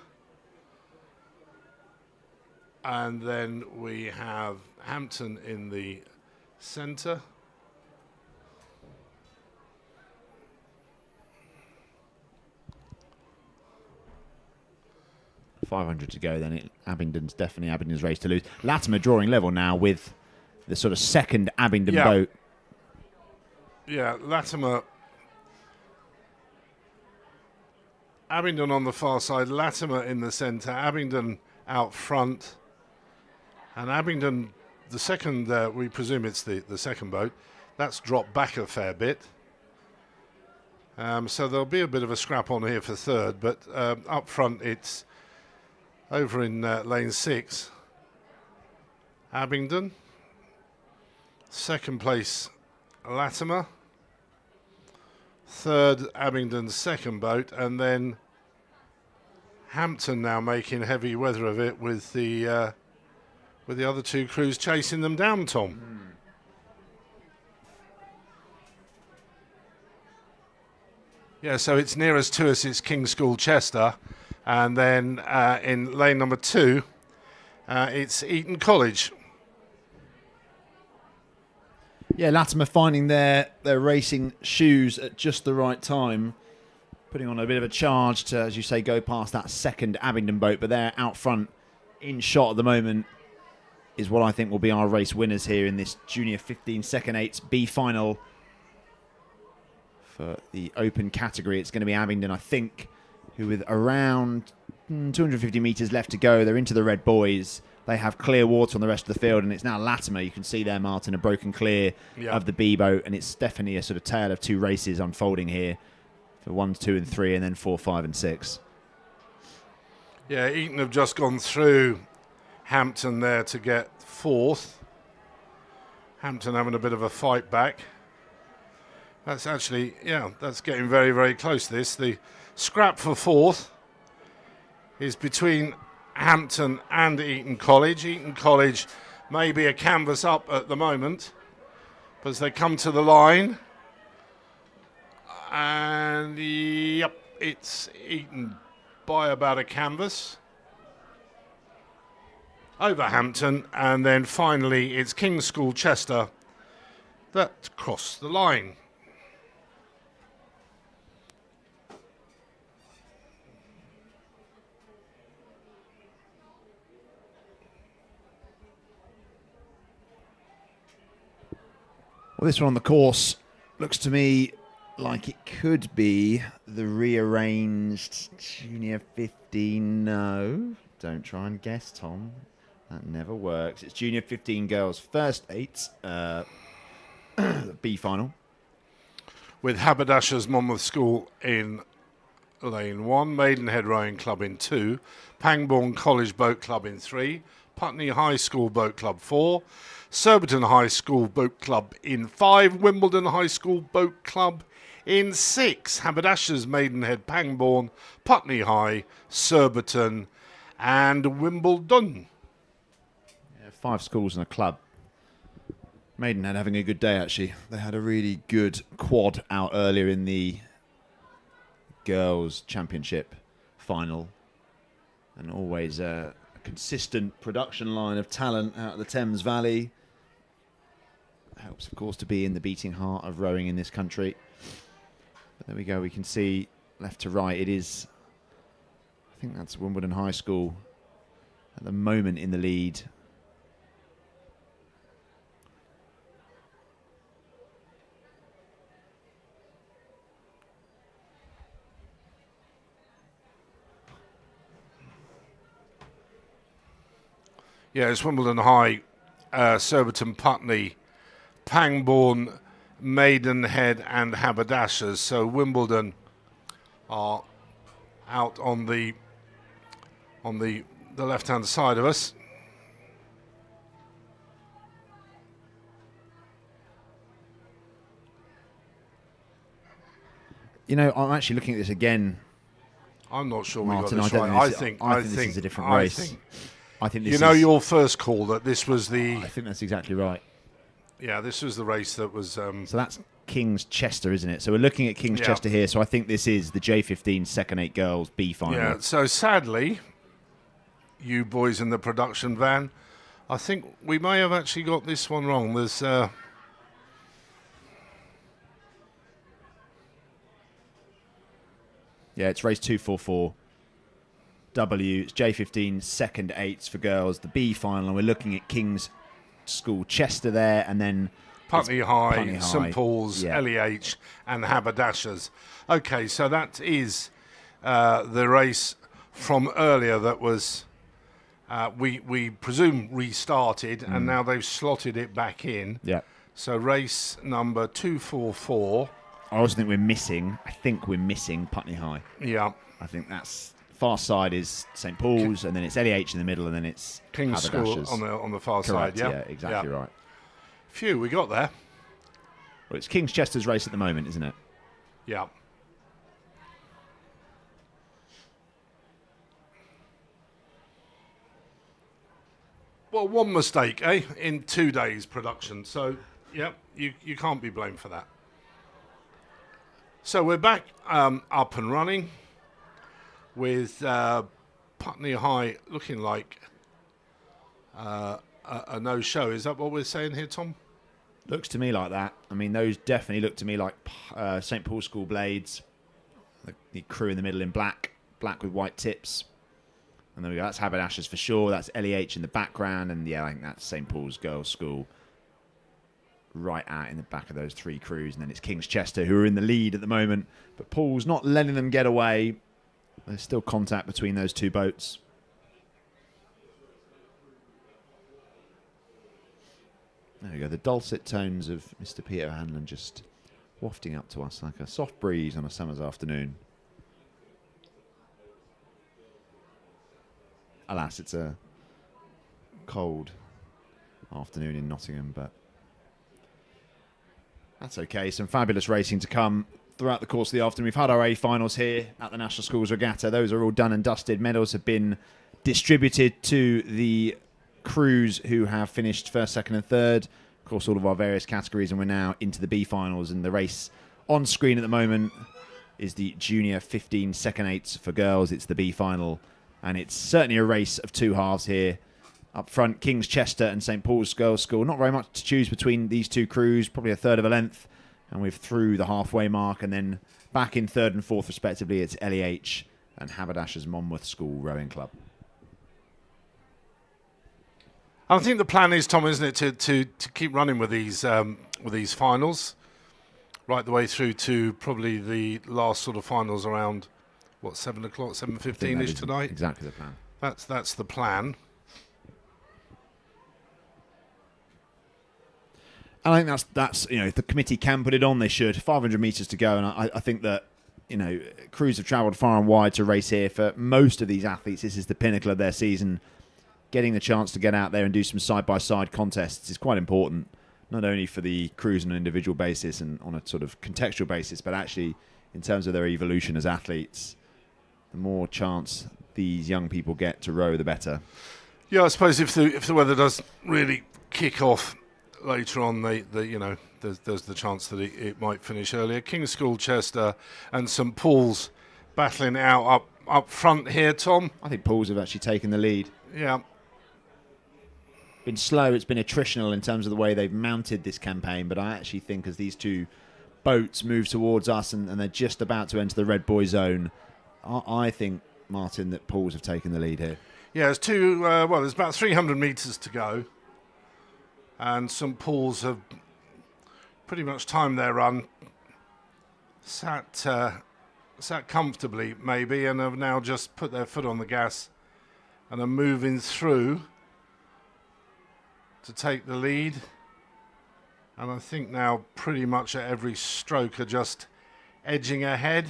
And then we have Hampton in the centre. .500 to go, then Abingdon's definitely Abingdon's race to lose. Latimer drawing level now with the sort of second Abingdon boat. Yeah, Latimer. Abingdon on the far side, Latimer in the centre, Abingdon out front. And Abingdon, the second, we presume it's the second boat, that's dropped back a fair bit. So there'll be a bit of a scrap on here for third, but up front it's over in lane 6. Abingdon. Second place, Latimer. Third, Abingdon's second boat, and then Hampton now making heavy weather of it with the other two crews chasing them down, Tom. Yeah, so it's nearest to us, it's King's School Chester, and then in lane number 2, it's Eton College. Yeah, Latimer finding their racing shoes at just the right time, putting on a bit of a charge to, as you say, go past that second Abingdon boat, but they're out front in shot at the moment is what I think will be our race winners here in this Junior 15 Second Eights B Final. For the open category, it's going to be Abingdon, I think, who with around 250 metres left to go, they're into the red buoys. They have clear water on the rest of the field, and it's now Latimer. You can see there, Martin, a broken clear of the B boat, and it's definitely a sort of tale of two races unfolding here for 1, 2 and 3, and then 4, 5 and 6. Yeah, Eton have just gone through Hampton there to get 4th. Hampton having a bit of a fight back. That's actually, that's getting very, very close, this. The scrap for 4th is between Hampton and Eton College. Eton College may be a canvas up at the moment, but as they come to the line, and yep, it's Eton by about a canvas over Hampton, and then finally it's King's School Chester that crossed the line. Well, this one on the course looks to me like it could be the rearranged Junior 15. No, don't try and guess, Tom. That never works. It's Junior 15 girls first 8, B final. With Haberdashers Monmouth School in lane 1, Maidenhead Rowing Club in 2, Pangbourne College Boat Club in 3, Putney High School Boat Club 4, Surbiton High School Boat Club in 5, Wimbledon High School Boat Club in 6, Haberdashers, Maidenhead, Pangbourne, Putney High, Surbiton and Wimbledon. Yeah, 5 schools and a club. Maidenhead having a good day, actually. They had a really good quad out earlier in the girls' championship final. And always a consistent production line of talent out of the Thames Valley. Helps, of course, to be in the beating heart of rowing in this country. But there we go. We can see left to right. It is, I think that's Wimbledon High School at the moment in the lead. Yeah, it's Wimbledon High, Surbiton Putney, Pangbourne, Maidenhead and Haberdashers. So Wimbledon are out on the left-hand side of us. You know, I'm actually looking at this again. I'm not sure Martin, we got this right. I think this is a different race. I think this you know is, your first call that this was the. I think that's exactly right. Yeah, this was the race that was. So that's King's Chester, isn't it? So we're looking at King's Chester here. So I think this is the J15 Second 8 Girls B Final. Yeah. So sadly, you boys in the production van, I think we may have actually got this one wrong. There's. Yeah, it's race 244. W, it's J15 Second 8s for girls, the B Final, and we're looking at King's School Chester there, and then Putney High, Putney High, St Paul's, LEH, and Haberdashers. Okay, so that is the race from earlier that was, we presume restarted, and now they've slotted it back in. Yeah. So race number 244. I also think we're missing Putney High. Yeah. I think that's far side is St Paul's, and then it's LEH in the middle, and then it's King's School on the far Correct, side. Yeah, exactly right. Phew, we got there. Well, it's King's Chester's race at the moment, isn't it? Yeah. Well, one mistake, in 2 days production. So, yeah, you can't be blamed for that. So we're back up and running with Putney High looking like a no-show. Is that what we're saying here, Tom? Looks to me like that. I mean, those definitely look to me like St Paul's School Blades. The crew in the middle in black with white tips. And there we go. That's Haberdashers for sure. That's LEH in the background. And yeah, I think that's St Paul's Girls' School right out in the back of those three crews. And then it's King's Chester who are in the lead at the moment. But Paul's not letting them get away. There's still contact between those two boats. There we go. The dulcet tones of Mr. Peter Hanlon just wafting up to us like a soft breeze on a summer's afternoon. Alas, it's a cold afternoon in Nottingham, but that's okay. Some fabulous racing to come throughout the course of the afternoon. We've had our A finals here at the National Schools Regatta. Those are all done and dusted. Medals have been distributed to the crews who have finished first, second and third. Of course, all of our various categories, and we're now into the B finals. And the race on screen at the moment is the Junior 15 Second Eights for girls. It's the B final. And it's certainly a race of two halves here. Up front, King's Chester and St Paul's Girls' School. Not very much to choose between these two crews, probably a third of a length. And we're through the halfway mark. And then back in third and fourth, respectively, it's LEH and Haberdashers Monmouth School Rowing Club. I think the plan is, Tom, isn't it, to keep running with these finals, right the way through to probably the last sort of finals around, what, 7 o'clock, 7:15ish tonight? Exactly the plan. That's the plan. And I think that's if the committee can put it on, they should. 500 metres to go, and I think that crews have travelled far and wide to race here. For most of these athletes, this is the pinnacle of their season. Getting the chance to get out there and do some side-by-side contests is quite important, not only for the crews on an individual basis and on a sort of contextual basis, but actually in terms of their evolution as athletes. The more chance these young people get to row, the better. Yeah, I suppose if the weather does really kick off later on, there's the chance that it might finish earlier. King's School Chester and St Paul's battling it out up front here, Tom. I think Paul's have actually taken the lead. Yeah. Been slow, it's been attritional in terms of the way they've mounted this campaign, but I actually think as these two boats move towards us and they're just about to enter the red buoy zone, I think, Martin, that Paul's have taken the lead here. Yeah, there's about 300 metres to go, and St Paul's have pretty much timed their run, sat comfortably maybe, and have now just put their foot on the gas and are moving through to take the lead. And I think now pretty much at every stroke are just edging ahead.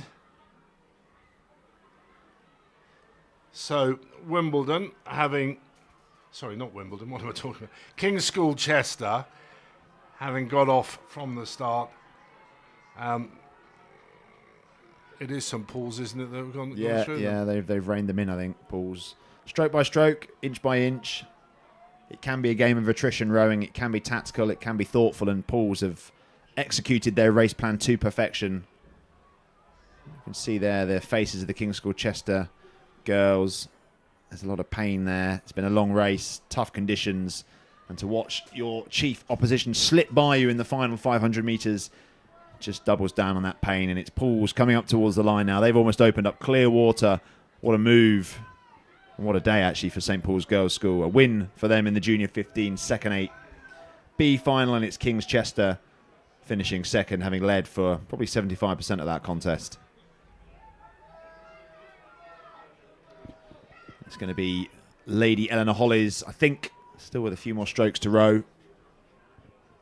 So Wimbledon not Wimbledon, what am I talking about? King's School Chester, having got off from the start. It is St Paul's, isn't it, that we've gone through? Yeah, they've reined them in, I think, Paul's. Stroke by stroke, inch by inch. It can be a game of attrition rowing, it can be tactical, it can be thoughtful, and Paul's have executed their race plan to perfection. You can see there the faces of the King's School Chester girls. There's a lot of pain there. It's been a long race, tough conditions, and to watch your chief opposition slip by you in the final 500 metres just doubles down on that pain. And it's Paul's coming up towards the line now. They've almost opened up clear water. What a move. And what a day, actually, for St Paul's Girls' School. A win for them in the Junior 15 second 8 B final, and it's King's Chester finishing second, having led for probably 75% of that contest. It's going to be Lady Eleanor Hollies, I think, still with a few more strokes to row,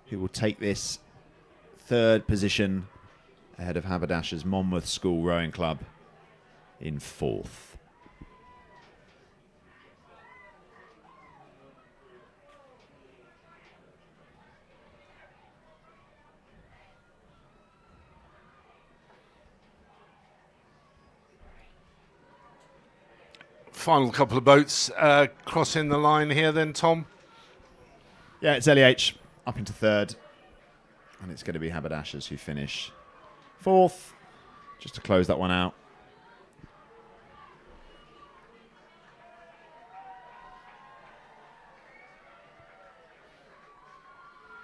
who will take this third position ahead of Haberdasher's Monmouth School Rowing Club in fourth. Final couple of boats crossing the line here then, Tom. Yeah, it's LEH up into third. And it's going to be Haberdashers who finish fourth, just to close that one out.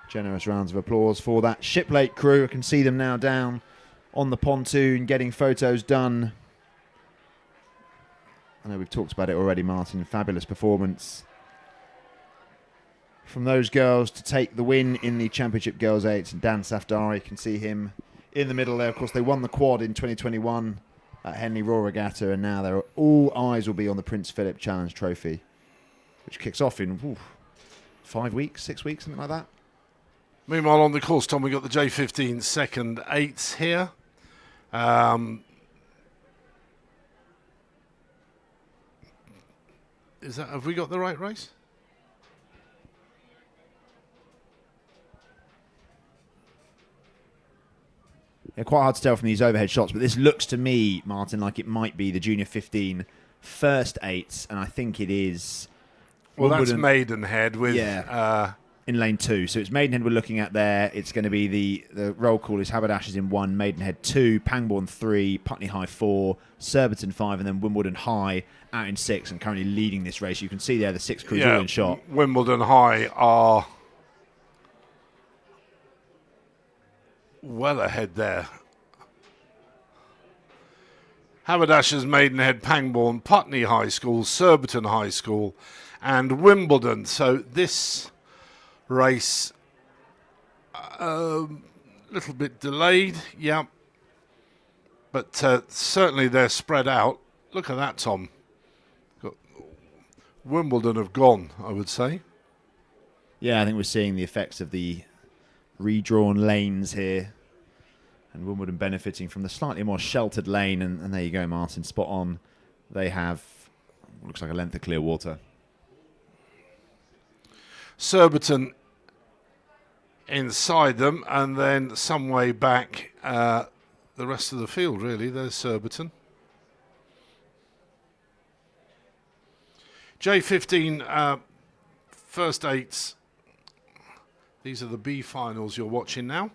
Generous rounds of applause for that Shiplake crew. I can see them now down on the pontoon getting photos done. I know we've talked about it already, Martin. Fabulous performance from those girls to take the win in the Championship Girls 8s. And Dan Safdari, you can see him in the middle there. Of course, they won the quad in 2021 at Henley Royal Regatta, and now all eyes will be on the Prince Philip Challenge Trophy, which kicks off in 5 weeks, 6 weeks, something like that. Meanwhile, on the course, Tom, we've got the J15 second 8s here. Have we got the right race? Yeah, quite hard to tell from these overhead shots, but this looks to me, Martin, like it might be the Junior 15 first 8s, and I think it is. Well, that's Maidenhead with in lane 2. So it's Maidenhead we're looking at there. It's going to be the roll call is Haberdashers in 1, Maidenhead 2, Pangbourne 3, Putney High 4, Surbiton 5, and then Wimbledon High out in 6, and currently leading this race. You can see there the 6 crews all in shot. Wimbledon High are well ahead there. Haberdashers, Maidenhead, Pangbourne, Putney High School, Surbiton High School, and Wimbledon. So this race a little bit delayed, but certainly they're spread out. Look at that, Tom. Wimbledon have gone, I would say. Yeah, I think we're seeing the effects of the redrawn lanes here, and Wimbledon benefiting from the slightly more sheltered lane, and there you go, Martin, spot on. They have what looks like a length of clear water. Surbiton inside them, and then some way back the rest of the field, really. There's Surbiton. J15 first 8s. These are the B finals you're watching now.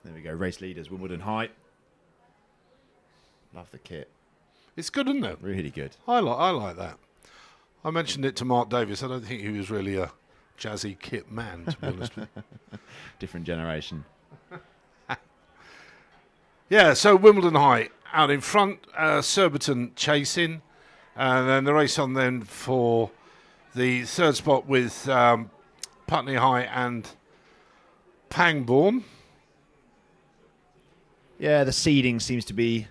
There we go, race leaders, Wimbledon High. Love the kit. It's good, isn't it? Really good. I like that. I mentioned it to Mark Davis. I don't think he was really a jazzy kit man, to be honest with you. Different generation. Yeah, so Wimbledon High out in front, Surbiton chasing, and then the race on then for the third spot with Putney High and Pangbourne. Yeah, the seeding seems to be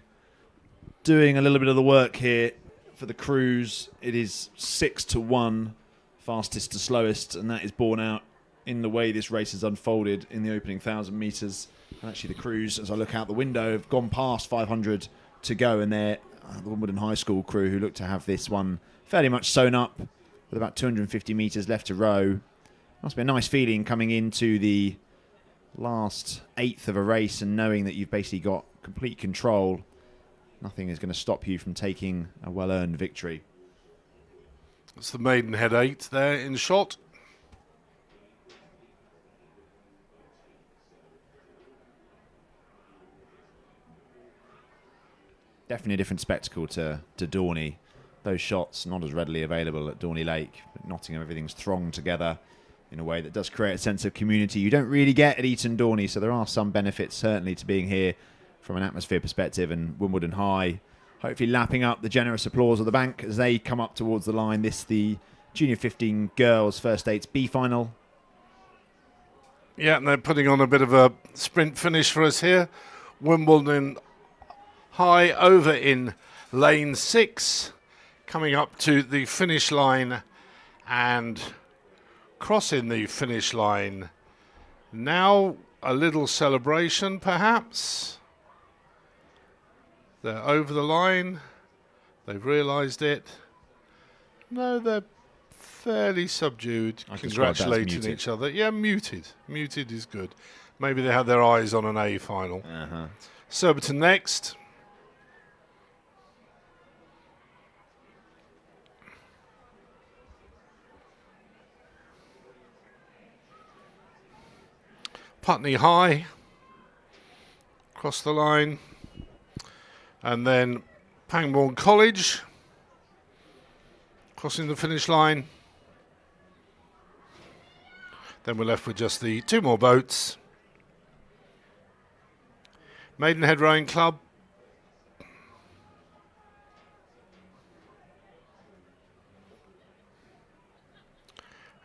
doing a little bit of the work here for the crews. It is 6-1, fastest to slowest, and that is borne out in the way this race has unfolded in the opening 1,000 metres. And actually the crews, as I look out the window, have gone past 500 to go, and they're the Wimbledon High School crew who look to have this one fairly much sewn up with about 250 metres left to row. Must be a nice feeling coming into the last eighth of a race and knowing that you've basically got complete control. Nothing is going to stop you from taking a well-earned victory. That's the Maidenhead 8 there in shot. Definitely a different spectacle to Dorney. Those shots not as readily available at Dorney Lake. But Nottingham, everything's thronged together in a way that does create a sense of community you don't really get at Eton Dorney. So there are some benefits certainly to being here from an atmosphere perspective. And Wimbledon High hopefully lapping up the generous applause of the bank as they come up towards the line. This the Junior 15 Girls First Eights B Final. Yeah, and they're putting on a bit of a sprint finish for us here. Wimbledon High over in lane 6, coming up to the finish line and crossing the finish line. Now a little celebration perhaps. They're over the line. They've realised it. No, they're fairly subdued, congratulating each other. Yeah, muted. Muted is good. Maybe they had their eyes on an A final. Surbiton next. Putney High, across the line, and then Pangbourne College, crossing the finish line. Then we're left with just the 2 more boats. Maidenhead Rowing Club,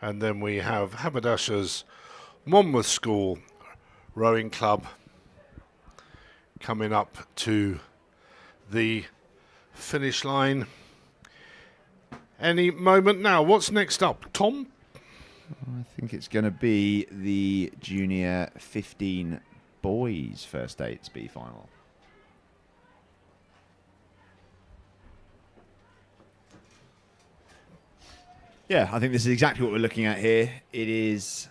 and then we have Haberdashers Monmouth School Rowing Club coming up to the finish line any moment now. What's next up, Tom? I think it's going to be the Junior 15 Boys First Eights B Final. Yeah, I think this is exactly what we're looking at here. It is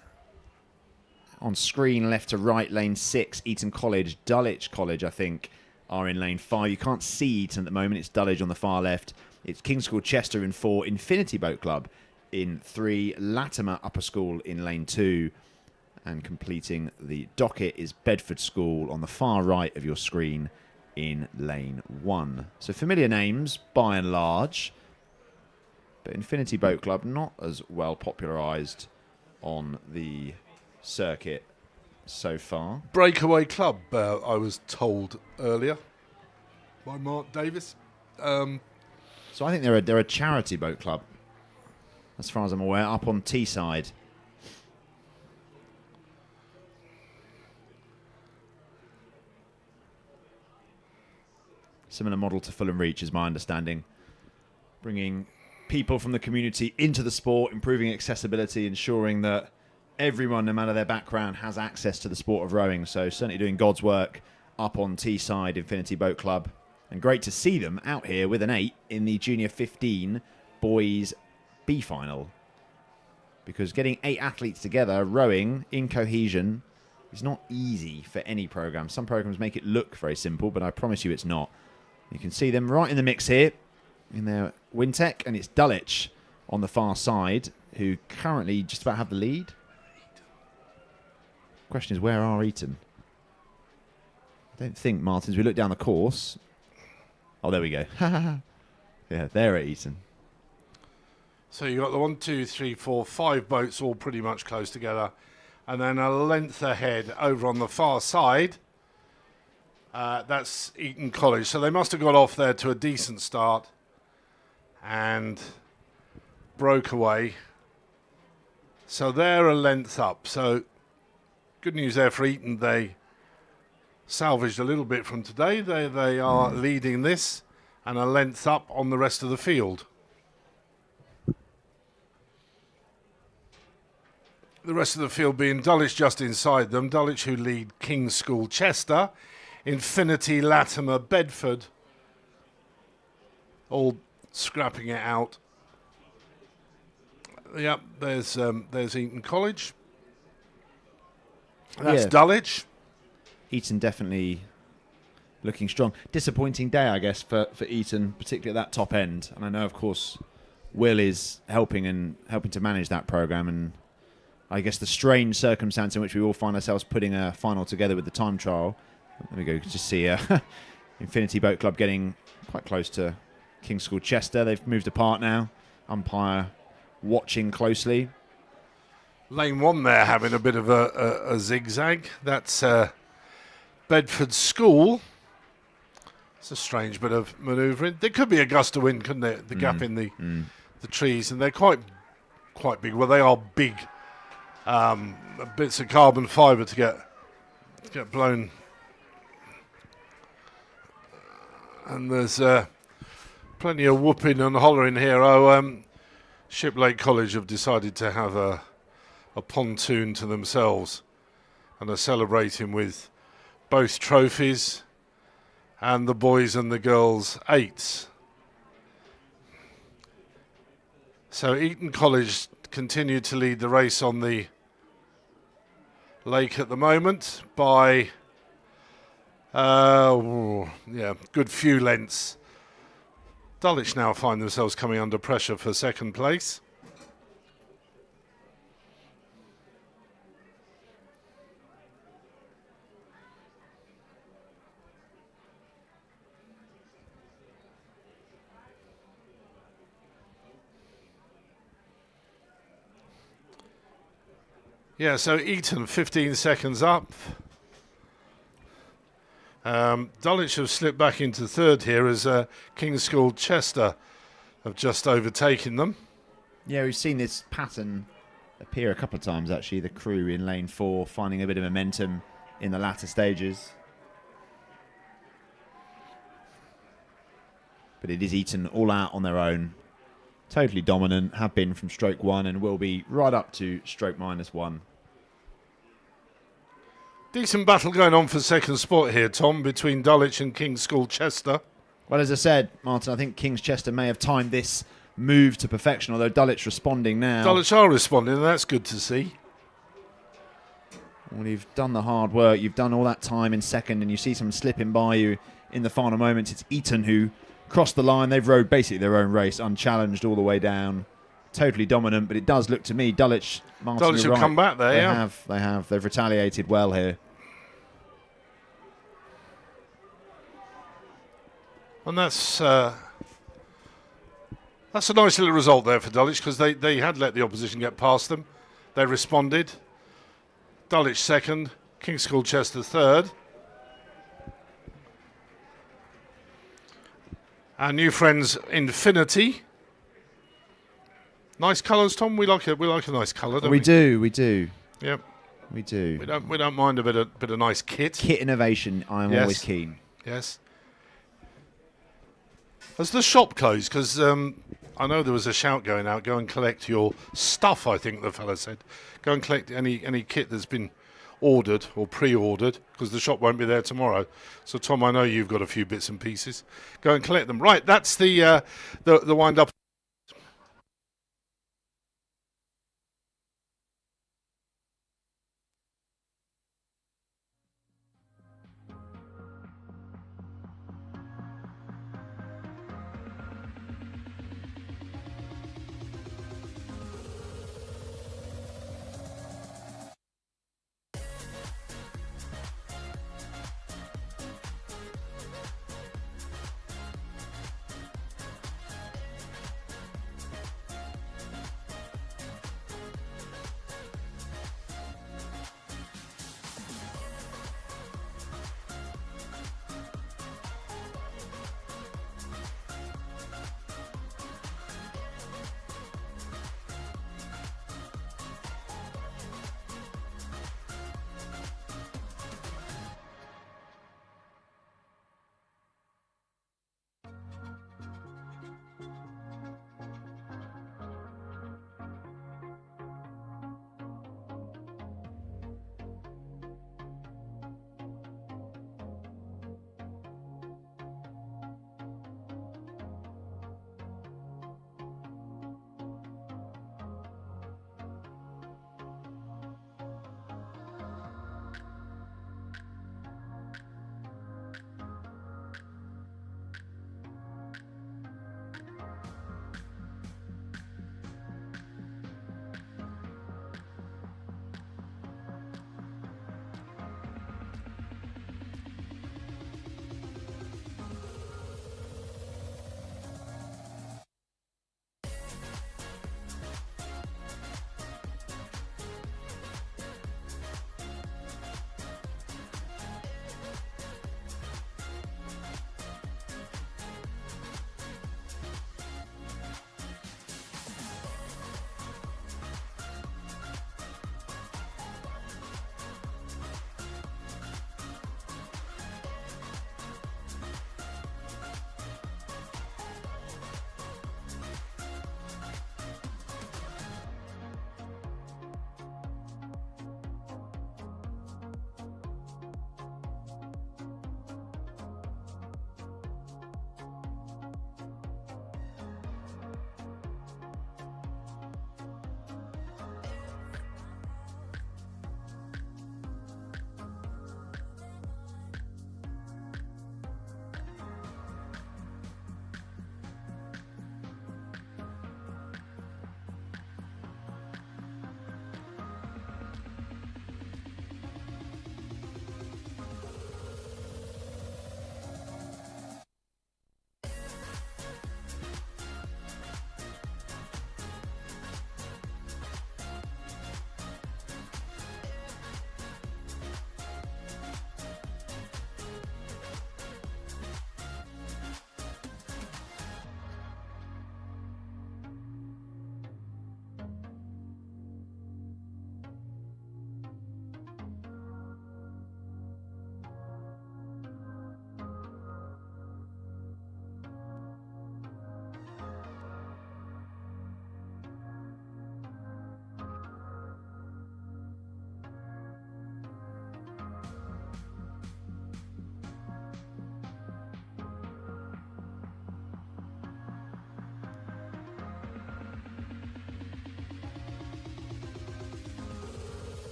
on screen left to right, lane 6, Eton College. Dulwich College, I think, are in lane 5. You can't see Eton at the moment. It's Dulwich on the far left. It's King's School Chester in 4, Infinity Boat Club in 3, Latimer Upper School in lane 2. And completing the docket is Bedford School on the far right of your screen in lane 1. So familiar names by and large, but Infinity Boat Club not as well popularised on the circuit so far. Breakaway Club, I was told earlier by Mark Davis. So I think they're a charity boat club, as far as I'm aware, up on Teesside. Similar model to Fulham Reach is my understanding. Bringing people from the community into the sport, improving accessibility, ensuring that everyone, no matter their background, has access to the sport of rowing. So certainly doing God's work up on Teesside Infinity Boat Club. And great to see them out here with an 8 in the Junior 15 Boys B Final. Because getting 8 athletes together, rowing in cohesion, is not easy for any programme. Some programmes make it look very simple, but I promise you it's not. You can see them right in the mix here in their Wintec, and it's Dulwich on the far side, who currently just about have the lead. Question is, where are Eton? I don't think, Martins. We look down the course. Oh, there we go. Yeah, they're at Eton. So you got the 1, 2, 3, 4, 5 boats all pretty much close together, and then a length ahead over on the far side. That's Eton College. So they must have got off there to a decent start and broke away. So they're a length up. So good news there for Eton. They salvaged a little bit from today. They are leading this. and a length up on the rest of the field. The rest of the field being Dulwich just inside them. Dulwich who lead King's School Chester, Infinity, Latimer, Bedford, all scrapping it out. Yep, there's Eton College. That's Dulwich. Eton definitely looking strong. Disappointing day, I guess, for Eton, particularly at that top end. And I know, of course, Will is helping to manage that programme, and I guess the strange circumstance in which we all find ourselves putting a final together with the time trial. There we go. You can just see Infinity Boat Club getting quite close to King's School Chester. They've moved apart now. Umpire watching closely. Lane 1 there having a bit of a zigzag. That's Bedford School. It's a strange bit of manoeuvring. There could be a gust of wind, couldn't there? The gap in the trees, and they're quite big. Well, they are big bits of carbon fibre to get blown. And there's plenty of whooping and hollering here. Shiplake College have decided to have a pontoon to themselves and are celebrating with both trophies and the boys and the girls' eights. So Eton College continue to lead the race on the lake at the moment by good few lengths. Dulwich now find themselves coming under pressure for second place. Yeah, so Eton 15 seconds up. Dulwich have slipped back into third here as King's School Chester have just overtaken them. Yeah, we've seen this pattern appear a couple of times, actually. The crew in lane 4 finding a bit of momentum in the latter stages. But it is Eton all out on their own. Totally dominant, have been from stroke 1 and will be right up to stroke -1. Decent battle going on for second spot here, Tom, between Dulwich and King's School Chester. Well, as I said, Martin, I think King's Chester may have timed this move to perfection, although Dulwich responding now. Dulwich are responding, and that's good to see. Well, you've done the hard work, you've done all that time in second, and you see someone slipping by you in the final moments. It's Eton who crossed the line. They've rode basically their own race, unchallenged all the way down. Totally dominant, but it does look to me, Dulwich, Martin, Dulwich you're have right. come back there, They have. They've retaliated well here. And that's a nice little result there for Dulwich, because they had let the opposition get past them. They responded. Dulwich second, King's School Chester third. Our new friends Infinity. Nice colours, Tom. We like it. We like a nice colour, don't we? We do. Yep. We do. We don't mind a bit of nice kit. Kit innovation, I'm always keen. Yes. Has the shop closed? Because I know there was a shout going out. Go and collect your stuff, I think the fella said. Go and collect any kit that's been ordered or pre-ordered, because the shop won't be there tomorrow. So, Tom, I know you've got a few bits and pieces. Go and collect them. Right, that's the wind-up.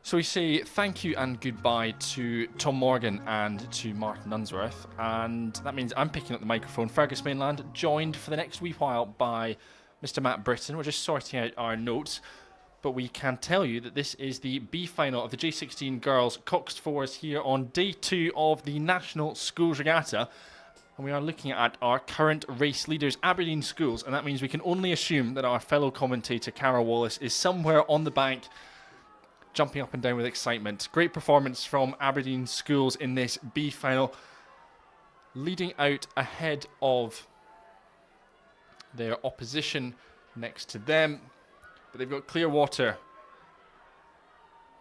So we say thank you and goodbye to Tom Morgan and to Martin Unsworth, and that means I'm picking up the microphone. Fergus Mainland, joined for the next wee while by Mr. Matt Britton. We're just sorting out our notes, but we can tell you that this is the B final of the J16 Girls Coxed Fours here on day 2 of the National Schools Regatta. And we are looking at our current race leaders, Aberdeen Schools, and that means we can only assume that our fellow commentator, Cara Wallace, is somewhere on the bank jumping up and down with excitement. Great performance from Aberdeen Schools in this B final, leading out ahead of their opposition next to them. But they've got Clearwater.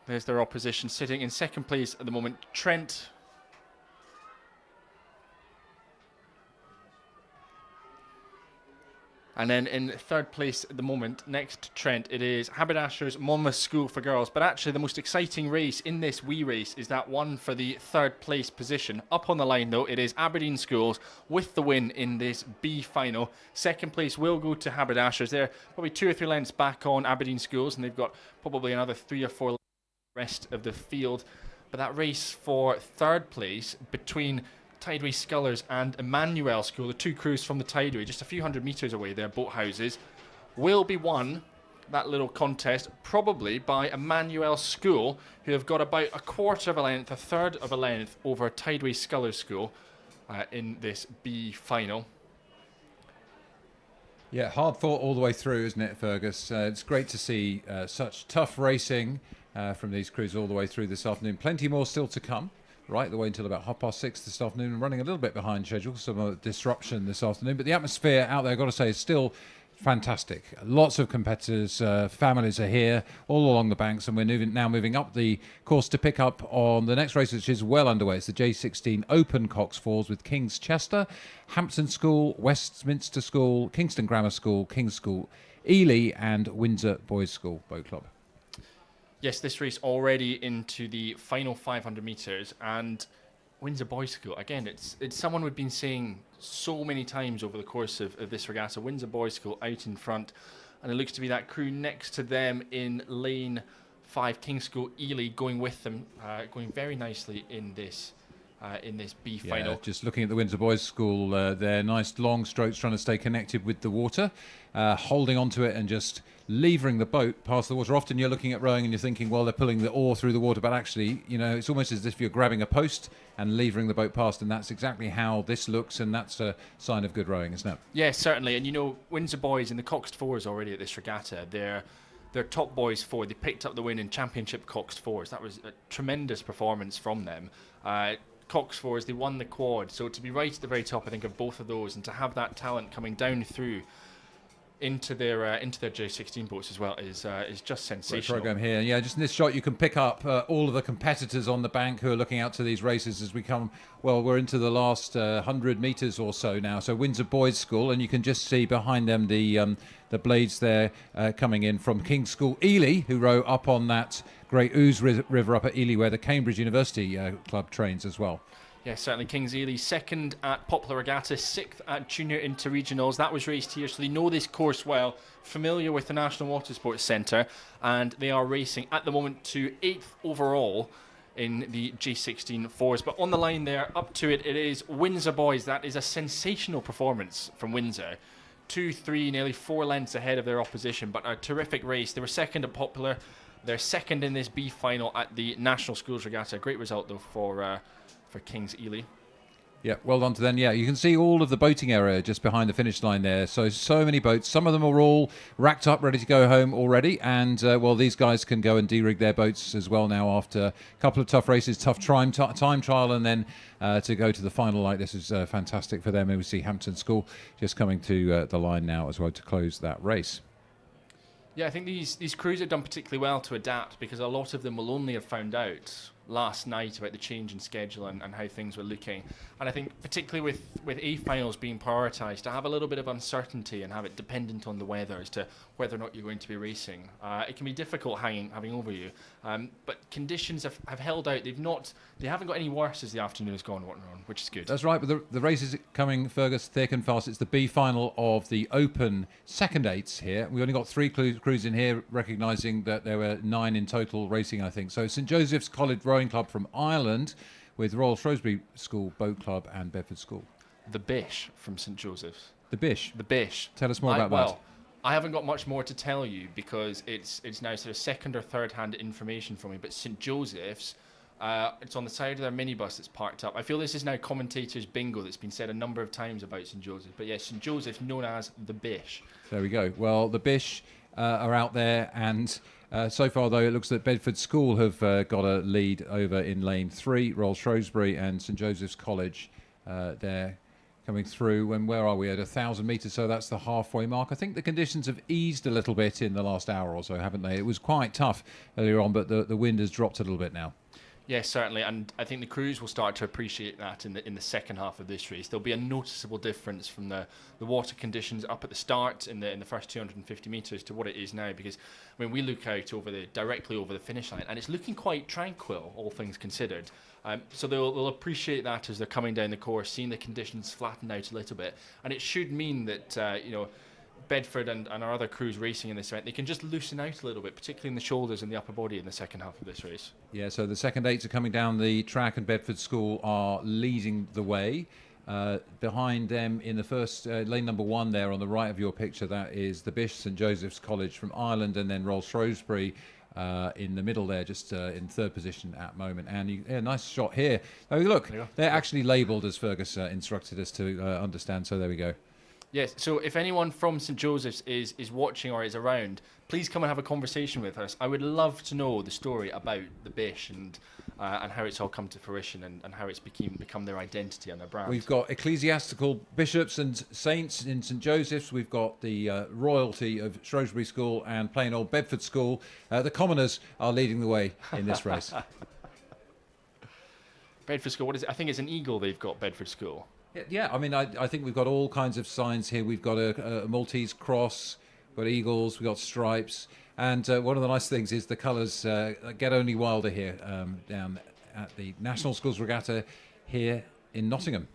There's their opposition sitting in second place at the moment. Trent. And then in third place at the moment, next to Trent, it is Haberdashers Monmouth School for girls. But actually the most exciting race in this wee race is that one for the third place position. Up on the line though, it is Aberdeen Schools with the win in this B final. Second place will go to Haberdashers. They're probably 2 or 3 lengths back on Aberdeen Schools, and they've got probably another 3 or 4 rest of the field. But that race for third place between Tideway Scullers and Emmanuel School, the 2 crews from the Tideway, just a few hundred metres away, their boat houses, will be won, that little contest, probably by Emmanuel School, who have got about a quarter of a length, a third of a length over Tideway Scullers School in this B final. Yeah, hard fought all the way through, isn't it, Fergus? It's great to see such tough racing from these crews all the way through this afternoon. Plenty more still to come. Right the way until about 6:30 this afternoon, and running a little bit behind schedule, some disruption this afternoon. But the atmosphere out there, I've got to say, is still fantastic. Lots of competitors, families are here all along the banks, and we're now moving up the course to pick up on the next race, which is well underway. It's the J16 Open Cox Fours with King's Chester, Hampton School, Westminster School, Kingston Grammar School, King's School, Ely, and Windsor Boys School Boat Club. Yes, this race already into the final 500 metres, and Windsor Boys School, again, it's someone we've been saying so many times over the course of this regatta. Windsor Boys School out in front, and it looks to be that crew next to them in lane 5, King's School Ely, going with them, going very nicely in this B final. Yeah, just looking at the Windsor Boys School, their nice long strokes trying to stay connected with the water, holding onto it and just levering the boat past the water. Often you're looking at rowing and you're thinking, well, they're pulling the oar through the water, but actually, you know, it's almost as if you're grabbing a post and levering the boat past, and that's exactly how this looks, and that's a sign of good rowing, isn't it? Yes, certainly. And you know, Windsor Boys in the Coxed Fours already at this regatta, they're top boys 4. They picked up the win in Championship Coxed Fours. That was a tremendous performance from them. Coxed Fours, they won the quad, so to be right at the very top, I think, of both of those, and to have that talent coming down through into their J16 boats as well is just sensational. Great program here. Yeah, just in this shot you can pick up all of the competitors on the bank who are looking out to these races as we come. Well, we're into the last 100 metres or so now. So Windsor Boys School, and you can just see behind them the blades there coming in from King's School Ely, who row up on that great Ouse River up at Ely, where the Cambridge University Club trains as well. Yeah, certainly. Kings Ely, 2nd at Popular Regatta, 6th at Junior Interregionals. That was raced here, so they know this course well, familiar with the National Watersports Centre, and they are racing at the moment to 8th overall in the J16 Fours. But on the line there, up to it, it is Windsor Boys. That is a sensational performance from Windsor. 2, 3, nearly 4 lengths ahead of their opposition, but a terrific race. They were 2nd at Popular. They're 2nd in this B final at the National Schools Regatta. Great result, though, for Kings Ely. Yeah, well done to them. Yeah, you can see all of the boating area just behind the finish line there. So many boats. Some of them are all racked up, ready to go home already. And, well, these guys can go and de-rig their boats as well now after a couple of tough races, tough time trial, and then to go to the final like this is fantastic for them. And we see Hampton School just coming to the line now as well to close that race. Yeah, I think these crews have done particularly well to adapt, because a lot of them will only have found out last night about the change in schedule and how things were looking. And I think particularly with A finals being prioritised, to have a little bit of uncertainty and have it dependent on the weather as to whether or not you're going to be racing, it can be difficult having over you. But conditions have held out. They haven't got any worse as the afternoon has gone on, which is good. That's right, but the race is coming, Fergus, thick and fast. It's the B final of the Open second eights here. We only got 3 crews in here, recognising that there were 9 in total racing, I think. So St Joseph's College Rowing Club from Ireland, with Royal Shrewsbury School Boat Club and Bedford School. The Bish from St Joseph's. The Bish? The Bish. Tell us more about that. I haven't got much more to tell you because it's now sort of second or third hand information from me, but St Joseph's, it's on the side of their minibus that's parked up. I feel this is now commentators bingo that's been said a number of times about St Joseph's, but yes, St Joseph's known as the Bish. There we go. Well, the Bish are out there, and so far, though, it looks that Bedford School have got a lead over in lane 3. Royal Shrewsbury and St Joseph's College there coming through. And where are we? At 1,000 metres, so that's the halfway mark. I think the conditions have eased a little bit in the last hour or so, haven't they? It was quite tough earlier on, but the wind has dropped a little bit now. Yes, certainly, and I think the crews will start to appreciate that in the second half of this race. There'll be a noticeable difference from the water conditions up at the start in the first 250 metres to what it is now, because when we look out directly over the finish line, and it's looking quite tranquil, all things considered. So they'll appreciate that as they're coming down the course, seeing the conditions flatten out a little bit, and it should mean that Bedford and our other crews racing in this event, they can just loosen out a little bit, particularly in the shoulders and the upper body in the second half of this race. Yeah, so the second eights are coming down the track and Bedford School are leading the way. Behind them in the first lane number 1 there on the right of your picture, that is the Bish St Joseph's College from Ireland, and then Royal Shrewsbury in the middle there, just in third position at the moment. And nice shot here. Oh, look, they're actually labelled as Fergus instructed us to understand, so there we go. Yes, so if anyone from St Joseph's is watching or is around, please come and have a conversation with us. I would love to know the story about the Bish and how it's all come to fruition and how it's become their identity and their brand. We've got ecclesiastical bishops and saints in St Joseph's. We've got the royalty of Shrewsbury School and plain old Bedford School. The commoners are leading the way in this race. Bedford School, what is it? I think it's an eagle they've got, Bedford School. Yeah, I mean, I think we've got all kinds of signs here. We've got a Maltese cross, we've got eagles, we've got stripes. And one of the nice things is the colours get only wilder here down at the National Schools Regatta here in Nottingham.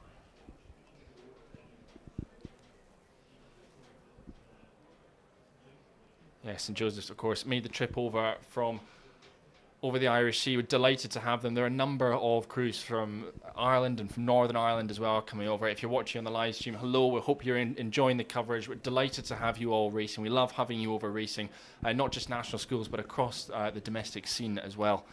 Yes, St Joseph's, of course, made the trip over the Irish Sea. We're delighted to have them. There are a number of crews from Ireland and from Northern Ireland as well coming over. If you're watching on the live stream, hello. We hope you're enjoying the coverage. We're delighted to have you all racing. We love having you over racing, not just national schools, but across the domestic scene as well.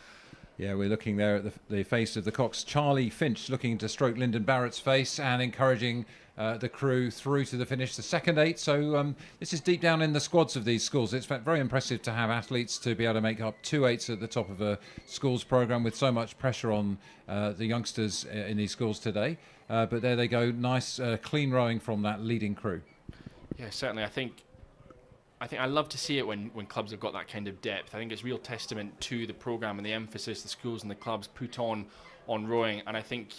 Yeah, we're looking there at the face of the Coxed. Charlie Finch looking to stroke Lyndon Barrett's face and encouraging the crew through to the finish, the second eight. So this is deep down in the squads of these schools. It's very impressive to have athletes to be able to make up 2 eights at the top of a schools programme with so much pressure on the youngsters in these schools today. But there they go, nice clean rowing from that leading crew. Yeah, certainly. I think I love to see it when clubs have got that kind of depth. I think it's real testament to the programme and the emphasis the schools and the clubs put on rowing. And I think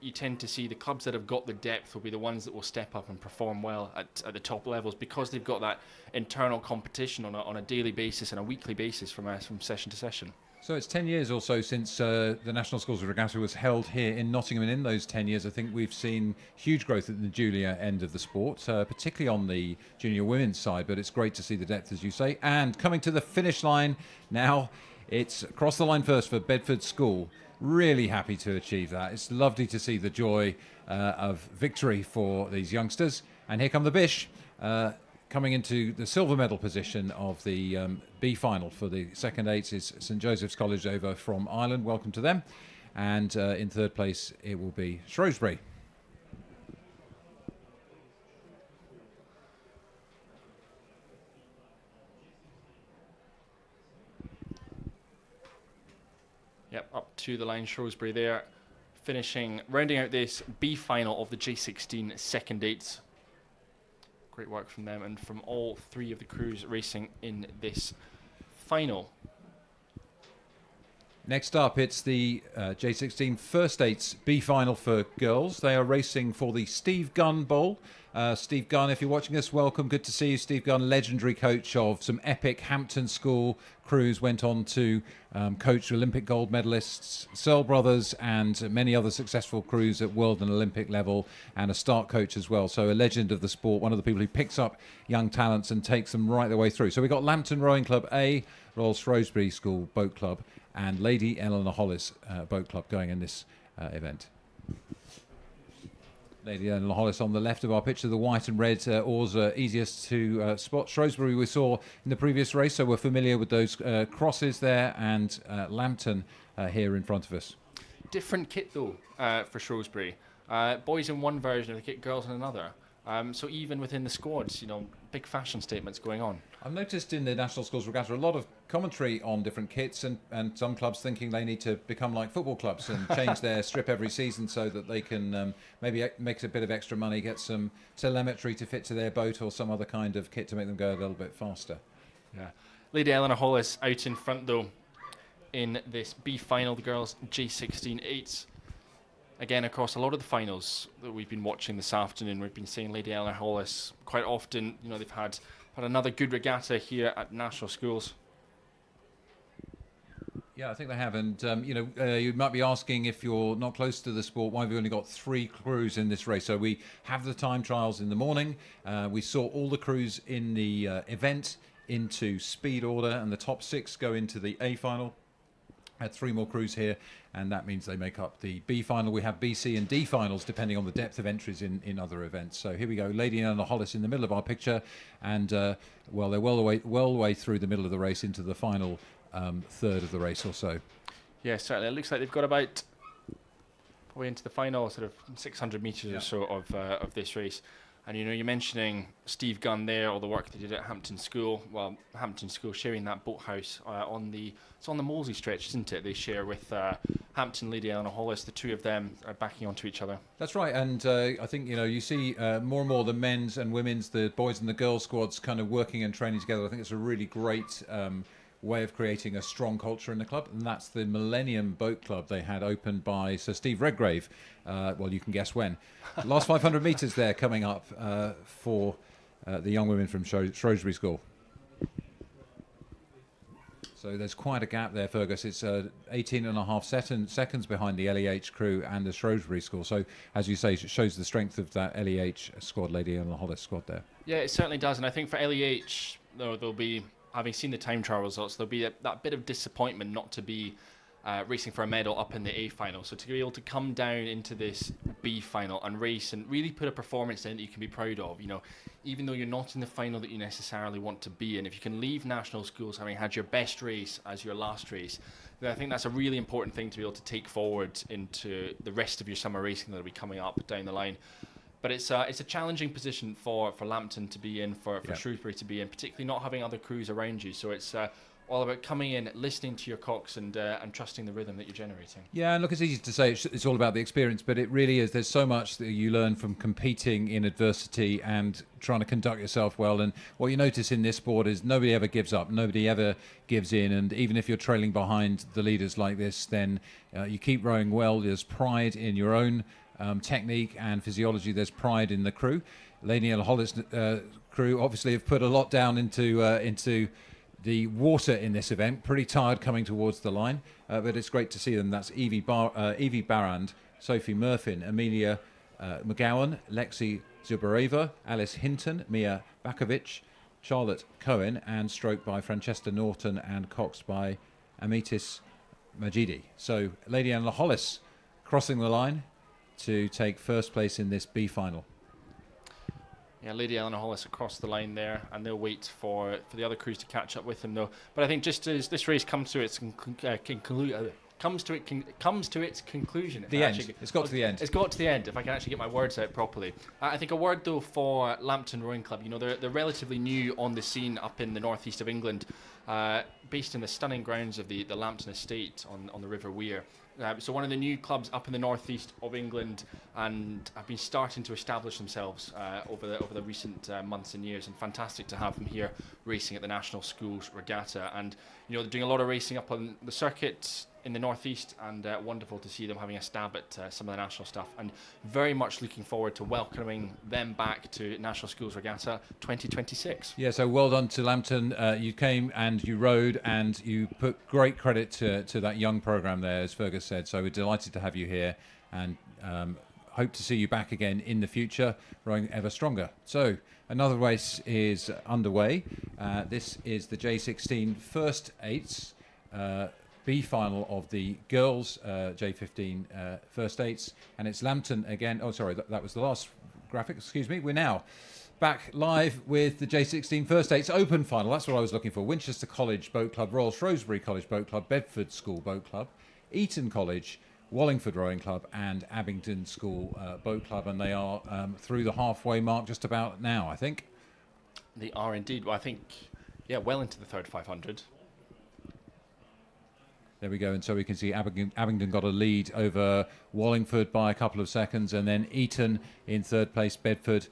you tend to see the clubs that have got the depth will be the ones that will step up and perform well at the top levels, because they've got that internal competition on a daily basis and a weekly basis from session to session. So it's 10 years or so since the National Schools Regatta was held here in Nottingham, and in those 10 years I think we've seen huge growth at the junior end of the sport, particularly on the junior women's side, but it's great to see the depth, as you say. And coming to the finish line now, it's across the line first for Bedford School. Really happy to achieve that. It's lovely to see the joy of victory for these youngsters. And here come the Bish. Coming into the silver medal position of the B final for the second eights is St Joseph's College over from Ireland. Welcome to them. And in third place it will be Shrewsbury. Yep, up to the line, Shrewsbury there, rounding out this B final of the J16 second eights. Great work from them and from all 3 of the crews racing in this final. Next up, it's the J16 First Eights B Final for girls. They are racing for the Steve Gunn Bowl. Steve Gunn, if you're watching us, welcome. Good to see you. Steve Gunn, legendary coach of some epic Hampton School crews, went on to coach Olympic gold medalists, Searle Brothers, and many other successful crews at world and Olympic level, and a start coach as well. So a legend of the sport, one of the people who picks up young talents and takes them right the way through. So we've got Lambton Rowing Club A, Royal Shrewsbury School Boat Club, and Lady Eleanor Hollis Boat Club going in this event. Lady Eleanor Hollis on the left of our picture. The white and red oars are easiest to spot. Shrewsbury we saw in the previous race, so we're familiar with those crosses there, and Lambton here in front of us. Different kit though for Shrewsbury. Boys in one version of the kit, girls in another. So even within the squads, big fashion statements going on. I've noticed in the National Schools Regatta a lot of commentary on different kits, and some clubs thinking they need to become like football clubs and change their strip every season so that they can maybe make a bit of extra money, get some telemetry to fit to their boat or some other kind of kit to make them go a little bit faster. Yeah. Lady Eleanor Hollis out in front though in this B final, the girls J16 Eights. Again, across a lot of the finals that we've been watching this afternoon, we've been seeing Lady Eleanor Hollis quite often. They've had another good regatta here at National Schools. Yeah, I think they have. And, you might be asking, if you're not close to the sport, why have we only got 3 crews in this race? So we have the time trials in the morning. We saw all the crews in the event into speed order, and the top 6 go into the A final. Had 3 more crews here, and that means they make up the B final. We have B, C and D finals depending on the depth of entries in other events. So here we go, Lady Eleanor Hollis in the middle of our picture, and they're well away through the middle of the race into the final third of the race or so. Yeah, certainly. It looks like they've got about probably into the final sort of 600 metres or so of this race. And you're mentioning Steve Gunn there, all the work they did at Hampton School. Well, Hampton School sharing that boathouse on the Molesey stretch, isn't it? They share with Hampton, Lady Eleanor Hollis. The two of them are backing onto each other. That's right, and I think you see more and more the men's and women's, the boys and the girls squads kind of working and training together. I think it's a really great way of creating a strong culture in the club, and that's the Millennium Boat Club they had opened by Sir Steve Redgrave. Well, you can guess when. Last 500 metres there coming up for the young women from Shrewsbury School. So there's quite a gap there, Fergus. It's 18.5 seconds behind the LEH crew and the Shrewsbury School. So, as you say, it shows the strength of that LEH squad, Lady Eleanor Hollis squad there. Yeah, it certainly does. And I think for LEH, there'll be, having seen the time trial results, there'll be that bit of disappointment not to be racing for a medal up in the A final. So to be able to come down into this B final and race and really put a performance in that you can be proud of, even though you're not in the final that you necessarily want to be in, if you can leave National Schools having had your best race as your last race, then I think that's a really important thing to be able to take forward into the rest of your summer racing that'll be coming up down the line. But it's a challenging position for Lambton to be in, for Shrewsbury to be in, particularly not having other crews around you. So it's all about coming in, listening to your cocks, and trusting the rhythm that you're generating. Yeah, and look, it's easy to say it's all about the experience, but it really is. There's so much that you learn from competing in adversity and trying to conduct yourself well. And what you notice in this sport is nobody ever gives up, nobody ever gives in. And even if you're trailing behind the leaders like this, then you keep rowing well. There's pride in your own technique and physiology. There's pride in the crew. Lady Eleanor Hollis crew obviously have put a lot down into the water in this event. Pretty tired coming towards the line, but it's great to see them. That's Evie Barrand, Sophie Murfin, Amelia McGowan, Lexi Zubareva, Alice Hinton, Mia Bakovic, Charlotte Cohen, and stroke by Francesca Norton and Coxed by Amitis Majidi. So Lady Eleanor Hollis crossing the line to take first place in this B final. Yeah, Lady Eleanor Hollis across the line there, and they'll wait for the other crews to catch up with them, though. But I think just as this race comes to its conclusion, The end. It's got to the end. It's got to the end, if I can actually get my words out properly. I think a word, though, for Lambton Rowing Club. They're relatively new on the scene up in the northeast of England, based in the stunning grounds of the Lambton Estate on the River Wear. So one of the new clubs up in the northeast of England, and have been starting to establish themselves over the recent months and years, and fantastic to have them here racing at the National Schools Regatta. And they're doing a lot of racing up on the circuit in the northeast, and wonderful to see them having a stab at some of the national stuff, and very much looking forward to welcoming them back to National Schools Regatta 2026. Yeah, so well done to Lambton. You came and you rode and you put great credit to that young programme there, as Fergus said. So we're delighted to have you here, and hope to see you back again in the future, rowing ever stronger. So another race is underway. This is the J16 First Eights, B final of the girls J15 First Eights, and it's Lambton again. Oh, sorry, that was the last graphic. Excuse me. We're now back live with the J16 First Eights Open Final. That's what I was looking for. Winchester College Boat Club, Royal Shrewsbury College Boat Club, Bedford School Boat Club, Eton College, Wallingford Rowing Club, and Abingdon School Boat Club, and they are through the halfway mark just about now, I think. They are indeed. Well, I think, yeah, well into the third 500. There we go, and so we can see Abingdon got a lead over Wallingford by a couple of seconds, and then Eton in third place, Bedford,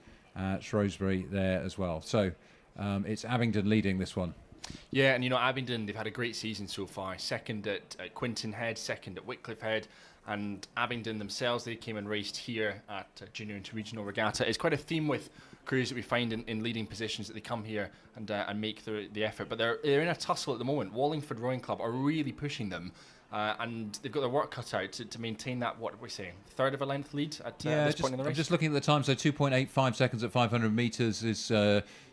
Shrewsbury there as well. So it's Abingdon leading this one. Yeah, and Abingdon, they've had a great season so far. Second at Quinton Head, second at Wycliffe Head, and Abingdon themselves, they came and raced here at Junior Interregional Regatta. It's quite a theme with crews that we find in leading positions that they come here and make the effort. But they're in a tussle at the moment. Wallingford Rowing Club are really pushing them. And they've got their work cut out to maintain that, what we're saying, third of a length lead at this point in the race. I'm just looking at the time, so 2.85 seconds at 500 metres is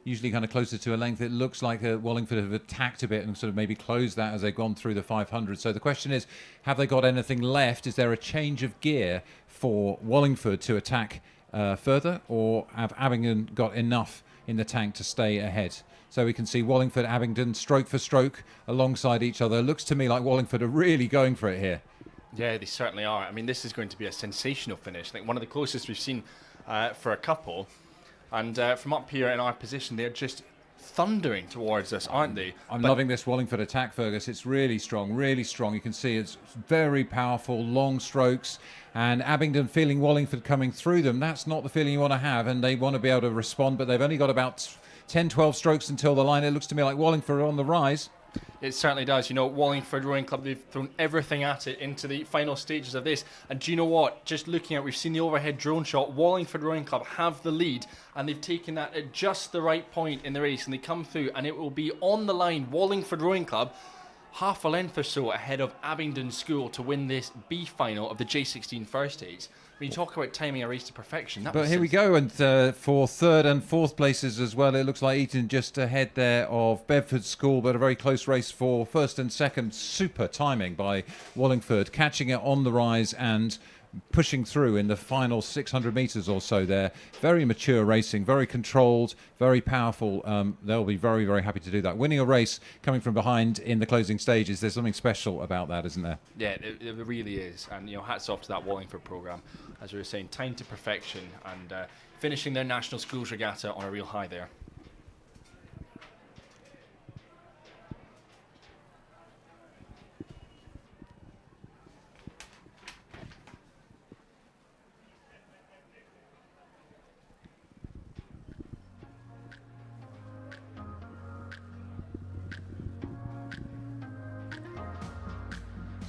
usually kind of closer to a length. It looks like Wallingford have attacked a bit and sort of maybe closed that as they've gone through the 500. So the question is, have they got anything left? Is there a change of gear for Wallingford to attack further, or have Abingdon got enough in the tank to stay ahead? So we can see Wallingford, Abingdon, stroke for stroke, alongside each other. Looks to me like Wallingford are really going for it here. Yeah, they certainly are. I mean, this is going to be a sensational finish. I think one of the closest we've seen for a couple. And from up here in our position, they're just thundering towards us, aren't they? I'm loving this Wallingford attack, Fergus. It's really strong, really strong. You can see it's very powerful, long strokes. And Abingdon feeling Wallingford coming through them. That's not the feeling you want to have. And they want to be able to respond, but they've only got about 10, 12 strokes until the line. It looks to me like Wallingford are on the rise. It certainly does. Wallingford Rowing Club, they've thrown everything at it into the final stages of this. And do you know what? Just looking at, we've seen the overhead drone shot. Wallingford Rowing Club have the lead, and they've taken that at just the right point in the race, and they come through, and it will be on the line. Wallingford Rowing Club, half a length or so ahead of Abingdon School to win this B final of the J16 First Eights. When you talk about timing a race to perfection, but here we go, and for third and fourth places as well, it looks like Eton just ahead there of Bedford School, but a very close race for first and second. Super timing by Wallingford, catching it on the rise and pushing through in the final 600 metres or so there. Very mature racing, very controlled, very powerful. They'll be very, very happy to do that. Winning a race coming from behind in the closing stages, there's something special about that, isn't there? Yeah, it really is. And, hats off to that Wallingford programme. As we were saying, time to perfection, and finishing their National Schools Regatta on a real high there.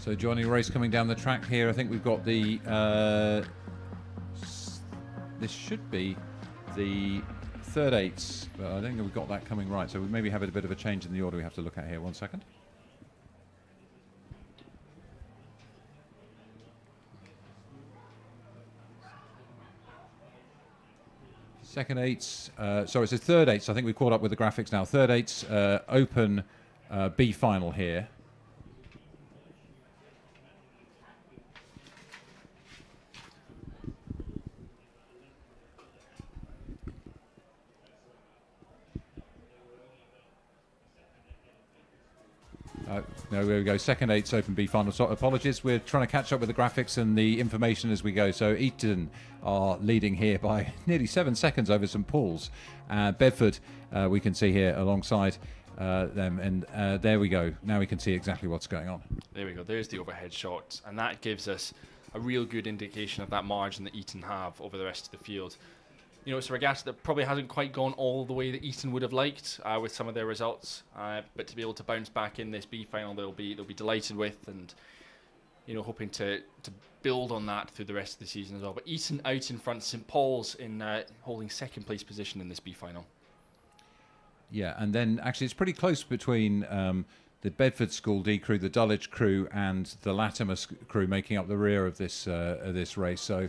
So joining a race coming down the track here, I think we've got the this should be the third eights, but I don't think we've got that coming right, so we maybe have a bit of a change in the order we have to look at here. 1 second. Second eights, sorry, it's the third eights. I think we've caught up with the graphics now. Third eights, open B final here. No, there we go. Second eights open B final. So apologies, we're trying to catch up with the graphics and the information as we go. So Eton are leading here by nearly 7 seconds over St Paul's. Bedford, we can see here alongside them, and there we go. Now we can see exactly what's going on. There we go. There's the overhead shot, and that gives us a real good indication of that margin that Eton have over the rest of the field. It's a regatta that probably hasn't quite gone all the way that Eton would have liked with some of their results, but to be able to bounce back in this B final, they'll be delighted with. And hoping to build on that through the rest of the season as well. But Eton out in front, St Paul's in holding second place position in this B final. Yeah, and then actually it's pretty close between the Bedford School D crew, the Dulwich crew, and the Latimer crew making up the rear of this race. So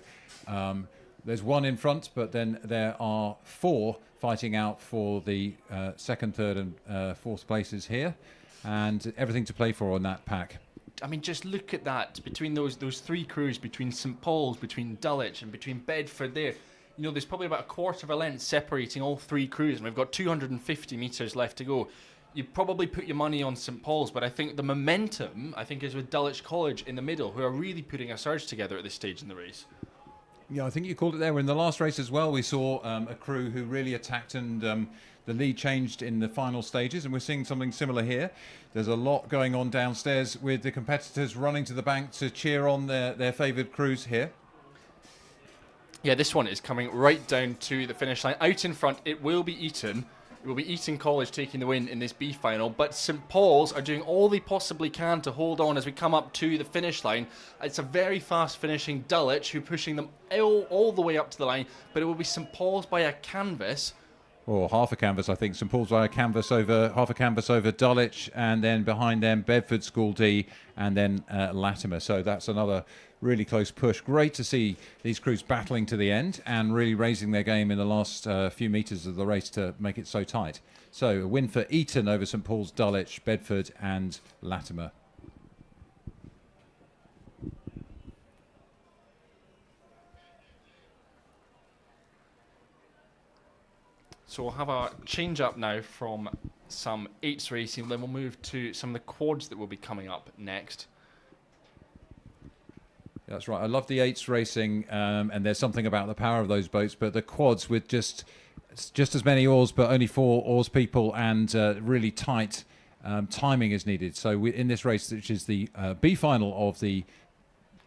there's one in front, but then there are four fighting out for the second, third, and fourth places here, and everything to play for on that pack. I mean, just look at that between those three crews, between St Paul's, between Dulwich, and between Bedford. There, there's probably about a quarter of a length separating all three crews, and we've got 250 metres left to go. You probably put your money on St Paul's, but I think the momentum, is with Dulwich College in the middle, who are really putting a surge together at this stage in the race. Yeah, I think you called it there. In the last race as well, we saw a crew who really attacked, and the lead changed in the final stages, and we're seeing something similar here. There's a lot going on downstairs with the competitors running to the bank to cheer on their favoured crews here. Yeah, this one is coming right down to the finish line. Out in front, it will be Eton. It will be Eton College taking the win in this B final, but St Paul's are doing all they possibly can to hold on as we come up to the finish line. It's a very fast finishing Dulwich who are pushing them all the way up to the line, but it will be St Paul's by a canvas. Or half a canvas, I think. St Paul's by half a canvas over Dulwich, and then behind them Bedford School D, and then Latimer. So that's another really close push. Great to see these crews battling to the end and really raising their game in the last few metres of the race to make it so tight. So a win for Eton over St Paul's, Dulwich, Bedford and Latimer. So we'll have a change up now from some eights racing, then we'll move to some of the quads that will be coming up next. That's right. I love the eights racing, and there's something about the power of those boats. But the quads with just as many oars, but only 4 oars people, and really tight timing is needed. So in this race, which is the B final of the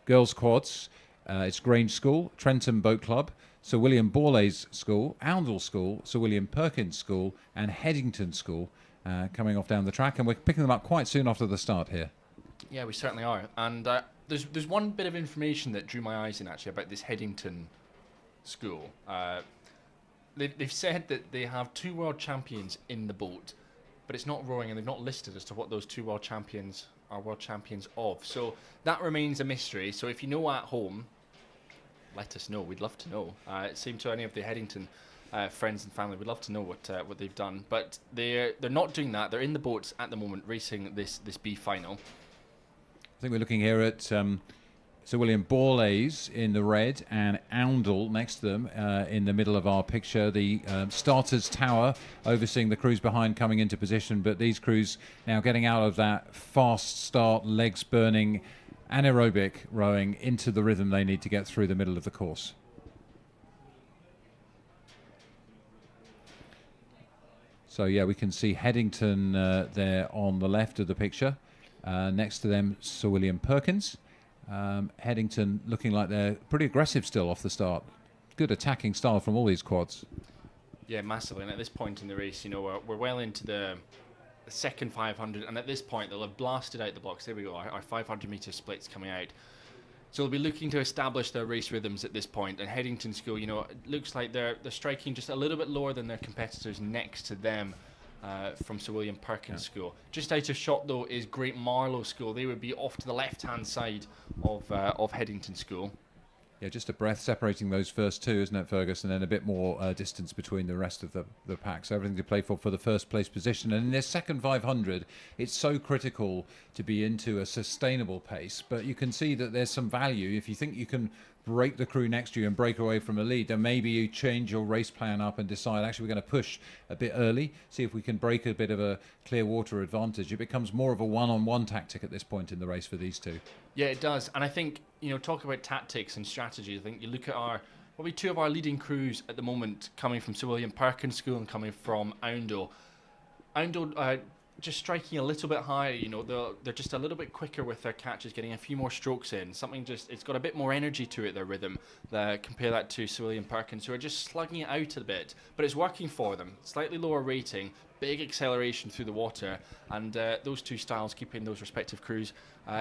girls' quads, it's Grange School, Trenton Boat Club, Sir William Borlase School, Oundle School, Sir William Perkins School, and Headington School coming off down the track, and we're picking them up quite soon after the start here. Yeah, we certainly are, and. There's one bit of information that drew my eyes in actually about this Headington school. They've said that they have 2 world champions in the boat, but it's not rowing, and they've not listed as to what those 2 world champions are world champions of. So that remains a mystery. So if you know at home, let us know. We'd love to know. Same to any of the Headington friends and family. We'd love to know what they've done. But they're not doing that. They're in the boats at the moment racing this B final. I think we're looking here at Sir William Borlase in the red and Oundle next to them in the middle of our picture. The starters tower overseeing the crews behind coming into position, but these crews now getting out of that fast start, legs burning, anaerobic rowing into the rhythm they need to get through the middle of the course. So yeah, we can see Headington there on the left of the picture. Next to them, Sir William Perkins. Headington looking like they're pretty aggressive still off the start. Good attacking style from all these quads. Yeah, massively. And at this point in the race, we're well into the second 500, and at this point they'll have blasted out the blocks. There we go, our 500 metre splits coming out. So they'll be looking to establish their race rhythms at this point. And Headington School, it looks like they're striking just a little bit lower than their competitors next to them. From Sir William Perkins School. Just out of shot though is Great Marlow School. They would be off to the left-hand side of Headington School. Yeah, just a breath separating those first 2, isn't it, Fergus? And then a bit more distance between the rest of the pack. So everything to play for the first place position. And in this second 500, it's so critical to be into a sustainable pace. But you can see that there's some value. If you think you can break the crew next to you and break away from a lead, then maybe you change your race plan up and decide, actually, we're going to push a bit early, see if we can break a bit of a clear water advantage. It becomes more of a one-on-one tactic at this point in the race for these 2. Yeah, it does. And I think, talk about tactics and strategy. I think you look at probably 2 of our leading crews at the moment coming from Sir William Perkins School and coming from Oundle. Oundle just striking a little bit higher, they're just a little bit quicker with their catches, getting a few more strokes in. It's got a bit more energy to it, their rhythm. Compare that to Sir William Perkins, who are just slugging it out a bit, but it's working for them. Slightly lower rating, big acceleration through the water, and those two styles keeping those respective crews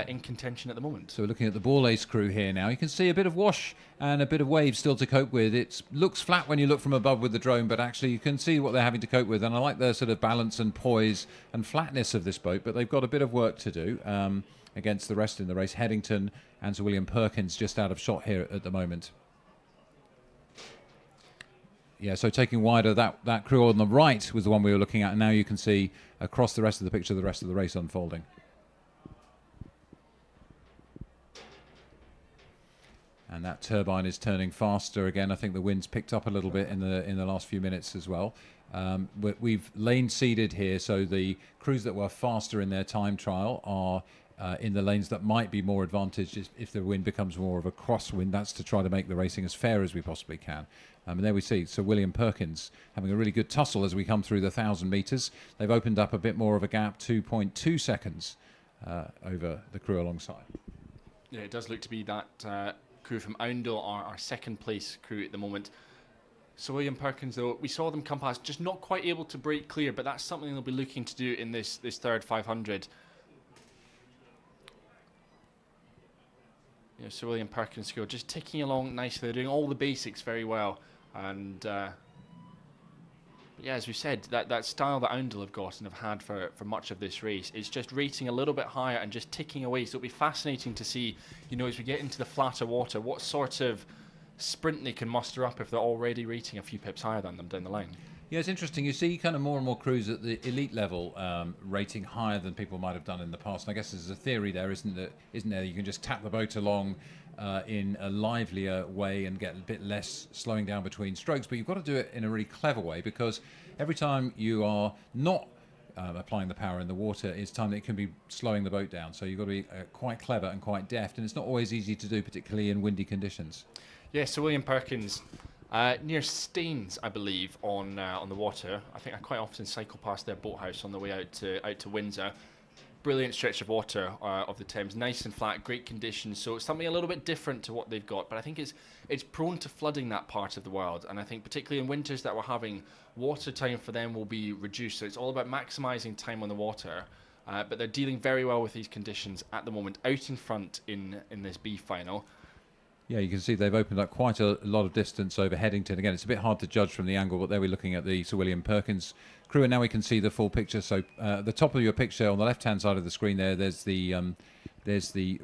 in contention at the moment. So we're looking at the ball ace crew here now. You can see a bit of wash and a bit of wave still to cope with. It looks flat when you look from above with the drone, but actually you can see what they're having to cope with. And I like the sort of balance and poise and flatness of this boat, but they've got a bit of work to do against the rest in the race. Headington and Sir William Perkins just out of shot here at the moment. Yeah, so taking wider, that crew on the right was the one we were looking at, and now you can see across the rest of the picture the rest of the race unfolding. And that turbine is turning faster again. I think the wind's picked up a little bit in the last few minutes as well. We've lane seeded here, so the crews that were faster in their time trial are in the lanes that might be more advantaged if the wind becomes more of a crosswind. That's to try to make the racing as fair as we possibly can. And there we see Sir William Perkins having a really good tussle as we come through the 1,000 metres. They've opened up a bit more of a gap, 2.2 seconds over the crew alongside. Yeah, it does look to be that crew from Oundle, our second place crew at the moment. Sir William Perkins, though, we saw them come past, just not quite able to break clear, but that's something they'll be looking to do in this third 500. You know, Sir William Perkins' Scull just ticking along nicely. They're doing all the basics very well. And but yeah, as we said, that style that Oundle have got and have had for much of this race, it's just rating a little bit higher and just ticking away. So it'll be fascinating to see, you know, as we get into the flatter water, what sort of sprint they can muster up if they're already rating a few pips higher than them down the line. Yeah, it's interesting. You see kind of more and more crews at the elite level rating higher than people might have done in the past. And I guess there's a theory there, isn't there? You can just tap the boat along in a livelier way and get a bit less slowing down between strokes. But you've got to do it in a really clever way, because every time you are not applying the power in the water, it's time that it can be slowing the boat down. So you've got to be quite clever and quite deft. And it's not always easy to do, particularly in windy conditions. Yeah, so William Perkins, near Staines, I believe, on the water. I think I quite often cycle past their boathouse on the way out to Windsor. Brilliant stretch of water of the Thames, nice and flat, great conditions. So it's something a little bit different to what they've got, but I think it's prone to flooding that part of the world. And I think particularly in winters that we're having, water time for them will be reduced. So it's all about maximising time on the water. But they're dealing very well with these conditions at the moment, out in front in this B final. Yeah, you can see they've opened up quite a lot of distance over Headington. Again, it's a bit hard to judge from the angle, but there we're looking at the Sir William Perkins crew, and now we can see the full picture. So the top of your picture on the left-hand side of the screen there's the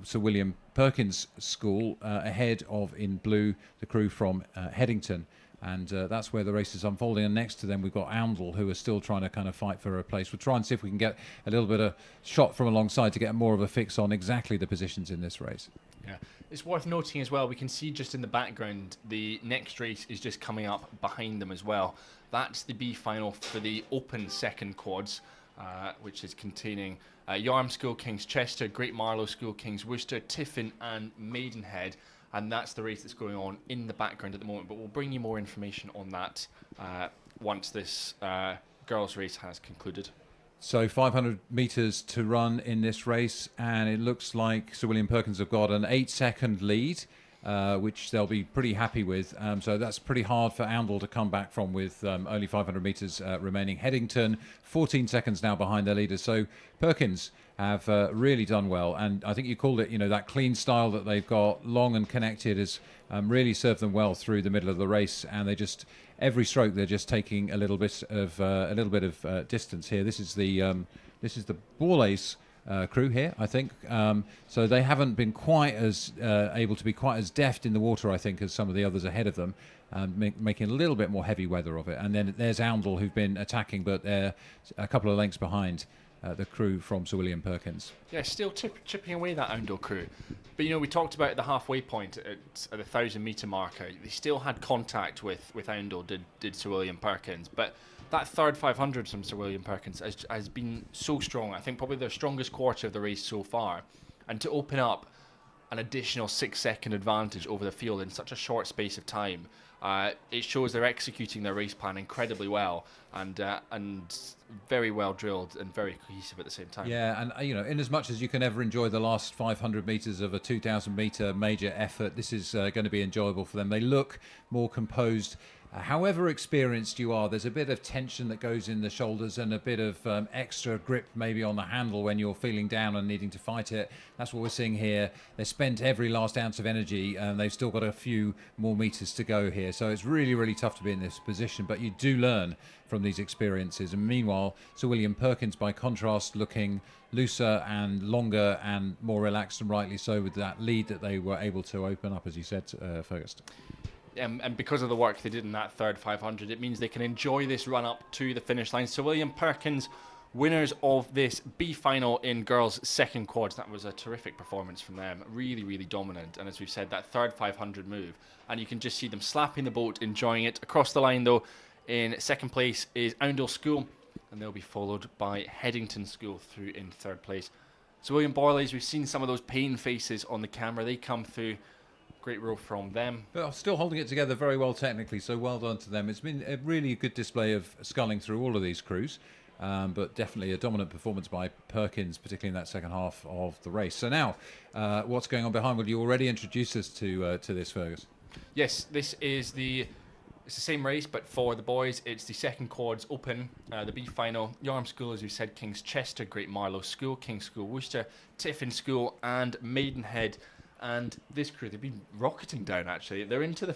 Sir William Perkins School ahead of, in blue, the crew from Headington. And that's where the race is unfolding. And next to them, we've got Oundle, who are still trying to kind of fight for a place. We'll try and see if we can get a little bit of shot from alongside to get more of a fix on exactly the positions in this race. Yeah, it's worth noting as well, we can see just in the background, the next race is just coming up behind them as well. That's the B final for the open second quads, which is containing Yarm School, King's Chester, Great Marlow School, King's Worcester, Tiffin and Maidenhead. And that's the race that's going on in the background at the moment. But we'll bring you more information on that once this girls' race has concluded. So 500 metres to run in this race, and it looks like Sir William Perkins have got an 8-second lead, which they'll be pretty happy with. So that's pretty hard for Oundle to come back from with only 500 metres remaining. Headington, 14 seconds now behind their leaders. So Perkins have really done well, and I think you called it, you know, that clean style that they've got, long and connected, has really served them well through the middle of the race, and they just, every stroke they're just taking a little bit of distance here. This is the ball ace crew here, I think. So they haven't been quite as able to be quite as deft in the water, I think, as some of the others ahead of them, making a little bit more heavy weather of it. And then there's Oundle, who've been attacking, but they're a couple of lengths behind the crew from Sir William Perkins. Yeah, still chipping away that Oundle crew. But, you know, we talked about the halfway point at the 1,000-metre marker. They still had contact with Oundle, did Sir William Perkins. But that third 500 from Sir William Perkins has been so strong. I think probably their strongest quarter of the race so far. And to open up an additional 6-second advantage over the field in such a short space of time, it shows they're executing their race plan incredibly well and very well drilled and very cohesive at the same time. Yeah, and you know, in as much as you can ever enjoy the last 500 metres of a 2,000 metre major effort, this is going to be enjoyable for them. They look more composed. However experienced you are, there's a bit of tension that goes in the shoulders and a bit of extra grip maybe on the handle when you're feeling down and needing to fight it. That's what we're seeing here. They spent every last ounce of energy and they've still got a few more meters to go here. So it's really, really tough to be in this position, but you do learn from these experiences. And meanwhile, Sir William Perkins, by contrast, looking looser and longer and more relaxed, and rightly so, with that lead that they were able to open up, as you said, Fergus. And because of the work they did in that third 500, it means they can enjoy this run up to the finish line. So William Perkins, winners of this B final in girls' second quads. That was a terrific performance from them. Really, really dominant. And as we've said, that third 500 move. And you can just see them slapping the boat, enjoying it. Across the line, though, in second place is Oundle School. And they'll be followed by Headington School through in third place. So William Borleys, we've seen some of those pain faces on the camera. They come through. Great row from them. But still holding it together very well technically, so well done to them. It's been a really good display of sculling through all of these crews, but definitely a dominant performance by Perkins, particularly in that second half of the race. So now, what's going on behind? Will you already introduce us to this, Fergus? Yes, it's the same race, but for the boys, it's the second quads open, the B final. Yarm School, as we said, King's Chester, Great Marlow School, King's School Worcester, Tiffin School, and Maidenhead. And this crew, they've been rocketing down, actually. They're into the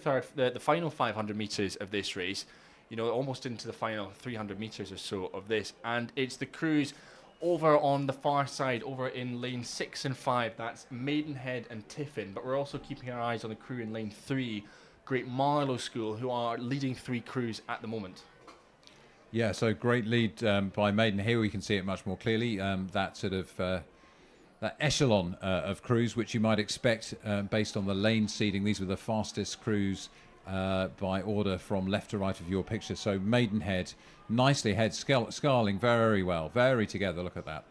final 500 metres of this race, you know, almost into the final 300 metres or so of this. And it's the crews over on the far side, over in lane 6 and 5. That's Maidenhead and Tiffin. But we're also keeping our eyes on the crew in lane 3, Great Marlow School, who are leading 3 crews at the moment. Yeah, so great lead by Maidenhead. Here we can see it much more clearly. That sort of... that echelon of crews, which you might expect based on the lane seeding. These were the fastest crews by order from left to right of your picture. So Maidenhead, nicely ahead, scarling very well, very together. Look at that.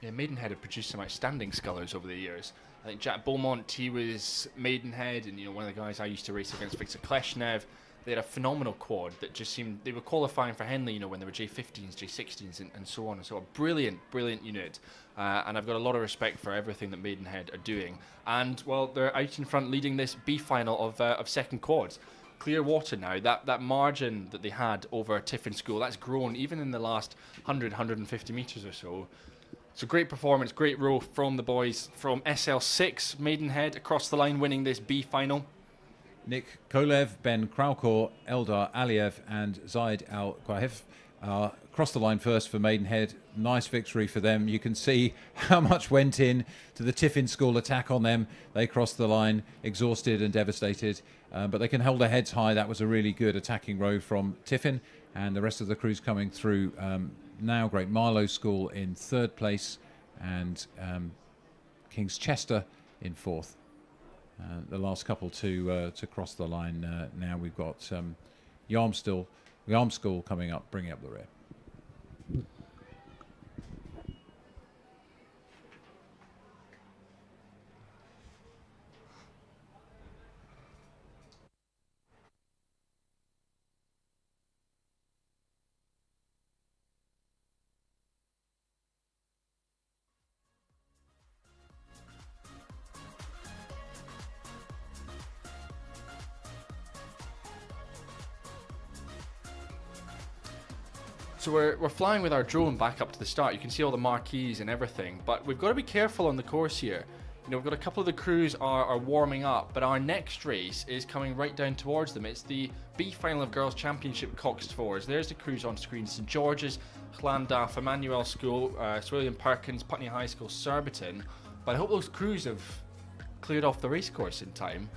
Yeah, Maidenhead have produced some outstanding scullers over the years. I think Jack Beaumont, he was Maidenhead, and one of the guys I used to race against, Victor Kleshnev. They had a phenomenal quad that just seemed... They were qualifying for Henley, when they were J15s, J16s, and so on and so on. Brilliant, brilliant unit. And I've got a lot of respect for everything that Maidenhead are doing. And, well, they're out in front leading this B final of second quads. Clear water now. That margin that they had over Tiffin School, that's grown even in the last 100, 150 metres or so. So great performance, great row from the boys from SL6, Maidenhead, across the line winning this B final. Nick Kolev, Ben Kraukor, Eldar Aliev and Zaid Al-Qahev crossed the line first for Maidenhead. Nice victory for them. You can see how much went in to the Tiffin School attack on them. They crossed the line exhausted and devastated, but they can hold their heads high. That was a really good attacking row from Tiffin, and the rest of the crews coming through now. Great Marlow School in third place and King's Chester in fourth. The last couple to cross the line now. We've got Yarm School coming up, bringing up the rear. So we're flying with our drone back up to the start. You can see all the marquees and everything, but we've got to be careful on the course here. We've got a couple of the crews are warming up, but our next race is coming right down towards them. It's the B final of Girls Championship Coxed Fours. There's the crews on screen: St George's, Llandaff, Emmanuel School, Sir William Perkins, Putney High School, Surbiton. But I hope those crews have cleared off the racecourse in time.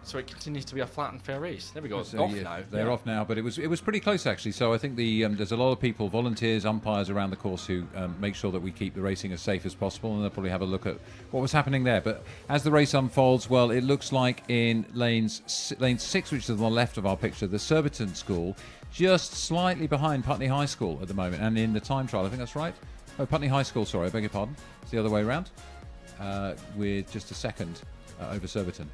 So it continues to be a flat and fair race. There we go. So, off now. They're off now, but it was pretty close actually. So I think there's a lot of people, volunteers, umpires around the course who make sure that we keep the racing as safe as possible, and they'll probably have a look at what was happening there. But as the race unfolds, well, it looks like in lane 6, which is on the left of our picture, the Surbiton School, just slightly behind Putney High School at the moment, and in the time trial, I think that's right. Oh, Putney High School, sorry, I beg your pardon. It's the other way around, with just a second over Surbiton.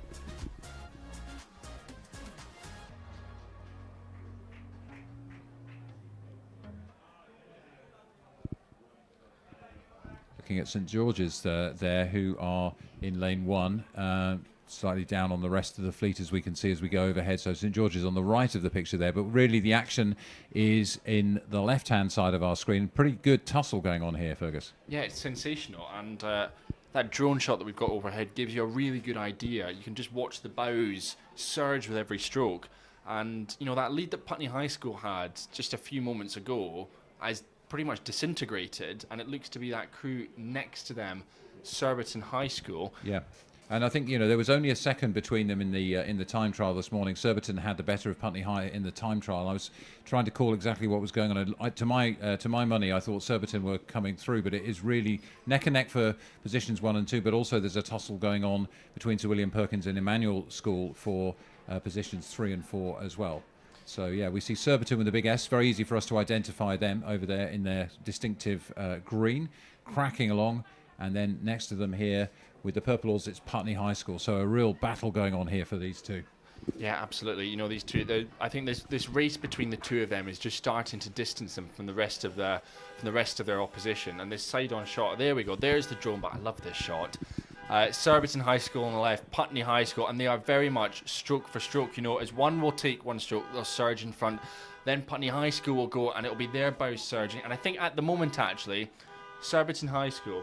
Looking at St George's there, who are in lane 1. slightly down on the rest of the fleet, as we can see as we go overhead. So St George's on the right of the picture there, but really the action is in the left-hand side of our screen. Pretty good tussle going on here, Fergus. Yeah, it's sensational, and that drone shot that we've got overhead gives you a really good idea. You can just watch the bows surge with every stroke, and you know that lead that Putney High School had just a few moments ago has pretty much disintegrated, and it looks to be that crew next to them, Surbiton High School. Yeah. And I think, you know, there was only a second between them in the time trial this morning. Surbiton had the better of Putney High in the time trial. I was trying to call exactly what was going on. To my money, I thought Surbiton were coming through, but it is really neck and neck for positions 1 and 2. But also there's a tussle going on between Sir William Perkins and Emmanuel School for positions 3 and 4 as well. So yeah, we see Surbiton with a big S. Very easy for us to identify them over there in their distinctive green, cracking along, and then next to them here, with the purple oars, it's Putney High School. So a real battle going on here for these two. Yeah, absolutely. You know, these two. I think this race between the two of them is just starting to distance them from the rest of their opposition. And this side-on shot, there we go. There's the drone, but I love this shot. Surbiton High School on the left, Putney High School, and they are very much stroke for stroke. You know, as one will take one stroke, they'll surge in front. Then Putney High School will go, and it'll be their bows surging. And I think at the moment, actually, Surbiton High School.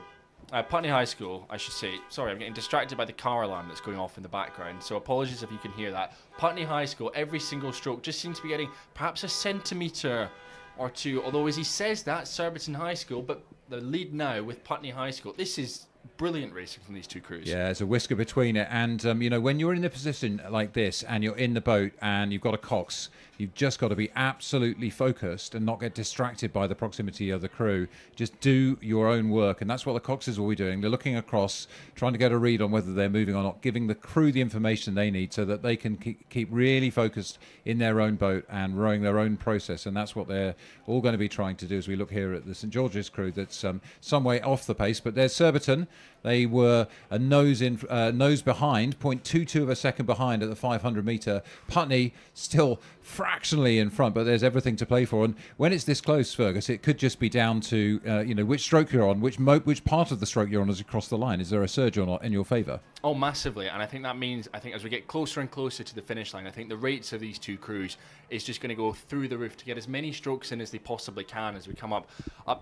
Putney High School, I should say. Sorry, I'm getting distracted by the car alarm that's going off in the background, so apologies if you can hear that. Putney High School, every single stroke just seems to be getting perhaps a centimetre or two, although as he says that, Surbiton High School, but the lead now with Putney High School. This is brilliant racing from these two crews. Yeah, there's a whisker between it, and you know, when you're in a position like this and you're in the boat and you've got a Cox, you've just got to be absolutely focused and not get distracted by the proximity of the crew. Just do your own work, and that's what the Coxes will be doing. They're looking across, trying to get a read on whether they're moving or not, giving the crew the information they need so that they can keep really focused in their own boat and rowing their own process, and that's what they're all going to be trying to do as we look here at the St George's crew that's some way off the pace. But there's Surbiton. They were a nose behind, 0.22 of a second behind at the 500 metre. Putney still fractionally in front, but there's everything to play for. And when it's this close, Fergus, it could just be down to which stroke you're on, which part of the stroke you're on as you cross the line. Is there a surge or not in your favour? Oh, massively. And I think that means, as we get closer and closer to the finish line, I think the rates of these two crews is just going to go through the roof to get as many strokes in as they possibly can as we come up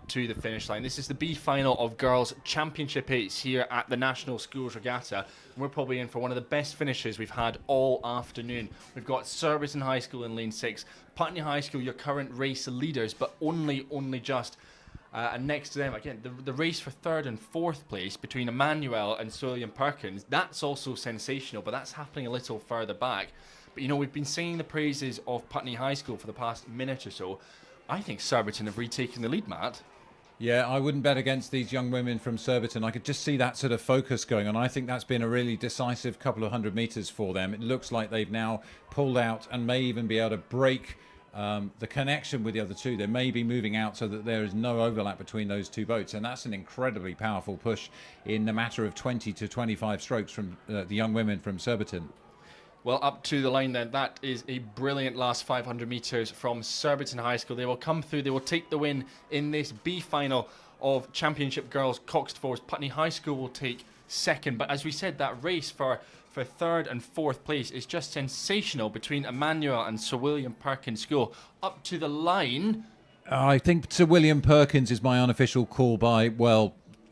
to the finish line. This is the B final of Girls Championship Eights here at the National Schools Regatta. And we're probably in for one of the best finishes we've had all afternoon. We've got Surbiton High School in lane 6, Putney High School, your current race leaders, but only just. And next to them, again, the race for 3rd and 4th place between Emmanuel and Sir William Perkins, that's also sensational, but that's happening a little further back. But, you know, we've been singing the praises of Putney High School for the past minute or so. I think Surbiton have retaken the lead, Matt. Yeah, I wouldn't bet against these young women from Surbiton. I could just see that sort of focus going on. I think that's been a really decisive couple of 100 metres for them. It looks like they've now pulled out and may even be able to break the connection with the other two. They may be moving out so that there is no overlap between those two boats, and that's an incredibly powerful push in the matter of 20 to 25 strokes from the young women from Surbiton. Well, up to the line then, that is a brilliant last 500 metres from Surbiton High School. They will come through, they will take the win in this B final of Championship Girls Coxed Fours. Putney High School will take 2nd, but as we said, that race for 3rd and 4th place is just sensational between Emmanuel and Sir William Perkins School. Up to the line. I think Sir William Perkins is my unofficial call by,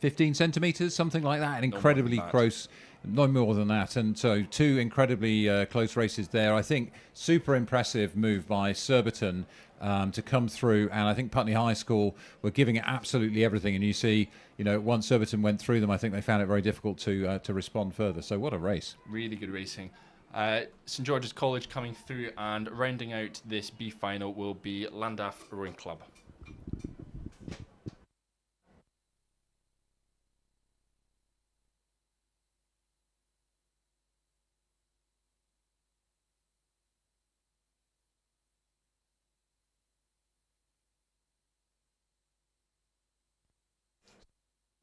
15 centimetres, something like that. An incredibly close, no more than that. And so 2 incredibly close races there. I think super impressive move by Surbiton to come through, and I think Putney High School were giving it absolutely everything. And you see, once Surbiton went through them, I think they found it very difficult to respond further. So what a race. Really good racing. St George's College coming through, and rounding out this B final will be Llandaff Rowing Club.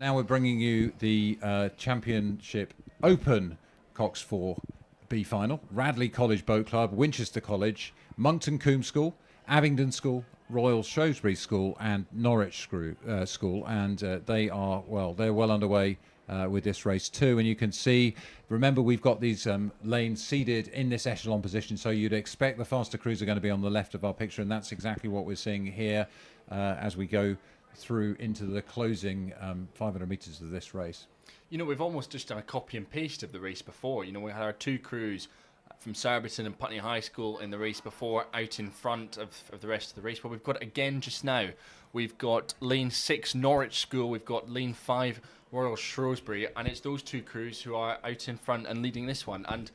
Now we're bringing you the Championship Open Cox 4 B Final. Radley College Boat Club, Winchester College, Monkton Combe School, Abingdon School, Royal Shrewsbury School and Norwich School. And they're well underway with this race too. And you can see, remember, we've got these lanes seeded in this echelon position, so you'd expect the faster crews are going to be on the left of our picture, and that's exactly what we're seeing here as we go through into the closing 500 metres of this race. You know, we've almost just done a copy and paste of the race before. You know, we had our 2 crews from Surbiton and Putney High School in the race before out in front of the rest of the race. But we've got it again just now. We've got lane 6 Norwich School, we've got lane 5 Royal Shrewsbury, and it's those 2 crews who are out in front and leading this one. And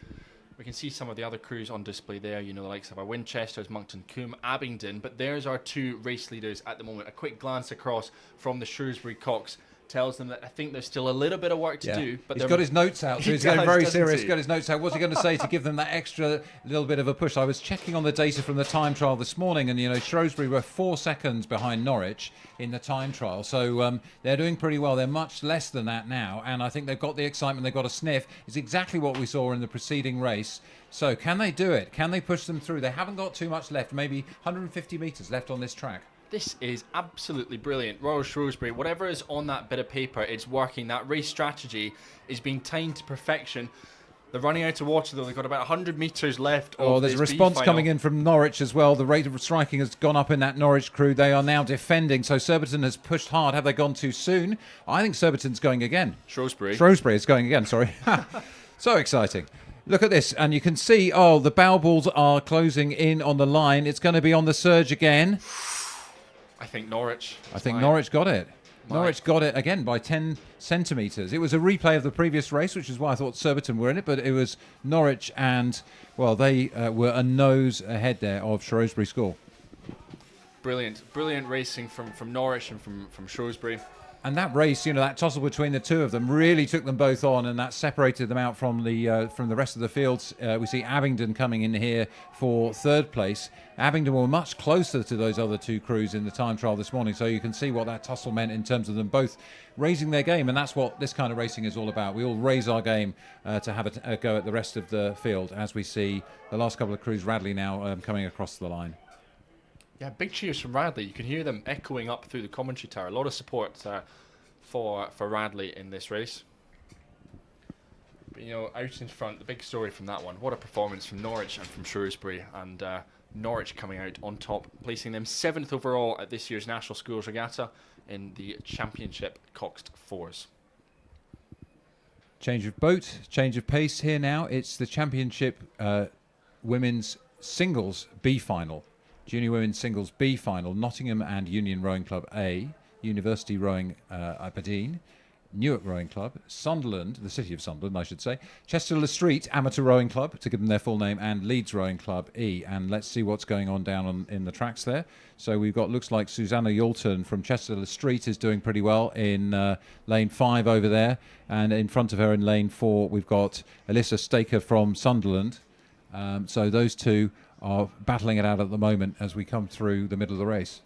we can see some of the other crews on display there, you know, the likes of our Winchesters, Monkton Combe, Abingdon, but there's our 2 race leaders at the moment. A quick glance across from the Shrewsbury Cox tells them that I think there's still a little bit of work to do. But he's got his notes out, so he's getting very serious. He's got his notes out. What's he going to say to give them that extra little bit of a push? I was checking on the data from the time trial this morning, and, you know, Shrewsbury were 4 seconds behind Norwich in the time trial. So they're doing pretty well. They're much less than that now, and I think they've got the excitement. They've got a sniff. It's exactly what we saw in the preceding race. So can they do it? Can they push them through? They haven't got too much left, maybe 150 metres left on this track. This is absolutely brilliant. Royal Shrewsbury, whatever is on that bit of paper, it's working. That race strategy is being timed to perfection. They're running out of water, though. They've got about 100 metres left. Oh, there's a response coming in from Norwich as well. The rate of striking has gone up in that Norwich crew. They are now defending. So Surbiton has pushed hard. Have they gone too soon? I think Surbiton's going again. Shrewsbury is going again, sorry. So exciting. Look at this, and you can see, the bow balls are closing in on the line. It's going to be on the surge again. I think Norwich. Norwich got it. Norwich got it again by 10 centimetres. It was a replay of the previous race, which is why I thought Surbiton were in it, but it was Norwich and, well, they were a nose ahead there of Shrewsbury School. Brilliant racing from Norwich and from Shrewsbury. And that race, you know, that tussle between the 2 of them really took them both on, and that separated them out from the rest of the fields. We see Abingdon coming in here for 3rd place. Abingdon were much closer to those other 2 crews in the time trial this morning, so you can see what that tussle meant in terms of them both raising their game, and that's what this kind of racing is all about. We all raise our game to have a go at the rest of the field as we see the last couple of crews, Radley now coming across the line. Yeah, big cheers from Radley. You can hear them echoing up through the commentary tower. A lot of support for Radley in this race. But, you know, out in front, the big story from that one. What a performance from Norwich and from Shrewsbury. And Norwich coming out on top, placing them 7th overall at this year's National Schools Regatta in the Championship Coxed Fours. Change of boat, change of pace here now. It's the Championship Women's Singles B Final. Junior Women's Singles B Final, Nottingham and Union Rowing Club A, University Rowing Aberdeen, Newark Rowing Club, Sunderland, the city of Sunderland, I should say, Chester-le-Street Amateur Rowing Club, to give them their full name, and Leeds Rowing Club E. And let's see what's going on down in the tracks there. So we've got, looks like Susanna Yalton from Chester-le-Street is doing pretty well in lane 5 over there. And in front of her in lane 4, we've got Alyssa Staker from Sunderland. So those 2 are battling it out at the moment as we come through the middle of the race.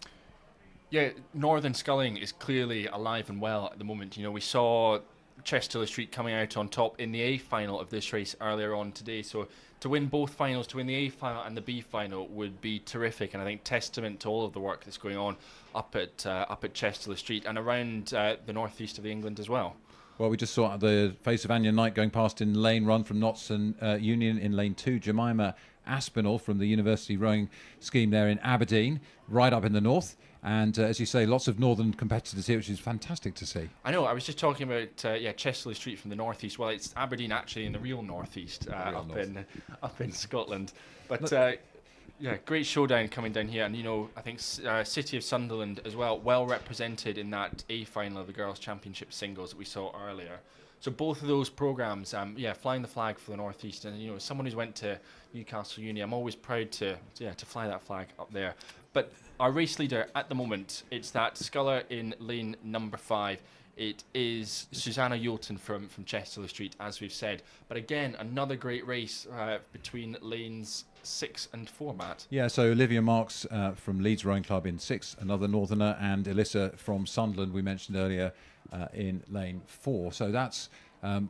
Yeah, Northern Sculling is clearly alive and well at the moment. You know, we saw Chester-le-Street coming out on top in the A final of this race earlier on today. So to win both finals, to win the A final and the B final would be terrific, and I think testament to all of the work that's going on up at Chester-le-Street and around the northeast of England as well. Well, we just saw the face of Anya Knight going past in lane 1 from Notts and Union in lane 2. Jemima Aspinall from the University Rowing Scheme there in Aberdeen, right up in the north. And as you say, lots of northern competitors here, which is fantastic to see. I know. I was just talking about Chester-le-Street from the northeast. Well, it's Aberdeen actually in the real northeast, up in Scotland. But great showdown coming down here. And you know, I think City of Sunderland as well represented in that A final of the Girls' Championship singles that we saw earlier. So both of those programs, flying the flag for the northeast. And you know, as someone who's went to Newcastle Uni, I'm always proud to fly that flag up there. But our race leader at the moment, it's that sculler in lane number 5. It is Susanna Yalton from Chester-le-Street, as we've said. But again, another great race between lanes 6 and 4, Matt. Yeah, so Olivia Marks from Leeds Rowing Club in 6, another northerner, and Alyssa from Sunderland, we mentioned earlier, in lane 4. So that's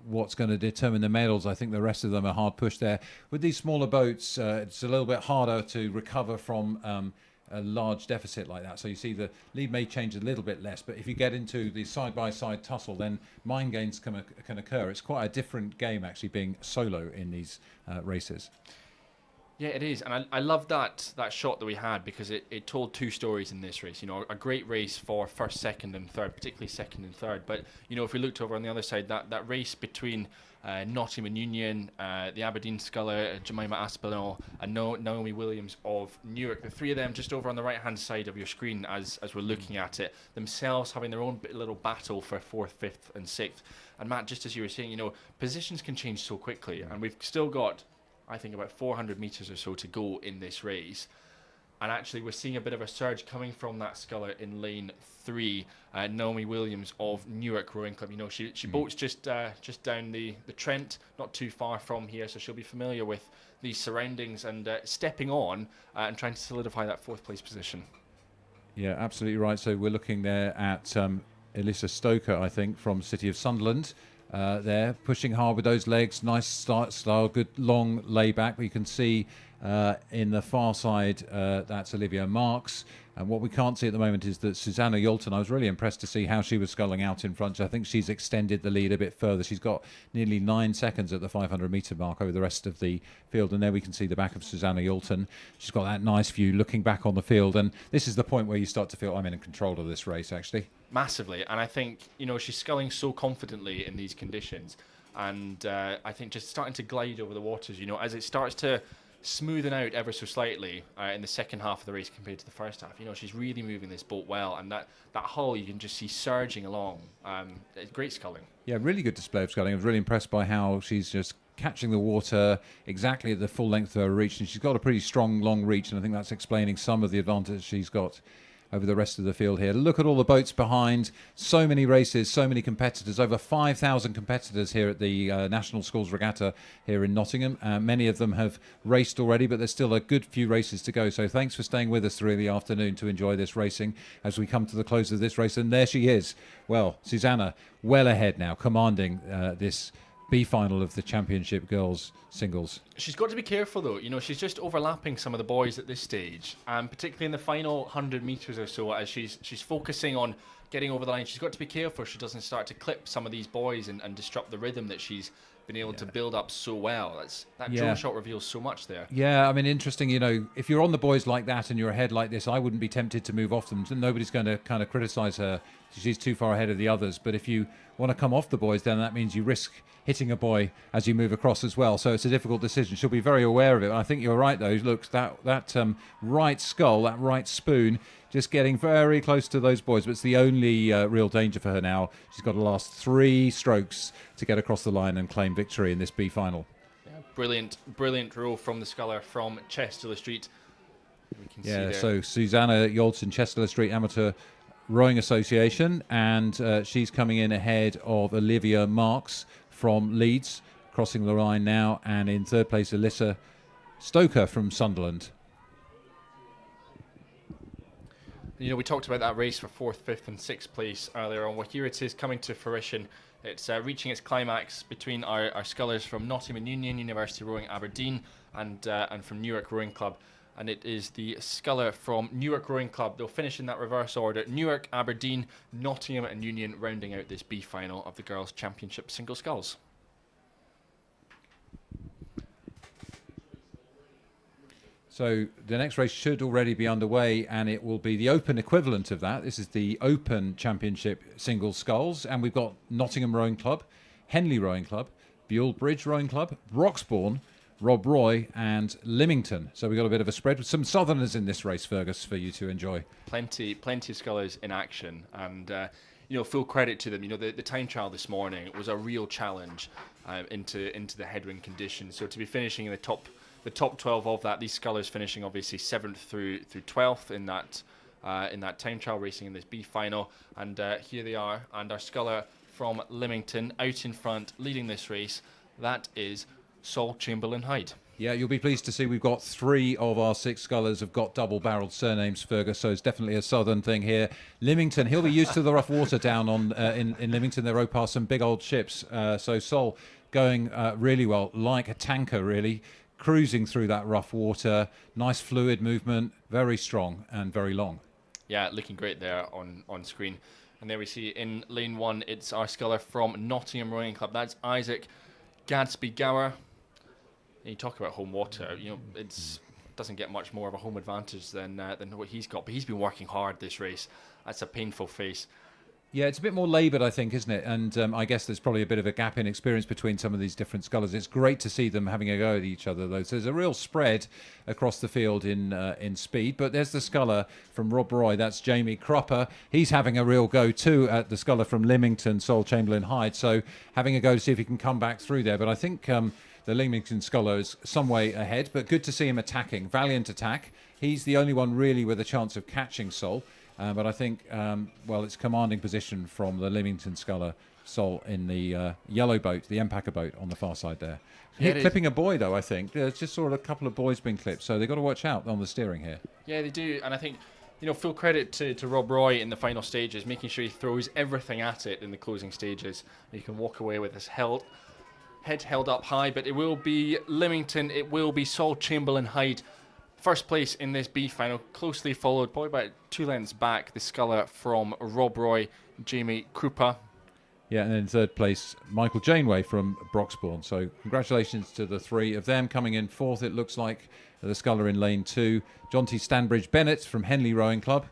what's going to determine the medals. I think the rest of them are hard pushed there. With these smaller boats, it's a little bit harder to recover from a large deficit like that. So you see the lead may change a little bit less, but if you get into the side-by-side tussle, then mind games can occur. It's quite a different game actually being solo in these races. Yeah, it is, and I love that shot that we had, because it told two stories in this race. You know, a great race for first, second, and third, particularly second and third. But you know, if we looked over on the other side, that race between Nottingham and Union, the Aberdeen Sculler, Jemima Aspinall, and Naomi Williams of Newark, the three of them just over on the right-hand side of your screen as we're looking at it, themselves having their own little battle for fourth, fifth, and sixth. And Matt, just as you were saying, you know, positions can change so quickly, and we've still got, I think, about 400 metres or so to go in this race. And actually, we're seeing a bit of a surge coming from that sculler in lane 3, Naomi Williams of Newark Rowing Club. You know, she boats just down the Trent, not too far from here, so she'll be familiar with these surroundings and stepping on and trying to solidify that fourth place position. Yeah, absolutely right. So we're looking there at Alyssa Stoker, I think, from City of Sunderland. There, pushing hard with those legs, nice start style, good long layback. But you can see in the far side, that's Olivia Marks. And what we can't see at the moment is that Susanna Yolton, I was really impressed to see how she was sculling out in front. I think she's extended the lead a bit further. She's got nearly 9 seconds at the 500 metre mark over the rest of the field. And there we can see the back of Susanna Yolton. She's got that nice view looking back on the field. And this is the point where you start to feel I'm in control of this race, actually. Massively. And I think, you know, she's sculling so confidently in these conditions. And I think just starting to glide over the waters, you know, as it starts to smoothing out ever so slightly in the second half of the race compared to the first half. You know, she's really moving this boat well, and that hull you can just see surging along. It's great sculling. Yeah, really good display of sculling. I was really impressed by how she's just catching the water exactly at the full length of her reach, and she's got a pretty strong long reach, and I think that's explaining some of the advantage she's got over the rest of the field here. Look at all the boats behind. So many races, so many competitors. Over 5,000 competitors here at the National Sculls Regatta here in Nottingham. Many of them have raced already, but there's still a good few races to go. So thanks for staying with us through the afternoon to enjoy this racing as we come to the close of this race. And there she is. Well, Susanna, well ahead now, commanding this B final of the Championship Girls Singles. She's got to be careful though. You know, she's just overlapping some of the boys at this stage, and particularly in the final 100 metres or so, as she's focusing on getting over the line. She's got to be careful she doesn't start to clip some of these boys and disrupt the rhythm that she's been able to build up so well. That drone shot reveals so much there. Yeah, I mean, interesting, you know, if you're on the boys like that and you're ahead like this, I wouldn't be tempted to move off them. Nobody's going to kind of criticise her. She's too far ahead of the others. But if you want to come off the boys, then that means you risk hitting a boy as you move across as well. So it's a difficult decision. She'll be very aware of it. I think you're right, though. Look, that right scull, that right spoon, just getting very close to those boys. But it's the only real danger for her now. She's got to last 3 strokes to get across the line and claim victory in this B final. Yeah, brilliant row from the sculler from Chester Street. We can see there. So Susanna Yolton, Chester Street Amateur Rowing Association, and she's coming in ahead of Olivia Marks from Leeds, crossing the line now, and in third place Alyssa Stoker from Sunderland. You know, we talked about that race for 4th, 5th and 6th place earlier on. Well, here it is coming to fruition. It's reaching its climax between our scullers from Nottingham and Union, University Rowing Aberdeen, and from Newark Rowing Club. And it is the sculler from Newark Rowing Club. They'll finish in that reverse order. Newark, Aberdeen, Nottingham and Union rounding out this B final of the Girls' Championship Single Sculls. So the next race should already be underway, and it will be the Open equivalent of that. This is the Open Championship Single Sculls, and we've got Nottingham Rowing Club, Henley Rowing Club, Buell Bridge Rowing Club, Roxbourne, Rob Roy and Lymington. So we've got a bit of a spread with some Southerners in this race, Fergus, for you to enjoy. Plenty of scullers in action, and you know, full credit to them. You know, the time trial this morning was a real challenge into the headwind conditions. So to be finishing in the top 12 of that, these scullers finishing obviously 7th through 12th in that time trial racing in this B final, and here they are, and our sculler from Lymington out in front leading this race. That is Saul Chamberlain Hyde. Yeah, you'll be pleased to see we've got 3 of our 6 scullers have got double-barreled surnames, Fergus, so it's definitely a southern thing here. Lymington, he'll be used to the rough water down on in Lymington. They row past some big old ships, so Sol going really well, like a tanker, really. cruising through that rough water. Nice fluid movement, very strong and very long. Yeah, looking great there on screen. And there we see in lane 1, it's our sculler from Nottingham Rowing Club. That's Isaac Gadsby Gower. And you talk about home water, you know, it's doesn't get much more of a home advantage than what he's got. But he's been working hard this race. That's a painful face. Yeah, it's a bit more laboured, I think, isn't it? And I guess there's probably a bit of a gap in experience between some of these different scullers. It's great to see them having a go at each other, though. So there's a real spread across the field in speed. But there's the sculler from Rob Roy. That's Jamie Cropper. He's having a real go, too, at the sculler from Lymington, Sol Chamberlain Hyde. So having a go to see if he can come back through there. But I think the Lymington sculler is some way ahead. But good to see him attacking. Valiant attack. He's the only one really with a chance of catching Sol. But I think, well, it's commanding position from the Lymington sculler, Sol, in the yellow boat, the Empacker boat on the far side there. Yeah, Clipping a buoy, though, I think. There's just sort of a couple of buoys being clipped, so they've got to watch out on the steering here. Yeah, they do. And I think, you know, full credit to Rob Roy in the final stages, making sure he throws everything at it in the closing stages. You can walk away with his head held up high, but it will be Lymington, it will be Sol Chamberlain Hyde. First place in this B final, closely followed, probably about 2 lengths back, the sculler from Rob Roy, Jamie Krupa. Yeah, and in third place, Michael Janeway from Broxbourne. So congratulations to the 3 of them. Coming in 4th, it looks like, the sculler in lane 2. John T. Stanbridge Bennett from Henley Rowing Club.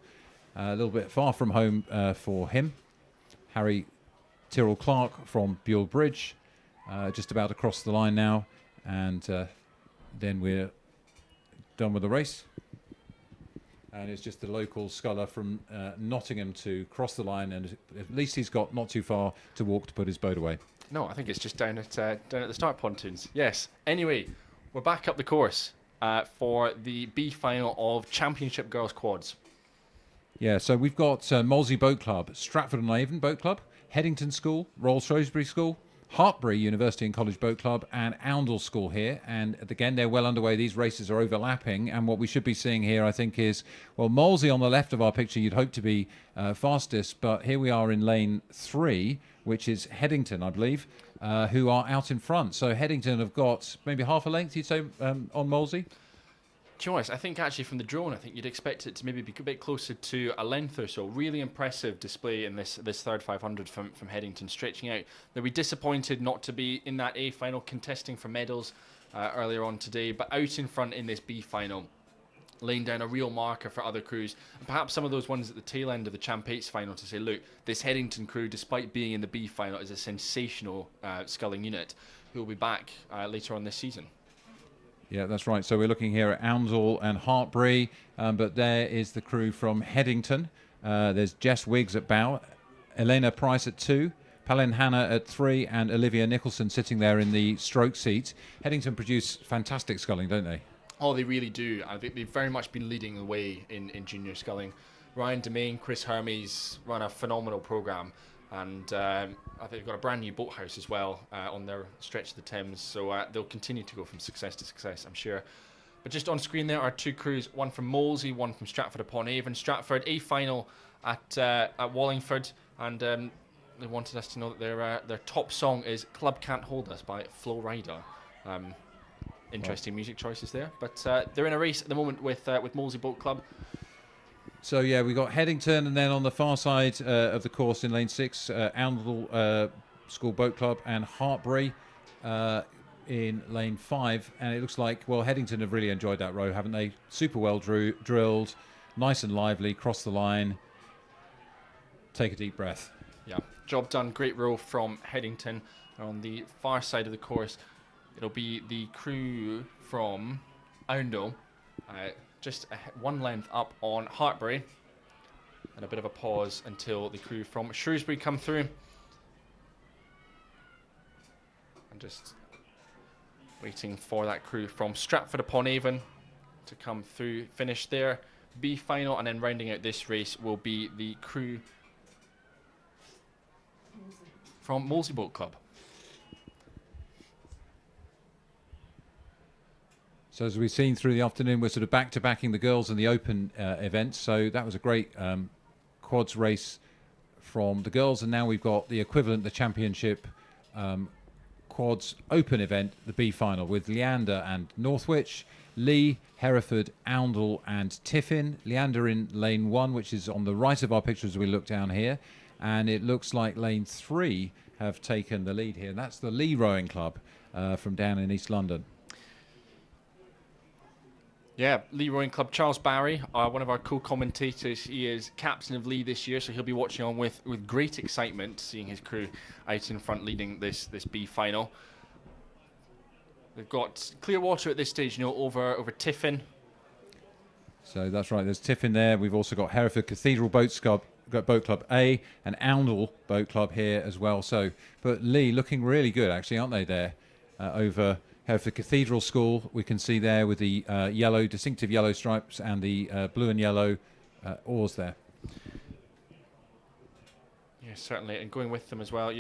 A little bit far from home for him. Harry Tyrrell Clark from Buell Bridge. Just about across the line now. And then we're done with the race, and it's just the local sculler from Nottingham to cross the line, and at least he's got not too far to walk to put his boat away. No, I think it's just down at the start pontoons. Yes. Anyway, we're back up the course for the B final of Championship Girls Quads. Yeah, so we've got Molesey Boat Club, Stratford-on-Avon Boat Club, Headington School, Royal Shrewsbury School, Hartbury University and College Boat Club, and Oundle School here. And again, they're well underway. These races are overlapping. And what we should be seeing here, I think, is, well, Molesey on the left of our picture, you'd hope to be fastest. But here we are in lane 3, which is Headington, I believe, who are out in front. So Headington have got maybe half a length, you'd say, on Molesey? Choice. I think actually from the drone, I think you'd expect it to maybe be a bit closer to a length or so. Really impressive display in this third 500 from Headington, stretching out. They'll be disappointed not to be in that A final, contesting for medals earlier on today, but out in front in this B final, laying down a real marker for other crews, and perhaps some of those ones at the tail end of the Champ 8s final to say, look, this Headington crew, despite being in the B final, is a sensational sculling unit who will be back later on this season. Yeah, that's right. So we're looking here at Oundle and Hartbury, but there is the crew from Headington. There's Jess Wiggs at bow, Elena Price at 2, Palin Hanna at 3, and Olivia Nicholson sitting there in the stroke seat. Headington produce fantastic sculling, don't they? Oh, they really do. I think they've very much been leading the way in junior sculling. Ryan Demain, Chris Hermes run a phenomenal programme. And I think they've got a brand new boathouse as well on their stretch of the Thames, so they'll continue to go from success to success, I'm sure. But just on screen there are 2 crews, one from Molesey, one from Stratford-upon-Avon. Stratford, a final at Wallingford, and they wanted us to know that their top song is "Club Can't Hold Us" by Flo Rida. Interesting music choices there, but they're in a race at the moment with Molesey Boat Club. So, yeah, we got Headington, and then on the far side of the course in lane 6, Oundle School Boat Club and Hartbury in lane 5. And it looks like, well, Headington have really enjoyed that row, haven't they? Super well drilled, nice and lively, cross the line. Take a deep breath. Yeah, job done. Great row from Headington. On the far side of the course, it'll be the crew from Oundle. Just one length up on Hartbury, and a bit of a pause until the crew from Shrewsbury come through. And just waiting for that crew from Stratford-upon-Avon to come through, finish their B final, and then rounding out this race will be the crew from Molesey Boat Club. So as we've seen through the afternoon, we're sort of back-to-backing the girls and the open events. So that was a great quads race from the girls. And now we've got the equivalent, the championship quads open event, the B final, with Leander and Northwich, Lee, Hereford, Oundle and Tiffin. Leander in lane 1, which is on the right of our picture as we look down here. And it looks like lane 3 have taken the lead here. And that's the Lee Rowing Club from down in East London. Yeah, Lee Rowing Club. Charles Barry, one of our co-commentators. He is captain of Lee this year, so he'll be watching on with great excitement, seeing his crew out in front leading this B final. They've got clear water at this stage, over Tiffin. So that's right, there's Tiffin there. We've also got Hereford Cathedral Boat Club A and Oundle Boat Club here as well. So, but Lee looking really good, actually, aren't they, there over Hereford Cathedral School. We can see there with the distinctive yellow stripes and the blue and yellow oars there. Yeah, certainly. And going with them as well,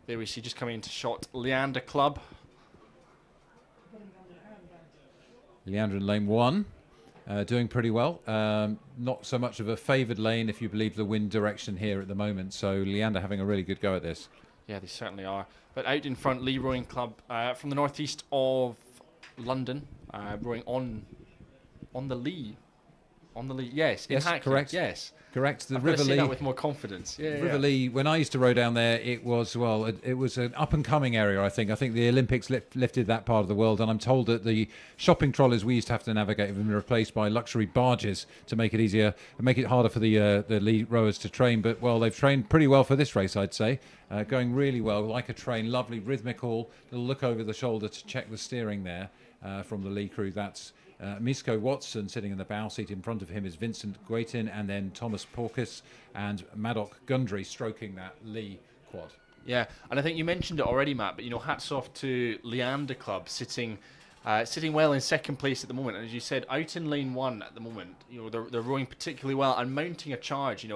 there we see just coming into shot Leander Club. Leander in lane 1, doing pretty well. Not so much of a favoured lane if you believe the wind direction here at the moment. So Leander having a really good go at this. Yeah, they certainly are. But out in front, Lee Rowing Club from the northeast of London, rowing on the Lee. On the Lee, yes. Yes, correct. Yes. Correct. The I'm River say Lee. That with more confidence. River Lee. When I used to row down there, it was an up and coming area. I think the Olympics lifted that part of the world, and I'm told that the shopping trolleys we used to have to navigate have been replaced by luxury barges to make it easier, and make it harder for the Lee rowers to train. But they've trained pretty well for this race, I'd say. Going really well, like a train, lovely rhythmical. Little look over the shoulder to check the steering there from the Lee crew. That's Misko Watson sitting in the bow seat. In front of him is Vincent Guaitin, and then Thomas Porkis and Maddock Gundry stroking that Lee quad. Yeah, and I think you mentioned it already, Matt, but hats off to Leander Club sitting well in second place at the moment. And as you said, out in lane 1 at the moment, they're rowing particularly well and mounting a charge.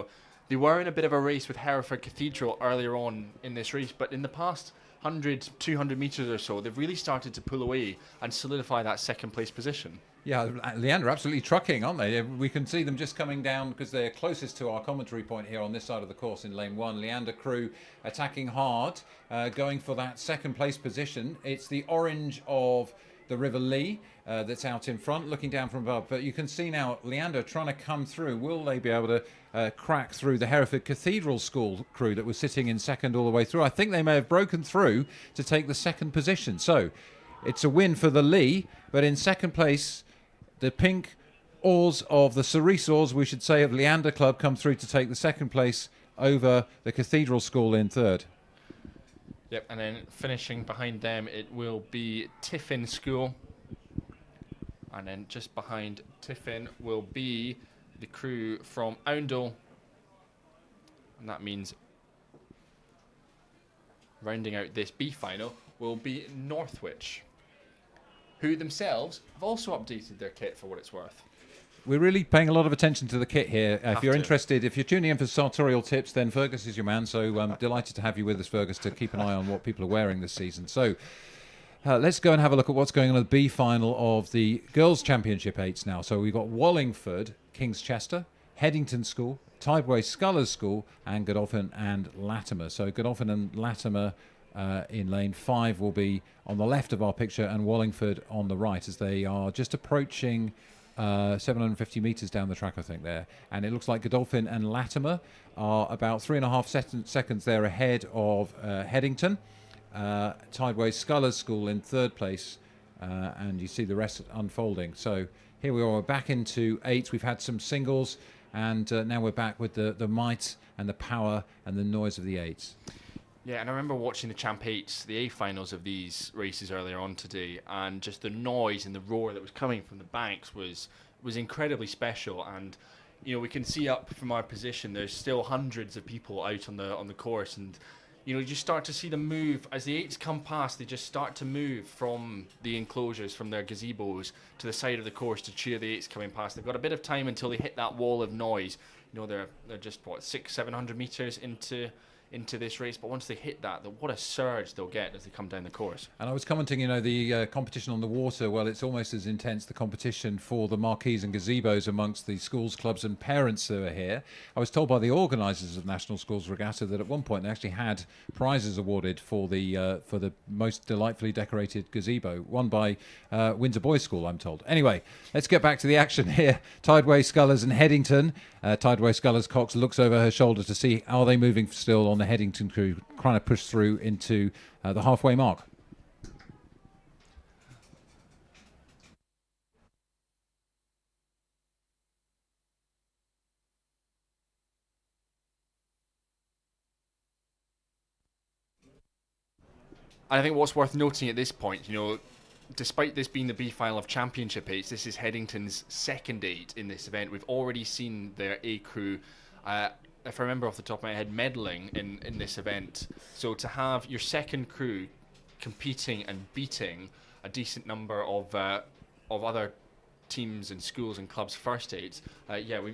They were in a bit of a race with Hereford Cathedral earlier on in this race, but in the past 100, 200 metres or so, they've really started to pull away and solidify that second place position. Yeah, Leander absolutely trucking, aren't they? We can see them just coming down because they're closest to our commentary point here on this side of the course in lane 1. Leander crew attacking hard, going for that second place position. It's the orange of the River Lee that's out in front, looking down from above. But you can see now Leander trying to come through. Will they be able to crack through the Hereford Cathedral School crew that was sitting in second all the way through? I think they may have broken through to take the second position. So it's a win for the Lee, but in second place, the pink oars of the Cerise oars, we should say, of Leander Club come through to take the second place over the Cathedral School in third. Yep, and then finishing behind them, it will be Tiffin School. And then just behind Tiffin will be the crew from Oundle. And that means rounding out this B final will be Northwich, who themselves have also updated their kit for what it's worth. We're really paying a lot of attention to the kit here. If you're interested, if you're tuning in for sartorial tips, then Fergus is your man. So I'm delighted to have you with us, Fergus, to keep an eye on what people are wearing this season. So let's go and have a look at what's going on in the B final of the Girls' Championship 8s now. So we've got Wallingford, King's Chester, Headington School, Tideway Scullers School, and Godolphin and Latimer. So Godolphin and Latimer in lane 5 will be on the left of our picture, and Wallingford on the right, as they are just approaching 750 metres down the track, I think, there. And it looks like Godolphin and Latimer are about 3.5 seconds there ahead of Headington. Tideway Scullers School in third place, and you see the rest unfolding. So here we are back into 8s. We've had some singles, and now we're back with the might and the power and the noise of the 8s. Yeah, and I remember watching the Champ 8s, the A finals of these races earlier on today, and just the noise and the roar that was coming from the banks was incredibly special. And we can see up from our position, there's still hundreds of people out on the course, and you just start to see them move as the 8s come past. They just start to move from the enclosures, from their gazebos to the side of the course to cheer the 8s coming past. They've got a bit of time until they hit that wall of noise. They're just 600-700 meters into this race, but once they hit that, what a surge they'll get as they come down the course. And I was commenting, you know, the competition on the water, well, it's almost as intense, the competition for the marquees and gazebos amongst the schools, clubs and parents who are here. I was told by the organisers of National Schools Regatta that at one point they actually had prizes awarded for the most delightfully decorated gazebo, won by Windsor Boys School, I'm told. Anyway, let's get back to the action here. Tideway, Scullers and Headington. Tideway, Scullers, Cox looks over her shoulder to see, are they moving still on the Headington crew, trying to push through into the halfway mark. I think what's worth noting at this point, despite this being the B final of Championship Eights, this is Headington's second 8 in this event. We've already seen their A crew, if I remember off the top of my head, medaling in this event. So to have your second crew competing and beating a decent number of other teams and schools and clubs' first 8s,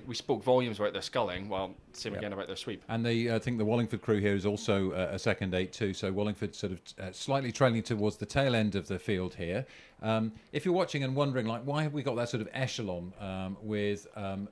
we spoke volumes about their sculling. Well, same again about their sweep. And I think the Wallingford crew here is also a second 8 too. So Wallingford sort of slightly trailing towards the tail end of the field here. If you're watching and wondering, like, why have we got that sort of echelon with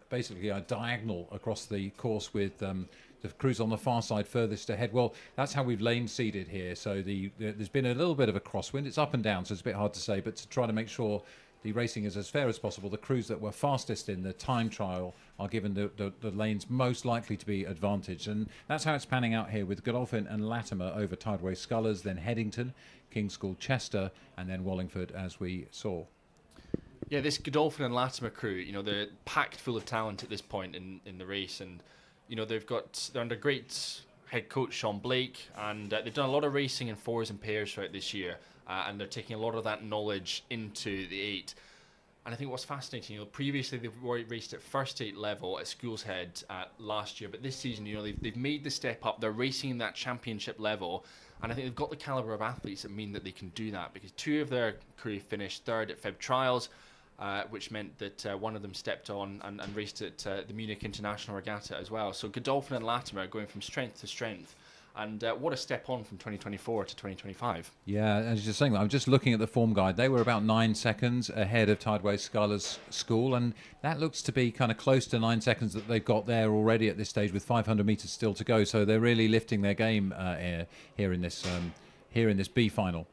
basically a diagonal across the course with the crews on the far side furthest ahead? Well, that's how we've lane seeded here. So there's been a little bit of a crosswind. It's up and down, so it's a bit hard to say, but to try to make sure the racing is as fair as possible, the crews that were fastest in the time trial are given the lanes most likely to be advantaged. And that's how it's panning out here with Godolphin and Latimer over Tideway Scullers, then Headington, King's School Chester, and then Wallingford, as we saw. Yeah, this Godolphin and Latimer crew, they're packed full of talent at this point in the race. And, they're under great head coach Sean Blake, and they've done a lot of racing in 4s and pairs throughout this year. And they're taking a lot of that knowledge into the 8. And I think what's fascinating, previously they've raced at first 8 level at Schools Head last year, but this season, they've made the step up. They're racing that championship level, and I think they've got the caliber of athletes that mean that they can do that, because 2 of their crew finished 3rd at Feb Trials, which meant that one of them stepped on and raced at the Munich International Regatta as well. So Godolphin and Latimer are going from strength to strength. And what a step on from 2024 to 2025. Yeah, as you're saying that, I'm just looking at the form guide. They were about 9 seconds ahead of Tideway Scullers School, and that looks to be kind of close to 9 seconds that they've got there already at this stage, with 500 metres still to go. So they're really lifting their game here in this B final.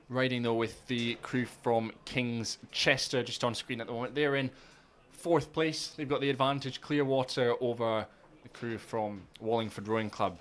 Riding though with the crew from King's Chester just on screen at the moment. They're in 4th place. They've got the advantage, Clearwater over the crew from Wallingford Rowing Club.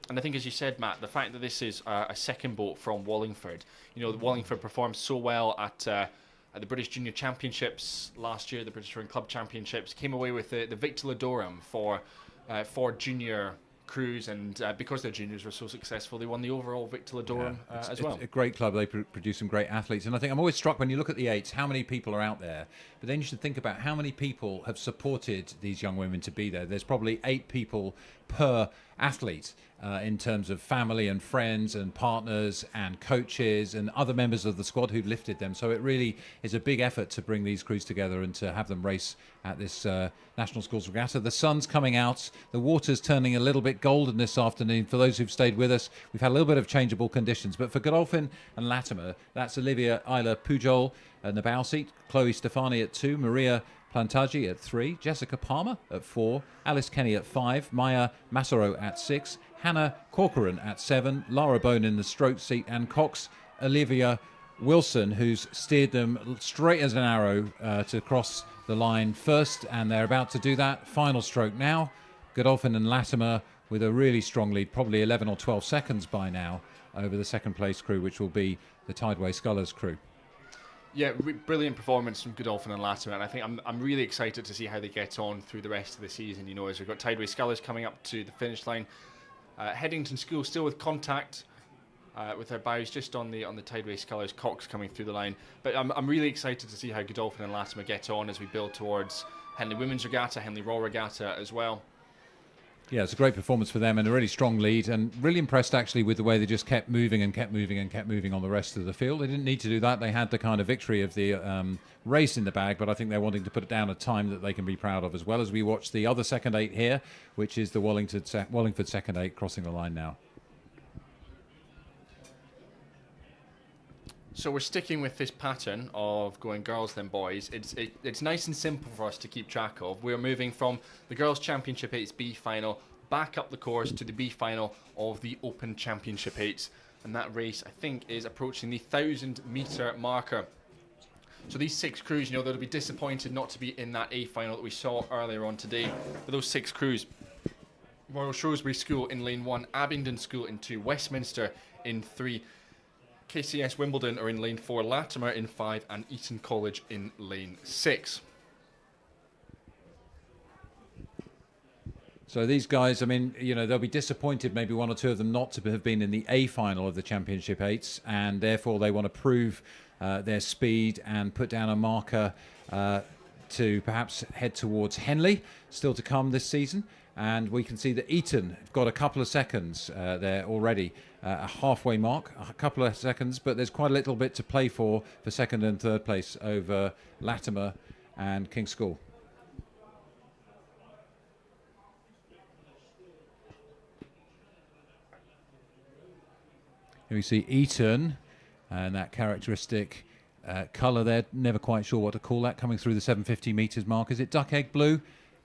And I think, as you said, Matt, the fact that this is a second boat from Wallingford, Wallingford performed so well at the British Junior Championships last year, the British Rowing Club Championships, came away with the Victor Ladorum for junior crews, and because their juniors were so successful, they won the overall Victor Ladorum as well. It's a great club. They produce some great athletes, and I think I'm always struck when you look at the 8s, how many people are out there, but then you should think about how many people have supported these young women to be there. There's probably 8 people per athlete in terms of family and friends and partners and coaches and other members of the squad who've lifted them. So it really is a big effort to bring these crews together and to have them race at this National Schools Regatta. The sun's coming out. The water's turning a little bit golden this afternoon. For those who've stayed with us, we've had a little bit of changeable conditions. But for Godolphin and Latimer, that's Olivia Isla Pujol in the bow seat, Chloe Stefani at 2, Maria Plantaggi at 3, Jessica Palmer at 4, Alice Kenny at 5, Maya Massaro at 6, Hannah Corcoran at 7, Lara Bone in the stroke seat, and Cox Olivia Wilson, who's steered them straight as an arrow to cross the line first, and they're about to do that. Final stroke now. Godolphin and Latimer with a really strong lead, probably 11 or 12 seconds by now, over the second place crew, which will be the Tideway Scullers crew. Yeah, brilliant performance from Godolphin and Latimer, and I think I'm really excited to see how they get on through the rest of the season. As we've got Tideway Scullers coming up to the finish line. Headington School still with contact with their bows just on the Tideway Scullers, Cox coming through the line. But I'm really excited to see how Godolphin and Latimer get on as we build towards Henley Women's Regatta, Henley Royal Regatta as well. Yeah, it's a great performance for them and a really strong lead, and really impressed actually with the way they just kept moving and kept moving and kept moving on the rest of the field. They didn't need to do that. They had the kind of victory of the race in the bag, but I think they're wanting to put it down a time that they can be proud of, as well as we watch the other second 8 here, which is the Wallingford second 8 crossing the line now. So we're sticking with this pattern of going girls then boys. It's nice and simple for us to keep track of. We're moving from the Girls' Championship 8's B final back up the course to the B final of the Open Championship 8s. And that race, I think, is approaching the 1,000-metre marker. So these 6 crews, you know, they'll be disappointed not to be in that A final that we saw earlier on today. But those 6 crews: Royal Shrewsbury School in lane 1, Abingdon School in 2, Westminster in 3, KCS Wimbledon are in lane 4, Latimer in 5, and Eton College in lane 6. So these guys, I mean, you know, they'll be disappointed, maybe one or two of them, not to have been in the A final of the Championship 8s, and therefore they want to prove their speed and put down a marker to perhaps head towards Henley, still to come this season. And we can see that Eton have got a couple of seconds there already, a halfway mark, a couple of seconds, but there's quite a little bit to play for second and third place over Latimer and King's School. Here we see Eton and that characteristic colour there, never quite sure what to call that, coming through the 750 metres mark. Is it duck egg blue?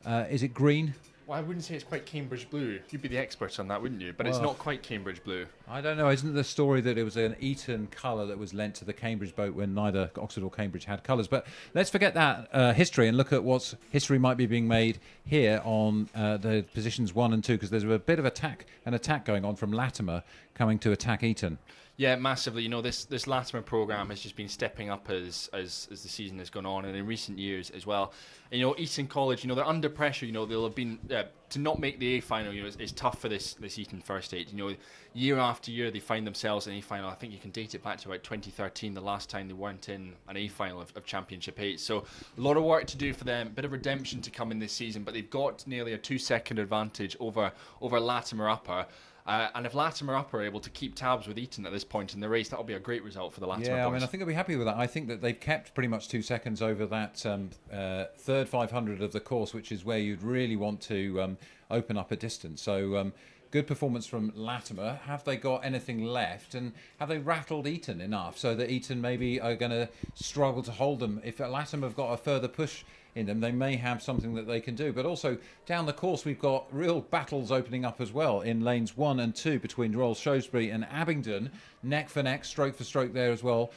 Is it green? Well, I wouldn't say it's quite Cambridge blue. You'd be the expert on that, wouldn't you? But it's not quite Cambridge blue. I don't know. Isn't the story that it was an Eton colour that was lent to the Cambridge boat when neither Oxford or Cambridge had colours? But let's forget that history and look at what history might be being made here on the positions 1 and 2, because there's a bit of an attack going on from Latimer coming to attack Eton. Yeah, massively. You know, this Latimer programme has just been stepping up as the season has gone on, and in recent years as well. And, you know, Eton College, you know, they're under pressure. You know, they'll have been to not make the A final. You know, it's tough for this Eton first 8. You know, year after year they find themselves in A final. I think you can date it back to about 2013, the last time they weren't in an A final of Championship 8. So a lot of work to do for them. Bit of redemption to come in this season, but they've got nearly a 2-second advantage over Latimer Upper. And if Latimer Upper are able to keep tabs with Eton at this point in the race, that'll be a great result for the Latimer boys. Yeah, I mean, I think I'll be happy with that. I think that they've kept pretty much 2 seconds over that third 500 of the course, which is where you'd really want to open up a distance. So good performance from Latimer. Have they got anything left? And have they rattled Eton enough so that Eton maybe are going to struggle to hold them? If Latimer have got a further push in them, they may have something that they can do. But also down the course we've got real battles opening up as well in lanes 1 and 2 between Royal Shrewsbury and Abingdon, neck for neck, stroke for stroke there as well,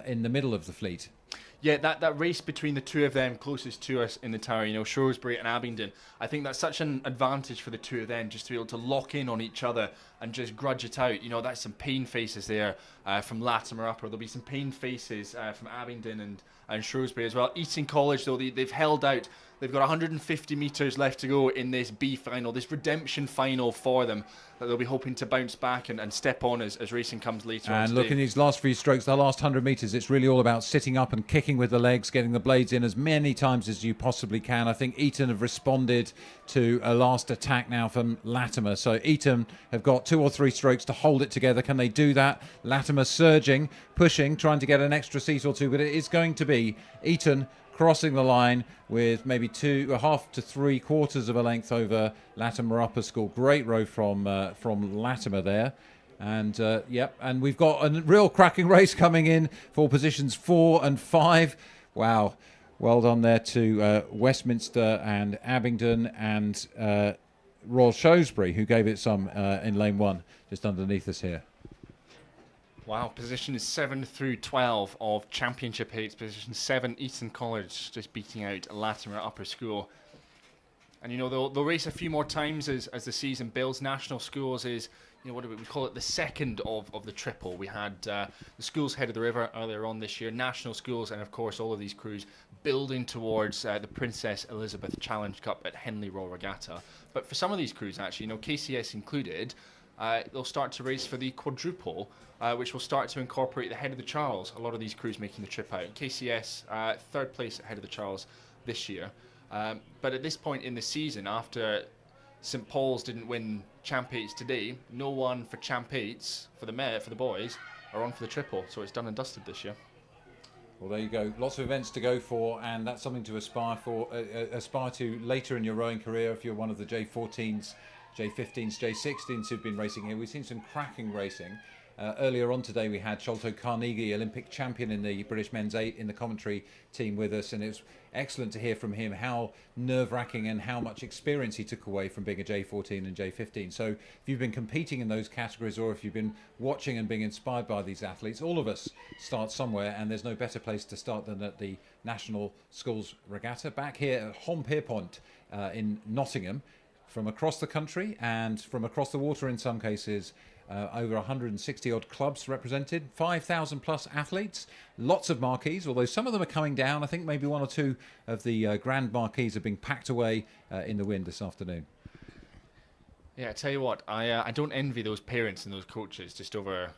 in the middle of the fleet. Yeah, that race between the two of them closest to us in the tower, you know, Shrewsbury and Abingdon, I think that's such an advantage for the two of them, just to be able to lock in on each other and just grudge it out. You know, that's some pain faces there from Latimer Upper. There'll be some pain faces from Abingdon and Shrewsbury as well. Eton College, though, they've held out. They've got 150 metres left to go in this B final, this redemption final for them, that they'll be hoping to bounce back and step on as racing comes later on And today. look, in these last few strokes, the last 100 metres, it's really all about sitting up and kicking with the legs, getting the blades in as many times as you possibly can. I think Eton have responded to a last attack now from Latimer. So Eton have got 2 or 3 strokes to hold it together. Can they do that? Latimer surging, pushing, trying to get an extra seat or two, but it is going to be Eton crossing the line with maybe 2.5 to 3/4 of a length over Latimer Upper School. Great row from Latimer there. And and we've got a real cracking race coming in for positions 4 and 5. Wow, well done there to Westminster and Abingdon and Royal Shrewsbury, who gave it some in lane 1 just underneath us here. Wow, position 7 through 12 of Championship 8. Position 7, Eton College, just beating out Latimer Upper School. And, you know, they'll race a few more times as the season builds. National Schools is, you know, what do we call it, the second of the triple. We had the Schools Head of the River earlier on this year, National Schools, and, of course, all of these crews building towards the Princess Elizabeth Challenge Cup at Henley Royal Regatta. But for some of these crews, actually, you know, KCS included, they'll start to race for the quadruple, which will start to incorporate the Head of the Charles. A lot of these crews making the trip out. KCS, third place at Head of the Charles this year. But at this point in the season, after St Paul's didn't win Champ Eights today, no one for Champ Eights for the boys are on for the triple. So it's done and dusted this year. Well, there you go. Lots of events to go for, and that's something to aspire to later in your rowing career. If you're one of the J14s, J15s, J16s who've been racing here, we've seen some cracking racing. Earlier on today, we had Sholto Carnegie, Olympic champion in the British Men's 8, in the commentary team with us, and it was excellent to hear from him how nerve-wracking and how much experience he took away from being a J14 and J15. So if you've been competing in those categories, or if you've been watching and being inspired by these athletes, all of us start somewhere, and there's no better place to start than at the National Sculls Regatta back here at Hom Pierpont in Nottingham. From across the country and from across the water in some cases, over 160 odd clubs represented, 5,000 plus athletes, lots of marquees, although some of them are coming down. I think maybe one or two of the grand marquees are being packed away in the wind this afternoon. Yeah, I tell you what, I don't envy those parents and those coaches just over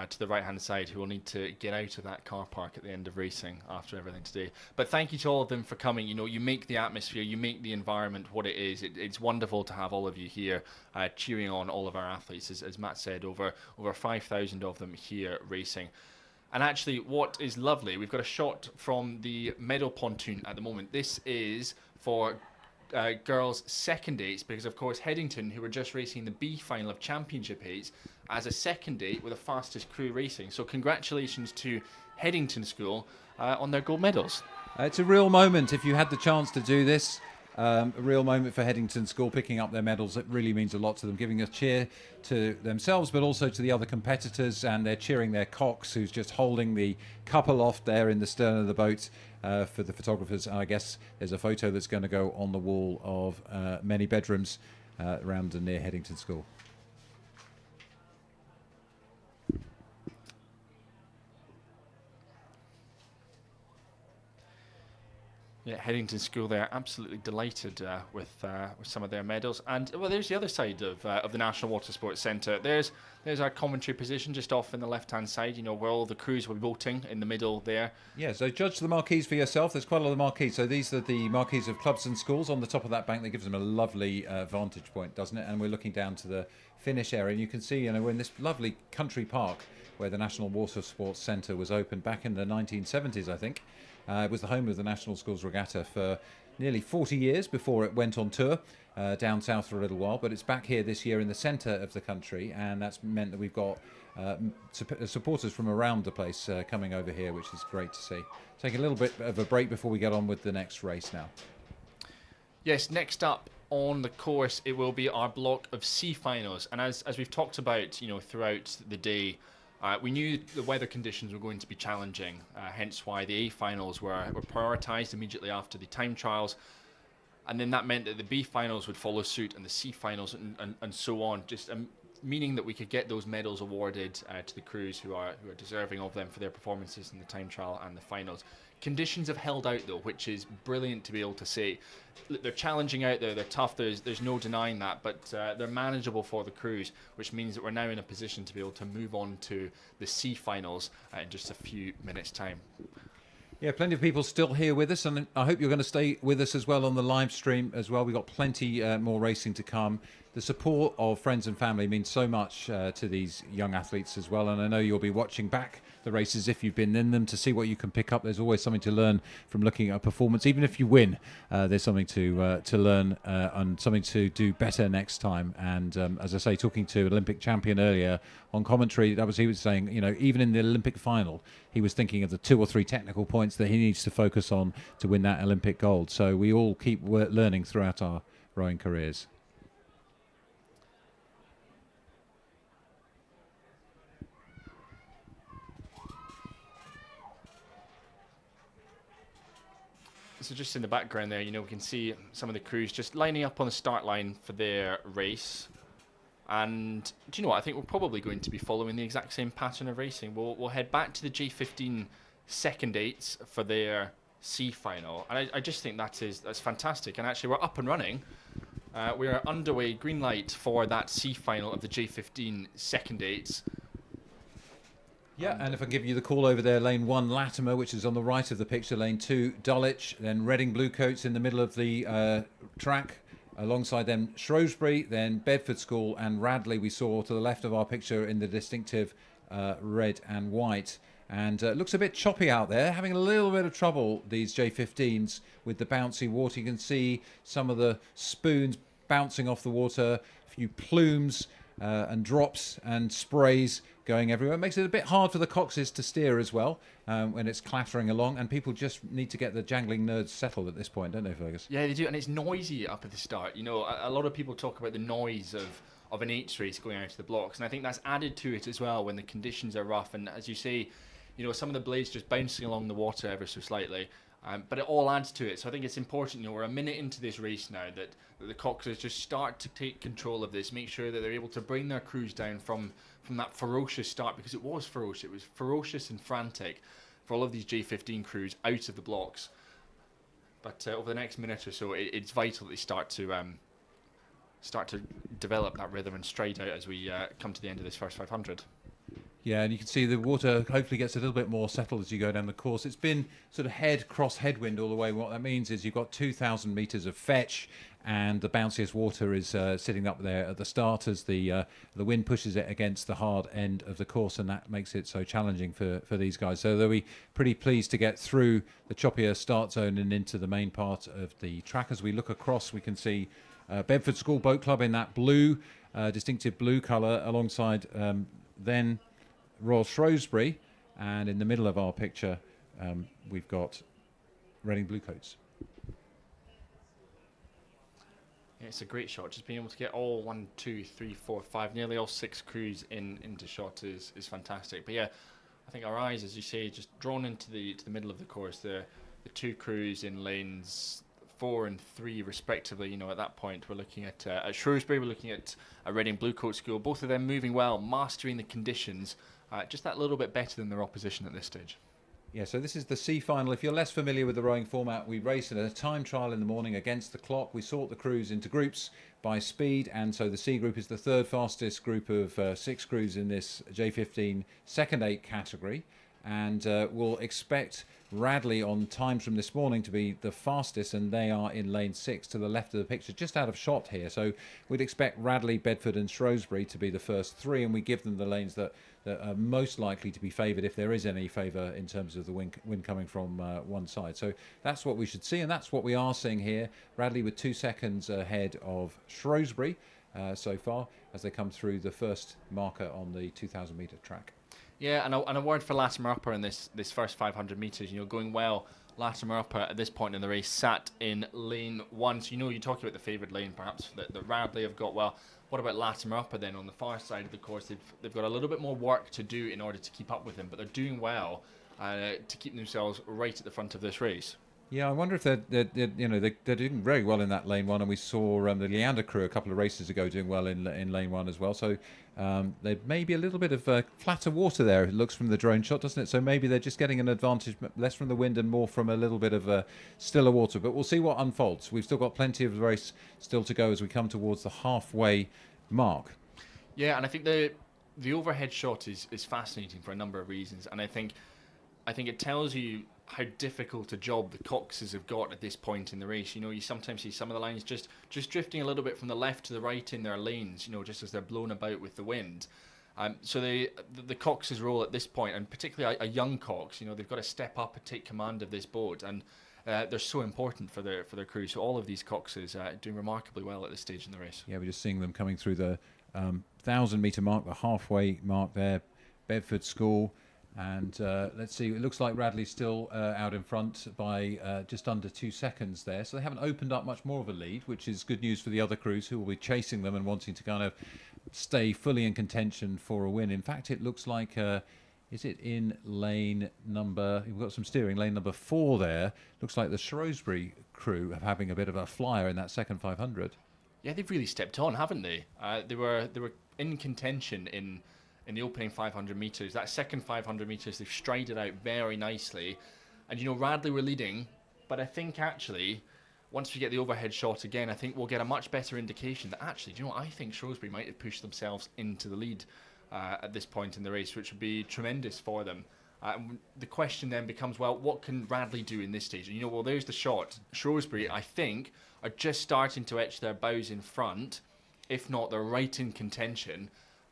to the right-hand side who will need to get out of that car park at the end of racing after everything today. But thank you to all of them for coming. You know, you make the atmosphere, you make the environment what it is. It's wonderful to have all of you here cheering on all of our athletes. As Matt said, over 5,000 of them here racing. And actually, what is lovely, we've got a shot from the medal pontoon at the moment. This is for girls' second eights, because of course Headington, who were just racing the B final of Championship Eights, as a second eight with the fastest crew racing. So congratulations to Headington School on their gold medals. It's a real moment if you had the chance to do this. A real moment for Headington School picking up their medals. It really means a lot to them, giving a cheer to themselves but also to the other competitors, and they're cheering their Cox, who's just holding the cup aloft there in the stern of the boat for the photographers. And I guess there's a photo that's going to go on the wall of many bedrooms around and near Headington School. Yeah, Headington School, they're absolutely delighted with some of their medals. And well, there's the other side of the National Water Sports Centre. There's our commentary position just off in the left-hand side, you know, where all the crews will be voting in the middle there. Yeah, so judge the marquees for yourself. There's quite a lot of marquees. So these are the marquees of clubs and schools on the top of that bank. That gives them a lovely vantage point, doesn't it? And we're looking down to the finish area, and you can see, you know, we're in this lovely country park where the National Water Sports Centre was opened back in the 1970s, I think. It was the home of the National Schools Regatta for nearly 40 years before it went on tour down south for a little while. But it's back here this year in the centre of the country, and that's meant that we've got supporters from around the place coming over here, which is great to see. Take a little bit of a break before we get on with the next race now. Yes, next up on the course, it will be our block of C finals. And as we've talked about, you know, throughout the day, we knew the weather conditions were going to be challenging, hence why the A finals were prioritised immediately after the time trials, and then that meant that the B finals would follow suit and the C finals and so on, just meaning that we could get those medals awarded to the crews who are deserving of them for their performances in the time trial and the finals. Conditions have held out though, which is brilliant to be able to say. They're challenging out there, they're tough, there's no denying that, but they're manageable for the crews, which means that we're now in a position to be able to move on to the C finals in just a few minutes' time. Yeah, plenty of people still here with us, and I hope you're going to stay with us as well on the live stream as well. We've got plenty more racing to come. The support of friends and family means so much to these young athletes as well, and I know you'll be watching back the races if you've been in them to see what you can pick up. There's always something to learn from looking at a performance. Even if you win, there's something to learn and something to do better next time. And as I say, talking to Olympic champion earlier on commentary, he was saying, you know, even in the Olympic final, he was thinking of the 2 or 3 technical points that he needs to focus on to win that Olympic gold. So we all keep learning throughout our rowing careers. So just in the background there, you know, we can see some of the crews just lining up on the start line for their race. And do you know what? I think we're probably going to be following the exact same pattern of racing. We'll head back to the J15 second eights for their C final. And I just think that's fantastic. And actually, we're up and running. We are underway, green light for that C final of the J15 second eights. Yeah, and if I give you the call over there, lane 1, Latimer, which is on the right of the picture, lane 2, Dulwich, then Reading Bluecoats in the middle of the track, Alongside them, Shrewsbury, then Bedford School and Radley we saw to the left of our picture in the distinctive red and white. And it looks a bit choppy out there, having a little bit of trouble, these J15s, with the bouncy water. You can see some of the spoons bouncing off the water, a few plumes and drops and sprays going everywhere. It makes it a bit hard for the Coxes to steer as well when it's clattering along, and people just need to get the jangling nerds settled at this point, don't they, Fergus? Yeah, they do, and it's noisy up at the start. You know, a lot of people talk about the noise of an eights race going out to the blocks, and I think that's added to it as well when the conditions are rough, and as you say, you know, some of the blades just bouncing along the water ever so slightly. But it all adds to it. So I think it's important, you know, we're a minute into this race now, that the Coxes just start to take control of this, make sure that they're able to bring their crews down from that ferocious start, because it was ferocious. It was ferocious and frantic for all of these J15 crews out of the blocks. But over the next minute or so, it's vital that they start to develop that rhythm and stride out as we come to the end of this first 500. Yeah, and you can see the water hopefully gets a little bit more settled as you go down the course. It's been sort of cross headwind all the way. What that means is you've got 2,000 metres of fetch, and the bounciest water is sitting up there at the start as the wind pushes it against the hard end of the course, and that makes it so challenging for these guys. So they'll be pretty pleased to get through the choppier start zone and into the main part of the track. As we look across, we can see Bedford School Boat Club in that blue, distinctive blue colour, alongside then Royal Shrewsbury, and in the middle of our picture we've got Reading Bluecoats. Yeah, it's a great shot. Just being able to get all 1, 2, 3, 4, 5, nearly all 6 crews into shot is fantastic. But yeah, I think our eyes, as you say, just drawn into the middle of the course. The 2 crews in lanes 4 and 3 respectively. You know, at that point we're looking at Shrewsbury, we're looking at a Reading Bluecoat School. Both of them moving well, mastering the conditions. Just that little bit better than their opposition at this stage. Yeah, so this is the C final. If you're less familiar with the rowing format, we race in a time trial in the morning against the clock. We sort the crews into groups by speed, and so the C group is the third fastest group of 6 crews in this J15 second 8 category, and we'll expect Radley on times from this morning to be the fastest, and they are in lane 6 to the left of the picture, just out of shot here. So we'd expect Radley, Bedford and Shrewsbury to be the first 3, and we give them the lanes that are most likely to be favoured, if there is any favour in terms of the wind coming from one side. So that's what we should see, and that's what we are seeing here. Radley with 2 seconds ahead of Shrewsbury so far as they come through the first marker on the 2,000 metre track. Yeah, and a word for Latimer Upper in this first 500 metres. You know, going well. Latimer Upper at this point in the race sat in lane 1. So, you know, you talk about the favoured lane perhaps that Radley have got. Well, what about Latimer Upper then on the far side of the course? They've got a little bit more work to do in order to keep up with him, but they're doing well to keep themselves right at the front of this race. Yeah, I wonder if they're doing very well in that lane 1, and we saw the Leander crew a couple of races ago doing well in lane 1 as well. So there may be a little bit of flatter water there, it looks from the drone shot, doesn't it? So maybe they're just getting an advantage, less from the wind and more from a little bit of stiller water. But we'll see what unfolds. We've still got plenty of the race still to go as we come towards the halfway mark. Yeah, and I think the overhead shot is fascinating for a number of reasons, and I think it tells you how difficult a job the Coxes have got at this point in the race. You know, you sometimes see some of the lines just drifting a little bit from the left to the right in their lanes, you know, just as they're blown about with the wind. So the Coxes' role at this point, and particularly a young Cox, you know, they've got to step up and take command of this boat, and they're so important for their crew. So all of these Coxes doing remarkably well at this stage in the race. Yeah, we're just seeing them coming through the 1,000 metre mark, the halfway mark there, Bedford School. And let's see, it looks like Radley's still out in front by just under 2 seconds there. So they haven't opened up much more of a lead, which is good news for the other crews who will be chasing them and wanting to kind of stay fully in contention for a win. In fact, it looks like, is it in lane number, we've got some steering, lane number 4 there. Looks like the Shrewsbury crew are having a bit of a flyer in that second 500. Yeah, they've really stepped on, haven't they? They were in contention in the opening 500 metres. That second 500 metres, they've strided out very nicely. And, you know, Radley were leading, but I think actually, once we get the overhead shot again, I think we'll get a much better indication that actually, do you know what, I think Shrewsbury might have pushed themselves into the lead at this point in the race, which would be tremendous for them. The question then becomes, well, what can Radley do in this stage? And well, there's the shot. Shrewsbury, I think, are just starting to etch their bows in front. If not, they're right in contention.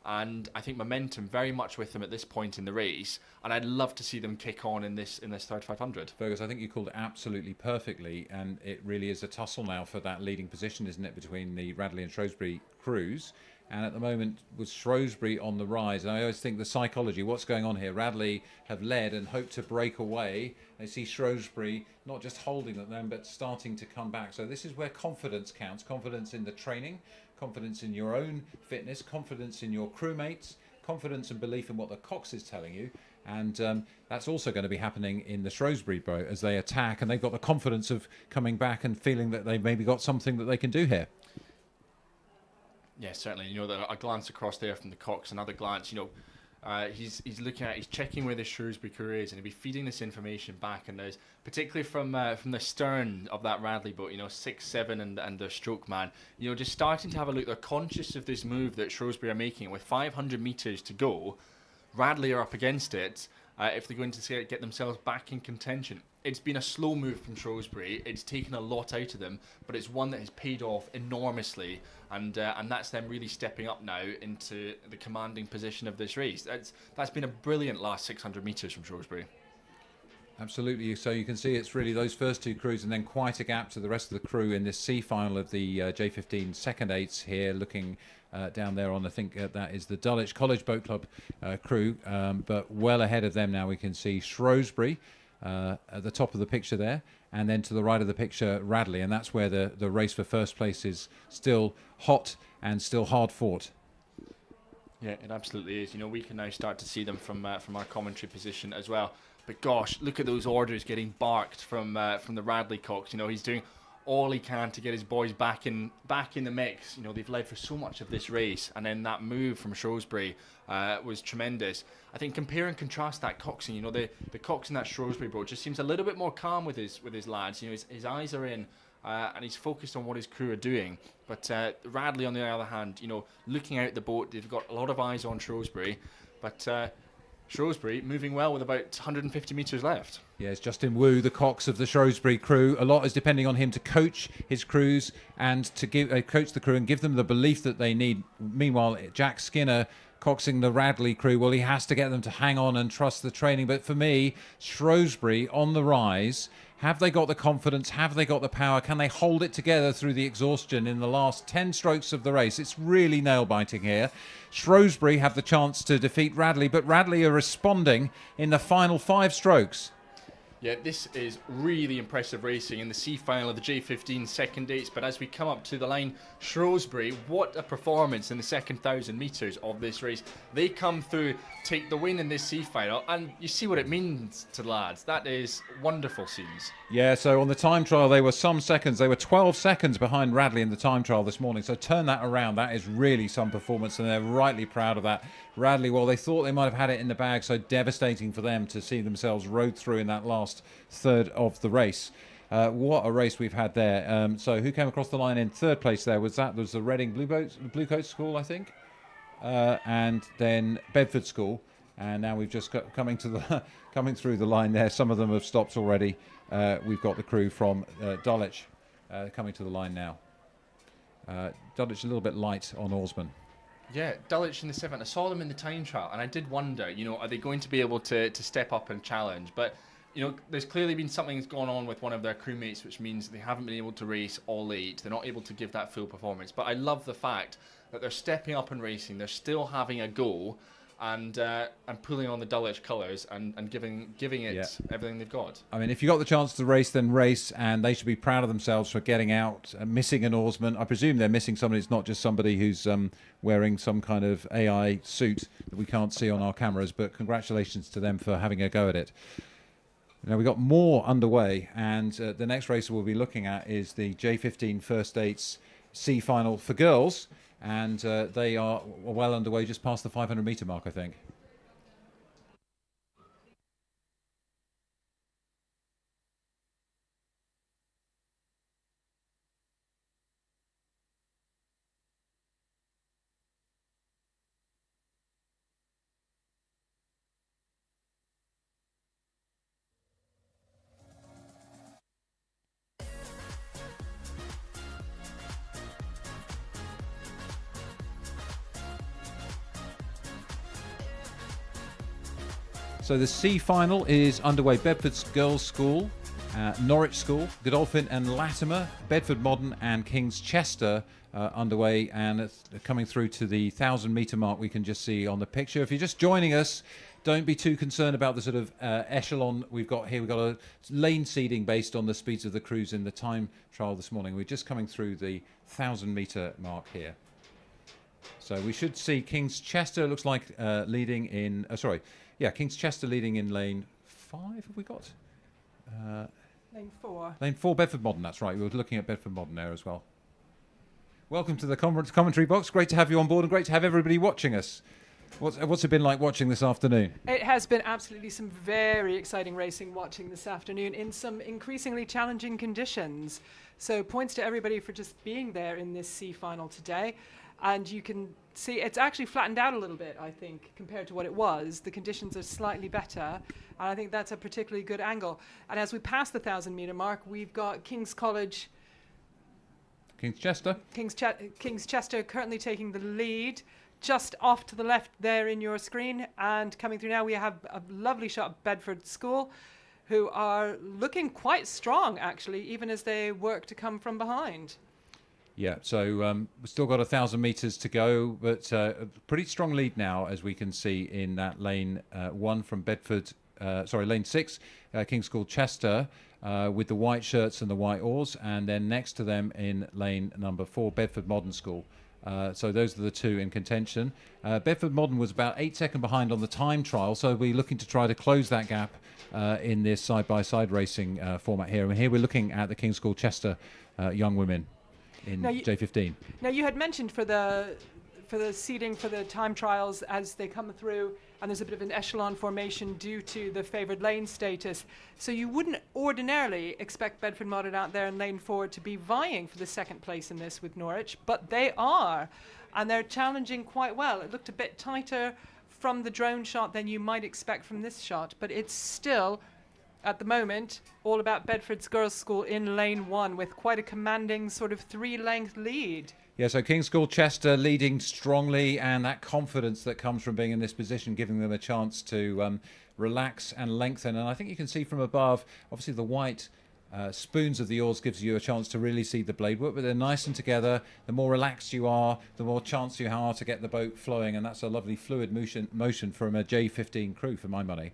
And I think momentum very much with them at this point in the race. And I'd love to see them kick on in this third 500. Fergus, I think you called it absolutely perfectly, and it really is a tussle now for that leading position, isn't it, between the Radley and Shrewsbury crews. And at the moment, with Shrewsbury on the rise, and I always think the psychology, what's going on here? Radley have led and hoped to break away. They see Shrewsbury not just holding at them, but starting to come back. So this is where confidence counts. Confidence in the training, confidence in your own fitness, confidence in your crewmates, confidence and belief in what the Cox is telling you. And that's also going to be happening in the Shrewsbury boat as they attack, and they've got the confidence of coming back and feeling that they've maybe got something that they can do here. Yeah, certainly. A glance across there from the Cox, another glance, he's looking at, he's checking where the Shrewsbury crew is, and he'll be feeding this information back. And there's, particularly from the stern of that Radley boat, 6, 7 and the stroke man, just starting to have a look. They're conscious of this move that Shrewsbury are making. With 500 metres to go, Radley are up against it. If they're going to get themselves back in contention. It's been a slow move from Shrewsbury. It's taken a lot out of them, but it's one that has paid off enormously, and that's them really stepping up now into the commanding position of this race. That's been a brilliant last 600 metres from Shrewsbury. Absolutely. So you can see it's really those first two crews, and then quite a gap to the rest of the crew in this C final of the J15 second eights here, looking down there on, I think that is the Dulwich College Boat Club crew, but well ahead of them now we can see Shrewsbury at the top of the picture there, and then to the right of the picture Radley, and that's where the race for first place is still hot and still hard fought. Yeah, it absolutely is. We can now start to see them from our commentary position as well. But gosh, look at those orders getting barked from the Radley Cox. He's doing all he can to get his boys back in the mix. They've led for so much of this race, and then that move from Shrewsbury was tremendous. I think compare and contrast that coxing. The cox in that Shrewsbury boat just seems a little bit more calm with his lads. His eyes are in, and he's focused on what his crew are doing. But Radley, on the other hand, looking out the boat, they've got a lot of eyes on Shrewsbury, but Shrewsbury moving well with about 150 metres left. Yes, Justin Wu, the Cox of the Shrewsbury crew. A lot is depending on him to coach his crews and to coach the crew and give them the belief that they need. Meanwhile, Jack Skinner coxing the Radley crew, well, he has to get them to hang on and trust the training. But for me, Shrewsbury on the rise. Have they got the confidence? Have they got the power? Can they hold it together through the exhaustion in the last 10 strokes of the race? It's really nail-biting here. Shrewsbury have the chance to defeat Radley, but Radley are responding in the final 5 strokes. Yeah, this is really impressive racing in the C final of the J15 second eights. But as we come up to the line, Shrewsbury, what a performance in the second 1,000 metres of this race. They come through, take the win in this C final, and you see what it means to the lads. That is wonderful scenes. Yeah, so on the time trial, they were 12 seconds behind Radley in the time trial this morning. So turn that around. That is really some performance, and they're rightly proud of that. Radley, well, they thought they might have had it in the bag, so devastating for them to see themselves rode through in that last third of the race. What a race we've had there. So who came across the line in third place there? Was the Reading Bluecoat School, I think, and then Bedford School. And now we've just coming through the line there. Some of them have stopped already. We've got the crew from Dulwich coming to the line now. Dulwich a little bit light on oarsmen. Yeah, Dulwich in the 7th. I saw them in the time trial, and I did wonder, are they going to be able to step up and challenge? But, there's clearly been something that's gone on with one of their crewmates, which means they haven't been able to race all 8. They're not able to give that full performance. But I love the fact that they're stepping up and racing. They're still having a go, and pulling on the Dulwich colours and giving it everything they've got. I mean, if you got the chance to race, then race, and they should be proud of themselves for getting out, missing an oarsman. I presume they're missing somebody. It's not just somebody who's wearing some kind of AI suit that we can't see on our cameras, but congratulations to them for having a go at it. Now, we've got more underway, and the next race we'll be looking at is the J15 First Eights C Final for girls. And they are well underway, just past the 500-metre mark, I think. So the C final is underway. Bedford's Girls' School, Norwich School, Godolphin and Latimer, Bedford Modern and King's Chester underway, and it's coming through to the 1,000-metre mark we can just see on the picture. If you're just joining us, don't be too concerned about the sort of echelon we've got here. We've got a lane seeding based on the speeds of the crews in the time trial this morning. We're just coming through the 1,000-metre mark here. So we should see King's Chester, looks like leading in... King's Chester leading in lane 5, have we got? Lane 4. Lane 4, Bedford Modern, that's right. We were looking at Bedford Modern there as well. Welcome to the commentary box. Great to have you on board and great to have everybody watching us. What's it been like watching this afternoon? It has been absolutely some very exciting racing watching this afternoon in some increasingly challenging conditions. So points to everybody for just being there in this C final today. And you can see it's actually flattened out a little bit, I think, compared to what it was. The conditions are slightly better, and I think that's a particularly good angle. And as we pass the 1,000-metre mark, we've got King's College... King's Chester. King's Chester currently taking the lead. Just off to the left there in your screen, and coming through now we have a lovely shot of Bedford School, who are looking quite strong, actually, even as they work to come from behind. Yeah, so we've still got 1,000 metres to go, but a pretty strong lead now, as we can see in that lane 1 from lane 6, King's School Chester, with the white shirts and the white oars, and then next to them in lane number 4, Bedford Modern School. So those are the two in contention. Bedford Modern was about 8 seconds behind on the time trial, so we're looking to try to close that gap in this side-by-side racing format here. And here we're looking at the King's School Chester young women in J15. Now you had mentioned for the seeding for the time trials as they come through, and there's a bit of an echelon formation due to the favoured lane status. So you wouldn't ordinarily expect Bedford Modern out there in lane 4 to be vying for the second place in this with Norwich, but they are, and they're challenging quite well. It looked a bit tighter from the drone shot than you might expect from this shot, but it's still, at the moment, all about Bedford's Girls' School in lane 1 with quite a commanding sort of 3-length lead. Yeah, so King's School Chester leading strongly, and that confidence that comes from being in this position, giving them a chance to relax and lengthen. And I think you can see from above, obviously the white spoons of the oars gives you a chance to really see the blade work, but they're nice and together. The more relaxed you are, the more chance you have to get the boat flowing, and that's a lovely fluid motion from a J15 crew, for my money.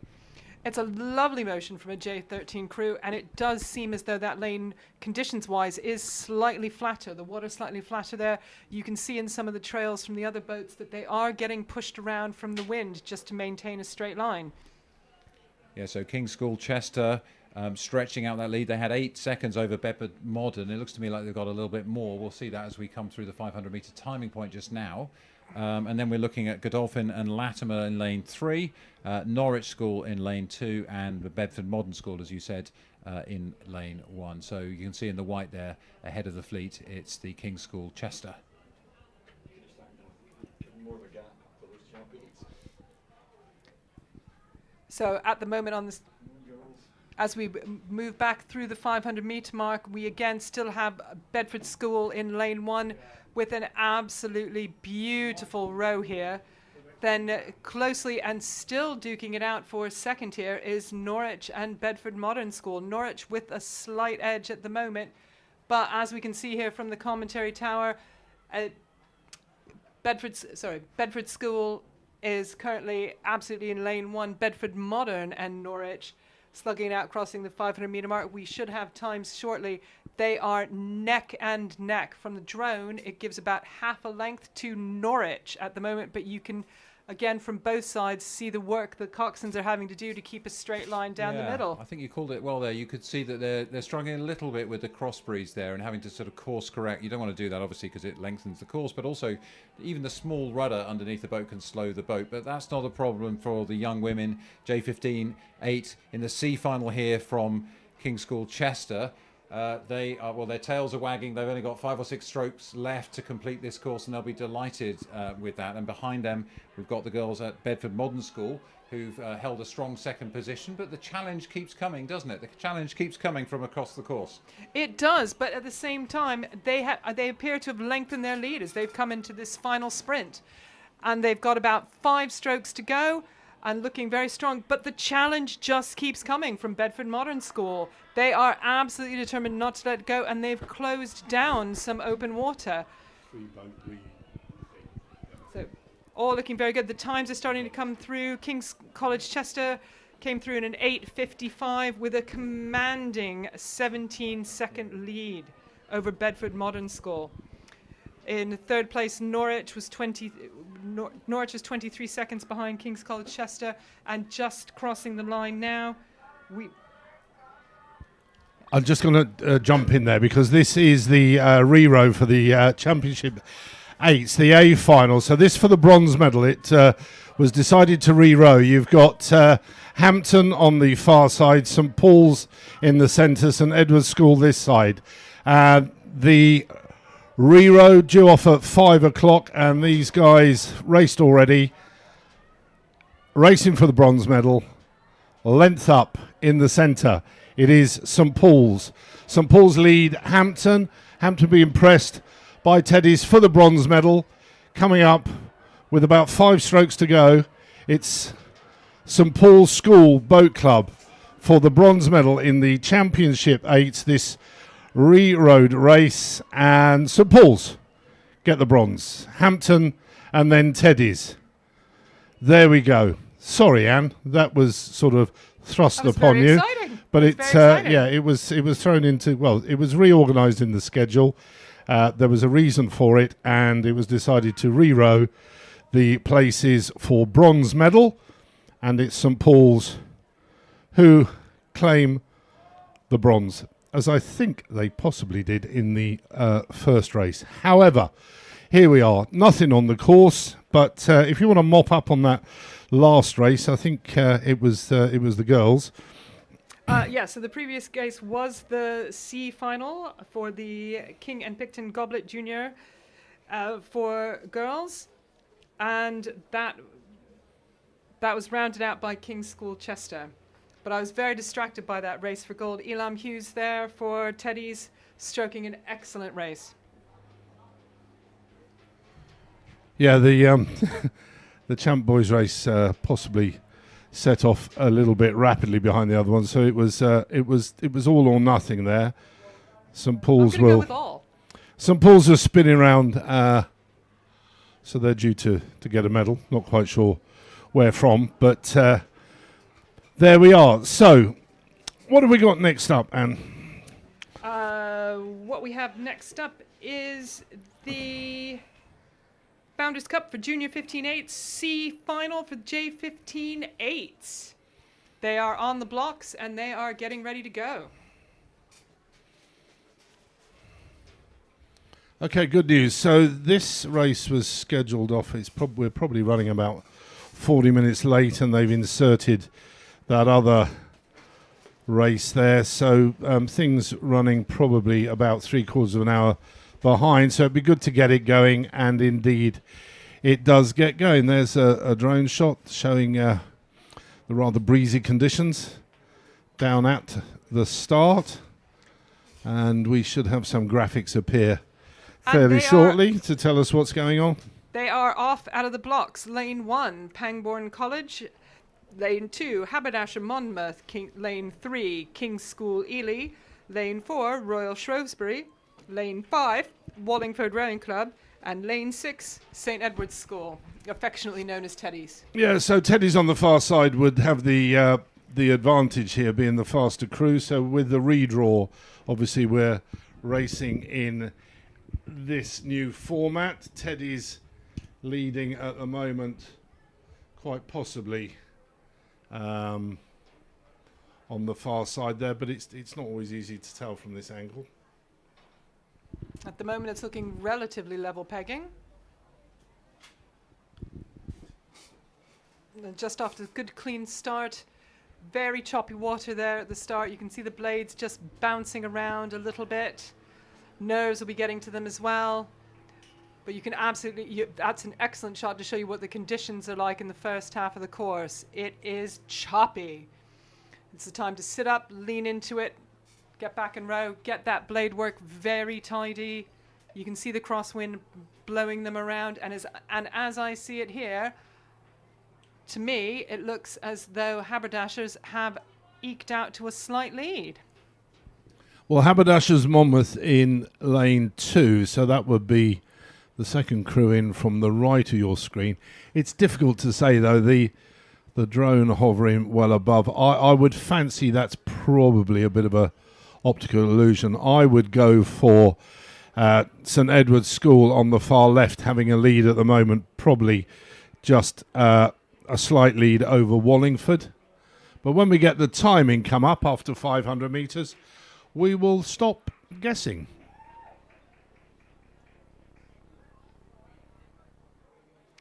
It's a lovely motion from a J13 crew, and it does seem as though that lane, conditions-wise, is slightly flatter. The water's slightly flatter there. You can see in some of the trails from the other boats that they are getting pushed around from the wind just to maintain a straight line. Yeah, so King's School Chester stretching out that lead. They had 8 seconds over Bedford Modern. It looks to me like they've got a little bit more. We'll see that as we come through the 500-metre timing point just now. And then we're looking at Godolphin and Latimer in lane 3, Norwich School in lane 2, and the Bedford Modern School, as you said, in lane 1. So you can see in the white there, ahead of the fleet, it's the King's School Chester. So at the moment on this, as we move back through the 500-metre mark, we again still have Bedford School in lane 1 with an absolutely beautiful row here. Then closely and still duking it out for a second here is Norwich and Bedford Modern School. Norwich with a slight edge at the moment, but as we can see here from the commentary tower, Bedford School is currently absolutely in lane 1. Bedford Modern and Norwich slugging out, crossing the 500-metre mark. We should have times shortly. They are neck and neck. From the drone, it gives about half a length to Norwich at the moment, but you can, again, from both sides, see the work the Coxsons are having to do to keep a straight line down the middle. I think you called it well there. You could see that they're struggling a little bit with the cross breeze there and having to sort of course correct. You don't want to do that, obviously, because it lengthens the course, but also even the small rudder underneath the boat can slow the boat. But that's not a problem for the young women. J15 Eights in the C final here from King's School Chester. Their tails are wagging. They've only got 5 or 6 strokes left to complete this course, and they'll be delighted with that. And behind them, we've got the girls at Bedford Modern School, who've held a strong second position. But the challenge keeps coming, doesn't it? The challenge keeps coming from across the course. It does, but at the same time, they appear to have lengthened their lead as they've come into this final sprint. And they've got about 5 strokes to go. and looking very strong. But the challenge just keeps coming from Bedford Modern School. They are absolutely determined not to let go, and they've closed down some open water. So all looking very good. The times are starting to come through. King's College Chester came through in an 8:55 with a commanding 17-second lead over Bedford Modern School. In third place, Norwich was 23 seconds behind King's College Chester, and just crossing the line now. I'm just going to jump in there because this is the re-row for the Championship Eights, the A final. So this for the bronze medal. It was decided to re-row. You've got Hampton on the far side, St Paul's in the centre, St Edward's School this side. The re-row due off at 5 o'clock, and these guys raced already. Racing for the bronze medal. Length up in the centre. It is St Paul's. St Paul's lead Hampton. Hampton be impressed by Teddy's for the bronze medal. Coming up with about 5 strokes to go. It's St Paul's School Boat Club for the bronze medal in the Championship Eights, this re-rowed race. And St Paul's get the bronze. Hampton and then Teddy's. There we go. Sorry, Anne, that was sort of thrust upon you. Exciting. But it was thrown into, well, it was reorganised in the schedule. There was a reason for it, and it was decided to re-row the places for bronze medal, and it's St Paul's who claim the bronze, as I think they possibly did in the first race. However, here we are, nothing on the course, but if you want to mop up on that last race, I think it was the girls. So the previous race was the C final for the King and Picton Goblet Junior for girls, and that was rounded out by King's School Chester. But I was very distracted by that race for gold. Elam Hughes there for Teddy's, stroking an excellent race. Yeah, the the Champ Boys race possibly set off a little bit rapidly behind the other one, so it was all or nothing there. St Paul's go with all. St Paul's are spinning around, so they're due to get a medal. Not quite sure where from, but there we are. So, what have we got next up, Anne? What we have next up is the Founders Cup for Junior 15 Eights, C Final for J15 Eights. They are on the blocks and they are getting ready to go. Okay, good news. So this race was scheduled off. We're probably running about 40 minutes late, and they've inserted that other race there. So things running probably about 3/4 of an hour behind. So it'd be good to get it going, and indeed it does get going. There's a drone shot showing the rather breezy conditions down at the start, and we should have some graphics appear fairly shortly to tell us what's going on. They are off out of the blocks. Lane 1, Pangbourne College. Lane 2, Haberdasher Monmouth. Lane 3, King's School Ely. Lane 4, Royal Shrewsbury. Lane 5, Wallingford Rowing Club. And Lane 6, St Edward's School, affectionately known as Teddy's. Yeah, so Teddy's on the far side would have the advantage here, being the faster crew. So with the redraw, obviously we're racing in this new format. Teddy's leading at the moment, quite possibly on the far side there, but it's not always easy to tell from this angle. At the moment, it's looking relatively level pegging. And just after a good clean start, very choppy water there at the start. You can see the blades just bouncing around a little bit. Nerves will be getting to them as well. But you can absolutely, that's an excellent shot to show you what the conditions are like in the first half of the course. It is choppy. It's the time to sit up, lean into it, get back and row, get that blade work very tidy. You can see the crosswind blowing them around, and as I see it here, to me, it looks as though Haberdashers have eked out to a slight lead. Well, Haberdashers Monmouth in lane 2, so that would be the second crew in from the right of your screen. It's difficult to say, though, the drone hovering well above. I would fancy that's probably a bit of a optical illusion. I would go for St Edward's School on the far left, having a lead at the moment, probably just a slight lead over Wallingford. But when we get the timing come up after 500 metres, we will stop guessing.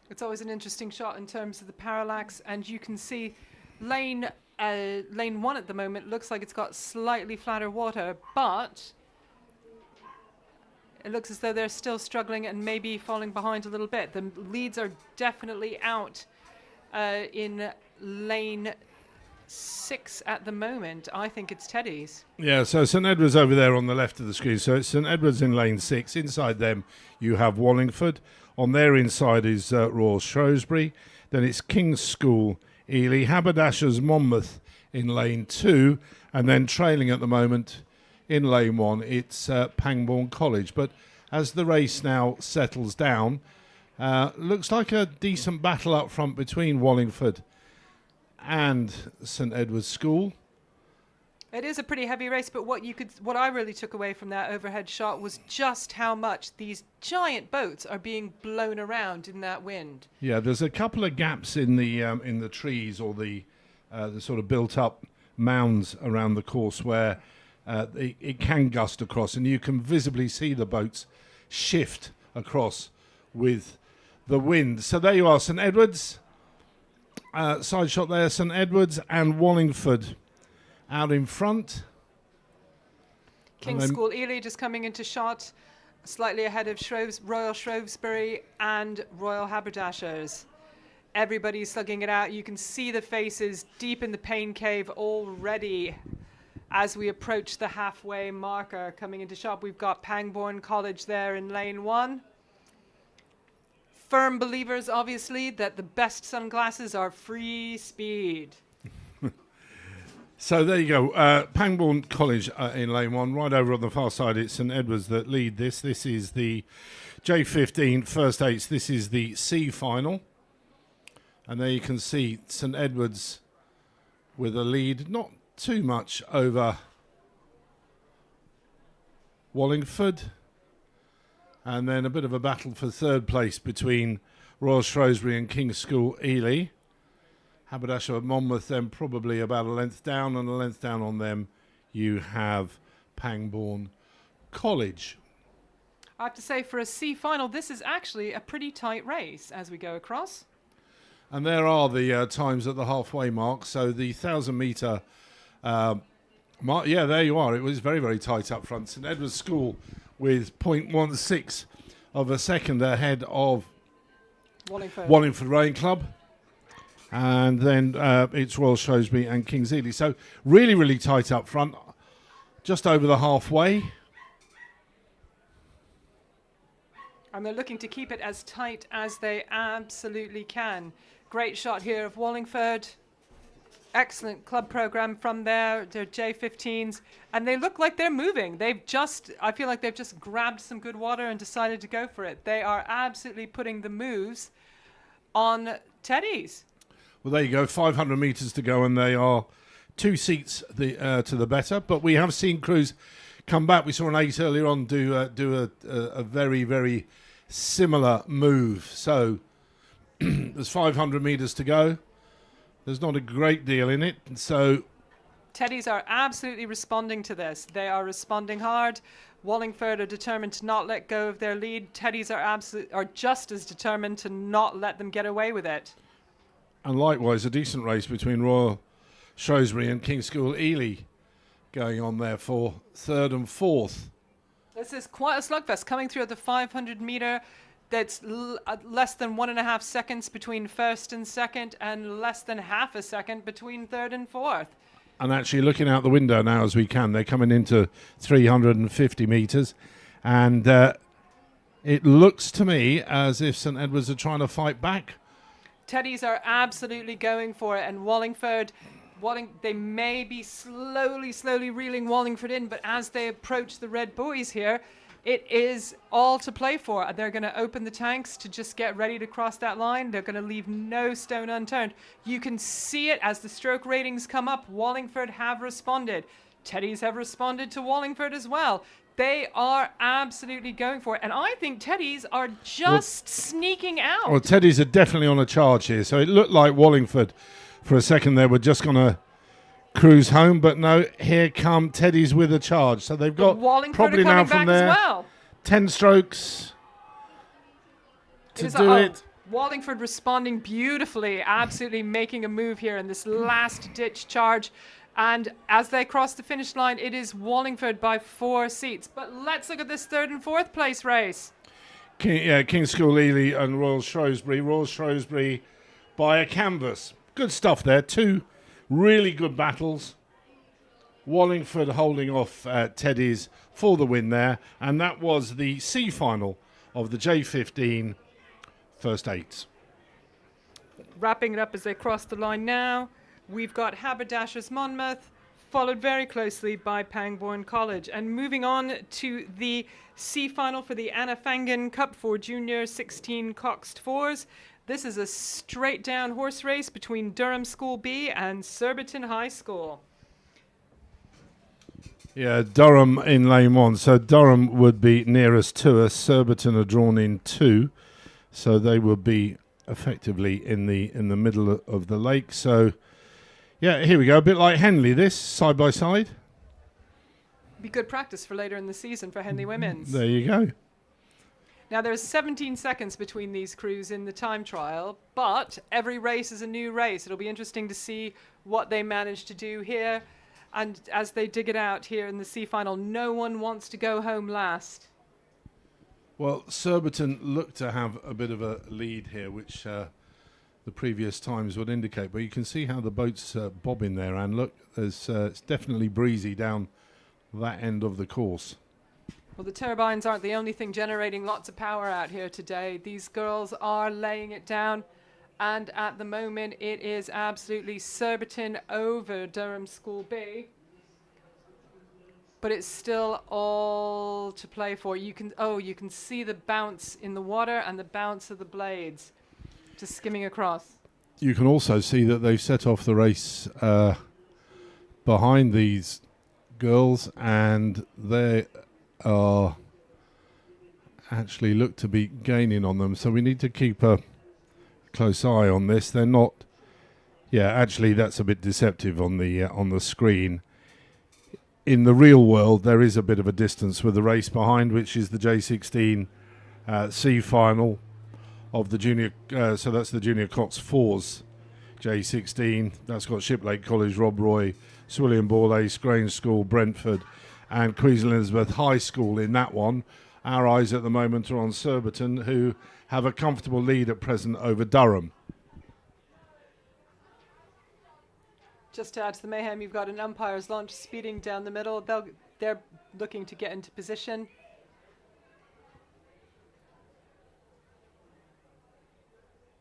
It's always an interesting shot in terms of the parallax, and you can see lane 1 at the moment looks like it's got slightly flatter water, but it looks as though they're still struggling and maybe falling behind a little bit. The leads are definitely out in lane 6 at the moment. I think it's Teddy's. Yeah, so St Edward's over there on the left of the screen. So it's St Edward's in lane 6. Inside them, you have Wallingford. On their inside is Royal Shrewsbury. Then it's King's School, Ely. Haberdashers Monmouth in lane 2. And then trailing at the moment in lane 1, it's Pangbourne College. But as the race now settles down, looks like a decent battle up front between Wallingford and St Edward's School. It is a pretty heavy race, but what I really took away from that overhead shot was just how much these giant boats are being blown around in that wind. Yeah, there's a couple of gaps in the trees or the sort of built-up mounds around the course where it can gust across, and you can visibly see the boats shift across with the wind. So there you are, St Edward's. Side shot there, St Edward's and Wallingford out in front. King's School Ely just coming into shot, slightly ahead of Royal Shrewsbury and Royal Haberdashers. Everybody's slugging it out. You can see the faces deep in the pain cave already as we approach the halfway marker coming into shot. We've got Pangbourne College there in lane 1. Firm believers, obviously, that the best sunglasses are free speed. So there you go. Pangbourne College in lane 1. Right over on the far side, it's St Edward's that lead this. This is the J15 First Eights. This is the C Final. And there you can see St Edward's with a lead, not too much over Wallingford. And then a bit of a battle for third place between Royal Shrewsbury and King's School Ely. Haberdasher Monmouth then probably about a length down, and a length down on them you have Pangbourne College. I have to say, for a C final, this is actually a pretty tight race as we go across. And there are the times at the halfway mark. So the 1,000 metre mark, yeah, there you are. It was very, very tight up front. St Edward's School with 0.16 of a second ahead of Wallingford Rowing Club. And then it's Royal Shrewsbury and King's Ely. So really, really tight up front, just over the halfway. And they're looking to keep it as tight as they absolutely can. Great shot here of Wallingford. Excellent club program from their J15s. And they look like they're moving. I feel like they've just grabbed some good water and decided to go for it. They are absolutely putting the moves on Teddy's. Well, there you go. 500 metres to go, and they are 2 seats to the better. But we have seen crews come back. We saw an 8 earlier on do a very, very similar move. So there's 500 metres to go. There's not a great deal in it. So Teddy's are absolutely responding to this. They are responding hard. Wallingford are determined to not let go of their lead. Teddy's are just as determined to not let them get away with it. And likewise, a decent race between Royal Shrewsbury and King's School Ely going on there for third and fourth. This is quite a slugfest coming through at the 500 metre. That's less than 1.5 seconds between first and second, and less than half a second between third and fourth. And actually looking out the window now as we can, they're coming into 350 metres. And it looks to me as if St Edward's are trying to fight back. Teddies are absolutely going for it, and Wallingford, they may be slowly reeling Wallingford in, but as they approach the red buoys here, it is all to play for. They're going to open the tanks to just get ready to cross that line. They're going to leave no stone unturned. You can see it as the stroke ratings come up. Wallingford have responded. Teddies have responded to Wallingford as well. They are absolutely going for it. And I think Teddies are just sneaking out. Well, Teddies are definitely on a charge here. So it looked like Wallingford for a second there were just going to cruise home, but no, here come Teddies with a charge. So they've got probably now from there 10 strokes to do it. Wallingford responding beautifully, absolutely making a move here in this last-ditch charge. And as they cross the finish line, it is Wallingford by 4 seats. But let's look at this 3rd and 4th place race. King's School Ely and Royal Shrewsbury. Royal Shrewsbury by a canvas. Good stuff there. 2 really good battles. Wallingford holding off Teddies for the win there. And that was the C final of the J15 First Eights. Wrapping it up as they cross the line now, we've got Haberdashers Monmouth, followed very closely by Pangbourne College. And moving on to the C final for the Anna Fangen Cup for Junior 16 Coxed 4s. This is a straight down horse race between Durham School B and Surbiton High School. Yeah, Durham in lane 1. So Durham would be nearest to us. Surbiton are drawn in 2. So they would be effectively in the middle of the lake. So, yeah, here we go. A bit like Henley, this, side by side. Be good practice for later in the season for Henley Women's. There you go. Now, there's 17 seconds between these crews in the time trial, but every race is a new race. It'll be interesting to see what they manage to do here. And as they dig it out here in the C final, no one wants to go home last. Well, Surbiton looked to have a bit of a lead here, which the previous times would indicate. But you can see how the boat's bobbing there. And look, it's definitely breezy down that end of the course. Well, the turbines aren't the only thing generating lots of power out here today. These girls are laying it down. And at the moment, it is absolutely Surbiton over Durham School B. But it's still all to play for. You can see the bounce in the water and the bounce of the blades just skimming across. You can also see that they've set off the race behind these girls, and they are actually look to be gaining on them. So we need to keep a close eye on this. They're not. Yeah, actually, that's a bit deceptive on the screen. In the real world, there is a bit of a distance with the race behind, which is the J16 C final of the junior. So that's the Junior Cox 4s J16. That's got Shiplake College, Rob Roy, Swilliam Ball, Ace Grange School, Brentford, and Queen Elizabeth High School in that one. Our eyes at the moment are on Surbiton, who have a comfortable lead at present over Durham. Just to add to the mayhem, you've got an umpire's launch speeding down the middle. They're looking to get into position.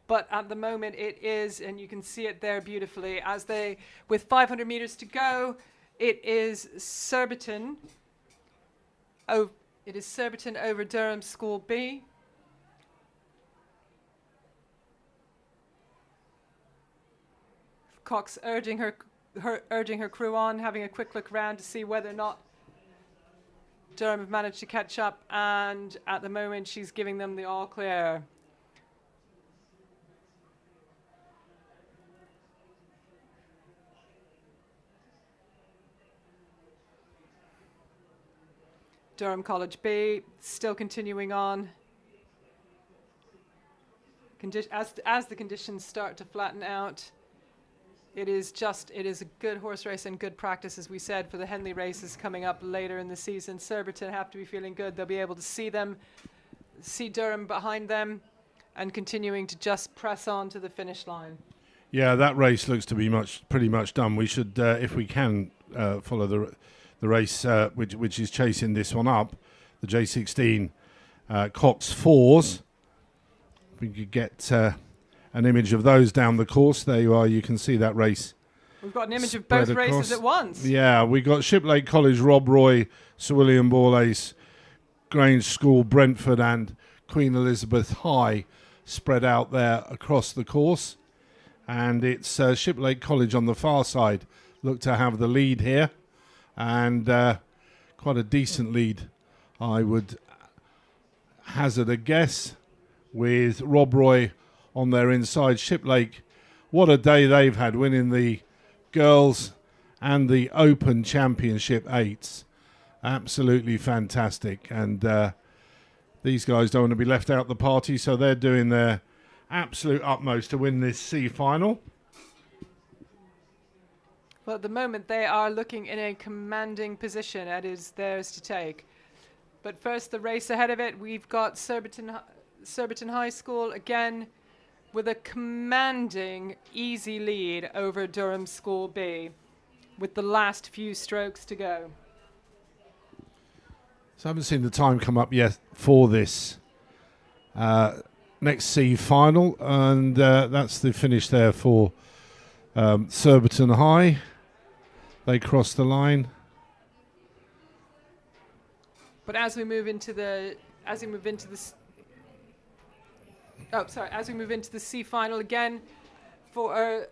But at the moment it is, and you can see it there beautifully, as they, with 500 meters to go, it is Surbiton. Oh, it is Surbiton over Durham School B. Cox urging her crew on, having a quick look around to see whether or not Durham have managed to catch up, and at the moment she's giving them the all clear. Durham College B still continuing on. As the conditions start to flatten out, it is a good horse race and good practice, as we said, for the Henley races coming up later in the season. Surbiton have to be feeling good. They'll be able to see Durham behind them, and continuing to just press on to the finish line. Yeah, that race looks to be pretty much done. We should, if we can, follow the race which is chasing this one up, the J16 Cox 4s. We could get an image of those down the course. There you are. You can see that race. We've got an image of Spread both races across. at once. Yeah, we got Shiplake College, Rob Roy, Sir William Borlase, Grange School, Brentford, and Queen Elizabeth High spread out there across the course. And it's Shiplake College on the far side look to have the lead here, and quite a decent lead, I would hazard a guess, with Rob Roy on their inside. Shiplake, what a day they've had, winning the girls and the Open Championship Eights. Absolutely fantastic. And these guys don't want to be left out the party, so they're doing their absolute utmost to win this C final. Well, at the moment, they are looking in a commanding position. It is theirs to take. But first, the race ahead of it, we've got Surbiton High School again with a commanding, easy lead over Durham School B with the last few strokes to go. So I haven't seen the time come up yet for this next C final, and that's the finish there for Surbiton High. They crossed the line. But as we move into the C final again for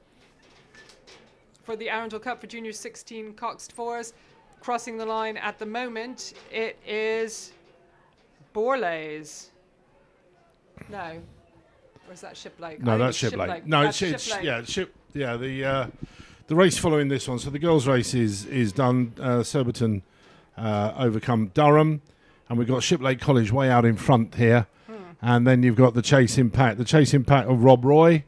the Arundel Cup for Junior 16 Coxed fours, crossing the line at the moment, it is Borlase. No, or is that Shiplake? No, that's Shiplake. No, it's Shiplake. the race following this one. So the girls' race is done. Surbiton overcome Durham, and we've got Shiplake College way out in front here. And then you've got the Chase Impact. The Chase Impact of Rob Roy,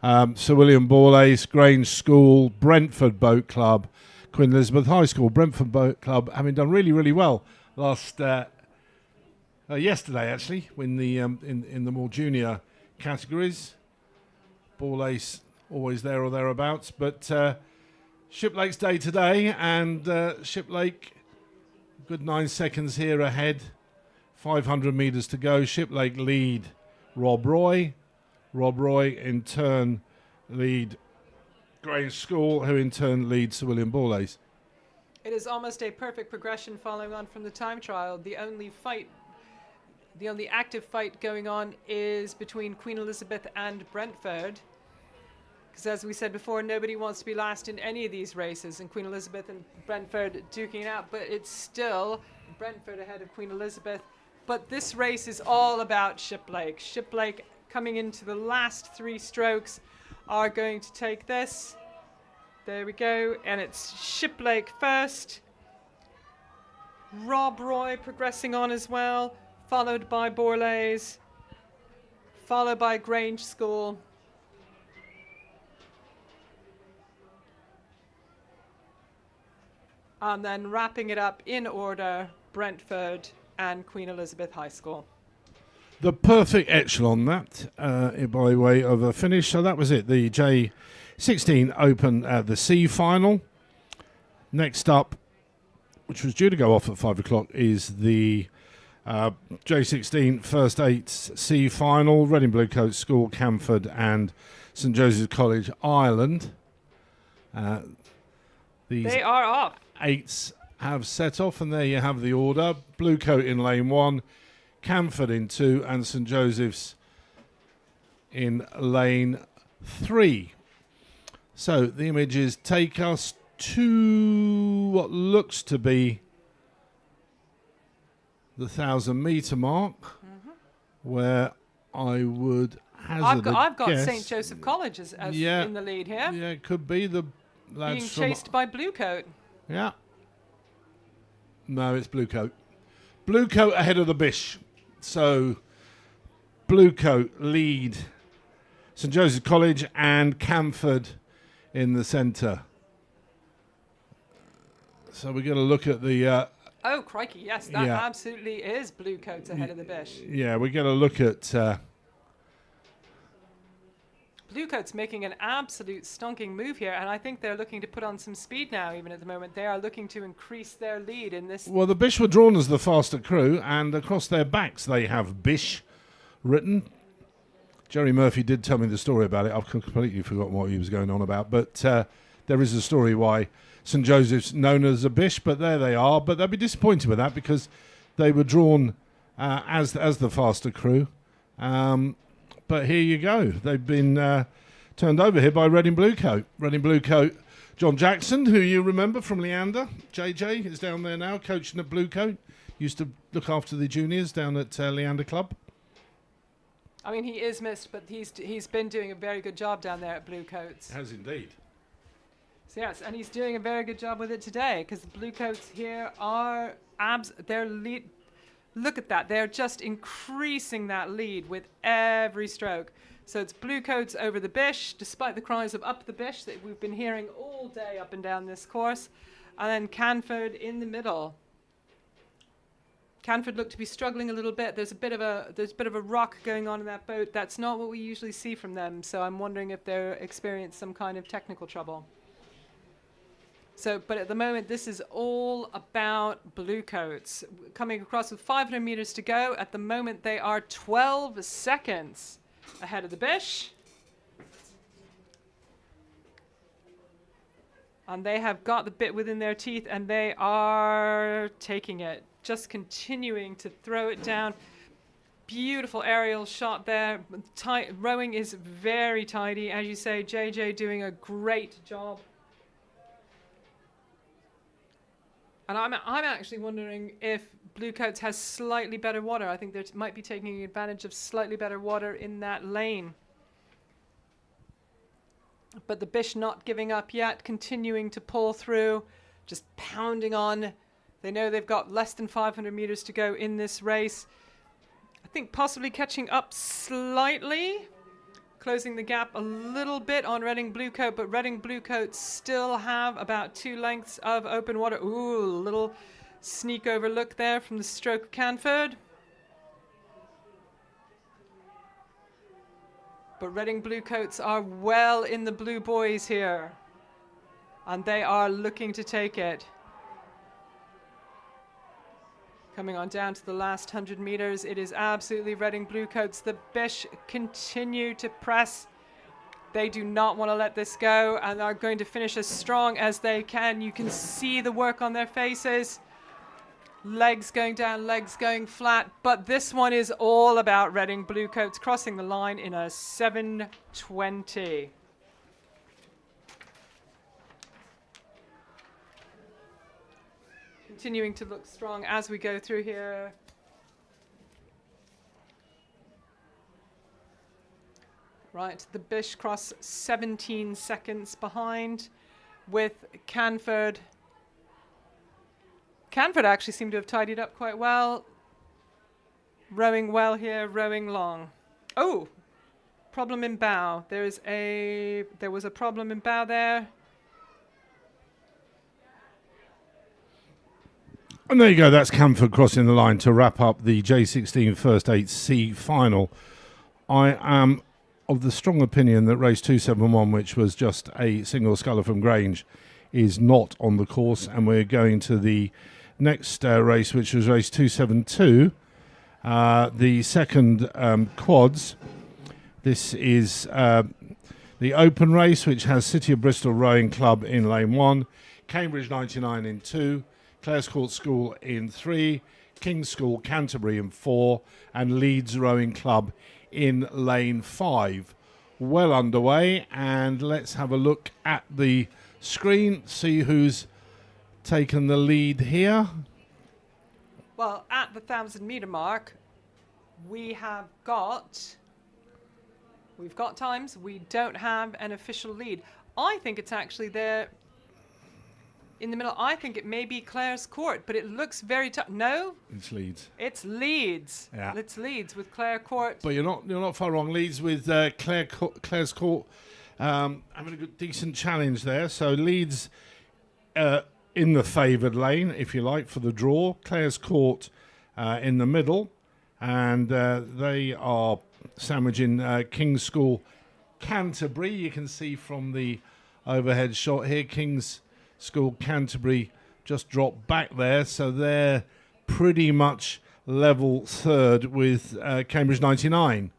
Sir William Borlase, Grange School, Brentford Boat Club, Queen Elizabeth High School. Brentford Boat Club having done really, really well yesterday, actually, in the more junior categories. Borlase always there or thereabouts. But Shiplake's day today, and Shiplake, good 9 seconds here ahead. 500 metres to go. Shiplake lead Rob Roy. Rob Roy in turn lead Grange School, who in turn leads Sir William Borlase. It is almost a perfect progression following on from the time trial. The only active fight going on is between Queen Elizabeth and Brentford. Because as we said before, nobody wants to be last in any of these races, and Queen Elizabeth and Brentford duking it out, but it's still Brentford ahead of Queen Elizabeth. But this race is all about Shiplake. Shiplake, coming into the last 3 strokes, are going to take this. There we go. And it's Shiplake first. Rob Roy progressing on as well, followed by Borlase, followed by Grange School. And then wrapping it up in order, Brentford and Queen Elizabeth High School. The perfect echelon, that, by way of a finish. So that was it, the J16 Open at the C Final. Next up, which was due to go off at 5 o'clock, is the J16 First Eights C Final. Reading Bluecoat School, Camford, and St Joseph's College, Ireland. They are off. Eights have set off, and there you have the order. Bluecoat in lane 1, Camford in 2, and St Joseph's in lane 3. So the images take us to what looks to be the 1,000-metre mark, where I would hazard I've got guess. St Joseph College as in the lead here. Yeah, it could be the lads being from chased by Bluecoat. Yeah. No, it's Bluecoat. Bluecoat ahead of the Bish. So Bluecoat lead St Joseph's College and Camford in the centre. So we're going to look at the... Oh, crikey, yes, that absolutely is Bluecoats ahead of the Bish. Yeah, we're going to look at... Bluecoat's making an absolute stonking move here, and I think they're looking to put on some speed now, even at the moment. They are looking to increase their lead in this. Well, the Bish were drawn as the faster crew, and across their backs they have Bish written. Jerry Murphy did tell me the story about it. I've completely forgotten what he was going on about. But there is a story why St Joseph's known as a bish, but there they are. But they'll be disappointed with that because they were drawn as the faster crew. But here you go. They've been turned over here by Reading Bluecoat. Reading Bluecoat, John Jackson, who you remember from Leander. JJ is down there now, coaching at Bluecoat. Used to look after the juniors down at Leander Club. I mean, he is missed, but he's been doing a very good job down there at Bluecoats. Has indeed. So yes, and he's doing a very good job with it today because the Bluecoats here are their lead. Look at that. They're just increasing that lead with every stroke. So it's Bluecoats over the Bish, despite the cries of up the Bish that we've been hearing all day up and down this course. And then Canford in the middle. Canford looked to be struggling a little bit. There's a bit of a rock going on in that boat. That's not what we usually see from them. So I'm wondering if they're experiencing some kind of technical trouble. So, but at the moment, this is all about Bluecoats. Coming across with 500 meters to go. At the moment, they are 12 seconds ahead of the Bish. And they have got the bit within their teeth, and they are taking it. Just continuing to throw it down. Beautiful aerial shot there. Rowing is very tidy. As you say, JJ doing a great job. And I'm actually wondering if Bluecoats has slightly better water. I think they might be taking advantage of slightly better water in that lane. But the Bish not giving up yet, continuing to pull through, just pounding on. They know they've got less than 500 meters to go in this race. I think possibly catching up slightly. Closing the gap a little bit on Reading Bluecoat, but Reading Bluecoat still have about 2 lengths of open water. Ooh, a little sneak over look there from the stroke of Canford. But Reading Bluecoats are well in the blue boys here. And they are looking to take it. Coming on down to the last 100 meters, it is absolutely Reading Bluecoats. The Bish continue to press. They do not want to let this go and are going to finish as strong as they can. You can see the work on their faces. Legs going down, legs going flat. But this one is all about Reading Bluecoats crossing the line in a 7:20. Continuing to look strong as we go through here. Right, the Bish cross 17 seconds behind with Canford. Canford actually seemed to have tidied up quite well. Rowing well here, rowing long. Oh, problem in bow. There was a problem in bow there. And there you go, that's Canford crossing the line to wrap up the J16 First Eights C Final. I am of the strong opinion that race 271, which was just a single sculler from Grange, is not on the course, and we're going to the next race, which was race 272, the second quads. This is the open race, which has City of Bristol Rowing Club in lane 1, Cambridge 99 in 2, Clares Court School in 3, King's School Canterbury in 4, and Leeds Rowing Club in lane 5. Well underway, and let's have a look at the screen, see who's taken the lead here. Well, at the 1,000 meter mark, we've got times. We don't have an official lead. I think it's actually there in the middle. I think it may be Clares Court, but it looks very tough. No, It's Leeds. it's Leeds. Yeah. It's Leeds with Clare Court. But you're not far wrong. Leeds with Clares Court having a good, decent challenge there. So Leeds in the favoured lane, if you like, for the draw. Clares Court in the middle, and they are sandwiching King's School Canterbury. You can see from the overhead shot here, King's School Canterbury just dropped back there, so they're pretty much level third with Cambridge 99.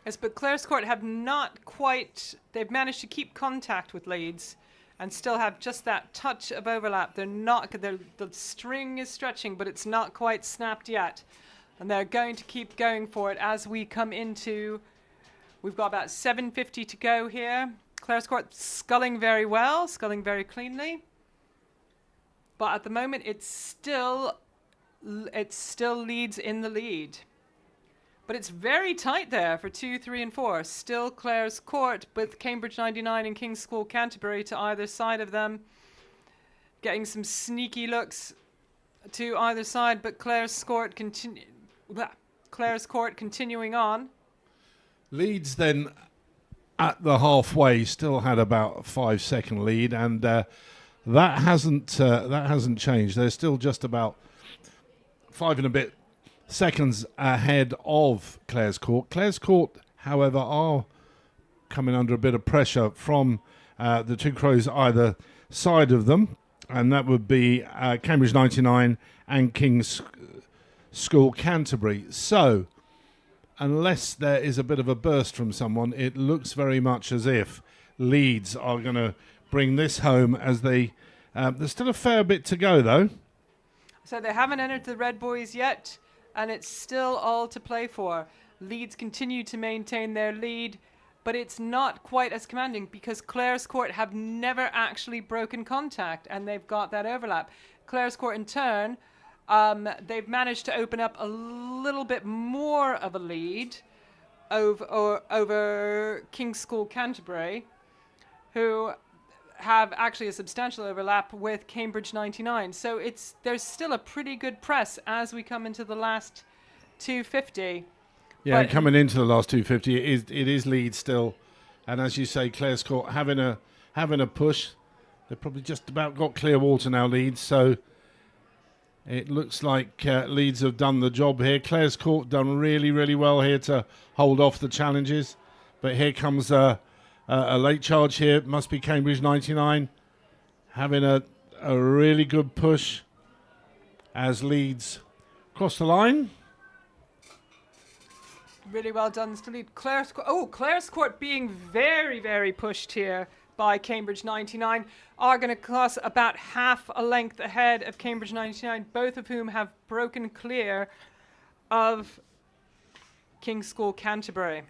Yes, but Clare's Court have not quite. They've managed to keep contact with Leeds, and still have just that touch of overlap. They're not. The string is stretching, but it's not quite snapped yet, and they're going to keep going for it as we come into. We've got about 7:50 to go here. Clare's Court sculling very well, sculling very cleanly, but at the moment it still Leeds in the lead. But it's very tight there for 2, 3, and 4. Still Clare's Court with Cambridge 99 and King's School Canterbury to either side of them. Getting some sneaky looks to either side, but Clare's Court continuing on. Leeds then at the halfway still had about a 5-second lead, and that hasn't changed. They're still just about 5 and a bit seconds ahead of Clare's Court. Clare's Court, however, are coming under a bit of pressure from the two crows either side of them, and that would be Cambridge 99 and King's School Canterbury. So, unless there is a bit of a burst from someone, it looks very much as if Leeds are going to bring this home as they... there's still a fair bit to go, though. So they haven't entered the Red Boys yet, and it's still all to play for. Leeds continue to maintain their lead, but it's not quite as commanding because Clare's Court have never actually broken contact, and they've got that overlap. Clare's Court, in turn, they've managed to open up a little bit more of a lead over King's School Canterbury, who have actually a substantial overlap with Cambridge 99. So there's still a pretty good press as we come into the last 250. Yeah, coming into the last 250, it is Leeds still, and as you say, Clare's Court having a push. They've probably just about got clear water now, Leeds. So it looks like Leeds have done the job here. Clare's Court done really, really well here to hold off the challenges, but here comes a late charge here. Must be Cambridge 99 having a really good push as Leeds cross the line. Really well done to lead. Clare's Court being very, very pushed here by Cambridge 99 are going to cross about half a length ahead of Cambridge 99, both of whom have broken clear of King's School Canterbury.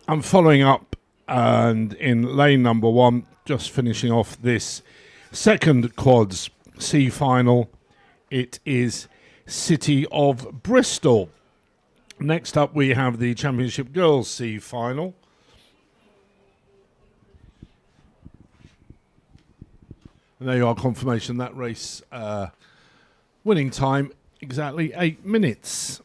I'm following up, and in lane number 1, just finishing off this second quads C final, it is City of Bristol. Next up, we have the Championship Girls C final. And there you are, confirmation that race winning time exactly 8 minutes.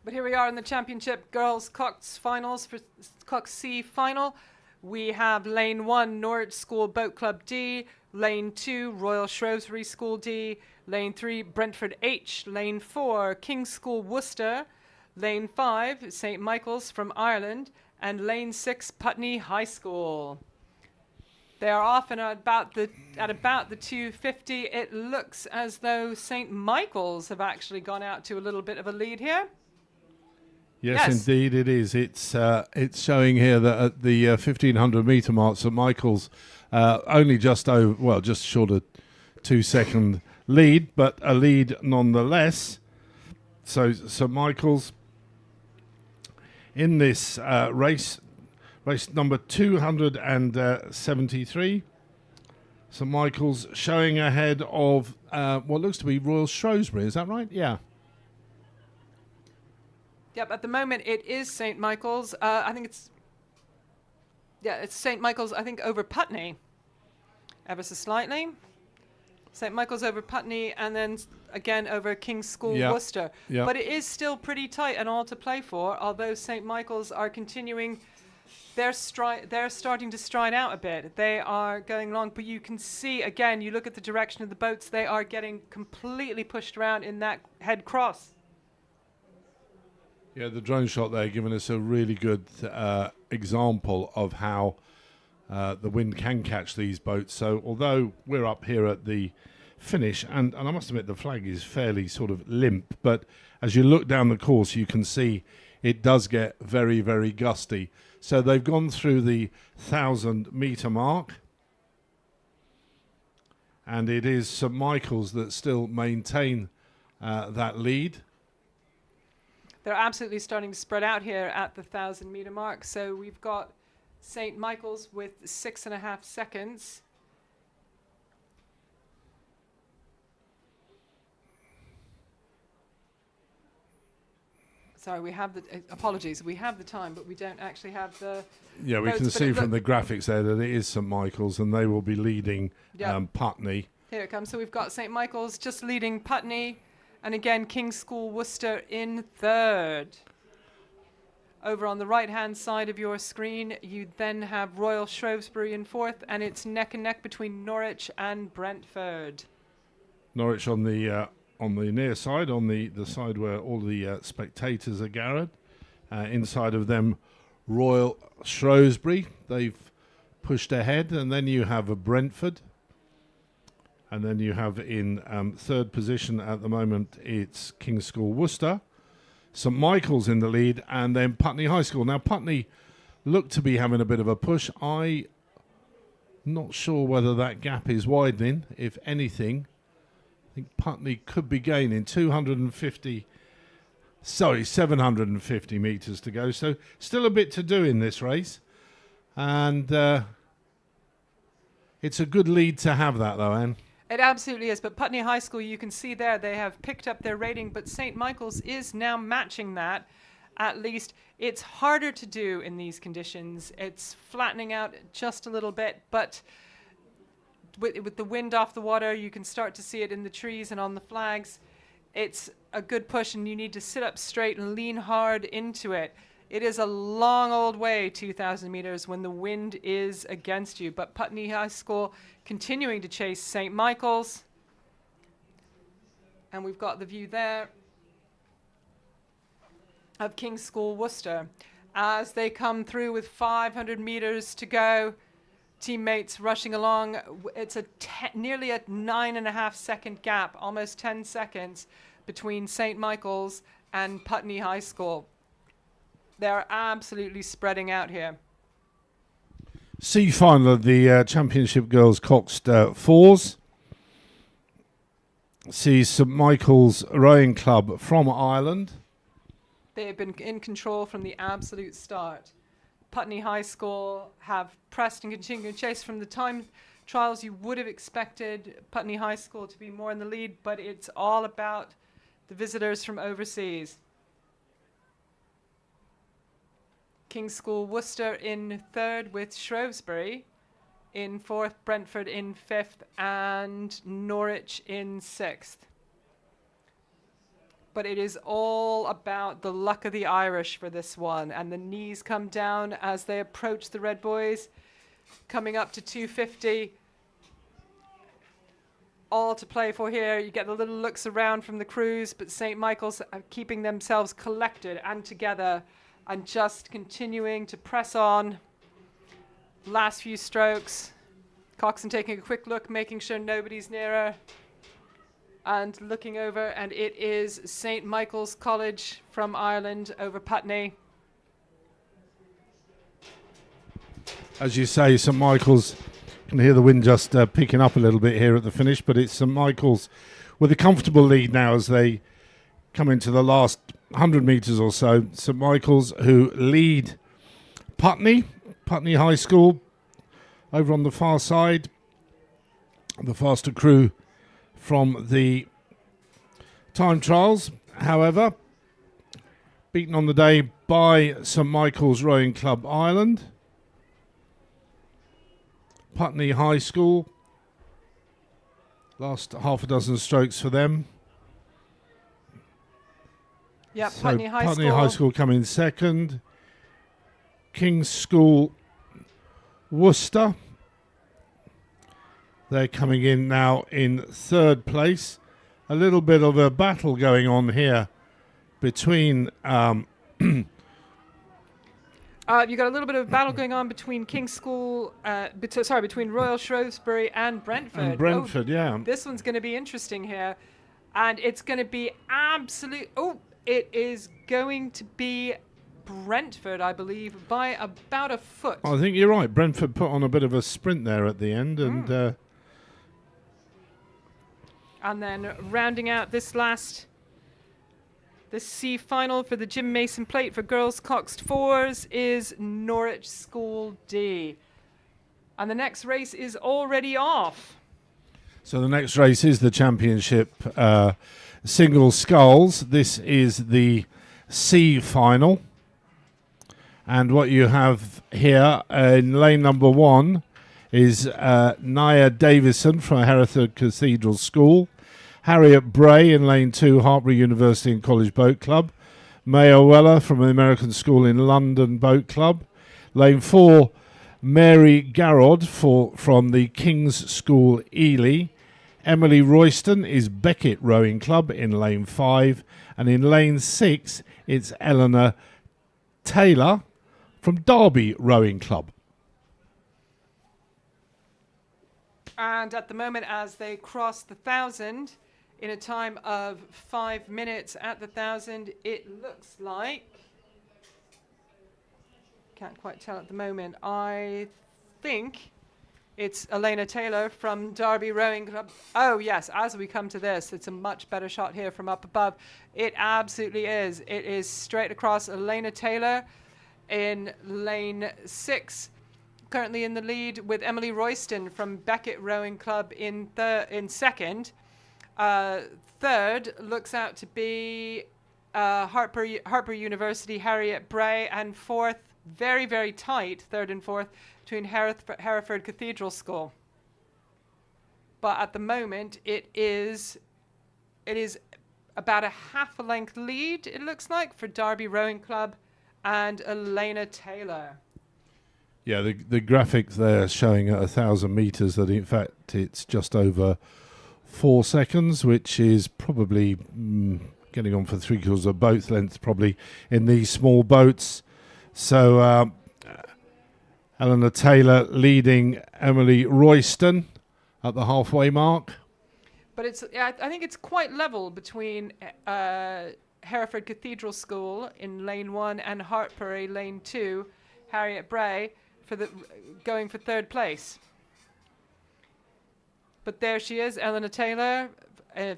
But here we are in the Championship Girls Coxed Finals for Coxed C Final. We have Lane 1, Norwich School Boat Club D. Lane 2, Royal Shrewsbury School D. Lane 3, Brentford H. Lane 4, King's School Worcester. Lane 5, St Michael's from Ireland. And Lane 6, Putney High School. They are off and at about the 250. It looks as though St Michael's have actually gone out to a little bit of a lead here. Yes, indeed it is. It's showing here that at the 1500 metre mark, St Michael's only just short of 2-second lead, but a lead nonetheless. So St Michael's in this race number 273. St Michael's showing ahead of what looks to be Royal Shrewsbury. Is that right? Yeah. Yep, at the moment it is St Michael's. It's St Michael's, I think, over Putney. Ever so slightly. St Michael's over Putney, and then again over King's School Worcester. Yep. But it is still pretty tight and all to play for, although St Michael's are continuing. They're starting to stride out a bit. They are going long, but you can see, again, you look at the direction of the boats, they are getting completely pushed around in that head cross. Yeah, the drone shot there giving us a really good example of how the wind can catch these boats. So although we're up here at the finish, and I must admit the flag is fairly sort of limp, but as you look down the course you can see it does get very, very gusty. So they've gone through the 1,000-metre mark, and it is St Michael's that still maintain that lead. They're absolutely starting to spread out here at the 1,000-metre mark. So we've got St Michael's with 6.5 seconds. Sorry, we have the apologies. We have the time, but we don't actually have the. Yeah, we votes, can but see it from the graphics there that it is St Michael's, and they will be leading Putney. Here it comes. So we've got St Michael's just leading Putney, and again King's School Worcester in third. Over on the right-hand side of your screen, you then have Royal Shrewsbury in fourth, and it's neck and neck between Norwich and Brentford. Norwich on the near side, on the side where all the spectators are gathered. Inside of them, Royal Shrewsbury. They've pushed ahead, and then you have a Brentford. And then you have in third position at the moment, it's King's School Worcester. St Michael's in the lead, and then Putney High School. Now, Putney look to be having a bit of a push. I'm not sure whether that gap is widening, if anything. I think Putney could be gaining 750 metres to go. So still a bit to do in this race. And it's a good lead to have that, though, Anne. It absolutely is. But Putney High School, you can see there, they have picked up their rating, but St Michael's is now matching that. At least it's harder to do in these conditions. It's flattening out just a little bit, but with the wind off the water, you can start to see it in the trees and on the flags. It's a good push, and you need to sit up straight and lean hard into it. It is a long old way, 2,000 metres, when the wind is against you. But Putney High School continuing to chase St Michael's. And we've got the view there of King's School Worcester. As they come through with 500 metres to go, teammates rushing along. It's nearly a 9.5 second gap, almost 10 seconds, between St Michael's and Putney High School. They're absolutely spreading out here. C final of the Championship Girls Coxed Fours sees St Michael's Rowing Club from Ireland. They have been in control from the absolute start. Putney High School have pressed and continued to chase from the time trials. You would have expected Putney High School to be more in the lead, but it's all about the visitors from overseas. King's School Worcester in third with Shrewsbury in fourth, Brentford in fifth, and Norwich in sixth. But it is all about the luck of the Irish for this one, and the knees come down as they approach the Red Boys, coming up to 250. All to play for here. You get the little looks around from the crews, but St Michael's are keeping themselves collected and together and just continuing to press on. Last few strokes. Coxed taking a quick look, making sure nobody's nearer. And looking over, and it is St Michael's College from Ireland over Putney. As you say, St Michael's, can hear the wind just picking up a little bit here at the finish, but it's St Michael's with a comfortable lead now as they come into the last 100 metres or so. St Michael's who lead Putney High School over on the far side. The faster crew from the time trials, however, beaten on the day by St Michael's Rowing Club Ireland. Putney High School, last half a dozen strokes for them. Yeah, So Putney Putney High School coming second. King's School Worcester, they're coming in now in third place. A little bit of a battle going on here between You've got a little bit of battle going on between between Royal Shrewsbury and Brentford. And Brentford, yeah. This one's going to be interesting here. And it's going to be it is going to be Brentford, I believe, by about a foot. I think you're right. Brentford put on a bit of a sprint there at the end. And then rounding out this C final for the Jim Mason Plate for girls Coxed 4s is Norwich School D. And the next race is already off. so the next race is the championship single sculls. This is the C final. And what you have here in lane number 1 is Nia Davison from Hereford Cathedral School. Harriet Bray in lane 2, Hartpury University and College Boat Club. Maya Weller from the American School in London Boat Club. Lane 4, Mary Garrod from the King's School Ely. Emily Royston is Beckett Rowing Club in lane 5. And in lane 6, it's Eleanor Taylor from Derby Rowing Club. And at the moment, as they cross the 1,000, in a time of 5 minutes at the 1,000, it looks like... Can't quite tell at the moment. I think it's Elena Taylor from Derby Rowing Club. Oh, yes, as we come to this, it's a much better shot here from up above. It absolutely is. It is straight across Elena Taylor in lane 6. Currently in the lead with Emily Royston from Beckett Rowing Club in second. Third looks out to be Hartpury University Harriet Bray, and fourth, very, very tight, third and fourth, between Hereford Cathedral School. But at the moment, it is about a half a length lead, it looks like, for Derby Rowing Club and Elena Taylor. Yeah, the graphics there showing at 1,000 metres that in fact it's just over 4 seconds, which is probably getting on for 3/4 of boat length probably in these small boats. So Eleanor Taylor leading Emily Royston at the halfway mark. But I think it's quite level between Hereford Cathedral School in lane 1 and Hartpury lane 2, Harriet Bray, going for third place. But there she is, Eleanor Taylor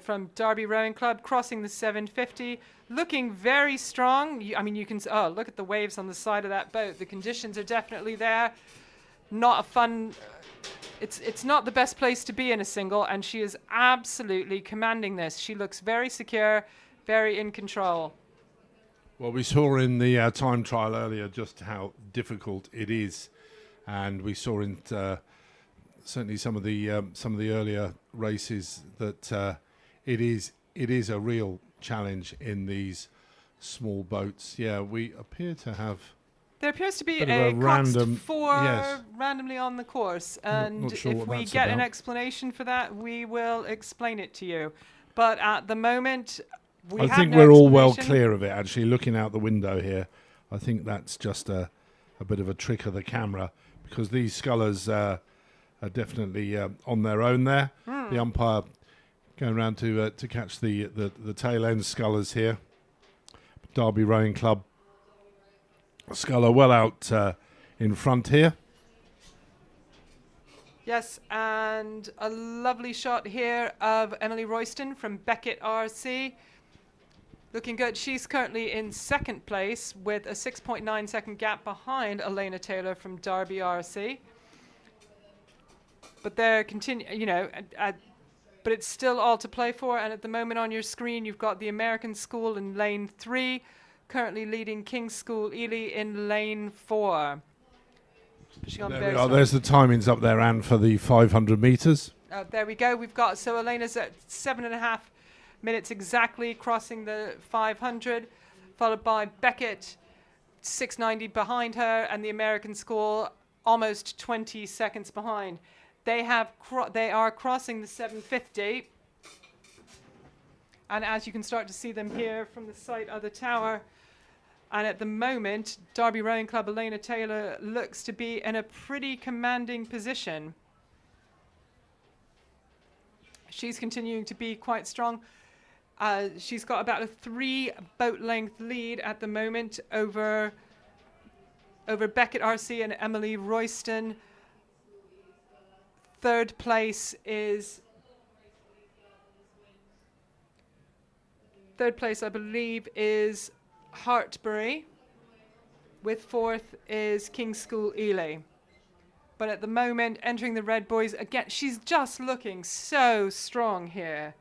from Derby Rowing Club, crossing the 750, looking very strong. You can look at the waves on the side of that boat. The conditions are definitely there. Not a fun. It's not the best place to be in a single, and she is absolutely commanding this. She looks very secure, very in control. Well, we saw in the time trial earlier just how difficult it is, and we saw in certainly some of the earlier races that it is a real challenge in these small boats. Yeah, we appear to have. There appears to be a random 4 yes. randomly on the course, and not sure if what we that's get an about. explanation for that, we will explain it to you. But at the moment, I think we're all well clear of it, actually, looking out the window here. I think that's just a bit of a trick of the camera, because these scullers are definitely on their own there. The umpire going around to catch the tail end scullers here. Derby Rowing Club sculler well out in front here. Yes, and a lovely shot here of Emily Royston from Beckett RC. Looking good. She's currently in second place with a 6.9 second gap behind Elena Taylor from Derby RC. But they're but it's still all to play for. And at the moment on your screen, you've got the American School in lane 3, currently leading King's School Ely in lane 4. There's the timings up there, Anne, for the 500 metres. There we go. We've got, so Elena's at 7.5 minutes exactly, crossing the 500, followed by Beckett, 690 behind her, and the American School almost 20 seconds behind. They are crossing the 750, and as you can start to see them here from the site of the tower, And at the moment, Derby Rowing Club Elena Taylor looks to be in a pretty commanding position. She's continuing to be quite strong. She's got about a 3 boat length lead at the moment over Beckett RC and Emily Royston. Third place, I believe, is Hartbury, with fourth is King's School Ely. But at the moment, entering the red boys again, she's just looking so strong here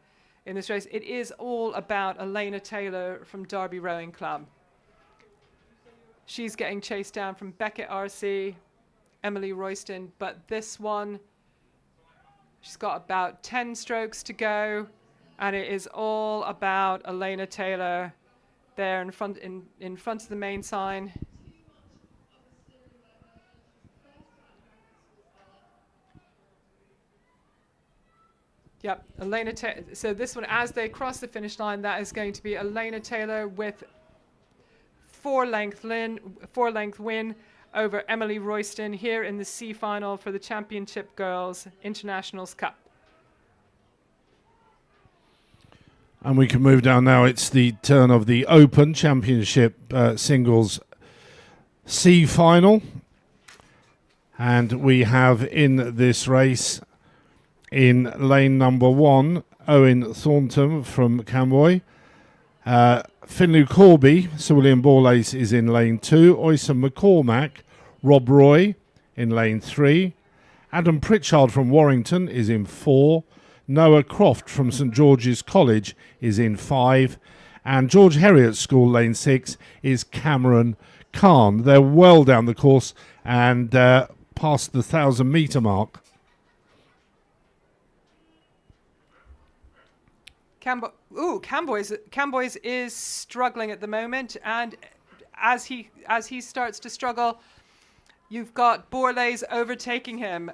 in this race. It is all about Elena Taylor from Derby Rowing Club. She's getting chased down from Beckett RC, Emily Royston, but this one, she's got about 10 strokes to go, and it is all about Elena Taylor there in front of the main sign. Yep, Elena Taylor. So this one, as they cross the finish line, that is going to be Elena Taylor with 4-length win over Emily Royston here in the C final for the Championship Girls Internationals Cup. And we can move down now. It's the turn of the Open Championship Singles C final. And we have in this race, in lane number 1, Owen Thornton from Camboy. Finlay Corby, Sir William Borlace is in lane 2. Oyson McCormack, Rob Roy in lane 3. Adam Pritchard from Warrington is in 4. Noah Croft from St George's College is in 5. And George Heriot's School, lane 6, is Cameron Khan. They're well down the course and past the 1,000 metre mark. Camboys is struggling at the moment, and as he starts to struggle, you've got Borlace overtaking him.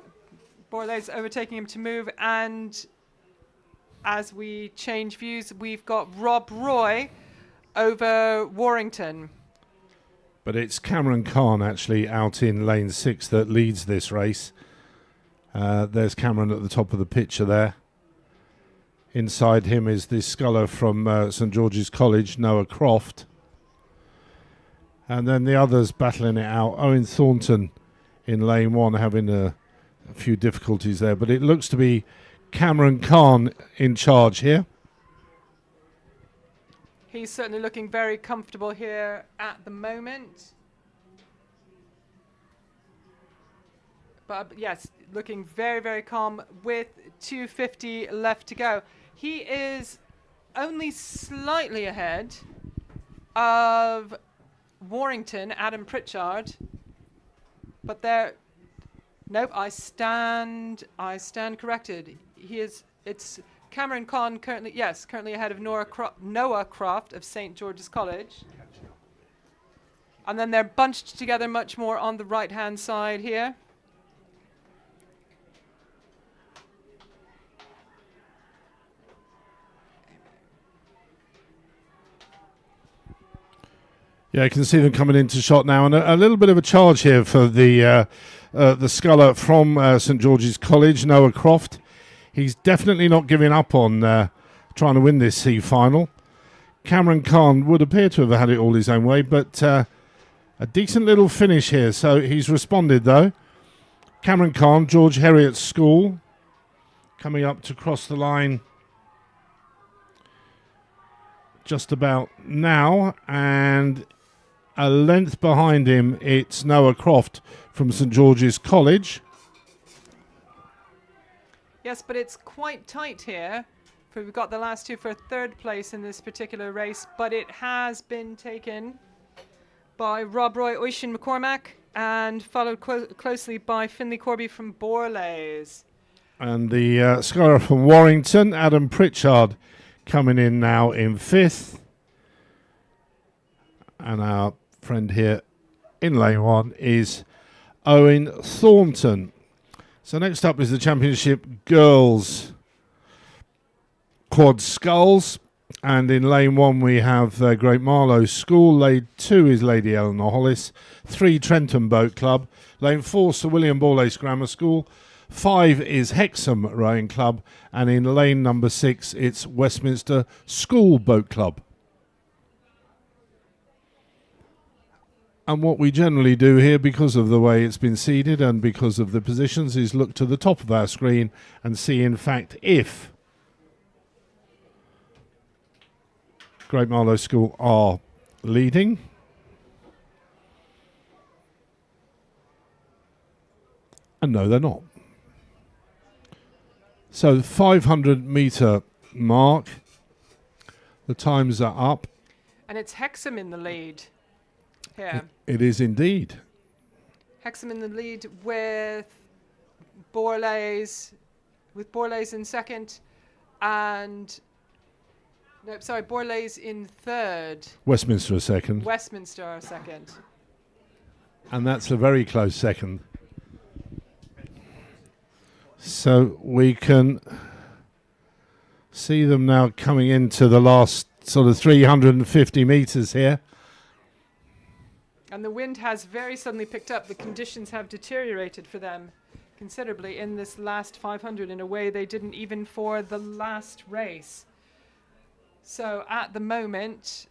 Borlace overtaking him to move, and as we change views, we've got Rob Roy over Warrington. But it's Cameron Khan actually out in lane 6 that leads this race. There's Cameron at the top of the picture there. Inside him is the sculler from St George's College, Noah Croft. And then the others battling it out. Owen Thornton in lane 1 having a few difficulties there. But it looks to be Cameron Khan in charge here. He's certainly looking very comfortable here at the moment. But yes, looking very, very calm with 2:50 left to go. He is only slightly ahead of Warrington, Adam Pritchard. But there, nope, I stand corrected. It's Cameron Khan currently ahead of Noah Croft of St George's College. And then they're bunched together much more on the right-hand side here. Yeah, you can see them coming into shot now, and a little bit of a charge here for the sculler from St George's College, Noah Croft. He's definitely not giving up on trying to win this C final. Cameron Khan would appear to have had it all his own way, but a decent little finish here. So he's responded though. Cameron Khan, George Heriot's School, coming up to cross the line just about now, and a length behind him, it's Noah Croft from St George's College. Yes, but it's quite tight here. We've got the last two for third place in this particular race, but it has been taken by Rob Roy, Oisin McCormack, and followed closely by Finlay Corby from Borlace. And the scholar from Warrington, Adam Pritchard, coming in now in 5th. And our friend here in lane 1 is Owen Thornton. So next up is the Championship Girls Quad Sculls. And in lane 1 we have Great Marlow School. Lane 2 is Lady Eleanor Hollis. 3 Trenton Boat Club. Lane 4 Sir William Borlase Grammar School. 5 is Hexham Rowing Club. And in lane number 6 it's Westminster School Boat Club. And what we generally do here, because of the way it's been seeded and because of the positions, is look to the top of our screen and see, in fact, if Great Marlow School are leading. And no, they're not. So the 500 metre mark, the times are up. And it's Hexham in the lead here. It is indeed. Hexham in the lead with Borlase in second, and Borlase in third. Westminster a second. Westminster are second. And that's a very close second. So we can see them now coming into the last sort of 350 metres here. And the wind has very suddenly picked up. The conditions have deteriorated for them considerably in this last 500 in a way they didn't even for the last race. So at the moment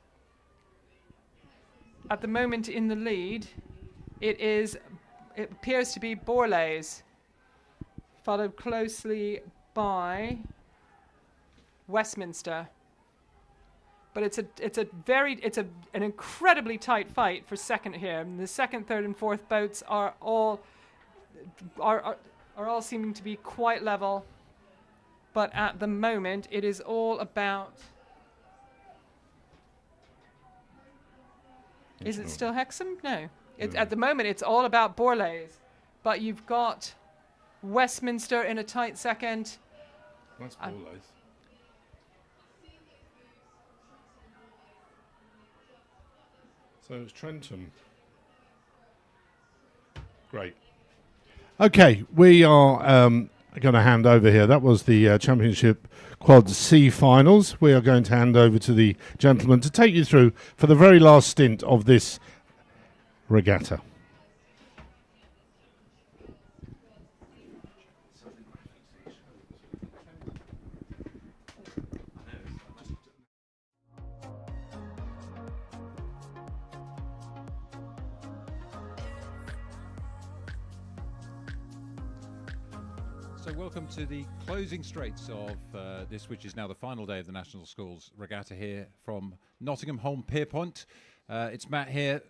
in the lead, it appears to be Borlase, followed closely by Westminster. But it's an incredibly tight fight for second here. And the second, third, and fourth boats are all seeming to be quite level. But at the moment, it is all about. Is it still Hexham? No. At the moment, it's all about Borlase. But you've got Westminster in a tight second. That's Borlase. So it's Trenton. Great. Okay, we are going to hand over here. That was the Championship Quad C finals. We are going to hand over to the gentleman to take you through for the very last stint of this regatta. So welcome to the closing straights of this, which is now the final day of the National Schools Regatta here from Nottingham Home Pierpoint. It's Matt here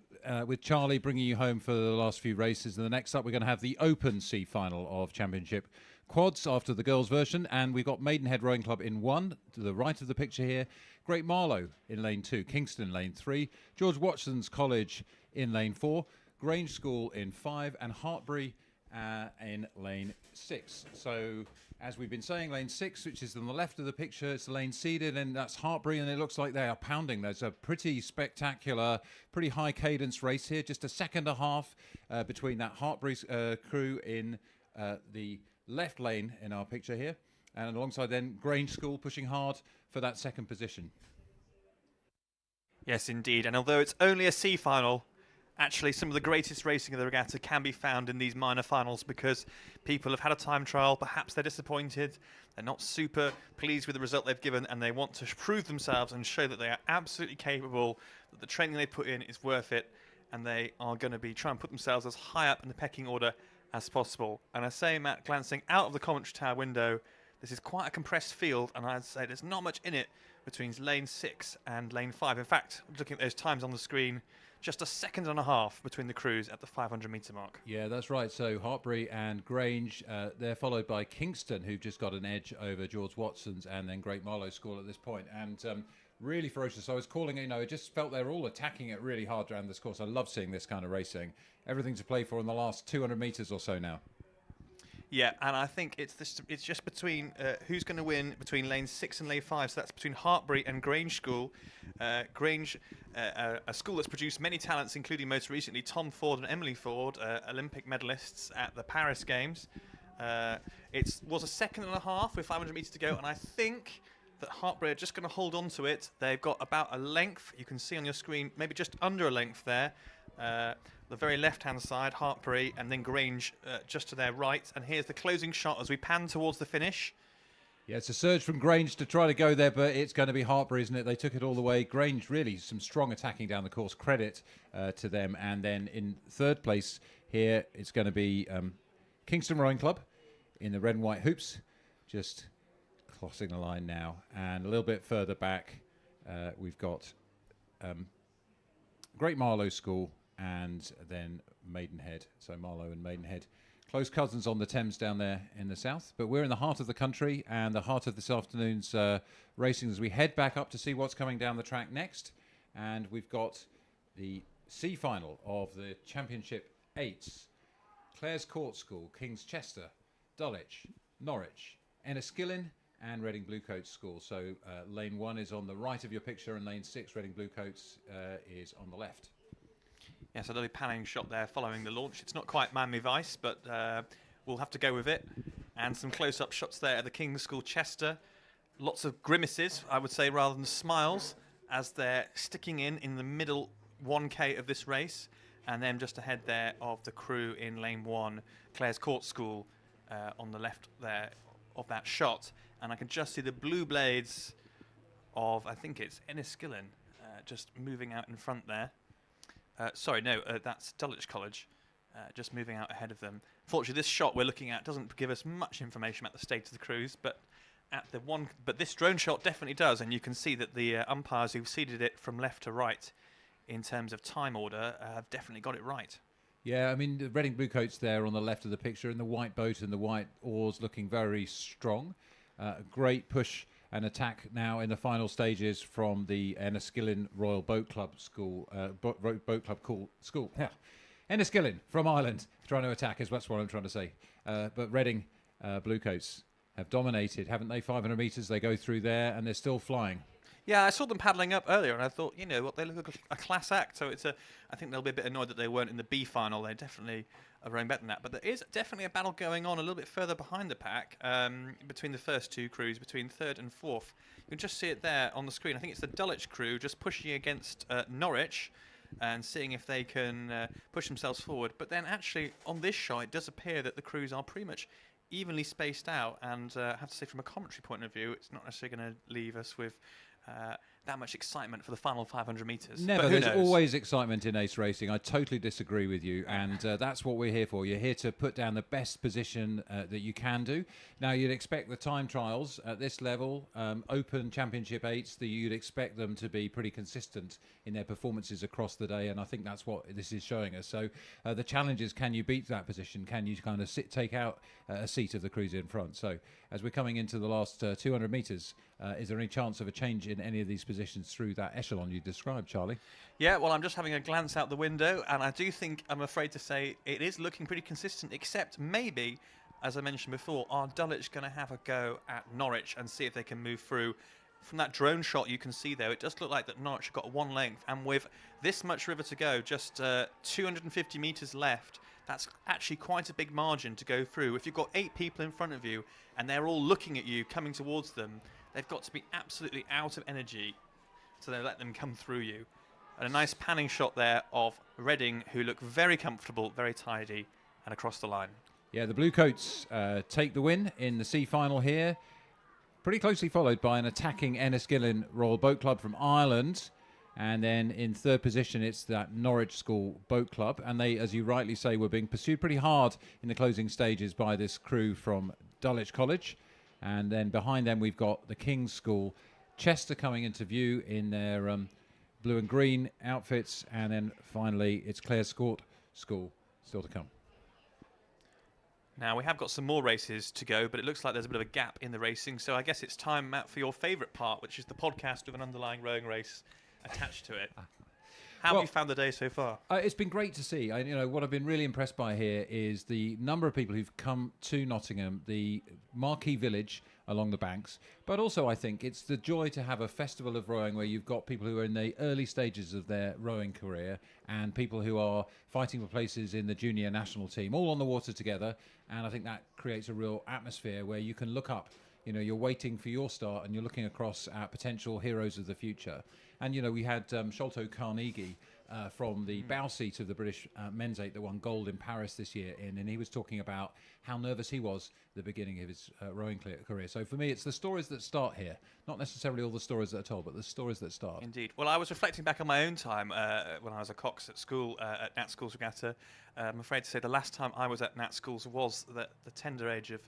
with Charlie bringing you home for the last few races. And the next up, we're going to have the Open C Final of Championship Quads after the girls' version. And we've got Maidenhead Rowing Club in 1, to the right of the picture here. Great Marlow in lane 2, Kingston lane 3, George Watson's College in lane 4, Grange School in 5, and Hartbury in lane 6. So, as we've been saying, lane 6, which is on the left of the picture, it's the lane seeded, and that's Hartbury, and it looks like they are pounding. There's a pretty spectacular, pretty high cadence race here, just a second and a half between that Hartbury's crew in the left lane in our picture here, and alongside then Grange School pushing hard for that second position. Yes, indeed, and although it's only a C final, actually, some of the greatest racing of the regatta can be found in these minor finals because people have had a time trial, perhaps they're disappointed, they're not super pleased with the result they've given, and they want to prove themselves and show that they are absolutely capable, that the training they put in is worth it, and they are going to be trying to put themselves as high up in the pecking order as possible. And I say, Matt, glancing out of the commentary tower window, this is quite a compressed field, and I'd say there's not much in it between lane 6 and lane 5. In fact, looking at those times on the screen, just a second and a half between the crews at the 500 metre mark. Yeah, that's right. So Hartbury and Grange, they're followed by Kingston, who've just got an edge over George Watson's, and then Great Marlow School at this point. And really ferocious. I was calling, it just felt they were all attacking it really hard around this course. I love seeing this kind of racing. Everything to play for in the last 200 metres or so now. Yeah, and I think it's just between who's going to win between lane 6 and lane 5. So that's between Hartbury and Grange School. Grange, a school that's produced many talents, including most recently Tom Ford and Emily Ford, Olympic medalists at the Paris Games. It was a second and a half with 500 metres to go, and I think that Hartbury are just going to hold on to it. They've got about a length. You can see on your screen, maybe just under a length there. The very left-hand side, Hartbury, and then Grange just to their right. And here's the closing shot as we pan towards the finish. Yeah, it's a surge from Grange to try to go there, but it's going to be Hartbury, isn't it? They took it all the way. Grange, really, some strong attacking down the course. Credit to them. And then in third place here, it's going to be Kingston Rowing Club in the red and white hoops. Just crossing the line now. And a little bit further back, we've got Great Marlow School and then Maidenhead. So Marlow and Maidenhead. Close cousins on the Thames down there in the south. But we're in the heart of the country and the heart of this afternoon's racing as we head back up to see what's coming down the track next. And we've got the C final of the Championship Eights. Clare's Court School, King's Chester, Dulwich, Norwich, Enniskillen and Reading Bluecoats School. So lane 1 is on the right of your picture and lane 6, Reading Bluecoats, is on the left. Yes, a lovely panning shot there following the launch. It's not quite Miami Vice, but we'll have to go with it. And some close-up shots there at the King's School Chester. Lots of grimaces, I would say, rather than smiles, as they're sticking in the middle 1K of this race. And then just ahead there of the crew in lane 1, Clare's Court School on the left there of that shot. And I can just see the blue blades of, I think it's Enniskillen, just moving out in front there. That's Dulwich College, just moving out ahead of them. Fortunately, this shot we're looking at doesn't give us much information about the state of the cruise, but this drone shot definitely does, and you can see that the umpires who've seeded it from left to right in terms of time order have definitely got it right. Yeah, I mean, the Reading Bluecoats there on the left of the picture, and the white boat and the white oars looking very strong. Great push and attack now in the final stages from the Enniskillen Royal Boat Club School. Boat Club School. Yeah. Enniskillen from Ireland trying to attack is that's what I'm trying to say. But Reading Bluecoats have dominated, haven't they? 500 metres, they go through there and they're still flying. Yeah, I saw them paddling up earlier, and I thought, you know what, they look like a class act. So I think they'll be a bit annoyed that they weren't in the B final. They definitely are rowing better than that. But there is definitely a battle going on a little bit further behind the pack between the first two crews, between third and fourth. You can just see it there on the screen. I think it's the Dulwich crew just pushing against Norwich and seeing if they can push themselves forward. But then actually on this shot, it does appear that the crews are pretty much evenly spaced out. And I have to say, from a commentary point of view, it's not necessarily going to leave us with that much excitement for the final 500 metres. Never. There's always excitement in ace racing. I totally disagree with you, and that's what we're here for. You're here to put down the best position that you can do. Now, you'd expect the time trials at this level, Open Championship Eights, that you'd expect them to be pretty consistent in their performances across the day, and I think that's what this is showing us. So the challenge is, can you beat that position? Can you kind of take out a seat of the crews in front? So as we're coming into the last 200 metres, is there any chance of a change in any of these positions through that echelon you described, Charlie? Yeah, well, I'm just having a glance out the window, and I do think, I'm afraid to say, it is looking pretty consistent, except maybe, as I mentioned before, are Dulwich going to have a go at Norwich and see if they can move through? From that drone shot you can see there, it does look like that Norwich have got one length, and with this much river to go, just 250 metres left, that's actually quite a big margin to go through. If you've got 8 people in front of you, and they're all looking at you, coming towards them, they've got to be absolutely out of energy so they let them come through you. And a nice panning shot there of Reading, who look very comfortable, very tidy, and across the line. Yeah, the Bluecoats take the win in the C final here. Pretty closely followed by an attacking Enniskillen Royal Boat Club from Ireland. And then in third position, it's that Norwich School Boat Club. And they, as you rightly say, were being pursued pretty hard in the closing stages by this crew from Dulwich College. And then behind them, we've got the King's School Chester coming into view in their blue and green outfits. And then finally, it's Clare's Court School still to come. Now, we have got some more races to go, but it looks like there's a bit of a gap in the racing. So I guess it's time, Matt, for your favourite part, which is the podcast with an underlying rowing race attached to it. How have you found the day so far? It's been great to see. What I've been really impressed by here is the number of people who've come to Nottingham, the marquee village along the banks. But also, I think it's the joy to have a festival of rowing where you've got people who are in the early stages of their rowing career and people who are fighting for places in the junior national team, all on the water together. And I think that creates a real atmosphere where you can look up You know, you're waiting for your start and you're looking across at potential heroes of the future. And, you know, we had Sholto Carnegie from the bow seat of the British men's eight that won gold in Paris this year and he was talking about how nervous he was at the beginning of his rowing career. So for me, it's the stories that start here, not necessarily all the stories that are told, but the stories that start. Indeed. Well, I was reflecting back on my own time when I was a Cox at school, at Nat Sculls Regatta. I'm afraid to say the last time I was at Nat Sculls was the tender age of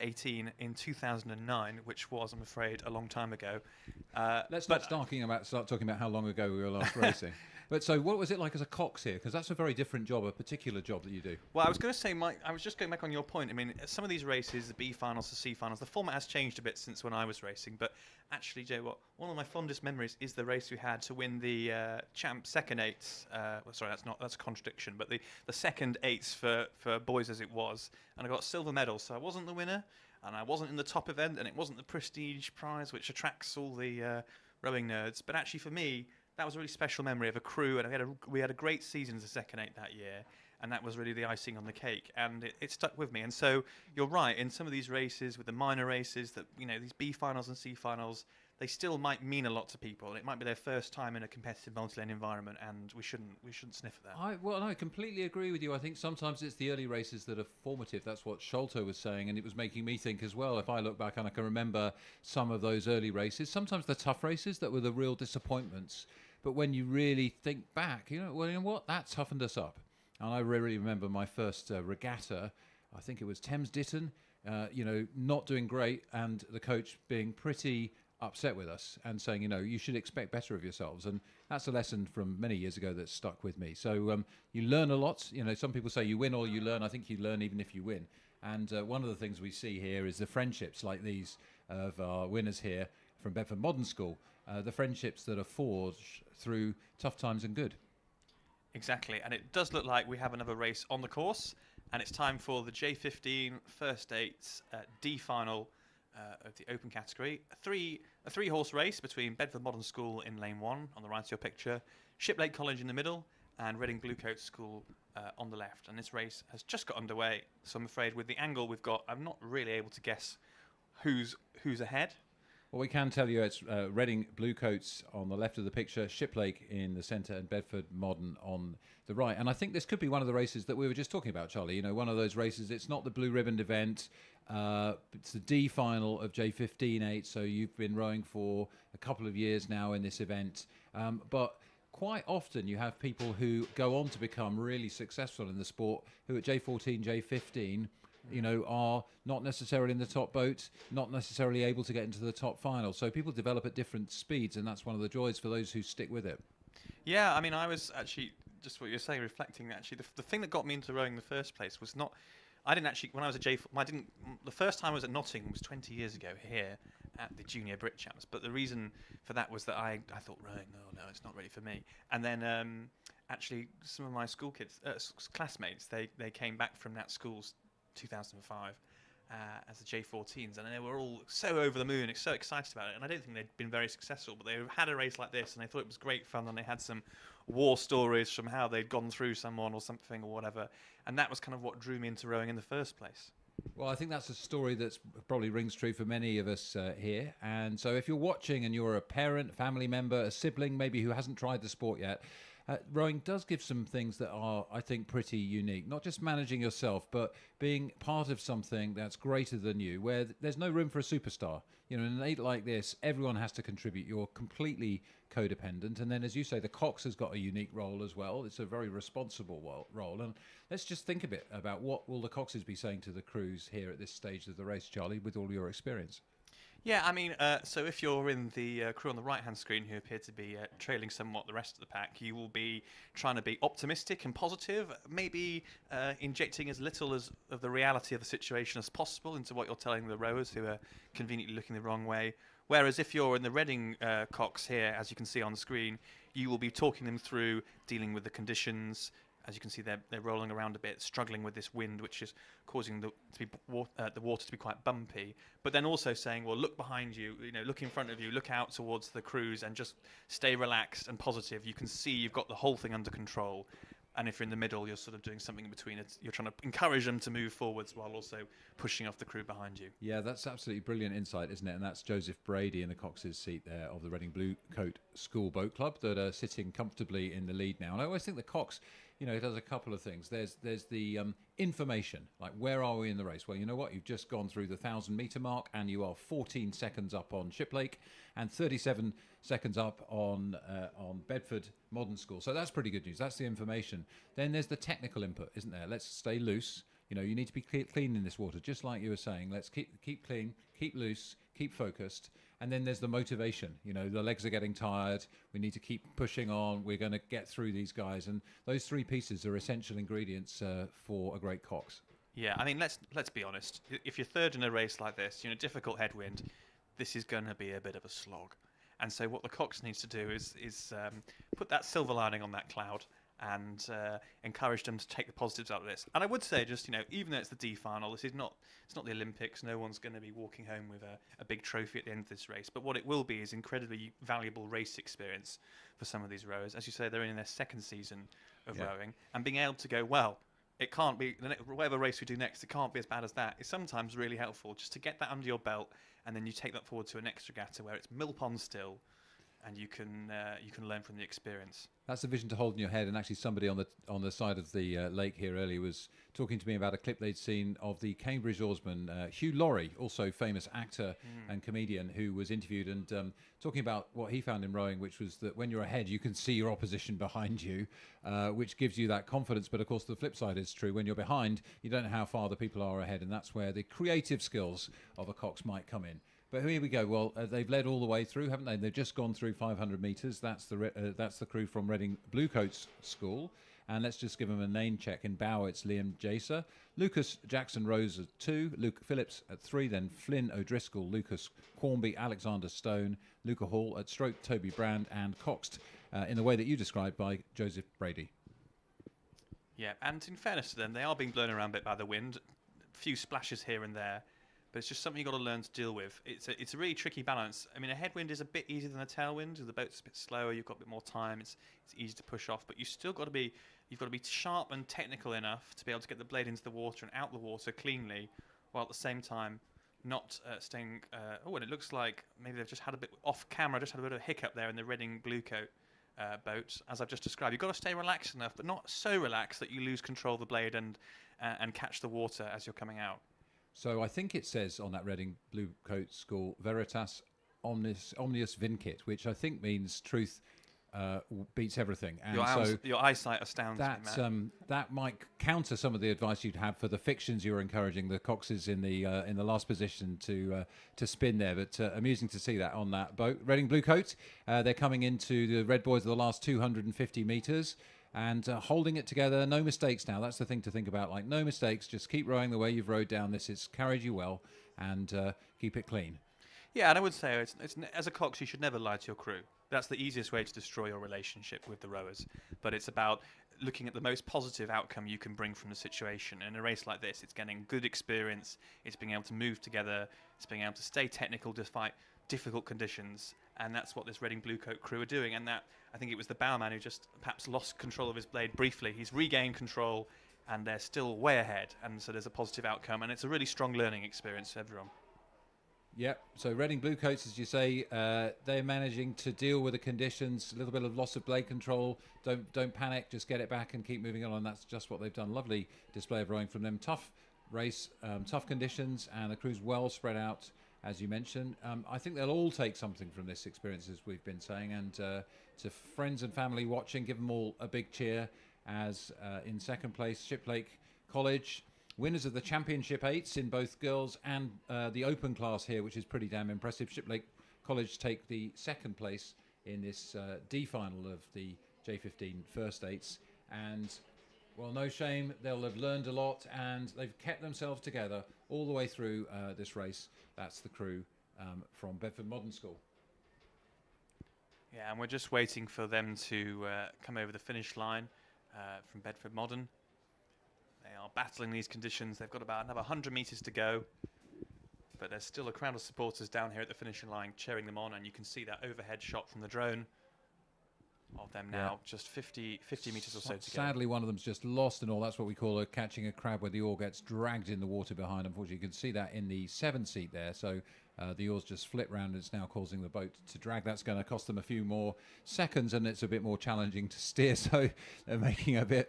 18 in 2009, which was, I'm afraid, a long time ago. Let's not start talking about how long ago we were last racing. But so what was it like as a Cox here? Because that's a very different job, a particular job that you do. Well, I was going to say, Mike, I was just going back on your point. I mean, some of these races, the B finals, the C finals, the format has changed a bit since when I was racing. But actually, Joe, one of my fondest memories is the race we had to win the champ second eights. Sorry, that's a contradiction. But the second eights for boys as it was, and I got a silver medal. So I wasn't the winner, and I wasn't in the top event, and it wasn't the prestige prize which attracts all the rowing nerds. But actually, for me, that was a really special memory of a crew, and we had a great season as a second eight that year, and that was really the icing on the cake, and it stuck with me. And so you're right, in some of these races, with the minor races, that these B finals and C finals, they still might mean a lot to people. It might be their first time in a competitive multi-lane environment, and we shouldn't sniff at that. I completely agree with you. I think sometimes it's the early races that are formative. That's what Sholto was saying, and it was making me think as well. If I look back and I can remember some of those early races, sometimes the tough races that were the real disappointments. But when you really think back, you know what? That toughened us up. And I really remember my first regatta. I think it was Thames Ditton. Not doing great, and the coach being pretty upset with us and saying, you should expect better of yourselves. And that's a lesson from many years ago that stuck with me. So you learn a lot. Some people say you win or you learn. I think you learn even if you win. And one of the things we see here is the friendships like these of our winners here from Bedford Modern School, the friendships that are forged through tough times and good. Exactly, and it does look like we have another race on the course, and it's time for the J15 First Eights D Final of the open category. A three-horse race between Bedford Modern School in lane 1 on the right of your picture, Shiplake College in the middle, and Reading Bluecoat School on the left. And this race has just got underway, so I'm afraid with the angle we've got, I'm not really able to guess who's ahead. Well, we can tell you it's Reading Bluecoats on the left of the picture, Shiplake in the centre, and Bedford Modern on the right. And I think this could be one of the races that we were just talking about, Charlie. One of those races, it's not the blue ribbon event. It's the D final of J15 Eights, so you've been rowing for a couple of years now in this event. But quite often you have people who go on to become really successful in the sport, who at J14, J15... are not necessarily in the top boat, not necessarily able to get into the top final. So people develop at different speeds, and that's one of the joys for those who stick with it. Yeah, I mean, I was actually, just what you're saying, reflecting, actually, the thing that got me into rowing in the first place was not... I didn't actually, when I was at the first time I was at Nottingham was 20 years ago here at the Junior Brit Champs. But the reason for that was that I thought rowing, no, it's not really for me. And then actually some of my school kids, classmates, they came back from that school's 2005 as the J14s, and they were all so over the moon, so excited about it. And I don't think they'd been very successful, but they had a race like this, and they thought it was great fun, and they had some war stories from how they'd gone through someone or something or whatever, and that was kind of what drew me into rowing in the first place. Well, I think that's a story that's probably rings true for many of us here. And so if you're watching and you're a parent, family member, a sibling maybe who hasn't tried the sport yet, rowing does give some things that are, I think, pretty unique. Not just managing yourself, but being part of something that's greater than you, where there's no room for a superstar. In an eight like this, everyone has to contribute. You're completely codependent. And then, as you say, the Cox has got a unique role as well. It's a very responsible role. And let's just think a bit about what will the Coxes be saying to the crews here at this stage of the race, Charlie, with all your experience. Yeah, I mean, so if you're in the crew on the right-hand screen who appear to be trailing somewhat the rest of the pack, you will be trying to be optimistic and positive, maybe injecting as little of the reality of the situation as possible into what you're telling the rowers who are conveniently looking the wrong way. Whereas if you're in the Reading Cox here, as you can see on the screen, you will be talking them through dealing with the conditions. As you can see, they're rolling around a bit, struggling with this wind, which is causing the water to be quite bumpy. But then also saying, well, look behind you, look in front of you, look out towards the crews, and just stay relaxed and positive. You can see you've got the whole thing under control. And if you're in the middle, you're sort of doing something in between. You're trying to encourage them to move forwards while also pushing off the crew behind you. Yeah, that's absolutely brilliant insight, isn't it? And that's Joseph Brady in the Cox's seat there of the Reading Blue Coat School Boat Club that are sitting comfortably in the lead now. And I always think the Cox, it does a couple of things. There's the information, like where are we in the race? Well, you know what? You've just gone through the 1,000-metre mark and you are 14 seconds up on Shiplake and 37 seconds up on Bedford Modern School. So that's pretty good news. That's the information. Then there's the technical input, isn't there? Let's stay loose. You need to be clean in this water, just like you were saying. Let's keep clean, keep loose, keep focused. And then there's the motivation. The legs are getting tired. We need to keep pushing on. We're going to get through these guys. And those three pieces are essential ingredients for a great Cox. Yeah, I mean, let's be honest. If you're third in a race like this, difficult headwind, this is going to be a bit of a slog. And so what the Cox needs to do is put that silver lining on that cloud and encourage them to take the positives out of this. And I would say, just even though it's the D final, it's not the Olympics. No one's going to be walking home with a big trophy at the end of this race. But what it will be is incredibly valuable race experience for some of these rowers. As you say, they're in their second season of rowing, and being able to go, well, it can't be whatever race we do next. It can't be as bad as that. It's sometimes really helpful just to get that under your belt, and then you take that forward to a next regatta where it's mill pond still, and you can learn from the experience. That's a vision to hold in your head. And actually, somebody on the side of the lake here earlier was talking to me about a clip they'd seen of the Cambridge oarsman Hugh Laurie, also famous actor and comedian, who was interviewed and talking about what he found in rowing, which was that when you're ahead, you can see your opposition behind you, which gives you that confidence. But of course, the flip side is true. When you're behind, you don't know how far the people are ahead, and that's where the creative skills of a Cox might come in. But here we go. Well, they've led all the way through, haven't they? They've just gone through 500 metres. That's the crew from Reading Bluecoats School. And let's just give them a name check. In bow, it's Liam Jaser. Lucas Jackson Rose at 2. Luke Phillips at 3. Then Flynn O'Driscoll, Lucas Cornby, Alexander Stone, Luca Hall at stroke, Toby Brand, and Coxed in the way that you described by Joseph Brady. Yeah, and in fairness to them, they are being blown around a bit by the wind. A few splashes here and there. But it's just something you've got to learn to deal with. It's a really tricky balance. I mean, a headwind is a bit easier than a tailwind. The boat's a bit slower. You've got a bit more time. It's easy to push off. But you've got to be sharp and technical enough to be able to get the blade into the water and out the water cleanly, while at the same time not staying. And it looks like maybe they've just had a bit off camera. Just had a bit of a hiccup there in the Reading Bluecoat boat, as I've just described. You've got to stay relaxed enough, but not so relaxed that you lose control of the blade and catch the water as you're coming out. So I think it says on that Reading Blue Coat School, Veritas Omnius Vincit, which I think means truth beats everything. And your eyesight astounds me, that might counter some of the advice you'd have for the fictions you're encouraging the Coxes in the last position to spin there. But amusing to see that on that boat. Reading Blue Coat, they're coming into the Red Boys of the last 250 metres. And holding it together, no mistakes now. That's the thing to think about. Like, no mistakes. Just keep rowing the way you've rowed down this. It's carried you well, and keep it clean. Yeah, and I would say, it's as a Cox, you should never lie to your crew. That's the easiest way to destroy your relationship with the rowers. But it's about looking at the most positive outcome you can bring from the situation. In a race like this, it's getting good experience. It's being able to move together. It's being able to stay technical despite difficult conditions. And that's what this Reading Bluecoat crew are doing. And that, I think it was the bowman who just perhaps lost control of his blade briefly. He's regained control, and they're still way ahead. And so there's a positive outcome. And it's a really strong learning experience for everyone. Yep. So Reading Bluecoats, as you say, they're managing to deal with the conditions. A little bit of loss of blade control. Don't panic. Just get it back and keep moving on. And that's just what they've done. Lovely display of rowing from them. Tough race, tough conditions, and the crew's well spread out, as you mentioned. I think they'll all take something from this experience, as we've been saying. And to friends and family watching, give them all a big cheer. As in second place, Shiplake College. Winners of the Championship Eights in both girls and the open class here, which is pretty damn impressive. Shiplake College take the second place in this D final of the J15 First Eights. And, well, no shame. They'll have learned a lot, and they've kept themselves together all the way through this race. That's the crew from Bedford Modern School. Yeah, and we're just waiting for them to come over the finish line from Bedford Modern. They are battling these conditions. They've got about another 100 metres to go. But there's still a crowd of supporters down here at the finishing line cheering them on. And you can see that overhead shot from the drone. of them now, just 50 metres or so to go. Sadly, one of them's just lost and all. That's what we call catching a crab, where the oar gets dragged in the water behind. Unfortunately, you can see that in the 7 seat there. So the oars just flip round and it's now causing the boat to drag. That's going to cost them a few more seconds, and it's a bit more challenging to steer. So they're making a little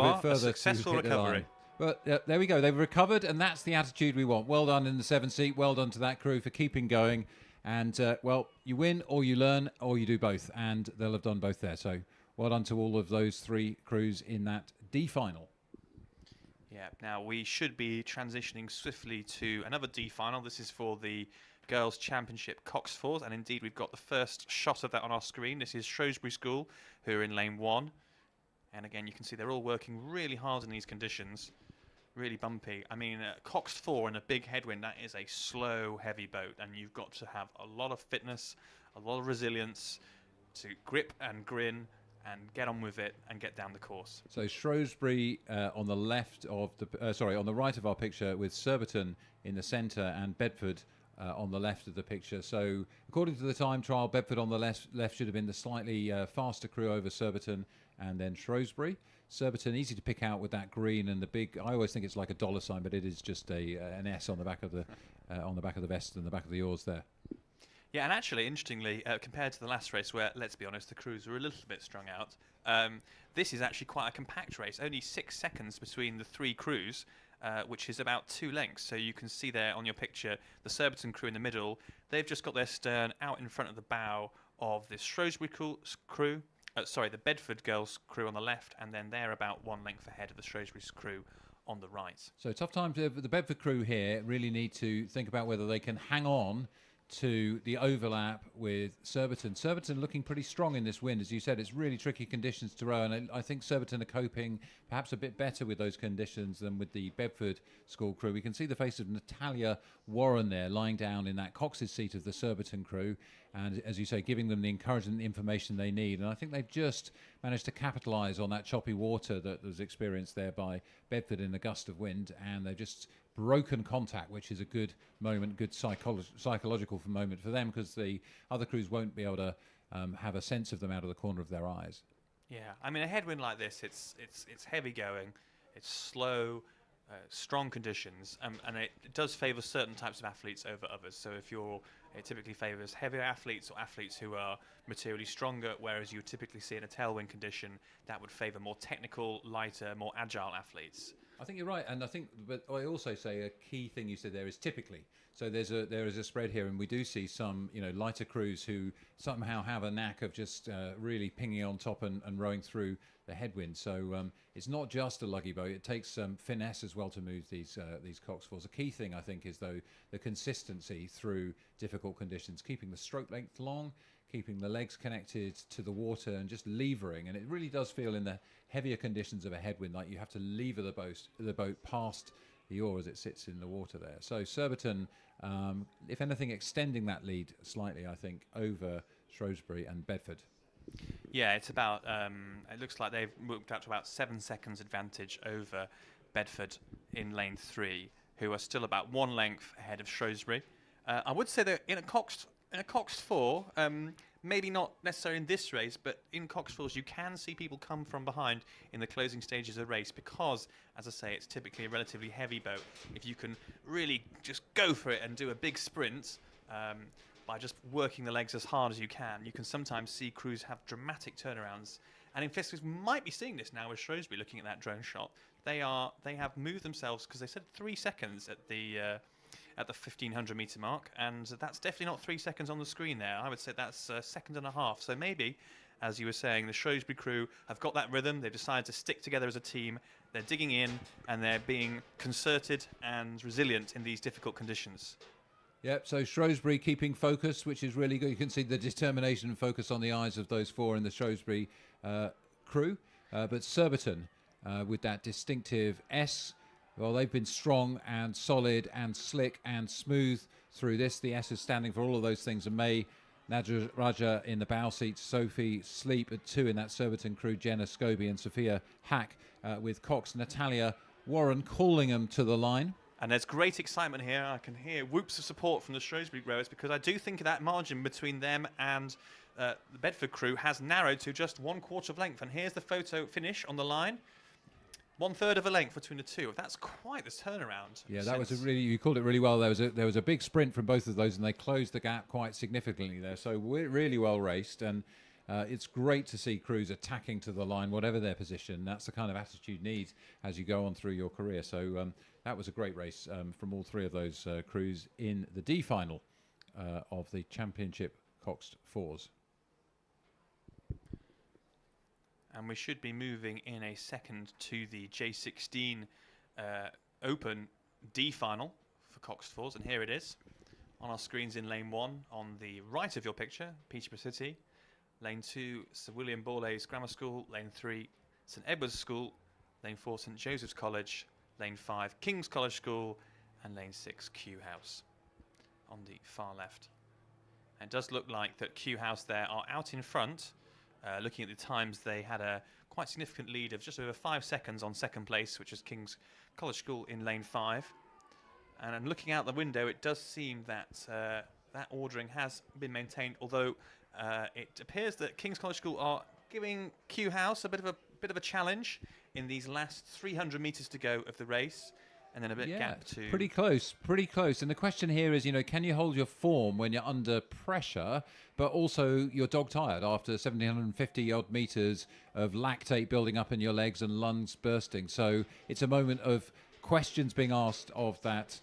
bit further. A successful to hit recovery. The line. But there we go. They've recovered, and that's the attitude we want. Well done in the 7 seat. Well done to that crew for keeping going. And, you win or you learn or you do both. And they'll have done both there. So well done to all of those 3 crews in that D final. Yeah, now we should be transitioning swiftly to another D final. This is for the Girls' Championship Coxed Fours. And indeed, we've got the first shot of that on our screen. This is Shrewsbury School, who are in lane 1. And again, you can see they're all working really hard in these conditions. Really bumpy. I mean, Coxed 4 in a big headwind, that is a slow, heavy boat, and you've got to have a lot of fitness, a lot of resilience to grip and grin and get on with it and get down the course. So Shrewsbury on the left of the, on the right of our picture, with Surbiton in the centre and Bedford on the left of the picture. So according to the time trial, Bedford on the left should have been the slightly faster crew over Surbiton, and then Shrewsbury. Surbiton easy to pick out with that green and the big. I always think it's like a dollar sign, but it is just an S on the back of the vest and the back of the oars there. Yeah, and actually, interestingly, compared to the last race, where, let's be honest, the crews were a little bit strung out, this is actually quite a compact race. Only 6 seconds between the 3 crews, which is about 2 lengths. So you can see there on your picture, the Surbiton crew in the middle. They've just got their stern out in front of the bow of this Shrewsbury crew. The Bedford girls crew on the left, and then they're about 1 length ahead of the Shrewsbury crew on the right. So tough time to the Bedford crew here. Really need to think about whether they can hang on to the overlap with Surbiton. Surbiton looking pretty strong in this wind. As you said, it's really tricky conditions to row, and I think Surbiton are coping perhaps a bit better with those conditions than with the Bedford school crew. We can see the face of Natalia Warren there lying down in that Cox's seat of the Surbiton crew, and as you say, giving them the encouragement and information they need. And I think they've just managed to capitalise on that choppy water that was experienced there by Bedford in a gust of wind, and they've just broken contact, which is a good moment, good psychological moment for them, because the other crews won't be able to have a sense of them out of the corner of their eyes. Yeah, I mean, a headwind like this, it's heavy going, it's slow, strong conditions, and it does favour certain types of athletes over others. So it typically favours heavier athletes or athletes who are materially stronger, whereas you typically see in a tailwind condition that would favour more technical, lighter, more agile athletes. I think you're right, and but I also say a key thing you said there is typically. So there is a spread here, and we do see some lighter crews who somehow have a knack of just really pinging on top and rowing through the headwind. So it's not just a luggy boat; it takes some finesse as well to move these Coxed Fours. A key thing I think is though the consistency through difficult conditions, keeping the stroke length long, keeping the legs connected to the water and just levering. And it really does feel in the heavier conditions of a headwind like you have to lever the boat past the oar as it sits in the water there. So Surbiton, if anything, extending that lead slightly, I think, over Shrewsbury and Bedford. Yeah, it's about, it looks like they've worked out to about 7 seconds advantage over Bedford in lane 3, who are still about 1 length ahead of Shrewsbury. I would say that in a Coxed 4, maybe not necessarily in this race, but in Coxed 4s, you can see people come from behind in the closing stages of the race because, as I say, it's typically a relatively heavy boat. If you can really just go for it and do a big sprint by just working the legs as hard as you can sometimes see crews have dramatic turnarounds. And in fact, we might be seeing this now with Shrewsbury looking at that drone shot. They have moved themselves, because they said 3 seconds at the 1500 metre mark, and that's definitely not 3 seconds on the screen there. I would say that's a second and a half. So maybe, as you were saying, the Shrewsbury crew have got that rhythm. They've decided to stick together as a team. They're digging in, and they're being concerted and resilient in these difficult conditions. Yep, so Shrewsbury keeping focus, which is really good. You can see the determination and focus on the eyes of those 4 in the Shrewsbury crew. But Surbiton, with that distinctive S, well, they've been strong and solid and slick and smooth through this. The S is standing for all of those things. And May Raja in the bow seat, Sophie Sleep at 2 in that Surbiton crew, Jenna Scobie and Sophia Hack with Cox, Natalia Warren calling them to the line. And there's great excitement here. I can hear whoops of support from the Shrewsbury rowers, because I do think that margin between them and the Bedford crew has narrowed to just 1/4 of length. And here's the photo finish on the line. 1/3 of a length between the two. That's quite the turnaround. Yeah, that was you called it really well. There was a big sprint from both of those, and they closed the gap quite significantly there. So we're really well raced, and it's great to see crews attacking to the line, whatever their position. That's the kind of attitude you need as you go on through your career. So that was a great race from all three of those crews in the D final of the Championship Coxed Fours. And we should be moving in a second to the J16 Open D final for Coxed Fours. And here it is on our screens in lane 1 on the right of your picture, Peterborough City. Lane 2, Sir William Borlase Grammar School. Lane 3, St Edward's School. Lane 4, St Joseph's College. Lane 5, King's College School. And lane 6, Kew House on the far left. And it does look like that Kew House there are out in front. Looking at the times, they had a quite significant lead of just over 5 seconds on second place, which is King's College School in lane 5. And looking out the window, it does seem that that ordering has been maintained, although it appears that King's College School are giving Kew House a bit of a challenge in these last 300 metres to go of the race. And then a bit gap to... Pretty close. And the question here is, can you hold your form when you're under pressure, but also you're dog-tired after 1,750-odd metres of lactate building up in your legs and lungs bursting? So it's a moment of questions being asked of that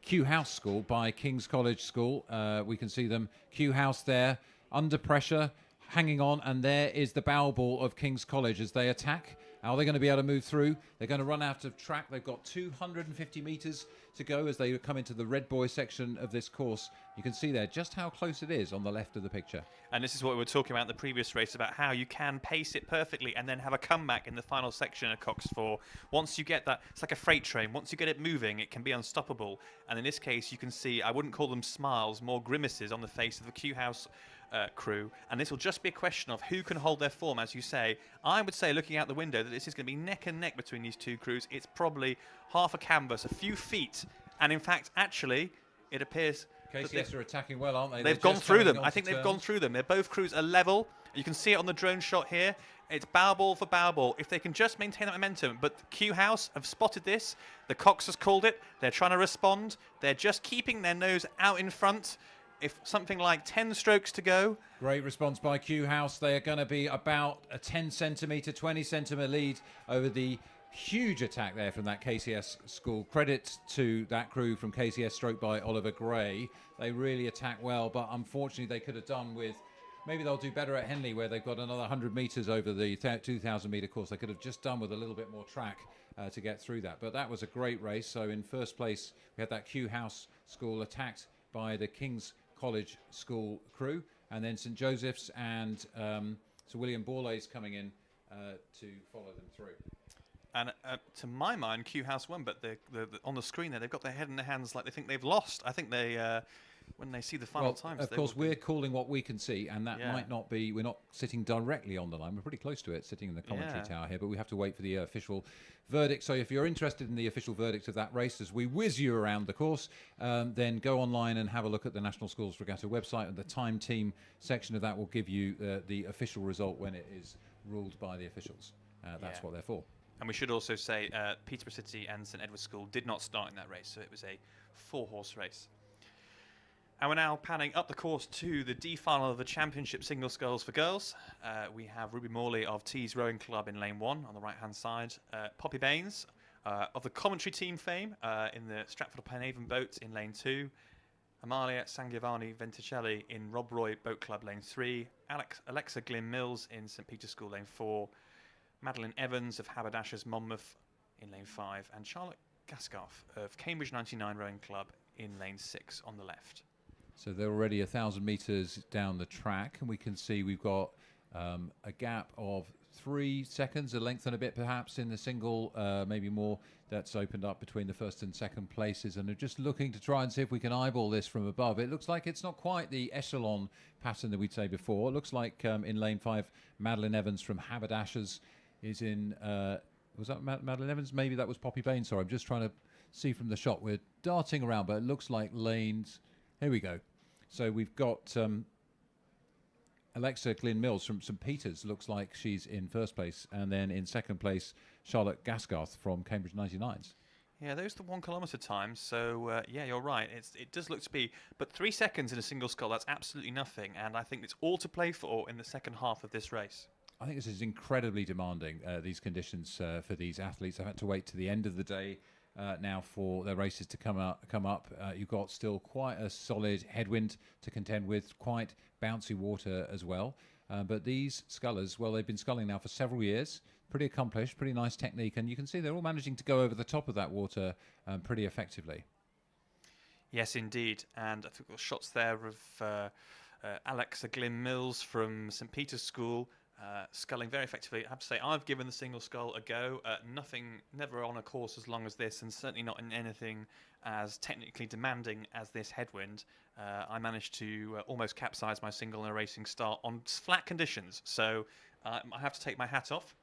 Kew House School by King's College School. We can see them, Kew House there, under pressure, hanging on, and there is the bow ball of King's College as they attack. Are they going to be able to move through? They're going to run out of track. They've got 250 metres to go as they come into the red boy section of this course. You can see there just how close it is on the left of the picture. And this is what we were talking about in the previous race, about how you can pace it perfectly and then have a comeback in the final section of Coxed 4. Once you get that, it's like a freight train. Once you get it moving, it can be unstoppable. And in this case, you can see, I wouldn't call them smiles, more grimaces on the face of the Kew House crew. And this will just be a question of who can hold their form, as you say. I would say, looking out the window, that this is going to be neck and neck between these two crews. It's probably half a canvas, a few feet. And in fact, actually, it appears... KCS are attacking well, aren't they? They've gone through them. I think they've gone through them. They're both crews are level. You can see it on the drone shot here. It's bow ball for bow ball. If they can just maintain that momentum. But Kew House have spotted this. The Cox has called it. They're trying to respond. They're just keeping their nose out in front. If something like 10 strokes to go. Great response by Kew House. They are going to be about a 10 centimetre, 20 centimetre lead over the huge attack there from that KCS school. Credit to that crew from KCS, stroked by Oliver Gray. They really attack well, but unfortunately they could have done with... Maybe they'll do better at Henley, where they've got another 100 metres over the 2,000 metre course. They could have just done with a little bit more track to get through that. But that was a great race. So in first place, we had that Kew House school attacked by the King's College School crew, and then St Joseph's and Sir William Borlase coming in to follow them through. And to my mind, Kew House won, but on the screen there, they've got their head in their hands like they think they've lost. I think they, when they see the final times... Of course, we're calling what we can see, and that might not be... We're not sitting directly on the line. We're pretty close to it, sitting in the commentary tower here, but we have to wait for the official verdict. So if you're interested in the official verdict of that race, as we whiz you around the course, then go online and have a look at the National Schools Regatta website, and the time team section of that will give you the official result when it is ruled by the officials. That's what they're for. And we should also say Peterborough City and St Edward's School did not start in that race, so it was a 4-horse race. And we're now panning up the course to the D final of the Championship Single Sculls for girls. We have Ruby Morley of Tees Rowing Club in lane 1 on the right-hand side. Poppy Baines of the commentary team fame in the Stratford-upon Avon boat in lane 2. Amalia Sangiovanni Venticelli in Rob Roy Boat Club lane 3. Alexa Glyn Mills in St Peter's School lane 4. Madeline Evans of Haberdashers Monmouth in lane 5. And Charlotte Gascoff of Cambridge 99 Rowing Club in lane 6 on the left. So they're already 1,000 metres down the track, and we can see we've got a gap of 3 seconds, a length and a bit perhaps in the single, maybe more, that's opened up between the first and second places. And they're just looking to try and see if we can eyeball this from above. It looks like it's not quite the echelon pattern that we'd say before. It looks like in lane 5, Madeline Evans from Haberdashers is in... was that Madeline Evans? Maybe that was Poppy Baines. Sorry, I'm just trying to see from the shot. We're darting around, but it looks like lanes... Here we go. So we've got Alexa Glyn Mills from St Peters looks like she's in first place, and then in second place, Charlotte Gasgarth from Cambridge 99s. Yeah, those are the 1 kilometre times. So, yeah, you're right. It does look to be. But 3 seconds in a single scull, that's absolutely nothing. And I think it's all to play for in the second half of this race. I think this is incredibly demanding, these conditions for these athletes. I've had to wait to the end of the day now for their races to come up. You've got still quite a solid headwind to contend with, quite bouncy water as well. But these scullers, well, they've been sculling now for several years. Pretty accomplished, pretty nice technique. And you can see they're all managing to go over the top of that water pretty effectively. Yes, indeed. And I think the shots there of Alexa Glyn Mills from St Peter's School, sculling very effectively. I have to say, I've given the single scull a go. Nothing, never on a course as long as this, and certainly not in anything as technically demanding as this headwind. I managed to almost capsize my single in a racing start on flat conditions. So I have to take my hat off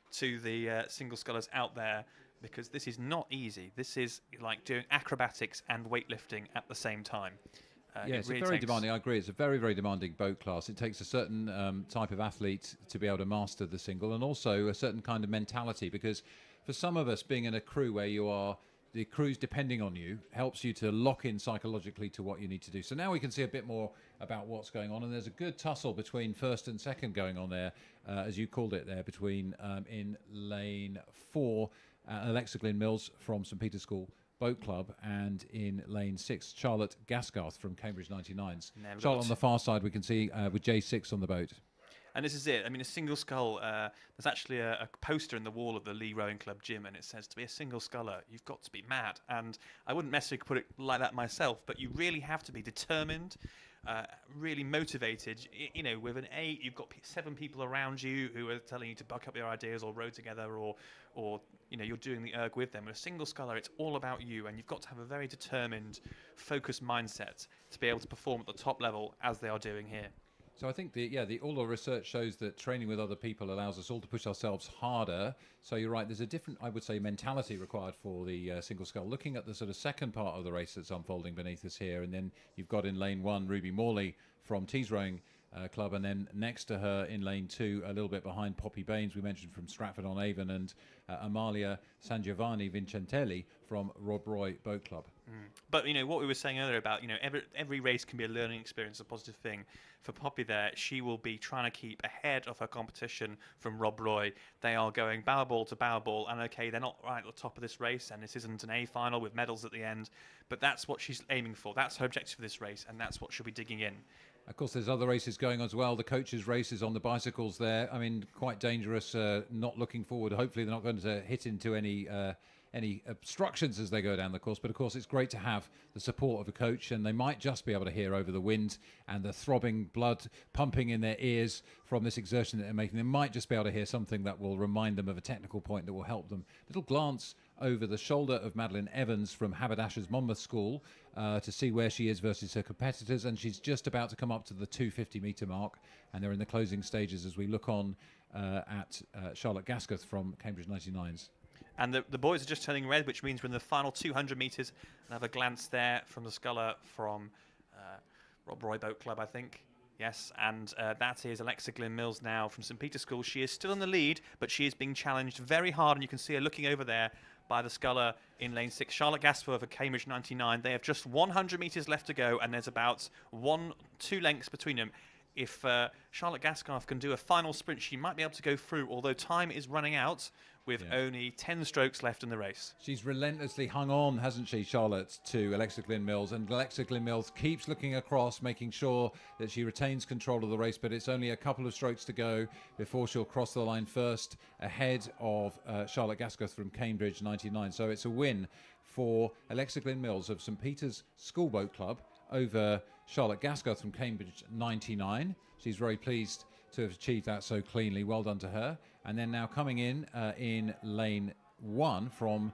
to the single scullers out there, because this is not easy. This is like doing acrobatics and weightlifting at the same time. Yeah, it's really very demanding. I agree. It's a very, very demanding boat class. It takes a certain type of athlete to be able to master the single, and also a certain kind of mentality, because for some of us, being in a crew where the crew's depending on you, helps you to lock in psychologically to what you need to do. So now we can see a bit more about what's going on, and there's a good tussle between first and second going on there, as you called it there, between in lane 4, Alexa Glyn Mills from St Peter's School Boat Club, and in lane 6, Charlotte Gasgarth from Cambridge 99s. Charlotte on the far side we can see with J6 on the boat. And this is it. I mean, a single scull, there's actually a poster in the wall of the Lee Rowing Club gym, and it says, to be a single sculler, you've got to be mad. And I wouldn't necessarily put it like that myself, but you really have to be determined, really motivated. You know, with an 8, you've got 7 people around you who are telling you to buck up your ideas or row together, or you know, you're doing the erg with them. With a single sculler, it's all about you, and you've got to have a very determined, focused mindset to be able to perform at the top level as they are doing here. So I think all the research shows that training with other people allows us all to push ourselves harder. So you're right, there's a different, I would say, mentality required for the single scull. Looking at the sort of second part of the race that's unfolding beneath us here, and then you've got in lane 1 Ruby Morley from Tees Rowing Club, and then next to her in lane 2, a little bit behind, Poppy Baines, we mentioned, from Stratford-on-Avon, and Amalia San Giovanni Vincentelli from Rob Roy Boat Club. But, you know, what we were saying earlier about, you know, every race can be a learning experience, a positive thing. For Poppy there, she will be trying to keep ahead of her competition from Rob Roy. They are going bow ball to bow ball, and okay, they're not right at the top of this race, and this isn't an A final with medals at the end, but that's what she's aiming for. That's her objective for this race, and that's what she'll be digging in. Of course, there's other races going on as well. The coaches' races on the bicycles there. I mean, quite dangerous, not looking forward. Hopefully they're not going to hit into any obstructions as they go down the course. But, of course, it's great to have the support of a coach, and they might just be able to hear over the wind and the throbbing blood pumping in their ears from this exertion that they're making. They might just be able to hear something that will remind them of a technical point that will help them. Little glance over the shoulder of Madeline Evans from Haberdashers Monmouth School to see where she is versus her competitors, and she's just about to come up to the 250-metre mark, and they're in the closing stages as we look on at Charlotte Gasgarth from Cambridge 99s. And the boys are just turning red, which means we're in the final 200 metres. And have a glance there from the sculler from Rob Roy Boat Club, I think. Yes, and that is Alexa Glyn Mills now from St Peter's School. She is still in the lead, but she is being challenged very hard, and you can see her looking over there by the sculler in lane 6. Charlotte Gasgarth of Cambridge 99. They have just 100 metres left to go, and there's about 2 lengths between them. If Charlotte Gasgarth can do a final sprint, she might be able to go through, although time is running out with only 10 strokes left in the race. She's relentlessly hung on, hasn't she, Charlotte, to Alexa Glyn Mills, and Alexa Glyn Mills keeps looking across, making sure that she retains control of the race, but it's only a couple of strokes to go before she'll cross the line first, ahead of Charlotte Gasgarth from Cambridge 99. So it's a win for Alexa Glyn Mills of St Peter's School Boat Club over Charlotte Gasgarth from Cambridge 99. She's very pleased to have achieved that so cleanly. Well done to her. And then now coming in lane 1 from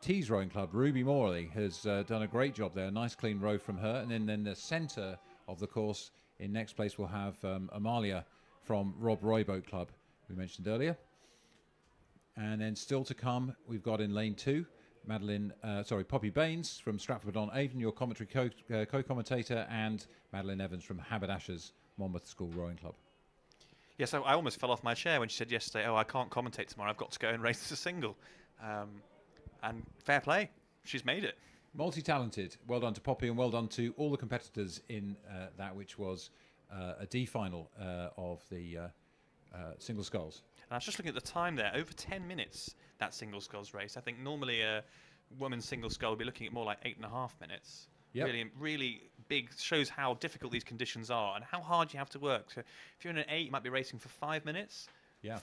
Tees Rowing Club, Ruby Morley has done a great job there. A nice clean row from her. And then the centre of the course in next place we'll have Amalia from Rob Roy Boat Club, we mentioned earlier. And then still to come, we've got in lane 2, Poppy Baines from Stratford-on-Avon, your commentary co-commentator, and Madeline Evans from Haberdashers Monmouth School Rowing Club. Yeah, so I almost fell off my chair when she said yesterday, I can't commentate tomorrow, I've got to go and race as a single. And fair play, she's made it. Multi-talented. Well done to Poppy, and well done to all the competitors in that, which was a D final of the single sculls. And I was just looking at the time there, over 10 minutes, that single sculls race. I think normally a women's single scull would be looking at more like 8.5 minutes. Yep. Really, really big, shows how difficult these conditions are and how hard you have to work. So if you're in an 8, you might be racing for 5 minutes,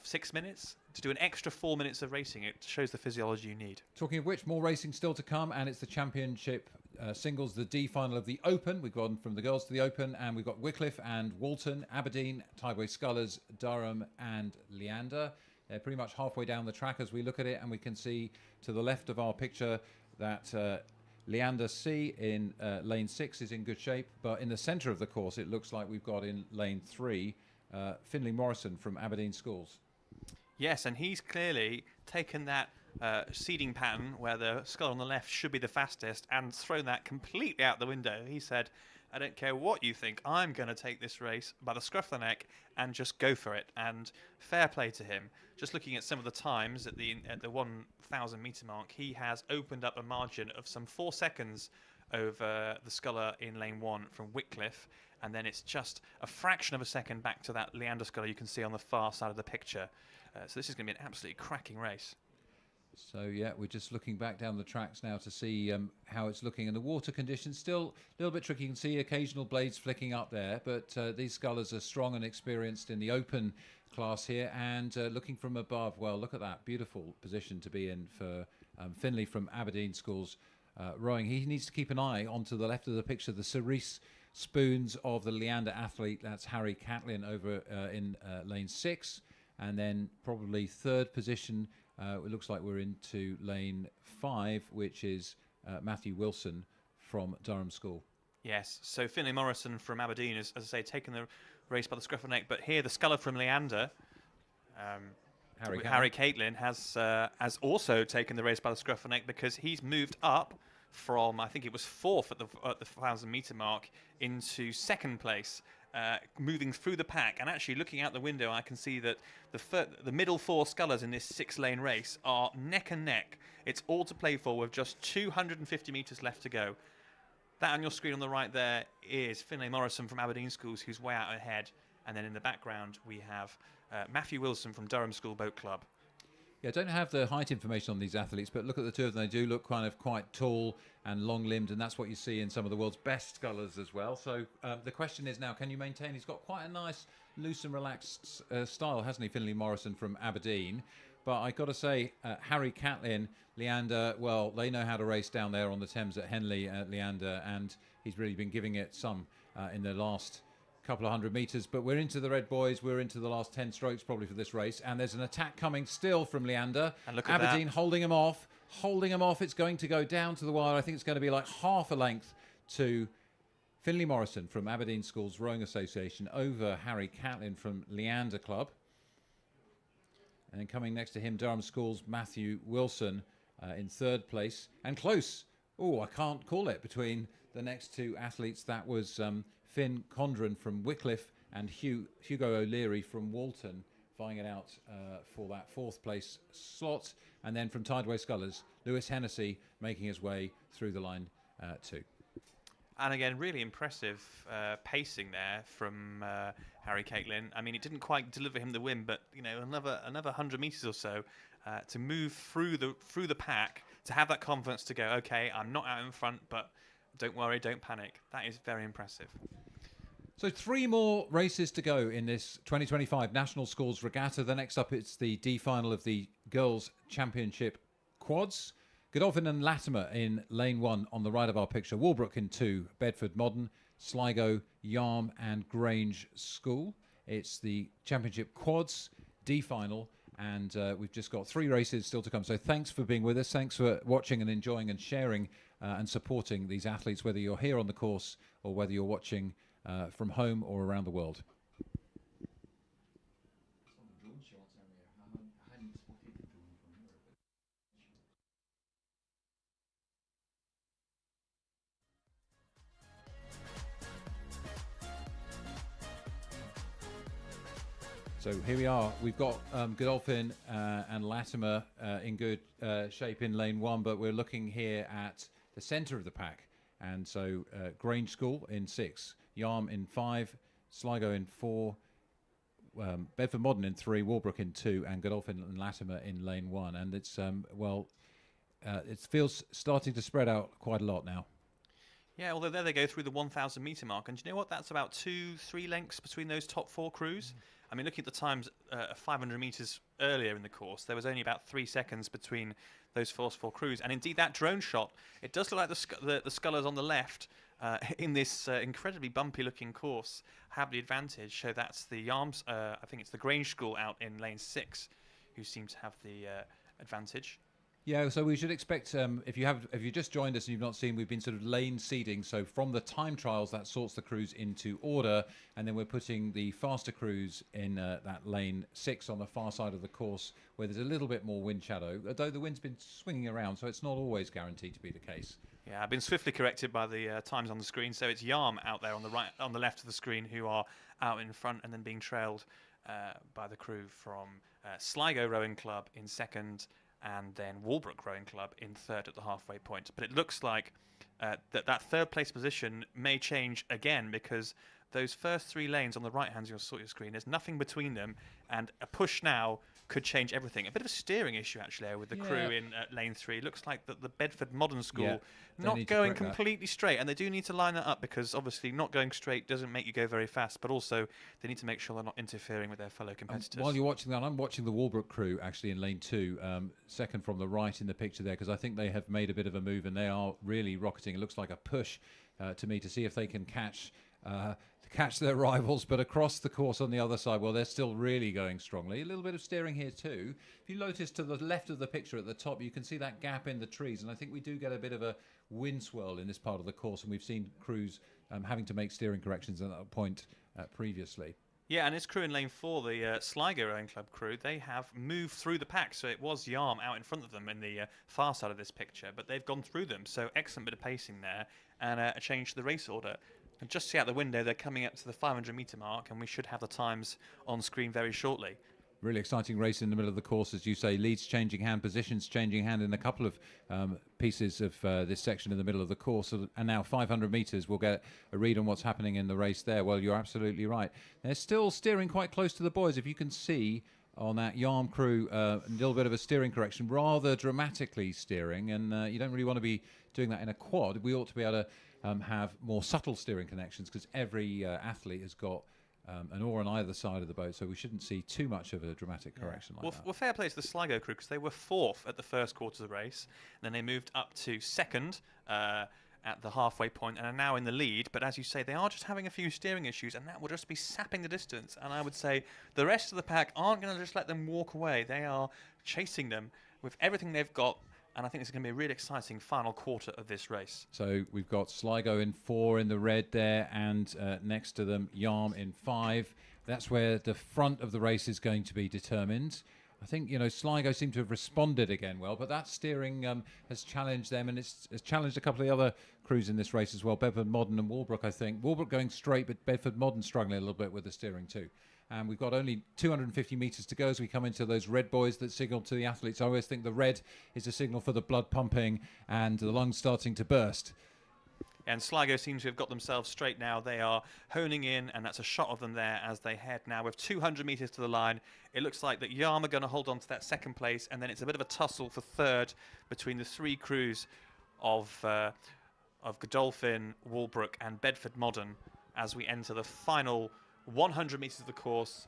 6 minutes. To do an extra 4 minutes of racing, it shows the physiology you need. Talking of which, more racing still to come, and it's the championship singles, the D final of the Open. We've gone from the girls to the Open, and we've got Wycliffe and Walton, Aberdeen, Tideway Scullers, Durham and Leander. They're pretty much halfway down the track as we look at it, and we can see to the left of our picture that Leander C in lane 6 is in good shape, but in the centre of the course it looks like we've got in lane 3 Finlay Morrison from Aberdeen Schools. Yes, and he's clearly taken that seeding pattern where the Scull on the left should be the fastest and thrown that completely out the window. He said, I don't care what you think, I'm going to take this race by the scruff of the neck and just go for it. And fair play to him. Just looking at some of the times at the 1,000 metre mark, he has opened up a margin of some 4 seconds over the sculler in lane 1 from Wycliffe, and then it's just a fraction of a second back to that Leander sculler you can see on the far side of the picture. So this is going to be an absolutely cracking race. So yeah, we're just looking back down the tracks now to see how it's looking, and the water conditions still a little bit tricky. You can see occasional blades flicking up there, but these scullers are strong and experienced in the open class here, and looking from above, well, look at that beautiful position to be in for Finlay from Aberdeen Schools rowing. He needs to keep an eye onto the left of the picture, the Cerise spoons of the Leander athlete. That's Harry Catlin over in lane 6, and then probably third position. It looks like we're into lane 5, which is Matthew Wilson from Durham School. Yes, so Finlay Morrison from Aberdeen is, as I say, taking the race by the scruff of the neck, but here the sculler from Leander, Harry Catlin, has also taken the race by the scruff of the neck because he's moved up from, I think it was 4th at the 1,000 metre mark into 2nd place. Moving through the pack, and actually looking out the window, I can see that the middle 4 scullers in this 6-lane race are neck and neck. It's all to play for with just 250 metres left to go. That on your screen on the right there is Finlay Morrison from Aberdeen Schools, who's way out ahead, and then in the background we have Matthew Wilson from Durham School Boat Club. Yeah, I don't have the height information on these athletes, but look at the two of them. They do look kind of quite tall and long-limbed, and that's what you see in some of the world's best scullers as well. So the question is now, can you maintain? He's got quite a nice, loose and relaxed style, hasn't he, Finlay Morrison from Aberdeen? But I got to say, Harry Catlin, Leander, well, they know how to race down there on the Thames at Henley, Leander, and he's really been giving it some in the last couple of 100 metres. But we're into the red boys. We're into the last 10 strokes probably for this race, and there's an attack coming still from Leander. And look at Aberdeen that. holding him off. It's going to go down to the wire. I think it's going to be like half a length to Finlay Morrison from Aberdeen Schools Rowing Association over Harry Catlin from Leander Club. And then coming next to him, Durham Schools Matthew Wilson in 3rd place, and close. Oh, I can't call it between the next two athletes. That was Finn Condren from Wycliffe and Hugo O'Leary from Walton, vying it out for that 4th place slot. And then from Tideway Scullers, Lewis Hennessy making his way through the line too. And again, really impressive pacing there from Harry Catlin. I mean, it didn't quite deliver him the win, but you know, another 100 metres or so to move through the pack, to have that confidence to go, okay, I'm not out in front, but don't worry, don't panic. That is very impressive. So 3 more races to go in this 2025 National Schools Regatta. The next up, it's the D final of the Girls' Championship Quads. Godolphin and Latimer in lane 1 on the right of our picture. Walbrook in 2, Bedford Modern, Sligo, Yarm and Grange School. It's the Championship Quads D final, and we've just got 3 races still to come. So thanks for being with us. Thanks for watching and enjoying and sharing and supporting these athletes, whether you're here on the course or whether you're watching from home or around the world. So here we are. We've got Godolphin and Latimer in good shape in lane 1, but we're looking here at the centre of the pack. And so Grange School in 6, Yarm in 5, Sligo in 4, Bedford Modern in 3, Walbrook in 2, and Godolphin and Latimer in lane 1. And it's, it feels starting to spread out quite a lot now. Yeah, although there they go through the 1,000 metre mark. And do you know what? That's about 2-3 lengths between those top 4 crews. I mean, looking at the times 500 metres earlier in the course, there was only about 3 seconds between those first 4 crews. And indeed, that drone shot, it does look like the Scullers on the left in this incredibly bumpy-looking course have the advantage. So that's the Yarms, I think it's the Grange School out in lane 6 who seem to have the advantage. Yeah, so we should expect, if you just joined us and you've not seen, we've been sort of lane seeding. So from the time trials, that sorts the crews into order, and then we're putting the faster crews in that lane 6 on the far side of the course, where there's a little bit more wind shadow, although the wind's been swinging around, so it's not always guaranteed to be the case. Yeah, I've been swiftly corrected by the times on the screen. So it's Yarm out there on the left of the screen who are out in front and then being trailed by the crew from Sligo Rowing Club in 2nd, and then Walbrook Rowing Club in 3rd at the halfway point. But it looks like that 3rd place position may change again, because those first 3 lanes on the right-hand side of your screen, there's nothing between them, and a push now could change everything. A bit of a steering issue, actually, with the crew in lane 3. It looks like the Bedford Modern School not going completely straight, and they do need to line that up, because obviously not going straight doesn't make you go very fast, but also they need to make sure they're not interfering with their fellow competitors. While you're watching that, I'm watching the Walbrook crew actually in lane 2, second from the right in the picture there, because I think they have made a bit of a move and they are really rocketing. It looks like a push to me to see if they can catch their rivals, but across the course on the other side, well, they're still really going strongly. A little bit of steering here too. If you notice to the left of the picture at the top, you can see that gap in the trees, and I think we do get a bit of a wind swirl in this part of the course, and we've seen crews having to make steering corrections at that point previously. Yeah, and this crew in lane 4, the Sligo Rowing Club crew, they have moved through the pack. So it was Yarm out in front of them in the far side of this picture, but they've gone through them. So excellent bit of pacing there, and a change to the race order. And just see out the window, they're coming up to the 500 metre mark, and we should have the times on screen very shortly. Really exciting race in the middle of the course, as you say. Leads changing hand, positions changing hand in a couple of pieces of this section in the middle of the course. And now 500 metres, we'll get a read on what's happening in the race there. Well, you're absolutely right. They're still steering quite close to the boys. If you can see on that Yarm crew, a little bit of a steering correction, rather dramatically steering. And you don't really want to be doing that in a quad. We ought to be able to have more subtle steering connections, because every athlete has got an oar on either side of the boat, so we shouldn't see too much of a dramatic correction like that. Well, fair play to the Sligo crew, because they were 4th at the first quarter of the race, and then they moved up to 2nd at the halfway point and are now in the lead. But as you say, they are just having a few steering issues, and that will just be sapping the distance. And I would say the rest of the pack aren't going to just let them walk away. They are chasing them with everything they've got. And I think it's going to be a really exciting final quarter of this race. So we've got Sligo in 4 in the red there, and next to them Yarm in 5. That's where the front of the race is going to be determined. I think, Sligo seem to have responded again well, but that steering has challenged them, and it's challenged a couple of the other crews in this race as well. Bedford Modern and Walbrook, I think. Walbrook going straight, but Bedford Modern struggling a little bit with the steering too. And we've got only 250 metres to go as we come into those red buoys that signal to the athletes. I always think the red is a signal for the blood pumping and the lungs starting to burst. And Sligo seems to have got themselves straight now. They are honing in, and that's a shot of them there as they head now with 200 metres to the line. It looks like that Yarm are going to hold on to that 2nd place, and then it's a bit of a tussle for 3rd between the 3 crews of Godolphin, Walbrook and Bedford Modern as we enter the final 100 metres of the course.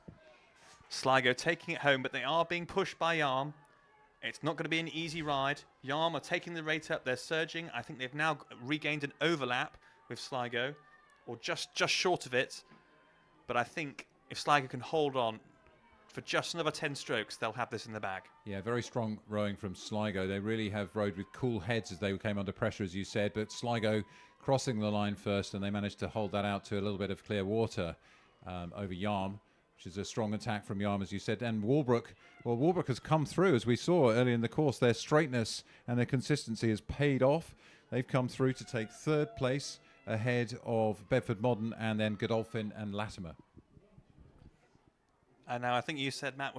Sligo taking it home, but they are being pushed by Yarm. It's not going to be an easy ride. Yarm are taking the rate up. They're surging. I think they've now regained an overlap with Sligo, or just short of it. But I think if Sligo can hold on for just another 10 strokes, they'll have this in the bag. Yeah, very strong rowing from Sligo. They really have rowed with cool heads as they came under pressure, as you said. But Sligo crossing the line first, and they managed to hold that out to a little bit of clear water over Yarm, which is a strong attack from Yarm, as you said. And Walbrook, well, Walbrook has come through, as we saw early in the course. Their straightness and their consistency has paid off. They've come through to take 3rd place ahead of Bedford Modern and then Godolphin and Latimer. Now, I think you said, Matt,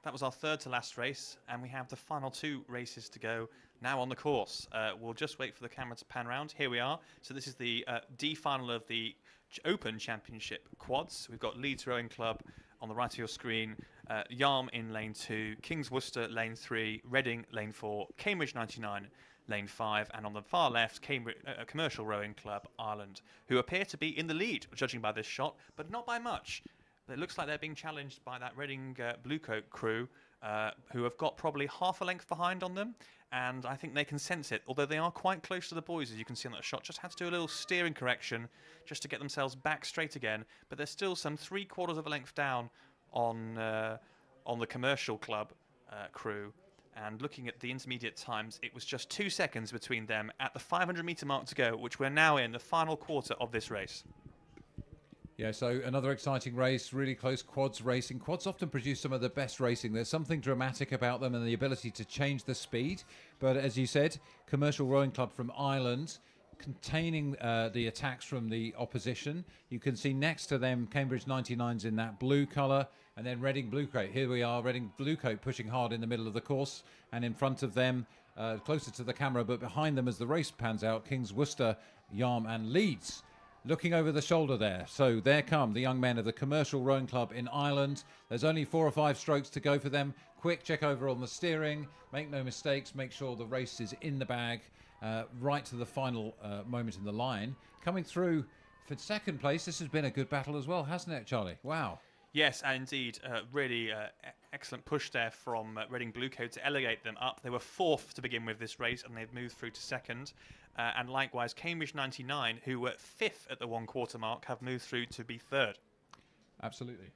that was our third to last race, and we have the final 2 races to go now on the course. We'll just wait for the camera to pan around. Here we are. So this is the D final of the Open Championship quads. We've got Leeds Rowing Club on the right of your screen, Yarm in lane 2, Kings Worcester lane 3, Reading lane 4, Cambridge 99 lane 5, and on the far left, Cambridge Commercial Rowing Club Ireland, who appear to be in the lead, judging by this shot, but not by much. It looks like they're being challenged by that Reading Bluecoat crew, who have got probably half a length behind on them, and I think they can sense it, although they are quite close to the boys, as you can see on that shot. Just had to do a little steering correction just to get themselves back straight again, but they're still some 3/4 of a length down on the Commercial Club crew. And looking at the intermediate times, it was just 2 seconds between them at the 500-metre mark to go, which we're now in the final quarter of this race. Yeah, so another exciting race, really close quads racing. Quads often produce some of the best racing. There's something dramatic about them and the ability to change the speed. But as you said, Commercial Rowing Club from Ireland, containing the attacks from the opposition. You can see next to them Cambridge 99s in that blue colour, and then Reading Bluecoat. Here we are, Reading Bluecoat pushing hard in the middle of the course, and in front of them, closer to the camera, but behind them as the race pans out, Kings Worcester, Yarm and Leeds. Looking over the shoulder there. So there come the young men of the Commercial Rowing Club in Ireland. There's only 4 or 5 strokes to go for them. Quick check over on the steering. Make no mistakes. Make sure the race is in the bag. Right to the final moment in the line. Coming through for second place. This has been a good battle as well, hasn't it, Charlie? Wow. Yes, and indeed, really excellent push there from Reading Bluecoat to elevate them up. They were 4th to begin with this race, and they've moved through to 2nd. And likewise, Cambridge 99, who were 5th at the 1/4 mark, have moved through to be 3rd. Absolutely.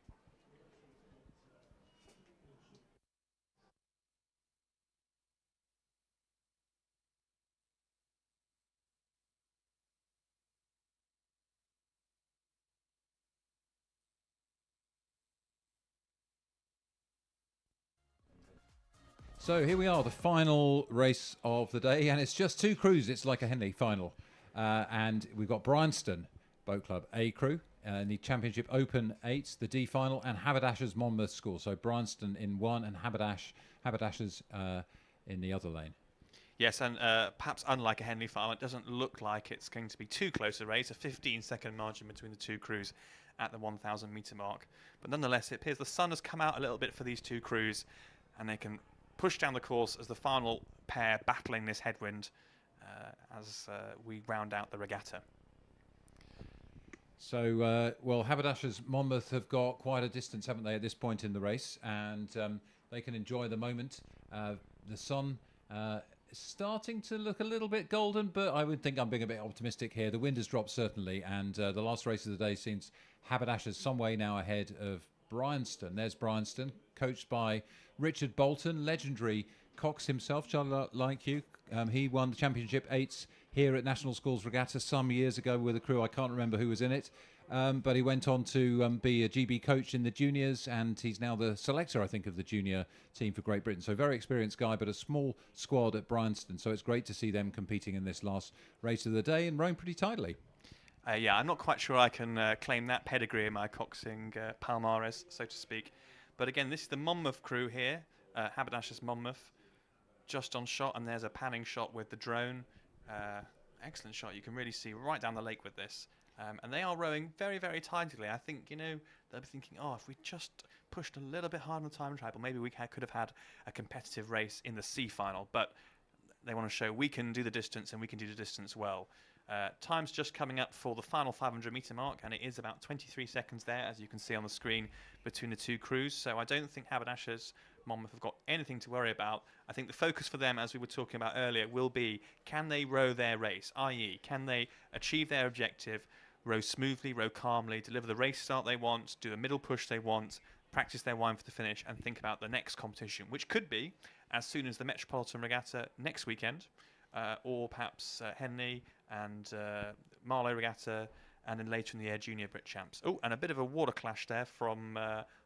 So here we are, the final race of the day, and it's just 2 crews. It's like a Henley final. And we've got Bryanston Boat Club A crew in the Championship Open 8s, the D final, and Haberdashers Monmouth School. So Bryanston in one and Haberdashers in the other lane. Yes, and perhaps unlike a Henley final, it doesn't look like it's going to be too close a race, a 15-second margin between the 2 crews at the 1,000-metre mark. But nonetheless, it appears the sun has come out a little bit for these 2 crews, and they can push down the course as the final pair battling this headwind as we round out the regatta. So, well, Haberdashers Monmouth have got quite a distance, haven't they, at this point in the race, and they can enjoy the moment. The sun is starting to look a little bit golden, but I would think I'm being a bit optimistic here. The wind has dropped, certainly, and the last race of the day seems Haberdashers some way now ahead of Bryanston. There's Bryanston, coached by Richard Bolton, legendary Cox himself, Charlie, like you. He won the Championship 8s here at National Schools Regatta some years ago with a crew. I can't remember who was in it, but he went on to be a GB coach in the juniors, and he's now the selector, I think, of the junior team for Great Britain. So very experienced guy, but a small squad at Bryanston. So it's great to see them competing in this last race of the day and rowing pretty tidily. Yeah, I'm not quite sure I can claim that pedigree in my coxing palmares, so to speak. But again, this is the Monmouth crew here, Haberdashers Monmouth, just on shot, and there's a panning shot with the drone. Excellent shot. You can really see right down the lake with this. And they are rowing very, very tidily. I think, they'll be thinking, if we just pushed a little bit hard on the time trial, maybe we could have had a competitive race in the C final. But they want to show we can do the distance, and we can do the distance well. Time's just coming up for the final 500-metre mark, and it is about 23 seconds there, as you can see on the screen, between the 2 crews. So I don't think Haberdashers Monmouth have got anything to worry about. I think the focus for them, as we were talking about earlier, will be, can they row their race, i.e. can they achieve their objective, row smoothly, row calmly, deliver the race start they want, do the middle push they want, practice their wine for the finish, and think about the next competition, which could be as soon as the Metropolitan Regatta next weekend, or perhaps Henley and Marlow Regatta, and then later in the year Junior Brit Champs. Oh, and a bit of a water clash there from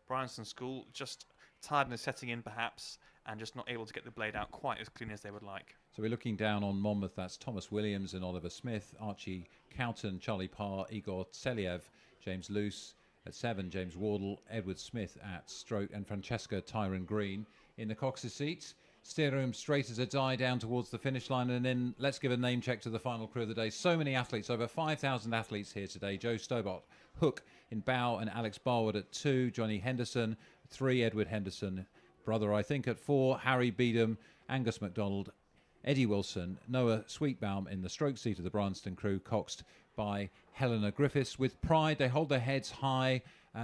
Bryanston School, just tiredness setting in perhaps, and just not able to get the blade out quite as clean as they would like. So we're looking down on Monmouth. That's Thomas Williams and Oliver Smith, Archie Cowton, Charlie Parr, Igor Tseliev, James Luce, At 7, James Wardle, Edward Smith at stroke, and Francesca Tyron Green in the Cox's seats. Steer room straight as a die down towards the finish line, and then let's give a name check to the final crew of the day. So many athletes, over 5,000 athletes here today. Joe Stobart, Hook in bow, and Alex Barwood at 2. Johnny Henderson, 3. Edward Henderson, brother I think, at 4. Harry Beedham, Angus MacDonald, Eddie Wilson, Noah Sweetbaum in the stroke seat of the Bryanston crew, coxed by Helena Griffiths. With pride, they hold their heads high.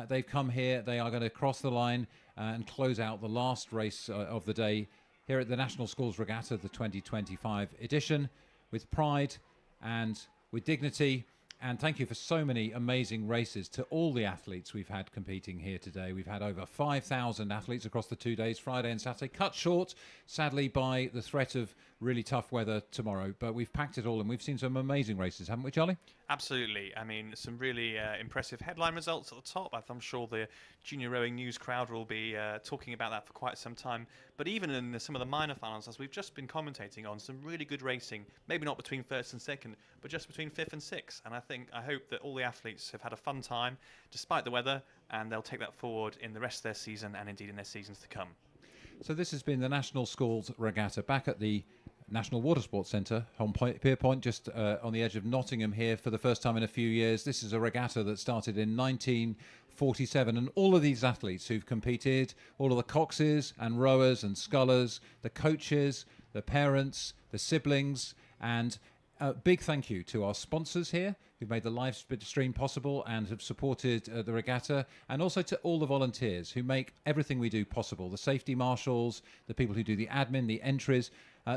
They've come here. They are going to cross the line and close out the last race of the day here at the National Sculls Regatta, the 2025 edition, with pride and with dignity. And thank you for so many amazing races to all the athletes we've had competing here today. We've had over 5,000 athletes across the 2 days, Friday and Saturday, cut short, sadly, by the threat of really tough weather tomorrow. But we've packed it all, and we've seen some amazing races, haven't we, Charlie? Absolutely. I mean, some really impressive headline results at the top. I'm sure the junior rowing news crowd will be talking about that for quite some time. But even in some of the minor finals, as we've just been commentating on, some really good racing, maybe not between first and second, but just between fifth and sixth. And I hope that all the athletes have had a fun time, despite the weather, and they'll take that forward in the rest of their season and indeed in their seasons to come. So this has been the National Sculls Regatta back at the National Water Sports Centre on Pier Point, just on the edge of Nottingham here for the first time in a few years. This is a regatta that started in 1947, and all of these athletes who've competed, all of the coxes and rowers and scullers, the coaches, the parents, the siblings, and a big thank you to our sponsors here who've made the live stream possible and have supported the regatta, and also to all the volunteers who make everything we do possible. The safety marshals, the people who do the admin, the entries.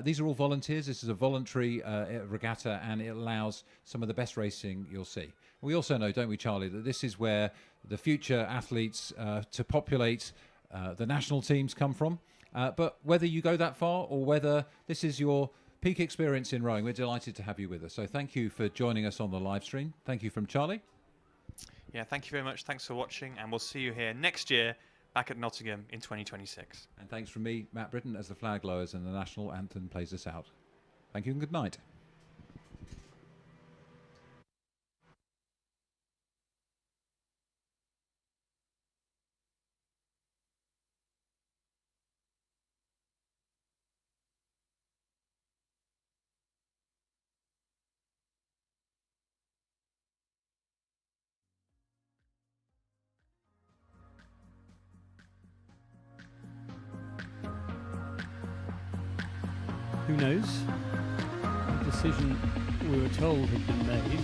These are all volunteers. This is a voluntary regatta, and it allows some of the best racing you'll see. We also know, don't we, Charlie, that this is where the future athletes to populate the national teams come from. But whether you go that far or whether this is your peak experience in rowing, we're delighted to have you with us. So thank you for joining us on the live stream. Thank you from Charlie. Yeah, thank you very much. Thanks for watching, and we'll see you here next year back at Nottingham in 2026. And thanks from me, Matt Britton, as the flag lowers and the national anthem plays us out. Thank you and good night. Who knows? The decision we were told had been made